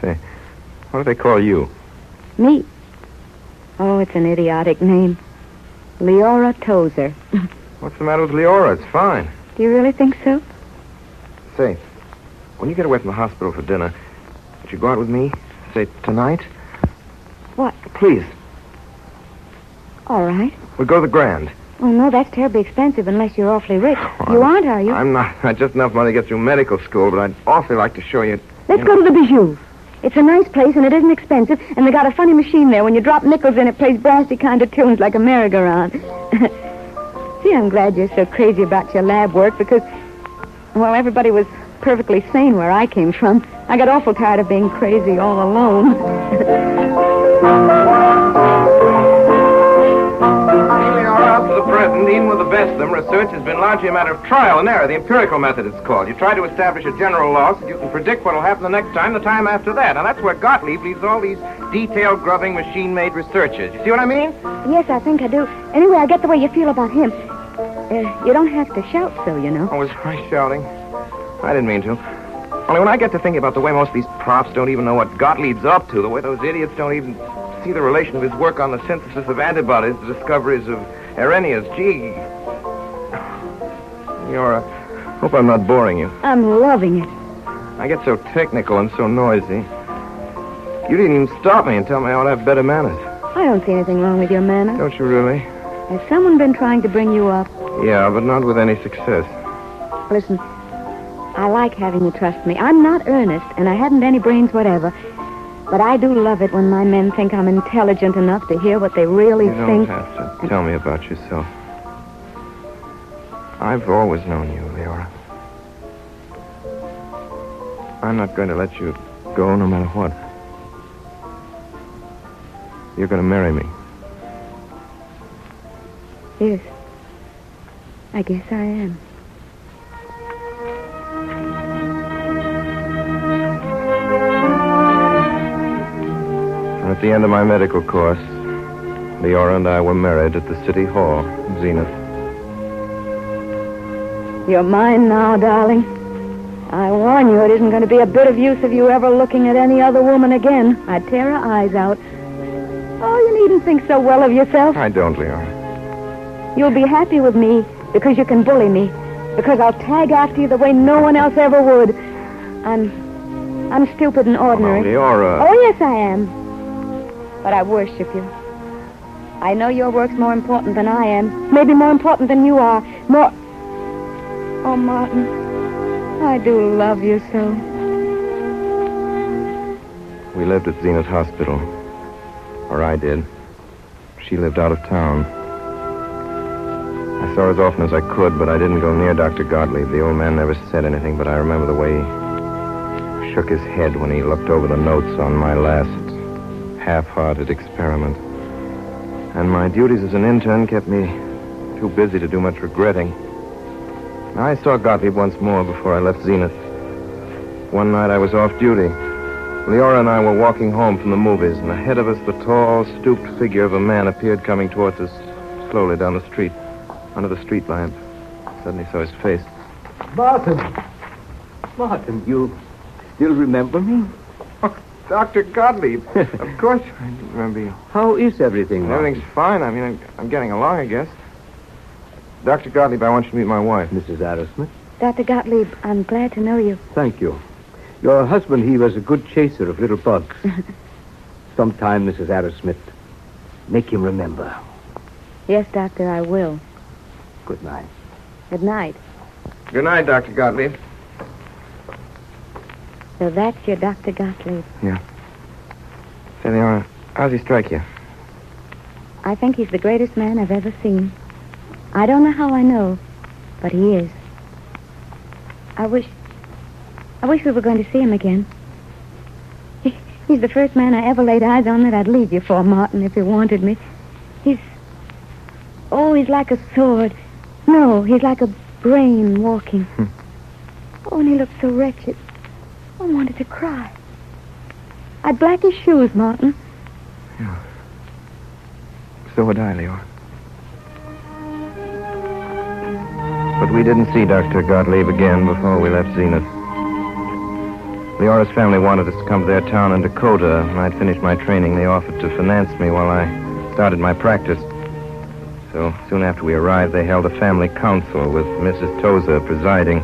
Say, what do they call you? Me? Oh, it's an idiotic name. Leora Tozer. What's the matter with Leora? It's fine. Do you really think so? Say, when you get away from the hospital for dinner, would you go out with me? Say, tonight? What? Please. All right. We'll go to the Grand. Oh, no, that's terribly expensive unless you're awfully rich. You aren't, are you? I'm not. I just enough money to get through medical school, but I'd awfully like to show you... Let's go to the Bijou. It's a nice place, and it isn't expensive, and they got a funny machine there. When you drop nickels in, it plays brassy kind of tunes like a merry-go-round. See, I'm glad you're so crazy about your lab work, because, well, everybody was perfectly sane where I came from. I got awful tired of being crazy all alone. Up to the present, even with the best of them, research has been largely a matter of trial and error. The empirical method, it's called. You try to establish a general law so that you can predict what will happen the next time, the time after that. And that's where Gottlieb leaves all these detailed, grubbing, machine-made researches. You see what I mean? Yes, I think I do. Anyway, I get the way you feel about him. You don't have to shout so, you know. Oh, was I shouting? I didn't mean to. Only when I get to thinking about the way most of these profs don't even know what Gottlieb's up to, the way those idiots don't even see the relation of his work on the synthesis of antibodies, the discoveries of Arrhenius. Gee. Hope I'm not boring you. I'm loving it. I get so technical and so noisy. You didn't even stop me and tell me I ought to have better manners. I don't see anything wrong with your manners. Don't you really? Has someone been trying to bring you up? Yeah, but not with any success. Listen, I like having you trust me. I'm not earnest, and I haven't any brains whatever. But I do love it when my men think I'm intelligent enough to hear what they really think. You don't have to tell me about yourself. I've always known you, Leora. I'm not going to let you go no matter what. You're going to marry me. Yes. I guess I am. At the end of my medical course, Leora and I were married at the City Hall, Zenith. You're mine now, darling. I warn you, it isn't going to be a bit of use of you ever looking at any other woman again. I'd tear her eyes out. Oh, you needn't think so well of yourself. I don't, Leora. You'll be happy with me because you can bully me. Because I'll tag after you the way no one else ever would. I'm stupid and ordinary. Oh, Leora. Oh, yes, I am. But I worship you. I know your work's more important than I am. Maybe more important than you are. More... Oh, Martin, I do love you so. We lived at Zenith Hospital. Or I did. She lived out of town. I saw her as often as I could, but I didn't go near Dr. Gottlieb. The old man never said anything, but I remember the way he shook his head when he looked over the notes on my last half-hearted experiment. And my duties as an intern kept me too busy to do much regretting. I saw Gottlieb once more before I left Zenith. One night I was off duty. Leora and I were walking home from the movies, and ahead of us the tall, stooped figure of a man appeared coming towards us slowly down the street, under the street lamp. Suddenly saw his face. Martin! Martin, you still remember me? Oh, Dr. Gottlieb. Of course I remember you. How is everything, Martin? Everything's fine. I mean, I'm getting along, I guess. Dr. Gottlieb, I want you to meet my wife. Mrs. Arrowsmith? Dr. Gottlieb, I'm glad to know you. Thank you. Your husband, he was a good chaser of little bugs. Sometime, Mrs. Arrowsmith, make him remember. Yes, Doctor, I will. Good night. Good night. Good night, Dr. Gottlieb. So that's your Dr. Gottlieb. Yeah. Say, Leora, how's he strike you? I think he's the greatest man I've ever seen. I don't know how I know, but he is. I wish we were going to see him again. He's the first man I ever laid eyes on that I'd leave you for, Martin, if he wanted me. He's like a sword. No, he's like a brain walking. Oh, and he looked so wretched. I wanted to cry. I'd black his shoes, Martin. Yeah. So would I, Leora. But we didn't see Dr. Gottlieb again before we left Zenith. Leora's family wanted us to come to their town in Dakota. When I'd finished my training, they offered to finance me while I started my practice. So soon after we arrived, they held a family council with Mrs. Tozer presiding.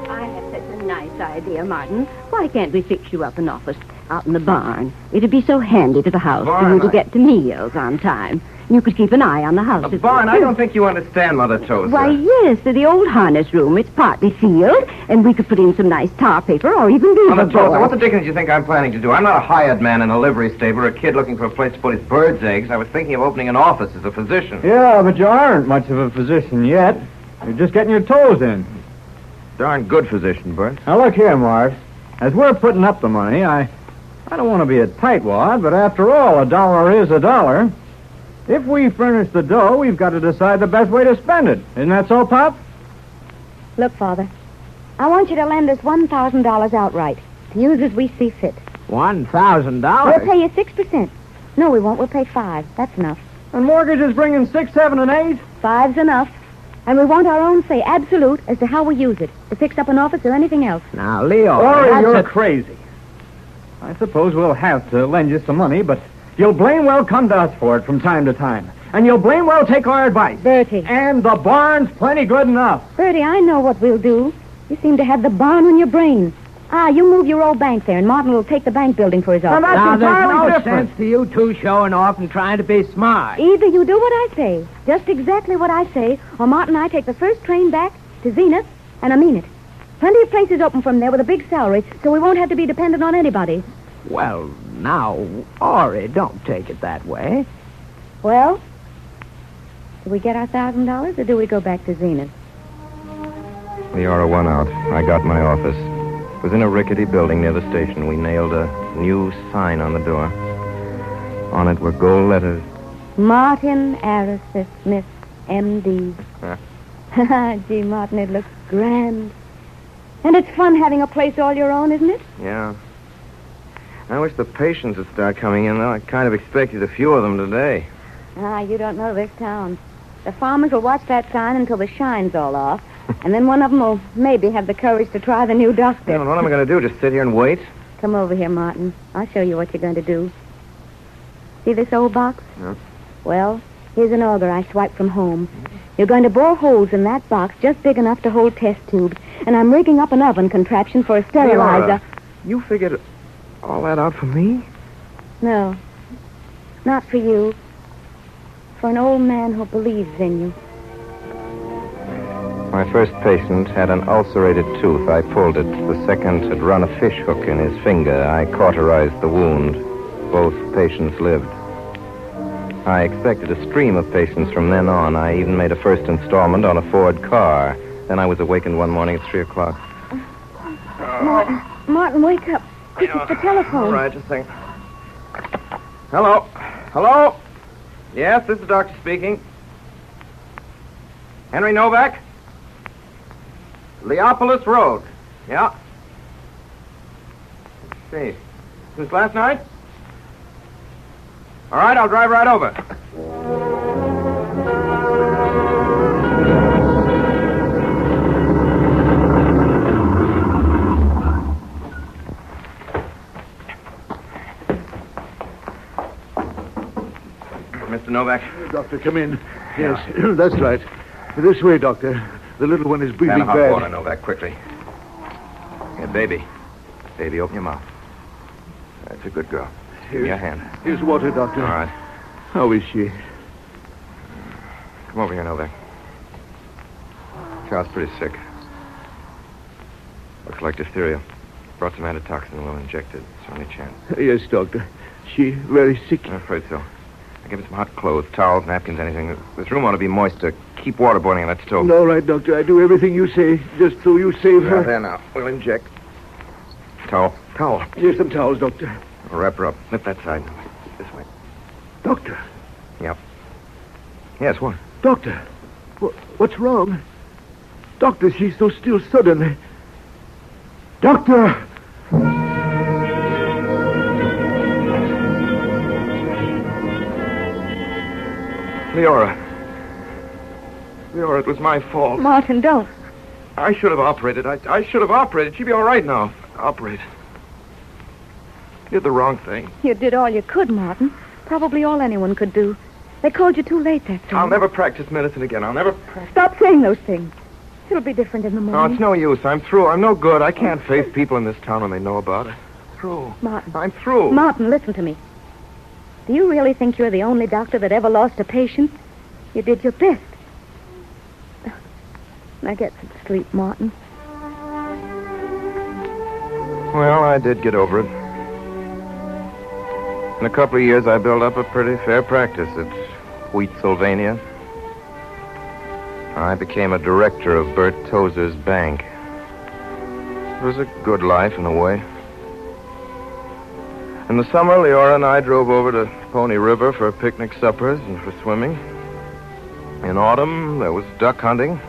I have such a nice idea, Martin. Why can't we fix you up an office out in the barn? It'd be so handy to the house for you to get to meals on time. You could keep an eye on the house. A barn? I don't think you understand, Mother Tozer. Why, yes, the old harness room. It's partly sealed, and we could put in some nice tar paper or even beaver Mother Tozer, board. what the dickens do you think I'm planning to do? I'm not a hired man in a livery stable or a kid looking for a place to put his bird's eggs. I was thinking of opening an office as a physician. Yeah, but you aren't much of a physician yet. You're just getting your toes in. Darn good physician, Bert. Now, look here, Marv. As we're putting up the money, I don't want to be a tightwad, but after all, a dollar is a dollar. If we furnish the dough, we've got to decide the best way to spend it. Isn't that so, Pop? Look, Father, I want you to lend us $1,000 outright to use as we see fit. $1,000? We'll pay you 6%. No, we won't. We'll pay 5%. That's enough. And mortgage is bringing 6, 7, and 8? 5's enough. And we want our own say, absolute, as to how we use it, to fix up an office or anything else. Now, Leo... Sorry, you're crazy. I suppose we'll have to lend you some money, but you'll blame well come to us for it from time to time. And you'll blame well take our advice. Bertie. And the barn's plenty good enough. Bertie, I know what we'll do. You seem to have the barn on your brain. You move your old bank there, and Martin will take the bank building for his office. Now, there's no different. sense to you two showing off and trying to be smart. Either you do what I say, just exactly what I say, or Martin and I take the first train back to Zenith, and I mean it. Plenty of places open from there with a big salary, so we won't have to be dependent on anybody. Well, now, Ori, don't take it that way. Well, do we get our $1,000, or do we go back to Zenith? Leora won out. I got my office. It was in a rickety building near the station. We nailed a new sign on the door. On it were gold letters. Martin Arrowsmith, Smith, M.D. Gee, Martin, it looks grand. And it's fun having a place all your own, isn't it? Yeah. I wish the patients would start coming in, though. I kind of expected a few of them today. You don't know this town. The farmers will watch that sign until the shine's all off, and then one of them will maybe have the courage to try the new doctor. Yeah, well, what am I going to do, just sit here and wait? Come over here, Martin. I'll show you what you're going to do. See this old box? Yeah. Well, here's an auger I swiped from home. You're going to bore holes in that box just big enough to hold test tubes, and I'm rigging up an oven contraption for a sterilizer. You figured all that out for me? No, not for you. For an old man who believes in you. My first patient had an ulcerated tooth. I pulled it. The second had run a fish hook in his finger. I cauterized the wound. Both patients lived. I expected a stream of patients from then on. I even made a first installment on a Ford car. Then I was awakened one morning at 3 o'clock. Martin, wake up. Quick, it's the telephone. All right, just a second. Hello? Hello? Yes, this is the doctor speaking. Henry Novak? Leopolis Road. Yeah. Let's see. Since last night? All right, I'll drive right over. Mr. Novak? Doctor, come in. Yes, that's right. This way, Doctor. The little one is breathing Hot bad. water, Novak, quickly. Here, baby. Baby, open your mouth. That's a good girl. Give me your hand. Here's water, Doctor. All right. How is she? Come over here, Novak. Child's pretty sick. Looks like diphtheria. Brought some antitoxin. We'll inject it. It's only chance. Yes, Doctor. She very sick? I'm afraid so. I'll give her some hot clothes, towels, napkins, anything. This room ought to be moist to keep water boiling on that stove. All right, Doctor. I do everything you say, just so you save her. There now. We'll inject. Towel. Towel. Here's some towels, Doctor. We'll wrap her up. Lift that side. This way. Doctor. Yep. Yes, what? Doctor. What's wrong? Doctor, she's so still suddenly. Doctor! Leora. Leora, it was my fault. Martin, don't. I should have operated. I should have operated. She'd be all right now. Operate. You did the wrong thing. You did all you could, Martin. Probably all anyone could do. They called you too late that time. I'll never practice medicine again. I'll never... Stop saying those things. It'll be different in the No, morning. it's no use. I'm through. I'm no good. I can't face people in this town when they know about it. Through. Martin. I'm through. Martin, listen to me. Do you really think you're the only doctor that ever lost a patient? You did your best. Now get some sleep, Martin. Well, I did get over it. In a couple of years, I built up a pretty fair practice at Wheat, Sylvania. I became a director of Bert Tozer's bank. It was a good life in a way. In the summer, Leora and I drove over to Pony River for picnic suppers and for swimming. In autumn, there was duck hunting.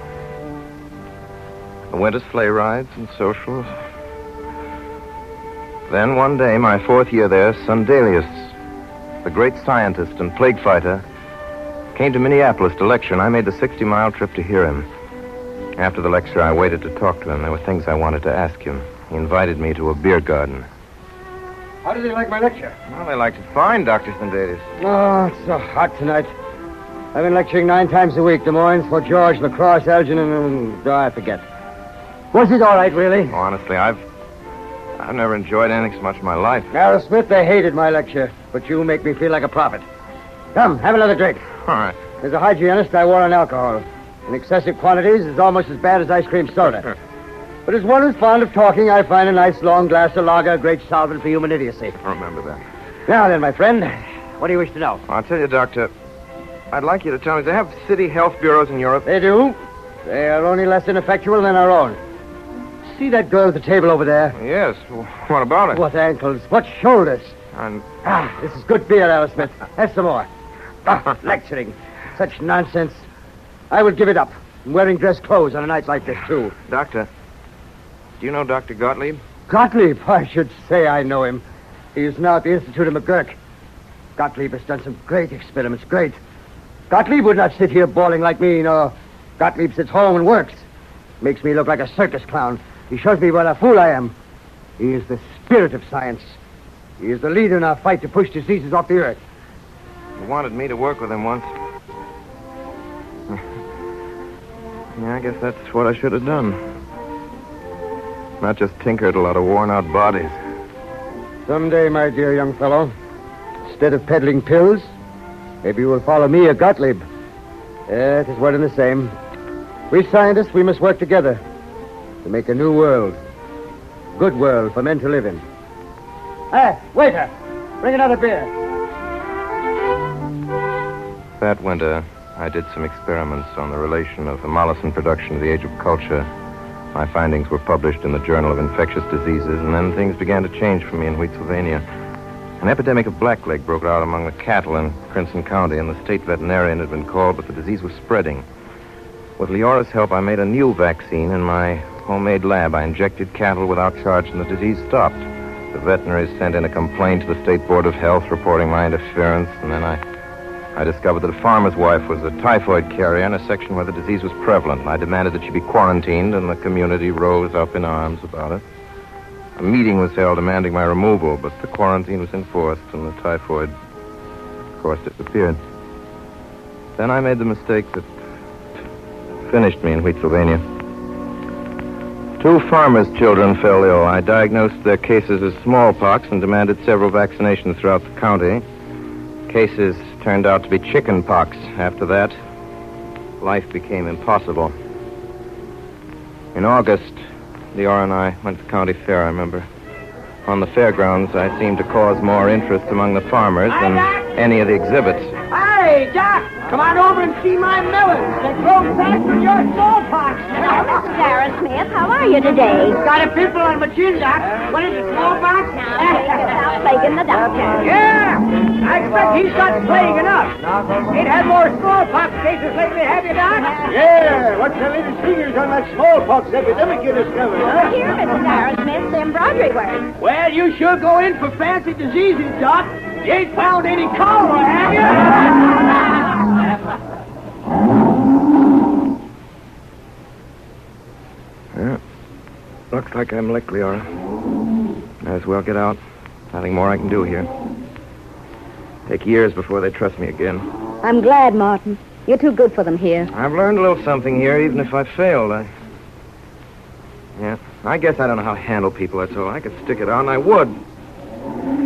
The winter sleigh rides and socials. Then one day, my 4th year there, Sundelius, the great scientist and plague fighter, came to Minneapolis to lecture, and I made the 60-mile trip to hear him. After the lecture, I waited to talk to him. There were things I wanted to ask him. He invited me to a beer garden. How did they like my lecture? Well, they liked it fine, Dr. Sundelius. Oh, it's so hot tonight. I've been lecturing 9 times a week. Des Moines, Fort George, La Crosse, Algernon, and... I forget. Was it all right, really? Oh, honestly, I've never enjoyed anything so much in my life. Aerosmith, they hated my lecture, but you make me feel like a prophet. Come, have another drink. All right. As a hygienist, I warn on alcohol. In excessive quantities, it's almost as bad as ice cream soda. But as one who's fond of talking, I find a nice long glass of lager a great solvent for human idiocy. I remember that. Now then, my friend, what do you wish to know? I'll tell you, Doctor, I'd like you to tell me, they have city health bureaus in Europe? They do. They are only less ineffectual than our own. See that girl at the table over there? Yes. What about it? What ankles? What shoulders? And... this is good beer, Aerosmith. Have some more. Lecturing. Such nonsense. I would give it up. I'm wearing dress clothes on a night like this, too. Doctor, do you know Dr. Gottlieb? Gottlieb? I should say I know him. He is now at the Institute of McGurk. Gottlieb has done some great experiments. Great. Gottlieb would not sit here bawling like me, no. Gottlieb sits home and works. Makes me look like a circus clown. He shows me what a fool I am. He is the spirit of science. He is the leader in our fight to push diseases off the earth. He wanted me to work with him once. Yeah, I guess that's what I should have done. Not just tinker at a lot of worn-out bodies. Someday, my dear young fellow, instead of peddling pills, maybe you will follow me or Gottlieb. It is one and the same. We scientists, we must work together to make a new world. Good world for men to live in. Hey, waiter! Bring another beer. That winter, I did some experiments on the relation of the Mollison production to the age of culture. My findings were published in the Journal of Infectious Diseases, and then things began to change for me in Wheatsylvania. An epidemic of blackleg broke out among the cattle in Crimson County, and the state veterinarian had been called, but the disease was spreading. With Leora's help, I made a new vaccine in my homemade lab. I injected cattle without charge, and the disease stopped. The veterinaries sent in a complaint to the State Board of Health reporting my interference, and then I discovered that a farmer's wife was a typhoid carrier in a section where the disease was prevalent. I demanded that she be quarantined, and the community rose up in arms about it. A meeting was held demanding my removal, but the quarantine was enforced, and the typhoid, of course, disappeared. Then I made the mistake that finished me in Wheatsylvania. 2 farmers' children fell ill. I diagnosed their cases as smallpox and demanded several vaccinations throughout the county. Cases turned out to be chicken pox. After that, life became impossible. In August, Leora and I went to the county fair, I remember. On the fairgrounds, I seemed to cause more interest among the farmers than any of the exhibits. Hey, Doc, come on over and see my melons. They grow fast with your smallpox. Hello, Mr. Darren Smith. How are you today? Got a pimple on my chin, Doc. What is it, smallpox? Now, take it without plaguing the doctor. Yeah, I expect he's got plague enough. Ain't had more smallpox cases lately, have you, Doc? Yeah, what's the latest figures on that smallpox epidemic you discovered, huh? Here, Mr. Darren Smith, the embroidery work. Well, you sure go in for fancy diseases, Doc. You ain't found any cholera, have you? Yeah. Looks like I'm licked, Leora. Might as well get out. Nothing more I can do here. Take years before they trust me again. I'm glad, Martin. You're too good for them here. I've learned a little something here, even if I failed. I guess I don't know how to handle people, that's all. I could stick it out, and I would.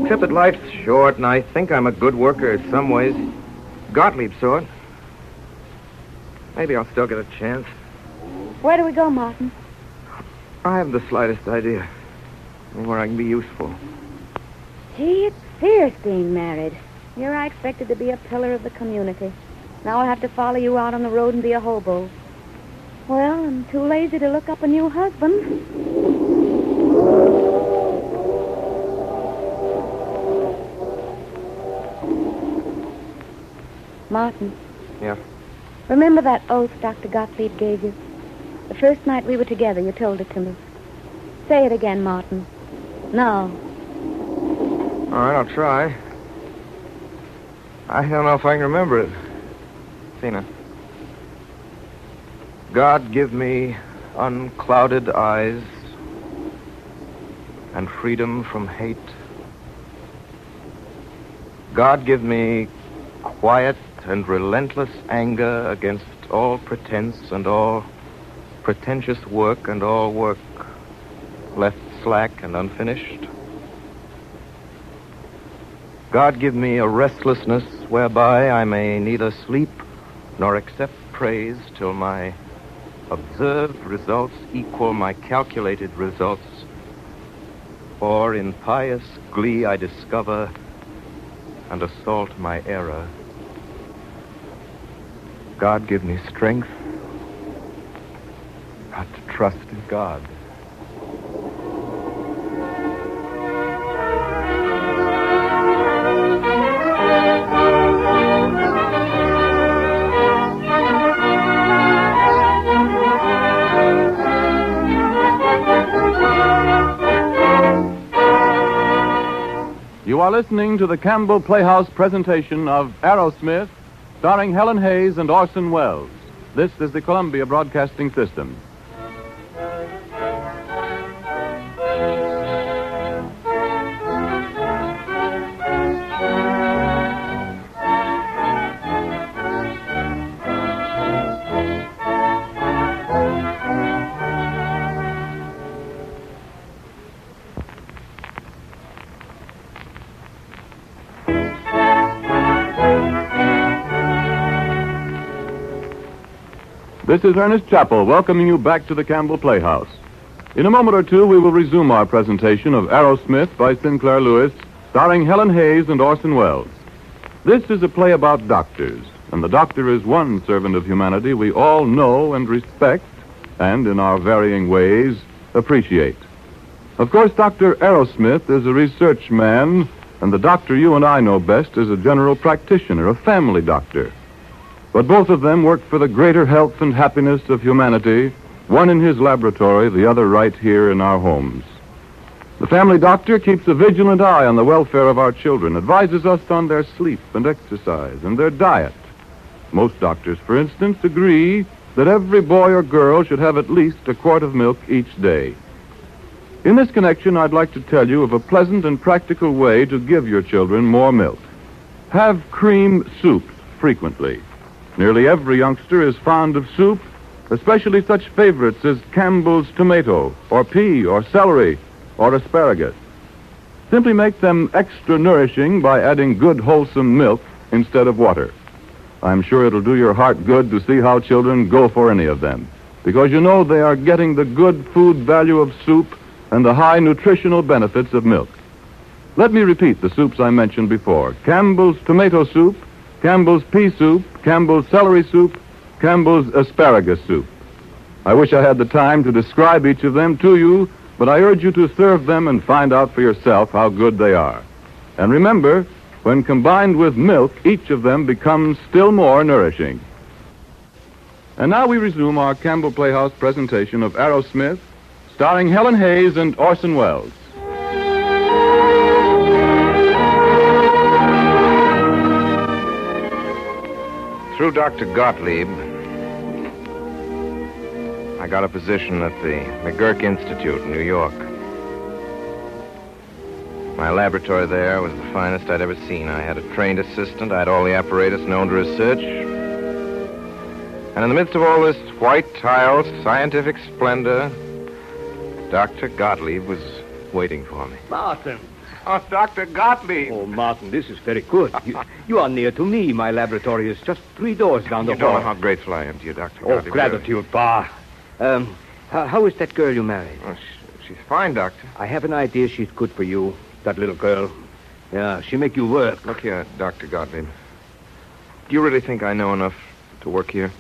Except that life's short, and I think I'm a good worker in some ways. Gottlieb sort. Maybe I'll still get a chance. Where do we go, Martin? I haven't the slightest idea. Where I can be useful. Gee, it's fierce being married. Here I expected to be a pillar of the community. Now I'll have to follow you out on the road and be a hobo. Well, I'm too lazy to look up a new husband. Martin. Yeah? Remember that oath Dr. Gottlieb gave you? The first night we were together, you told it to me. Say it again, Martin. No. All right, I'll try. I don't know if I can remember it. Tina. God give me unclouded eyes and freedom from hate. God give me quiet and relentless anger against all pretense and all pretentious work and all work left slack and unfinished. God give me a restlessness whereby I may neither sleep nor accept praise till my observed results equal my calculated results, or in pious glee I discover and assault my error. God give me strength not to trust in God. You are listening to the Campbell Playhouse presentation of Aerosmith, starring Helen Hayes and Orson Welles. This is the Columbia Broadcasting System. This is Ernest Chappell welcoming you back to the Campbell Playhouse. In a moment or two, we will resume our presentation of Aerosmith by Sinclair Lewis, starring Helen Hayes and Orson Welles. This is a play about doctors, and the doctor is one servant of humanity we all know and respect, and in our varying ways, appreciate. Of course, Dr. Aerosmith is a research man, and the doctor you and I know best is a general practitioner, a family doctor. But both of them work for the greater health and happiness of humanity, one in his laboratory, the other right here in our homes. The family doctor keeps a vigilant eye on the welfare of our children, advises us on their sleep and exercise and their diet. Most doctors, for instance, agree that every boy or girl should have at least a quart of milk each day. In this connection, I'd like to tell you of a pleasant and practical way to give your children more milk. Have cream soups frequently. Nearly every youngster is fond of soup, especially such favorites as Campbell's tomato, or pea, or celery, or asparagus. Simply make them extra nourishing by adding good, wholesome milk instead of water. I'm sure it'll do your heart good to see how children go for any of them, because you know they are getting the good food value of soup and the high nutritional benefits of milk. Let me repeat the soups I mentioned before. Campbell's tomato soup, Campbell's pea soup, Campbell's celery soup, Campbell's asparagus soup. I wish I had the time to describe each of them to you, but I urge you to serve them and find out for yourself how good they are. And remember, when combined with milk, each of them becomes still more nourishing. And now we resume our Campbell Playhouse presentation of Aerosmith, starring Helen Hayes and Orson Welles. Through Dr. Gottlieb, I got a position at the McGurk Institute in New York. My laboratory there was the finest I'd ever seen. I had a trained assistant. I had all the apparatus known to research. And in the midst of all this white tile, scientific splendor, Dr. Gottlieb was waiting for me. Martin. Oh, Dr. Gottlieb. Oh, Martin, this is very good. You are near to me. My laboratory is just 3 doors down the hall. You don't know how grateful I am to you, Dr. Oh, Gottlieb. gratitude, Bar. How is that girl you married? Oh, she's fine, Doctor. I have an idea she's good for you, that little girl. Yeah, she make you work. Look here, Dr. Gottlieb. Do you really think I know enough to work here?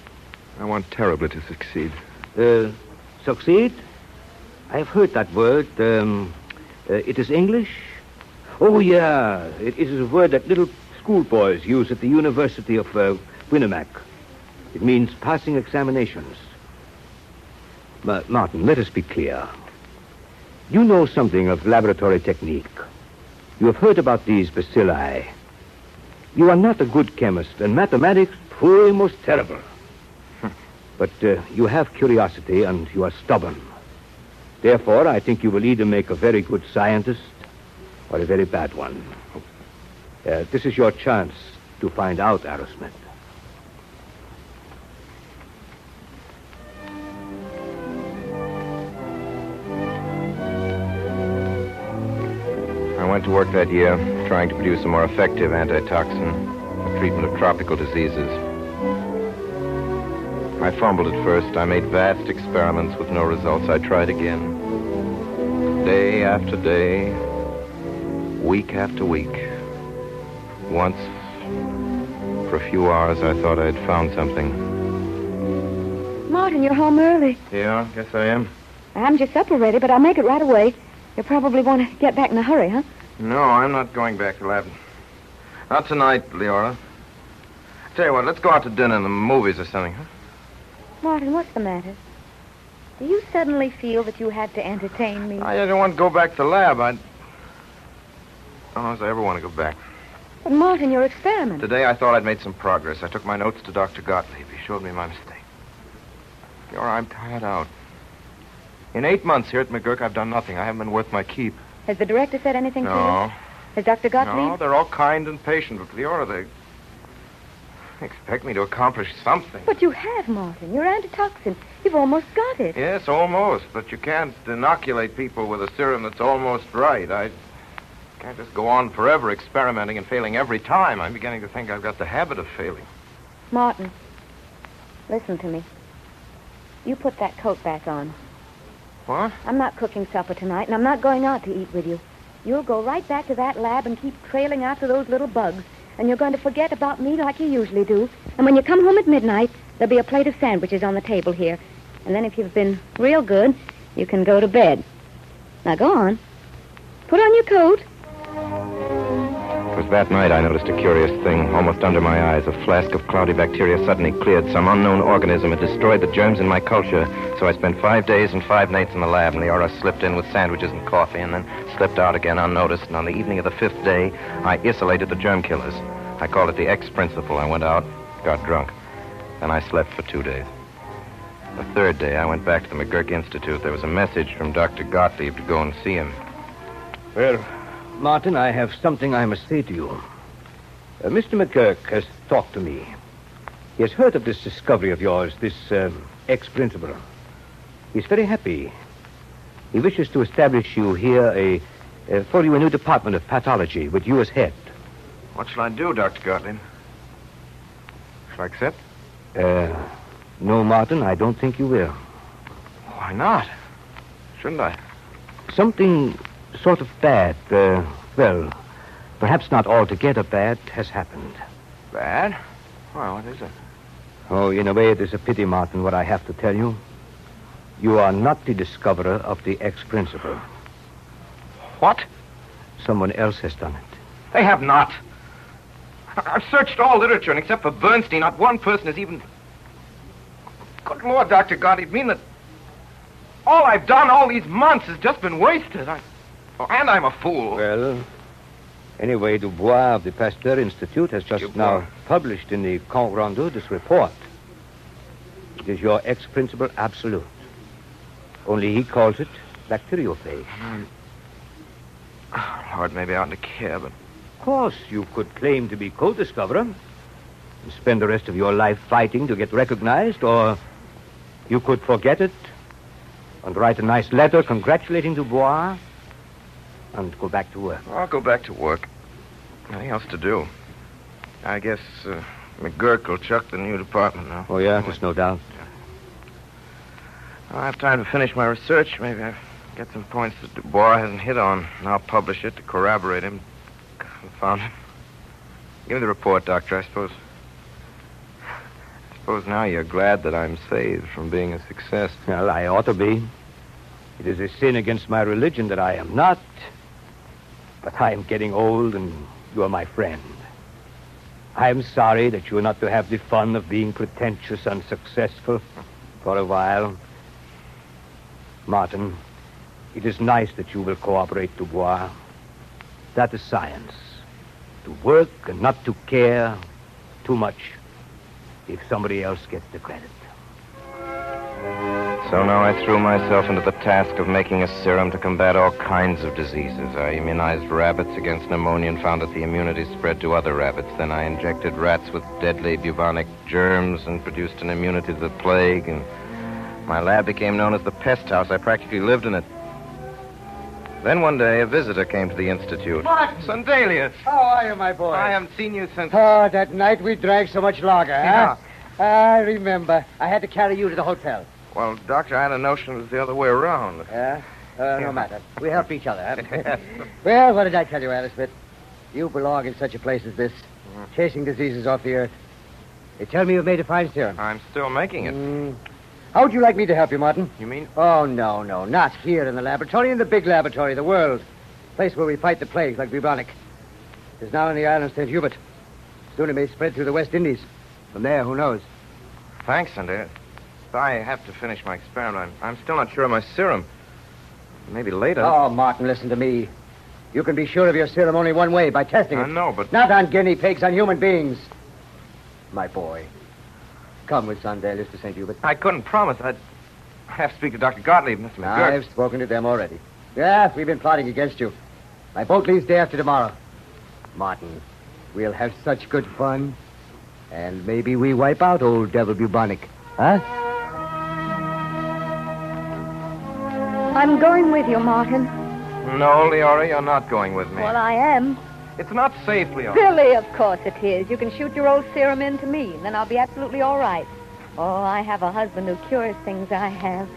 I want terribly to succeed. Succeed? I have heard that word. It is English? Oh, yeah. It is a word that little schoolboys use at the University of Winnemac. It means passing examinations. But, Martin, let us be clear. You know something of laboratory technique. You have heard about these bacilli. You are not a good chemist, and mathematics, pooh, most terrible. But you have curiosity, and you are stubborn. Therefore, I think you will either make a very good scientist or a very bad one. This is your chance to find out, Aerosmith. I went to work that year trying to produce a more effective antitoxin for treatment of tropical diseases. I fumbled at first. I made vast experiments with no results. I tried again. Day after day, week after week. Once, for a few hours, I thought I'd found something. Martin, you're home early. Yeah, guess I am. I haven't your supper ready, but I'll make it right away. You'll probably want to get back in a hurry, huh? No, I'm not going back to lab. Not tonight, Leora. Tell you what, let's go out to dinner and the movies or something, huh? Martin, what's the matter? Do you suddenly feel that you had to entertain me? I don't want to go back to the lab. I don't know if I ever want to go back. But, Martin, your experiment. Today I thought I'd made some progress. I took my notes to Dr. Gottlieb. He showed me my mistake. Leora, I'm tired out. In 8 months here at McGurk, I've done nothing. I haven't been worth my keep. Has the director said anything to you? No. Has Dr. Gottlieb? No, they're all kind and patient, but Leora, they expect me to accomplish something. But you have, Martin. Your antitoxin. You've almost got it. Yes, almost. But you can't inoculate people with a serum that's almost right. I can't just go on forever experimenting and failing every time. I'm beginning to think I've got the habit of failing. Martin, listen to me. You put that coat back on. What? I'm not cooking supper tonight, and I'm not going out to eat with you. You'll go right back to that lab and keep trailing after those little bugs. And you're going to forget about me like you usually do. And when you come home at midnight, there'll be a plate of sandwiches on the table here. And then if you've been real good, you can go to bed. Now go on. Put on your coat. It was that night I noticed a curious thing. Almost under my eyes, a flask of cloudy bacteria suddenly cleared. Some unknown organism had destroyed the germs in my culture. So I spent 5 days and 5 nights in the lab, and Leora slipped in with sandwiches and coffee, and then slipped out again unnoticed. And on the evening of the 5th day, I isolated the germ killers. I called it the X principle. I went out, got drunk. Then I slept for 2 days. The 3rd day, I went back to the McGurk Institute. There was a message from Dr. Gottlieb to go and see him. Well, Martin, I have something I must say to you. Mr. McGurk has talked to me. He has heard of this discovery of yours, this X principle. He's very happy. He wishes to establish you here for you a new department of pathology with you as head. What shall I do, Dr. Gottlieb? Shall I accept? No, Martin, I don't think you will. Why not? Shouldn't I? Something sort of bad, well, perhaps not altogether bad, has happened. Bad? Well, what is it? Oh, in a way, it is a pity, Martin, what I have to tell you. You are not the discoverer of the X principle. What? Someone else has done it. They have not. I've searched all literature, and except for Bernstein, not one person has even... Good Lord, Dr. Gottlieb, mean that all I've done all these months has just been wasted. And I'm a fool. Well, anyway, Dubois of the Pasteur Institute has just now published in the Compte Rendu this report. It is your X principle absolute. Only he calls it bacteriophage. Lord, maybe I oughtn't to care, but... Of course, you could claim to be co-discoverer and spend the rest of your life fighting to get recognized, or you could forget it and write a nice letter congratulating Dubois and go back to work. I'll go back to work. Nothing else to do. I guess McGurk will chuck the new department now. Oh, yeah, there's no doubt. I'll have time to finish my research. Maybe I'll get some points that Dubois hasn't hit on, and I'll publish it to corroborate him. Confound him. Give me the report, Doctor. I suppose now you're glad that I'm saved from being a success. Well, I ought to be. It is a sin against my religion that I am not. But I am getting old, and you are my friend. I am sorry that you are not to have the fun of being pretentious and successful for a while. Martin, it is nice that you will cooperate, Dubois. That is science. To work and not to care too much if somebody else gets the credit. So now I threw myself into the task of making a serum to combat all kinds of diseases. I immunized rabbits against pneumonia and found that the immunity spread to other rabbits. Then I injected rats with deadly bubonic germs and produced an immunity to the plague. And my lab became known as the pest house. I practically lived in it. Then one day, a visitor came to the institute. Martin! Sundelius! How are you, my boy? I haven't seen you since... Oh, that night we drank so much lager, huh? I remember. I had to carry you to the hotel. Well, Doctor, I had a notion it was the other way around. Yeah? No matter. We help each other, huh? Well, what did I tell you, Alice Smith? You belong in such a place as this, chasing diseases off the earth. They tell me you've made a fine serum. I'm still making it. How would you like me to help you, Martin? You mean? Oh, no. Not here in the laboratory. In the big laboratory, the world. Place where we fight the plague like bubonic. It's now in the island of St. Hubert. Soon it may spread through the West Indies. From there, who knows? Thanks, Sundelius. I have to finish my experiment. I'm still not sure of my serum. Maybe later. Oh, Martin, listen to me. You can be sure of your serum only one way, by testing it. I know, but... Not on guinea pigs, on human beings. My boy. Come with Sundelius to St. Hubert. I couldn't promise. I'd have to speak to Dr. Gottlieb, Mr. McGurk. I've spoken to them already. Yes, we've been plotting against you. My boat leaves day after tomorrow. Martin, we'll have such good fun. And maybe we wipe out old Devil Bubonic. Huh? I'm going with you, Martin. No, Leora, you're not going with me. Well, I am. It's not safe, Leora. Billy, of course it is. You can shoot your old serum into me, and then I'll be absolutely all right. Oh, I have a husband who cures things I have.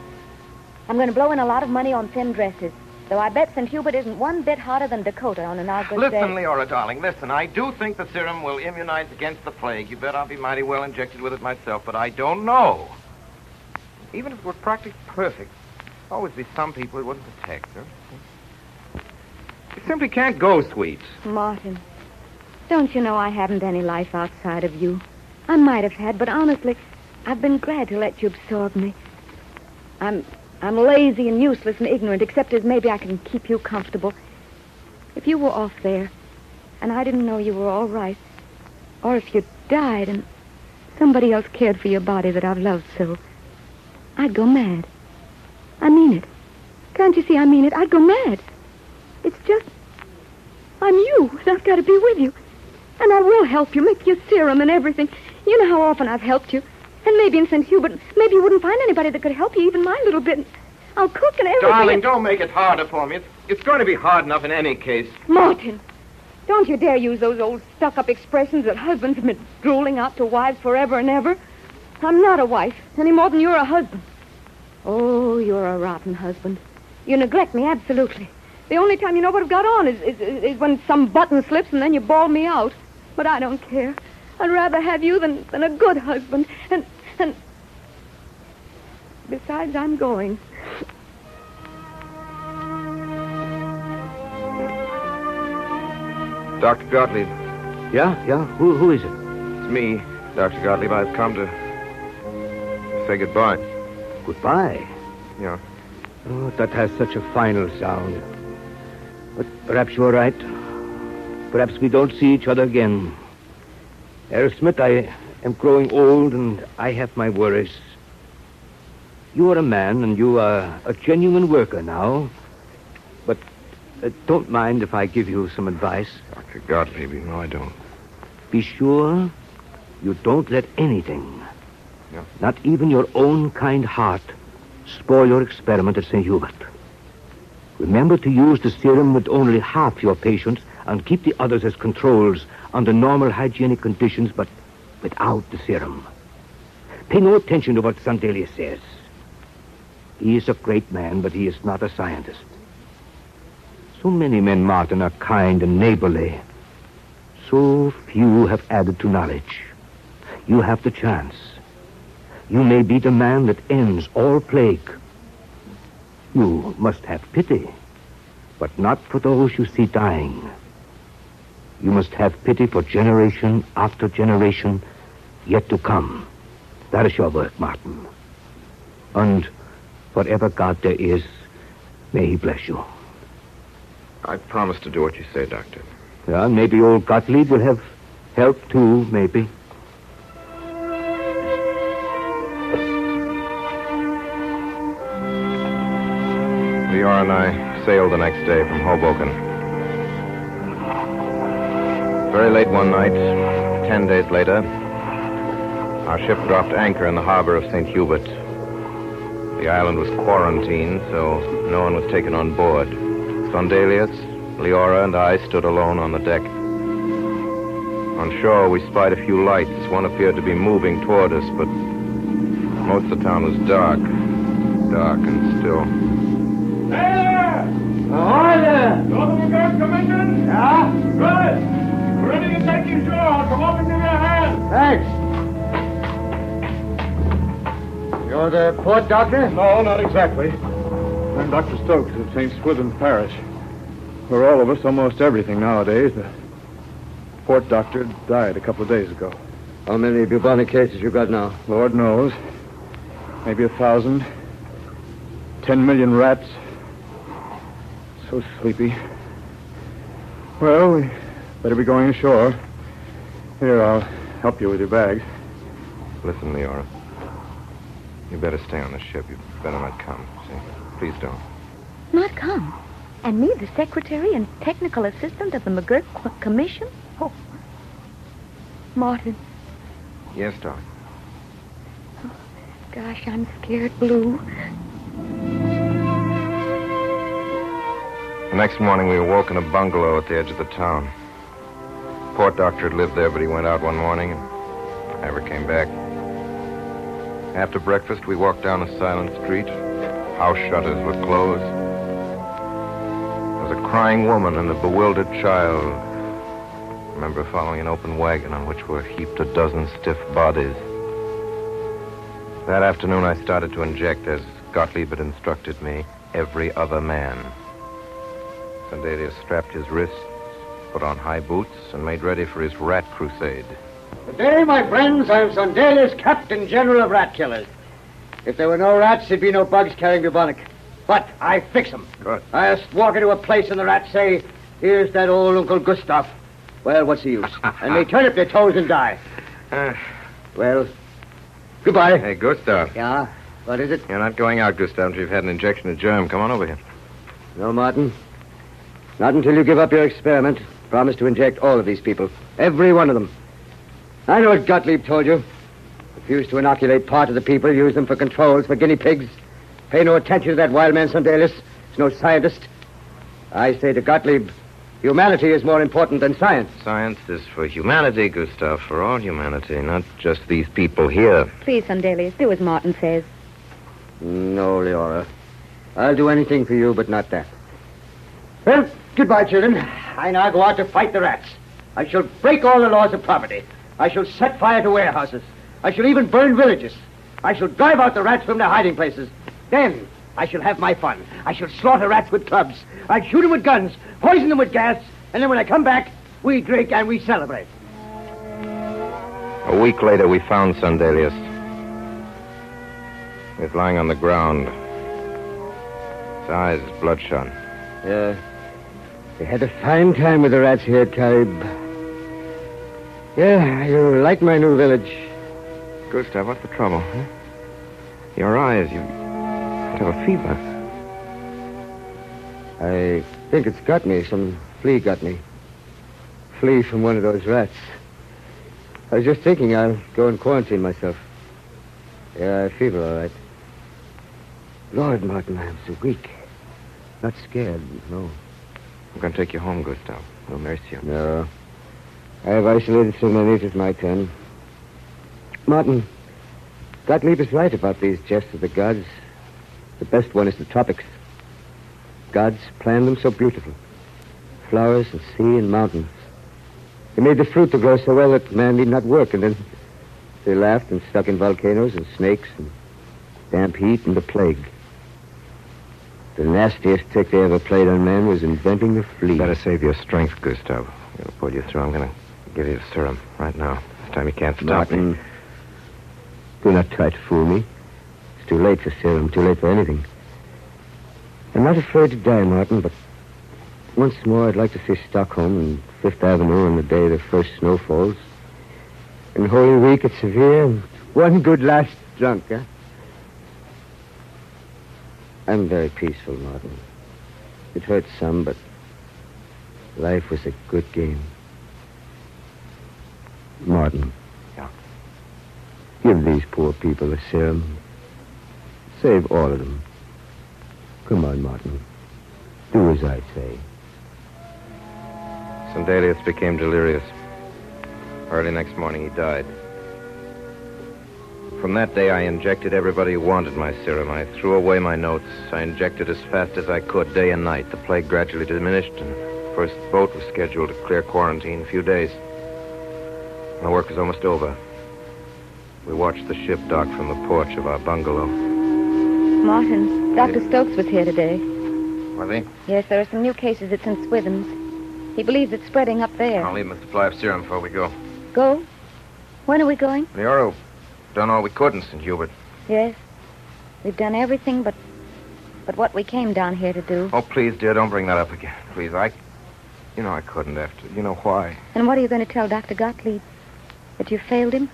I'm going to blow in a lot of money on thin dresses. Though I bet St. Hubert isn't one bit hotter than Dakota on an August day. Listen, Leora, darling, listen. I do think the serum will immunize against the plague. You bet I'll be mighty well injected with it myself, but I don't know. Even if it were practically perfect, there'll always be some people it wouldn't protect. Huh? You simply can't go, sweet. Martin, don't you know I haven't any life outside of you? I might have had, but honestly, I've been glad to let you absorb me. I'm lazy and useless and ignorant, except as maybe I can keep you comfortable. If you were off there, and I didn't know you were all right, or if you died and somebody else cared for your body that I've loved so, I'd go mad. I mean it. Can't you see I mean it? I'd go mad. It's just, I'm you, and I've got to be with you. And I will help you, make you a serum and everything. You know how often I've helped you. And maybe in St. Hubert, maybe you wouldn't find anybody that could help you, even my little bit. I'll cook and everything. Darling, don't make it harder for me. It's going to be hard enough in any case. Martin, don't you dare use those old stuck-up expressions that husbands have been drooling out to wives forever and ever. I'm not a wife, any more than you're a husband. Oh, you're a rotten husband. You neglect me, absolutely. The only time you know what I've got on is when some button slips and then you bawl me out. But I don't care. I'd rather have you than a good husband. And besides, I'm going. Dr. Gottlieb. Yeah? Who is it? It's me, Dr. Gottlieb. I've come to say goodbye. Goodbye? Yeah. Oh, that has such a final sound. But perhaps you're right. Perhaps we don't see each other again. Aerosmith, I am growing old and I have my worries. You are a man and you are a genuine worker now. But don't mind if I give you some advice. Dr. Gottlieb, you know I don't. Be sure you don't let anything, not even your own kind heart, spoil your experiment at St. Hubert. Remember to use the serum with only half your patients and keep the others as controls under normal hygienic conditions, but without the serum. Pay no attention to what Sandelia says. He is a great man, but he is not a scientist. So many men, Martin, are kind and neighborly. So few have added to knowledge. You have the chance. You may be the man that ends all plague. You must have pity, but not for those you see dying. You must have pity for generation after generation yet to come. That is your work, Martin. And whatever God there is, may he bless you. I promise to do what you say, Doctor. Yeah, maybe old Gottlieb will have help too, maybe. Leora and I sailed the next day from Hoboken. Very late one night, 10 days later, our ship dropped anchor in the harbor of St. Hubert. The island was quarantined, so no one was taken on board. Sondelius, Leora, and I stood alone on the deck. On shore, we spied a few lights. One appeared to be moving toward us, but most of the town was dark and still. There! Ahoy there! Northern Guard Commission? Yeah? Good. We're ready to take you ashore. Come up and give me a hand. Thanks. You're the port doctor? No, not exactly. I'm Dr. Stokes of St. Swithin's Parish. For all of us, almost everything nowadays. The port doctor died a couple of days ago. How many bubonic cases you got now? Lord knows. Maybe 1,000. 10 million rats. So sleepy. Well, we better be going ashore. Here, I'll help you with your bags. Listen, Leora. You better stay on the ship. You better not come, see? Please don't. Not come? And me, the secretary and technical assistant of the McGurk Commission? Oh. Martin. Yes, darling. Oh, gosh, I'm scared blue. The next morning, we awoke in a bungalow at the edge of the town. The port doctor had lived there, but he went out one morning and never came back. After breakfast, we walked down a silent street. House shutters were closed. There was a crying woman and a bewildered child. I remember following an open wagon on which were heaped a dozen stiff bodies. That afternoon, I started to inject, as Gottlieb had instructed me, every other man. Sandelius strapped his wrists, put on high boots, and made ready for his rat crusade. Today, my friends, I'm Sandelius, Captain General of Rat Killers. If there were no rats, there'd be no bugs carrying bubonic. But I fix them. Good. I just walk into a place and the rats say, here's that old Uncle Gustav. Well, what's the use? And they turn up their toes and die. Well, goodbye. Hey, Gustav. Yeah? What is it? You're not going out, Gustav, until you've had an injection of germ. Come on over here. No, Martin. Not until you give up your experiment. Promise to inject all of these people. Every one of them. I know what Gottlieb told you. Refuse to inoculate part of the people, use them for controls, for guinea pigs. Pay no attention to that wild man Sandelius. He's no scientist. I say to Gottlieb, humanity is more important than science. Science is for humanity, Gustav, for all humanity, not just these people here. Please, Sandelius, do as Martin says. No, Leora. I'll do anything for you, but not that. Well, goodbye, children. I now go out to fight the rats. I shall break all the laws of property. I shall set fire to warehouses. I shall even burn villages. I shall drive out the rats from their hiding places. Then I shall have my fun. I shall slaughter rats with clubs. I shoot them with guns, poison them with gas, and then when I come back, we drink and we celebrate. A week later, we found Sandelius. He was lying on the ground. His eyes bloodshot. Yeah. We had a fine time with the rats here at Carib. Yeah, you like my new village. Gustav, what's the trouble? Huh? Your eyes, you have a fever. I think it's got me. Some flea got me. Flea from one of those rats. I was just thinking I'll go and quarantine myself. Yeah, I fever all right. Lord, Martin, I'm so weak. Not scared, no. I'm going to take you home, Gustav. We'll nurse you. No. I've isolated so many, it is my turn. Martin, Gottlieb is right about these jests of the gods. The best one is the tropics. Gods planned them so beautiful. Flowers and sea and mountains. They made the fruit to grow so well that man need not work, and then they laughed and stuck in volcanoes and snakes and damp heat and the plague. The nastiest trick they ever played on man was inventing the flea. Better save your strength, Gustav. I'm going to pull you through. I'm going to give you a serum right now. This time you can't stop Martin, me. Do not try to fool me. It's too late for serum, too late for anything. I'm not afraid to die, Martin, but once more I'd like to see Stockholm and Fifth Avenue on the day the first snow falls. And Holy Week at Severe, and one good last drunk, huh? I'm very peaceful, Martin. It hurts some, but life was a good game. Martin. Yeah. Give these poor people a serum. Save all of them. Come on, Martin. Do as I say. Sandelius became delirious. Early next morning, he died. From that day, I injected everybody who wanted my serum. I threw away my notes. I injected as fast as I could, day and night. The plague gradually diminished, and the first boat was scheduled to clear quarantine in a few days. My work was almost over. We watched the ship dock from the porch of our bungalow. Martin, Dr. Stokes was here today. Was he? Yes, there are some new cases at St. Swithin's. He believes it's spreading up there. I'll leave him a supply of serum before we go. Go? When are we going? Leora, done all we could in St. Hubert. Yes. We've done everything but what we came down here to do. Oh, please, dear, don't bring that up again. Please, You know I couldn't after. You know why? And what are you going to tell Dr. Gottlieb? That you failed him?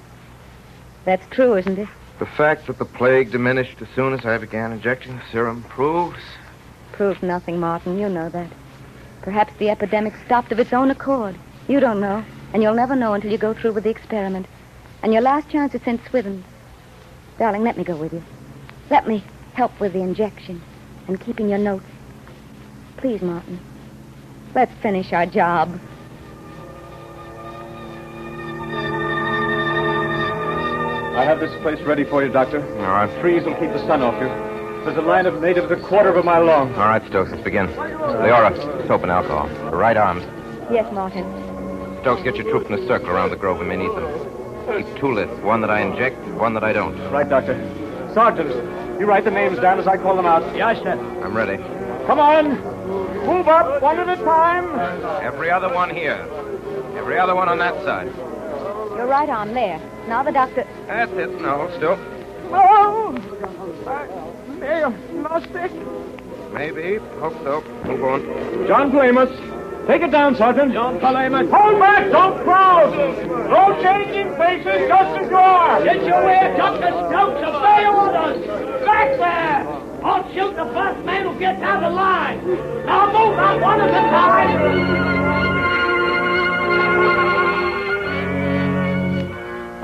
That's true, isn't it? The fact that the plague diminished as soon as I began injecting the serum proves... Proves nothing, Martin. You know that. Perhaps the epidemic stopped of its own accord. You don't know. And you'll never know until you go through with the experiment. And your last chance is St. Swithin's. Darling, let me go with you. Let me help with the injection and keeping your notes. Please, Martin. Let's finish our job. I have this place ready for you, Doctor. All right. Trees will keep the sun off you. There's a line of natives a quarter of a mile long. All right, Stokes, let's begin. Leora, soap and alcohol. The right arms. Yes, Martin. Stokes, get your troops in a circle around the grove. We may need them. Keep 2 lists. One that I inject, one that I don't. Right, Doctor. Sergeant, you write the names down as I call them out. Yes, sir. I'm ready. Come on. Move up, one at a time. Every other one here. Every other one on that side. Your right arm there. Now the doctor... That's it. No, hold still. Oh! May have lost it. Maybe. Hope so. Move on. John Glamus. Take it down, Sergeant. John Glamus. Hold back! Don't crowd! No changing faces, just as you are! Get your way, Dr. Stokes. Obey orders. Back there! I'll shoot the first man who gets out of line. Now move out one at a time.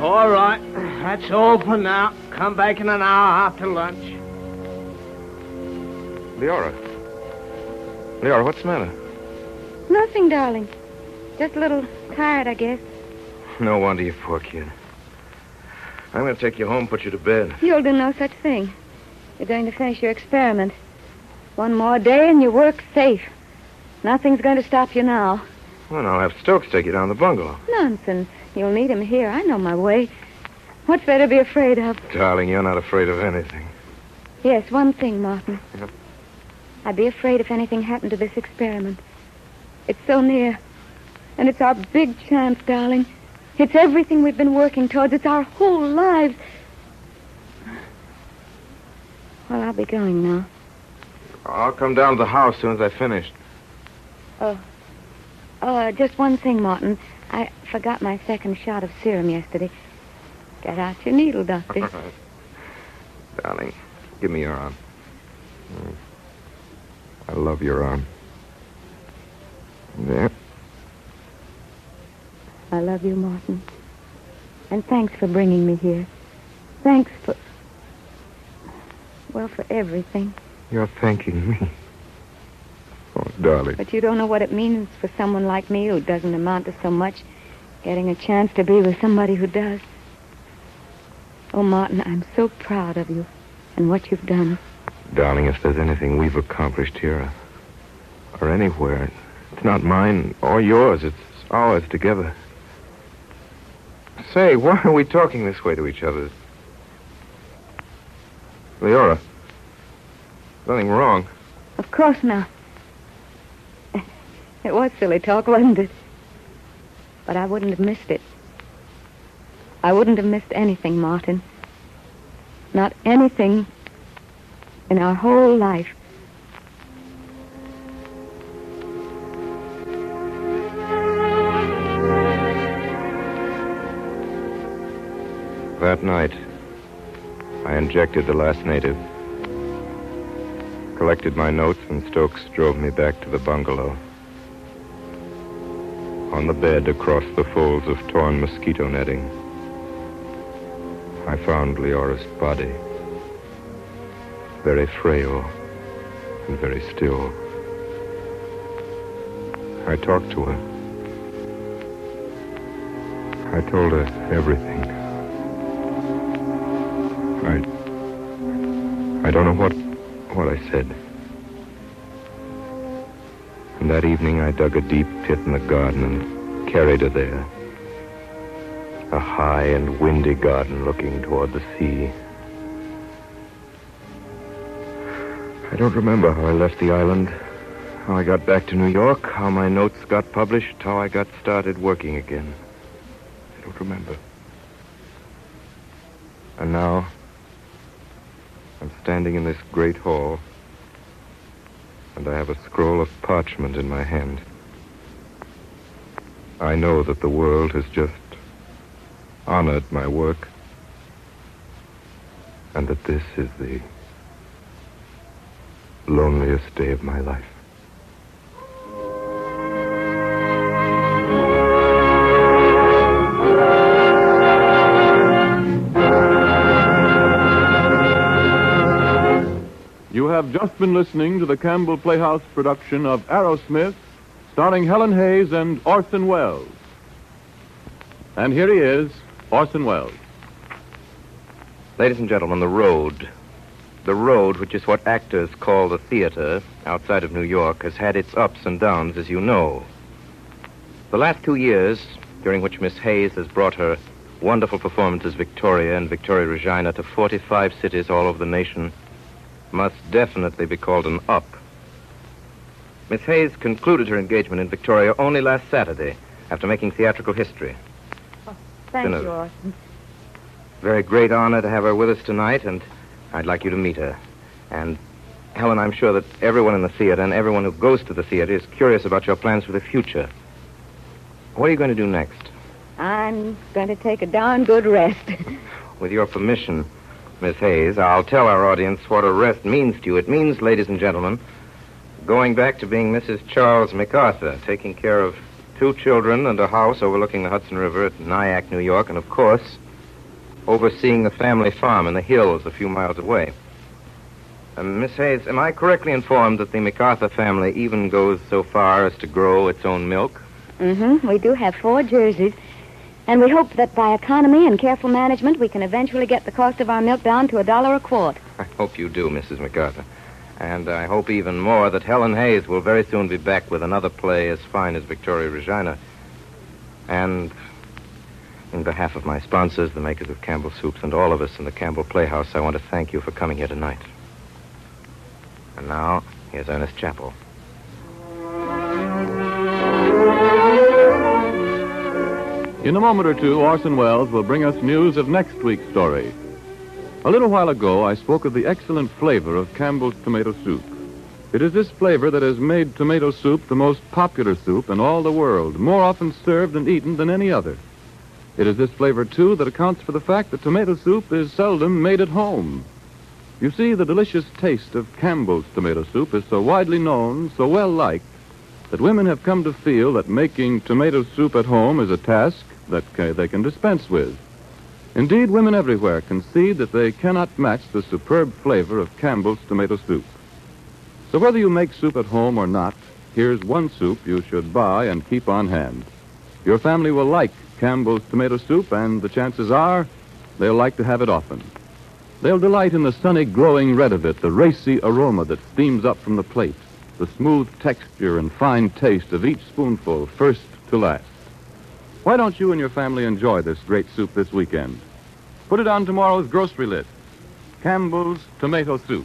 All right. That's all for now. Come back in an hour after lunch. Leora. Leora, what's the matter? Nothing, darling. Just a little tired, I guess. No wonder, you poor kid. I'm going to take you home, put you to bed. You'll do no such thing. You're going to finish your experiment. One more day and your work's safe. Nothing's going to stop you now. Well, I'll have Stokes take you down the bungalow. Nonsense. You'll need him here. I know my way. What's there to be afraid of? Darling, you're not afraid of anything. Yes, one thing, Martin. Yep. I'd be afraid if anything happened to this experiment. It's so near. And it's our big chance, darling. It's everything we've been working towards. It's our whole lives. Well, I'll be going now. I'll come down to the house as soon as I finish. Just one thing, Martin. I forgot my second shot of serum yesterday. Get out your needle, Doctor. All right. Darling, give me your arm. I love your arm. There. I love you, Martin. And thanks for bringing me here. Thanks for... well, for everything. You're thanking me. Oh, darling. But you don't know what it means for someone like me who doesn't amount to so much, getting a chance to be with somebody who does. Oh, Martin, I'm so proud of you and what you've done. Darling, if there's anything we've accomplished here or anywhere, it's not mine or yours. It's ours together. Say, why are we talking this way to each other? Leora, nothing wrong. Of course not. It was silly talk, wasn't it? But I wouldn't have missed it. I wouldn't have missed anything, Martin. Not anything in our whole life. That night, I injected the last native, collected my notes, and Stokes drove me back to the bungalow. On the bed, across the folds of torn mosquito netting, I found Leora's body, very frail and very still. I talked to her. I told her everything. I don't know what I said. And that evening I dug a deep pit in the garden and carried her there. A high and windy garden looking toward the sea. I don't remember how I left the island, how I got back to New York, how my notes got published, how I got started working again. I don't remember. And now, I'm standing in this great hall, and I have a scroll of parchment in my hand. I know that the world has just honored my work, and that this is the loneliest day of my life. You have just been listening to the Campbell Playhouse production of Aerosmith, starring Helen Hayes and Orson Welles. And here he is, Orson Welles. Ladies and gentlemen, the road. The road, which is what actors call the theater outside of New York, has had its ups and downs, as you know. The last 2 years, during which Miss Hayes has brought her wonderful performances Victoria and Victoria Regina to 45 cities all over the nation, must definitely be called an up. Miss Hayes concluded her engagement in Victoria only last Saturday after making theatrical history. Thank Been a- you, Orson. Very great honor to have her with us tonight, and I'd like you to meet her. And, Helen, I'm sure that everyone in the theater and everyone who goes to the theater is curious about your plans for the future. What are you going to do next? I'm going to take a darn good rest. With your permission, Miss Hayes, I'll tell our audience what a rest means to you. It means, ladies and gentlemen, going back to being Mrs. Charles MacArthur, taking care of 2 children and a house overlooking the Hudson River at Nyack, New York, and, of course, overseeing the family farm in the hills a few miles away. Miss Hayes, am I correctly informed that the MacArthur family even goes so far as to grow its own milk? Mm-hmm. We do have 4 jerseys, and we hope that by economy and careful management, we can eventually get the cost of our milk down to $1 a quart. I hope you do, Mrs. MacArthur. And I hope even more that Helen Hayes will very soon be back with another play as fine as Victoria Regina. And in behalf of my sponsors, the makers of Campbell Soups, and all of us in the Campbell Playhouse, I want to thank you for coming here tonight. And now, here's Ernest Chappell. In a moment or two, Orson Welles will bring us news of next week's story. A little while ago, I spoke of the excellent flavor of Campbell's tomato soup. It is this flavor that has made tomato soup the most popular soup in all the world, more often served and eaten than any other. It is this flavor, too, that accounts for the fact that tomato soup is seldom made at home. You see, the delicious taste of Campbell's tomato soup is so widely known, so well liked, that women have come to feel that making tomato soup at home is a task that they can dispense with. Indeed, women everywhere concede that they cannot match the superb flavor of Campbell's tomato soup. So whether you make soup at home or not, here's one soup you should buy and keep on hand. Your family will like Campbell's tomato soup, and the chances are they'll like to have it often. They'll delight in the sunny, glowing red of it, the racy aroma that steams up from the plate, the smooth texture and fine taste of each spoonful, first to last. Why don't you and your family enjoy this great soup this weekend? Put it on tomorrow's grocery list. Campbell's tomato soup.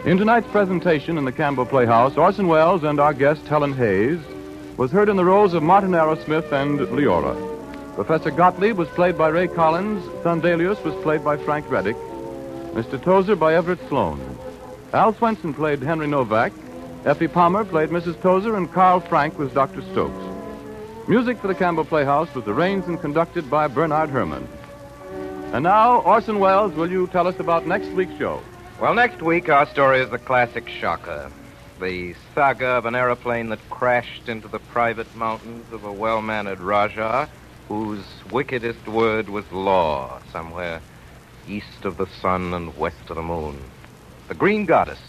In tonight's presentation in the Campbell Playhouse, Orson Welles and our guest, Helen Hayes, was heard in the roles of Martin Arrowsmith and Leora. Professor Gottlieb was played by Ray Collins, Thundelius was played by Frank Reddick, Mr. Tozer by Everett Sloan. Al Swenson played Henry Novak, Effie Palmer played Mrs. Tozer, and Carl Frank was Dr. Stokes. Music for the Campbell Playhouse was arranged and conducted by Bernard Herrmann. And now, Orson Welles, will you tell us about next week's show? Well, next week, our story is the classic shocker. The saga of an aeroplane that crashed into the private mountains of a well-mannered Rajah whose wickedest word was law, somewhere east of the sun and west of the moon. The Green Goddess,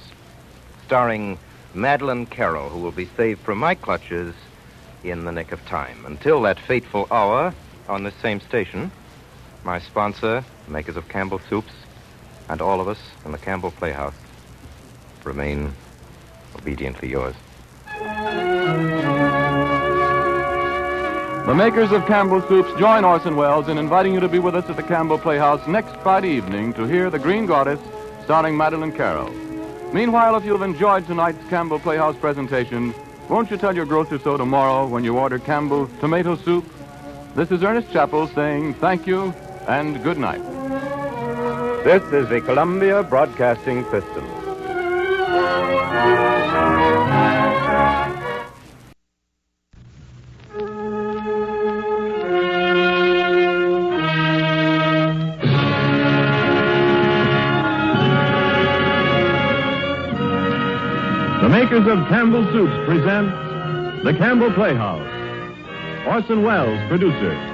starring Madeline Carroll, who will be saved from my clutches in the nick of time. Until that fateful hour, on this same station, my sponsor, makers of Campbell Soups, and all of us in the Campbell Playhouse remain obediently yours. The makers of Campbell Soups join Orson Welles in inviting you to be with us at the Campbell Playhouse next Friday evening to hear The Green Goddess, starring Madeline Carroll. Meanwhile, if you've enjoyed tonight's Campbell Playhouse presentation, won't you tell your grocer so tomorrow when you order Campbell's tomato soup? This is Ernest Chappell saying thank you and good night. This is the Columbia Broadcasting System. The makers of Campbell Soups present The Campbell Playhouse. Orson Welles, producer.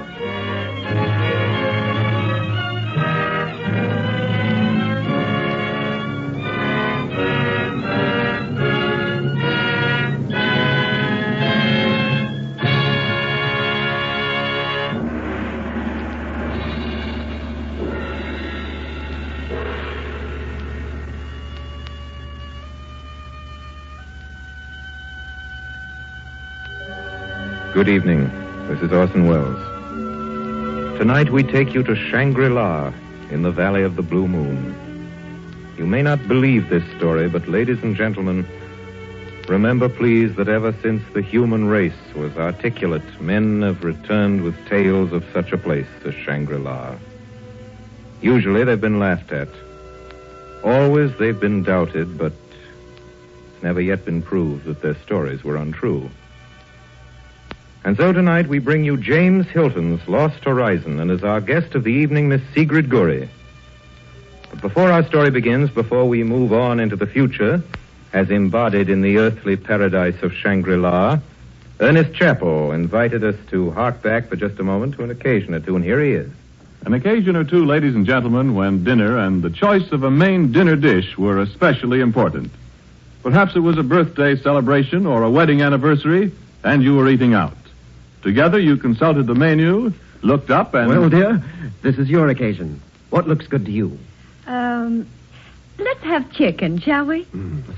Good evening. This is Orson Welles. Tonight we take you to Shangri-La in the Valley of the Blue Moon. You may not believe this story, but ladies and gentlemen, remember please that ever since the human race was articulate, men have returned with tales of such a place as Shangri-La. Usually they've been laughed at. Always they've been doubted, but it's never yet been proved that their stories were untrue. And so tonight we bring you James Hilton's Lost Horizon, and as our guest of the evening, Miss Sigrid Guri. But before our story begins, before we move on into the future, as embodied in the earthly paradise of Shangri-La, Ernest Chappell invited us to hark back for just a moment to an occasion or two, and here he is. An occasion or two, ladies and gentlemen, when dinner and the choice of a main dinner dish were especially important. Perhaps it was a birthday celebration or a wedding anniversary, and you were eating out. Together, you consulted the menu, looked up, and... Well, dear, this is your occasion. What looks good to you? Let's have chicken, shall we?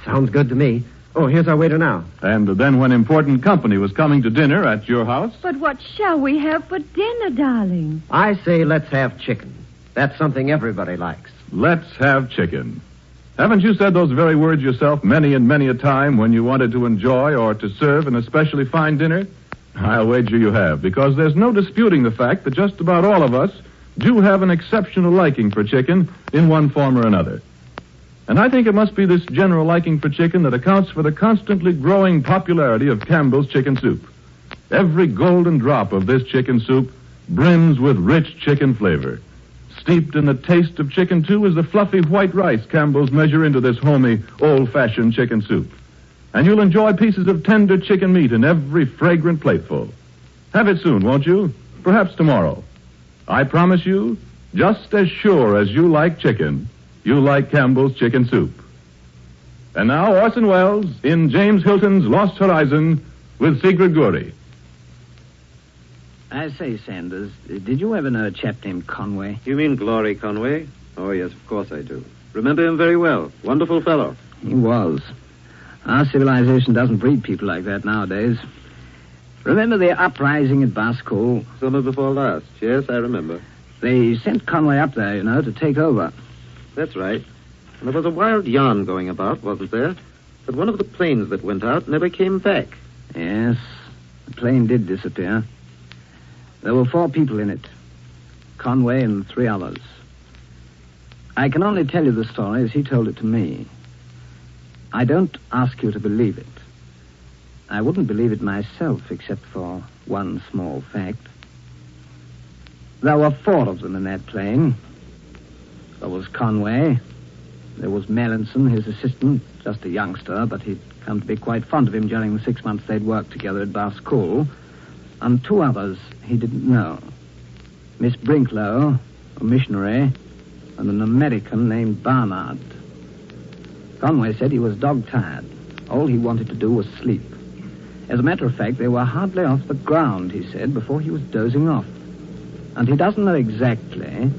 Sounds good to me. Oh, here's our waiter now. And then when important company was coming to dinner at your house... But what shall we have for dinner, darling? I say let's have chicken. That's something everybody likes. Let's have chicken. Haven't you said those very words yourself many and many a time when you wanted to enjoy or to serve an especially fine dinner? I'll wager you have, because there's no disputing the fact that just about all of us do have an exceptional liking for chicken in one form or another. And I think it must be this general liking for chicken that accounts for the constantly growing popularity of Campbell's chicken soup. Every golden drop of this chicken soup brims with rich chicken flavor. Steeped in the taste of chicken, too, is the fluffy white rice Campbell's measure into this homey, old-fashioned chicken soup. And you'll enjoy pieces of tender chicken meat in every fragrant plateful. Have it soon, won't you? Perhaps tomorrow. I promise you, just as sure as you like chicken, you like Campbell's chicken soup. And now, Orson Welles in James Hilton's Lost Horizon with Sigrid Guri. I say, Sanders, did you ever know a chap named Conway? You mean Glory Conway? Oh, yes, of course I do. Remember him very well. Wonderful fellow. He was. Our civilization doesn't breed people like that nowadays. Remember the uprising at Basco? Summer before last. Yes, I remember. They sent Conway up there, to take over. That's right. And there was a wild yarn going about, wasn't there? That one of the planes that went out never came back. Yes, the plane did disappear. There were 4 people in it. Conway and 3 others. I can only tell you the story as he told it to me. I don't ask you to believe it. I wouldn't believe it myself, except for one small fact. There were 4 of them in that plane. There was Conway. There was Melanson, his assistant, just a youngster, but he'd come to be quite fond of him during the 6 months they'd worked together at Basco. And 2 others he didn't know. Miss Brinklow, a missionary, and an American named Barnard. Conway said he was dog-tired. All he wanted to do was sleep. As a matter of fact, they were hardly off the ground, he said, before he was dozing off. And he doesn't know exactly,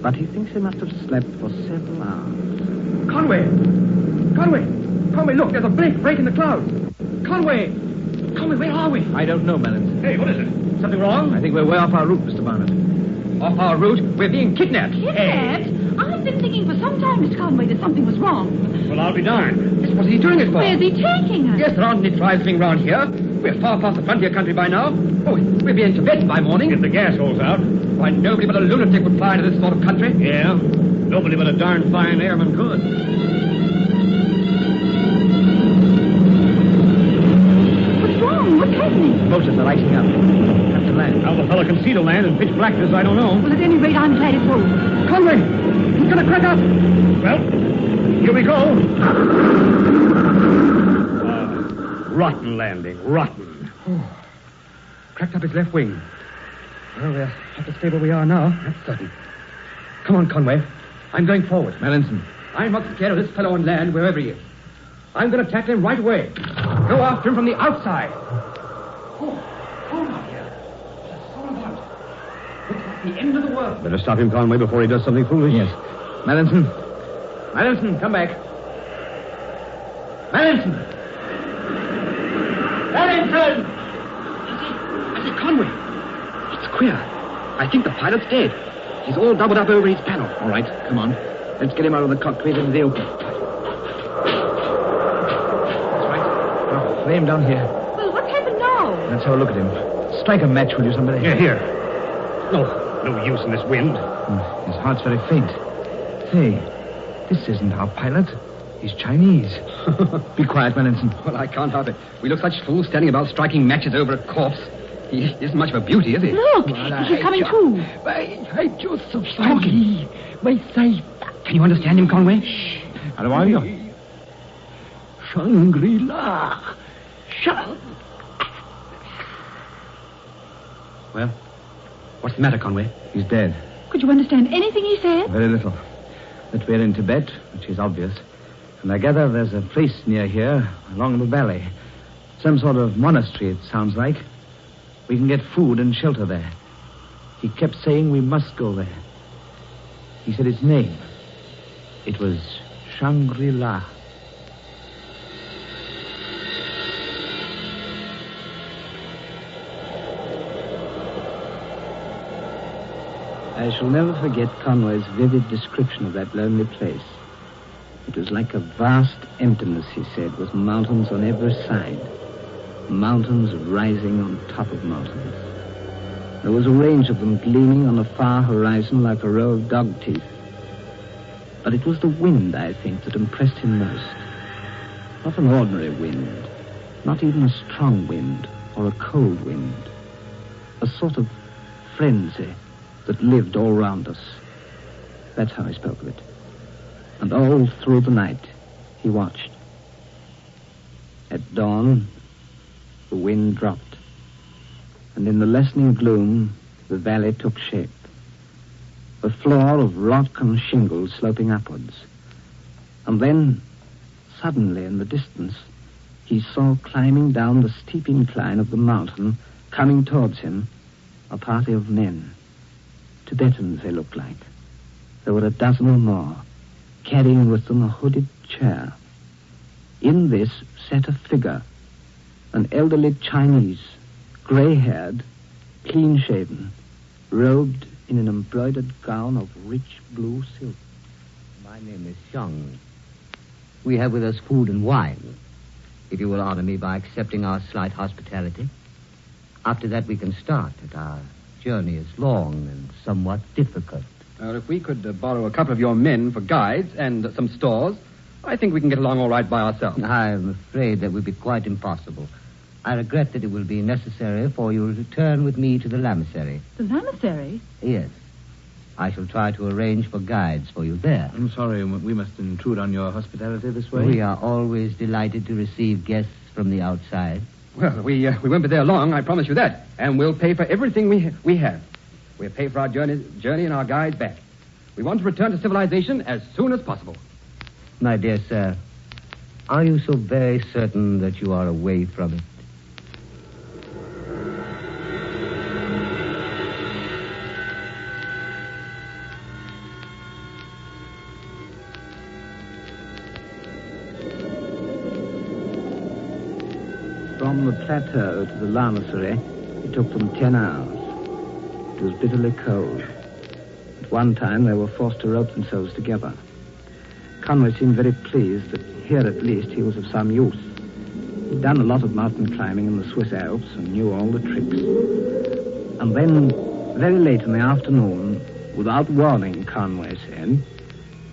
but he thinks he must have slept for several hours. Conway! Conway, look, there's a break in the clouds. Conway, where are we? I don't know, Mellons. Hey, what is it? Something wrong? I think we're way off our route, Mr. Barnett. Off our route? We're being kidnapped. Kidnapped? I've been thinking for some time, Miss Conway, that something was wrong. Well, I'll be darned. What's he doing it for? Where's he taking us? Yes, there aren't any tribes living around here. We're far past the frontier country by now. Oh, we'll be in Tibet by morning. If the gas holds out. Why, nobody but a lunatic would fly into this sort of country. Yeah, nobody but a darn fine airman could. What's wrong? What's happening? Motors are lighting up. Have to land. How the fellow can see to land in pitch blackness, I don't know. Well, at any rate, I'm glad it's over. Conway! He's going to crack up! Well, here we go. Rotten landing, rotten. Oh. Cracked up his left wing. Well, we're at the stable we are now, that's certain. Come on, Conway. I'm going forward. Melanson. I'm not scared of this fellow on land, wherever he is. I'm going to tackle him right away. Go after him from the outside. Now here. There's someone about. Looks like the end of the world. Better stop him, Conway, before he does something foolish. Yes. Melanson, come back. Melanson! queer. I think the pilot's dead. He's all doubled up over his panel. All right, come on. Let's get him out of the cockpit into the open. That's right. Oh, lay him down here. Well, what's happened now? Let's have a look at him. Strike a match, will you, somebody? Here. No use in this wind. His heart's very faint. Say, this isn't our pilot. He's Chinese. Be quiet, Melanson. Well, I can't help it. We look such fools standing about striking matches over a corpse. He isn't much of a beauty, is he? Look, he's coming too. I just so talking. My sight. Can you understand him, Conway? Shh. How are you? Shangri-La. Well, what's the matter, Conway? He's dead. Could you understand anything he said? Very little. That we're in Tibet, which is obvious. And I gather there's a place near here, along the valley. Some sort of monastery, it sounds like. We can get food and shelter there. He kept saying we must go there. He said his name. It was Shangri-La. I shall never forget Conway's vivid description of that lonely place. It was like a vast emptiness, he said, with mountains on every side. Mountains rising on top of mountains. There was a range of them gleaming on the far horizon like a row of dog teeth. But it was the wind, I think, that impressed him most. Not an ordinary wind, not even a strong wind or a cold wind. A sort of frenzy that lived all round us. That's how he spoke of it. And all through the night, he watched. At dawn, the wind dropped, and in the lessening gloom, the valley took shape. A floor of rock and shingle sloping upwards. And then, suddenly in the distance, he saw climbing down the steep incline of the mountain, coming towards him, a party of men. Tibetans, they looked like. There were a dozen or more, carrying with them a hooded chair. In this sat a figure, an elderly Chinese, grey-haired, clean-shaven, robed in an embroidered gown of rich blue silk. My name is Xiang. We have with us food and wine, if you will honor me by accepting our slight hospitality. After that, we can start, as our journey is long and somewhat difficult. Well, if we could borrow a couple of your men for guides and some stores, I think we can get along all right by ourselves. I'm afraid that would be quite impossible. I regret that it will be necessary for you to return with me to the lamasery. The lamasery? Yes. I shall try to arrange for guides for you there. I'm sorry, we must intrude on your hospitality this way. We are always delighted to receive guests from the outside. Well, we won't be there long, I promise you that. And we'll pay for everything we have. We'll pay for our journey and our guides back. We want to return to civilization as soon as possible. My dear sir, are you so very certain that you are away from it? From the plateau to the lamasery, it took them 10 hours. It was bitterly cold. At one time, they were forced to rope themselves together. Conway seemed very pleased that here, at least, he was of some use. He'd done a lot of mountain climbing in the Swiss Alps and knew all the tricks. And then, very late in the afternoon, without warning, Conway said,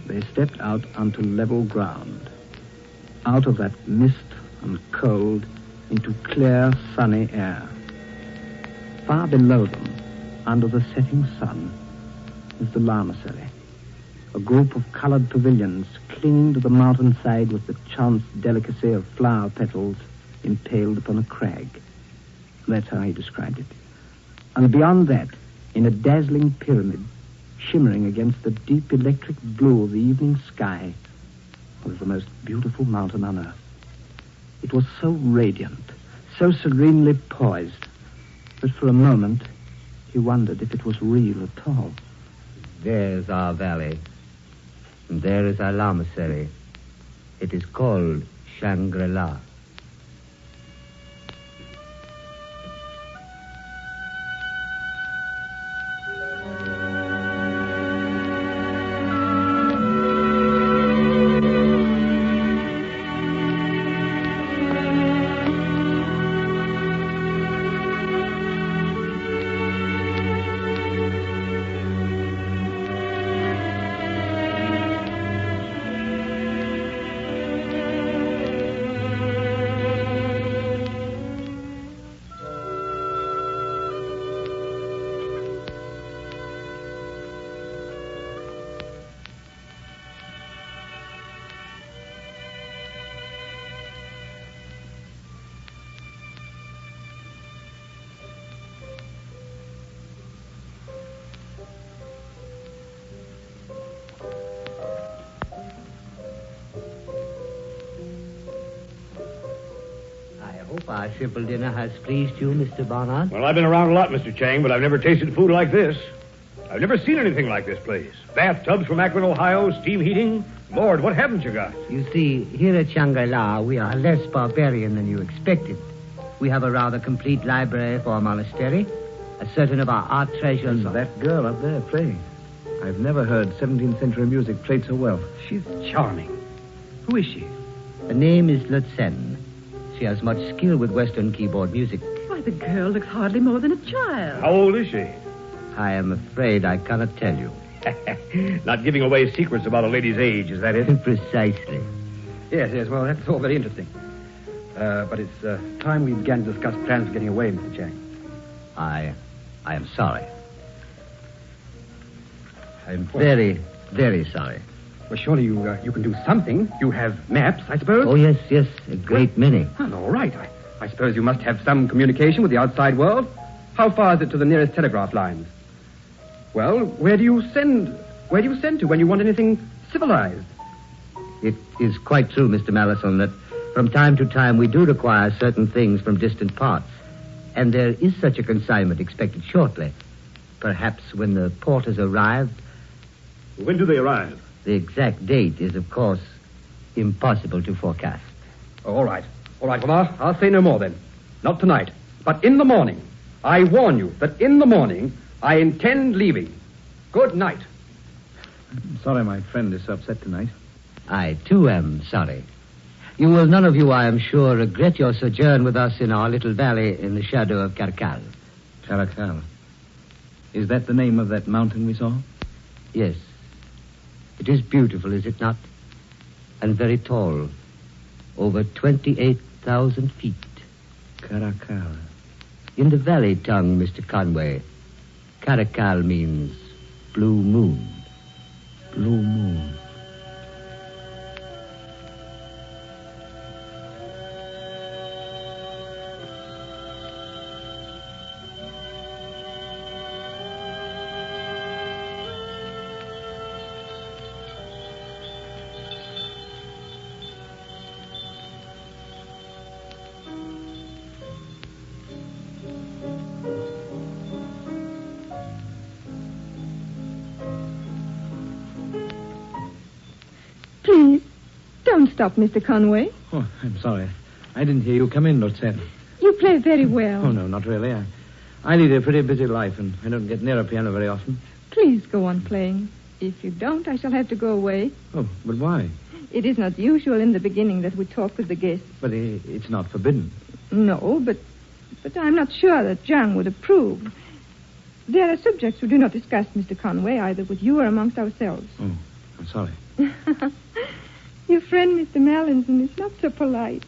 they stepped out onto level ground. Out of that mist and cold into clear, sunny air. Far below them, under the setting sun, is the lamasery, a group of colored pavilions clinging to the mountainside with the chance delicacy of flower petals impaled upon a crag. That's how he described it. And beyond that, in a dazzling pyramid, shimmering against the deep electric blue of the evening sky, was the most beautiful mountain on earth. It was so radiant, so serenely poised, that for a moment he wondered if it was real at all. There's our valley, and there is our lamasery. It is called Shangri-La. hope our simple dinner has pleased you, Mr. Barnard. Well, I've been around a lot, Mr. Chang, but I've never tasted food like this. I've never seen anything like this place. Bathtubs from Akron, Ohio, steam heating. Lord, what haven't you got? You see, here at Shangri-La, we are less barbarian than you expected. We have a rather complete library for a monastery, a certain of our art treasures. That girl up there playing. I've never heard 17th century music played so well. She's charming. Who is she? Her name is Lutsen. She has much skill with Western keyboard music. Why, the girl looks hardly more than a child. How old is she? I am afraid I cannot tell you. Not giving away secrets about a lady's age, is that it? Precisely. Yes, well, that's all very interesting. But it's time we began to discuss plans for getting away, Mr. Chang. I am sorry. I'm very, very sorry. Well, surely you can do something. You have maps, I suppose? Oh, yes, a great many. Well, all right. I suppose you must have some communication with the outside world. How far is it to the nearest telegraph lines? Well, where do you send to when you want anything civilized? It is quite true, Mr. Malleson, that from time to time we do require certain things from distant parts. And there is such a consignment expected shortly. Perhaps when the porters arrive. When do they arrive? The exact date is, of course, impossible to forecast. Oh, all right. Well, I'll say no more then. Not tonight. But in the morning. I warn you that in the morning I intend leaving. Good night. I'm sorry my friend is upset tonight. I, too, am sorry. You will none of you, I am sure, regret your sojourn with us in our little valley in the shadow of Caracal. Caracal. Is that the name of that mountain we saw? Yes. It is beautiful, is it not? And very tall. Over 28,000 feet. Caracal. In the valley tongue, Mr. Conway, Caracal means blue moon. Blue moon. Please, don't stop, Mr. Conway. Oh, I'm sorry. I didn't hear you come in, Lutsen. You play very well. Oh, no, not really. I lead a pretty busy life, and I don't get near a piano very often. Please go on playing. If you don't, I shall have to go away. Oh, but why? It is not usual in the beginning that we talk with the guests. But it's not forbidden. No, but I'm not sure that John would approve. There are subjects we do not discuss, Mr. Conway, either with you or amongst ourselves. Oh, I'm sorry. Your friend, Mr. Mallinson, is not so polite.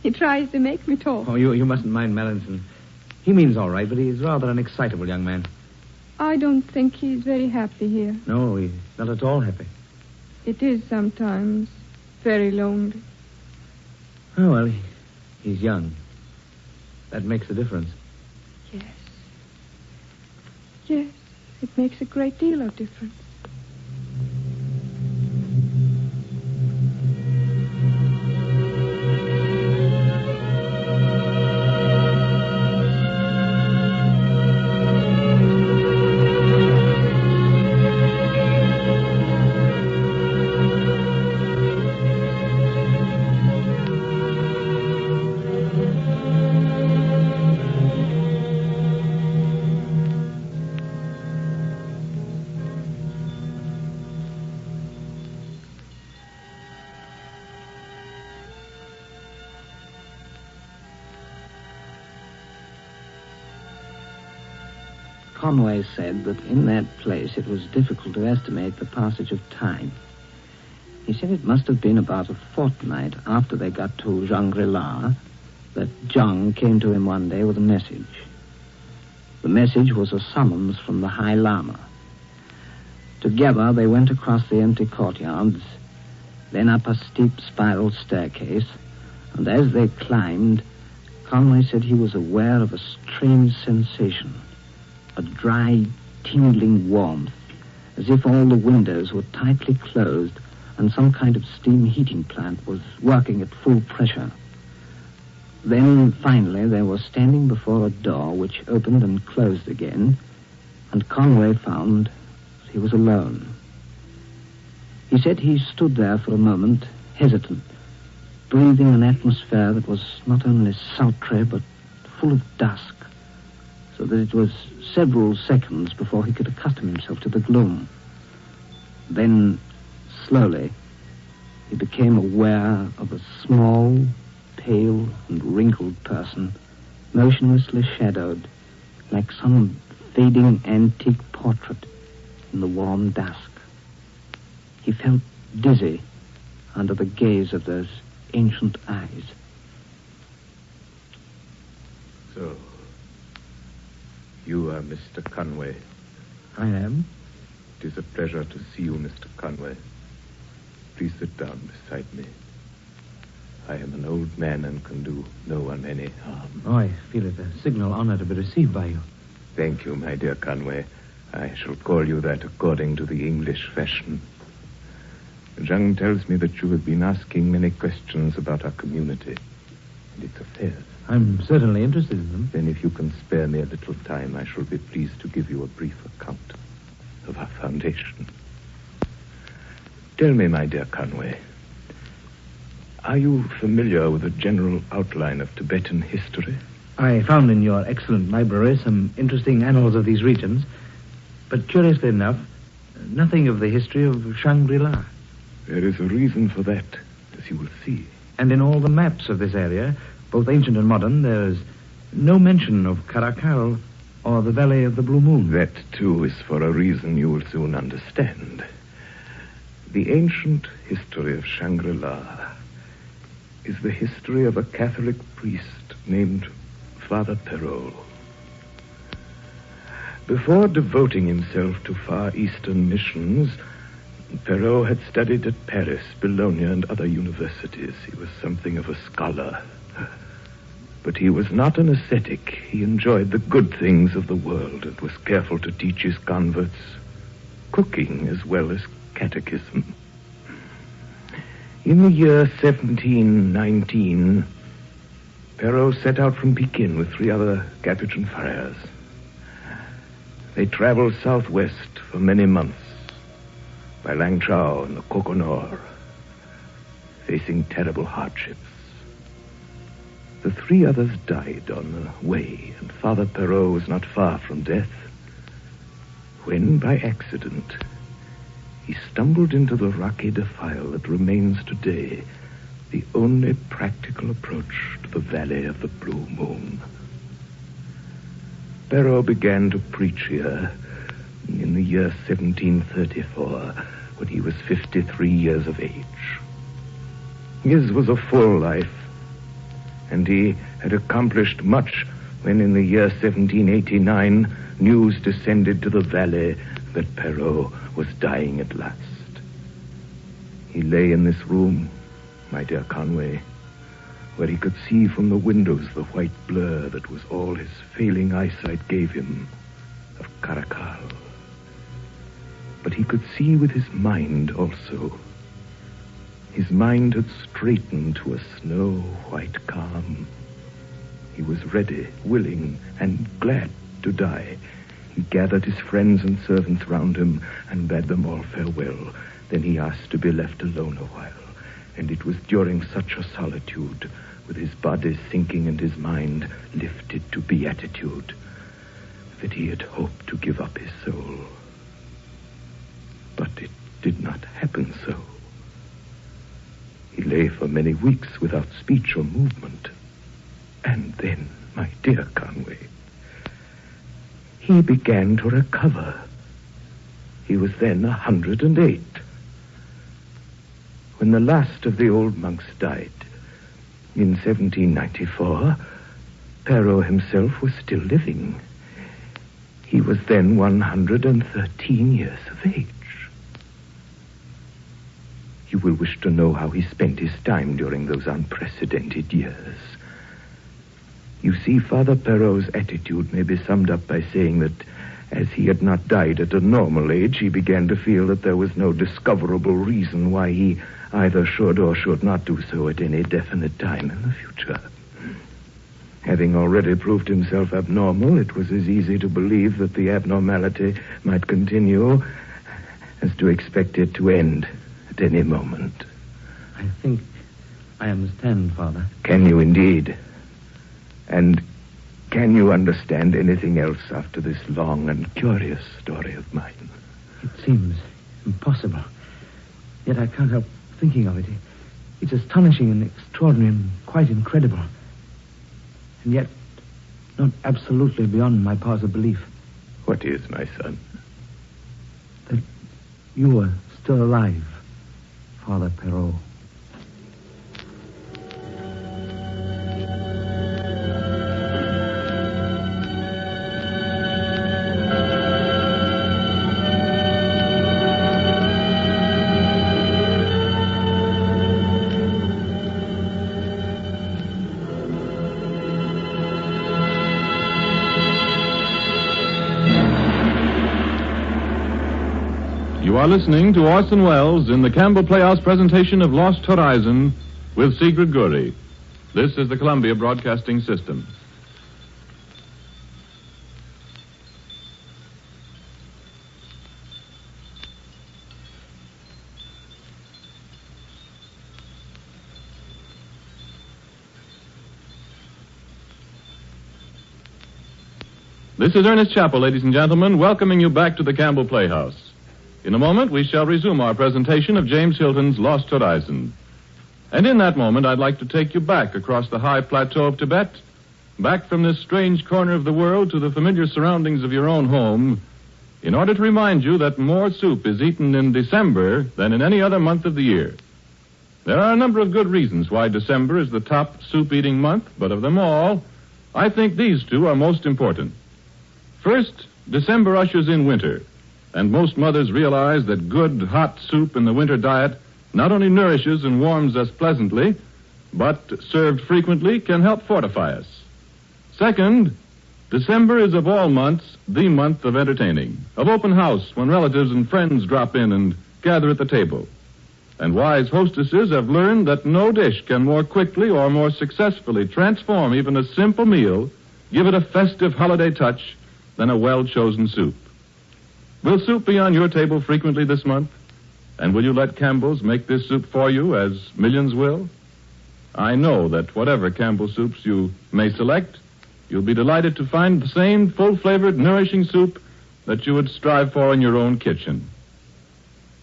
He tries to make me talk. Oh, you mustn't mind Mallinson. He means all right, but he's rather an excitable young man. I don't think he's very happy here. No, he's not at all happy. It is sometimes very lonely. Oh, well, he's young. That makes a difference. Yes, it makes a great deal of difference. Conway said that in that place it was difficult to estimate the passage of time. He said it must have been about a fortnight after they got to Shangri-La that Zhang came to him one day with a message. The message was a summons from the High Lama. Together they went across the empty courtyards, then up a steep spiral staircase, and as they climbed, Conway said he was aware of a strange sensation. A dry, tingling warmth, as if all the windows were tightly closed and some kind of steam heating plant was working at full pressure. Then, finally, they were standing before a door which opened and closed again, and Conway found he was alone. He said he stood there for a moment, hesitant, breathing an atmosphere that was not only sultry, but full of dusk, so that it was several seconds before he could accustom himself to the gloom. Then, slowly, he became aware of a small, pale and wrinkled person, motionlessly shadowed, like some fading antique portrait in the warm dusk. He felt dizzy under the gaze of those ancient eyes. So, you are Mr. Conway. I am. It is a pleasure to see you, Mr. Conway. Please sit down beside me. I am an old man and can do no one any harm. Oh, I feel it a signal honor to be received by you. Thank you, my dear Conway. I shall call you that according to the English fashion. Jung tells me that you have been asking many questions about our community and its affairs. I'm certainly interested in them. Then if you can spare me a little time, I shall be pleased to give you a brief account of our foundation. Tell me, my dear Conway, are you familiar with the general outline of Tibetan history? I found in your excellent library some interesting annals of these regions, but curiously enough, nothing of the history of Shangri-La. There is a reason for that, as you will see. And in all the maps of this area, both ancient and modern, there's no mention of Karakal or the Valley of the Blue Moon. That, too, is for a reason you will soon understand. The ancient history of Shangri-La is the history of a Catholic priest named Father Perrault. Before devoting himself to Far Eastern missions, Perrault had studied at Paris, Bologna, and other universities. He was something of a scholar. But he was not an ascetic. He enjoyed the good things of the world and was careful to teach his converts cooking as well as catechism. In the year 1719, Perrault set out from Pekin with 3 other Capuchin friars. They traveled southwest for many months, by Langchao and the Coconor, facing terrible hardships. The 3 others died on the way, and Father Perrault was not far from death, when, by accident, he stumbled into the rocky defile that remains today the only practical approach to the Valley of the Blue Moon. Perrault began to preach here in the year 1734, when he was 53 years of age. His was a full life, and he had accomplished much when in the year 1789 news descended to the valley that Perrault was dying at last. He lay in this room, my dear Conway, where he could see from the windows the white blur that was all his failing eyesight gave him of Karakal. But he could see with his mind also. His mind had straightened to a snow-white calm. He was ready, willing, and glad to die. He gathered his friends and servants round him and bade them all farewell. Then he asked to be left alone a while. And it was during such a solitude, with his body sinking and his mind lifted to beatitude, that he had hoped to give up his soul. But it did not happen so. He lay for many weeks without speech or movement. And then, my dear Conway, he began to recover. He was then 108. When the last of the old monks died, in 1794, Perrault himself was still living. He was then 113 years of age. You will wish to know how he spent his time during those unprecedented years. You see, Father Perrault's attitude may be summed up by saying that as he had not died at a normal age, he began to feel that there was no discoverable reason why he either should or should not do so at any definite time in the future. Having already proved himself abnormal, it was as easy to believe that the abnormality might continue as to expect it to end at any moment. I think I understand, Father. Can you indeed? And can you understand anything else after this long and curious story of mine? It seems impossible. Yet I can't help thinking of it. It's astonishing and extraordinary and quite incredible. And yet, not absolutely beyond my powers of belief. What is, my son? That you are still alive, Father Perrault. You are listening to Orson Welles in the Campbell Playhouse presentation of Lost Horizon with Sigrid Guri. This is the Columbia Broadcasting System. This is Ernest Chappell, ladies and gentlemen, welcoming you back to the Campbell Playhouse. In a moment, we shall resume our presentation of James Hilton's Lost Horizon. And in that moment, I'd like to take you back across the high plateau of Tibet, back from this strange corner of the world to the familiar surroundings of your own home, in order to remind you that more soup is eaten in December than in any other month of the year. There are a number of good reasons why December is the top soup-eating month, but of them all, I think these two are most important. First, December ushers in winter. And most mothers realize that good, hot soup in the winter diet not only nourishes and warms us pleasantly, but, served frequently, can help fortify us. Second, December is of all months the month of entertaining, of open house when relatives and friends drop in and gather at the table. And wise hostesses have learned that no dish can more quickly or more successfully transform even a simple meal, give it a festive holiday touch, than a well-chosen soup. Will soup be on your table frequently this month? And will you let Campbell's make this soup for you, as millions will? I know that whatever Campbell soups you may select, you'll be delighted to find the same full-flavored, nourishing soup that you would strive for in your own kitchen.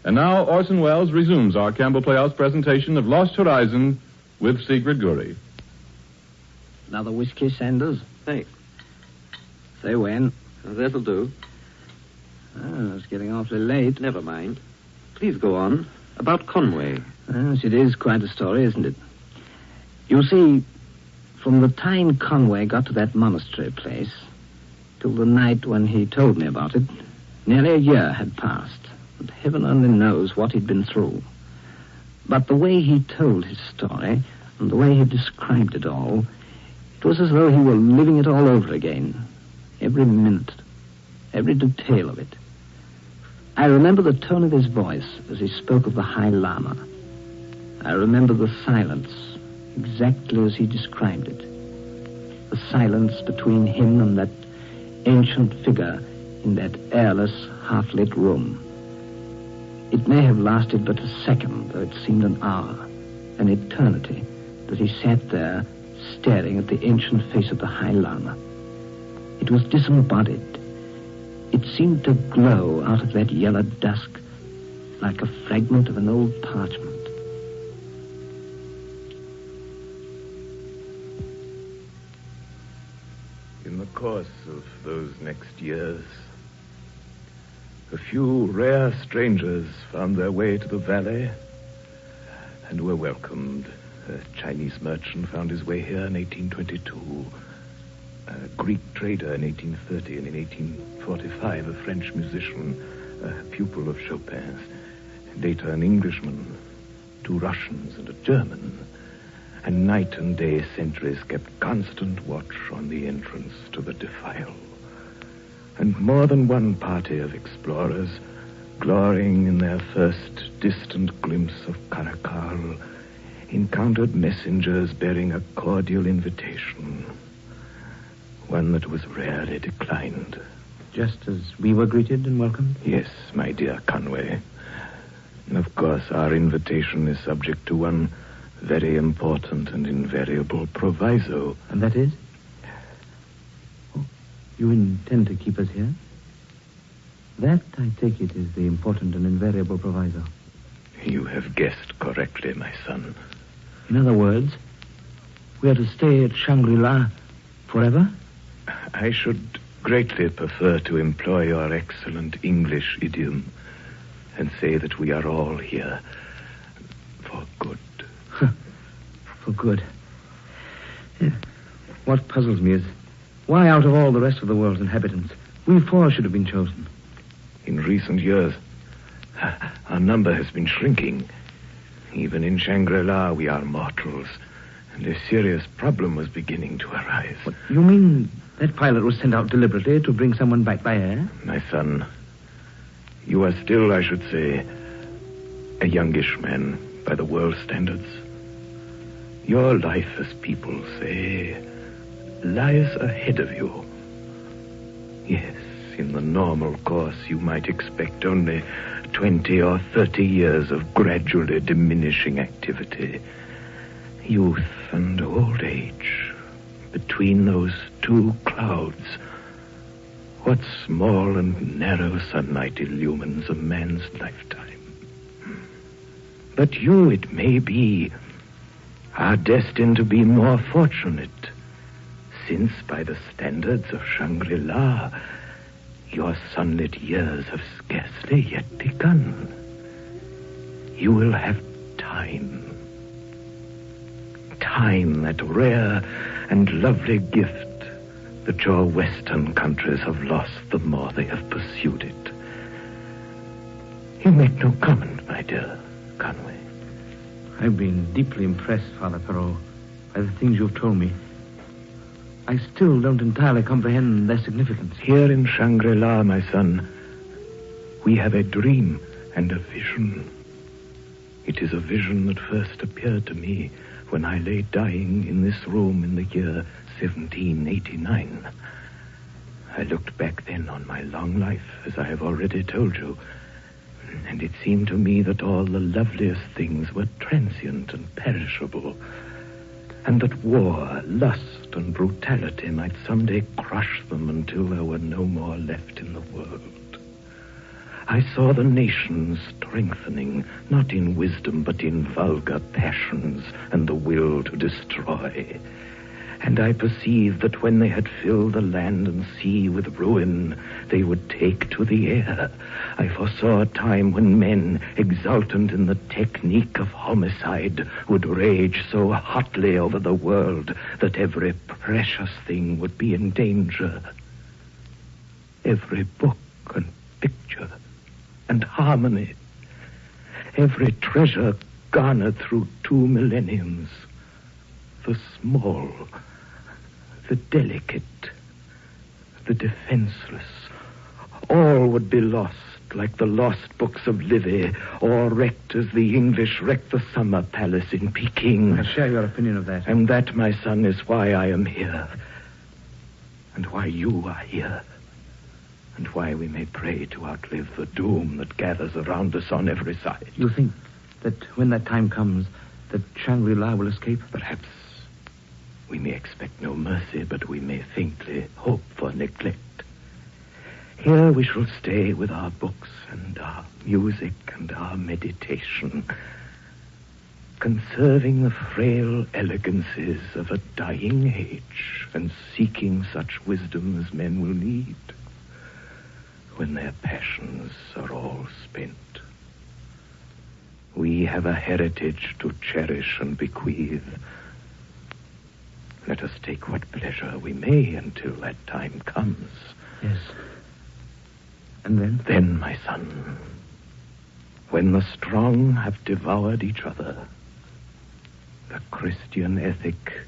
And now Orson Welles resumes our Campbell Playhouse presentation of Lost Horizon with Sigrid Guri. Another whiskey, Sanders? Thanks. Say when. That'll do. Oh, it's getting awfully late. Never mind. Please go on. About Conway. Yes, it is quite a story, isn't it? You see, from the time Conway got to that monastery place till the night when he told me about it, nearly a year had passed, and heaven only knows what he'd been through. But the way he told his story and the way he described it all, it was as though he were living it all over again. Every minute, every detail of it. I remember the tone of his voice as he spoke of the High Lama. I remember the silence, exactly as he described it. The silence between him and that ancient figure in that airless, half-lit room. It may have lasted but a second, though it seemed an hour, an eternity, that he sat there staring at the ancient face of the High Lama. It was disembodied. It seemed to glow out of that yellow dusk like a fragment of an old parchment. In the course of those next years, a few rare strangers found their way to the valley and were welcomed. A Chinese merchant found his way here in 1822. A Greek trader in 1830, and in 1845 a French musician, a pupil of Chopin's. Later an Englishman, 2 Russians and a German. And night and day sentries kept constant watch on the entrance to the defile. And more than one party of explorers, glorying in their first distant glimpse of Karakal, encountered messengers bearing a cordial invitation. one that was rarely declined. Just as we were greeted and welcomed? Yes, my dear Conway. Of course, our invitation is subject to one very important and invariable proviso. And that is? Oh, you intend to keep us here? That, I take it, is the important and invariable proviso. You have guessed correctly, my son. In other words, we are to stay at Shangri-La forever? I should greatly prefer to employ your excellent English idiom and say that we are all here for good. For good. Yeah. What puzzles me is why, out of all the rest of the world's inhabitants, we four should have been chosen. In recent years, our number has been shrinking. Even in Shangri-La, we are mortals, and a serious problem was beginning to arise. What, you mean that pilot was sent out deliberately to bring someone back by air? My son, you are still, I should say, a youngish man by the world's standards. Your life, as people say, lies ahead of you. Yes, in the normal course, you might expect only 20 or 30 years of gradually diminishing activity. Youth and old age, between those two clouds, what small and narrow sunlight illumines a man's lifetime. But you, it may be, are destined to be more fortunate, since by the standards of Shangri-La, your sunlit years have scarcely yet begun. You will have time. Time, that rare and lovely gift that your Western countries have lost the more they have pursued it. You make no comment, my dear Conway. I've been deeply impressed, Father Perrault, by the things you've told me. I still don't entirely comprehend their significance. Here in Shangri-La, my son, we have a dream and a vision. It is a vision that first appeared to me when I lay dying in this room in the year 1789. I looked back then on my long life, as I have already told you, and it seemed to me that all the loveliest things were transient and perishable, and that war, lust, and brutality might someday crush them until there were no more left in the world. I saw the nations strengthening, not in wisdom, but in vulgar passions and the will to destroy. And I perceived that when they had filled the land and sea with ruin, they would take to the air. I foresaw a time when men, exultant in the technique of homicide, would rage so hotly over the world that every precious thing would be in danger. Every book and picture and harmony, every treasure garnered through 2 millenniums, the small, the delicate, the defenseless, all would be lost like the lost books of Livy, or wrecked as the English wrecked the summer palace in Peking. I share your opinion of that. And that, my son, is why I am here, and why you are here, and why we may pray to outlive the doom that gathers around us on every side. You think that when that time comes, that Shangri-La will escape? Perhaps. We may expect no mercy, but we may faintly hope for neglect. Here we shall stay with our books and our music and our meditation, conserving the frail elegancies of a dying age and seeking such wisdom as men will need when their passions are all spent. We have a heritage to cherish and bequeath. Let us take what pleasure we may until that time comes. Yes. And then? Then, my son, when the strong have devoured each other, the Christian ethic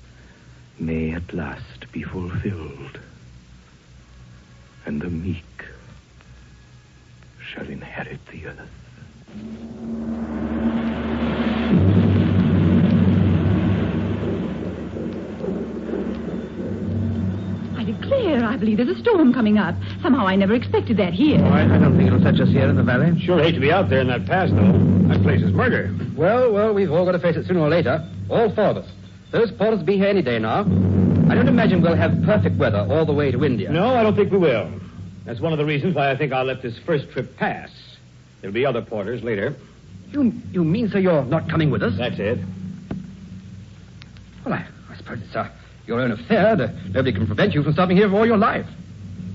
may at last be fulfilled, and the meek shall inherit the earth. I declare There's a storm coming up. Somehow I never expected that here. I don't think it'll touch us here in the valley. Sure hate to be out there in that pass, though. That place is murder. Well, we've all got to face it sooner or later. All four of us. Those porters will be here any day now. I don't imagine we'll have perfect weather all the way to India. No, I don't think we will. That's one of the reasons why I think I'll let this first trip pass. There'll be other porters later. You mean, sir, you're not coming with us? That's it. Well, I suppose it's your own affair. Nobody can prevent you from stopping here for all your life.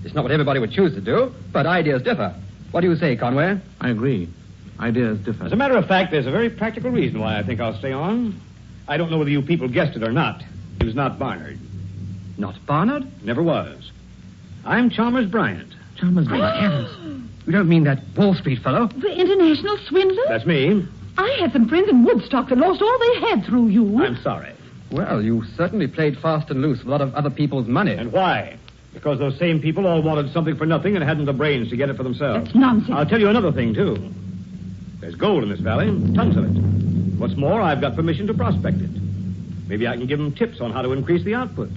It's not what everybody would choose to do, but ideas differ. What do you say, Conway? I agree. Ideas differ. As a matter of fact, there's a very practical reason why I think I'll stay on. I don't know whether you people guessed it or not. He was not Barnard. Not Barnard? Never was. I'm Chalmers Bryant. Chalmers Bryant? You don't mean that Wall Street fellow? The international swindler? That's me. I had some friends in Woodstock that lost all they had through you. I'm sorry. Well, you certainly played fast and loose with a lot of other people's money. And why? Because those same people all wanted something for nothing and hadn't the brains to get it for themselves. That's nonsense. I'll tell you another thing, too. There's gold in this valley, tons of it. What's more, I've got permission to prospect it. Maybe I can give them tips on how to increase the output.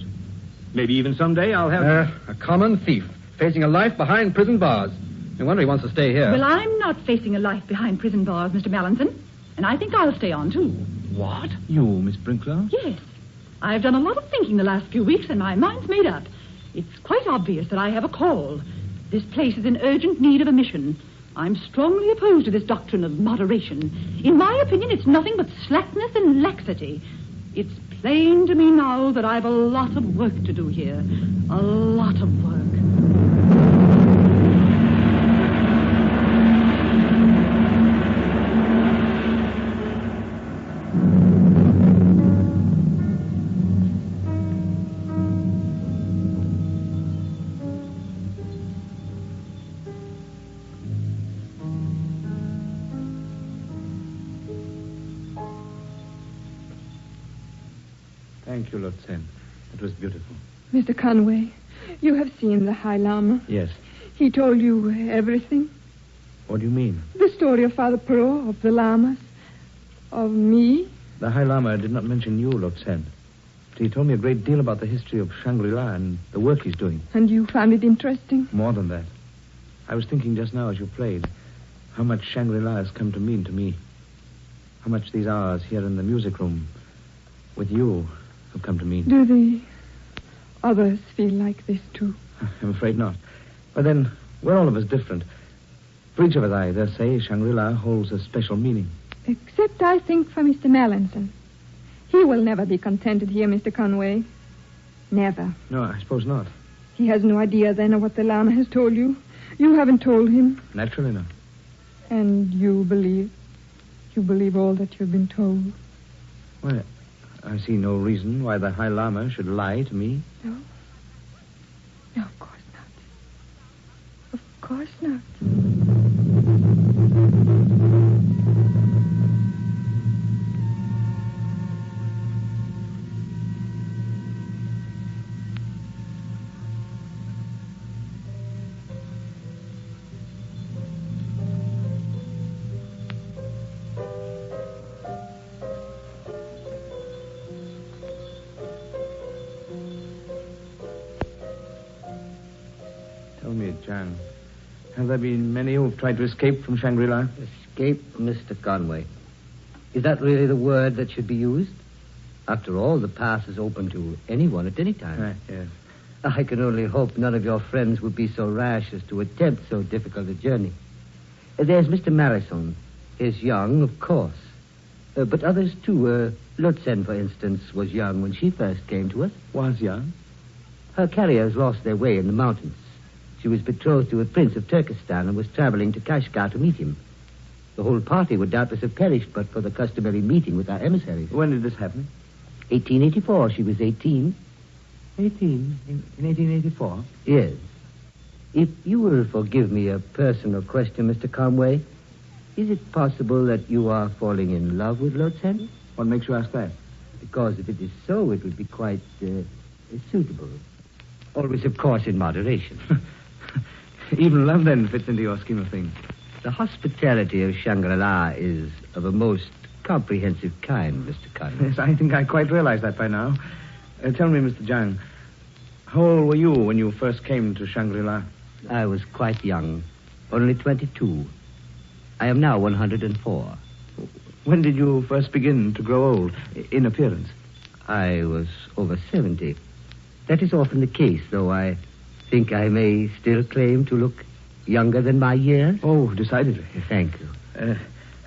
Maybe even someday I'll have... a common thief, facing a life behind prison bars. No wonder he wants to stay here. Well, I'm not facing a life behind prison bars, Mr. Mallinson. And I think I'll stay on, too. What? You, Miss Brinklow? Yes. I've done a lot of thinking the last few weeks, and my mind's made up. It's quite obvious that I have a call. This place is in urgent need of a mission. I'm strongly opposed to this doctrine of moderation. In my opinion, it's nothing but slackness and laxity. It's plain to me now that I've a lot of work to do here. A lot of work. Thank you, Lutsen. It was beautiful. Mr. Conway, you have seen the High Lama. Yes. He told you everything. What do you mean? The story of Father Perot, of the Lamas, of me. The High Lama did not mention you, Lutsen. He told me a great deal about the history of Shangri-La and the work he's doing. And you found it interesting? More than that. I was thinking just now as you played how much Shangri-La has come to mean to me. How much these hours here in the music room with you have come to mean. Do the others feel like this, too? I'm afraid not. But then, we're all of us different. For each of us, I dare say, Shangri-La holds a special meaning. Except, I think, for Mr. Mallinson. He will never be contented here, Mr. Conway. Never. No, I suppose not. He has no idea, then, of what the Lama has told you. You haven't told him. Naturally not. And you believe? You believe all that you've been told? Well, I see no reason why the High Lama should lie to me. No? No, of course not. Of course not. Tell me, John, have there been many who've tried to escape from Shangri-La? Escape, Mr. Conway. Is that really the word that should be used? After all, the pass is open to anyone at any time. Yes. I can only hope none of your friends would be so rash as to attempt so difficult a journey. There's Mr. Marison. He's young, of course. But others, too. Lutzen, for instance, was young when she first came to us. Was young? Her carriers lost their way in the mountains. She was betrothed to a prince of Turkestan and was traveling to Kashgar to meet him. The whole party would doubtless have perished but for the customary meeting with our emissaries. When did this happen? 1884. She was 18. 18? In 1884? Yes. If you will forgive me a personal question, Mr. Conway, is it possible that you are falling in love with Lutzen? What makes you ask that? Because if it is so, it would be quite suitable. Always, of course, in moderation. Even love, then, fits into your scheme of things. The hospitality of Shangri-La is of a most comprehensive kind, Mr. Conway. Yes, I think I quite realize that by now. Tell me, Mr. Jang, How old were you when you first came to Shangri-La? I was quite young, only 22. I am now 104. When did you first begin to grow old in appearance? I was over 70. That is often the case, though I think I may still claim to look younger than my years. Oh, decidedly. Thank you.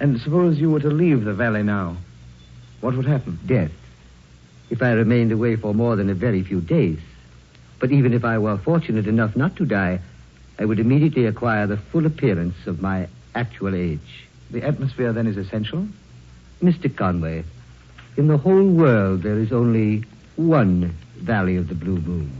And suppose you were to leave the valley now, what would happen? Death. If I remained away for more than a very few days. But even if I were fortunate enough not to die, I would immediately acquire the full appearance of my actual age. The atmosphere, then, is essential? Mr. Conway, in the whole world there is only one Valley of the Blue Moon.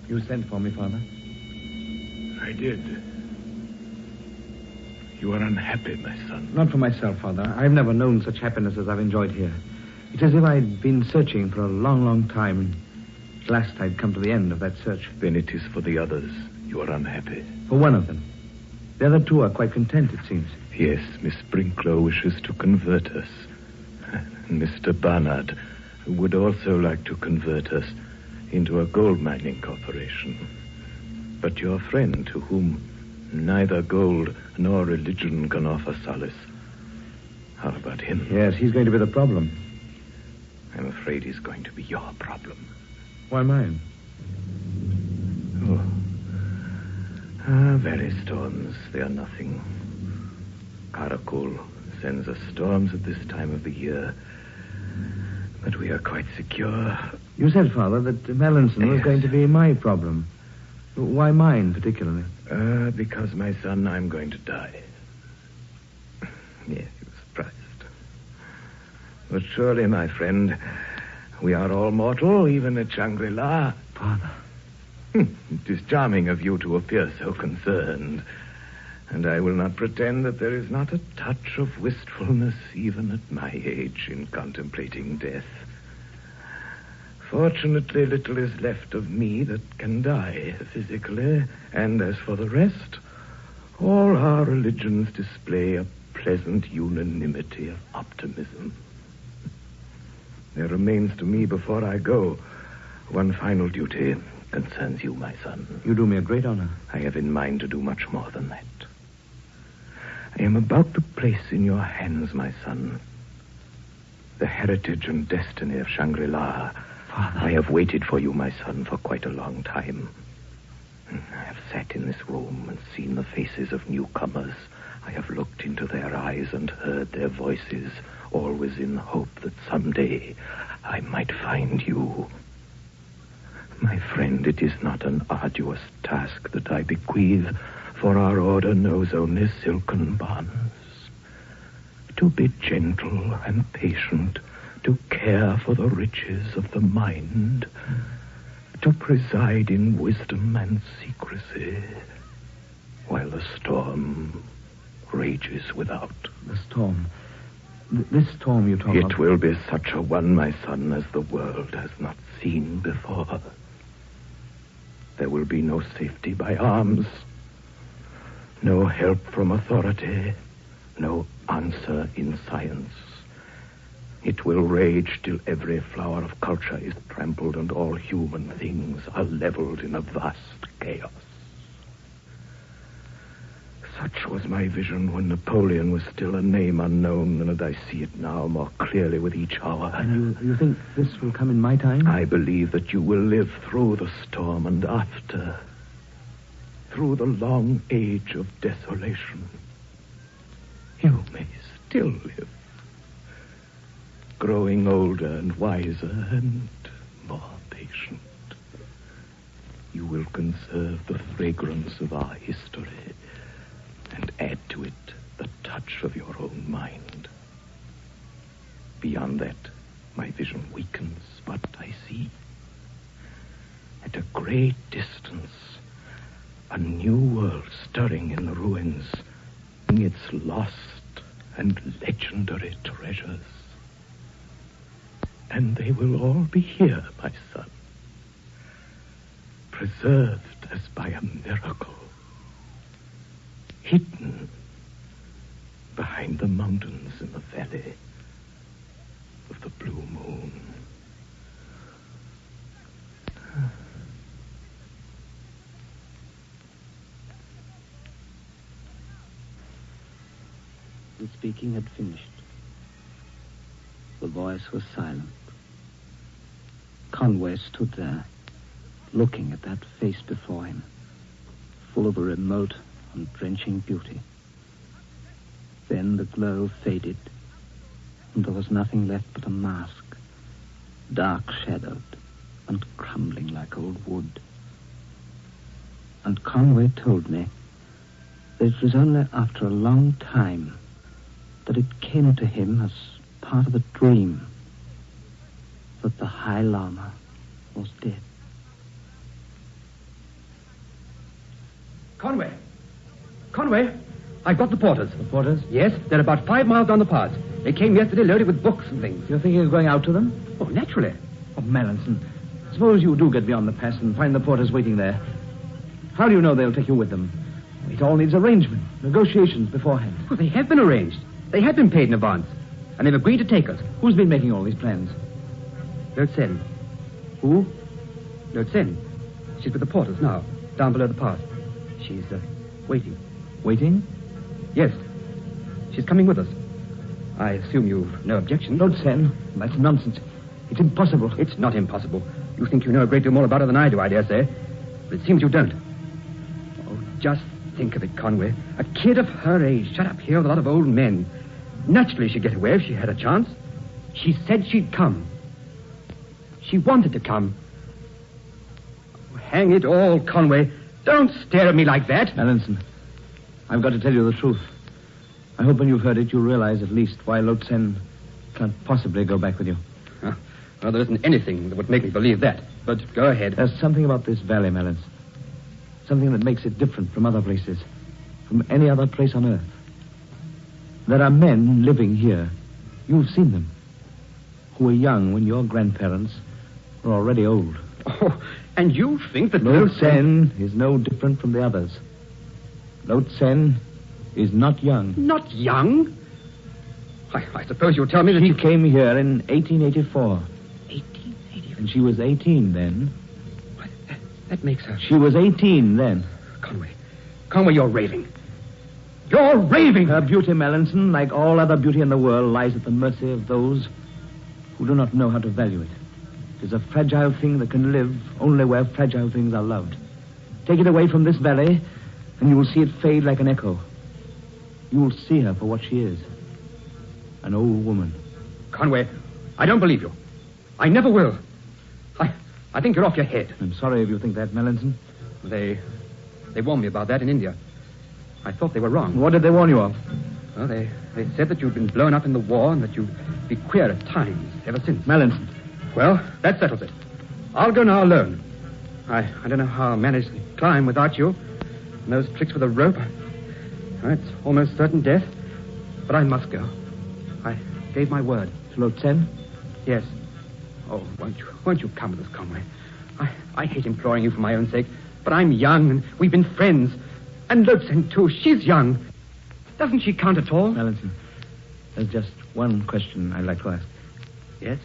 You sent for me, Father? I did. You are unhappy, my son. Not for myself, Father. I've never known such happiness as I've enjoyed here. It's as if I'd been searching for a long, long time, and at last I'd come to the end of that search. Then it is for the others you are unhappy. For one of them. The other two are quite content, it seems. Yes, Miss Sprinkler wishes to convert us. Mr. Barnard would also like to convert us into a gold mining corporation. But your friend, to whom neither gold nor religion can offer solace, how about him? Yes, he's going to be the problem. I'm afraid he's going to be your problem. Why mine? Valley storms, they are nothing. Karakul sends us storms at this time of the year, but we are quite secure. You said, Father, that Mallinson was going to be my problem. Why mine, particularly? Because, my son, I'm going to die. Yes, you were surprised. But surely, my friend, we are all mortal, even at Shangri-La. Father. It is charming of you to appear so concerned. And I will not pretend that there is not a touch of wistfulness, even at my age, in contemplating death. Fortunately, little is left of me that can die physically. And as for the rest, all our religions display a pleasant unanimity of optimism. There remains to me, before I go, one final duty. Concerns you, my son. You do me a great honor. I have in mind to do much more than that. I am about to place in your hands, my son, the heritage and destiny of Shangri-La. Father. I have waited for you, my son, for quite a long time. I have sat in this room and seen the faces of newcomers. I have looked into their eyes and heard their voices, always in hope that someday I might find you. My friend, it is not an arduous task that I bequeath, for our order knows only silken bonds. To be gentle and patient, to care for the riches of the mind, to preside in wisdom and secrecy, while the storm rages without. The storm? This storm you talk about? It will be such a one, my son, as the world has not seen before. There will be no safety by arms, no help from authority, no answer in science. It will rage till every flower of culture is trampled and all human things are leveled in a vast chaos. Such was my vision when Napoleon was still a name unknown, and I see it now more clearly with each hour. And you think this will come in my time? I believe that you will live through the storm and after, through the long age of desolation. You may still live, growing older and wiser and more patient. You will conserve the fragrance of our history and add to it the touch of your own mind. Beyond that, my vision weakens, but I see, at a great distance, a new world stirring in the ruins, its lost and legendary treasures. And they will all be here, my son. preserved as by a miracle. Hidden behind the mountains in the valley of the blue moon. The speaking had finished. The voice was silent. Conway stood there, looking at that face before him, full of a remote and drenching beauty. Then the glow faded, and there was nothing left but a mask, dark-shadowed and crumbling like old wood. And Conway told me that it was only after a long time that it came to him as part of a dream that the High Lama was dead. Conway! Conway! I've got the porters. The porters? Yes, they're about 5 miles down the path. They came yesterday loaded with books and things. You're thinking of going out to them? Oh, naturally. Oh, Mallinson, suppose you do get beyond the pass and find the porters waiting there. How do you know they'll take you with them? It all needs arrangement, negotiations beforehand. Well, they have been arranged. They have been paid in advance. And they've agreed to take us. Who's been making all these plans? Lord Sen. Who? Lord Sen. She's with the porters now, down below the pass. She's, waiting. Waiting? Yes. She's coming with us. I assume you've no objection. Lord Sen, that's nonsense. It's impossible. It's not impossible. You think you know a great deal more about her than I do, I dare say. But it seems you don't. Oh, just think of it, Conway. A kid of her age shut up here with a lot of old men. Naturally she'd get away if she had a chance. She said she'd come. She wanted to come. Oh, hang it all, Conway. Don't stare at me like that. Mallinson, I've got to tell you the truth. I hope when you've heard it, you'll realize at least why Lord Sen can't possibly go back with you. Well, there isn't anything that would make me believe that. But go ahead. There's something about this valley, Mallinson. Something that makes it different from other places. From any other place on Earth. There are men living here. You've seen them. Who were young when your grandparents were already old. Oh, and you think that Lord Sen is no different from the others. Lord Sen is not young. Not young? I suppose you'll tell me that she came here in 1884. 1884? And she was 18 then. What? That makes her... She was 18 then. Conway, you're raving. You're raving! Her beauty, Mallinson, like all other beauty in the world, lies at the mercy of those who do not know how to value it. It is a fragile thing that can live only where fragile things are loved. Take it away from this valley, and you will see it fade like an echo. You will see her for what she is. An old woman. Conway, I don't believe you. I never will. I think you're off your head. I'm sorry if you think that, Mallinson. They warned me about that in India. I thought they were wrong. What did they warn you of? Well, they said that you'd been blown up in the war and that you'd be queer at times ever since. Mallinson. Well, that settles it. I'll go now alone. I don't know how I'll manage to climb without you. And those tricks with a rope. It's almost certain death. But I must go. I gave my word. To Lord Sen? Yes. Oh, won't you come with us, Conway? I hate imploring you for my own sake, but I'm young and we've been friends. And Lord Sen, too. She's young. Doesn't she count at all? Mallinson, there's just one question I'd like to ask. Yes?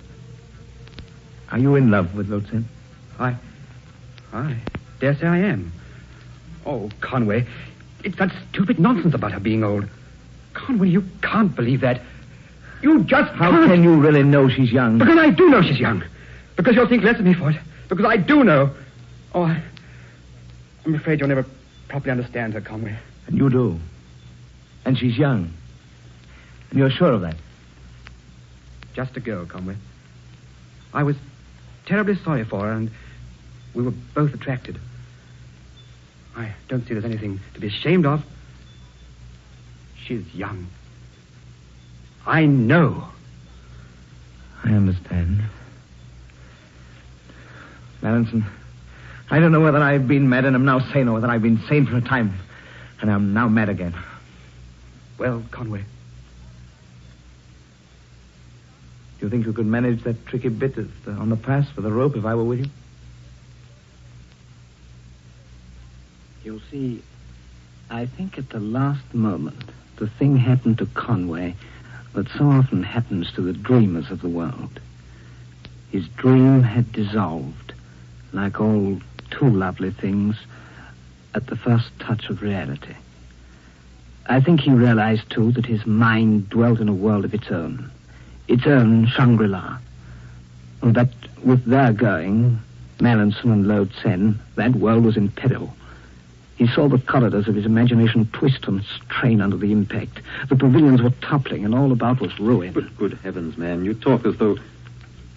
Are you in love with Lord Sen? I dare say I am. Oh, Conway, it's that stupid nonsense about her being old. Conway, you can't believe that. You just How can't. can you really know she's young? Because I do know she's young. Because you'll think less of me for it. Because I do know. Oh, I'm afraid you'll never properly understand her, Conway. And you do. And she's young. And you're sure of that? Just a girl, Conway. I was terribly sorry for her, and we were both attracted. I don't see there's anything to be ashamed of. She's young. I know. I understand. Mallinson, I don't know whether I've been mad and am now sane or whether I've been sane for a time and I'm now mad again. Well, Conway. Do you think you could manage that tricky bit on the pass with the rope if I were with you? see, I think at the last moment, the thing happened to Conway that so often happens to the dreamers of the world. His dream had dissolved, like all too lovely things, at the first touch of reality. I think he realized, too, that his mind dwelt in a world of its own Shangri-La, and that with their going, Mallinson and Lode Sen, that world was in peril. He saw the corridors of his imagination twist and strain under the impact. The pavilions were toppling, and all about was ruin. But good heavens, man, you talk as though...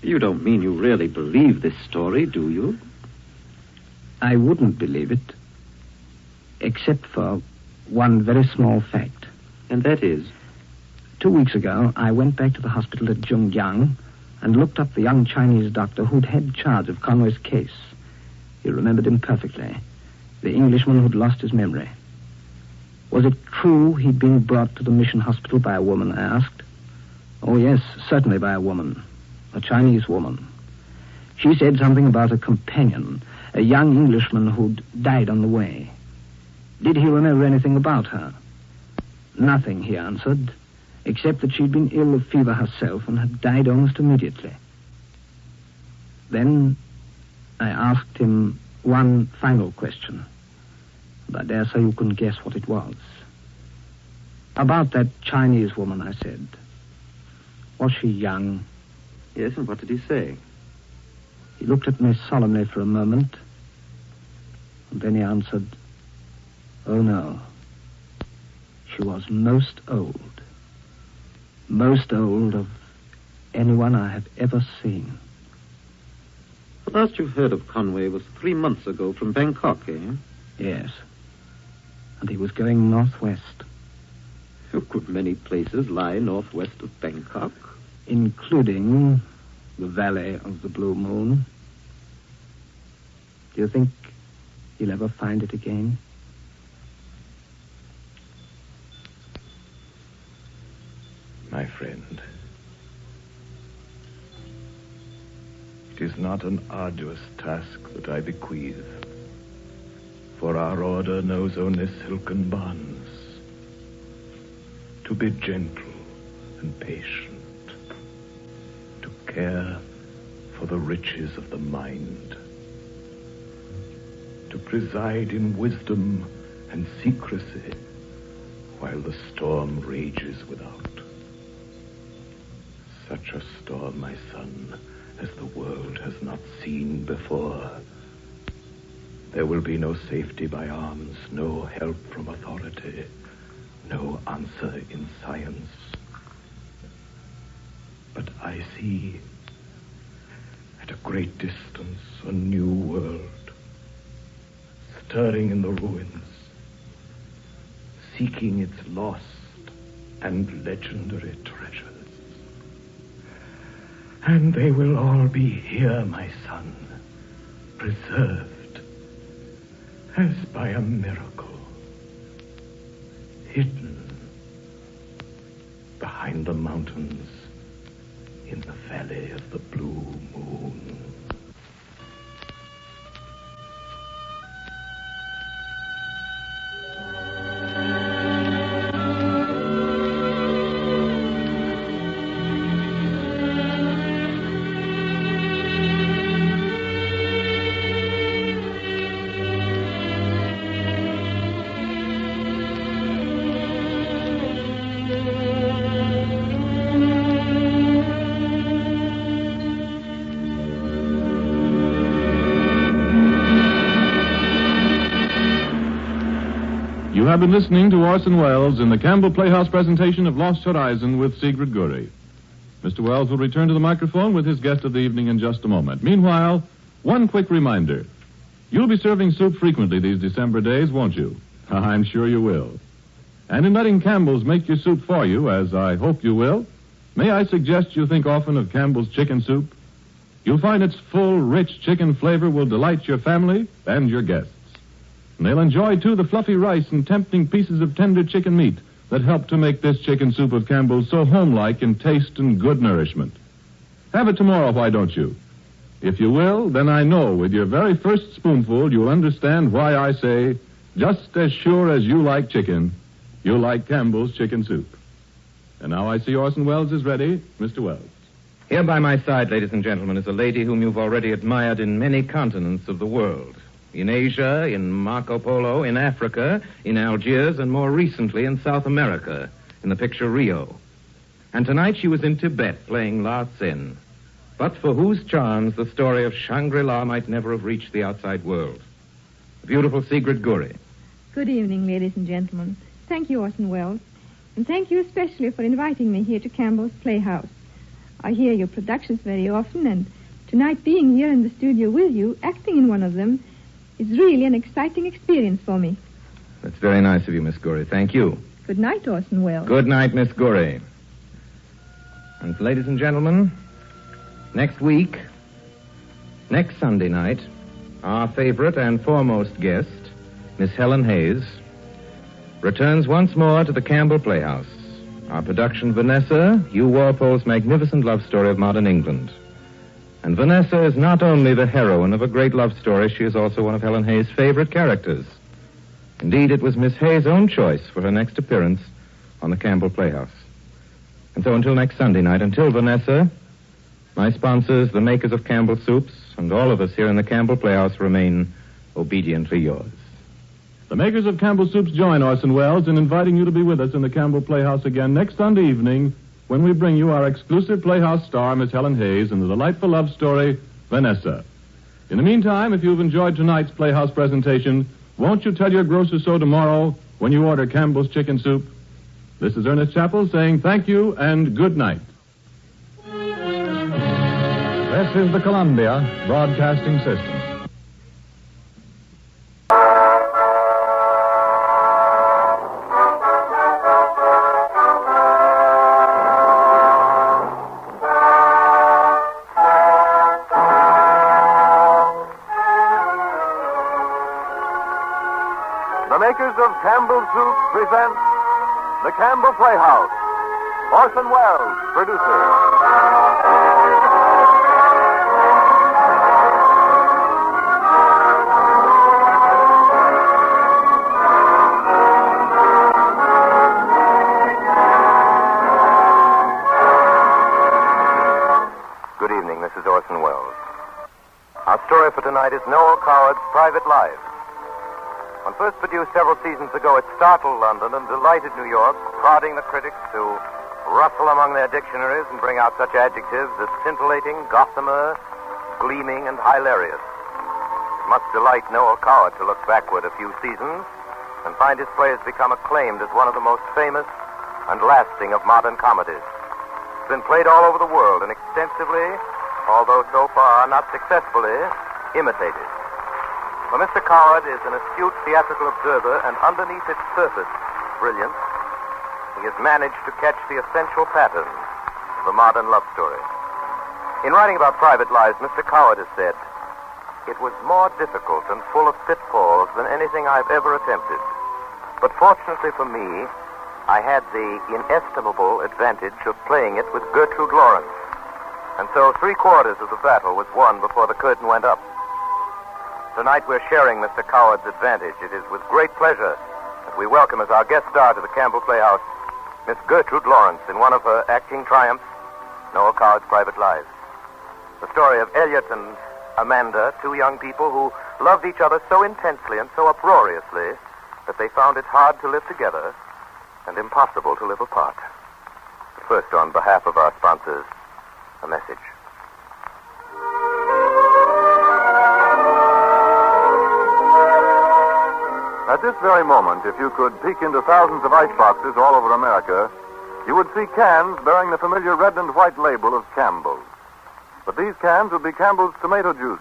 You don't mean you really believe this story, do you? I wouldn't believe it, except for one very small fact. And that is? 2 weeks ago, I went back to the hospital at Zhongyang and looked up the young Chinese doctor who'd had charge of Conway's case. He remembered him perfectly. The Englishman who'd lost his memory. Was it true he'd been brought to the mission hospital by a woman, I asked. Oh, yes, certainly by a woman. A Chinese woman. She said something about a companion, a young Englishman who'd died on the way. Did he remember anything about her? Nothing, he answered, except that she'd been ill of fever herself and had died almost immediately. Then I asked him one final question, and I dare say you can guess what it was. About that Chinese woman, I said. Was she young? Yes, and what did he say? He looked at me solemnly for a moment, and then he answered, "Oh, no. She was most old. Most old of anyone I have ever seen." The last you heard of Conway was 3 months ago from Bangkok, eh? Yes. And he was going northwest. Could many places lie northwest of Bangkok? Including the Valley of the Blue Moon. Do you think he'll ever find it again? My friend, it is not an arduous task that I bequeath, for our order knows only silken bonds. To be gentle and patient, to care for the riches of the mind, to preside in wisdom and secrecy while the storm rages without. Such a storm, my son, as the world has not seen before. There will be no safety by arms, no help from authority, no answer in science. But I see, at a great distance, a new world, stirring in the ruins, seeking its lost and legendary treasures. And they will all be here, my son, preserved, as by a miracle, hidden behind the mountains in the Valley of the Blue Moon. You have been listening to Orson Welles in the Campbell Playhouse presentation of Lost Horizon with Sigrid Guri. Mr. Welles will return to the microphone with his guest of the evening in just a moment. Meanwhile, one quick reminder. You'll be serving soup frequently these December days, won't you? I'm sure you will. And in letting Campbell's make your soup for you, as I hope you will, may I suggest you think often of Campbell's chicken soup? You'll find its full, rich chicken flavor will delight your family and your guests. And they'll enjoy, too, the fluffy rice and tempting pieces of tender chicken meat that help to make this chicken soup of Campbell's so homelike in taste and good nourishment. Have it tomorrow, why don't you? If you will, then I know with your very first spoonful you'll understand why I say, Just as sure as you like chicken, you like Campbell's chicken soup. And now I see Orson Welles is ready. Mr. Welles. Here by my side, ladies and gentlemen, is a lady whom you've already admired in many continents of the world. In Asia, in Marco Polo, in Africa, in Algiers, and more recently in South America, in the picture Rio. And tonight she was in Tibet playing La Sen, but for whose charms the story of Shangri-La might never have reached the outside world. The beautiful Sigrid Guri. Good evening, ladies and gentlemen. Thank you, Orson Welles. And thank you especially for inviting me here to Campbell's Playhouse. I hear your productions very often, and tonight being here in the studio with you, acting in one of them, is really an exciting experience for me. That's very nice of you, Miss Guri. Thank you. Good night, Orson Welles. Good night, Miss Guri. And ladies and gentlemen, next week, next Sunday night, our favorite and foremost guest, Miss Helen Hayes, returns once more to the Campbell Playhouse. Our production, Vanessa, Hugh Walpole's magnificent love story of modern England. And Vanessa is not only the heroine of a great love story, she is also one of Helen Hayes' favorite characters. Indeed, it was Miss Hayes' own choice for her next appearance on the Campbell Playhouse. And so until next Sunday night, until Vanessa, my sponsors, the makers of Campbell Soups, and all of us here in the Campbell Playhouse remain obediently yours. The makers of Campbell Soups join Orson Welles in inviting you to be with us in the Campbell Playhouse again next Sunday evening when we bring you our exclusive Playhouse star, Miss Helen Hayes, and the delightful love story, Vanessa. In the meantime, if you've enjoyed tonight's Playhouse presentation, won't you tell your grocer so tomorrow when you order Campbell's Chicken Soup? This is Ernest Chappell saying thank you and good night. This is the Columbia Broadcasting System. The makers of Campbell Soup present The Campbell Playhouse. Orson Welles, producer. Good evening, this is Orson Welles. Our story for tonight is Noel Coward's Private Life. When first produced several seasons ago, it startled London and delighted New York, prodding the critics to rustle among their dictionaries and bring out such adjectives as scintillating, gossamer, gleaming, and hilarious. It must delight Noel Coward to look backward a few seasons and find his play has become acclaimed as one of the most famous and lasting of modern comedies. It's been played all over the world and extensively, although so far not successfully, imitated. For Mr. Coward is an astute theatrical observer, and underneath its surface brilliance, he has managed to catch the essential pattern of the modern love story. In writing about private lives, Mr. Coward has said, "It was more difficult and full of pitfalls than anything I've ever attempted. But fortunately for me, I had the inestimable advantage of playing it with Gertrude Lawrence. And so 3/4 of the battle was won before the curtain went up. Tonight we're sharing Mr. Coward's advantage. It is with great pleasure that we welcome as our guest star to the Campbell Playhouse, Miss Gertrude Lawrence, in one of her acting triumphs, Noel Coward's Private Life. The story of Elliot and Amanda, two young people who loved each other so intensely and so uproariously that they found it hard to live together and impossible to live apart. But first, on behalf of our sponsors, a message. At this very moment, if you could peek into thousands of ice boxes all over America, you would see cans bearing the familiar red and white label of Campbell's. But these cans would be Campbell's tomato juice.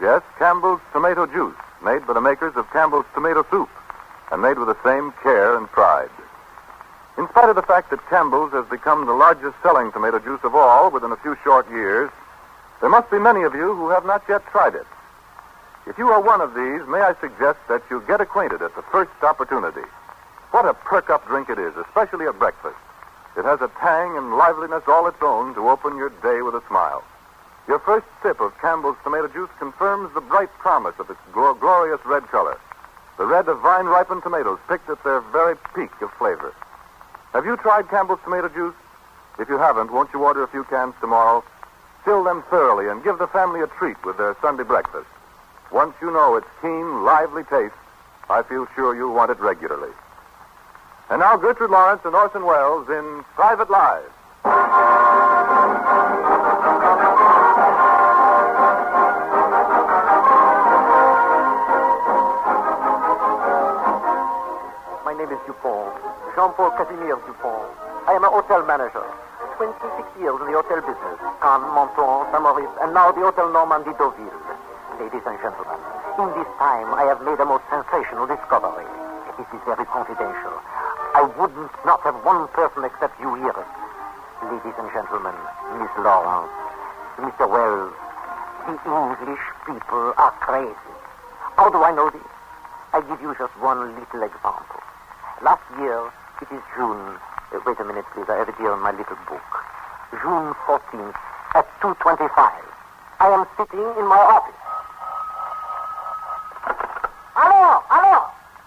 Yes, Campbell's tomato juice, made by the makers of Campbell's tomato soup, and made with the same care and pride. In spite of the fact that Campbell's has become the largest selling tomato juice of all within a few short years, there must be many of you who have not yet tried it. If you are one of these, may I suggest that you get acquainted at the first opportunity. What a perk-up drink it is, especially at breakfast. It has a tang and liveliness all its own to open your day with a smile. Your first sip of Campbell's tomato juice confirms the bright promise of its glorious red color. the red of vine-ripened tomatoes picked at their very peak of flavor. Have you tried Campbell's tomato juice? If you haven't, won't you order a few cans tomorrow? Still them thoroughly and give the family a treat with their Sunday breakfast. Once you know its keen, lively taste, I feel sure you'll want it regularly. And now Gertrude Lawrence and Orson Welles in Private Lives. My name is Dupont, Jean-Paul Casimir Dupont. I am a hotel manager. 26 years in the hotel business. Cannes, Menton, Saint-Maurice, and now the Hotel Normandie Deauville. Ladies and gentlemen, in this time I have made a most sensational discovery. It is very confidential. I wouldn't not have one person except you hear it. Ladies and gentlemen, Miss Lawrence, Mr. Wells, the English people are crazy. How do I know this? I give you just one little example. Last year, it is June. Wait a minute, please. I have it here in my little book. June 14th at 2:25. I am sitting in my office. Allô?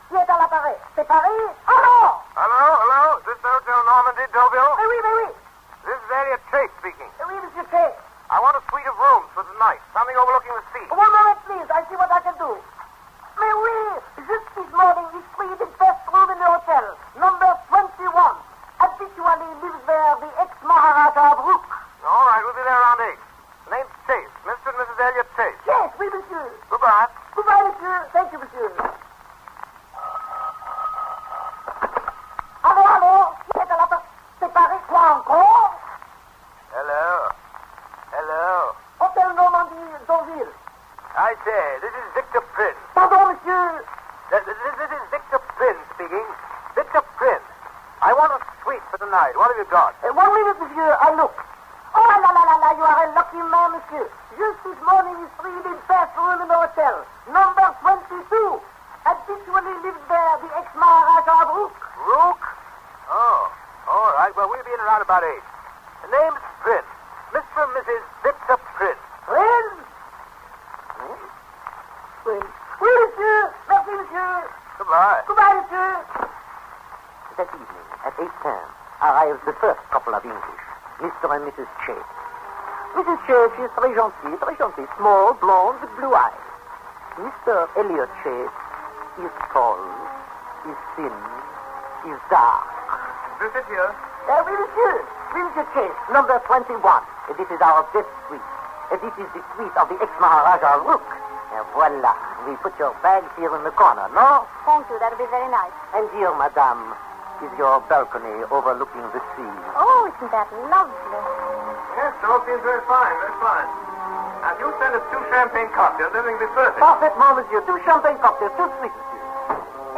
Qui est à l'appareil? C'est Paris? Allô? Hello? Is this the Hotel Normandie Deauville? Oui. This is Elliot Chase speaking. Oui, Monsieur Chase. I want a suite of rooms for tonight. Something overlooking the sea. One moment, please. I see what I can do. Mais oui, just this morning we freed the best room in the hotel, number 21. Habitually lives there the ex-Maharaja of Rook. All right, we'll be there around 8. The name's Chase. Mr. and Mrs. Elliot Chase. Yes, oui, monsieur. Goodbye. Goodbye, monsieur. Thank you, monsieur. Allô? Qui est à la porte? C'est Paris, quoi encore? Hello. Hotel Normandie, Deauville. I say, this is Victor Prince. Pardon, monsieur. This is Victor Prince speaking. Victor Prince. I want a suite for tonight. What have you got? 1 minute, monsieur. I look. Oh, la, you are a lucky man, monsieur. Just this morning we freed the best room in the hotel, number 22. Habitually lives there the ex-Maharaja of Rook. Rook? Oh, all right. Well, we'll be in around about 8. The name's Prince. Mr. and Mrs. Victor Prince. Prince? Prince. Oui, monsieur. Merci, monsieur. Goodbye. Goodbye, monsieur. That evening, at 8:10, arrives the first couple of English, Mr. and Mrs. Chase. Mrs. Chase is very gentille, small, blonde, with blue eyes. Mr. Elliot Chase is tall, is thin, is dark. Do you sit here? Oui, monsieur Chase, number 21. This is our best suite. This is the suite of the ex-Maharaja Rook. Voila. We put your bags here in the corner, no? Thank you. That'll be very nice. And here, madame, is your balcony overlooking the sea. Oh, isn't that lovely? Yes, it all seems very fine, very fine. Now, if you send us 2 champagne cocktails, everything will be perfect. Parfaitement, monsieur. 2 champagne cocktails, tout de suite, monsieur.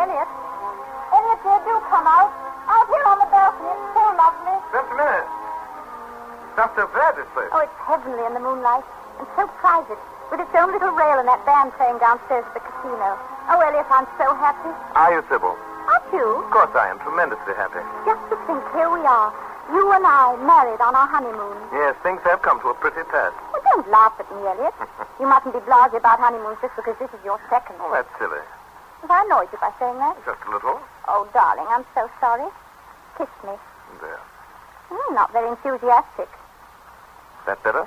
Elliot, dear, do come out. Out here on the balcony. It's so lovely. Just a minute. It's not so bad, this place. Oh, it's heavenly in the moonlight. And so private. With its own little rail and that band playing downstairs at the casino. Oh, Elliot, I'm so happy. Are you, Sybil? Aren't you? Of course I am. Tremendously happy. Just to think, here we are. You and I married on our honeymoon. Yes, things have come to a pretty pass. Well, don't laugh at me, Elliot. You mustn't be blasé about honeymoons just because this is your second. Oh, that's silly. Have I annoyed you by saying that? Just a little. Oh, darling, I'm so sorry. Kiss me. There. Not very enthusiastic. That better?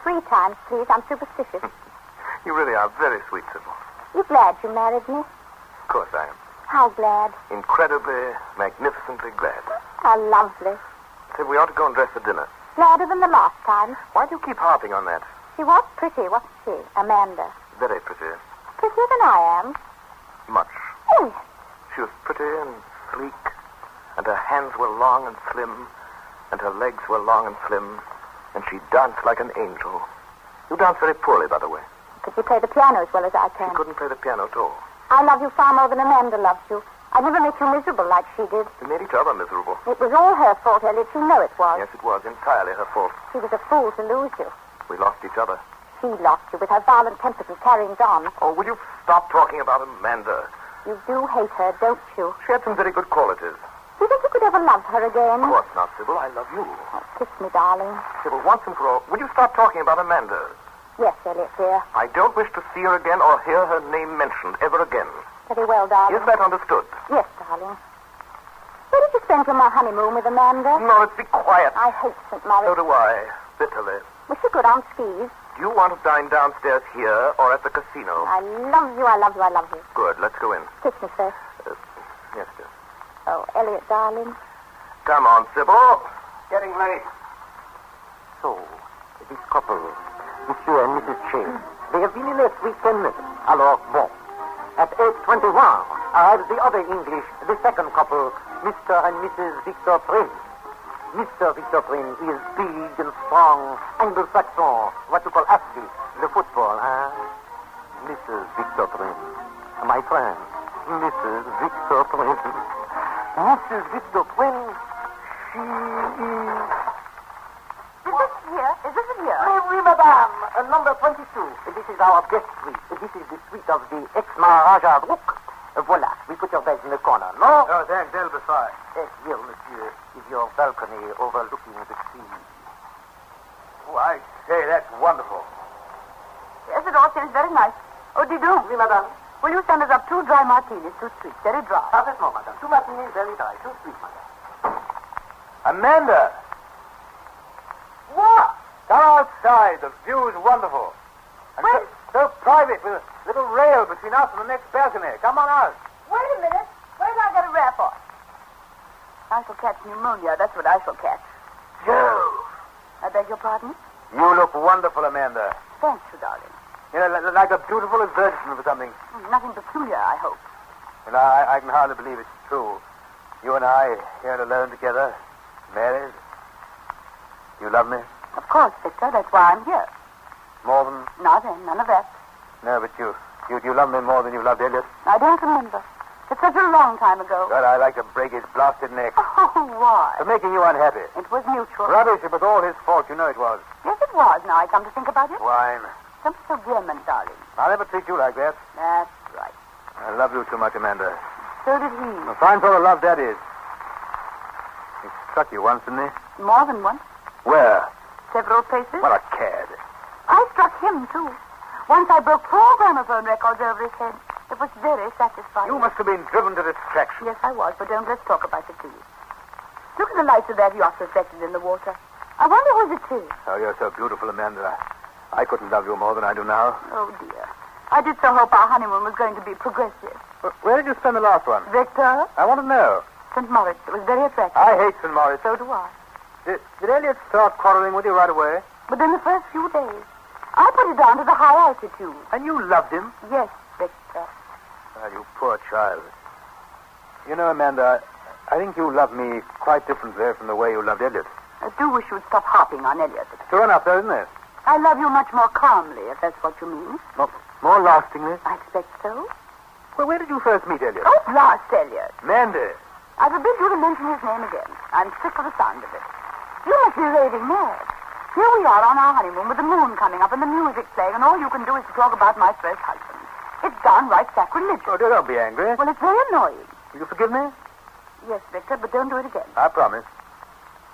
3 times, please. I'm superstitious. You really are very sweet, Sybil. You glad you married me? Of course I am. How glad? Incredibly, magnificently glad. How lovely. Sybil, we ought to go and dress for dinner. Gladder than the last time. Why do you keep harping on that? She was pretty, wasn't she? Amanda. Very pretty. Prettier than I am. Much. Oh, She was pretty and sleek, and her hands were long and slim, and her legs were long and slim, and she danced like an angel. You dance very poorly, by the way. Could you play the piano as well as I can? She couldn't play the piano at all. I love you far more than Amanda loves you. I never make you miserable like she did. We made each other miserable. It was all her fault, Elliot. You know it was. Yes, it was entirely her fault. She was a fool to lose you. We lost each other. She lost you with her violent tempers and carryings on. Oh, will you stop talking about Amanda? You do hate her, don't you? She had some very good qualities. Do you think you could ever love her again? Of course not, Sybil. I love you. Oh, kiss me, darling. Sybil, once and for all, will you stop talking about Amanda? Yes, Elliot, dear. I don't wish to see her again or hear her name mentioned ever again. Very well, darling. Is that understood? Yes, darling. Where did you spend your honeymoon with Amanda? Morris, be quiet. I hate St. Maurice. So do I, bitterly. Was she good on skis? Do you want to dine downstairs here or at the casino? I love you, I love you, I love you. Good, let's go in. Kiss me, sir. Yes, dear. Oh, Elliot, darling. Come on, Sybil. Getting late. So, this couple, Monsieur and Mrs. Chase, they have been in a sweet 10 minutes. Alors, bon. At 8:21 arrives the other English, the second couple, Mr. and Mrs. Victor Prince. Mr. Victor Prince is big and strong, Anglo-Saxon, what you call athlete, the football, huh? Mrs. Victor Prince, my friend, Mrs. Victor Prince. Mrs. Victor Prince, she is... Is this here? Is this in here? Oui, madame. Number 22. This is our guest suite. This is the suite of the ex-Maharaja Rook. Voila. We put your bags in the corner, no? Oh, then, they'll be fine. Here, monsieur, is your balcony overlooking the sea. Oh, I say, that's wonderful. Yes, it all seems very nice. Oh, do you do? Oui, madame. Will you send us up 2 dry martinis, 2 sweet, very dry? Parfaitement, madame. 2 martinis, very dry. 2 sweet, madame. Amanda! What? Come outside. The view is wonderful. And so private with a little rail between us and the next balcony. Come on out. Wait a minute. Where did I get a rap on? I shall catch pneumonia. That's what I shall catch. Joe! I beg your pardon? You look wonderful, Amanda. Thank you, darling. You know, like a beautiful virgin or something. Nothing peculiar, I hope. And I can hardly believe it's true. You and I here alone together, married. You love me? Of course, Victor. That's why I'm here. More than... Nothing. None of that. No, but you love me more than you loved Elliot? I don't remember. It's such a long time ago. God, I'd like to break his blasted neck. Oh, why? For making you unhappy. It was mutual. Rubbish. It was all his fault. You know it was. Yes, it was. Now I come to think about it. Wine. Don't be so vehement, darling. I'll never treat you like that. That's right. I love you too much, Amanda. So did he. A fine sort of love that is. He struck you once, didn't he? More than once. Where? Several places. What a cad. I struck him, too. Once I broke 4 gramophone records over his head. It was very satisfying. You must have been driven to distraction. Yes, I was, but don't let's talk about it, please. Look at the lights of that yacht reflected in the water. I wonder who's it is. Oh, you're so beautiful, Amanda. I couldn't love you more than I do now. Oh, dear. I did so hope our honeymoon was going to be progressive. Where did you spend the last one? Victor? I want to know. St. Moritz. It was very attractive. I hate St. Moritz. So do I. Did Elliot start quarreling with you right away? Within the first few days. I put it down to the high altitude. And you loved him? Yes, Victor. Oh, you poor child. You know, Amanda, I think you love me quite differently from the way you loved Elliot. I do wish you'd stop harping on Elliot. True enough, though, isn't it? I love you much more calmly, if that's what you mean. More lastingly? I expect so. Well, where did you first meet Elliot? Oh, blast Elliot. Mandy. I forbid you to mention his name again. I'm sick of the sound of it. You must be raving mad. Here we are on our honeymoon with the moon coming up and the music playing, and all you can do is to talk about my first husband. It's downright sacrilegious. Oh, don't be angry. Well, it's very annoying. Will you forgive me? Yes, Victor, but don't do it again. I promise.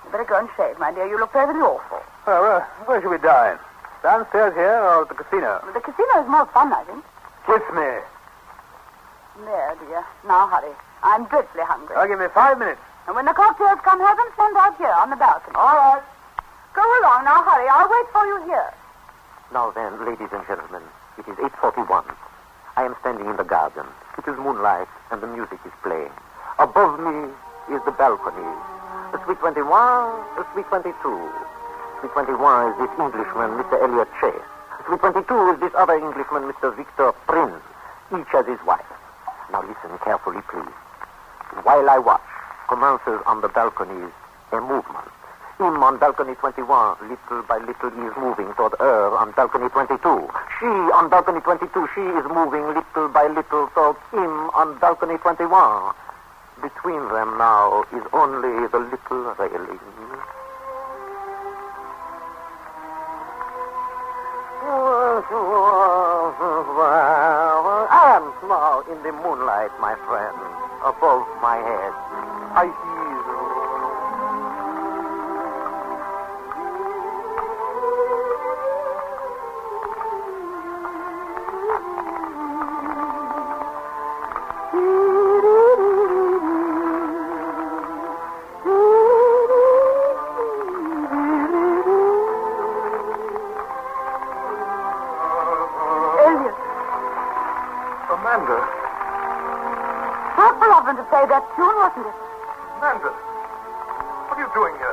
You better go and shave, my dear. You look perfectly awful. Well, where should we dine? Downstairs here or at the casino? The casino is more fun, I think. Kiss me. There, dear. Now hurry. I'm dreadfully hungry. Give me 5 minutes. And when the cocktails come, have them sent out here on the balcony. All right. Go along. Now hurry. I'll wait for you here. Now then, ladies and gentlemen, it is 8:41. I am standing in the garden. It is moonlight, and the music is playing. Above me is the balcony. Suite 21, Suite 22. Suite 21 is this Englishman, Mr. Elliot Chase. Suite 22 is this other Englishman, Mr. Victor Prince. Each has his wife. Now listen carefully, please. While I watch, commences on the balconies a movement. Him on balcony 21, little by little, he is moving toward her on balcony 22. She on balcony 22, she is moving little by little toward him on balcony 21. Between them now is only the little railing. I am small in the moonlight, my friend. Above my head, I hear. played that tune, wasn't it? Amanda, what are you doing here?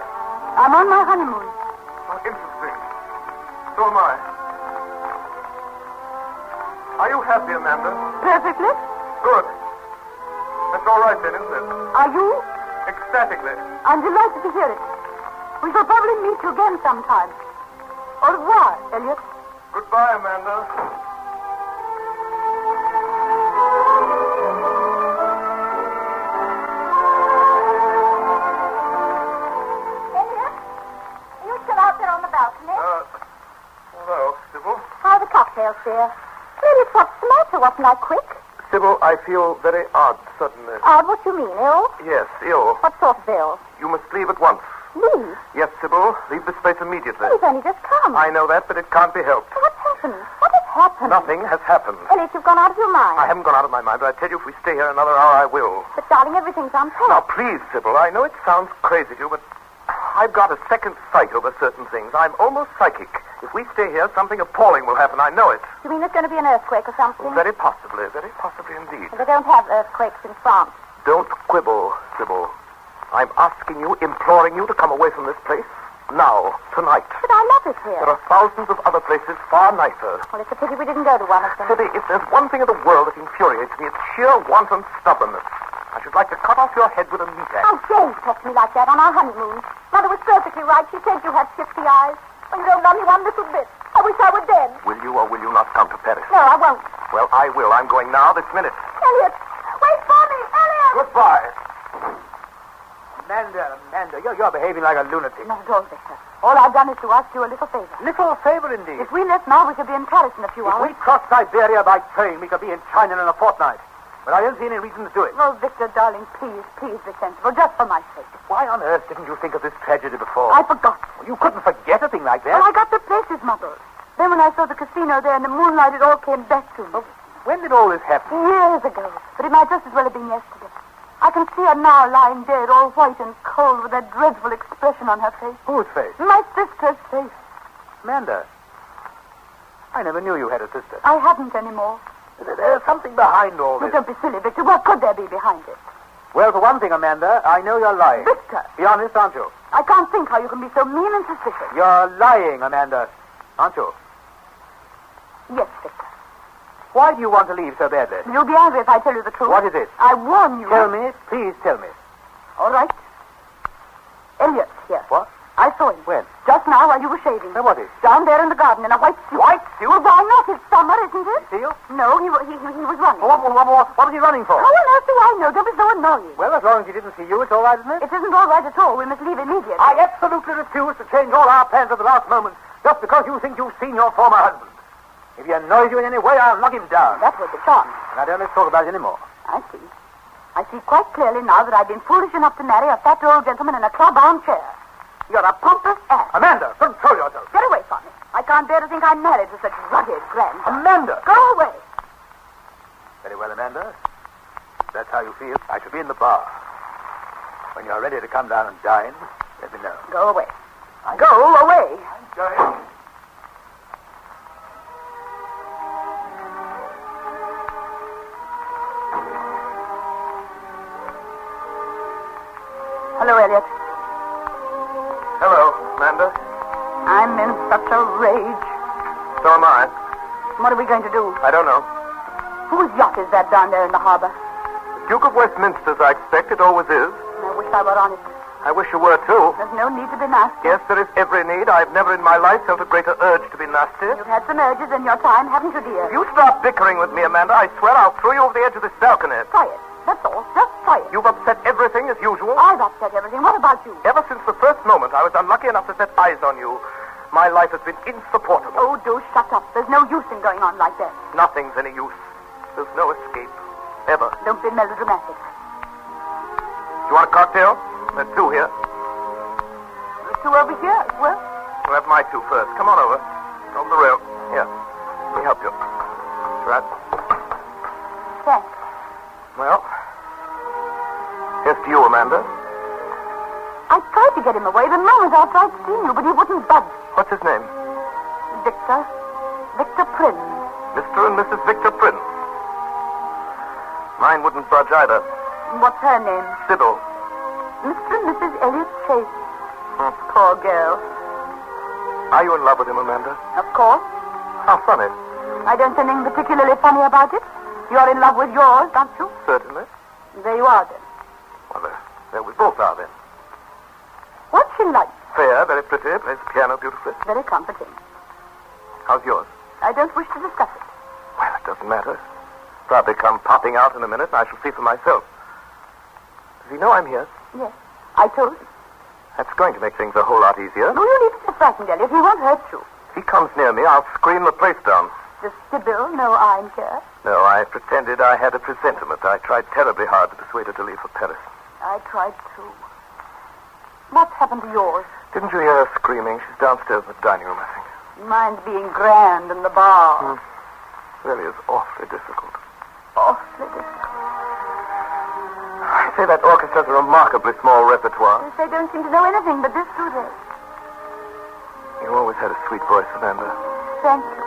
I'm on my honeymoon. Oh, interesting. So am I. Are you happy, Amanda? Perfectly. Good. That's all right then, isn't it? Are you? Ecstatically. I'm delighted to hear it. We shall probably meet you again sometime. Au revoir, Elliot. Goodbye, Amanda. Elliot, are you still out there on the balcony? Hello, Sybil. How are the cocktails, dear? Elliot, what's the matter? Wasn't I quick? Sybil, I feel very odd suddenly. Odd, what you mean, ill? Yes, ill. What sort of ill? You must leave at once. Leave? Yes, Sybil. Leave this place immediately. He's only just come. I know that, but it can't be helped. What's happened? What has happened? Nothing has happened. Elliot, you've gone out of your mind. I haven't gone out of my mind, but I tell you, if we stay here another hour, I will. But, darling, everything's unpacked. Now, please, Sybil, I know it sounds crazy to you, but I've got a second sight over certain things. I'm almost psychic. If we stay here, something appalling will happen. I know it. You mean there's going to be an earthquake or something? Very possibly indeed. They don't have earthquakes in France. Don't quibble, Sybil. I'm asking you, imploring you to come away from this place now, tonight. But I love it here. There are thousands of other places far nicer. Well, it's a pity we didn't go to one of them. Sybil, if there's one thing in the world that infuriates me, it's sheer wanton stubbornness. I should like to cut off your head with a meat axe. How dare you talk to me like that on our honeymoon? Mother was perfectly right. She said you had shifty eyes. Well, you don't love me one little bit. I wish I were dead. Will you or will you not come to Paris? No, I won't. Well, I will. I'm going now, this minute. Elliot! Wait for me! Elliot! Goodbye. Amanda, you're behaving like a lunatic. Not at all, Victor. All I've done is to ask you a little favor. Little favor indeed. If we left now, we could be in Paris in a few If hours. we cross Siberia by train, we could be in China in a fortnight. But I don't see any reason to do it. Oh, Victor, darling, please be sensible, just for my sake. Why on earth didn't you think of this tragedy before? I forgot. Well, you couldn't forget a thing like that. Well, I got the places muddled. Then when I saw the casino there in the moonlight, it all came back to me. When did all this happen? Years ago. But it might just as well have been yesterday. I can see her now lying dead, all white and cold, with that dreadful expression on her face. Whose face? My sister's face. Amanda, I never knew you had a sister. I haven't anymore. There's something behind all this. Don't be silly, Victor. What could there be behind it? Well, for one thing, Amanda, I know you're lying. Victor! Be honest, aren't you? I can't think how you can be so mean and suspicious. You're lying, Amanda, aren't you? Yes, Victor. Why do you want to leave so badly? You'll be angry if I tell you the truth. What is it? I warn you. Tell me. Please tell me. All right. Elliot's here. What? I saw him. When? Just now while you were shaving. Now, what is? Down there in the garden in a white suit. White suit? Well, why not? It's summer, isn't it? See you? No, he was running. What was he running for? How on earth do I know? Don't be so annoying. Well, as long as he didn't see you, it's all right, isn't it? It isn't all right at all. We must leave immediately. I absolutely refuse to change all our plans at the last moment just because you think you've seen your former husband. If he annoys you in any way, I'll knock him down. That would be charming. Now, don't let's talk about it anymore. I see. I see quite clearly now that I've been foolish enough to marry a fat old gentleman in a club-bound chair. You're a pompous ass. Amanda, control yourself. Get away from me. I can't bear to think I'm married to such rugged grandson. Amanda! Go away. Very well, Amanda. If that's how you feel, I shall be in the bar. When you're ready to come down and dine, let me know. Go away. Go away. I'm going. Hello, Elliot. Hello, Amanda. I'm in such a rage. So am I. What are we going to do? I don't know. Whose yacht is that down there in the harbor? The Duke of Westminster's, I expect. It always is. I wish I were on it. I wish you were, too. There's no need to be nasty. Yes, there is every need. I've never in my life felt a greater urge to be nasty. You've had some urges in your time, haven't you, dear? If you start bickering with me, Amanda, I swear I'll throw you over the edge of this balcony. Try it. That's all. Just try it. You've upset everything as usual. I've upset everything. What about you? Ever since the first moment I was unlucky enough to set eyes on you, my life has been insupportable. Oh, do shut up. There's no use in going on like that. Nothing's any use. There's no escape. Ever. Don't be melodramatic. You want a cocktail? There are two here. There's two over here as well. We'll have my two first. Come on over. Over the rail. Here. Let me help you. Right. Thanks. Well, here's to you, Amanda. I tried to get him away the moment after I'd seen you, but he wouldn't budge. What's his name? Victor. Victor Prince. Mr. and Mrs. Victor Prince. Mine wouldn't budge either. What's her name? Sybil. Mr. and Mrs. Elliot Chase. Poor girl. Are you in love with him, Amanda? Of course. How funny. I don't see anything particularly funny about it. You're in love with yours, aren't you? Certainly. There you are, then. Well, there we both are, then. What's she like? Fair, very pretty, plays the piano beautifully. Very competent. How's yours? I don't wish to discuss it. Well, it doesn't matter. Probably come popping out in a minute, and I shall see for myself. Does he know I'm here? Yes, I told him. That's going to make things a whole lot easier. No, you needn't be frightened, Elliot. He won't hurt you. If he comes near me, I'll scream the place down. Does Sybil know I'm here? No, I pretended I had a presentiment. I tried terribly hard to persuade her to leave for Paris. I tried too. What's happened to yours? Didn't you hear her screaming? She's downstairs in the dining room, I think. Mine's being grand in the bar. Really is awfully difficult. Awfully difficult. I say that orchestra's a remarkably small repertoire. Yes, they don't seem to know anything but this, do they? You always had a sweet voice, Amanda. Thank you.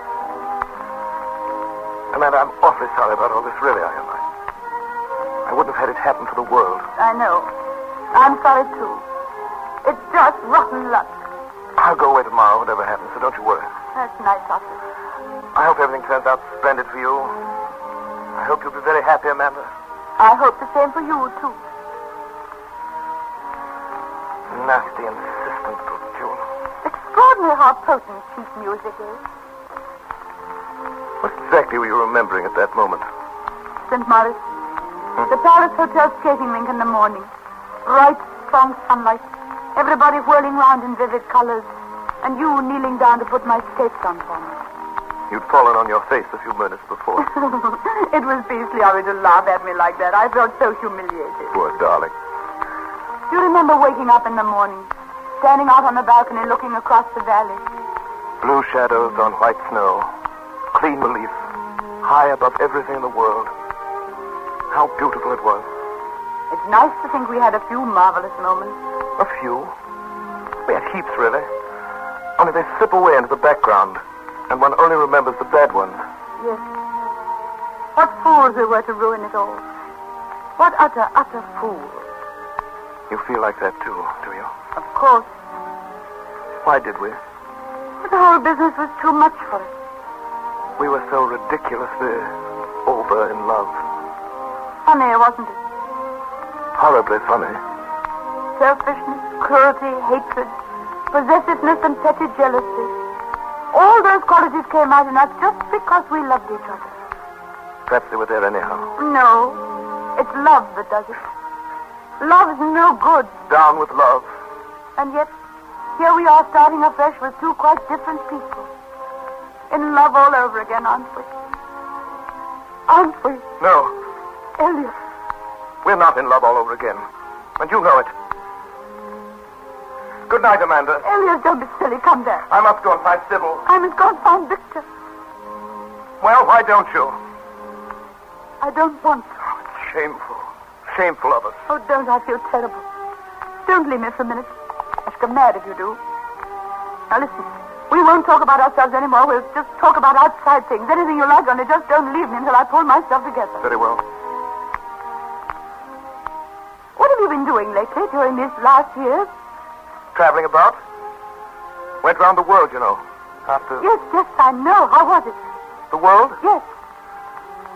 Amanda, I'm awfully sorry about all this, really, I am. I wouldn't have had it happen for the world. I know. I'm sorry, too. It's just rotten luck. I'll go away tomorrow, whatever happens, so don't you worry. That's nice of you. I hope everything turns out splendid for you. I hope you'll be very happy, Amanda. I hope the same for you, too. Nasty, insistent little June. Extraordinary how potent cheap music is. What exactly were you remembering at that moment? St. Maurice. The Palace Hotel skating rink in the morning. Bright, strong sunlight. Everybody whirling round in vivid colors. And you kneeling down to put my skates on for me. You'd fallen on your face a few minutes before. It was beastly of you to laugh at me like that. I felt so humiliated. Poor darling. Do you remember waking up in the morning, standing out on the balcony looking across the valley? Blue shadows on white snow. Clean relief. High above everything in the world. How beautiful it was. It's nice to think we had a few marvelous moments. A few? We had heaps, really. Only they slip away into the background, and one only remembers the bad ones. Yes. What fools we were to ruin it all. What utter fools. You feel like that, too, do you? Of course. Why did we? The whole business was too much for us. We were so ridiculously over in love. Funny, wasn't it? Horribly funny. Selfishness, cruelty, hatred, possessiveness, and petty jealousy. All those qualities came out in us just because we loved each other. Perhaps they were there anyhow. No, it's love that does it. Love's no good. Down with love. And yet, here we are starting afresh with two quite different people. In love all over again, aren't we? Aren't we? No. Elliot. We're not in love all over again. And you know it. Good night, Amanda. Elliot, don't be silly. Come back. I must go and find Sybil. I must go and find Victor. Well, why don't you? I don't want to. Oh, it's shameful. Shameful of us. Oh, don't. I feel terrible. Don't leave me for a minute. I shall go mad if you do. Now, listen. We won't talk about ourselves anymore. We'll just talk about outside things. Anything you like, only just don't leave me until I pull myself together. Very well. What have you been doing lately during these last years? Traveling about. Went round the world, you know. After... Yes, I know. How was it? The world? Yes.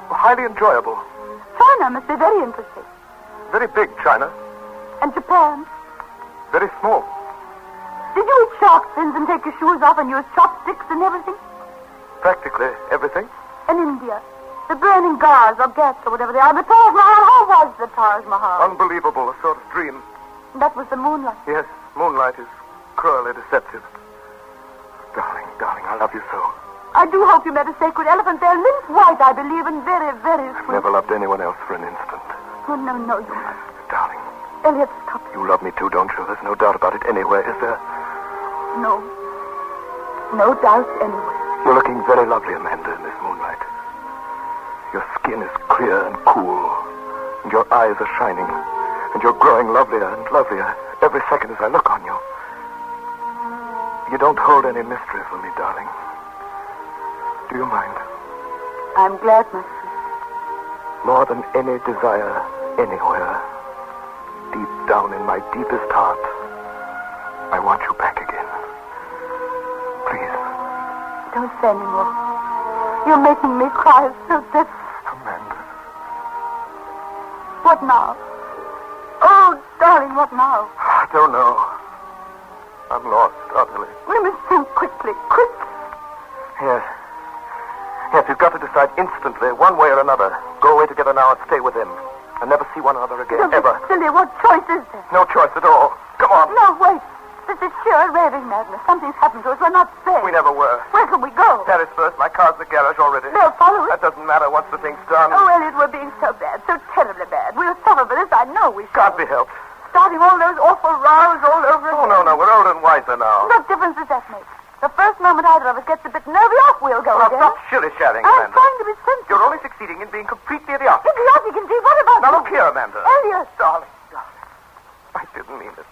Highly enjoyable. China must be very interesting. Very big, China. And Japan? Very small. Did you eat shark fins and take your shoes off and use chopsticks and everything? Practically everything. In India, the burning gars or gas or whatever they are, the Taj Mahal. How was the Taj Mahal? Unbelievable, a sort of dream. That was the moonlight. Yes, moonlight is cruelly deceptive. Darling, I love you so. I do hope you met a sacred elephant there, lynx white, I believe, and very, very sweet. I've never loved anyone else for an instant. Oh, no, you mustn't. Darling. Elliot, stop. You love me too, don't you? There's no doubt about it anywhere, is there? No. No doubt anywhere. You're looking very lovely, Amanda, in this moonlight. Your skin is clear and cool, and your eyes are shining, and you're growing lovelier and lovelier every second as I look on you. You don't hold any mystery for me, darling. Do you mind? I'm glad, my sweet. More than any desire Anywhere, deep down in my deepest heart, I want you back again. Please. Don't say any more. You're making me cry so that... Amanda. What now? Oh, darling, what now? I don't know. I'm lost, utterly. We must think quickly, quick. Yes. Yes, we've got to decide instantly, one way or another. Go away together now and stay with him. And never see one another again, Don't ever. be silly. What choice is there? No choice at all. Come on. No, wait. This is sheer raving madness. Something's happened to us. We're not safe. We never were. Where can we go? Paris first. My car's in the garage already. They'll follow us. That doesn't matter once the thing's done. Oh, Elliot, we're being so bad, so terribly bad. We'll suffer for this. I know we shall. Can't be helped. Starting all those awful rows all over again. Oh, no. We're older and wiser now. What difference does that make? The first moment either of us gets a bit nervy off, we'll go Now, again. stop shilly-shallying, I'm Amanda. trying to be sensible. You're only succeeding in being completely idiotic. Idiotic indeed. What about Now, you? look here, Amanda. Elliot. Darling. I didn't mean it.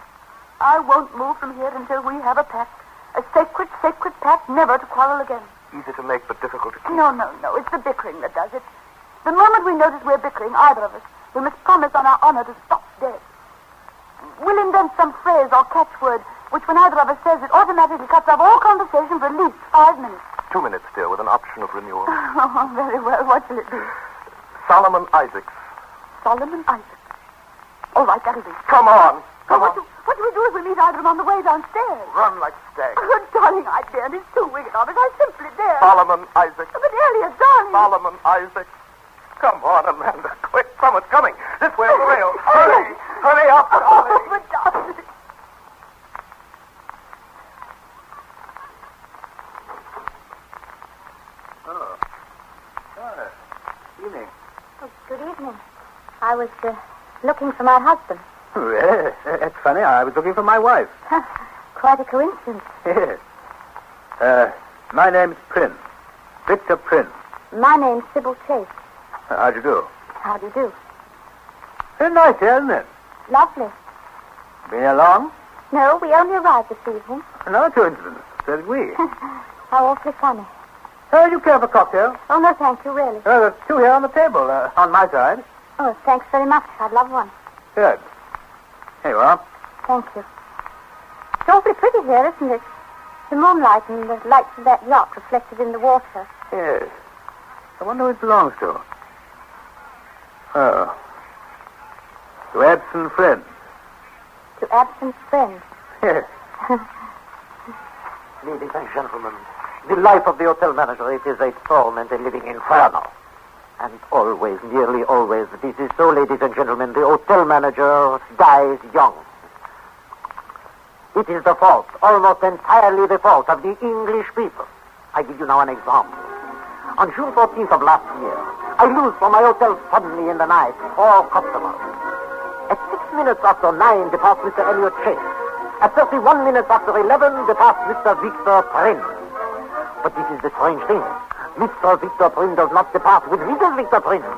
I won't move from here until we have a pact. A sacred, sacred pact never to quarrel again. Easy to make, but difficult to keep. No. It's the bickering that does it. The moment we notice we're bickering, either of us, we must promise on our honor to stop dead. We'll invent some phrase or catchword which, when either of us says it, automatically cuts off all conversation for at least 5 minutes. 2 minutes still, with an option of renewal. Oh, very well. What shall it be? Solomon Isaacs. Solomon Isaacs. All right, that'll be. Come on. What do we do if we meet either of them on the way downstairs? Run like stags. Oh, darling, I daren't. It's too wicked of us. I simply daren't. Solomon Isaacs. But Elliot, darling. Solomon Isaacs. Come on, Amanda. Quick, someone's coming. This way on the rail. Hurry. Hurry up, darling. Oh, but darling. Oh. Hi. Evening. Oh, good evening. I was looking for my husband. Yes, that's funny. I was looking for my wife. Quite a coincidence. Yes. My name's Prince. Victor Prince. My name's Sybil Chase. How do you do? How do you do? Very nice here, isn't it? Lovely. Been here long? No, we only arrived this evening. Another coincidence. So did we. How awfully funny. You care for a cocktail? Oh, no, thank you, really. There's 2 here on the table, on my side. Oh, thanks very much. I'd love one. Good. Here you are. Thank you. It's awfully pretty here, isn't it? The moonlight and the lights of that yacht reflected in the water. Yes. I wonder who it belongs to. Oh. To absent friends. To absent friends. Yes. Ladies and gentlemen, the life of the hotel manager, it is a storm and a living inferno. And always, nearly always, this is so, ladies and gentlemen, the hotel manager dies young. It is the fault, almost entirely the fault, of the English people. I give you now an example. On June 14th of last year, I lose from my hotel suddenly in the night 4 customers. At 6 minutes after 9 departs Mr. Elliot Chase. At 31 minutes after 11 departs Mr. Victor Prince. But this is the strange thing. Mr. Victor Prince does not depart with Mrs. Victor Prince.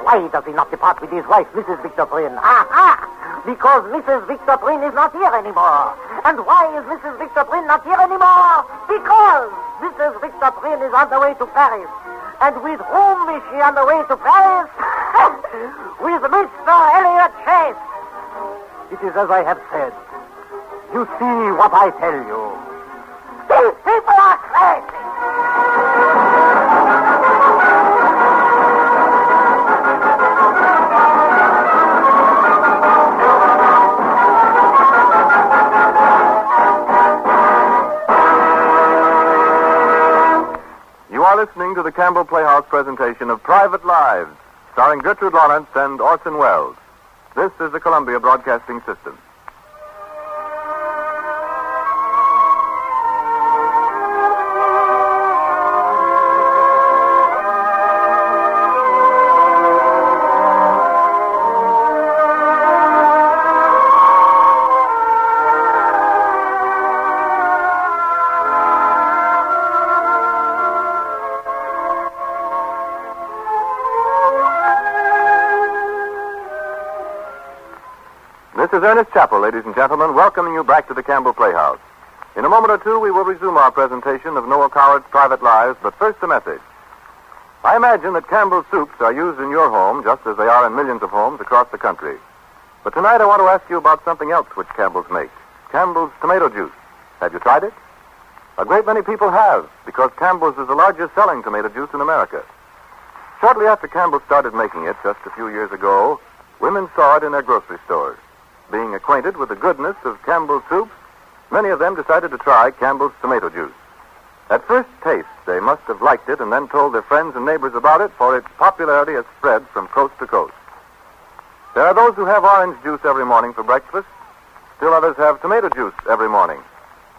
Why does he not depart with his wife, Mrs. Victor Prince? Because Mrs. Victor Prince is not here anymore. And why is Mrs. Victor Prince not here anymore? Because Mrs. Victor Prince is on the way to Paris. And with whom is she on the way to Paris? With Mr. Elliot Chase. It is as I have said. You see what I tell you. These people are crazy. You are listening to the Campbell Playhouse presentation of Private Lives, starring Gertrude Lawrence and Orson Welles. This is the Columbia Broadcasting System. This is Ernest Chappell, ladies and gentlemen, welcoming you back to the Campbell Playhouse. In a moment or two, we will resume our presentation of Noah Coward's Private Lives, but first a message. I imagine that Campbell's soups are used in your home just as they are in millions of homes across the country. But tonight I want to ask you about something else which Campbell's make. Campbell's tomato juice. Have you tried it? A great many people have, because Campbell's is the largest selling tomato juice in America. Shortly after Campbell started making it, just a few years ago, women saw it in their grocery stores. Being acquainted with the goodness of Campbell's soups, many of them decided to try Campbell's tomato juice. At first taste, they must have liked it and then told their friends and neighbors about it, for its popularity has spread from coast to coast. There are those who have orange juice every morning for breakfast. Still others have tomato juice every morning.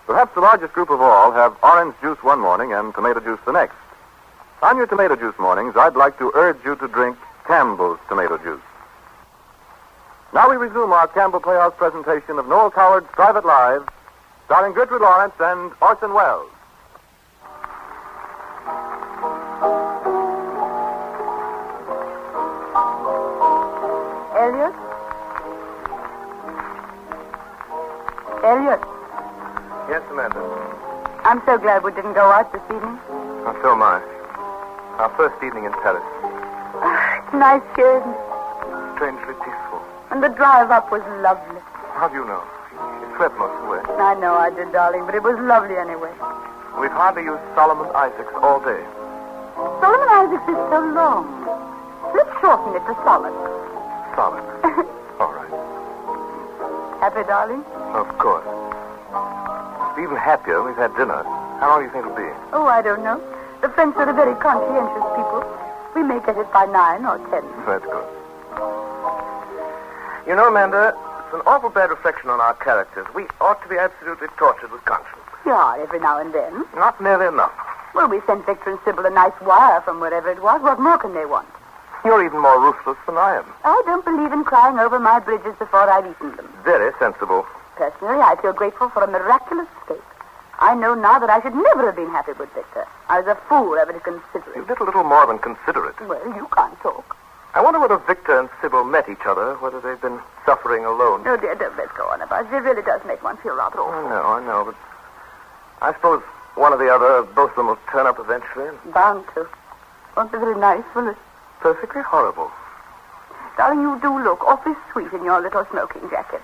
Perhaps the largest group of all have orange juice one morning and tomato juice the next. On your tomato juice mornings, I'd like to urge you to drink Campbell's tomato juice. Now we resume our Campbell Playhouse presentation of Noel Coward's Private Lives, starring Gertrude Lawrence and Orson Welles. Elliot? Elliot? Yes, Amanda. I'm so glad we didn't go out this evening. Oh, so am I. Our first evening in Paris. It's nice here, isn't it? Strangely peaceful. And the drive up was lovely. How do you know? It swept most of the way. I know I did, darling, but it was lovely anyway. We've hardly used Solomon Isaacs all day. Solomon Isaacs is so long. Let's shorten it to Solid. Solid. All right. Happy, darling? Of course. To be even happier, we've had dinner. How long do you think it'll be? Oh, I don't know. The French are a very conscientious people. We may get it by 9 or 10. That's good. You know, Amanda, it's an awful bad reflection on our characters. We ought to be absolutely tortured with conscience. Yeah, every now and then. Not nearly enough. Well, we sent Victor and Sybil a nice wire from wherever it was. What more can they want? You're even more ruthless than I am. I don't believe in crying over my bridges before I've eaten them. Very sensible. Personally, I feel grateful for a miraculous escape. I know now that I should never have been happy with Victor. I was a fool ever to consider it. You did a little more than consider it. Well, you can't talk. I wonder whether Victor and Sybil met each other, whether they've been suffering alone. Oh, dear, don't let's go on about it. It really does make one feel rather awful. I know, but I suppose one or the other, both of them will turn up eventually. Bound to. Won't be very nice, will it? Perfectly horrible. Darling, you do look awfully sweet in your little smoking jacket.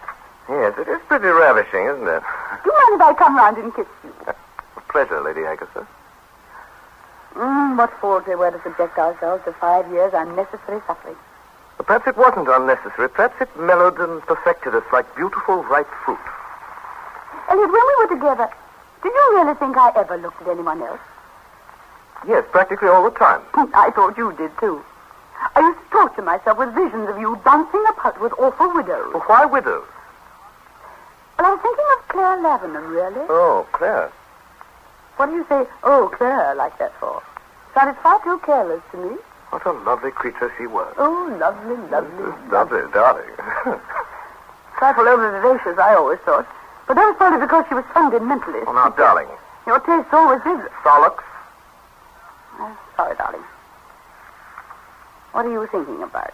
Yes, it is pretty ravishing, isn't it? Do you mind if I come round and kiss you? A pleasure, Lady Agatha. What fools we were to subject ourselves to 5 years unnecessary suffering. But perhaps it wasn't unnecessary. Perhaps it mellowed and perfected us like beautiful, ripe fruit. Elliot, when we were together, did you really think I ever looked at anyone else? Yes, practically all the time. I thought you did, too. I used to torture myself with visions of you dancing apart with awful widows. Well, why widows? Well, I was thinking of Claire Lavenham, really. Oh, Claire. What do you say, oh, Claire, like that for? Sounded far too careless to me. What a lovely creature she was. Oh, lovely, lovely. Lovely, darling. Trifle over-vivacious, I always thought. But that was probably because she was fundamentalist. Oh, now, darling. Your taste always is. Solix? Sorry, darling. What are you thinking about?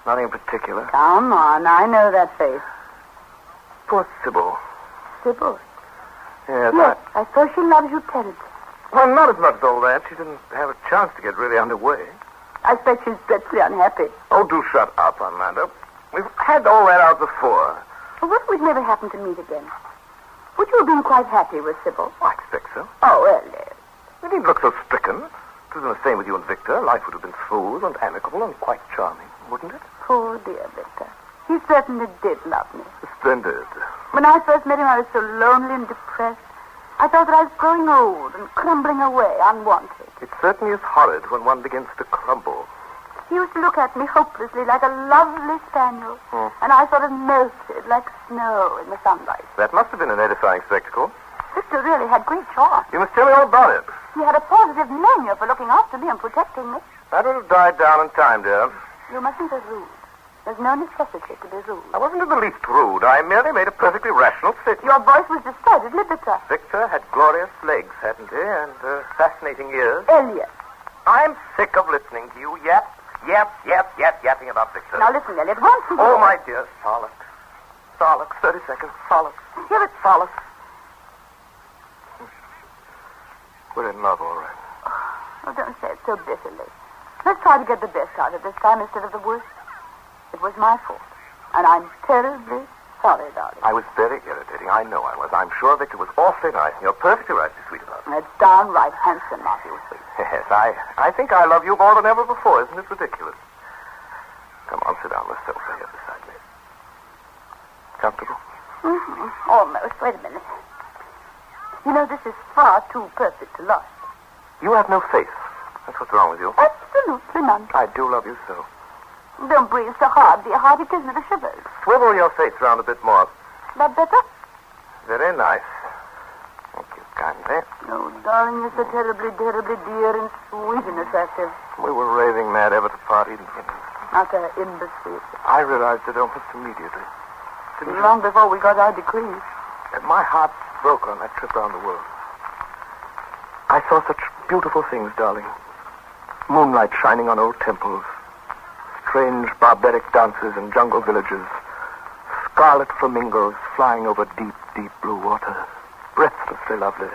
Nothing in particular. Come on, I know that face. Poor Sybil. Sybil? Yes, I suppose she loves you terribly. Well, not as much as all that. She didn't have a chance to get really underway. I expect she's dreadfully unhappy. Oh, do shut up, Amanda. We've had all that out before. Well, what if we'd never happened to meet again? Would you have been quite happy with Sybil? I expect so. Oh, well, yes. You needn't look so stricken. It was the same with you and Victor. Life would have been smooth and amicable and quite charming, wouldn't it? Poor dear Victor. He certainly did love me. Splendid. When I first met him, I was so lonely and depressed. I thought that I was growing old and crumbling away, unwanted. It certainly is horrid when one begins to crumble. He used to look at me hopelessly like a lovely spaniel, and I sort of melted like snow in the sunlight. That must have been an edifying spectacle. Victor really had great charm. You must tell me all about it. He had a positive mania for looking after me and protecting me. That would have died down in time, dear. You mustn't be rude. There's no necessity to be rude. I wasn't in the least rude. I merely made a perfectly rational statement. Your voice was decidedly bitter. Victor had glorious legs, hadn't he? And fascinating ears. Elliot. I'm sick of listening to you yapping about Victor. Now listen, Elliot, once again. Oh, my dear, Solix. Solix, 30 seconds. Solix. Here it's Solix. We're in love, all right. Oh, don't say it so bitterly. Let's try to get the best out of this time instead of the worst. It was my fault. And I'm terribly sorry, darling. I was very irritating. I know I was. I'm sure Victor was awfully nice. You're perfectly right to be sweet about it. It's downright handsome of you. Yes, I think I love you more than ever before. Isn't it ridiculous? Come on, sit down on the sofa here beside me. Comfortable? Mm-hmm. Almost. Wait a minute. You know, this is far too perfect to last. You have no face. That's what's wrong with you. Absolutely none. I do love you so. Don't breathe so hard, dear heart. It gives me the shivers. Swivel your face round a bit more. That better? Very nice. Thank you kindly. Oh, darling, you're so terribly, terribly dear and sweet and attractive. We were raving mad ever to part, didn't we? After her embassy. I realized it almost immediately. Didn't Long before we got our decrees. My heart broke on that trip around the world. I saw such beautiful things, darling. Moonlight shining on old temples. Strange barbaric dances in jungle villages. Scarlet flamingos flying over deep, deep blue water. Breathlessly lovely.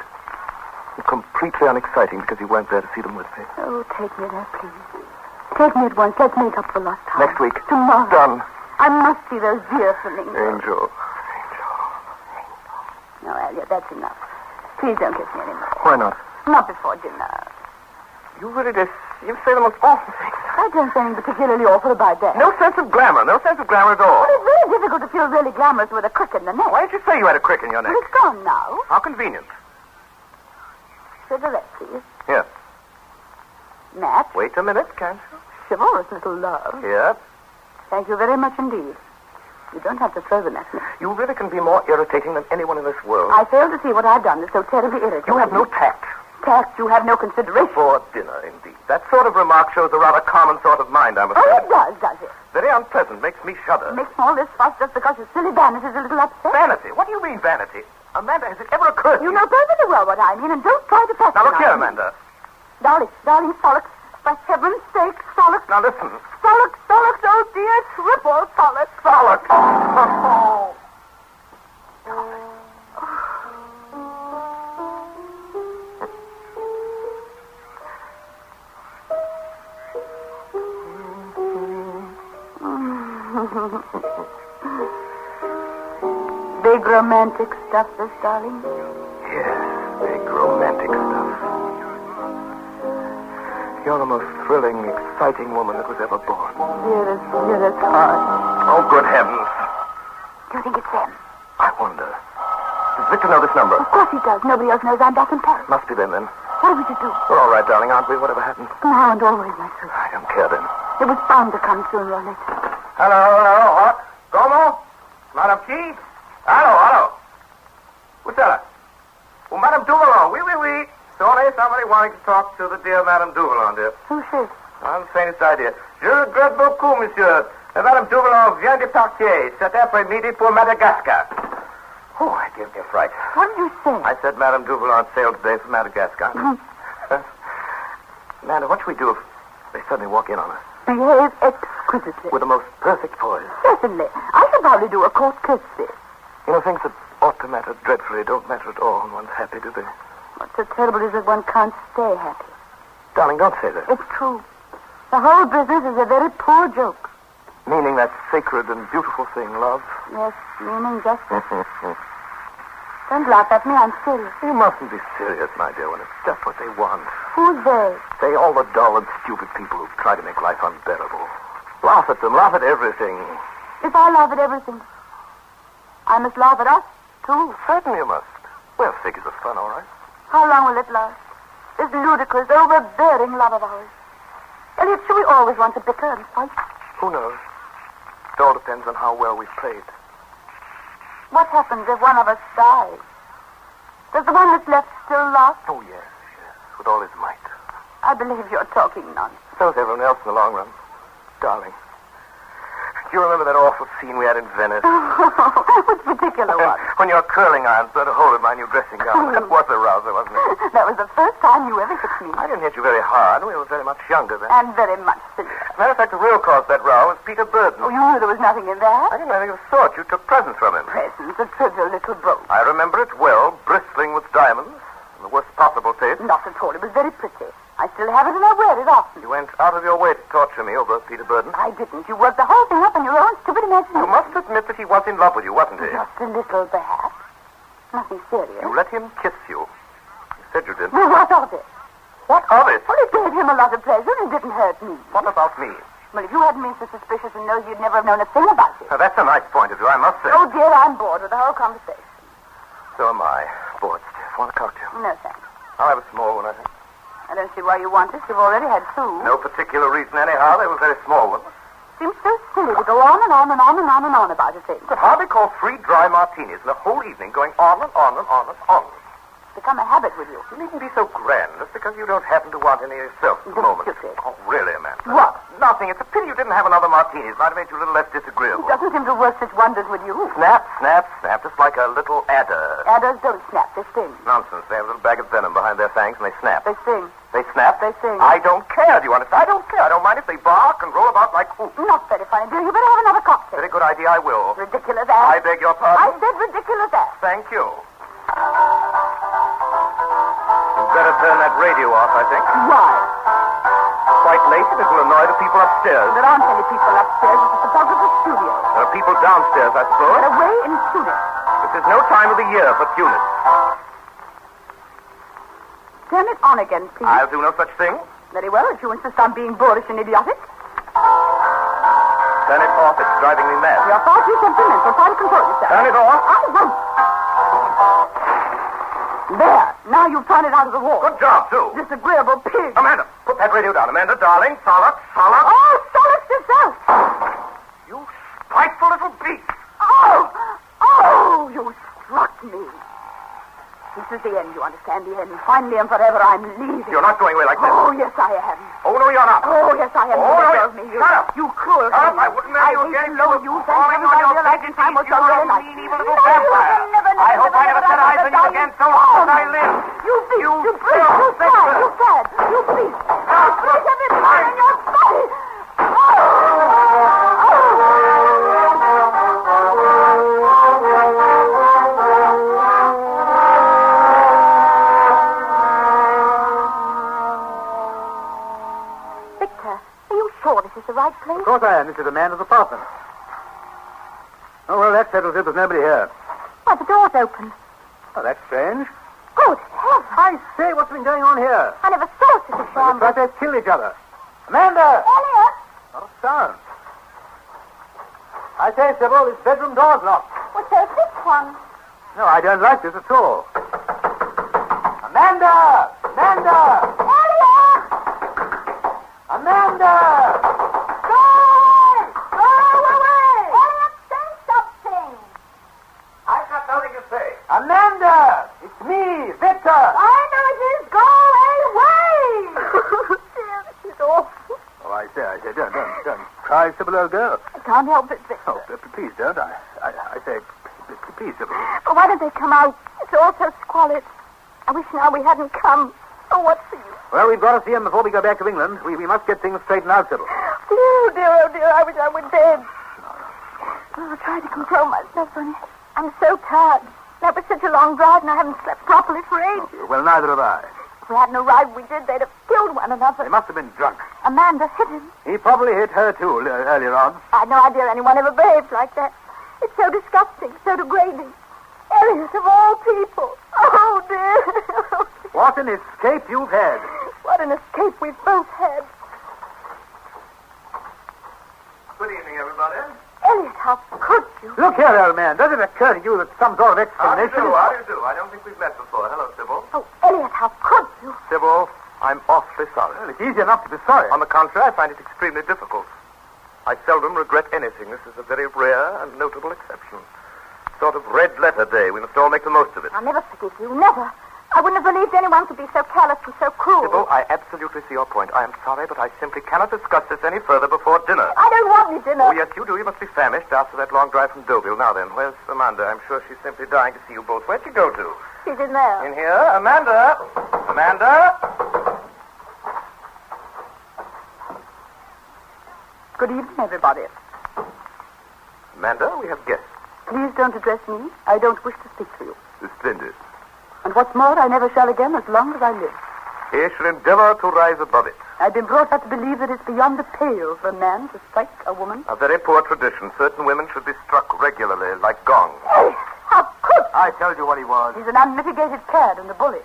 And completely unexciting because you weren't there to see them with me. Oh, take me there, please. Take me at once. Let's make up for lost time. Next week. Tomorrow. Done. I must see those dear flamingos. Angel. No, Elliot, that's enough. Please don't kiss me anymore. Why not? Not before dinner. You really just... You say the most awful things. I don't say anything particularly awful about that. No sense of glamour. No sense of glamour at all. Well, it's very difficult to feel really glamorous with a crick in the neck. Why didn't you say you had a crick in your neck? Well, it's gone now. How convenient. Cigarette, please. Here. Nat. Wait a minute, can't you? Chivalrous little love. Here. Thank you very much indeed. You don't have to throw them at me. You really can be more irritating than anyone in this world. I fail to see what I've done that's so terribly irritating. You have no tact. Tact, you have no consideration. For dinner, indeed. That sort of remark shows a rather common sort of mind, I'm afraid. Oh, it does it? Very unpleasant. Makes me shudder. Makes all this fuss just because your silly vanity is a little upset. Vanity? What do you mean, vanity? Amanda, has it ever occurred to you? You know perfectly well what I mean, and don't try to pass Now, look here, Amanda. Darling, Solix. For heaven's sake, Solix. Now, listen. Solix, oh dear, triple Solix. Solix. Oh. Big romantic stuff, this, darling? Yes, big romantic stuff. You're the most thrilling, exciting woman that was ever born. Dearest heart. Oh, good heavens. Do you think it's them? I wonder. Does Victor know this number? Of course he does. Nobody else knows I'm back in Paris. Must be them, then. What are we to do? We're all right, darling, aren't we? Whatever happens. Now and always, my sweet. I don't care, then. It was bound to come sooner or later. Hello. What? Como? Madame qui? Hello. What's that? Oh, Madame Duvalon. Oui. Sorry, somebody wanting to talk to the dear Madame Duvalon, dear. Who's she? I haven't the faintest idea. Je regrette beaucoup, monsieur. Madame Duvalon vient de partir cet après-midi pour Madagascar. Oh, it gave me a fright. What did you say? I said Madame Duvalon sailed today for Madagascar. Amanda, what should we do if they suddenly walk in on us? Behave exquisitely. With the most perfect poise. Certainly. I should probably do a court curtsy. You know, things that ought to matter dreadfully don't matter at all when one's happy, do they? What's so terrible is that one can't stay happy. Darling, don't say that. It's true. The whole business is a very poor joke. Meaning that sacred and beautiful thing, love? Yes, meaning just that. Don't laugh at me, I'm serious. You mustn't be serious, my dear, when it's just what they want. Who's they? Say all the dull and stupid people who try to make life unbearable. Laugh at them, laugh at everything. If I laugh at everything, I must laugh at us, too. Certainly you must. Well, figures of fun, all right. How long will it last? This ludicrous, overbearing love of ours. Elliot, should we always want to bicker and fight? Who knows? It all depends on how well we've played. What happens if one of us dies? Does the one that's left still laugh? Oh, yes. With all his might. I believe you're talking nonsense. So is everyone else in the long run. Darling. Do you remember that awful scene we had in Venice? Which particular one? When your curling irons burnt a hole in my new dressing gown. That was a rouser, wasn't it? That was the first time you ever hit me. I didn't hit you very hard. We were very much younger then. And very much sillier. Matter of fact, the real cause of that row was Peter Burden. Oh, you knew there was nothing in that? I didn't know anything of the sort. You took presents from him. Presents? A trivial little brooch. I remember it well, bristling with diamonds. In the worst possible taste. Not at all. It was very pretty. I still have it and I wear it often. You went out of your way to torture me over Peter Burden? I didn't. You worked the whole thing up on your own stupid imagination. You must admit that he was in love with you, wasn't he? Just a little, perhaps. Nothing serious. You let him kiss you. You said you did. Well, what of it? What of it? Well, it gave him a lot of pleasure and didn't hurt me. What about me? Well, if you hadn't been so suspicious and nosy, you'd never have known a thing about it. Now, that's a nice point of view, I must say. Oh, dear, I'm bored with the whole conversation. So am I. Bored, Steph. Want a cocktail? No, thanks. I'll have a small one, I think. I don't see why you want it. You've already had two. No particular reason, anyhow. They were very small ones. Seems so silly to go on and on and on and on and on about a thing. Could hardly call 3 dry martinis in a whole evening going on and on and on and on. It's become a habit with you. You needn't be so grand just because you don't happen to want any yourself at the moment. Stupid. Oh, really, Amanda? What? Nothing. It's a pity you didn't have another martini. It might have made you a little less disagreeable. It doesn't seem to work such wonders with you. Snap, snap, snap, just like a little adder. Adders don't snap. They sting. Nonsense. They have a little bag of venom behind their fangs and they snap. They sting. They snap? They sting. I don't care. Do you understand? I don't care. I don't mind if they bark and roll about like hoops. Not very funny, dear. You better have another cocktail. Very good idea. I will. Ridiculous ass. I beg your pardon? I said ridiculous ass. Thank you. You'd better turn that radio off, I think. Why? Quite late and it will annoy the people upstairs. There aren't any people upstairs. It's a photographer's studio. There are people downstairs, I suppose. Get away and tune it. This is no time of the year for tuners. Turn it on again, please. I'll do no such thing. Very well, if you insist on being boorish and idiotic. Turn it off. It's driving me mad. You're far too temperamental. Try to control yourself. Turn it off. I won't. There. Now you've turned it out of the wall. Good job, too. Disagreeable pig. Amanda, put that radio down. Amanda, darling. Solace. Oh, solace yourself. You spiteful little beast. Oh, you struck me. This is the end, you understand? The end. Finally and forever, I'm leaving. You're not going away like this. Oh, yes, I am. Oh, no, you're not. Oh, yes, I am. Oh, no, Let go of me. Shut up. You cruel Shut up. thing. I wouldn't let you again. You thank heaven I realized in time what you're really like. You mean evil little vampire. I hope I never set eyes on you again so long as I live. You beast. You brute. You cad. You cad. You beast. You break every bone in your body. This is the right place? Of course I am. This is the man of the apartment. Oh, well, that settles it. There's nobody here. Why, the door's open. Oh, that's strange. Good heavens. I say, what's been going on here? I never saw such a They shambles. tried to kill each other. Amanda! Elliot! Not a sound. I say, Sybil, this bedroom door's locked. Well, so this one. No, I don't like this at all. Amanda! Amanda! Elliot! Amanda! Amanda! It's me, Victor! I know it is. Go away! Dear, this is awful. Oh, I say, don't cry, Sybil, old girl. I can't help it, Victor. Oh, please don't. I say, please, Sybil. Oh, why don't they come out? It's all so squalid. I wish now we hadn't come. Oh, what's the use? Well, we've got to see him before we go back to England. We must get things straightened out, Sybil. Oh, dear, I wish I were dead. Oh, I'll try to control myself, honey. I'm so tired. That was such a long drive, and I haven't slept properly for ages. Oh, well, neither have I. If we hadn't arrived, we did, they'd have killed one another. They must have been drunk. Amanda hit him. He probably hit her, too, earlier on. I had no idea anyone ever behaved like that. It's so disgusting, so degrading. Elliot, of all people. Oh, dear. What an escape you've had. What an escape we've both had. Good evening, everybody. Elliot, how could you? Look here, old man. Does it occur to you that some sort of explanation... How do you do? I don't think we've met before. Hello, Sybil. Oh, Elliot, how could you? Sybil, I'm awfully sorry. Well, it's easy enough to be sorry. On the contrary, I find it extremely difficult. I seldom regret anything. This is a very rare and notable exception. Sort of red letter day. We must all make the most of it. I'll never forgive you. Never. I wouldn't have believed anyone could be so careless and so cruel. Sybil, I absolutely see your point. I am sorry, but I simply cannot discuss this any further before dinner. I don't want any dinner. Oh, yes, you do. You must be famished after that long drive from Deauville. Now then, where's Amanda? I'm sure she's simply dying to see you both. Where'd she go to? She's in there. In here? Amanda! Amanda! Good evening, everybody. Amanda, we have guests. Please don't address me. I don't wish to speak to you. Splendid. And what's more, I never shall again as long as I live. He shall endeavor to rise above it. I've been brought up to believe that it's beyond the pale for a man to strike a woman. A very poor tradition. Certain women should be struck regularly, like gongs. Hey, how could I told you what he was. He's an unmitigated cad and a bully.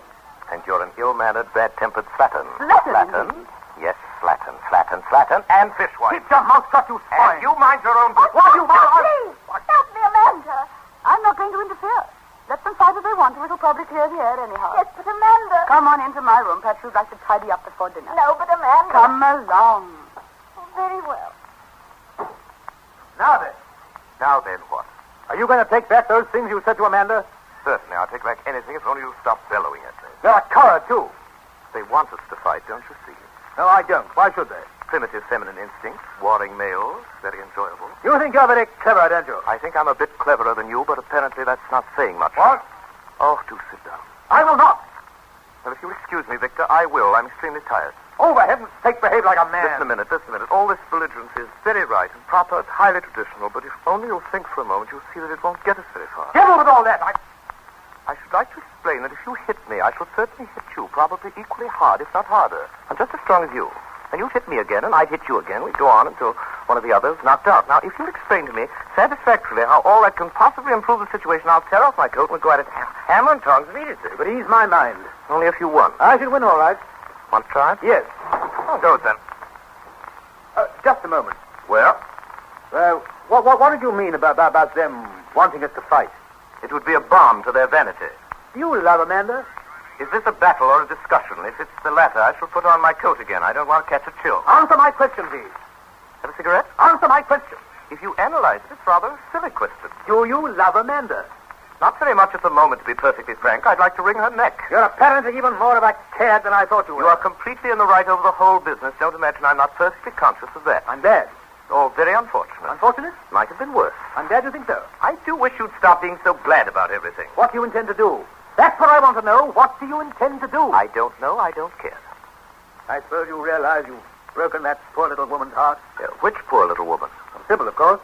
And you're an ill-mannered, bad-tempered slattern. Slattern? Yes, slattern, and fishwife. Keep your mouth shut, you swine. And you mind your own business. What do you want? Please, stop me, Amanda. I'm not going to interfere. Let them fight if they want to. It'll probably clear the air anyhow. Yes, but Amanda... Come on into my room. Perhaps you'd like to tidy up before dinner. No, but Amanda... Come along. Oh, very well. Now then, what? Are you going to take back those things you said to Amanda? Certainly, I'll take back anything if only you stop bellowing at me. You're a coward, too. They want us to fight, don't you see? No, I don't. Why should they? Primitive feminine instincts, warring males, very enjoyable. You think you're very clever, don't you? I think I'm a bit cleverer than you, but apparently that's not saying much. What? Oh, do sit down. I will not. Well, if you'll excuse me, Victor, I will. I'm extremely tired. Oh, for heaven's sake, behave like a man. Listen a minute. All this belligerency is very right and proper. It's highly traditional, but if only you'll think for a moment, you'll see that it won't get us very far. Devil with all that. I should like to explain that if you hit me, I shall certainly hit you, probably equally hard, if not harder. I'm just as strong as you. And you'd hit me again, and I'd hit you again. We'd go on until one of the others knocked out. Now, if you'll explain to me satisfactorily how all that can possibly improve the situation, I'll tear off my coat and we'll go at it hammer and tongs immediately. But ease my mind. Only if you won. I should win all right. Want to try? Yes. Oh, go then. Just a moment. Well? What did you mean about them wanting us to fight? It would be a balm to their vanity. Do you love Amanda? Is this a battle or a discussion? If it's the latter, I shall put on my coat again. I don't want to catch a chill. Answer my question, please. Have a cigarette? Answer my question. If you analyze it, it's rather a silly question. Do you love Amanda? Not very much at the moment, to be perfectly frank. I'd like to wring her neck. You're apparently even more of a cad than I thought you were. You are completely in the right over the whole business. Don't imagine I'm not perfectly conscious of that. I'm bad. Oh, very unfortunate. Unfortunate? Might have been worse. I'm glad you think so. I do wish you'd stop being so glad about everything. What do you intend to do? That's what I want to know. What do you intend to do? I don't know. I don't care. I suppose you realize you've broken that poor little woman's heart? Which poor little woman? Sybil, of course.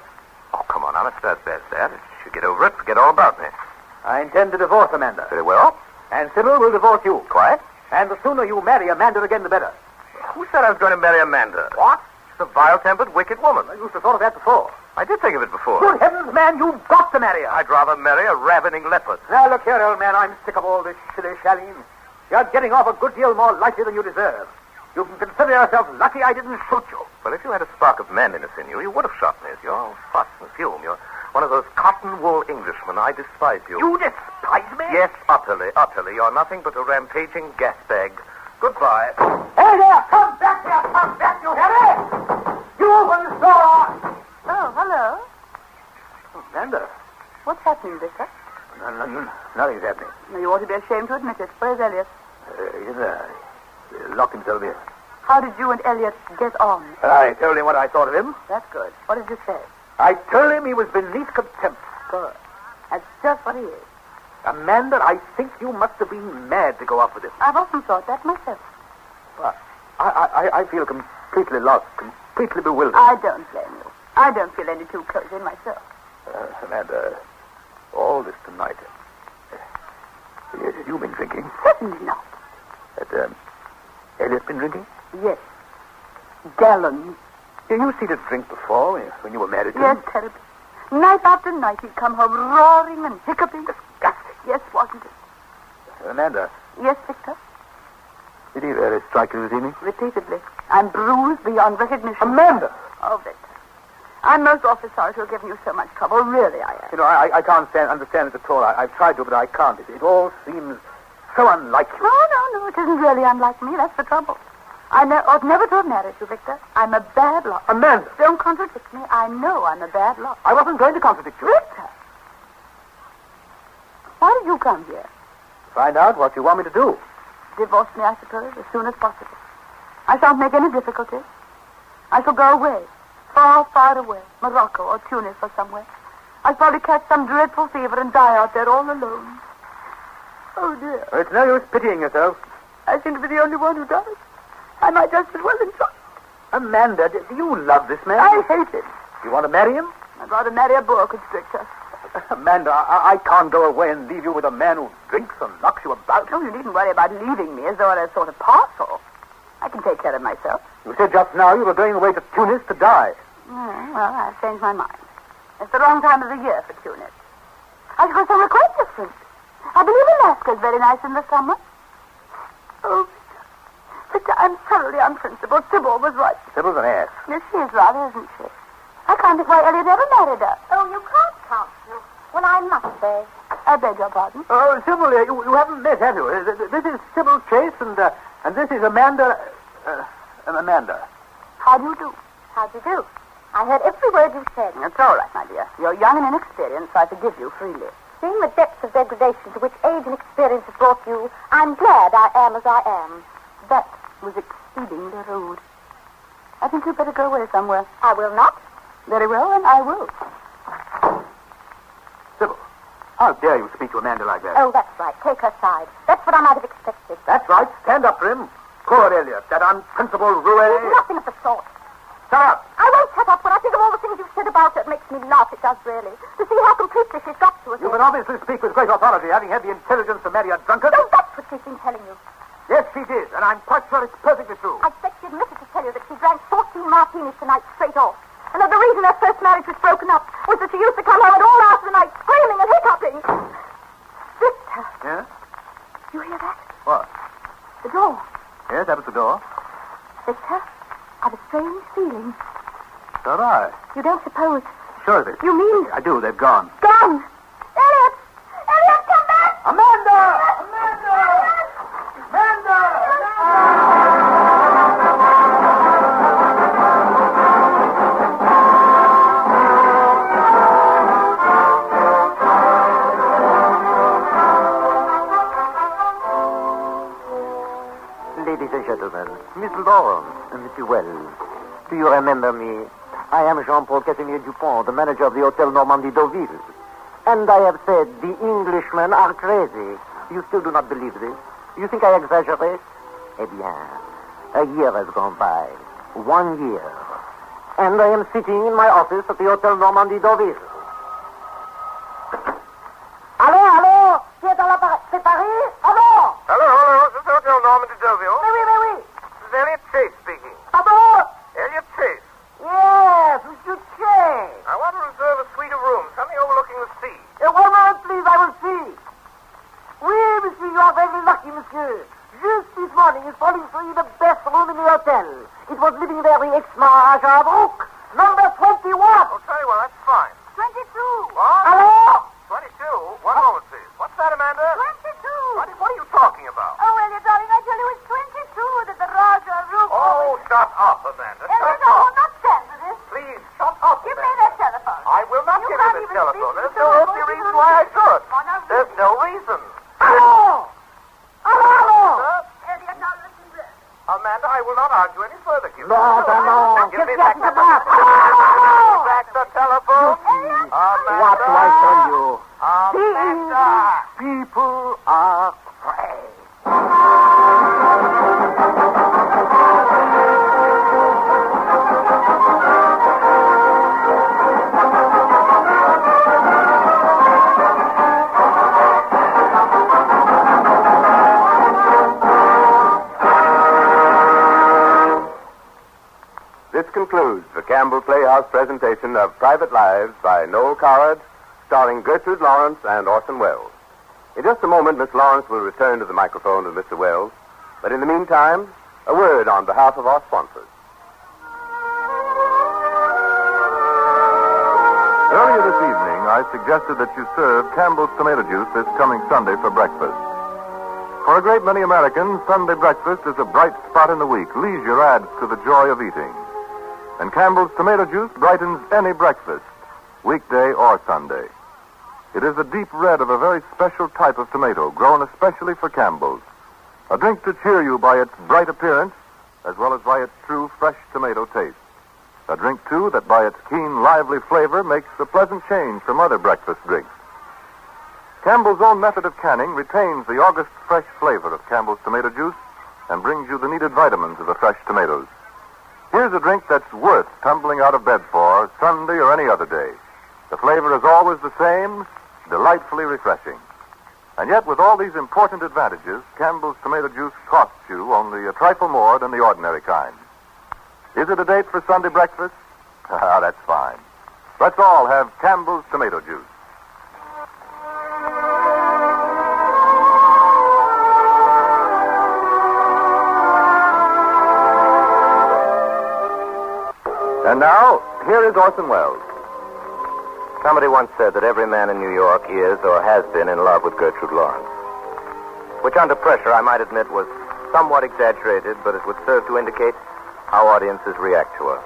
Oh, come on, honest. That's that. She'll get over it. Forget all about me. I intend to divorce Amanda. Very well. And Sybil will divorce you. Quiet. And the sooner you marry Amanda again, the better. Who said I was going to marry Amanda? What? She's a vile-tempered, wicked woman. I used to have thought of that before. I did think of it before. Good heavens, man, you've got to marry her. I'd rather marry a ravening leopard. Now, look here, old man, I'm sick of all this shilly-shallying. You're getting off a good deal more lightly than you deserve. You can consider yourself lucky I didn't shoot you. Well, if you had a spark of manliness in you, you would have shot me. You're all fuss and fume. You're one of those cotton-wool Englishmen. I despise you. You despise me? Yes, utterly. You're nothing but a rampaging gas bag. Goodbye. Hey there! Come back here! Come back, you hear me? You open the door! Oh, hello. Oh, Amanda. What's happening, Victor? Nothing's happening. No, you ought to be ashamed to admit it. Where's Elliot? He locked himself here. How did you and Elliot get on? I told him what I thought of him. That's good. What did you say? I told him he was beneath contempt. Good. That's just what he is. Amanda, I think you must have been mad to go off with him. I've often thought that myself. Well, I feel completely lost, completely bewildered. I don't blame you. I don't feel any too close in myself. Amanda, all this tonight. Have you been drinking? Certainly not. Had Elliot been drinking? Yes. Gallons. You seen him drink before when you were married to yes, him? Yes, terribly. Night after night he'd come home roaring and hiccuping. Disgusting. Yes, wasn't it? Amanda. Yes, Victor? Did he really strike you this evening? Repeatedly. I'm bruised beyond recognition. Amanda! Oh, Victor. I'm most awfully sorry to have given you so much trouble. Really, I am. You know, I can't understand it at all. I've tried to, but I can't. It all seems so unlike you. No. It isn't really unlike me. That's the trouble. I ought never to have married you, Victor. I'm a bad lot. Amanda! Don't contradict me. I know I'm a bad lot. I wasn't going to contradict you. Victor! Why did you come here? Find out what you want me to do. Divorce me, I suppose, as soon as possible. I shan't make any difficulty. I shall go away. Far, far away. Morocco or Tunis or somewhere. I'll probably catch some dreadful fever and die out there all alone. Oh, dear. Well, it's no use pitying yourself. I seem to be the only one who does. I might just as well enjoy it. Amanda, do you love this man? I hate him. You want to marry him? I'd rather marry a boa constrictor. Amanda, I can't go away and leave you with a man who drinks and knocks you about. Oh, you needn't worry about leaving me as though I'm a sort of parcel. I can take care of myself. You said just now you were going away to Tunis to die. Well, I've changed my mind. It's the wrong time of the year for Tunis. I should go somewhere quite different. I believe Alaska's very nice in the summer. Oh, Victor, I'm thoroughly unprincipled. Sybil was right. Sybil's an ass. Yes, she is rather, isn't she? I can't think why Elliot ever married her. Oh, you can't, Counsel. Well, I must say. I beg your pardon. Oh, Sybil, you haven't met, have you? This is Sybil Chase, and this is Amanda. Amanda. How do you do? How do you do? I heard every word you said. It's all right, my dear. You're young and inexperienced, so I forgive you freely. Seeing the depths of degradation to which age and experience have brought you, I'm glad I am as I am. That was exceedingly rude. I think you'd better go away somewhere. I will not. Very well, and I will. Sybil, how dare you speak to Amanda like that? Oh, that's right. Take her side. That's what I might have expected. That's right. Stand up for him. Poor Elliot, that unprincipled roue. Nothing of the sort. Shut up. I won't shut up. When I think of all the things you've said about her, it makes me laugh. It does, really. To see how completely she's got to us. You can obviously speak with great authority, having had the intelligence to marry a drunkard. No, that's what she's been telling you. Yes, she did, and I'm quite sure it's perfectly true. I expect she admitted to tell you that she drank 14 martinis tonight straight off. And that the reason her first marriage was broken up was that she used to come home at all hours of the night screaming and hiccuping. Victor. Yeah? You hear that? What? The door. Yes, that was the door. Victor, I've a strange feeling. So do I. You don't suppose... Sure of it. You mean... I do. They've gone. Gone! Elliot! Elliot, come back! Amanda! Amanda! Amanda! Ladies and gentlemen, Miss Lawrence and Mr. Wells, do you remember me? I am Jean-Paul Casimir Dupont, the manager of the Hotel Normandie Deauville. And I have said the Englishmen are crazy. You still do not believe this? You think I exaggerate? Eh bien, a year has gone by. 1 year. And I am sitting in my office at the Hotel Normandie Deauville. Allô? Qui est dans l'appareil? C'est Paris? Allô? Hello. Is this Hotel Normandy Deauville? Oui. This is Elliot Chase speaking. Pardon? Elliot Chase. Yes, Monsieur Chase. I want to reserve a suite of rooms, something overlooking the sea. 1 moment, please, I will see. Oui, monsieur, you are very lucky, monsieur. Just this morning is falling for you the best room in the hotel. It was living there the ex-Maharaja Brook, number 21. Oh, tell you what, that's fine. 22. What? Hello? 22? One moment, please. What's that, Amanda? 22. What are you talking about? Oh, Elliot, darling, I tell you, it's 22 that the Raja Rook... Oh, shut up, Amanda. Elliot, Shut I will up. not stand for this. Please, shut up. Give me Amanda. that telephone. I will not You give can't you this even telephone. speak There's to no someone earthly who reason doesn't why I know should. Oh, now, There's no reason. Hello? Elliot, now listen to this. Amanda, I will not argue any further. Give me No. Give me Get back the back. back the telephone. What do I tell you? Amanda. People are crazy. This concludes the Campbell Playhouse presentation of Private Lives by Noel Coward, starring Gertrude Lawrence and Orson Welles. In just a moment, Miss Lawrence will return to the microphone with Mr. Welles. But in the meantime, a word on behalf of our sponsors. Earlier this evening, I suggested that you serve Campbell's tomato juice this coming Sunday for breakfast. For a great many Americans, Sunday breakfast is a bright spot in the week. Leisure adds to the joy of eating. And Campbell's tomato juice brightens any breakfast, weekday or Sunday. It is the deep red of a very special type of tomato, grown especially for Campbell's. A drink to cheer you by its bright appearance, as well as by its true fresh tomato taste. A drink, too, that by its keen, lively flavor makes a pleasant change from other breakfast drinks. Campbell's own method of canning retains the August fresh flavor of Campbell's tomato juice and brings you the needed vitamins of the fresh tomatoes. Here's a drink that's worth tumbling out of bed for Sunday or any other day. The flavor is always the same, delightfully refreshing. And yet, with all these important advantages, Campbell's tomato juice costs you only a trifle more than the ordinary kind. Is it a date for Sunday breakfast? That's fine. Let's all have Campbell's tomato juice. And now, here is Orson Welles. Somebody once said that every man in New York is or has been in love with Gertrude Lawrence. Which, under pressure, I might admit was somewhat exaggerated, but it would serve to indicate how audiences react to her.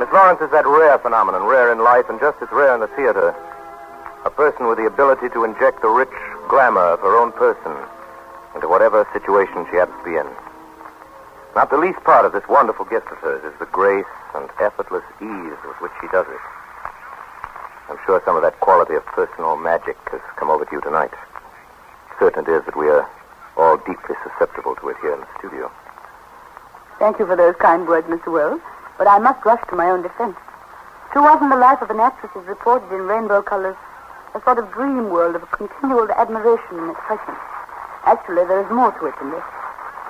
Miss Lawrence is that rare phenomenon, rare in life and just as rare in the theater. A person with the ability to inject the rich glamour of her own person into whatever situation she happens to be in. Not the least part of this wonderful gift of hers is the grace and effortless ease with which she does it. I'm sure some of that quality of personal magic has come over to you tonight. Certain it is that we are all deeply susceptible to it here in the studio. Thank you for those kind words, Mr. Wells, but I must rush to my own defense. Too often the life of an actress is reported in rainbow colors, a sort of dream world of continual admiration and excitement. Actually, there is more to it than this.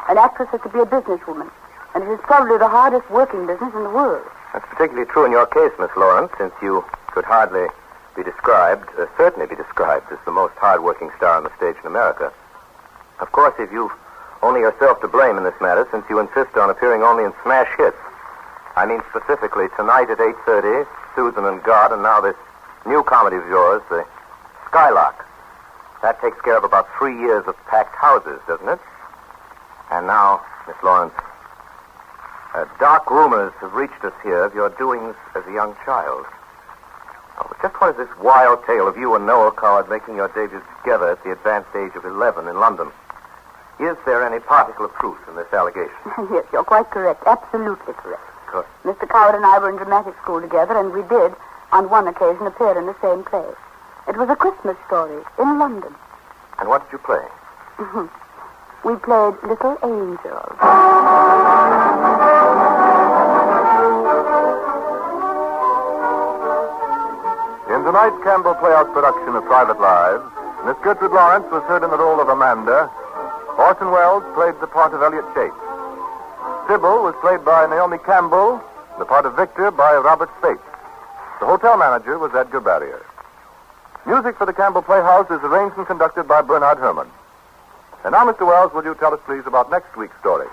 An actress has to be a businesswoman, and it is probably the hardest working business in the world. That's particularly true in your case, Miss Lawrence, since you could hardly be described, certainly be described as the most hard-working star on the stage in America. Of course, if you've only yourself to blame in this matter, since you insist on appearing only in smash hits. I mean specifically tonight at 8:30, Susan and God, and now this new comedy of yours, the Skylark. That takes care of about 3 years of packed houses, doesn't it? And now, Miss Lawrence, dark rumors have reached us here of your doings as a young child. Oh, just what is this wild tale of you and Noel Coward making your debuts together at the advanced age of 11 in London? Is there any particle of truth in this allegation? Yes, you're quite correct. Absolutely correct. Good. Mr. Coward and I were in dramatic school together, and we did, on one occasion, appear in the same play. It was a Christmas story in London. And what did you play? We played Little Angels. In tonight's Campbell Playhouse production of Private Lives, Miss Gertrude Lawrence was heard in the role of Amanda. Orson Welles played the part of Elliot Chase. Sybil was played by Naomi Campbell, the part of Victor by Robert Spate. The hotel manager was Edgar Barrier. Music for the Campbell Playhouse is arranged and conducted by Bernard Herrmann. And now, Mr. Wells, will you tell us, please, about next week's story?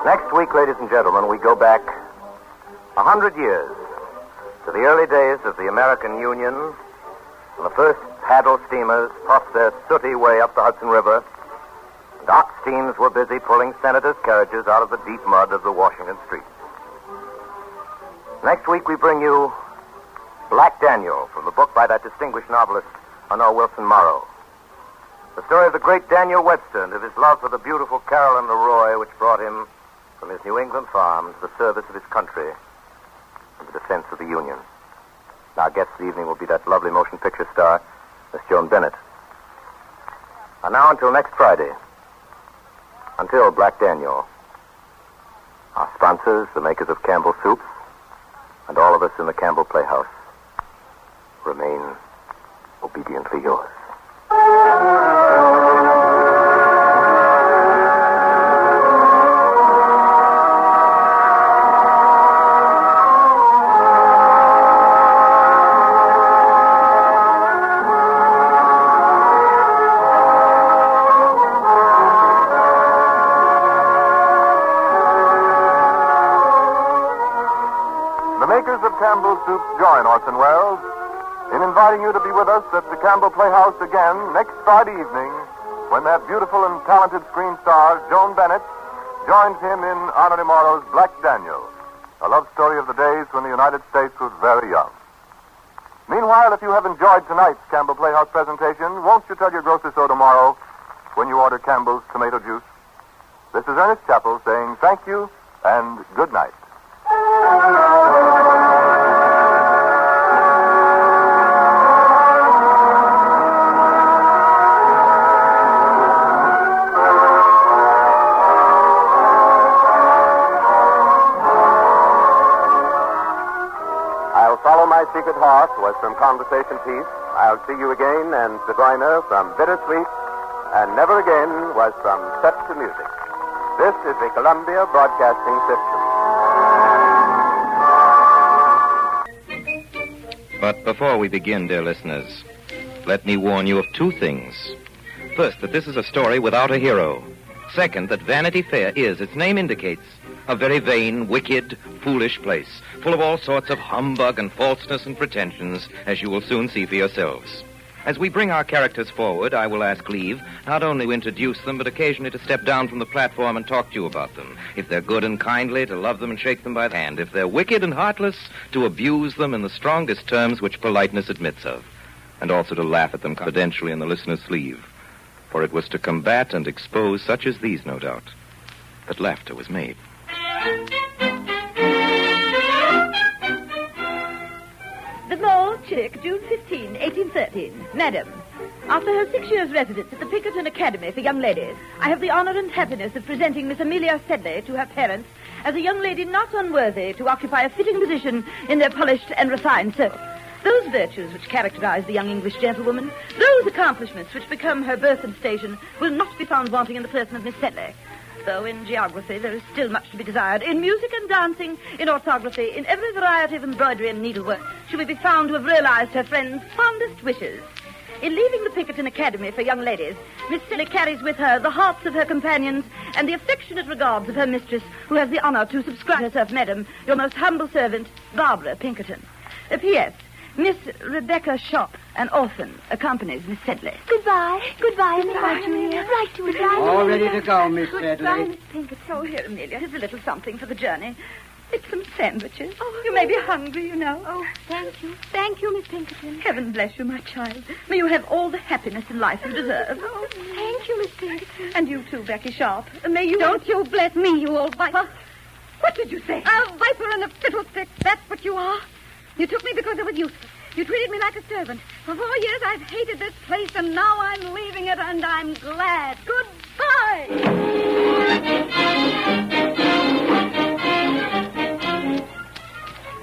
Next week, ladies and gentlemen, we go back 100 years to the early days of the American Union, when the first paddle steamers puffed their sooty way up the Hudson River, and ox teams were busy pulling senators' carriages out of the deep mud of the Washington streets. Next week, we bring you Black Daniel, from the book by that distinguished novelist, Honore Wilson Morrow. The story of the great Daniel Webster and of his love for the beautiful Carolyn Leroy, which brought him from his New England farm to the service of his country and the defense of the Union. Our guest this evening will be that lovely motion picture star, Miss Joan Bennett. And now, until next Friday, until Black Daniel, our sponsors, the makers of Campbell Soups, and all of us in the Campbell Playhouse, remain obediently yours. The makers of Campbell Soup join Orson Welles in inviting you to be with us at the Campbell Playhouse again next Friday evening, when that beautiful and talented screen star, Joan Bennett, joins him in Honore Morrow's Black Daniel, a love story of the days when the United States was very young. Meanwhile, if you have enjoyed tonight's Campbell Playhouse presentation, won't you tell your grocer so tomorrow when you order Campbell's tomato juice? This is Ernest Chappell saying thank you and good night. Immerse was from Conversation Piece. I'll See You Again and Zigeuner from Bittersweet. And Never Again was from Set to Music. This is the Columbia Broadcasting System. But before we begin, dear listeners, let me warn you of two things. First, that this is a story without a hero. Second, that Vanity Fair is, its name indicates, a very vain, wicked, foolish place, full of all sorts of humbug and falseness and pretensions, as you will soon see for yourselves. As we bring our characters forward, I will ask leave not only to introduce them, but occasionally to step down from the platform and talk to you about them. If they're good and kindly, to love them and shake them by the hand. If they're wicked and heartless, to abuse them in the strongest terms which politeness admits of. And also to laugh at them confidentially in the listener's sleeve. For it was to combat and expose such as these, no doubt, that laughter was made. The Mall, Chinook, June 15, 1813. Madam, after her 6 years' residence at the Pinkerton Academy for Young Ladies, I have the honor and happiness of presenting Miss Amelia Sedley to her parents as a young lady not unworthy to occupy a fitting position in their polished and refined circle. Those virtues which characterize the young English gentlewoman, those accomplishments which become her birth and station, will not be found wanting in the person of Miss Sedley. Though in geography there is still much to be desired, in music and dancing, in orthography, in every variety of embroidery and needlework, she will be found to have realized her friend's fondest wishes. In leaving the Pinkerton Academy for Young Ladies, Miss Sedley carries with her the hearts of her companions and the affectionate regards of her mistress, who has the honor to subscribe herself, Madam, your most humble servant, Barbara Pinkerton. P.S. Miss Rebecca Shop, an orphan, accompanies Miss Sedley. Goodbye. Goodbye, Amelia. Julia. Right to it. All ready to go, Miss Goodbye, Sedley. Miss Pinkerton. Oh, here, Amelia. Here's a little something for the journey. It's some sandwiches. Oh, you may be hungry, you know. Oh, thank you. Thank you, Miss Pinkerton. Heaven bless you, my child. May you have all the happiness in life you deserve. Oh, thank you, Miss Pinkerton. And you too, Becky Sharp. May you... Don't you bless me, you old viper. What did you say? A viper and a fiddlestick. That's what you are. You took me because I was useless. You treated me like a servant. For 4 years I've hated this place, and now I'm leaving it, and I'm glad. Goodbye!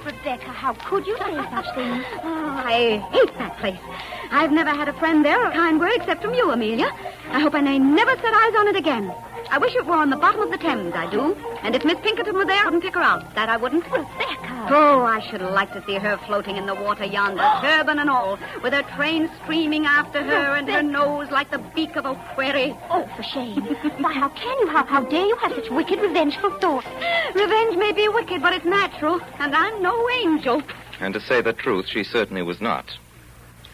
Rebecca, how could you say such things? Oh, I hate that place. I've never had a friend there or a kind word except from you, Amelia. I hope I may never set eyes on it again. I wish it were on the bottom of the Thames, I do. And if Miss Pinkerton were there, I wouldn't pick her out. That I wouldn't. Rebecca! Oh, I should like to see her floating in the water yonder, turban and all, with her train streaming after her and her nose like the beak of a wherry. Oh, for shame. Why, how can you? How dare you have such wicked, revengeful thoughts? Revenge may be wicked, but it's natural, and I'm no angel. And to say the truth, she certainly was not.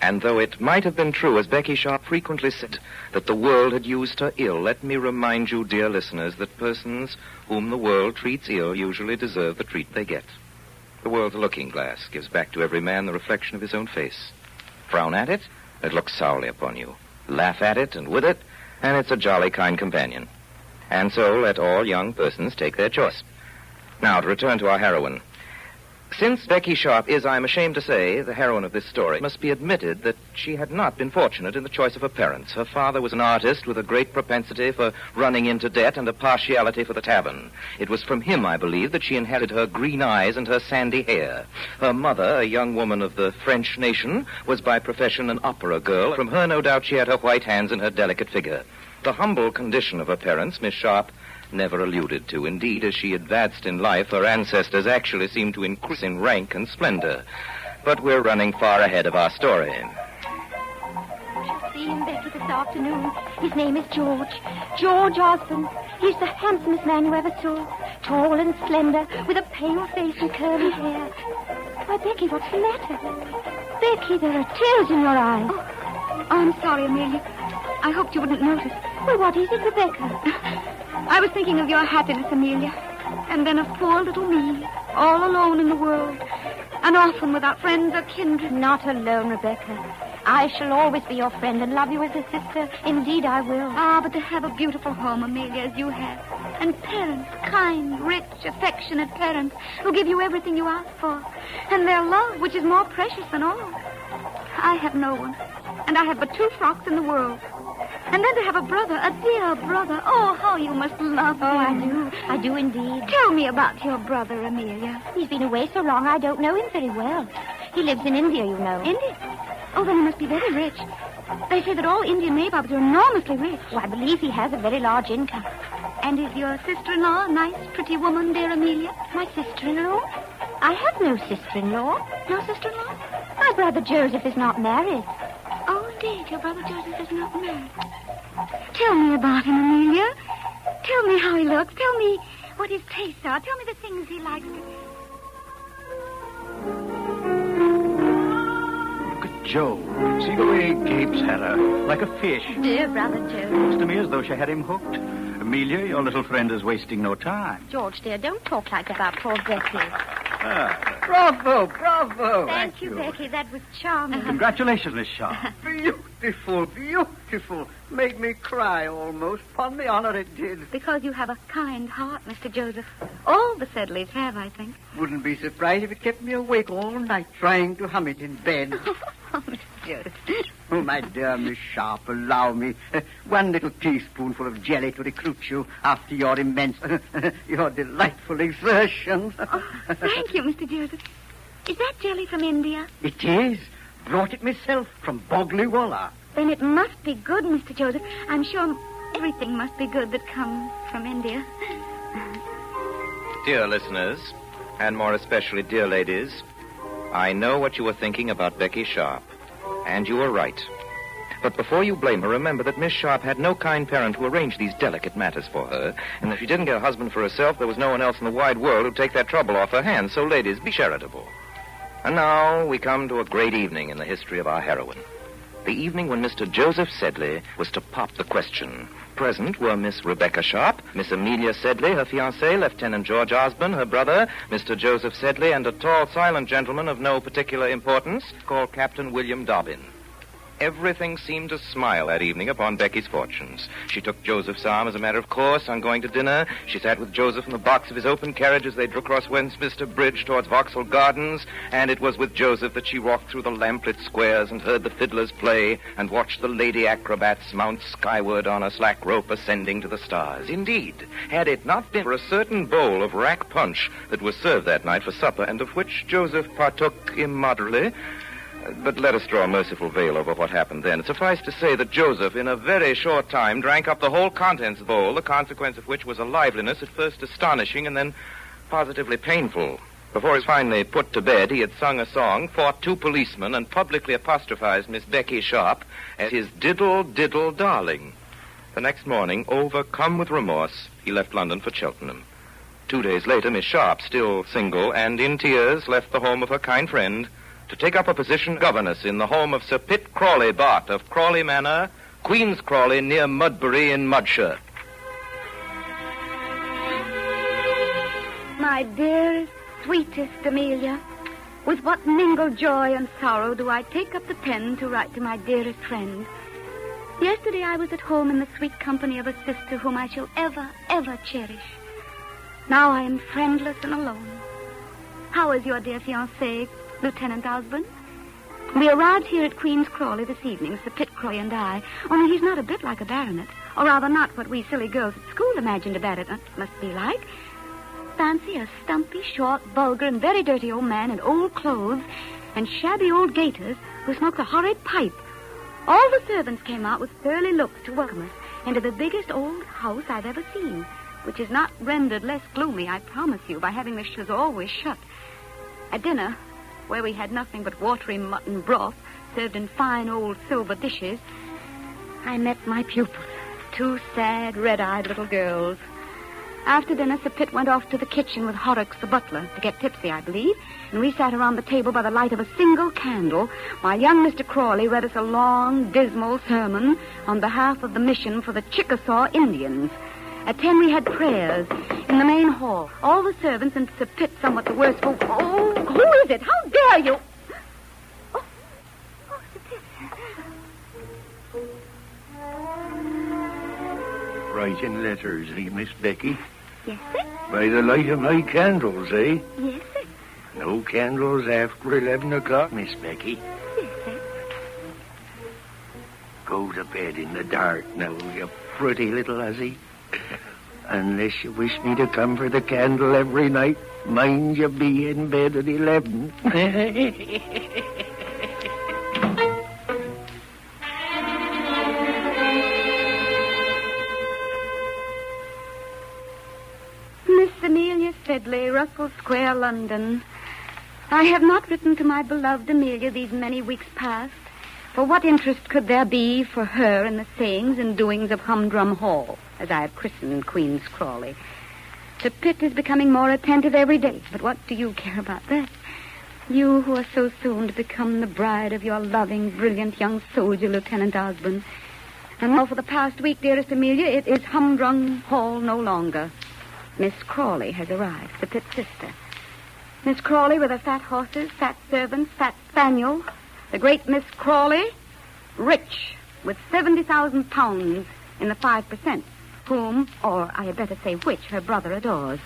And though it might have been true, as Becky Sharp frequently said, that the world had used her ill, let me remind you, dear listeners, that persons whom the world treats ill usually deserve the treat they get. The world's a looking glass, gives back to every man the reflection of his own face. Frown at it, it looks sourly upon you. Laugh at it and with it, and it's a jolly kind companion. And so let all young persons take their choice. Now, to return to our heroine. Since Becky Sharp is, I'm ashamed to say, the heroine of this story, it must be admitted that she had not been fortunate in the choice of her parents. Her father was an artist with a great propensity for running into debt and a partiality for the tavern. It was from him, I believe, that she inherited her green eyes and her sandy hair. Her mother, a young woman of the French nation, was by profession an opera girl. From her, no doubt, she had her white hands and her delicate figure. The humble condition of her parents, Miss Sharp, never alluded to. Indeed, as she advanced in life, her ancestors actually seemed to increase in rank and splendor. But we're running far ahead of our story. I shall see him, Becky, this afternoon. His name is George. George Osborne. He's the handsomest man you ever saw. Tall and slender, with a pale face and curly hair. Why, Becky, what's the matter? Becky, there are tears in your eyes. Oh, I'm sorry, Amelia. I hoped you wouldn't notice. Well, what is it, Rebecca? I was thinking of your happiness, Amelia, and then of poor little me, all alone in the world, an orphan without friends or kindred. Not alone, Rebecca. I shall always be your friend and love you as a sister. Indeed, I will. Ah, but to have a beautiful home, Amelia, as you have, and parents, kind, rich, affectionate parents, who give you everything you ask for, and their love, which is more precious than all. I have no one, and I have but 2 frocks in the world. And then to have a brother, a dear brother. Oh, how you must love him. Oh, I do. I do indeed. Tell me about your brother, Amelia. He's been away so long I don't know him very well. He lives in India, you know. India? Oh, then he must be very rich. They say that all Indian nabobs are enormously rich. Well, I believe he has a very large income. And is your sister-in-law a nice, pretty woman, dear Amelia? My sister-in-law? I have no sister-in-law. No sister-in-law? My brother Joseph is not married. Oh, indeed, your brother Joseph is not married. Tell me about him, Amelia. Tell me how he looks. Tell me what his tastes are. Tell me the things he likes to... Joe, see the way he gapes at her, like a fish. Dear brother Joe. Looks to me as though she had him hooked. Amelia, your little friend is wasting no time. George, dear, don't talk like that about poor Becky. Bravo, bravo. Thank you, Becky. That was charming. Congratulations, Miss Shaw. Beautiful, beautiful. Made me cry almost. Upon the honor it did. Because you have a kind heart, Mr. Joseph. All the Sedleys have, I think. Wouldn't be surprised if it kept me awake all night trying to hum it in bed. Oh, Mr. Joseph. Oh, my dear Miss Sharp, allow me one little teaspoonful of jelly to recruit you after your immense, your delightful exertions. Thank you, Mr. Joseph. Is that jelly from India? It is. Brought it myself from Bogley-Walla. Then it must be good, Mr. Joseph. I'm sure everything must be good that comes from India. Dear listeners, and more especially dear ladies, I know what you were thinking about Becky Sharp, and you were right. But before you blame her, remember that Miss Sharp had no kind parent to arrange these delicate matters for her, and if she didn't get a husband for herself, there was no one else in the wide world who'd take that trouble off her hands. So, ladies, be charitable. And now we come to a great evening in the history of our heroine. The evening when Mr. Joseph Sedley was to pop the question. Present were Miss Rebecca Sharp, Miss Amelia Sedley, her fiancé, Lieutenant George Osborne, her brother, Mr. Joseph Sedley, and a tall, silent gentleman of no particular importance called Captain William Dobbin. Everything seemed to smile that evening upon Becky's fortunes. She took Joseph's arm as a matter of course on going to dinner. She sat with Joseph in the box of his open carriage as they drew across Westminster Bridge towards Vauxhall Gardens, and it was with Joseph that she walked through the lamplit squares and heard the fiddlers play and watched the lady acrobats mount skyward on a slack rope ascending to the stars. Indeed, had it not been for a certain bowl of rack punch that was served that night for supper, and of which Joseph partook immoderately. But let us draw a merciful veil over what happened then. Suffice to say that Joseph, in a very short time, drank up the whole contents of the bowl, the consequence of which was a liveliness at first astonishing and then positively painful. Before he was finally put to bed, he had sung a song, fought two policemen, and publicly apostrophized Miss Becky Sharp as his diddle, diddle, darling. The next morning, overcome with remorse, he left London for Cheltenham. 2 days later, Miss Sharp, still single and in tears, left the home of her kind friend to take up a position governess in the home of Sir Pitt Crawley Bart of Crawley Manor, Queen's Crawley, near Mudbury in Mudshire. My dearest, sweetest Amelia, with what mingled joy and sorrow do I take up the pen to write to my dearest friend. Yesterday I was at home in the sweet company of a sister whom I shall ever, ever cherish. Now I am friendless and alone. How is your dear fiancé, Lieutenant Osborne? We arrived here at Queen's Crawley this evening, Sir Pitt Crawley and I, only he's not a bit like a baronet, or rather not what we silly girls at school imagined a baronet must be like. Fancy a stumpy, short, vulgar, and very dirty old man in old clothes and shabby old gaiters who smokes a horrid pipe. All the servants came out with surly looks to welcome us into the biggest old house I've ever seen, which is not rendered less gloomy, I promise you, by having the shutters always shut. At dinner, where we had nothing but watery mutton broth served in fine old silver dishes, I met my pupils, two sad, red-eyed little girls. After dinner, Sir Pitt went off to the kitchen with Horrocks the butler to get tipsy, I believe, and we sat around the table by the light of a single candle while young Mr. Crawley read us a long, dismal sermon on behalf of the mission for the Chickasaw Indians. At 10 we had prayers in the main hall. All the servants and Sir Pitt somewhat the worse for... Oh, who is it? How dare you? Oh, Sir Pitt. Writing letters, eh, Miss Becky? Yes, sir. By the light of my candles, eh? Yes, sir. No candles after 11 o'clock, Miss Becky. Yes, sir. Go to bed in the dark now, you pretty little hussy. Unless you wish me to come for the candle every night, mind you be in bed at 11. Miss Amelia Sedley, Russell Square, London. I have not written to my beloved Amelia these many weeks past. For what interest could there be for her in the sayings and doings of Humdrum Hall, as I have christened Queen's Crawley? The pit is becoming more attentive every day, but what do you care about that? You who are so soon to become the bride of your loving, brilliant young soldier, Lieutenant Osborne. And now for the past week, dearest Amelia, it is Humdrum Hall no longer. Miss Crawley has arrived, the pit sister. Miss Crawley with her fat horses, fat servants, fat spaniel. The great Miss Crawley, rich, with 70,000 pounds in the 5%, whom, or I had better say which, her brother adores.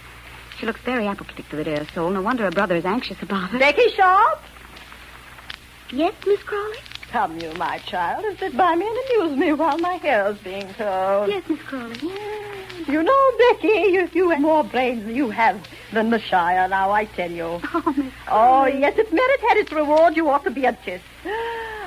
She looks very apoplectic to the dear soul. No wonder her brother is anxious about her. Becky Sharp? Yes, Miss Crawley? Come, you, my child, and sit by me and amuse me while my hair is being curled. Yes, Miss Crawley. You know, Becky, if you have more brains than you have than the Shire now, I tell you. Oh, Miss Crawley. Oh, yes, if merit had its reward, you ought to be a kiss.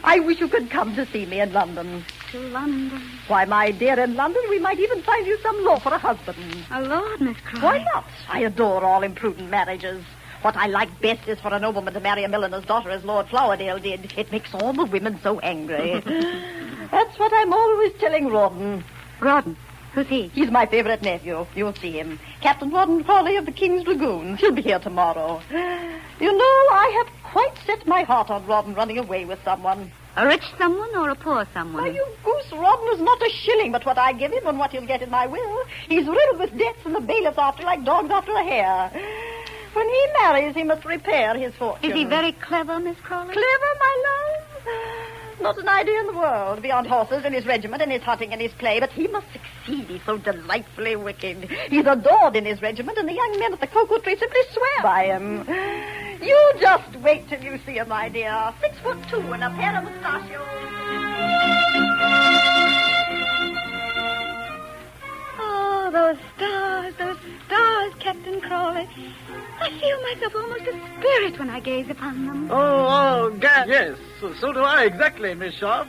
I wish you could come to see me in London. To London? Why, my dear, in London we might even find you some law for a husband. Oh, Lord, Miss Crawley. Why not? I adore all imprudent marriages. What I like best is for a nobleman to marry a milliner's daughter, as Lord Flowerdale did. It makes all the women so angry. That's what I'm always telling Rawdon. Rawdon? Who's he? He's my favorite nephew. You'll see him. Captain Rawdon Crawley of the King's Dragoons. He'll be here tomorrow. You know, I have quite set my heart on Rawdon running away with someone. A rich someone or a poor someone? Why, you goose, Rawdon is not a shilling but what I give him and what he'll get in my will. He's riddled with debts and the bailiffs after like dogs after a hare. When he marries, he must repair his fortune. Is he very clever, Miss Crawley? Clever, my love? Not an idea in the world, beyond horses and his regiment and his hunting and his play. But he must succeed. He's so delightfully wicked. He's adored in his regiment, and the young men at the cocoa tree simply swear by him. You just wait till you see him, my dear. 6'2" and a pair of mustachios. Oh, those stars, Captain Crawley. I feel myself almost a spirit when I gaze upon them. Oh, gad, yes. So do I, exactly, Miss Sharp.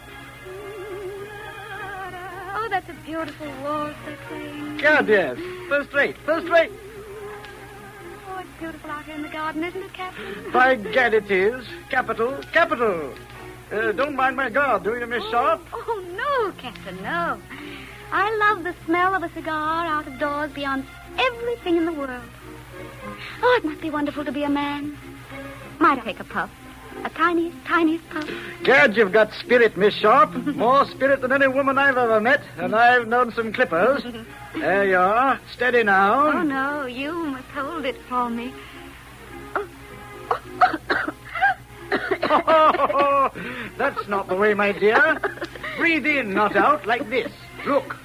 Oh, that's a beautiful waltz they're playing. Gad, yes. First rate. Oh, it's beautiful out here in the garden, isn't it, Captain? By gad, it is. Capital. Don't mind my guard, do you, Miss Sharp? Oh, no, Captain, no. I love the smell of a cigar out of doors beyond everything in the world. Oh, it must be wonderful to be a man. Might I take a puff? A tiniest puff? Gad, you've got spirit, Miss Sharp. More spirit than any woman I've ever met. And I've known some clippers. There you are. Steady now. Oh, no, you must hold it for me. Oh, that's not the way, my dear. Breathe in, not out, like this. Look.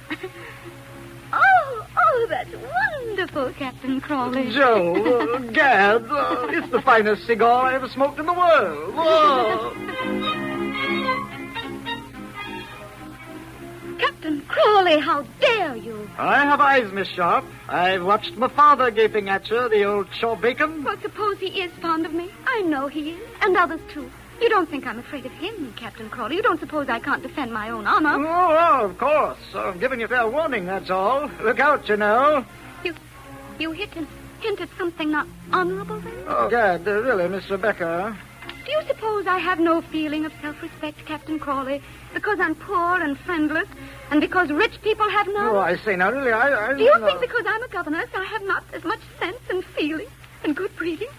Oh, that's wonderful, Captain Crawley. Joe, Gad, it's the finest cigar I ever smoked in the world. Oh. Captain Crawley, how dare you? I have eyes, Miss Sharp. I've watched my father gaping at you, the old Shaw Bacon. Well, suppose he is fond of me. I know he is, and others, too. You don't think I'm afraid of him, Captain Crawley. You don't suppose I can't defend my own honor. Oh, of course. I'm giving you fair warning, that's all. Look out, you know. You hinted something not honorable, then? Oh, Gad, really, Miss Rebecca. Do you suppose I have no feeling of self-respect, Captain Crawley, because I'm poor and friendless, and because rich people have none? Oh, I say now, really, I Do you think because I'm a governess I have not as much sense and feeling and good breeding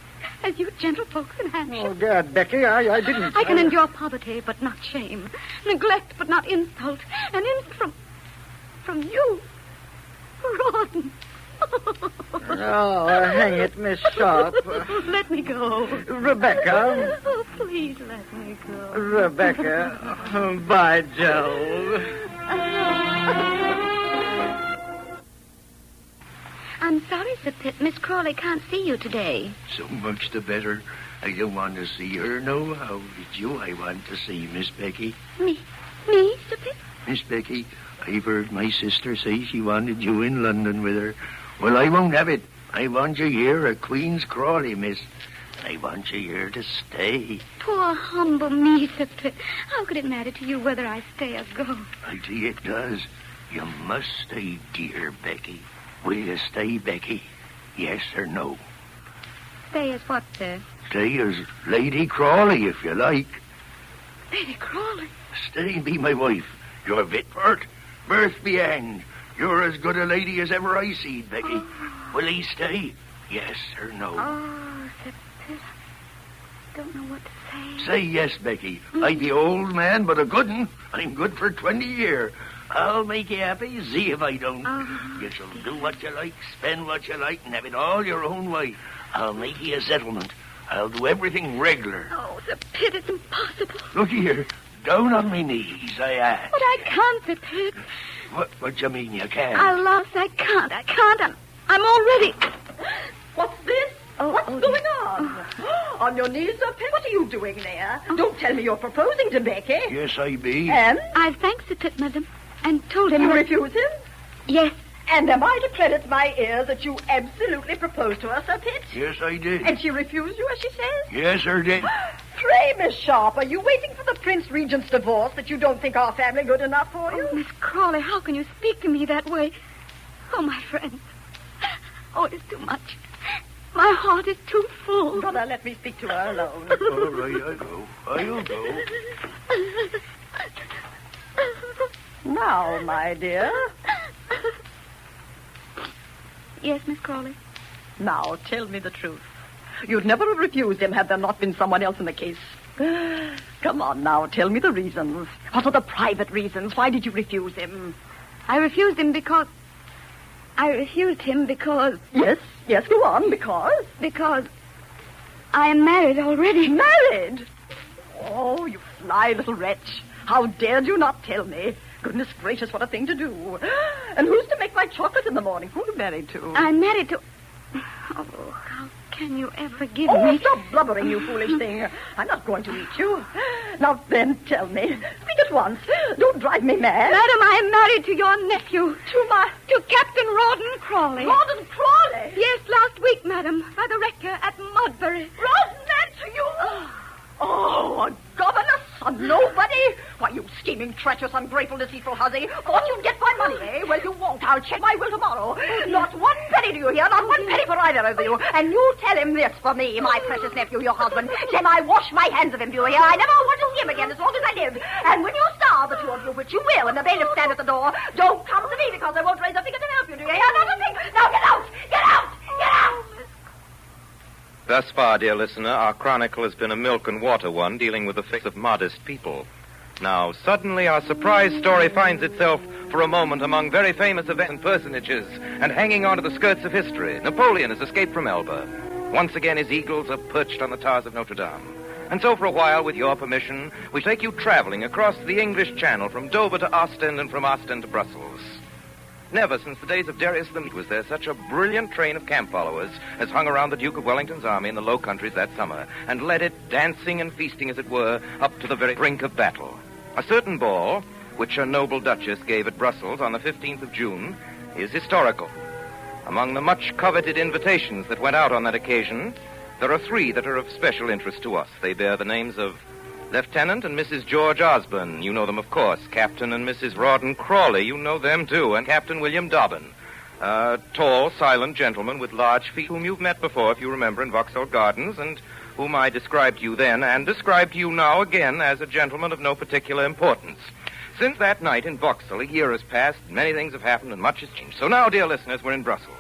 as you gentlefolks in Hampshire? Oh, Gad, Becky, I didn't. I can endure poverty, but not shame. Neglect, but not insult. And from you, Rawdon. Oh, hang it, Miss Sharp. Let me go. Rebecca. Oh, please let me go. Rebecca. By Jove. I'm sorry, Sir Pitt. Miss Crawley can't see you today. So much the better. I don't want to see her, no. How it's you I want to see, Miss Becky. Me, Sir Pitt? Miss Becky, I've heard my sister say she wanted you in London with her. Well, I won't have it. I want you here at Queen's Crawley, miss. I want you here to stay. Poor humble me, Sir Pitt. How could it matter to you whether I stay or go? I tell you it does. You must stay, dear Becky. Will you stay, Becky? Yes or no? Stay as what, sir? Stay as Lady Crawley, if you like. Lady Crawley? Stay and be my wife. You're fit for it. Birth be hanged. You're as good a lady as ever I seed, Becky. Oh. Will he stay? Yes or no? Oh, Sir Pitt, I don't know what to say. Say yes, Becky. I be old man, but a good un. I'm good for 20 year. I'll make you happy, see if I don't. Oh, you shall do what you like, spend what you like, and have it all your own way. I'll make you a settlement. I'll do everything regular. Oh, Sir Pitt, it's impossible. Look here. Down on me knees, I ask. But I can't, Sir Pitt. What you mean you can't? I lost. I can't. I'm already... What's this? What's going on? On your knees, Sir Pitt? What are you doing there? Don't tell me you're proposing to Becky. Yes, I be. And? I've thanked Sir Pitt, madam, and told him You that... refuse him? Yes. And am I to credit my ears that you absolutely proposed to her, Sir Pitt? Yes, I did. And she refused you, as she says? Yes, her did. Pray, Miss Sharp, are you waiting for the Prince Regent's divorce that you don't think our family good enough for you? Oh, Miss Crawley, how can you speak to me that way? Oh, my friend. Oh, it's too much. My heart is too full. Brother, let me speak to her alone. All right, I'll go. Now, my dear. Yes, Miss Crawley? Now, tell me the truth. You'd never have refused him had there not been someone else in the case. Come on now, tell me the reasons. What are the private reasons? Why did you refuse him? I refused him because... Yes, go on, because? Because I am married already. Married? Oh, you sly little wretch. How dared you not tell me? Goodness gracious, what a thing to do. And who's to make my chocolate in the morning? Who are you married to? I'm married to... Oh, how can you ever forgive me? Oh, stop blubbering, you foolish thing. I'm not going to eat you. Now then, tell me. Speak at once. Don't drive me mad. Madam, I am married to your nephew. To Captain Rawdon Crawley. Rawdon Crawley? Yes, last week, madam, by the rector at Modbury. Rawdon, that's you? Oh, a governess, a nobody? Why, you scheming, treacherous, ungrateful, deceitful hussy. Thought you'd get my money, eh? Well, you won't. I'll check my will tomorrow. Not one penny do you hear? Not one penny for either of you. And you tell him this for me, my precious nephew, your husband. Then I wash my hands of him, do you hear? I never want to see him again as long as I live. And when you starve, the two of you, which you will, and the bailiff stand at the door, don't come to me because I won't raise a finger to help you, do you hear? Not a thing. Now get out! Get out! Get out! Thus far, dear listener, our chronicle has been a milk and water one dealing with the fate of modest people. Now, suddenly, our surprise story finds itself for a moment among very famous events and personages and hanging on to the skirts of history. Napoleon has escaped from Elba. Once again, his eagles are perched on the towers of Notre Dame. And so, for a while, with your permission, we take you traveling across the English Channel from Dover to Ostend and from Ostend to Brussels. Never since the days of Darius the Mede was there such a brilliant train of camp followers as hung around the Duke of Wellington's army in the Low Countries that summer, and led it, dancing and feasting, as it were, up to the very brink of battle. A certain ball, which a noble duchess gave at Brussels on the 15th of June, is historical. Among the much-coveted invitations that went out on that occasion, there are three that are of special interest to us. They bear the names of Lieutenant and Mrs. George Osborne. You know them, of course. Captain and Mrs. Rawdon Crawley. You know them, too. And Captain William Dobbin. A tall, silent gentleman with large feet whom you've met before, if you remember, in Vauxhall Gardens, and whom I described to you then and describe to you now again as a gentleman of no particular importance. Since that night in Vauxhall, a year has passed, many things have happened, and much has changed. So now, dear listeners, we're in Brussels,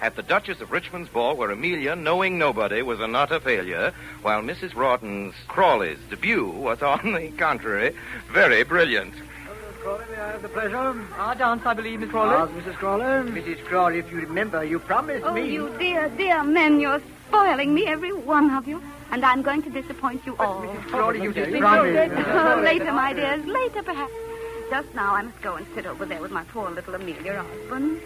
at the Duchess of Richmond's ball, where Amelia, knowing nobody, was an utter failure, while Mrs. Rawdon Crawley's debut was, on the contrary, very brilliant. Miss Crawley, may I have the pleasure? Our dance, I believe, Miss Crawley. Yes, Mrs. Crawley. Mrs. Crawley, if you remember, you promised Oh, me... you dear, dear men, you're spoiling me, every one of you. And I'm going to disappoint you all. Mrs. Crawley, you did Later, my dears, later, perhaps. Just now, I must go and sit over there with my poor little Amelia Osborne.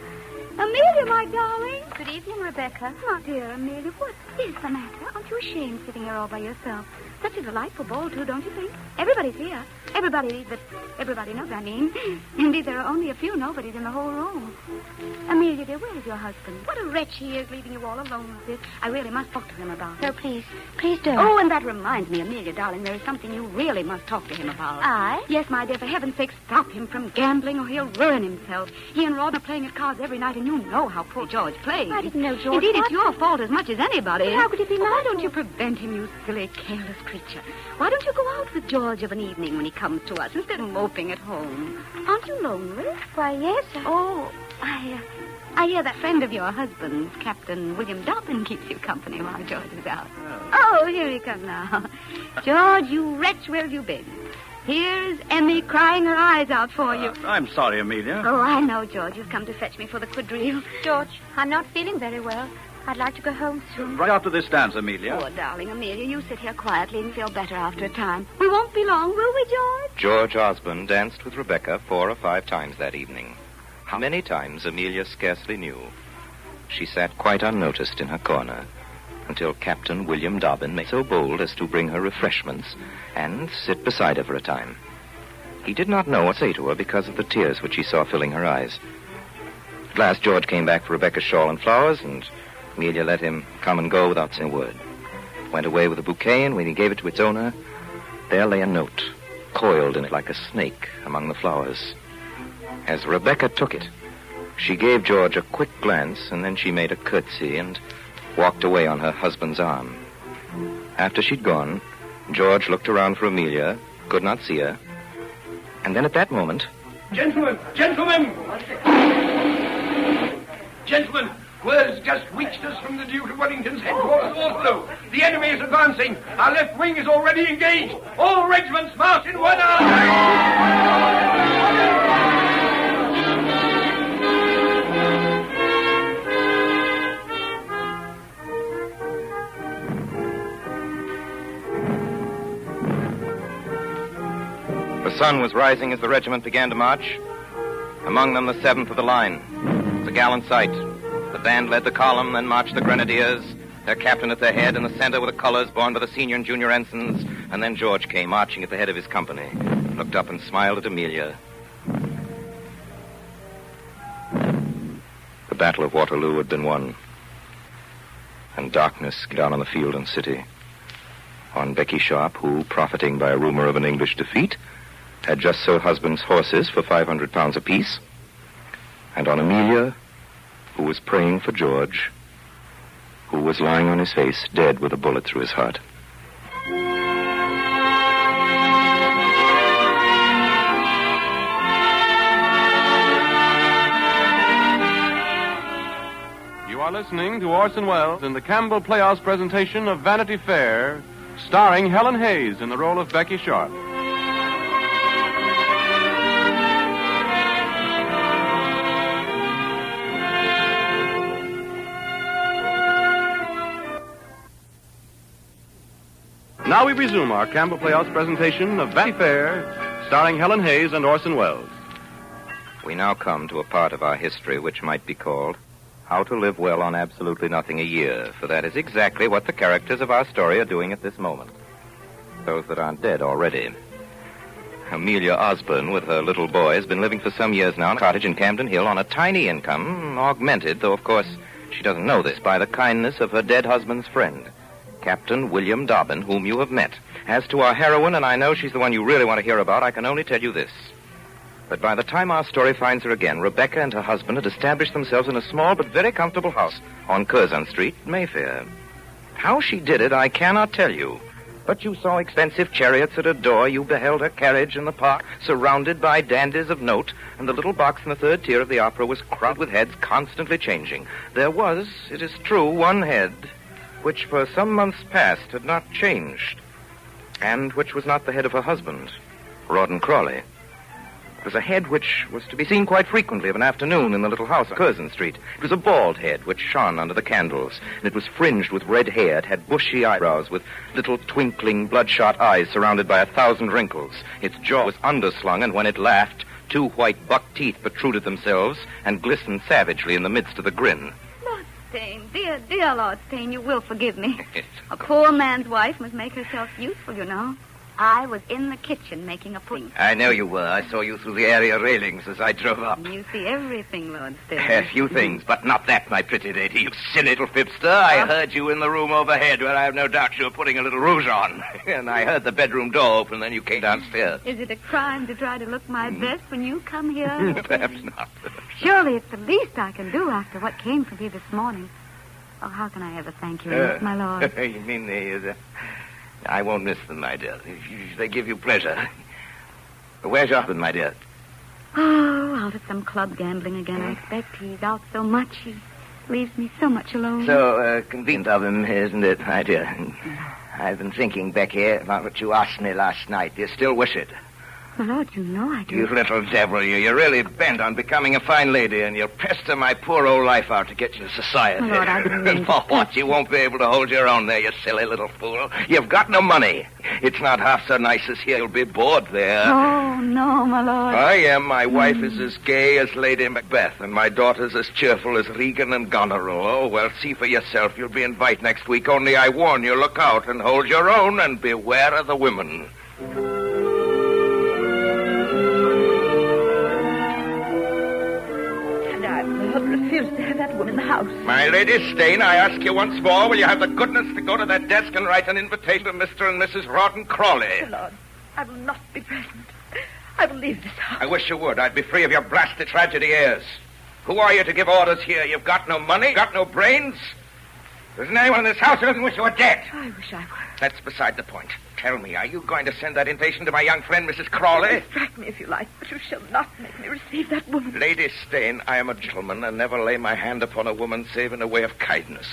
Amelia, my darling. Good evening, Rebecca. My dear Amelia, what is the matter? Aren't you ashamed sitting here all by yourself? Such a delightful ball, too, don't you think? Everybody's here. Everybody knows, I mean. Indeed, there are only a few nobodies in the whole room. Amelia, dear, where is your husband? What a wretch he is, leaving you all alone like this. I really must talk to him about it. No, please don't. Oh, and that reminds me, Amelia, darling, there is something you really must talk to him about. I? Yes, my dear, for heaven's sake, stop him from gambling or he'll ruin himself. He and Ron are playing at cards every night, and you know how poor George plays. I didn't know George. Indeed, it's your fault as much as anybody. But how could it be my Why don't fault? you prevent him, you silly, careless creature? Why don't you go out with George of an evening when he comes to us instead of moping at home? Aren't you lonely? Why, yes. Oh, I hear that friend of your husband's, Captain William Dobbin, keeps you company while George is out. Oh, here he comes now. George, you wretch, where have you been? Here's Emmy crying her eyes out for you. I'm sorry, Amelia. Oh, I know, George. You've come to fetch me for the quadrille. George, I'm not feeling very well. I'd like to go home soon. Right after this dance, Amelia. Poor darling Amelia, you sit here quietly and feel better after a time. We won't be long, will we, George? George Osborne danced with Rebecca 4 or 5 times that evening. How many times Amelia scarcely knew. She sat quite unnoticed in her corner until Captain William Dobbin made so bold as to bring her refreshments and sit beside her for a time. He did not know what to say to her because of the tears which he saw filling her eyes. At last, George came back for Rebecca's shawl and flowers, and Amelia let him come and go without saying a word. Went away with the bouquet, and when he gave it to its owner, there lay a note, coiled in it like a snake among the flowers. As Rebecca took it, she gave George a quick glance, and then she made a curtsy and walked away on her husband's arm. After she'd gone, George looked around for Amelia, could not see her, and then at that moment... Gentlemen! Word's just reached us from the Duke of Wellington's headquarters, Waterloo. The enemy is advancing. Our left wing is already engaged. All regiments march in one The sun was rising as the regiment began to march. Among them, the 7th of the line. It was a gallant sight. The band led the column, then marched the grenadiers, their captain at their head, in the center were the colors borne by the senior and junior ensigns, and then George came marching at the head of his company, looked up and smiled at Amelia. The Battle of Waterloo had been won, and darkness came down on the field and city. On Becky Sharp, who, profiting by a rumor of an English defeat, had just sold husband's horses for 500 pounds apiece, and on Amelia, who was praying for George, who was lying on his face, dead with a bullet through his heart. You are listening to Orson Welles in the Campbell Playhouse presentation of Vanity Fair, starring Helen Hayes in the role of Becky Sharp. Now we resume our Campbell Playhouse presentation of Vanity Fair, starring Helen Hayes and Orson Welles. We now come to a part of our history which might be called How to Live Well on Absolutely Nothing a Year, for that is exactly what the characters of our story are doing at this moment. Those that aren't dead already. Amelia Osborne, with her little boy, has been living for some years now in a cottage in Camden Hill on a tiny income, augmented, though of course she doesn't know this, by the kindness of her dead husband's friend, Captain William Dobbin, whom you have met. As to our heroine, and I know she's the one you really want to hear about, I can only tell you this. But by the time our story finds her again, Rebecca and her husband had established themselves in a small but very comfortable house on Curzon Street, Mayfair. How she did it, I cannot tell you. But you saw expensive chariots at her door, you beheld her carriage in the park, surrounded by dandies of note, and the little box in the 3rd tier of the opera was crowded with heads constantly changing. There was, it is true, one head which for some months past had not changed, and which was not the head of her husband, Rawdon Crawley. It was a head which was to be seen quite frequently of an afternoon in the little house on Curzon Street. It was a bald head which shone under the candles, and it was fringed with red hair. It had bushy eyebrows with little twinkling, bloodshot eyes surrounded by 1,000 wrinkles. Its jaw was underslung, and when it laughed, 2 white buck teeth protruded themselves and glistened savagely in the midst of the grin. Dane, dear Dear, dear Lord Stain, you will forgive me. A poor man's wife must make herself useful, you know. I was in the kitchen making a pudding. I know you were. I saw you through the area railings as I drove up. You see everything, Lord Stain. A few things, but not that, my pretty lady. You silly little fibster. I heard you in the room overhead where I have no doubt you were putting a little rouge on. And I heard the bedroom door open, then you came downstairs. Is it a crime to try to look my best when you come here? Perhaps not. Surely it's the least I can do after what came from you this morning. Oh, how can I ever thank you enough, my lord? You mean I won't miss them, my dear. They give you pleasure. Where's your husband, my dear? Oh, out at some club gambling again, I expect. He's out so much. He leaves me so much alone. So convenient of him, isn't it, my dear? I've been thinking, Becky, about what you asked me last night. Do you still wish it? My lord, you know I do. You little devil, you. You're really bent on becoming a fine lady, and you'll pester my poor old life out to get you to society. My lord, I didn't mean For what? You won't be able to hold your own there, you silly little fool. You've got no money. It's not half so nice as here. You'll be bored there. Oh, no, my lord. I am. My wife is as gay as Lady Macbeth, and my daughter's as cheerful as Regan and Goneril. Oh, well, see for yourself. You'll be invited next week, only I warn you, look out and hold your own and beware of the women. Refuse to have that woman in the house. My Lady Stain, I ask you once more, will you have the goodness to go to that desk and write an invitation to Mr. and Mrs. Rawdon Crawley? Oh, Lord, I will not be present. I will leave this house. I wish you would. I'd be free of your blasted tragedy airs. Who are you to give orders here? You've got no money, got no brains. There isn't anyone in this house who doesn't wish you were dead. I wish I were. That's beside the point. Tell me, are you going to send that invitation to my young friend, Mrs. Crawley? Distract me if you like, but you shall not make me receive that woman. Lady Stain, I am a gentleman and never lay my hand upon a woman save in a way of kindness.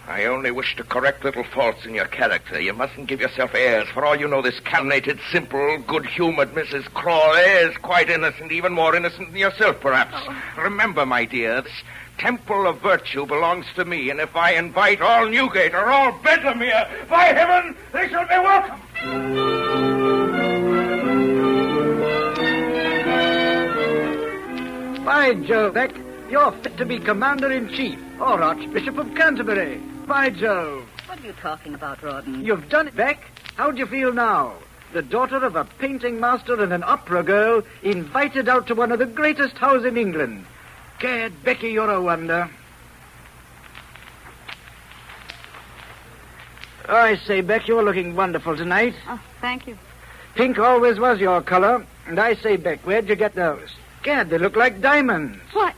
I only wish to correct little faults in your character. You mustn't give yourself airs. For all you know, this calculated, simple, good-humored Mrs. Crawley is quite innocent, even more innocent than yourself, perhaps. Oh. Remember, my dear, this temple of virtue belongs to me, and if I invite all Newgate or all Bedlam here, by heaven, they shall be welcome. By Jove, Beck, you're fit to be Commander-in-Chief or Archbishop of Canterbury. By Jove. What are you talking about, Rawdon? You've done it, Beck. How do you feel now? The daughter of a painting master and an opera girl invited out to one of the greatest houses in England. Gad, Becky, you're a wonder. Oh, I say, Beck, you're looking wonderful tonight. Oh, thank you. Pink always was your color. And I say, Beck, where'd you get those? Gad, they look like diamonds. What?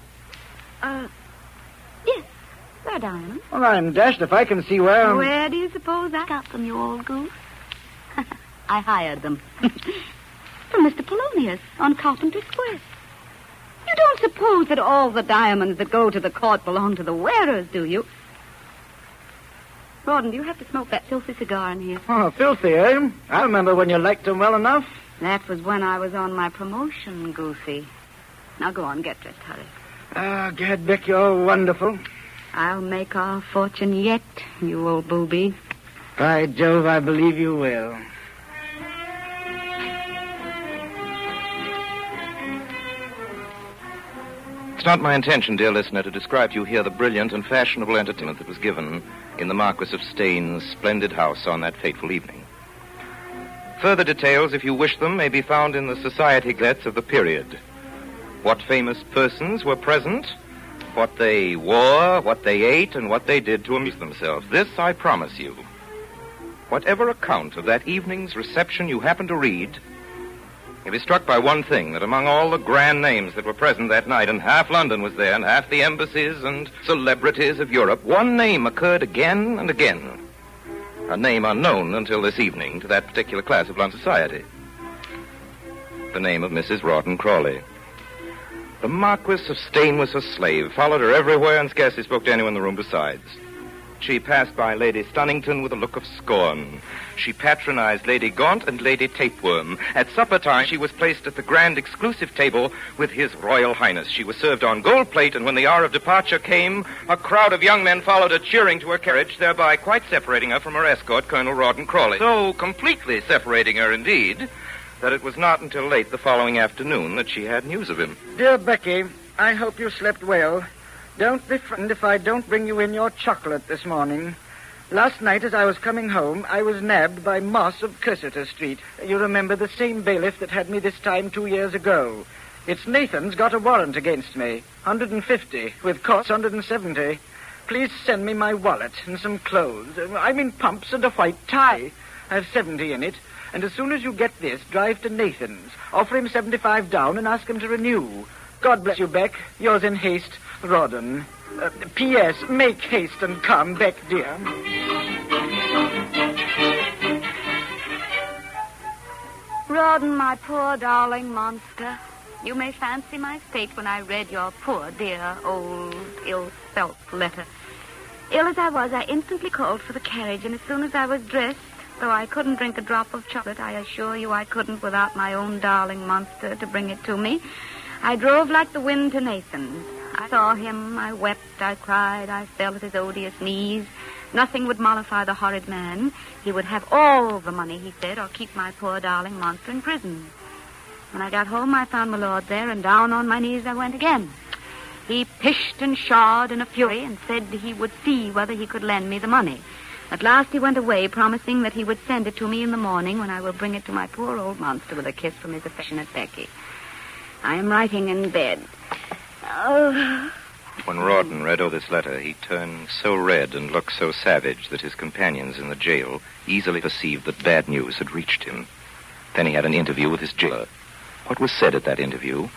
Yes, they're diamonds. Well, I'm dashed if I can see where... Where do you suppose I got them, you old goose? I hired them. From Mr. Polonius on Carpenter Square. You don't suppose that all the diamonds that go to the court belong to the wearers, do you? Rawdon, do you have to smoke that filthy cigar in here? Oh, filthy, eh? I remember when you liked them well enough. That was when I was on my promotion, Goosey. Now go on, get dressed, hurry. Ah, Gad, Beck, you're wonderful. I'll make our fortune yet, you old booby. By Jove, I believe you will. It's not my intention, dear listener, to describe to you here the brilliant and fashionable entertainment that was given in the Marquis of Stain's splendid house on that fateful evening. Further details, if you wish them, may be found in the society gazettes of the period. What famous persons were present, what they wore, what they ate, and what they did to amuse themselves. This I promise you. Whatever account of that evening's reception you happen to read, you'll be struck by one thing, that among all the grand names that were present that night, and half London was there, and half the embassies and celebrities of Europe, one name occurred again and again. A name unknown until this evening to that particular class of London society. The name of Mrs. Rawdon Crawley. The Marquis of Stain was her slave, followed her everywhere, and scarcely spoke to anyone in the room besides. She passed by Lady Stunnington with a look of scorn. She patronized Lady Gaunt and Lady Tapeworm. At supper time, she was placed at the grand exclusive table with His Royal Highness. She was served on gold plate, and when the hour of departure came, a crowd of young men followed her, cheering to her carriage, thereby quite separating her from her escort, Colonel Rawdon Crawley. So completely separating her, indeed, that it was not until late the following afternoon that she had news of him. Dear Becky, I hope you slept well. Don't be frightened if I don't bring you in your chocolate this morning. Last night, as I was coming home, I was nabbed by Moss of Cursitor Street. You remember the same bailiff that had me this time 2 years ago. It's Nathan's got a warrant against me. 150, with costs 170. Please send me my wallet and some clothes. I'm in pumps and a white tie. I've 70 in it. And as soon as you get this, drive to Nathan's. Offer him 75 down and ask him to renew. God bless you, Beck. Yours in haste, Rawdon. P.S. Make haste and come, Beck, dear. Rawdon, my poor darling monster. You may fancy my fate when I read your poor, dear, old, ill-spelt letter. Ill as I was, I instantly called for the carriage, and as soon as I was dressed, though I couldn't drink a drop of chocolate, I assure you I couldn't without my own darling monster to bring it to me, I drove like the wind to Nathan's. I saw him, I wept, I cried, I fell at his odious knees. Nothing would mollify the horrid man. He would have all the money, he said, or keep my poor darling monster in prison. When I got home, I found my lord there, and down on my knees I went again. He pished and pshawed in a fury and said he would see whether he could lend me the money. At last he went away, promising that he would send it to me in the morning when I will bring it to my poor old monster with a kiss from his affectionate Becky. I am writing in bed. Oh. When Rawdon read over this letter, he turned so red and looked so savage that his companions in the jail easily perceived that bad news had reached him. Then he had an interview with his jailer. What was said at that interview,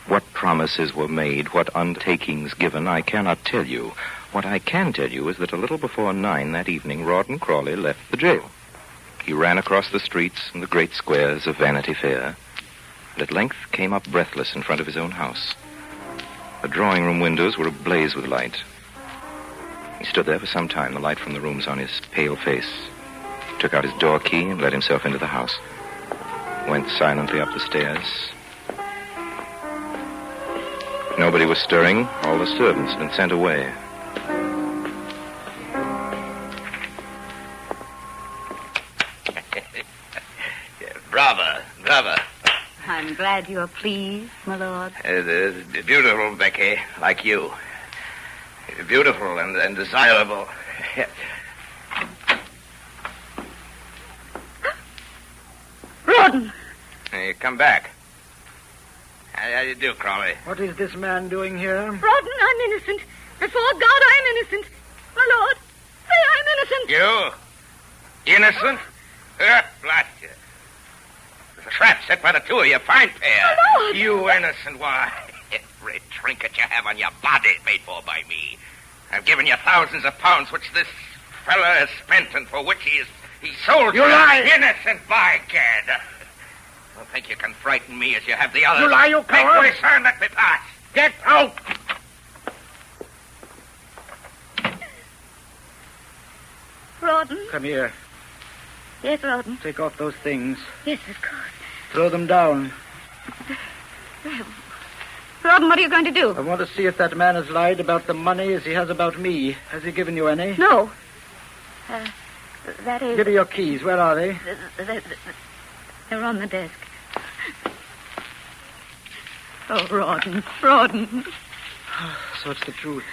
what promises were made, what undertakings given, I cannot tell you. What I can tell you is that a little before 9 that evening, Rawdon Crawley left the jail. He ran across the streets and the great squares of Vanity Fair, and at length came up breathless in front of his own house. The drawing-room windows were ablaze with light. He stood there for some time, the light from the rooms on his pale face. He took out his door key and let himself into the house. Went silently up the stairs. Nobody was stirring. All the servants had been sent away. Bravo. I'm glad you're pleased, my lord. Beautiful, Becky, like you. Beautiful and desirable. Rawdon! Hey, come back. How do you do, Crawley? What is this man doing here? Rawdon, I'm innocent. Before God, I'm innocent. My lord, say I'm innocent. You? Innocent? Blast you. There's a trap set by the two of you, fine pair. My lord! You innocent, why? Every trinket you have on your body is paid for by me. I've given you thousands of pounds, which this fella has spent, and for which he sold you. You lie! Innocent, by gad. Don't think you can frighten me as you have the others. You lie, you coward! Make way, sir, and let me pass. Get out! Rawdon? Come here. Yes, Rawdon. Take off those things. Yes, of course. Throw them down. Rawdon, what are you going to do? I want to see if that man has lied about the money as he has about me. Has he given you any? No. That is... Give me your keys. Where are they? They're on the desk. Oh, Rawdon. So it's the truth.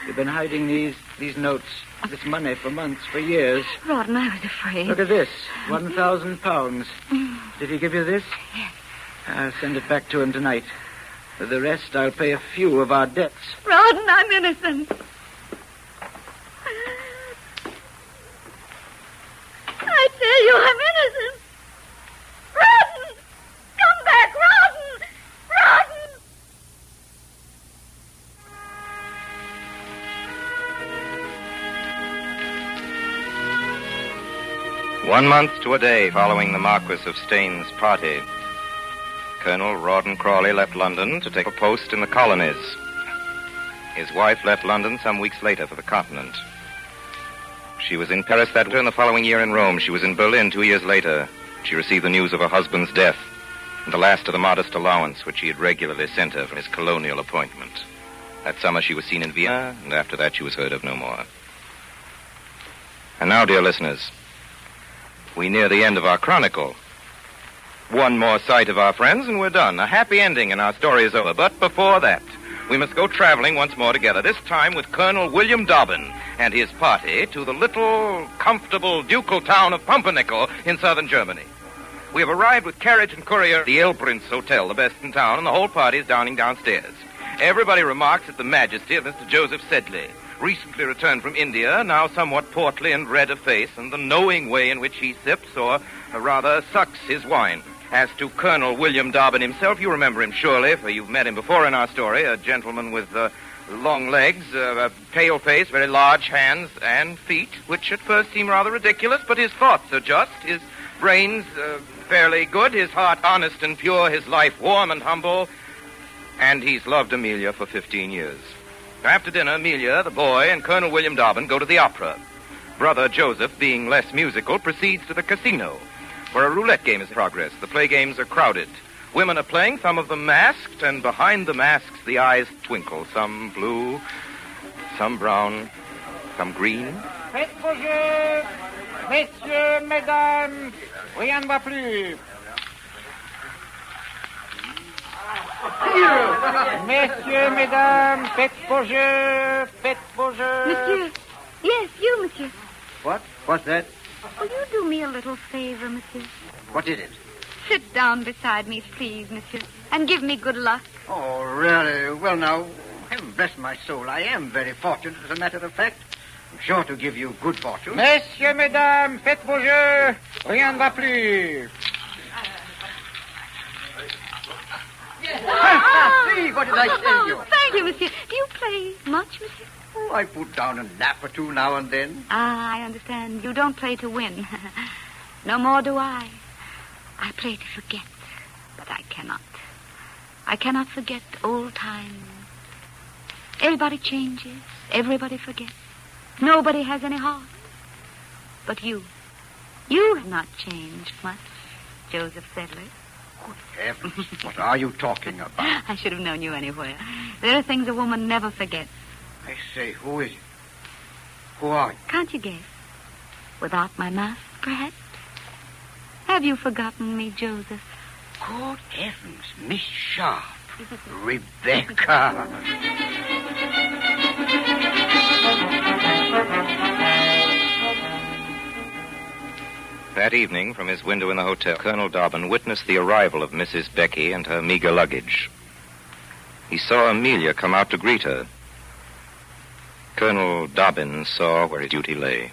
You've been hiding these notes, this money for months, for years. Rawdon, I was afraid. Look at this. 1,000 pounds. Did he give you this? Yes. I'll send it back to him tonight. For the rest, I'll pay a few of our debts. Rawdon, I'm innocent. I tell you, I'm innocent. Rawdon! Come back, Rawdon! Rawdon! 1 month to a day following the Marquis of Steyne's party, Colonel Rawdon Crawley left London to take a post in the colonies. His wife left London some weeks later for the continent. She was in Paris that winter, and the following year in Rome. She was in Berlin 2 years later. She received the news of her husband's death and the last of the modest allowance which he had regularly sent her from his colonial appointment. That summer she was seen in Vienna, and after that she was heard of no more. And now, dear listeners, we near the end of our chronicle. One more sight of our friends and we're done. A happy ending and our story is over. But before that, We must go traveling once more together, this time with Colonel William Dobbin and his party to the little, comfortable, ducal town of Pumpernickel in southern Germany. We have arrived with carriage and courier at the El Prince Hotel, the best in town, and the whole party is dining downstairs. Everybody remarks at the majesty of Mr. Joseph Sedley, recently returned from India, now somewhat portly and red of face, and the knowing way in which he sips, or rather sucks, his wine. As to Colonel William Dobbin himself, you remember him surely, for you've met him before in our story, a gentleman with long legs, a pale face, very large hands and feet, which at first seem rather ridiculous, but his thoughts are just, his brains fairly good, his heart honest and pure, his life warm and humble, and he's loved Amelia for 15 years. After dinner, Amelia, the boy, and Colonel William Dobbin go to the opera. Brother Joseph, being less musical, proceeds to the casino, where a roulette game is in progress. The play games are crowded. Women are playing, some of them masked, and behind the masks the eyes twinkle. Some blue, some brown, some green. Faites vos jeux, messieurs, mesdames, rien ne va plus. Messieurs, mesdames, faites vos jeux, faites vos jeux. Monsieur. Yes, you, monsieur. What? What's that? Will you do me a little favor, monsieur? What is it? Sit down beside me, please, monsieur, and give me good luck. Oh, really? Well, now, heaven bless my soul. I am very fortunate, as a matter of fact. I'm sure to give you good fortune. Messieurs, mesdames, faites vos jeux. Rien ne va plus. See, what did I tell you? Thank you, monsieur. Do you play much, monsieur? Oh, I put down a nap or two now and then. Ah, I understand. You don't play to win. No more do I. I play to forget, but I cannot. I cannot forget old times. Everybody changes. Everybody forgets. Nobody has any heart. But you have not changed much, Joseph Sedley. Good heavens, what are you talking about? I should have known you anywhere. There are things a woman never forgets. I say, who is it? Who are you? Can't you guess? Without my mask, perhaps? Have you forgotten me, Joseph? Good heavens, Miss Sharp. Rebecca. That evening, from his window in the hotel, Colonel Dobbin witnessed the arrival of Mrs. Becky and her meager luggage. He saw Amelia come out to greet her. Colonel Dobbin saw where his duty lay.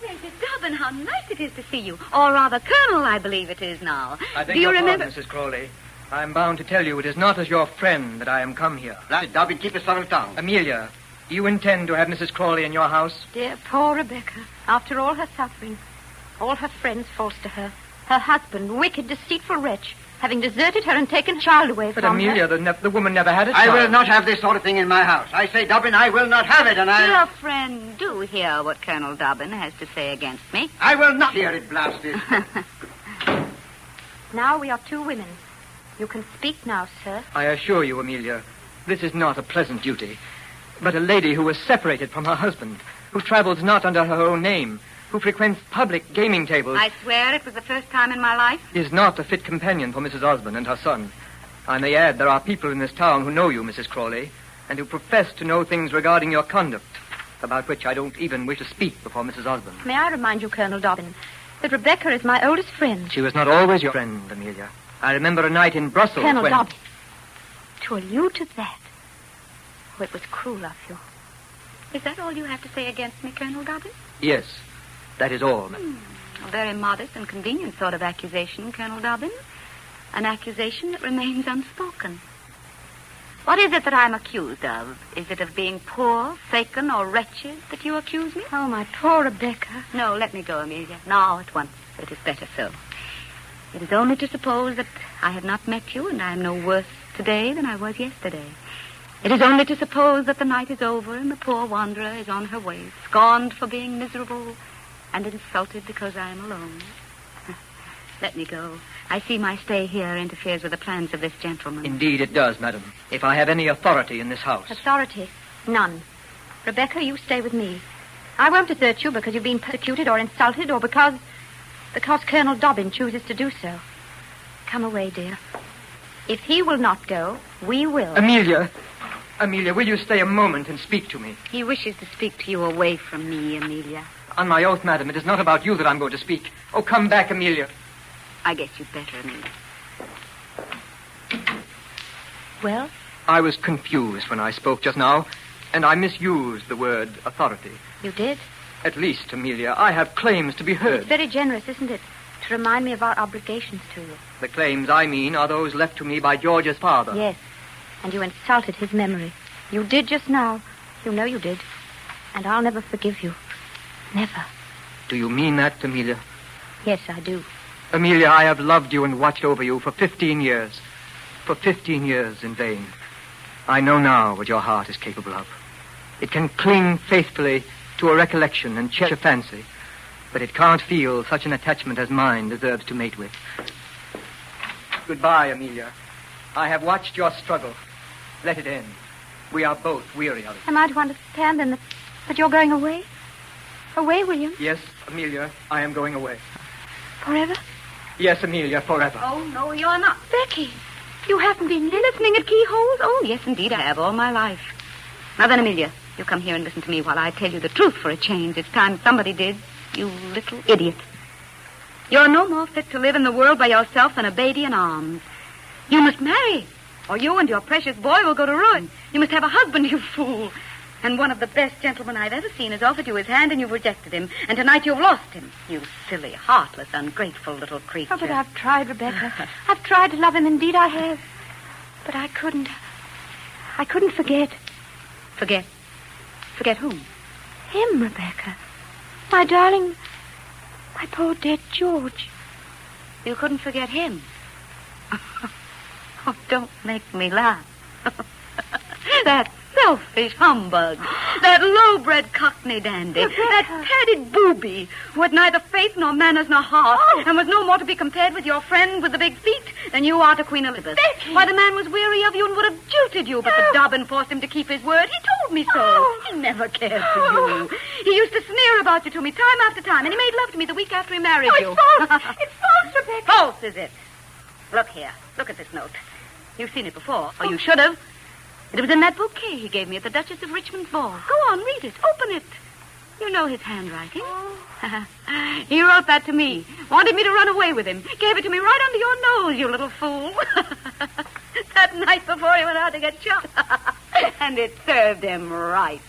Mrs. Dobbin, how nice it is to see you. Or rather, Colonel, I believe it is now. I beg Do you your remember? pardon, Mrs. Crawley. I'm bound to tell you it is not as your friend that I am come here. Dobbin, keep a subtle tongue. Amelia, do you intend to have Mrs. Crawley in your house? Dear, poor Rebecca. After all her suffering, all her friends false to her, her husband, wicked, deceitful wretch, having deserted her and taken her child away But from Amelia, her. the woman never had a child. I will not have this sort of thing in my house. I say, Dobbin, I will not have it, and I... Dear friend, do hear what Colonel Dobbin has to say against me. I will not hear it blasted. Now we are two women. You can speak now, sir. I assure you, Amelia, this is not a pleasant duty. But a lady who was separated from her husband, who travels not under her own name, who frequents public gaming tables... I swear it was the first time in my life. ...is not a fit companion for Mrs. Osborne and her son. I may add there are people in this town who know you, Mrs. Crawley, and who profess to know things regarding your conduct, about which I don't even wish to speak before Mrs. Osborne. May I remind you, Colonel Dobbin, that Rebecca is my oldest friend. She was not always your friend, Amelia. I remember a night in Brussels Colonel when... Dobbin, to allude to that, oh, it was cruel of you. Is that all you have to say against me, Colonel Dobbin? Yes, that is all, ma'am. A very modest and convenient sort of accusation, Colonel Dobbin. An accusation that remains unspoken. What is it that I'm accused of? Is it of being poor, forsaken, or wretched that you accuse me? Oh, my poor Rebecca. No, let me go, Amelia. Now, at once. It is better so. It is only to suppose that I have not met you, and I am no worse today than I was yesterday. It is only to suppose that the night is over and the poor wanderer is on her way, scorned for being miserable and insulted because I am alone. Let me go. I see my stay here interferes with the plans of this gentleman. Indeed it does, madam. If I have any authority in this house. Authority? None. Rebecca, you stay with me. I won't desert you because you've been persecuted or insulted or because Colonel Dobbin chooses to do so. Come away, dear. If he will not go, we will. Amelia, will you stay a moment and speak to me? He wishes to speak to you away from me, Amelia. On my oath, madam, it is not about you that I'm going to speak. Oh, come back, Amelia. I guess you'd better, Amelia. Well? I was confused when I spoke just now, and I misused the word authority. You did? At least, Amelia, I have claims to be heard. It's very generous, isn't it, to remind me of our obligations to you? The claims I mean are those left to me by George's father. Yes, and you insulted his memory. You did just now. You know you did. And I'll never forgive you. Never. Do you mean that, Amelia? Yes, I do. Amelia, I have loved you and watched over you for 15 years. For 15 years in vain. I know now what your heart is capable of. It can cling faithfully to a recollection and cherish a fancy, but it can't feel such an attachment as mine deserves to mate with. Goodbye, Amelia. I have watched your struggle. Let it end. We are both weary of it. Am I to understand, then, that you're going away? Away, William? Yes, Amelia, I am going away. Forever? Yes, Amelia, forever. Oh, no, you're not. Becky, you haven't been listening at keyholes? Oh, yes, indeed, I have all my life. Now then, Amelia, you come here and listen to me while I tell you the truth for a change. It's time somebody did, you little idiot. You're no more fit to live in the world by yourself than a baby in arms. You must marry, or you and your precious boy will go to ruin. You must have a husband, you fool. And one of the best gentlemen I've ever seen has offered you his hand and you've rejected him. And tonight you've lost him. You silly, heartless, ungrateful little creature. Oh, but I've tried, Rebecca. I've tried to love him. Indeed, I have. But I couldn't. I couldn't forget. Forget? Forget whom? Him, Rebecca. My darling, my poor dead George. You couldn't forget him? Oh, don't make me laugh. That selfish humbug. That low-bred cockney dandy. That padded booby who had neither faith nor manners nor heart and was no more to be compared with your friend with the big feet than you are to Queen Elizabeth. Becky! Why, the man was weary of you and would have jilted you, but the Dobbin forced him to keep his word. He told me so. He never cared for you. He used to sneer about you to me time after time, and he made love to me the week after he married you. It's false. It's false, Rebecca. False, is it? Look here. Look at this note. You've seen it before, or you should have. It was in that bouquet he gave me at the Duchess of Richmond's ball. Go on, read it. Open it. You know his handwriting. He wrote that to me. Wanted me to run away with him. Gave it to me right under your nose, you little fool. That night before he went out to get shot. And it served him right.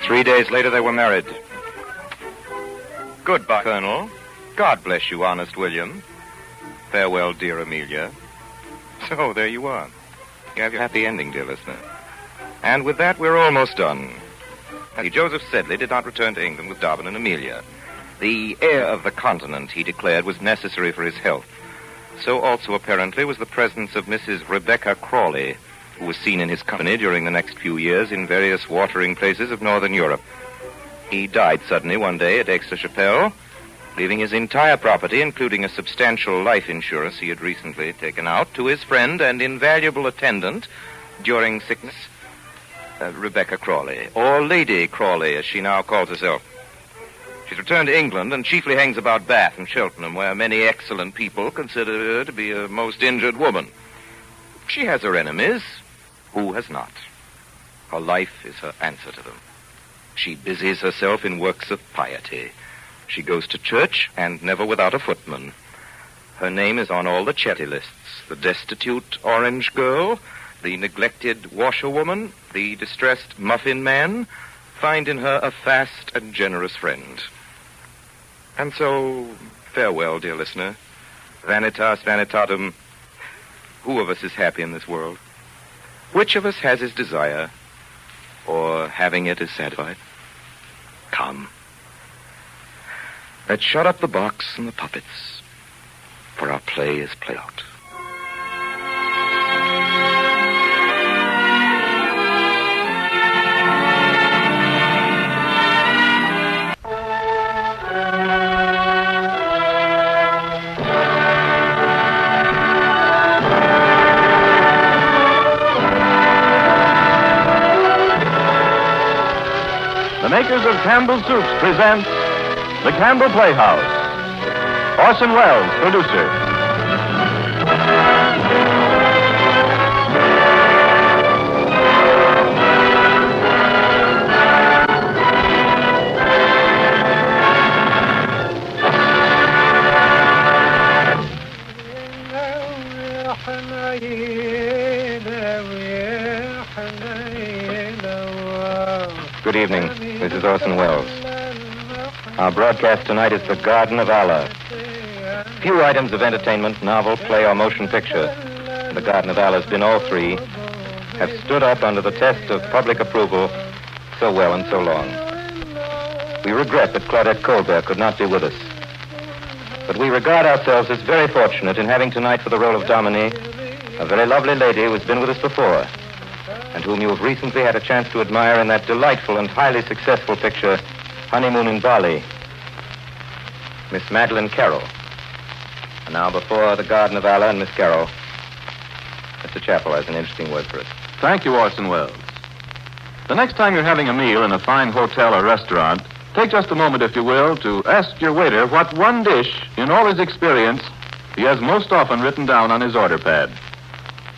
3 days later, they were married. Goodbye, Colonel. God bless you, honest William. Farewell, dear Amelia. So, there you are. You have your happy ending, dear listener. And with that, we're almost done. Joseph Sedley did not return to England with Dobbin and Amelia. The air of the continent, he declared, was necessary for his health. So also, apparently, was the presence of Mrs. Rebecca Crawley, who was seen in his company during the next few years in various watering places of northern Europe. He died suddenly one day at Aix-la-Chapelle, leaving his entire property, including a substantial life insurance he had recently taken out, to his friend and invaluable attendant during sickness, Rebecca Crawley, or Lady Crawley, as she now calls herself. She's returned to England and chiefly hangs about Bath and Cheltenham, where many excellent people consider her to be a most injured woman. She has her enemies. Who has not? Her life is her answer to them. She busies herself in works of piety. She goes to church, and never without a footman. Her name is on all the charity lists. The destitute orange girl, the neglected washerwoman, the distressed muffin man, find in her a fast and generous friend. And so, farewell, dear listener. Vanitas vanitatum. Who of us is happy in this world? Which of us has his desire, or having it is satisfied? Come. Let's shut up the box and the puppets, for our play is played out. The makers of Campbell Soups present The Campbell Playhouse, Orson Welles, producer. Good evening. This is Orson Welles. Our broadcast tonight is The Garden of Allah. Few items of entertainment, novel, play, or motion picture, The Garden of Allah has been all three, have stood up under the test of public approval so well and so long. We regret that Claudette Colbert could not be with us. But we regard ourselves as very fortunate in having tonight for the role of Dominie a very lovely lady who has been with us before, and whom you have recently had a chance to admire in that delightful and highly successful picture, Honeymoon in Bali, Miss Madeleine Carroll. And now, before The Garden of Allah and Miss Carroll, Mr. Chappell has an interesting word for us. Thank you, Orson Welles. The next time you're having a meal in a fine hotel or restaurant, take just a moment, if you will, to ask your waiter what one dish, in all his experience, he has most often written down on his order pad.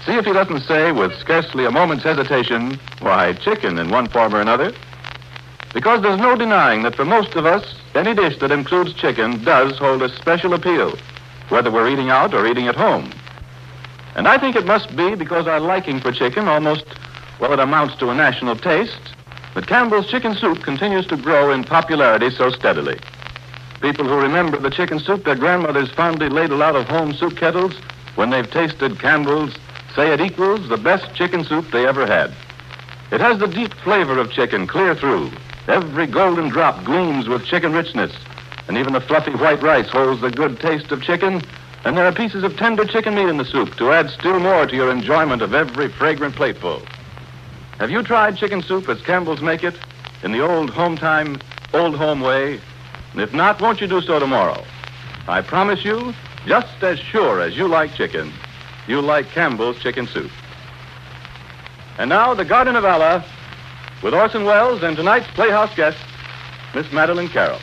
See if he doesn't say, with scarcely a moment's hesitation, why, chicken in one form or another. Because there's no denying that for most of us, any dish that includes chicken does hold a special appeal, whether we're eating out or eating at home. And I think it must be because our liking for chicken almost, well, it amounts to a national taste, that Campbell's chicken soup continues to grow in popularity so steadily. People who remember the chicken soup their grandmothers fondly ladle out of home soup kettles when they've tasted Campbell's say it equals the best chicken soup they ever had. It has the deep flavor of chicken clear through. Every golden drop gleams with chicken richness, and even the fluffy white rice holds the good taste of chicken, and there are pieces of tender chicken meat in the soup to add still more to your enjoyment of every fragrant plateful. Have you tried chicken soup as Campbell's make it, in the old home-time, old home way? And if not, won't you do so tomorrow? I promise you, just as sure as you like chicken, you like Campbell's chicken soup. And now, The Garden of Allah, with Orson Welles and tonight's Playhouse guest, Miss Madeleine Carroll.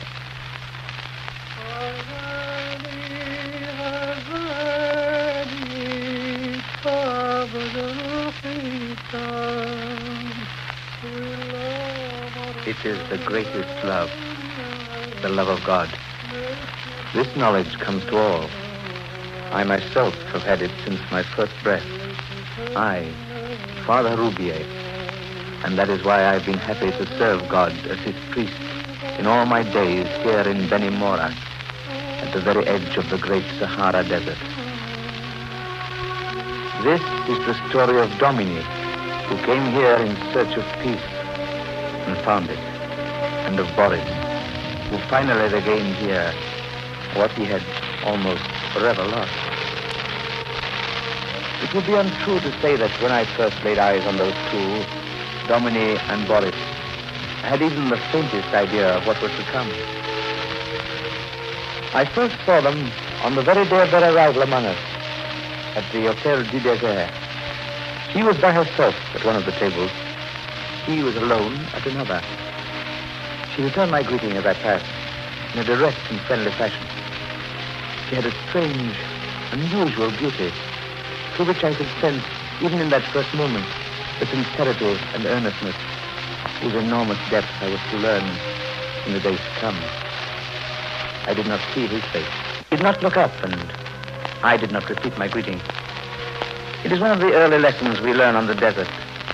It is the greatest love, the love of God. This knowledge comes to all. I myself have had it since my first breath. I, Father Roubier, and that is why I've been happy to serve God as his priest in all my days here in Benimora, at the very edge of the great Sahara Desert. This is the story of Dominie, who came here in search of peace and found it, and of Boris, who finally regained here what he had almost forever lost. It would be untrue to say that when I first laid eyes on those two, Dominie and Boris, I had even the faintest idea of what was to come. I first saw them on the very day of their arrival among us, at the Hotel du Désert. She was by herself at one of the tables. He was alone at another. She returned my greeting as I passed, in a direct and friendly fashion. She had a strange, unusual beauty, through which I could sense, even in that first moment, the sincerity and earnestness whose enormous depth I was to learn in the days to come. I did not see his face. He did not look up, and I did not repeat my greeting. It is one of the early lessons we learn on the desert,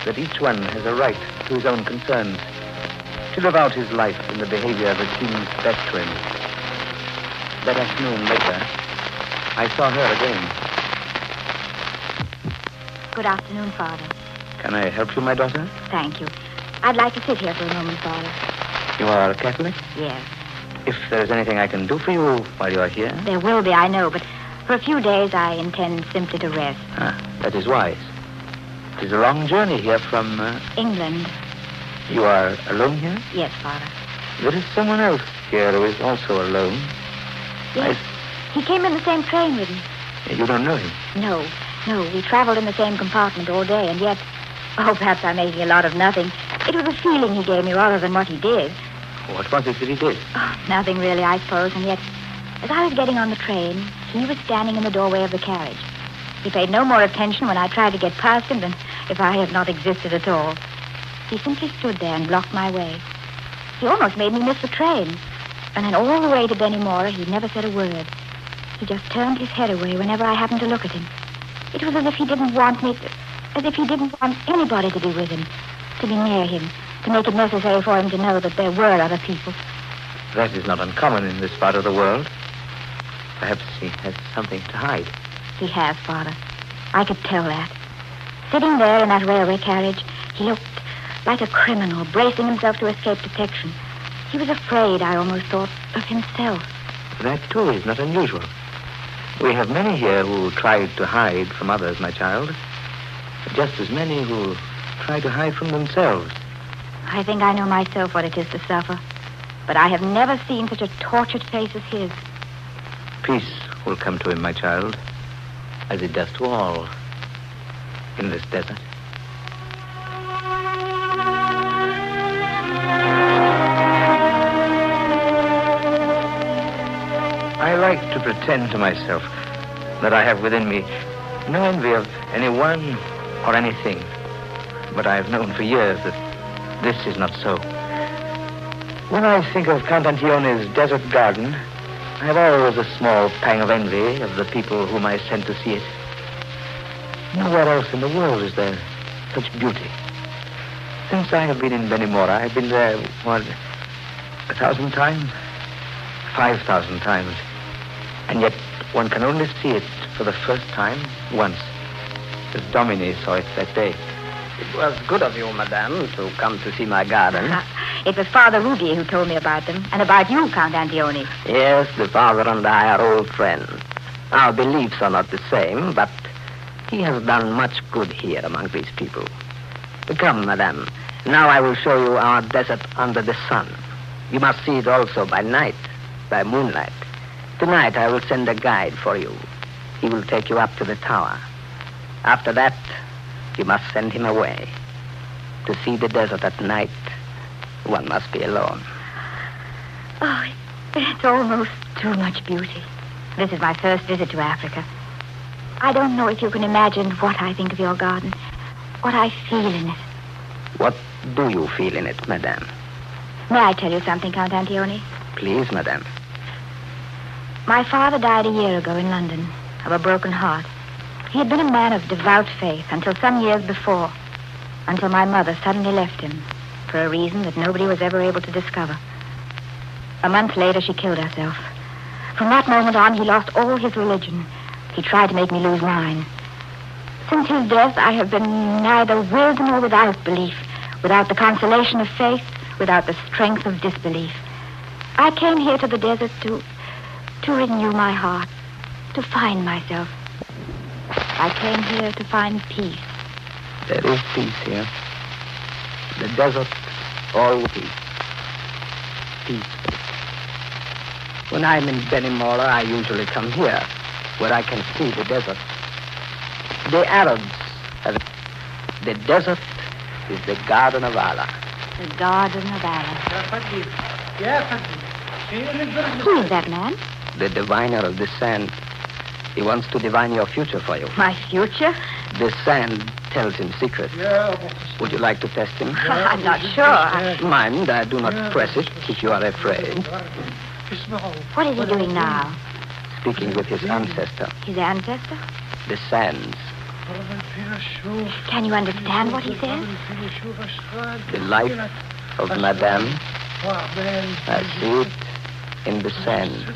that each one has a right to his own concerns, to live out his life in the behavior that seems best to him. That afternoon later, I saw her again. Good afternoon, Father. Can I help you, my daughter? Thank you. I'd like to sit here for a moment, Father. You are a Catholic? Yes. If there's anything I can do for you while you are here... There will be, I know, but for a few days I intend simply to rest. That is wise. It is a long journey here from... England. You are alone here? Yes, Father. There is someone else here who is also alone. Yes. He came in the same train with me. You don't know him? No. We traveled in the same compartment all day, and yet... Oh, perhaps I'm making a lot of nothing. It was a feeling he gave me rather than what he did. What was it that he did? Oh, nothing really, I suppose, and yet As I was getting on the train, he was standing in the doorway of the carriage. He paid no more attention when I tried to get past him than if I had not existed at all. He simply stood there and blocked my way. He almost made me miss the train. And then all the way to Bennymora, he never said a word. He just turned his head away whenever I happened to look at him. It was as if he didn't want me to, as if he didn't want anybody to be with him, to be near him, to make it necessary for him to know that there were other people. That is not uncommon in this part of the world. Perhaps he has something to hide. He has, Father. I could tell that. Sitting there in that railway carriage, he looked like a criminal, bracing himself to escape detection. He was afraid, I almost thought, of himself. That, too, is not unusual. We have many here who try to hide from others, my child. Just as many who try to hide from themselves. I think I know myself what it is to suffer. But I have never seen such a tortured face as his. Peace will come to him, my child, as it does to all in this desert. I like to pretend to myself that I have within me no envy of anyone or anything. But I have known for years that this is not so. When I think of Count Antione's desert garden, I have always a small pang of envy of the people whom I sent to see it. Nowhere else in the world is there such beauty. Since I have been in Bennymora, I've been there, 1,000 times? 5,000 times. And yet one can only see it for the first time once, as Domine saw it that day. It was good of you, madame, to come to see my garden. It was Father Ruby who told me about them, and about you, Count Antione. Yes, the father and I are old friends. Our beliefs are not the same, but he has done much good here among these people. Come, madame. Now I will show you our desert under the sun. You must see it also by night, by moonlight. Tonight I will send a guide for you. He will take you up to the tower. After that, you must send him away. To see the desert at night, one must be alone. Oh, it's almost too much beauty. This is my first visit to Africa. I don't know if you can imagine what I think of your garden, what I feel in it. What do you feel in it, madame? May I tell you something, Count Antione? Please, madame. My father died a year ago in London of a broken heart. He had been a man of devout faith until some years before, until my mother suddenly left him for a reason that nobody was ever able to discover. A month later, she killed herself. From that moment on, he lost all his religion. He tried to make me lose mine. Since his death, I have been neither with nor without belief, without the consolation of faith, without the strength of disbelief. I came here to the desert to renew my heart, to find myself. I came here to find peace. There is peace here. The desert, all peace. Peaceful. When I'm in Bennymora, I usually come here, where I can see the desert. The Arabs have... The desert is the garden of Allah. The garden of Allah. Who is that man? The diviner of the sand. He wants to divine your future for you. My future? The sand tells him secrets. Would you like to test him? I'm not sure. Mind, I do not press it if you are afraid. What is he doing now? Speaking with his ancestor. His ancestor? The sands. Can you understand what he says? The life of Madame. I see it in the sand.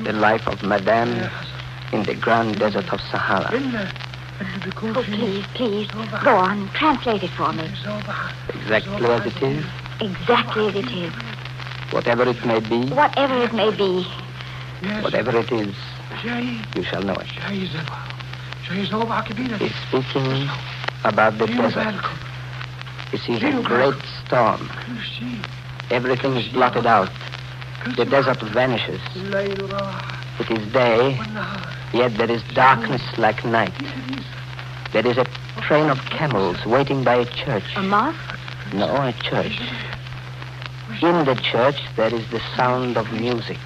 The life of Madame in the grand desert of Sahara. Oh, please, go on. Translate it for me. Exactly as it is. Exactly as it is. Whatever it may be. Whatever it may be. Whatever it is, you shall know it. He's speaking about the desert. He sees a great storm. Everything is blotted out. The desert vanishes. It is day, yet there is darkness like night. There is a train of camels waiting by a church. A mosque? No, a church. In the church, there is the sound of music.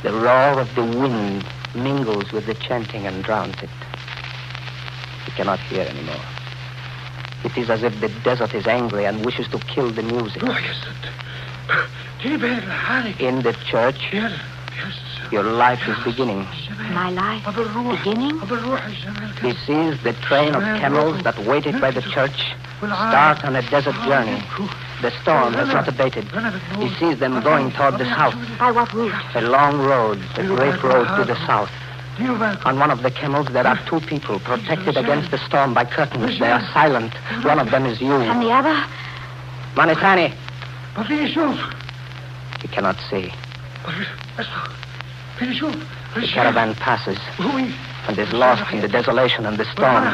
The roar of the wind mingles with the chanting and drowns it. We cannot hear anymore. It is as if the desert is angry and wishes to kill the music. In the church, your life is beginning. My life beginning? He sees the train of camels that waited by the church start on a desert journey. The storm has not abated. He sees them going toward the south. By what route? A long road, the great road to the south. On one of the camels, there are two people protected against the storm by curtains. They are silent. One of them is you. And the other? Manitani. He cannot see. The caravan passes and is lost in the desolation and the storm.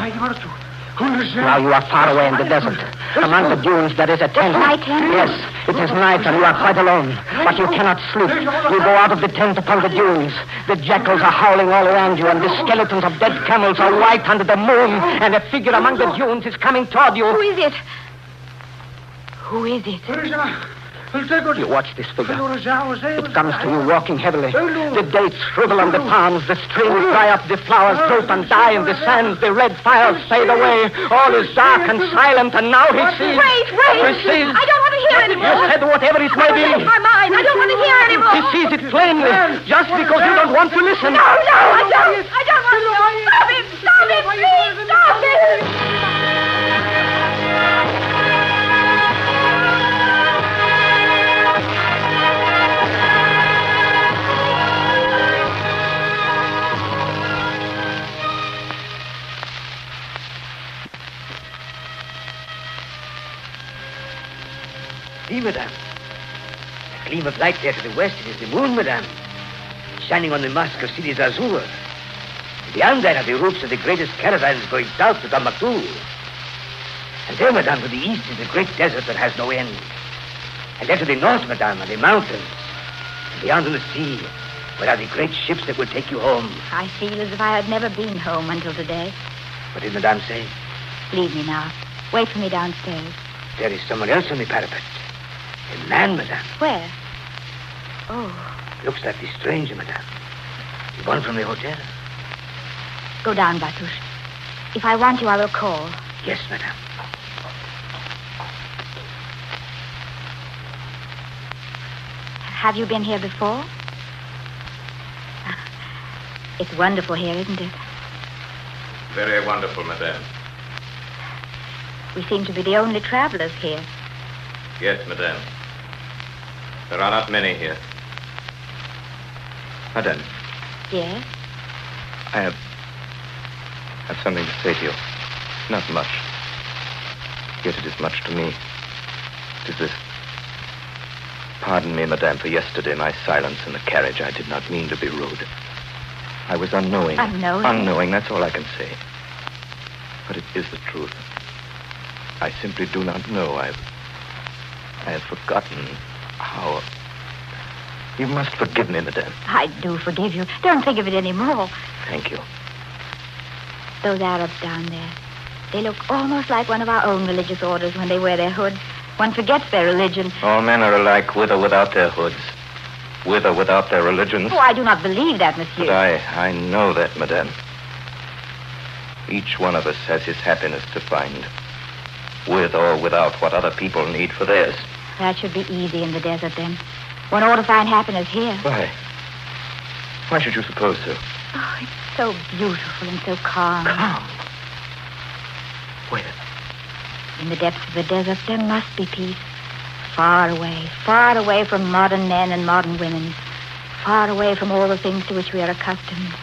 Now you are far away in the desert. Among the dunes there is a tent. My tent? Yes, it is night and you are quite alone. But you cannot sleep. You go out of the tent upon the dunes. The jackals are howling all around you, and the skeletons of dead camels are white under the moon, and a figure among the dunes is coming toward you. Who is it? Who is it? You watch this figure. It comes to you walking heavily. The dates shrivel on the palms, the streams dry up, the flowers droop and die in the sands, the red fires fade away. All is dark and silent, and now he sees... Wait! He sees... I don't want to hear anymore. You said whatever it may be. My mind. I don't want to hear anymore. He sees it plainly, just because you don't want to listen. No, I don't. I don't want to know. Stop it! Stop it! Please, stop it! See, madame. The gleam of light there to the west, it is the moon, madame. Shining on the mask of cities azure. Beyond that are the roofs of the greatest caravans going south to Timbuktu. And there, madame, to the east is the great desert that has no end. And there to the north, madame, are the mountains. And beyond the sea, where are the great ships that will take you home. I feel as if I had never been home until today. What did madame say? Leave me now. Wait for me downstairs. There is someone else on the parapet. A man, madame. Where? Oh. Looks like the stranger, madame. The one from the hotel. Go down, Batush. If I want you, I will call. Yes, madame. Have you been here before? It's wonderful here, isn't it? Very wonderful, madame. We seem to be the only travelers here. Yes, madame. There are not many here. Madame. Yes? I have something to say to you. Not much. Yet it is much to me. It is this. Pardon me, madame, for yesterday, my silence in the carriage. I did not mean to be rude. I was unknowing. Unknowing, that's all I can say. But it is the truth. I simply do not know. I have forgotten how... You must forgive me, madame. I do forgive you. Don't think of it anymore. Thank you. Those Arabs down there, they look almost like one of our own religious orders when they wear their hoods. One forgets their religion. All men are alike, with or without their hoods. With or without their religions. Oh, I do not believe that, monsieur. But I know that, madame. Each one of us has his happiness to find. With or without what other people need for theirs. That should be easy in the desert, then. One ought to find happiness here. Why? Why should you suppose so? Oh, it's so beautiful and so calm. Calm? Where? In the depths of the desert, there must be peace. Far away from modern men and modern women. Far away from all the things to which we are accustomed,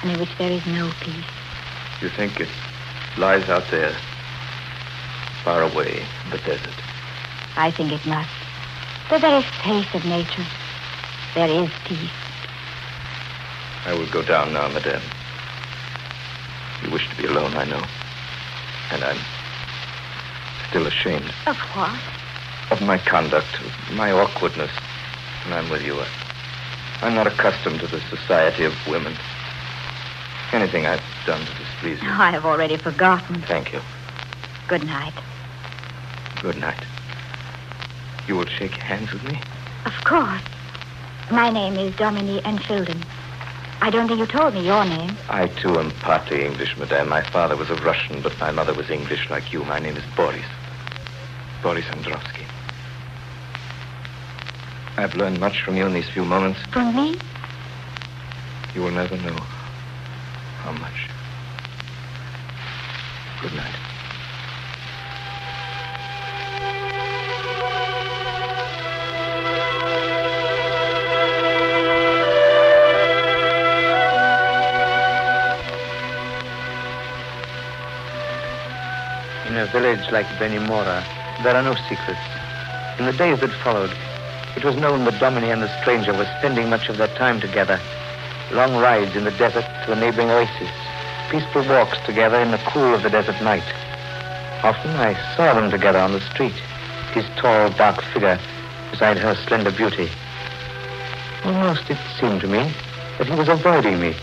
and in which there is no peace. You think it lies out there, far away in the desert? I think it must. The very face of nature. There is peace. I will go down now, madame. You wish to be alone, I know. And I'm still ashamed. Of what? Of my conduct, of my awkwardness. And I'm with you. I'm not accustomed to the society of women. Anything I've done to displease you. Oh, I have already forgotten. Thank you. Good night. Good night. You will shake hands with me? Of course. My name is Dominique Enfilden. I don't think you told me your name. I, too, am partly English, madame. My father was a Russian, but my mother was English like you. My name is Boris. Boris Androvsky. I've learned much from you in these few moments. From me? You will never know how much. Good night. In a village like Benimora, there are no secrets. In the days that followed, it was known that Dominique and the stranger were spending much of their time together. Long rides in the desert to a neighboring oasis, peaceful walks together in the cool of the desert night. Often I saw them together on the street, his tall, dark figure beside her slender beauty. Almost it seemed to me that he was avoiding me,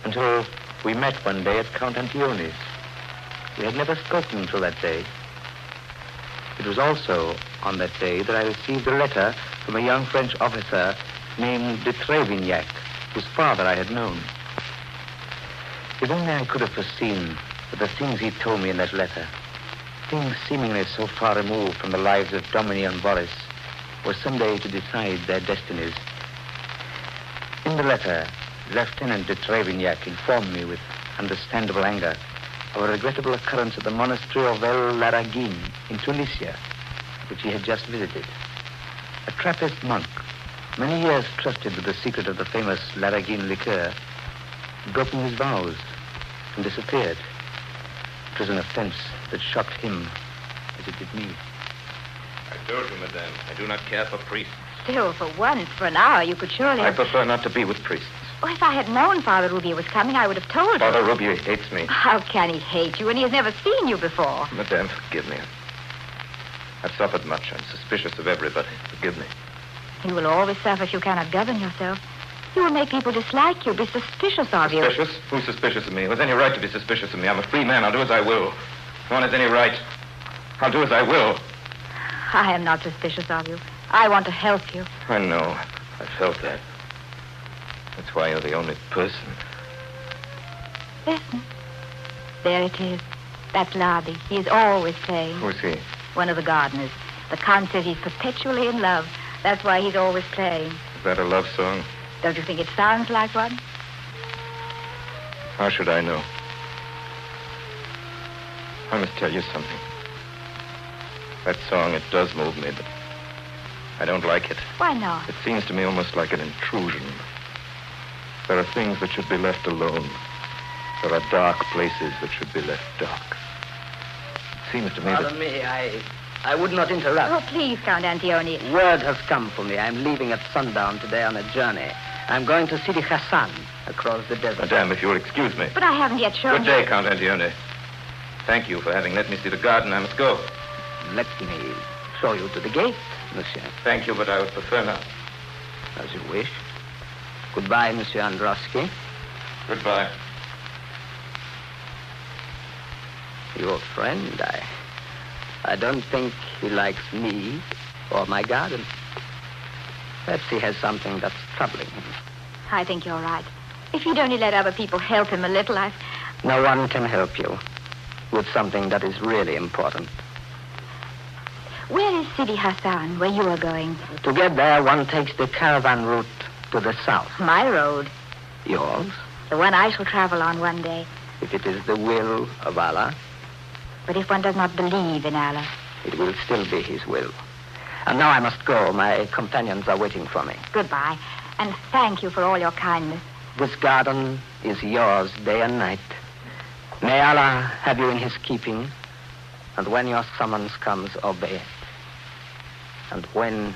until we met one day at Count Antioni's. We had never spoken until that day. It was also on that day that I received a letter from a young French officer named de Trevignac, whose father I had known. If only I could have foreseen that the things he told me in that letter, things seemingly so far removed from the lives of Dominique and Boris, were someday to decide their destinies. In the letter, Lieutenant de Trevignac informed me with understandable anger of a regrettable occurrence at the monastery of El Laragin in Tunisia, which he had just visited. A Trappist monk, many years trusted with the secret of the famous Laragin liqueur, had broken his vows and disappeared. It was an offense that shocked him as it did me. I told you, madame, I do not care for priests. Still, for once, for an hour, you could surely... I prefer not to be with priests. Oh, if I had known Father Roubier was coming, I would have told you. Father Roubier hates me. How can he hate you when he has never seen you before? Madame, forgive me. I've suffered much. I'm suspicious of everybody. Forgive me. You will always suffer if you cannot govern yourself. You will make people dislike you, be suspicious of you. Suspicious? Who's suspicious of me? Who has any right to be suspicious of me? I'm a free man. I'll do as I will. No one has any right. I'll do as I will. I am not suspicious of you. I want to help you. I know. I felt that. That's why you're the only person. Listen. There it is. That's Larby. He is always playing. Who's he? One of the gardeners. The Count says he's perpetually in love. That's why he's always playing. Is that a love song? Don't you think it sounds like one? How should I know? I must tell you something. That song, it does move me, but I don't like it. Why not? It seems to me almost like an intrusion. There are things that should be left alone. There are dark places that should be left dark. It seems to me Pardon me, I would not interrupt. Oh, please, Count Antioni. Word has come for me. I'm leaving at sundown today on a journey. I'm going to Sidi Hassan across the desert. Madame, if you'll excuse me. But I haven't yet shown Good day, Count Antioni. Thank you for having let me see the garden. I must go. Let me show you to the gate, monsieur. Thank you, but I would prefer not. As you wish. Goodbye, Monsieur Androwski. Goodbye. Your friend, I don't think he likes me or my garden. Perhaps he has something that's troubling him. I think you're right. If you'd only let other people help him a little, No one can help you with something that is really important. Where is Sidi Hassan, where you are going? To get there, one takes the caravan route to the south. My road. Yours? The one I shall travel on one day. If it is the will of Allah. But if one does not believe in Allah? It will still be his will. And now I must go. My companions are waiting for me. Goodbye, and thank you for all your kindness. This garden is yours day and night. May Allah have you in his keeping, and when your summons comes, obey it. And when,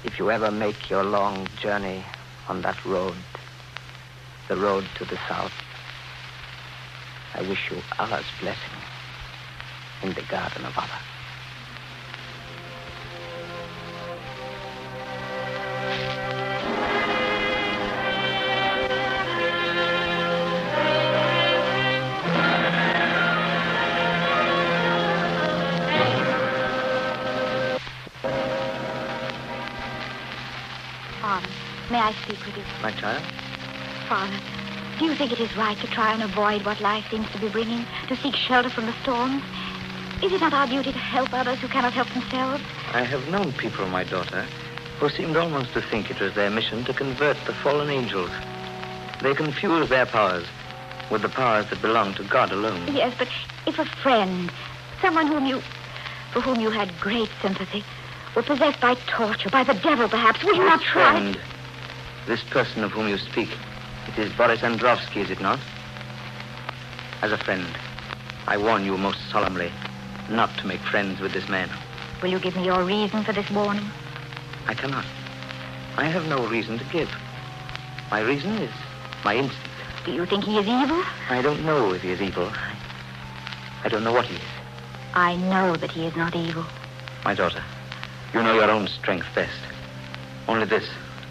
if you ever make your long journey on that road, the road to the south, I wish you Allah's blessing in the garden of Allah. Father, may I speak with you? My child? Father, do you think it is right to try and avoid what life seems to be bringing, to seek shelter from the storms? Is it not our duty to help others who cannot help themselves? I have known people, my daughter, who seemed almost to think it was their mission to convert the fallen angels. They confuse their powers with the powers that belong to God alone. Yes, but if a friend, someone for whom you had great sympathy, were possessed by torture, by the devil perhaps, will you not try? Friend, this person of whom you speak, it is Boris Androvsky, is it not? As a friend, I warn you most solemnly not to make friends with this man. Will you give me your reason for this warning? I cannot. I have no reason to give. My reason is my instinct. Do you think he is evil? I don't know if he is evil. I don't know what he is. I know that he is not evil. My daughter, you know your own strength best. Only this,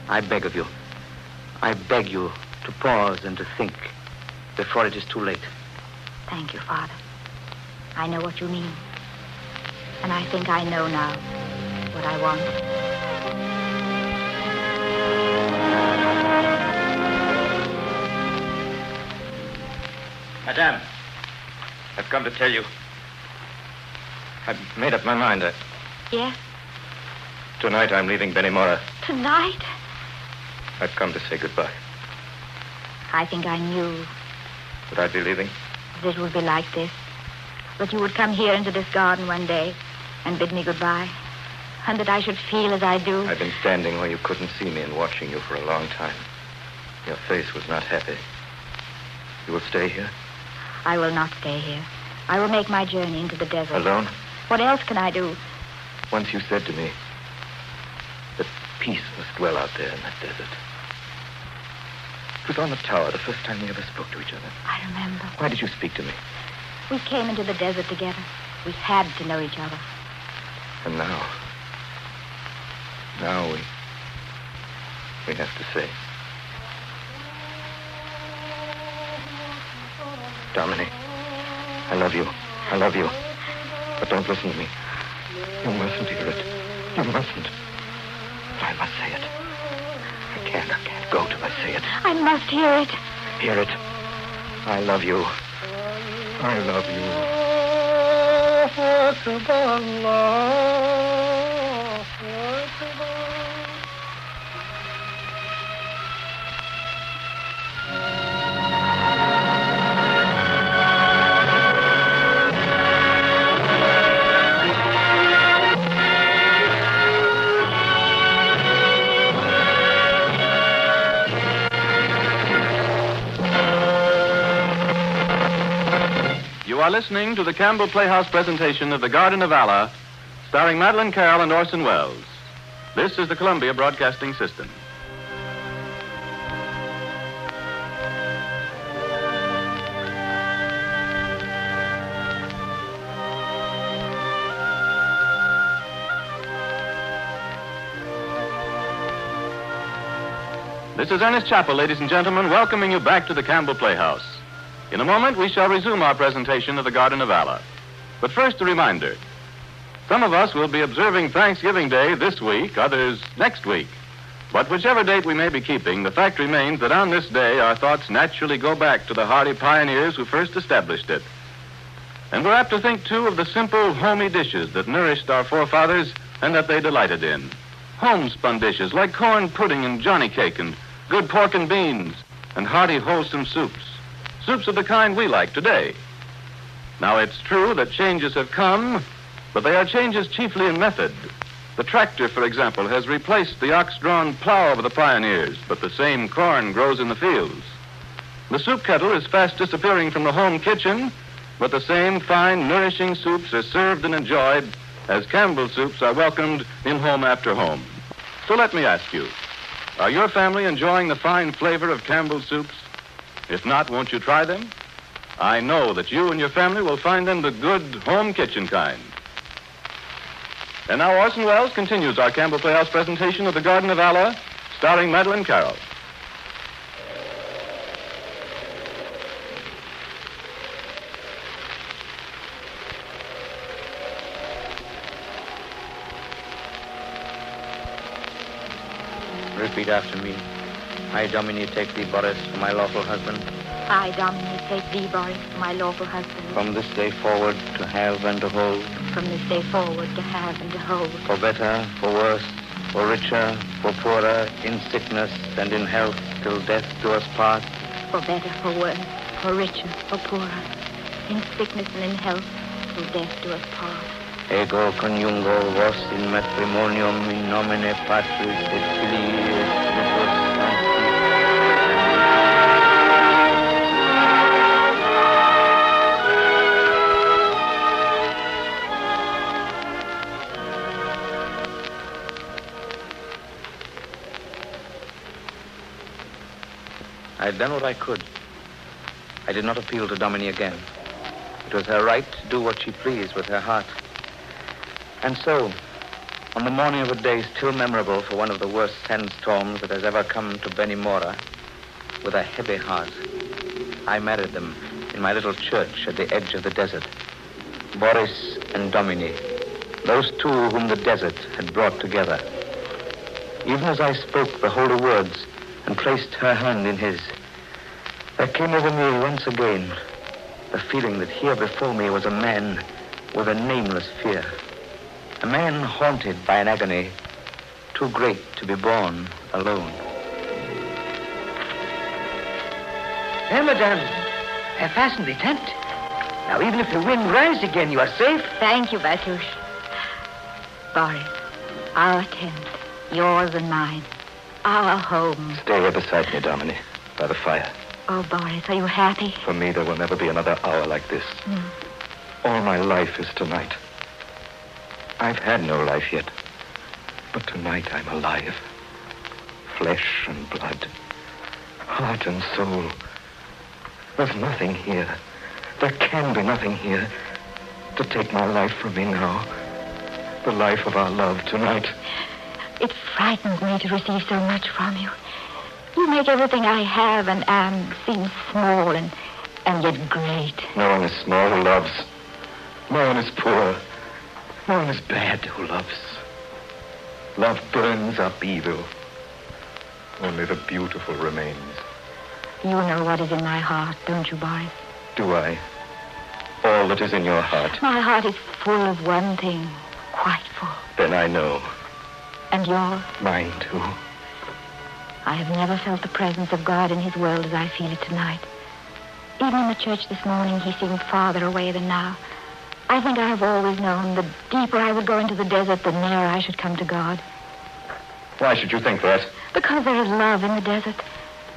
I beg of you. I beg you to pause and to think before it is too late. Thank you, Father. I know what you mean. And I think I know now what I want. Madame, I've come to tell you. I've made up my mind. Yes? Tonight I'm leaving Benimora. Tonight? I've come to say goodbye. I think I knew That I'd be leaving? that it would be like this. That you would come here into this garden one day and bid me goodbye. And that I should feel as I do. I've been standing where you couldn't see me and watching you for a long time. Your face was not happy. You will stay here? I will not stay here. I will make my journey into the desert. Alone? What else can I do? Once you said to me that peace must dwell out there in that desert. It was on the tower the first time we ever spoke to each other. I remember. Why did you speak to me? We came into the desert together. We had to know each other. And now we have to say. Dominic, I love you. I love you. But don't listen to me. You mustn't hear it. You mustn't. But I must say it. I can't go till I say it. I must hear it. Hear it. I love you. I love you. You are listening to the Campbell Playhouse presentation of The Garden of Allah, starring Madeline Carroll and Orson Welles. This is the Columbia Broadcasting System. This is Ernest Chappell, ladies and gentlemen, welcoming you back to the Campbell Playhouse. In a moment, we shall resume our presentation of The Garden of Allah. But first, a reminder. Some of us will be observing Thanksgiving Day this week, others next week. But whichever date we may be keeping, the fact remains that on this day, our thoughts naturally go back to the hardy pioneers who first established it. And we're apt to think, too, of the simple, homey dishes that nourished our forefathers and that they delighted in. Homespun dishes like corn pudding and johnny cake and good pork and beans and hearty, wholesome soups. Soups of the kind we like today. Now, it's true that changes have come, but they are changes chiefly in method. The tractor, for example, has replaced the ox-drawn plow of the pioneers, but the same corn grows in the fields. The soup kettle is fast disappearing from the home kitchen, but the same fine, nourishing soups are served and enjoyed as Campbell soups are welcomed in home after home. So let me ask you, are your family enjoying the fine flavor of Campbell soups? If not, won't you try them? I know that you and your family will find them the good home kitchen kind. And now Orson Welles continues our Campbell Playhouse presentation of The Garden of Allah, starring Madeline Carroll. Repeat after me. I, Domine, take thee, Boris, for my lawful husband. I, Domine, take thee, Boris, for my lawful husband. From this day forward, to have and to hold. From this day forward, to have and to hold. For better, for worse, for richer, for poorer, in sickness and in health, till death do us part. For better, for worse, for richer, for poorer, in sickness and in health, till death do us part. Ego coniungo vos in matrimonium in nomine Patris et Filii et Spiritus Sancti. I had done what I could. I did not appeal to Domine again. It was her right to do what she pleased with her heart. And so, on the morning of a day still memorable for one of the worst sandstorms that has ever come to Benimora, with a heavy heart, I married them in my little church at the edge of the desert. Boris and Domine, those two whom the desert had brought together. Even as I spoke the holy words and placed her hand in his, there came over me once again the feeling that here before me was a man with a nameless fear. A man haunted by an agony too great to be borne alone. There, madame. I have fastened the tent. Now, even if the wind rises again, you are safe. Thank you, Batush. Boris, our tent, yours and mine, our home. Stay here beside me, Domine, by the fire. Oh, Boris, are you happy? For me, there will never be another hour like this. All my life is tonight. I've had no life yet, but tonight I'm alive. Flesh and blood, heart and soul. There's nothing here. There can be nothing here to take my life from me now. The life of our love tonight. It frightens me to receive so much from you. You make everything I have and am seem small and yet great. No one is small who loves. No one is poor. No one is bad who loves. Love burns up evil. Only the beautiful remains. You know what is in my heart, don't you, Boris? Do I? All that is in your heart. My heart is full of one thing, quite full. Then I know. And yours? Mine, too. I have never felt the presence of God in his world as I feel it tonight. Even in the church this morning, he seemed farther away than now. I think I have always known the deeper I would go into the desert, the nearer I should come to God. Why should you think that? Because there is love in the desert.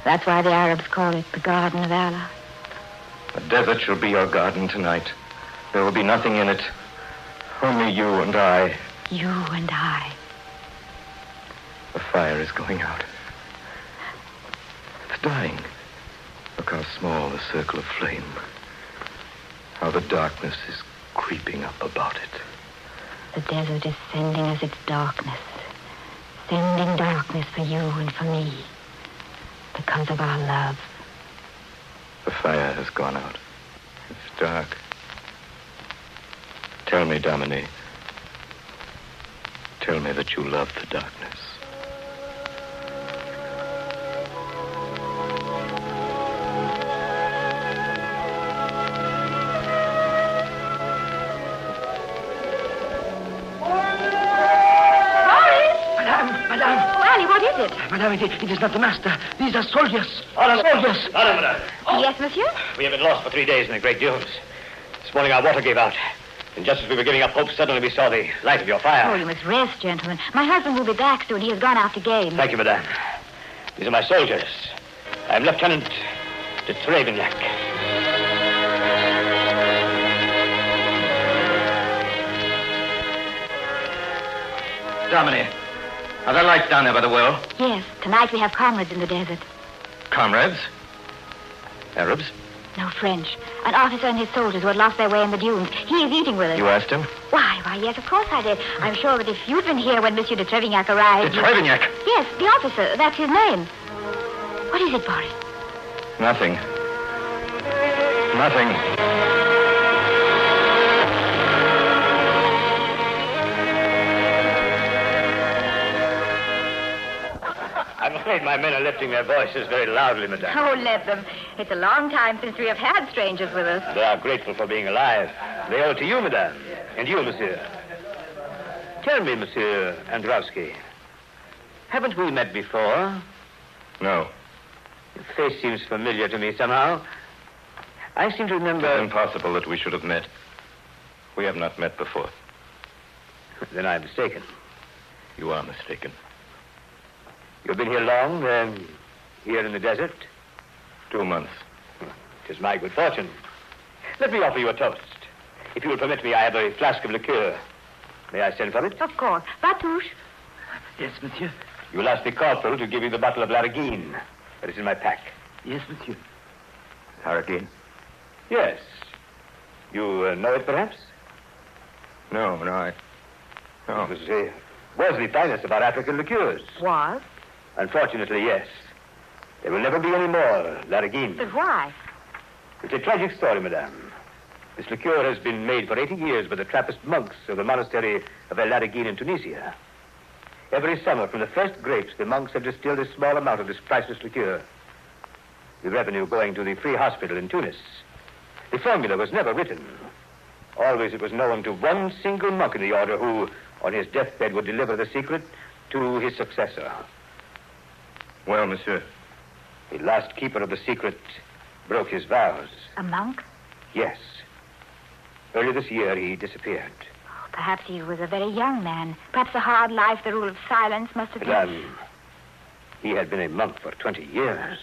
That's why the Arabs call it the Garden of Allah. The desert shall be your garden tonight. There will be nothing in it. Only you and I. You and I. The fire is going out. It's dying. Look how small the circle of flame. How the darkness is creeping up about it. The desert is sending us its darkness. Sending darkness for you and for me. Because of our love. The fire has gone out. It's dark. Tell me, Domine. Tell me that you love the darkness. Madame, it is not the master. These are soldiers. Soldiers. Madame. Yes, monsieur? We have been lost for 3 days in the great dunes. This morning our water gave out. And just as we were giving up hope, suddenly we saw the light of your fire. Oh, you must rest, gentlemen. My husband will be back soon. He has gone out to game. Thank you, madame. These are my soldiers. I am Lieutenant de Trevignac. Domine, are there lights down there by the well? Yes. Tonight we have comrades in the desert. Comrades? Arabs? No, French. An officer and his soldiers who had lost their way in the dunes. He is eating with us. You asked him? Why, yes, of course I did. I'm sure that if you'd been here when Monsieur de Trevignac arrived... De Trevignac? Yes, the officer. That's his name. What is it, Boris? Nothing. Nothing. I'm afraid my men are lifting their voices very loudly, madame. Oh, let them. It's a long time since we have had strangers with us. They are grateful for being alive. They owe it to you, madame. And you, monsieur. Tell me, Monsieur Androwski, haven't we met before? No. Your face seems familiar to me somehow. I seem to remember... It's impossible that we should have met. We have not met before. Then I'm mistaken. You are mistaken. You've been here long, here in the desert? 2 months. It is my good fortune. Let me offer you a toast. If you will permit me, I have a flask of liqueur. May I send for it? Of course. Batouche. Yes, monsieur. You will ask the corporal to give you the bottle of Lariguine. That is in my pack. Yes, monsieur. Lariguine? Yes. You know it, perhaps? No. It was the finest of our African liqueurs. Was? Unfortunately, yes. There will never be any more Lariguine. But why? It's a tragic story, madame. This liqueur has been made for 80 years by the Trappist monks of the monastery of El Lariguine in Tunisia. Every summer, from the first grapes, the monks have distilled a small amount of this priceless liqueur. The revenue going to the free hospital in Tunis. The formula was never written. Always it was known to one single monk in the order who, on his deathbed, would deliver the secret to his successor. Well, monsieur? The last keeper of the secret broke his vows. A monk? Yes. Early this year, he disappeared. Oh, perhaps he was a very young man. Perhaps the hard life, the rule of silence must have been... He had been a monk for 20 years.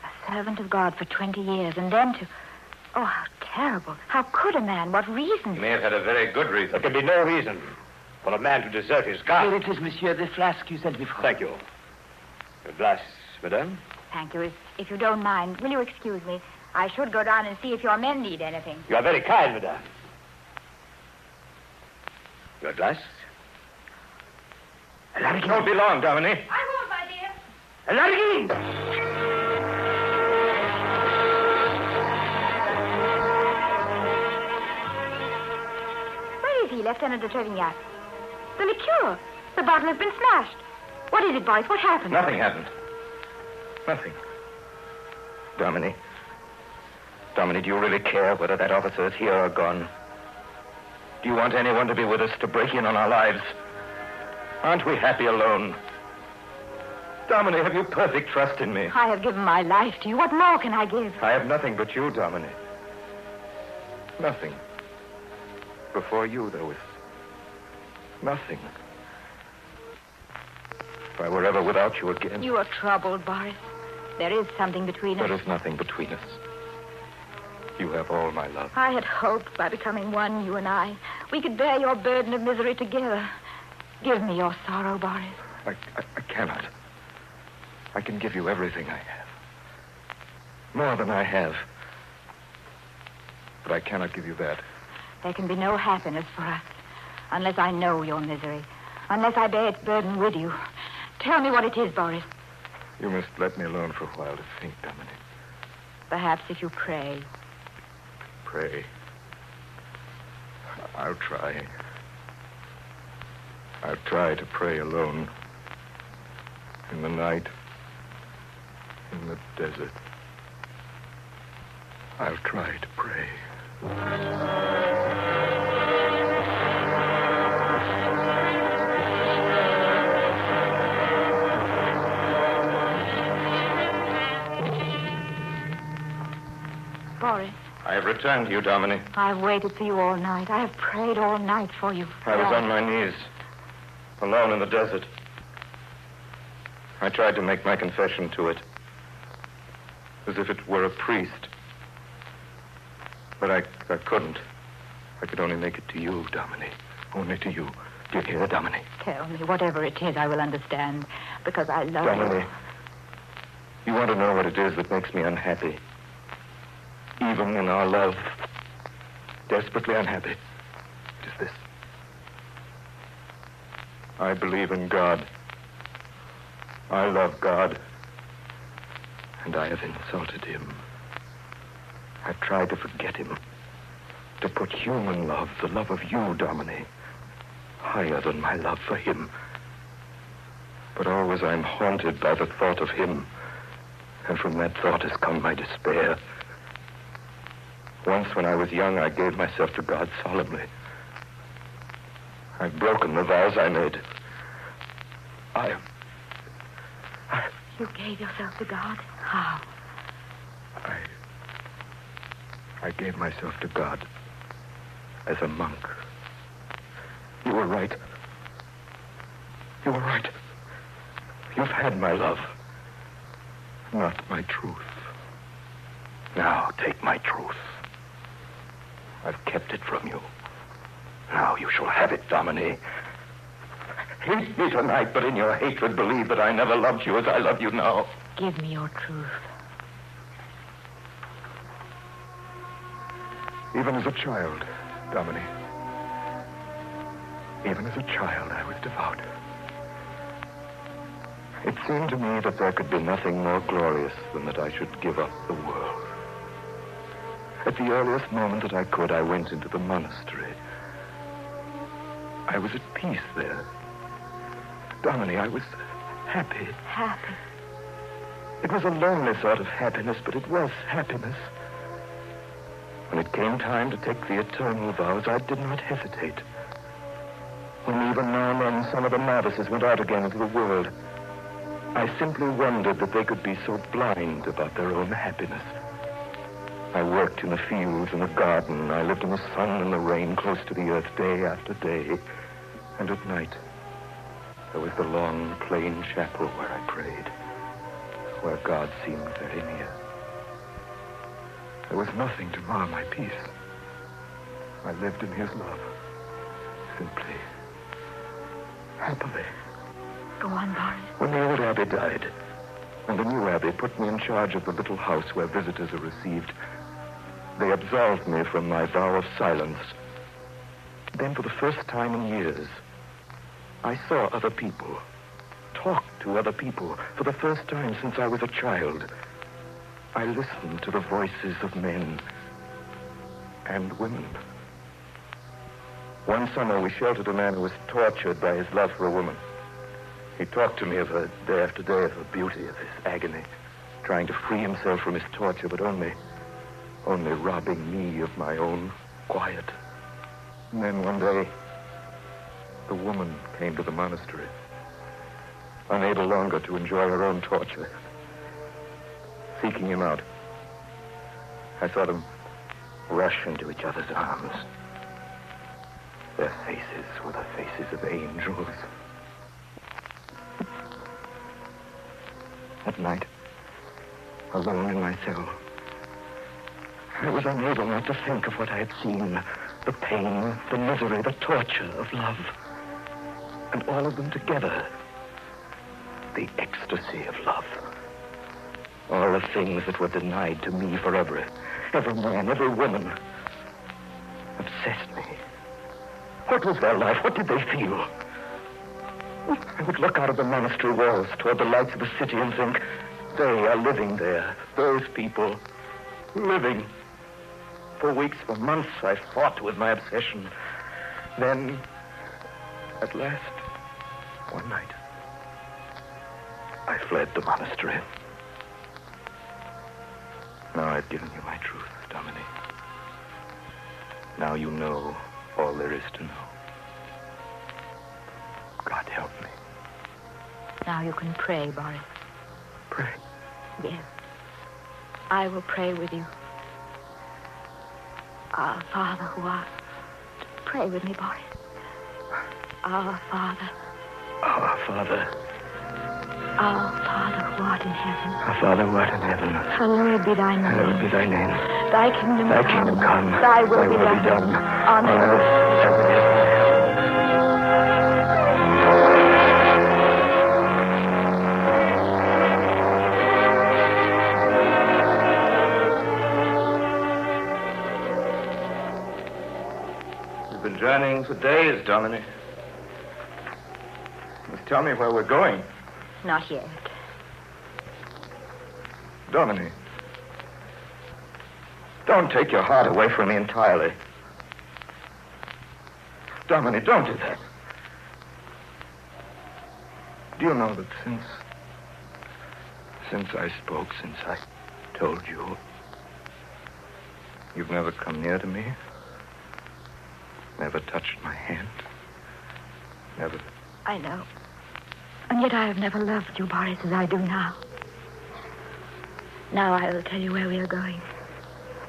A servant of God for 20 years, and then to... Oh, how terrible. How could a man? What reason? He may have had a very good reason. There can be no reason for a man to desert his God. Here it is, monsieur, the flask you sent me for. Thank you. A glass, madame? Thank you. If you don't mind, will you excuse me? I should go down and see if your men need anything. You are very kind, madame. Your glass? It won't be long, Dominique. I won't, my dear. Lariguine! Where is he, Lieutenant de Trevignac? The liqueur. The bottle has been smashed. What is it, boys? What happened? Nothing happened. Nothing. Dominique, do you really care whether that officer is here or gone? Do you want anyone to be with us to break in on our lives? Aren't we happy alone? Dominique, have you perfect trust in me? I have given my life to you. What more can I give? I have nothing but you, Dominique. Nothing. Before you, there was nothing. If I were ever without you again... You are troubled, Boris. There is something between us. There is nothing between us. You have all my love. I had hoped by becoming one, you and I, we could bear your burden of misery together. Give me your sorrow, Boris. I cannot. I can give you everything I have. More than I have. But I cannot give you that. There can be no happiness for us unless I know your misery, unless I bear its burden with you. Tell me what it is, Boris. You must let me alone for a while to think, Dominique. Perhaps if you pray. Pray. I'll try. I'll try to pray alone. In the night. In the desert. I'll try to pray. Boris. I have returned to you, Dominique. I've waited for you all night. I have prayed all night for you. I was on my knees, alone in the desert. I tried to make my confession to it, as if it were a priest. But I couldn't. I could only make it to you, Dominique. Only to you. Do you hear, Dominique? Tell me, whatever it is, I will understand, because I love Dominique, you want to know what it is that makes me unhappy. Even in our love, desperately unhappy. It is this. I believe in God. I love God. And I have insulted him. I've tried to forget him. To put human love, the love of you, Dominique, higher than my love for him. But always I'm haunted by the thought of him. And from that thought has come my despair. Once when I was young, I gave myself to God solemnly. I've broken the vows I made. You gave yourself to God? How? I gave myself to God as a monk. You were right. You were right. You've had my love, not my truth. Now take my truth. I've kept it from you. Now you shall have it, Dominie. Hate me tonight, but in your hatred believe that I never loved you as I love you now. Give me your truth. Even as a child, Dominie. Even as a child, I was devout. It seemed to me that there could be nothing more glorious than that I should give up the world. At the earliest moment that I could, I went into the monastery. I was at peace there. Dominie, I was happy. Happy? It was a lonely sort of happiness, but it was happiness. When it came time to take the eternal vows, I did not hesitate. When even now and then some of the novices went out again into the world, I simply wondered that they could be so blind about their own happiness. I worked in the fields, in the garden. I lived in the sun and the rain, close to the earth, day after day. And at night, there was the long, plain chapel where I prayed, where God seemed very near. There was nothing to mar my peace. I lived in his love, simply, happily. Go on, Boris. When the old abbey died, and the new abbey put me in charge of the little house where visitors are received, they absolved me from my vow of silence. Then, for the first time in years, I saw other people, talked to other people. For the first time since I was a child, I listened to the voices of men and women. One summer, we sheltered a man who was tortured by his love for a woman. He talked to me of her day after day, of her beauty, of his agony, trying to free himself from his torture, but only robbing me of my own quiet. And then one day, the woman came to the monastery, unable longer to enjoy her own torture. Seeking him out, I saw them rush into each other's arms. Their faces were the faces of angels. At night, alone in my cell, I was unable not to think of what I had seen. The pain, the misery, the torture of love. And all of them together. The ecstasy of love. All the things that were denied to me forever. Every man, every woman. Obsessed me. What was their life? What did they feel? I would look out of the monastery walls toward the lights of the city and think, they are living there. Those people, living. For weeks, for months, I fought with my obsession. Then, at last, one night, I fled the monastery. Now I've given you my truth, Dominie. Now you know all there is to know. God help me. Now you can pray, Boris. Pray? Yes. I will pray with you. Our Father who art... Pray with me, Boris. Our Father. Our Father. Our Father who art in heaven. Our Father who art in heaven. Hallowed be thy name. Hallowed be thy name. Thy kingdom Thy come. kingdom come. Thy will be done. On earth as it is in heaven. We've been journeying for days, Dominie. You must tell me where we're going. Not yet. Dominie, don't take your heart away from me entirely. Dominie, don't do that. Do you know that since I spoke, since I told you, you've never come near to me? Never touched my hand? Never... I know. And yet I have never loved you, Boris, as I do now. Now I will tell you where we are going.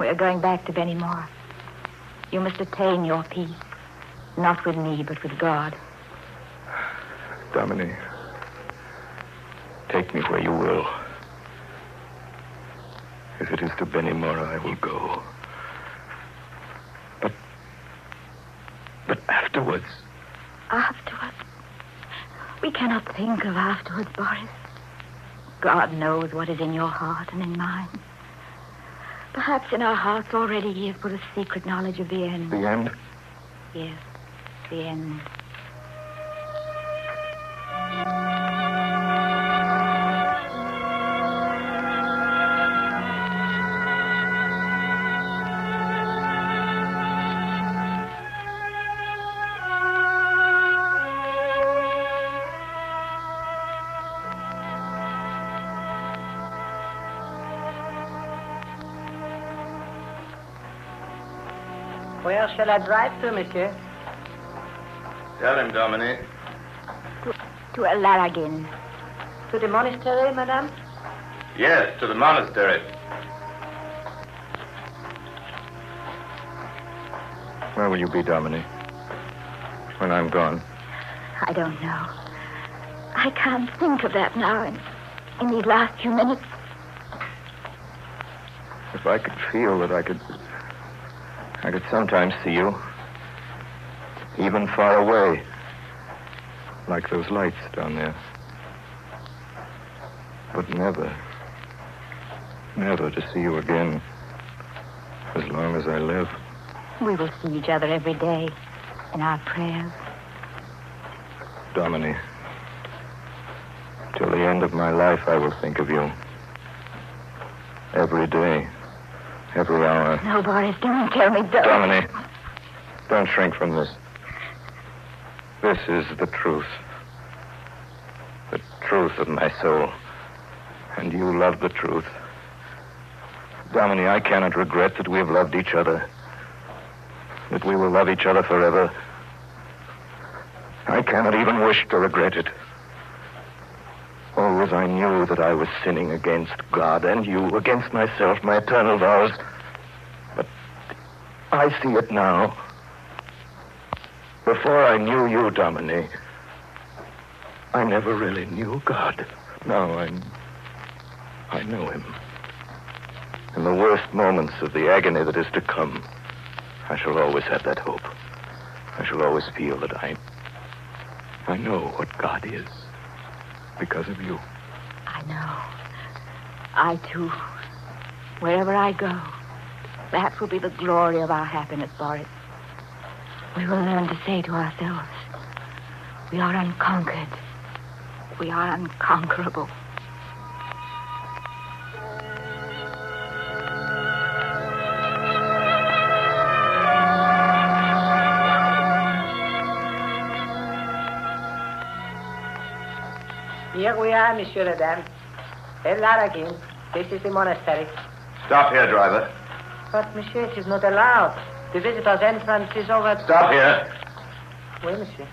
We are going back to Bennymore. You must attain your peace. Not with me, but with God. Dominique, take me where you will. If it is to Bennymore, I will go. But afterwards... Afterwards? We cannot think of afterwards, Boris. God knows what is in your heart and in mine. Perhaps in our hearts already he has put a secret knowledge of the end. The end? Yes, the end. Where shall I drive to, monsieur? Tell him, Dominique. To Laragin. To the monastery, madame? Yes, to the monastery. Where will you be, Dominique? When I'm gone? I don't know. I can't think of that now in these last few minutes. If I could feel that I could sometimes see you, even far away, like those lights down there. But never to see you again, as long as I live. We will see each other every day in our prayers. Dominique, till the end of my life, I will think of you. Every day. Every hour. No, Boris, don't tell me, don't. Dominique, don't shrink from this. This is the truth. The truth of my soul. And you love the truth. Dominique, I cannot regret that we have loved each other. That we will love each other forever. I cannot even wish to regret it. Oh, as I knew that I was sinning against God and you, against myself, my eternal vows. But I see it now. Before I knew you, Dominique, I never really knew God. Now I know him. In the worst moments of the agony that is to come, I shall always have that hope. I shall always feel that I know what God is. Because of you. I know. I, too. Wherever I go, that will be the glory of our happiness, Boris. We will learn to say to ourselves, we are unconquered. We are unconquerable. Here we are, Monsieur Madame. El Laragin. This is the monastery. Stop here, driver. But, Monsieur, it is not allowed. The visitor's entrance is over... Stop here. Oui, Monsieur.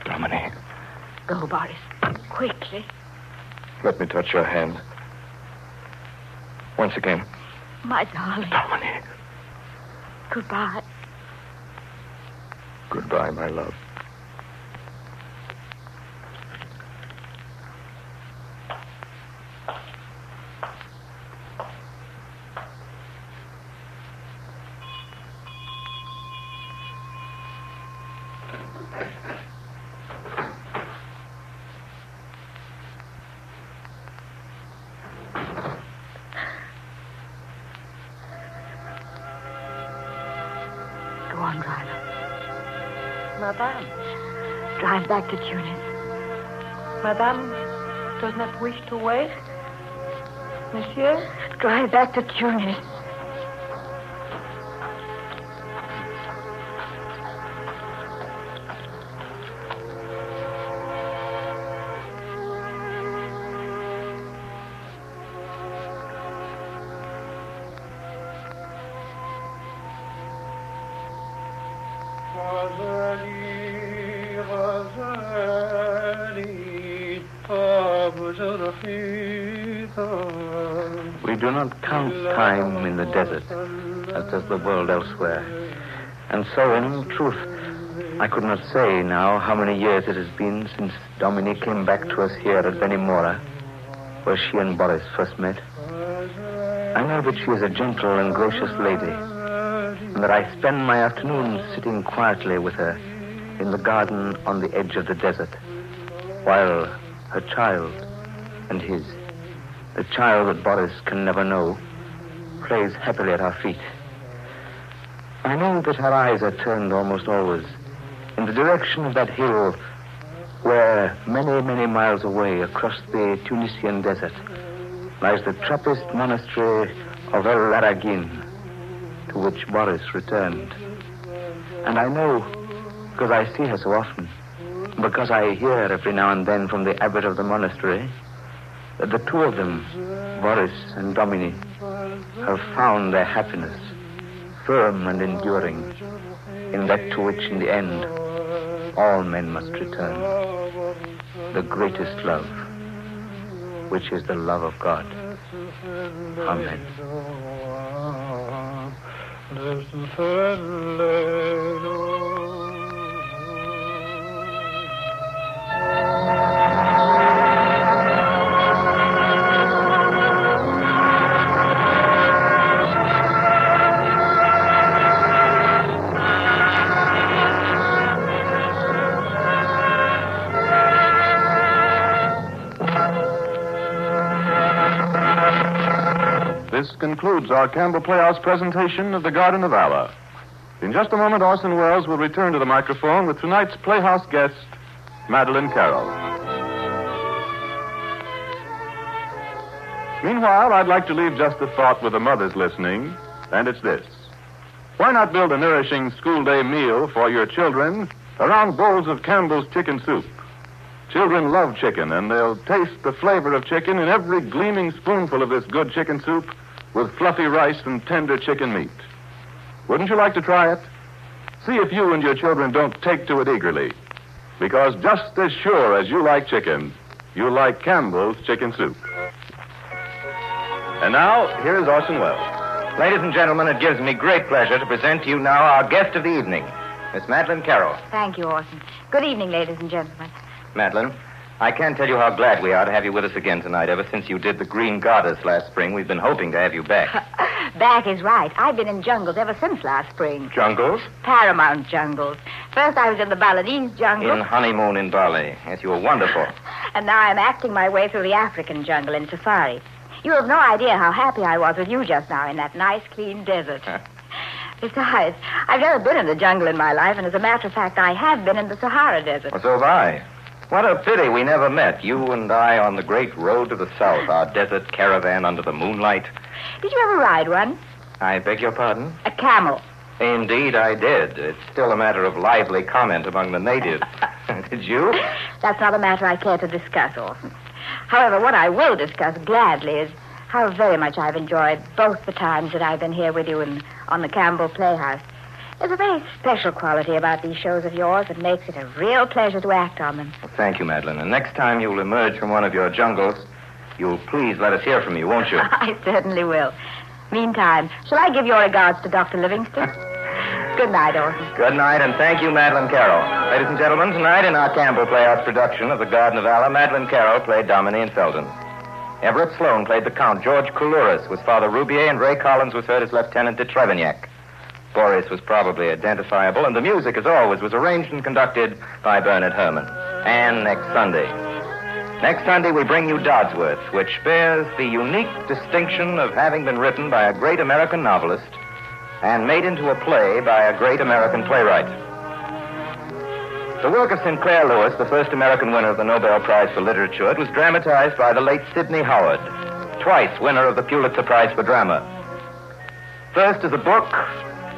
Dominique. Go, Boris. Quickly. Let me touch your hand. Once again. My darling. Dominique. Goodbye. Goodbye, my love. Go on, driver. Madame. Drive back to Tunis. Madame does not wish to wait? Monsieur? Drive back to Tunis. We do not count time in the desert, as does the world elsewhere. And so, in truth, I could not say now how many years it has been since Dominique came back to us here at Benimora, where she and Boris first met. I know that she is a gentle and gracious lady, and that I spend my afternoons sitting quietly with her in the garden on the edge of the desert, while her child and his, the child that Boris can never know, plays happily at our feet. I know that her eyes are turned almost always in the direction of that hill where, many, many miles away across the Tunisian desert, lies the Trappist monastery of El Laragin, to which Boris returned. And I know, because I see her so often, because I hear every now and then from the abbot of the monastery, that the two of them, Boris and Dominique, have found their happiness, firm and enduring, in that to which in the end all men must return, the greatest love, which is the love of God. Amen. This concludes our Campbell Playhouse presentation of The Garden of Allah. In just a moment, Orson Welles will return to the microphone with tonight's Playhouse guest, Madeleine Carroll. Meanwhile, I'd like to leave just a thought with the mothers listening, and it's this. Why not build a nourishing school day meal for your children around bowls of Campbell's chicken soup? Children love chicken, and they'll taste the flavor of chicken in every gleaming spoonful of this good chicken soup with fluffy rice and tender chicken meat. Wouldn't you like to try it? See if you and your children don't take to it eagerly. Because just as sure as you like chicken, you like Campbell's chicken soup. And now, here is Orson Welles. Ladies and gentlemen, it gives me great pleasure to present to you now our guest of the evening, Miss Madeleine Carroll. Thank you, Orson. Good evening, ladies and gentlemen. Madeleine, I can't tell you how glad we are to have you with us again tonight. Ever since you did the Green Goddess last spring, we've been hoping to have you back. Back is right. I've been in jungles ever since last spring. Jungles? Paramount jungles. First I was in the Balinese jungle. In honeymoon in Bali. Yes, you were wonderful. And now I'm acting my way through the African jungle in safari. You have no idea how happy I was with you just now in that nice, clean desert. Besides, I've never been in the jungle in my life, and as a matter of fact, I have been in the Sahara Desert. Well, so have I. What a pity we never met, you and I on the great road to the south, our desert caravan under the moonlight. Did you ever ride one? I beg your pardon? A camel. Indeed, I did. It's still a matter of lively comment among the natives. Did you? That's not a matter I care to discuss, Orson. However, what I will discuss gladly is how very much I've enjoyed both the times that I've been here with you on the Campbell Playhouse. There's a very special quality about these shows of yours that makes it a real pleasure to act on them. Well, thank you, Madeleine. And next time you'll emerge from one of your jungles, you'll please let us hear from you, won't you? I certainly will. Meantime, shall I give your regards to Dr. Livingston? Good night, Orson. Good night, and thank you, Madeleine Carroll. Ladies and gentlemen, tonight in our Campbell Playhouse production of The Garden of Allah, Madeleine Carroll played Dominique and Felden. Everett Sloane played the Count. George Coulouris was Father Roubier, and Ray Collins was heard as Lieutenant de Trevignac. Boris was probably identifiable, and the music, as always, was arranged and conducted by Bernard Herrmann. And next Sunday, we bring you Dodsworth, which bears the unique distinction of having been written by a great American novelist and made into a play by a great American playwright. The work of Sinclair Lewis, the first American winner of the Nobel Prize for Literature, it was dramatized by the late Sidney Howard, twice winner of the Pulitzer Prize for Drama. First as a book,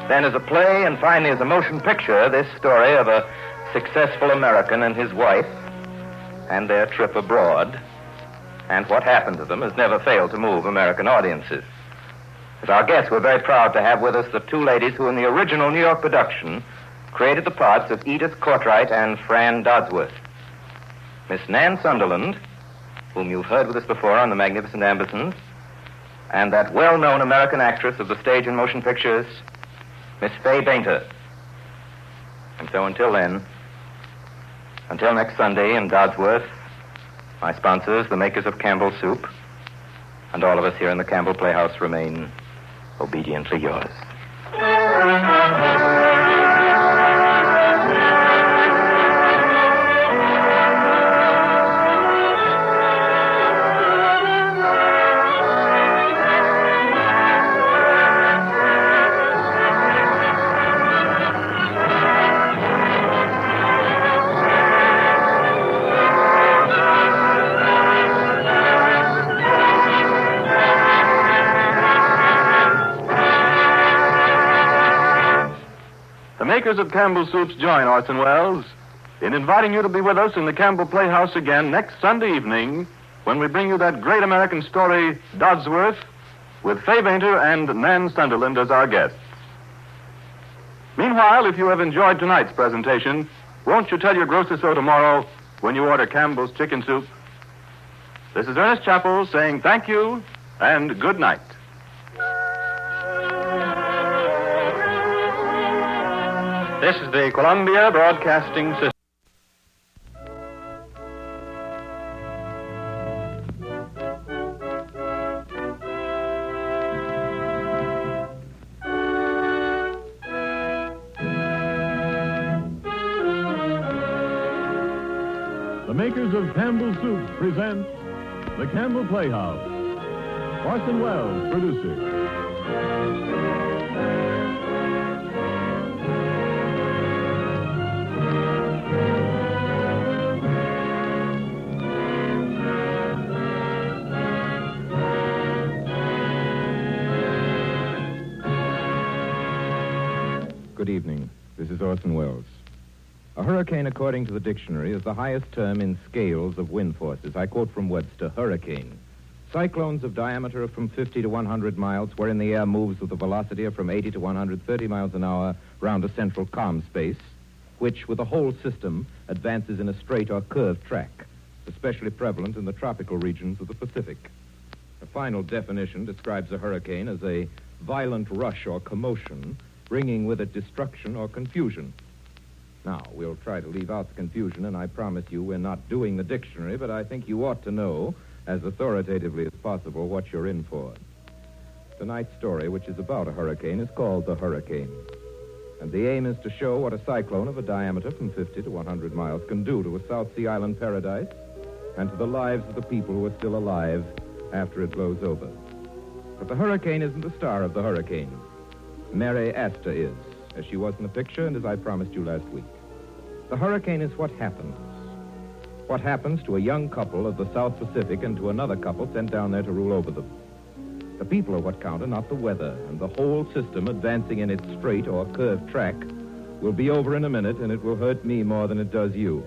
then as a play, and finally as a motion picture, this story of a successful American and his wife and their trip abroad and what happened to them has never failed to move American audiences. As our guests, we're very proud to have with us the two ladies who in the original New York production created the parts of Edith Courtwright and Fran Dodsworth. Miss Nan Sunderland, whom you've heard with us before on The Magnificent Ambersons, and that well-known American actress of the stage and motion pictures, Miss Fay Bainter. And so until then, until next Sunday in Dodsworth, my sponsors, the makers of Campbell Soup, and all of us here in the Campbell Playhouse remain obediently yours. The makers of Campbell Soups join Orson Welles in inviting you to be with us in the Campbell Playhouse again next Sunday evening when we bring you that great American story, Dodsworth, with Fay Bainter and Nan Sunderland as our guests. Meanwhile, if you have enjoyed tonight's presentation, won't you tell your grocer so tomorrow when you order Campbell's Chicken Soup? This is Ernest Chappell saying thank you and good night. This is the Columbia Broadcasting System. The makers of Campbell Soup present the Campbell Playhouse. Orson Welles, producer. Good evening. This is Orson Welles. A hurricane, according to the dictionary, is the highest term in scales of wind forces. I quote from Webster, hurricane. Cyclones of diameter of from 50 to 100 miles, wherein the air moves with a velocity of from 80 to 130 miles an hour round a central calm space, which, with the whole system, advances in a straight or curved track, especially prevalent in the tropical regions of the Pacific. A final definition describes a hurricane as a violent rush or commotion, bringing with it destruction or confusion. Now, we'll try to leave out the confusion, and I promise you we're not doing the dictionary, but I think you ought to know, as authoritatively as possible, what you're in for. Tonight's story, which is about a hurricane, is called The Hurricane. And the aim is to show what a cyclone of a diameter from 50 to 100 miles can do to a South Sea Island paradise and to the lives of the people who are still alive after it blows over. But the hurricane isn't the star of the hurricane. Mary Astor is, as she was in the picture and as I promised you last week. The hurricane is what happens. What happens to a young couple of the South Pacific and to another couple sent down there to rule over them. The people are what count, and not the weather, and the whole system advancing in its straight or curved track will be over in a minute, and it will hurt me more than it does you.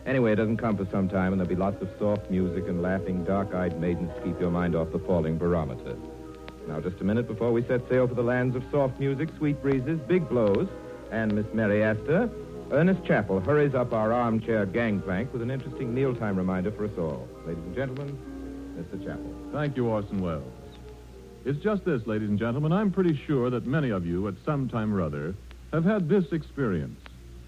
Anyway, it doesn't come for some time, and there'll be lots of soft music and laughing, dark-eyed maidens to keep your mind off the falling barometer. Now, just a minute before we set sail for the lands of soft music, sweet breezes, big blows, and Miss Mary Astor, Ernest Chappell hurries up our armchair gangplank with an interesting mealtime reminder for us all. Ladies and gentlemen, Mr. Chappell. Thank you, Orson Welles. It's just this, ladies and gentlemen. I'm pretty sure that many of you, at some time or other, have had this experience.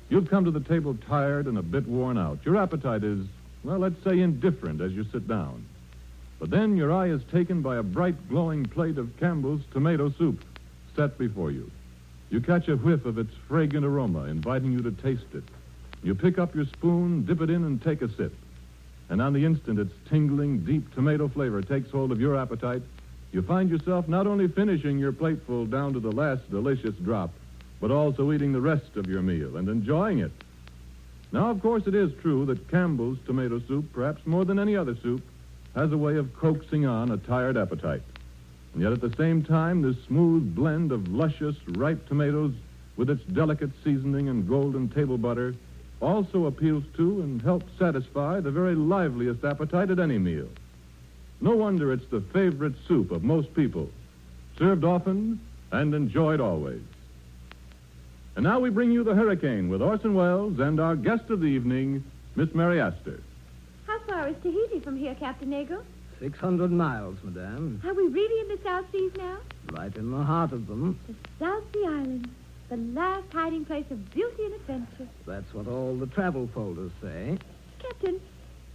You've come to the table tired and a bit worn out. Your appetite is, well, let's say indifferent as you sit down. But then your eye is taken by a bright, glowing plate of Campbell's tomato soup set before you. You catch a whiff of its fragrant aroma, inviting you to taste it. You pick up your spoon, dip it in, and take a sip. And on the instant, its tingling, deep tomato flavor takes hold of your appetite. You find yourself not only finishing your plateful down to the last delicious drop, but also eating the rest of your meal and enjoying it. Now, of course, it is true that Campbell's tomato soup, perhaps more than any other soup, has a way of coaxing on a tired appetite. And yet at the same time, this smooth blend of luscious, ripe tomatoes with its delicate seasoning and golden table butter also appeals to and helps satisfy the very liveliest appetite at any meal. No wonder it's the favorite soup of most people, served often and enjoyed always. And now we bring you The Hurricane with Orson Welles and our guest of the evening, Miss Mary Astor. How far is Tahiti from here, Captain Nagle? 600 miles, madame. Are we really in the South Seas now? Right in the heart of them. The South Sea Islands, the last hiding place of beauty and adventure. That's what all the travel folders say. Captain,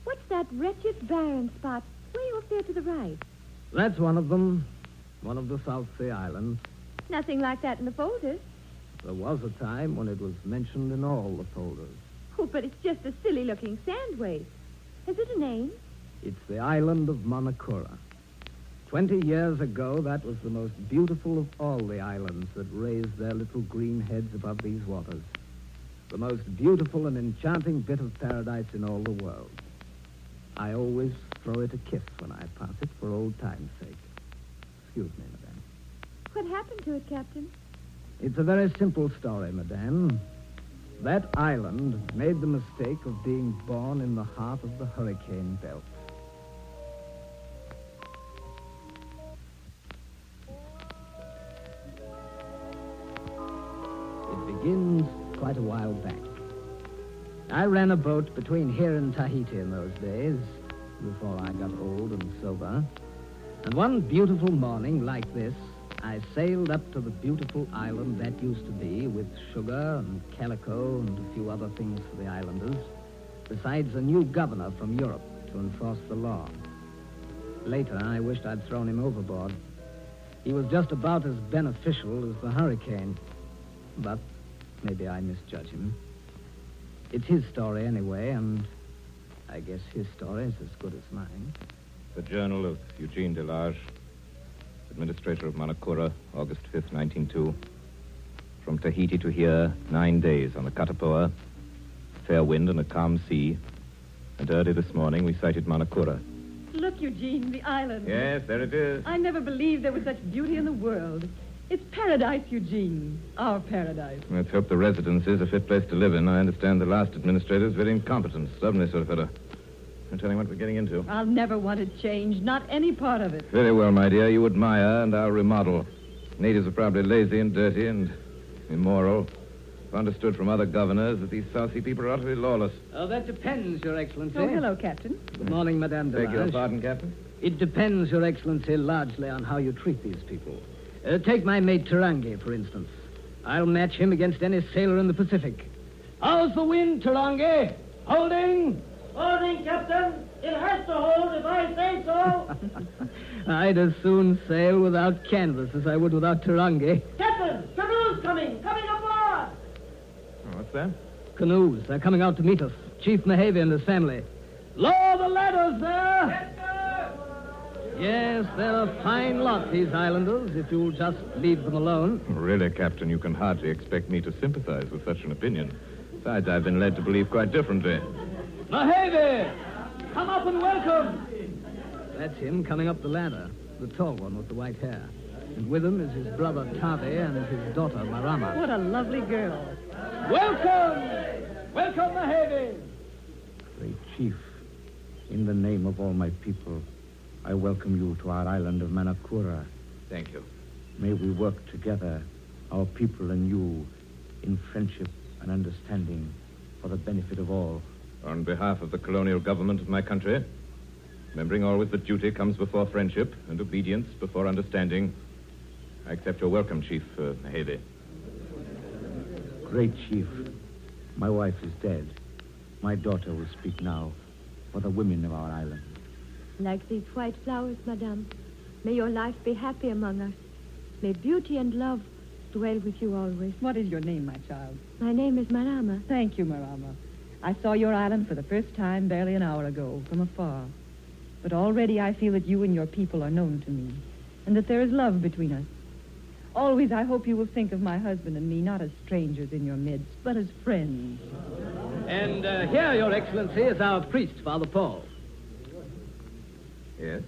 what's that wretched barren spot way off there to the right? That's one of them. One of the South Sea Islands. Nothing like that in the folders. There was a time when it was mentioned in all the folders. Oh, but it's just a silly-looking sand waste. Has it a name? It's the island of Manakura. 20 years ago, that was the most beautiful of all the islands that raised their little green heads above these waters. The most beautiful and enchanting bit of paradise in all the world. I always throw it a kiss when I pass it for old time's sake. Excuse me, madame. What happened to it, Captain? It's a very simple story, madame. That island made the mistake of being born in the heart of the hurricane belt. It begins quite a while back. I ran a boat between here and Tahiti in those days, before I got old and sober. And one beautiful morning like this, I sailed up to the beautiful island that used to be, with sugar and calico and a few other things for the islanders, besides a new governor from Europe to enforce the law. Later, I wished I'd thrown him overboard. He was just about as beneficial as the hurricane. But maybe I misjudge him. It's his story anyway, and I guess his story is as good as mine. The Journal of Eugene Delage, Administrator of Manakura, August 5th, 1902. From Tahiti to here, 9 days on the Katapoa, fair wind and a calm sea. And early this morning, we sighted Manakura. Look, Eugene, the island. Yes, there it is. I never believed there was such beauty in the world. It's paradise, Eugene. Our paradise. Let's hope the residence is a fit place to live in. I understand the last administrator is very incompetent. Stubborn sort of fellow. I'm telling you what we're getting into. I'll never want to change, not any part of it. Very well, my dear. You admire, and I'll remodel. Natives are probably lazy and dirty and immoral. I've understood from other governors that these South Sea people are utterly lawless. Oh, that depends, Your Excellency. Oh, hello, Captain. Good morning, Madame Delage. Beg your pardon, Captain? It depends, Your Excellency, largely on how you treat these people. Take my mate Tarangi, for instance. I'll match him against any sailor in the Pacific. How's the wind, Tarangi? Holding? Holding, Captain. It has to hold if I say so. I'd as soon sail without canvas as I would without Tarangi. Captain, canoes coming aboard. Oh, what's that? Canoes. They're coming out to meet us. Chief Mehavy and his family. Lower the ladders there! Yes, they're a fine lot, these islanders, if you'll just leave them alone. Really, Captain, you can hardly expect me to sympathize with such an opinion. Besides, I've been led to believe quite differently. Mehavy! Come up and welcome! That's him coming up the ladder, the tall one with the white hair. And with him is his brother Tavi and his daughter Marama. What a lovely girl. Welcome! Welcome, Mehavy! Great Chief, in the name of all my people, I welcome you to our island of Manakura. Thank you. May we work together, our people and you, in friendship and understanding for the benefit of all. On behalf of the colonial government of my country, remembering always that duty comes before friendship and obedience before understanding, I accept your welcome, Chief Mehavy. Great Chief, my wife is dead. My daughter will speak now for the women of our island. Like these white flowers, madame, may your life be happy among us. May beauty and love dwell with you always. What is your name, my child? My name is Marama. Thank you, Marama. I saw your island for the first time barely an hour ago, from afar. But already I feel that you and your people are known to me, and that there is love between us. Always I hope you will think of my husband and me not as strangers in your midst, but as friends. And here, Your Excellency, is our priest, Father Paul. Yes?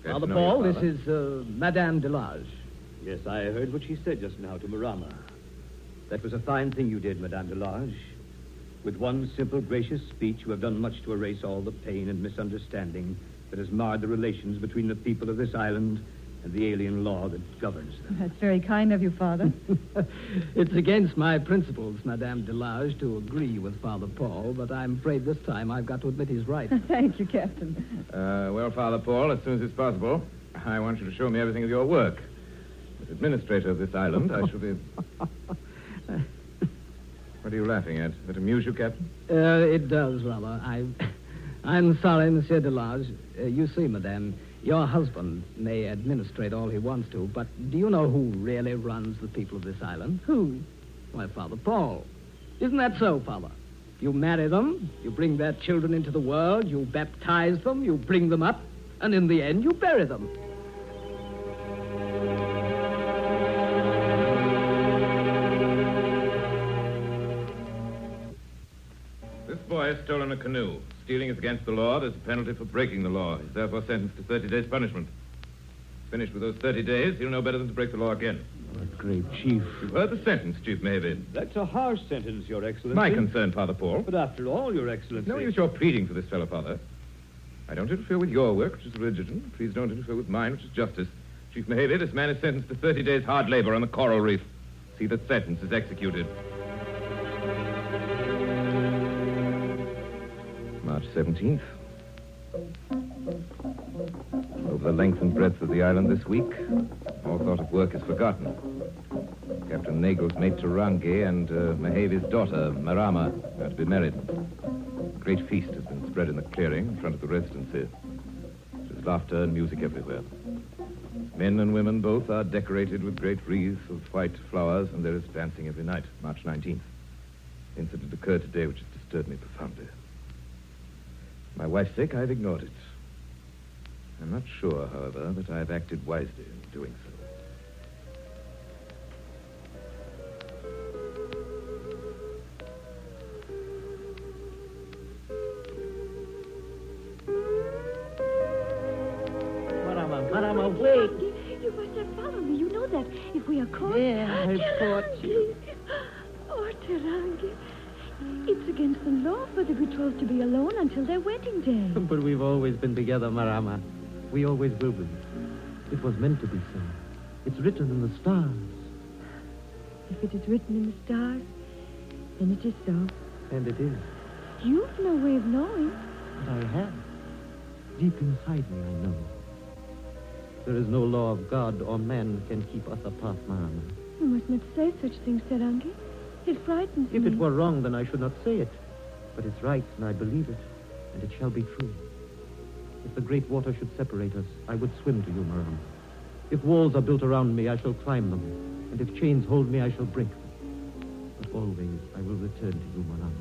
Father Paul, this is Madame Delage. Yes, I heard what she said just now to Marama. That was a fine thing you did, Madame Delage. With one simple, gracious speech, you have done much to erase all the pain and misunderstanding that has marred the relations between the people of this island and the alien law that governs them. That's very kind of you, Father. It's against my principles, Madame Delage, to agree with Father Paul, but I'm afraid this time I've got to admit he's right. Thank you, Captain. Well, Father Paul, as soon as it's possible, I want you to show me everything of your work. As administrator of this island, I shall be... What are you laughing at? Does it amuse you, Captain? It does, rather. I'm sorry, Monsieur Delage. You see, Madame, your husband may administrate all he wants to, but do you know who really runs the people of this island? Who? Why, Father Paul. Isn't that so, Father? You marry them, you bring their children into the world, you baptize them, you bring them up, and in the end you bury them. This boy has stolen a canoe. Stealing is against the law. There's a penalty for breaking the law. He's therefore sentenced to 30 days' punishment. Finished with those 30 days, he'll know better than to break the law again. But, great Chief... You've heard the sentence, Chief Mayhew. That's a harsh sentence, Your Excellency. My concern, Father Paul. But after all, Your Excellency... No use your pleading for this fellow, Father. I don't interfere with your work, which is religion. Please don't interfere with mine, which is justice. Chief Mayhew, this man is sentenced to 30 days' hard labor on the coral reef. See that sentence is executed. March 17th. Over the length and breadth of the island this week, all thought of work is forgotten. Captain Nagel's mate Tarangi and Mahev's daughter, Marama, are to be married. A great feast has been spread in the clearing in front of the residency. There's laughter and music everywhere. Men and women both are decorated with great wreaths of white flowers, and there is dancing every night, March 19th. Incident occurred today which has disturbed me profoundly. For my wife's sake, I've ignored it. I'm not sure, however, that I've acted wisely in doing so. Marama, wait. You must have followed me. You know that if we are caught... Yeah, I caught you. Oh, Tarangi. It's against the law for the betrothed to be alone until their wedding day. But we've always been together, Marama. We always will be. It was meant to be so. It's written in the stars. If it is written in the stars, then it is so. And it is. You've no way of knowing. But I have. Deep inside me, I know. There is no law of God or man can keep us apart, Marama. You must not say such things, Tarangi. It frightens me. If it were wrong, then I should not say it. But it's right, and I believe it. And it shall be true. If the great water should separate us, I would swim to you, Marama. If walls are built around me, I shall climb them. And if chains hold me, I shall break them. But always I will return to you, Marama.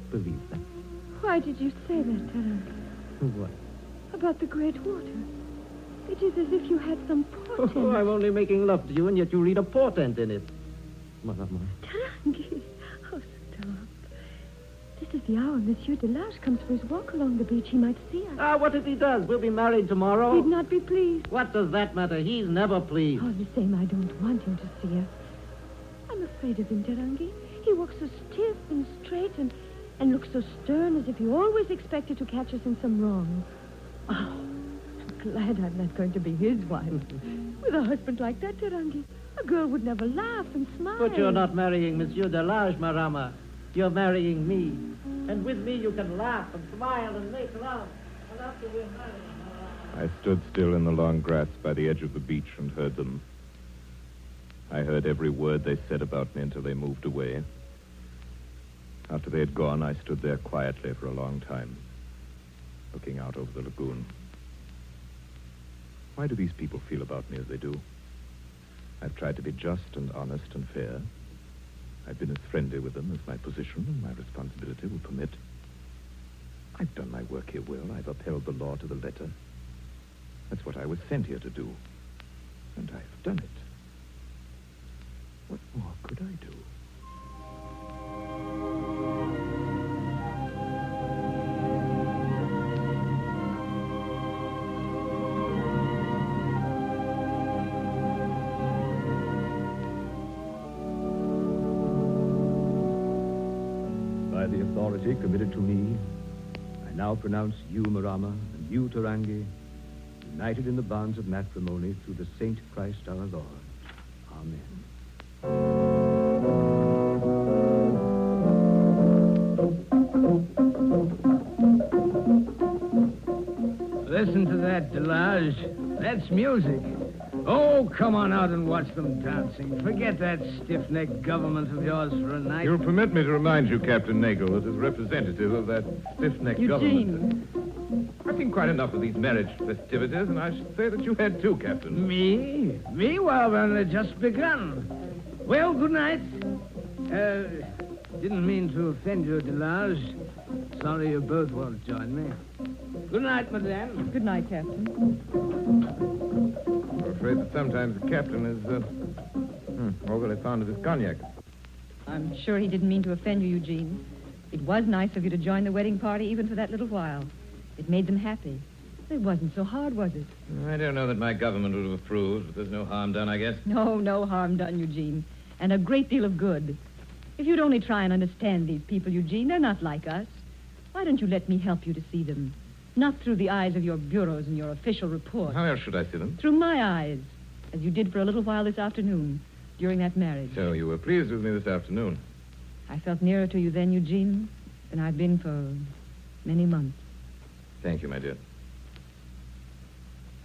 Believe that. Why did you say that, Tarangi? What? About the great water. It is as if you had some portent. Oh, I'm only making love to you, and yet you read a portent in it. Marama. Tarangi. Oh, stop. This is the hour Monsieur Delage comes for his walk along the beach. He might see us. Ah, what if he does? We'll be married tomorrow. He'd not be pleased. What does that matter? He's never pleased. All the same, I don't want him to see us. I'm afraid of him, Tarangi. He walks so stiff and straight and looks so stern as if he always expected to catch us in some wrong. Oh, I'm glad I'm not going to be his wife. With a husband like that, Tarangi, a girl would never laugh and smile. But you're not marrying Monsieur Delage, Marama. You're marrying me. And with me you can laugh and smile and make love. And after we're married... I stood still in the long grass by the edge of the beach and heard them. I heard every word they said about me until they moved away. After they had gone, I stood there quietly for a long time, looking out over the lagoon. Why do these people feel about me as they do? I've tried to be just and honest and fair. I've been as friendly with them as my position and my responsibility will permit. I've done my work here well. I've upheld the law to the letter. That's what I was sent here to do. And I've done it. What more could I do? By the authority committed to me, I now pronounce you, Marama, and you, Tarangi, united in the bonds of matrimony through the Saint Christ our Lord. Amen. Listen to that, Delage. That's music. Oh, come on out and watch them dancing. Forget that stiff-necked government of yours for a night. You'll permit me to remind you, Captain Nagel, that as representative of that stiff-necked government... I've seen quite enough of these marriage festivities, and I should say that you had too, Captain. Me? Me? Well, then they've just begun. Well, good night. Didn't mean to offend you, Delage. Sorry you both won't join me. Good night, madame. Good night, Captain. I'm afraid that sometimes the captain is overly fond of his cognac. I'm sure he didn't mean to offend you, Eugene. It was nice of you to join the wedding party even for that little while. It made them happy. It wasn't so hard, was it? I don't know that my government would have approved, but there's no harm done, I guess. No harm done, Eugene. And a great deal of good. If you'd only try and understand these people, Eugene, they're not like us. Why don't you let me help you to see them? Not through the eyes of your bureaus and your official reports. How else should I see them? Through my eyes, as you did for a little while this afternoon, during that marriage. So you were pleased with me this afternoon? I felt nearer to you then, Eugene, than I've been for many months. Thank you, my dear.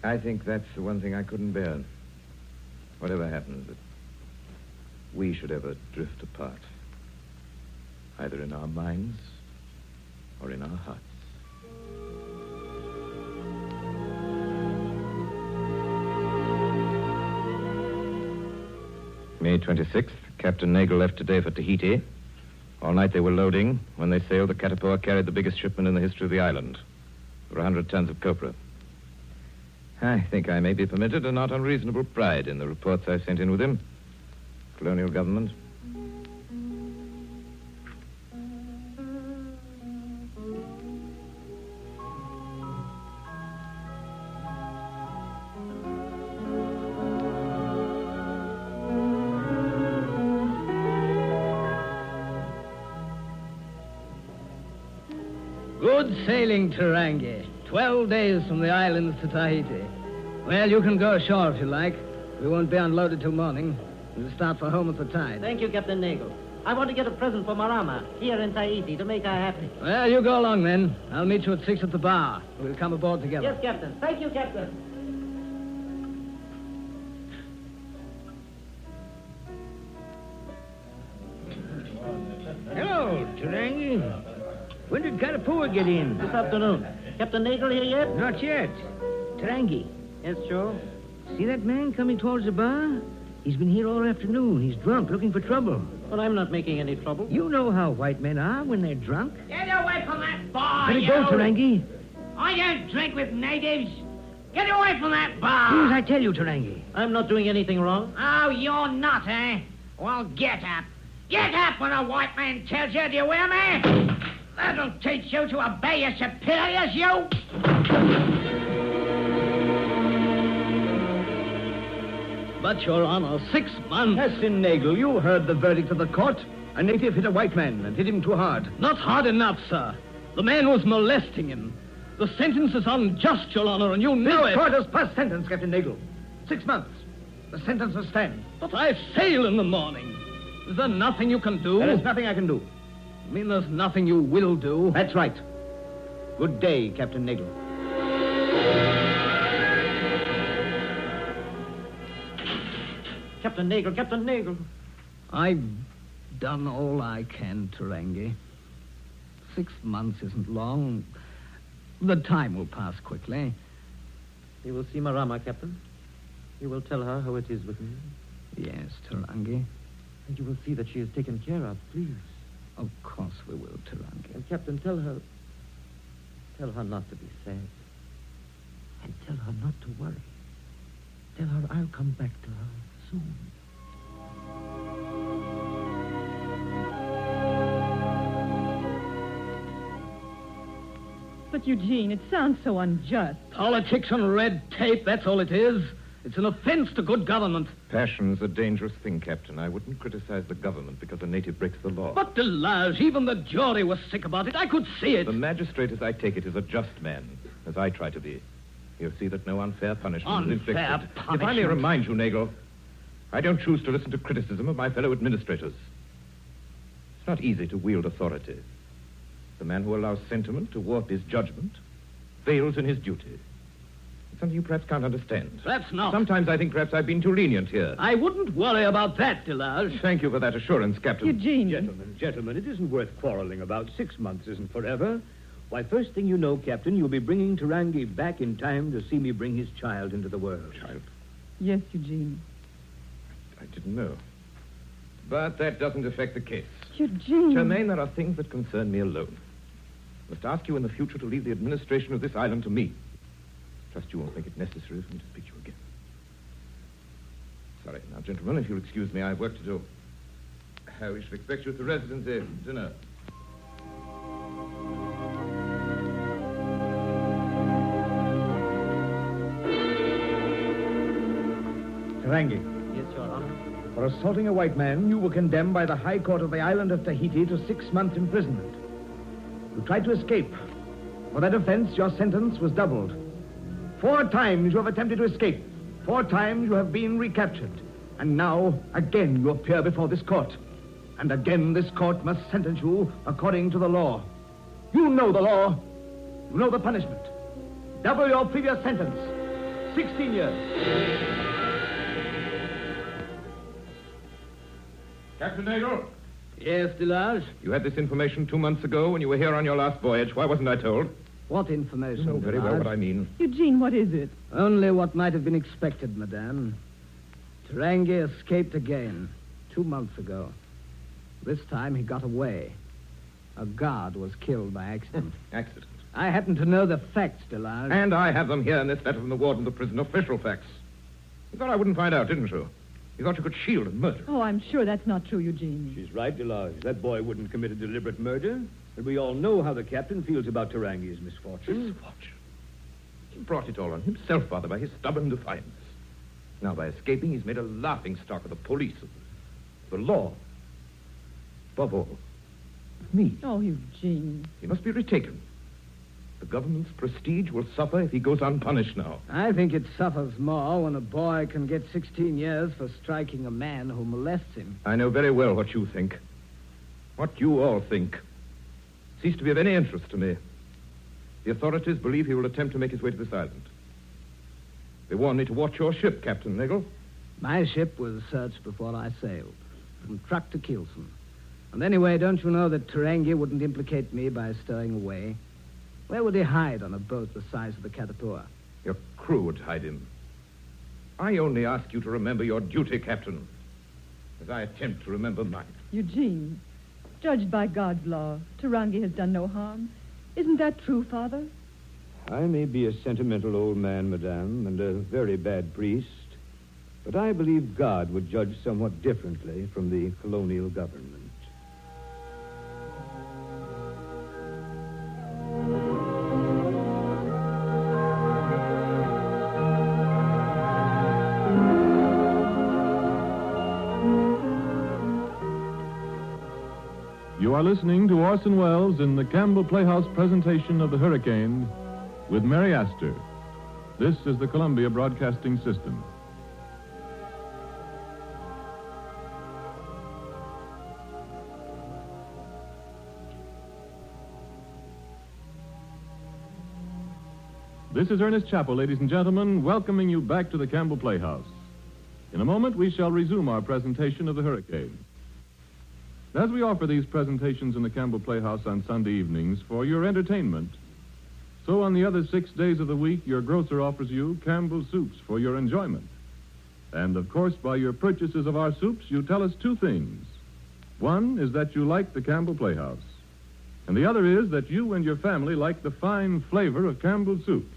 I think that's the one thing I couldn't bear. Whatever happens, that we should ever drift apart. Either in our minds or in our hearts. May 26th, Captain Nagel left today for Tahiti. All night they were loading. When they sailed, the Catapora carried the biggest shipment in the history of the island. There were 100 tons of copra. I think I may be permitted a not unreasonable pride in the reports I sent in with him. Colonial government. Good sailing, Tarangi. 12 days from the islands to Tahiti. Well, you can go ashore if you like. We won't be unloaded till morning. We'll start for home at the tide. Thank you, Captain Nagel. I want to get a present for Marama here in Tahiti to make her happy. Well, you go along then. I'll meet you at 6 at the bar. We'll come aboard together. Yes, Captain. Thank you, Captain. Hello, Tarangi. When did Catapora get in? This afternoon. Captain Nagel here yet? Not yet. Tarangi. Yes, Joe? See that man coming towards the bar? He's been here all afternoon. He's drunk, looking for trouble. Well, I'm not making any trouble. You know how white men are when they're drunk. Get away from that bar, Let it go, Tarangi. I don't drink with natives. Get away from that bar. Do as I tell you, Tarangi. I'm not doing anything wrong. Oh, you're not, eh? Well, get up. Get up when a white man tells you, do you hear me? That'll teach you to obey your superiors, you. But, Your Honor, 6 months. Captain Nagel, you heard the verdict of the court. A native hit a white man and hit him too hard. Not hard enough, sir. The man was molesting him. The sentence is unjust, Your Honor, and you know it. This court has passed sentence, Captain Nagel. 6 months. The sentence will stand. But I sail in the morning. Is there nothing you can do? There is nothing I can do. You mean there's nothing you will do? That's right. Good day, Captain Nagel. Captain Nagel, Captain Nagel. I've done all I can, Tarangi. 6 months isn't long. The time will pass quickly. You will see Marama, Captain. You will tell her how it is with me. Yes, Tarangi. And you will see that she is taken care of, please. Of course we will, Tarangi. And, Captain, tell her not to be sad. And tell her not to worry. Tell her I'll come back to her soon. But, Eugene, it sounds so unjust. Politics and red tape, that's all it is. It's an offense to good government. Passion's a dangerous thing, Captain. I wouldn't criticize the government because a native breaks the law. But, Delage, even the jury was sick about it. I could see it. The magistrate, as I take it, is a just man, as I try to be. He He'll see that no unfair punishment is inflicted. Unfair If I may punishment? remind you, Nagel, I don't choose to listen to criticism of my fellow administrators. It's not easy to wield authority. The man who allows sentiment to warp his judgment fails in his duty. It's something you perhaps can't understand. Perhaps not. Sometimes I think perhaps I've been too lenient here. I wouldn't worry about that, Delage. Thank you for that assurance, Captain. Eugene. Gentlemen, it isn't worth quarreling about. 6 months isn't forever. Why, first thing you know, Captain, you'll be bringing Tarangi back in time to see me bring his child into the world. Child? Yes, Eugene. I didn't know. But that doesn't affect the case. Eugene. Germaine, there are things that concern me alone. I must ask you in the future to leave the administration of this island to me. Trust you won't make it necessary for me to speak to you again. Sorry. Now, gentlemen, if you'll excuse me, I have work to do. We shall expect you at the Residency dinner. Tarangi. Yes, Your Honor. For assaulting a white man, you were condemned by the High Court of the island of Tahiti to 6 months imprisonment. You tried to escape. For that offense, your sentence was doubled. 4 times you have attempted to escape. 4 times you have been recaptured. And now, again, you appear before this court. And again, this court must sentence you according to the law. You know the law. You know the punishment. Double your previous sentence. 16 years. Captain Nagel? Yes, Delage? You had this information 2 months ago when you were here on your last voyage. Why wasn't I told? What information? You know very well what I mean. Eugene, what is it? Only what might have been expected, madame. Tarangi escaped again 2 months ago. This time he got away. A guard was killed by accident. Accident? I happen to know the facts, Delage. And I have them here in this letter from the warden of the prison. Official facts. You thought I wouldn't find out, didn't you? You thought you could shield a murder. Oh, I'm sure that's not true, Eugene. She's right, Delage. That boy wouldn't commit a deliberate murder. And we all know how the captain feels about Tarangi's misfortune. Misfortune? He brought it all on himself, Father, by his stubborn defiance. Now, by escaping, he's made a laughingstock of the police, of the law. Above all, of me. Oh, Eugene. He must be retaken. The government's prestige will suffer if he goes unpunished now. I think it suffers more when a boy can get 16 years for striking a man who molests him. I know very well what you think. What you all think. Cease to be of any interest to me. The authorities believe he will attempt to make his way to this island. They warned me to watch your ship, Captain Nagel. My ship was searched before I sailed, from truck to keelson. And anyway, don't you know that Tarangi wouldn't implicate me by stowing away? Where would he hide on a boat the size of the Katapua? Your crew would hide him. I only ask you to remember your duty, Captain, as I attempt to remember mine. Eugene, judged by God's law, Tarangi has done no harm. Isn't that true, Father? I may be a sentimental old man, madame, and a very bad priest, but I believe God would judge somewhat differently from the colonial government. You are listening to Orson Welles in the Campbell Playhouse presentation of The Hurricane with Mary Astor. This is the Columbia Broadcasting System. This is Ernest Chappell, ladies and gentlemen, welcoming you back to the Campbell Playhouse. In a moment, we shall resume our presentation of The Hurricane. As we offer these presentations in the Campbell Playhouse on Sunday evenings for your entertainment, so on the other 6 days of the week, your grocer offers you Campbell soups for your enjoyment. And, of course, by your purchases of our soups, you tell us 2 things. One is that you like the Campbell Playhouse. And the other is that you and your family like the fine flavor of Campbell soups.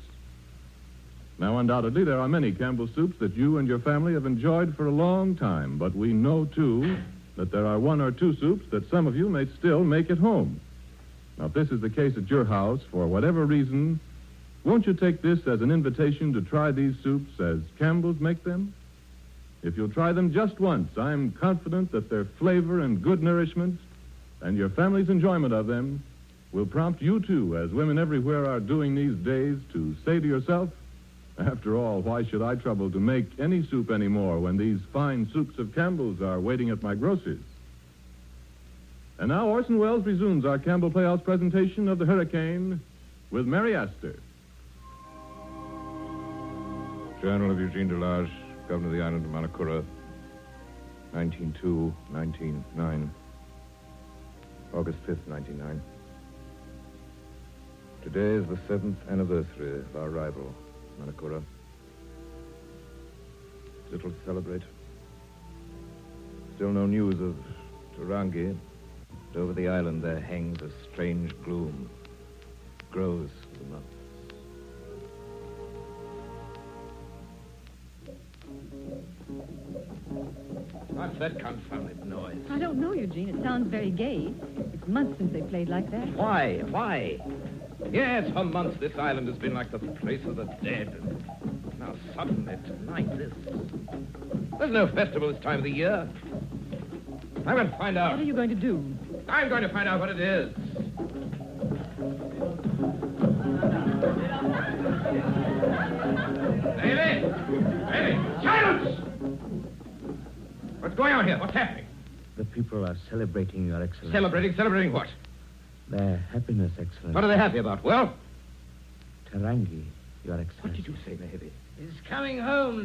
Now, undoubtedly, there are many Campbell soups that you and your family have enjoyed for a long time, but we know, too, that there are 1 or 2 soups that some of you may still make at home. Now, if this is the case at your house, for whatever reason, won't you take this as an invitation to try these soups as Campbell's make them? If you'll try them just once, I'm confident that their flavor and good nourishment and your family's enjoyment of them will prompt you, too, as women everywhere are doing these days, to say to yourself, After all, why should I trouble to make any soup anymore when these fine soups of Campbell's are waiting at my grocer's? And now Orson Welles resumes our Campbell Playhouse presentation of The Hurricane with Mary Astor. Journal of Eugene Delage, Governor of the Island of Manakura, 1902-1909, August 5th, 1909. Today is the 7th anniversary of our arrival, Manakura. Little to celebrate. Still no news of Tarangi. But over the island there hangs a strange gloom. Grows with the months. What's that confounded noise? I don't know, Eugene. It sounds very gay. It's months since they played like that. Why? Why? Yes, for months this island has been like the place of the dead. Now suddenly, tonight, there's no festival this time of the year. I'm going to find out. What are you going to do? I'm going to find out what it is. Davy! Davy! Silence! What's going on here? What's happening? The people are celebrating, Your Excellency. Celebrating what? Their happiness, Excellency. What are they happy about? Well? Tarangi, Your Excellency. What did you say, Davy? He's coming home,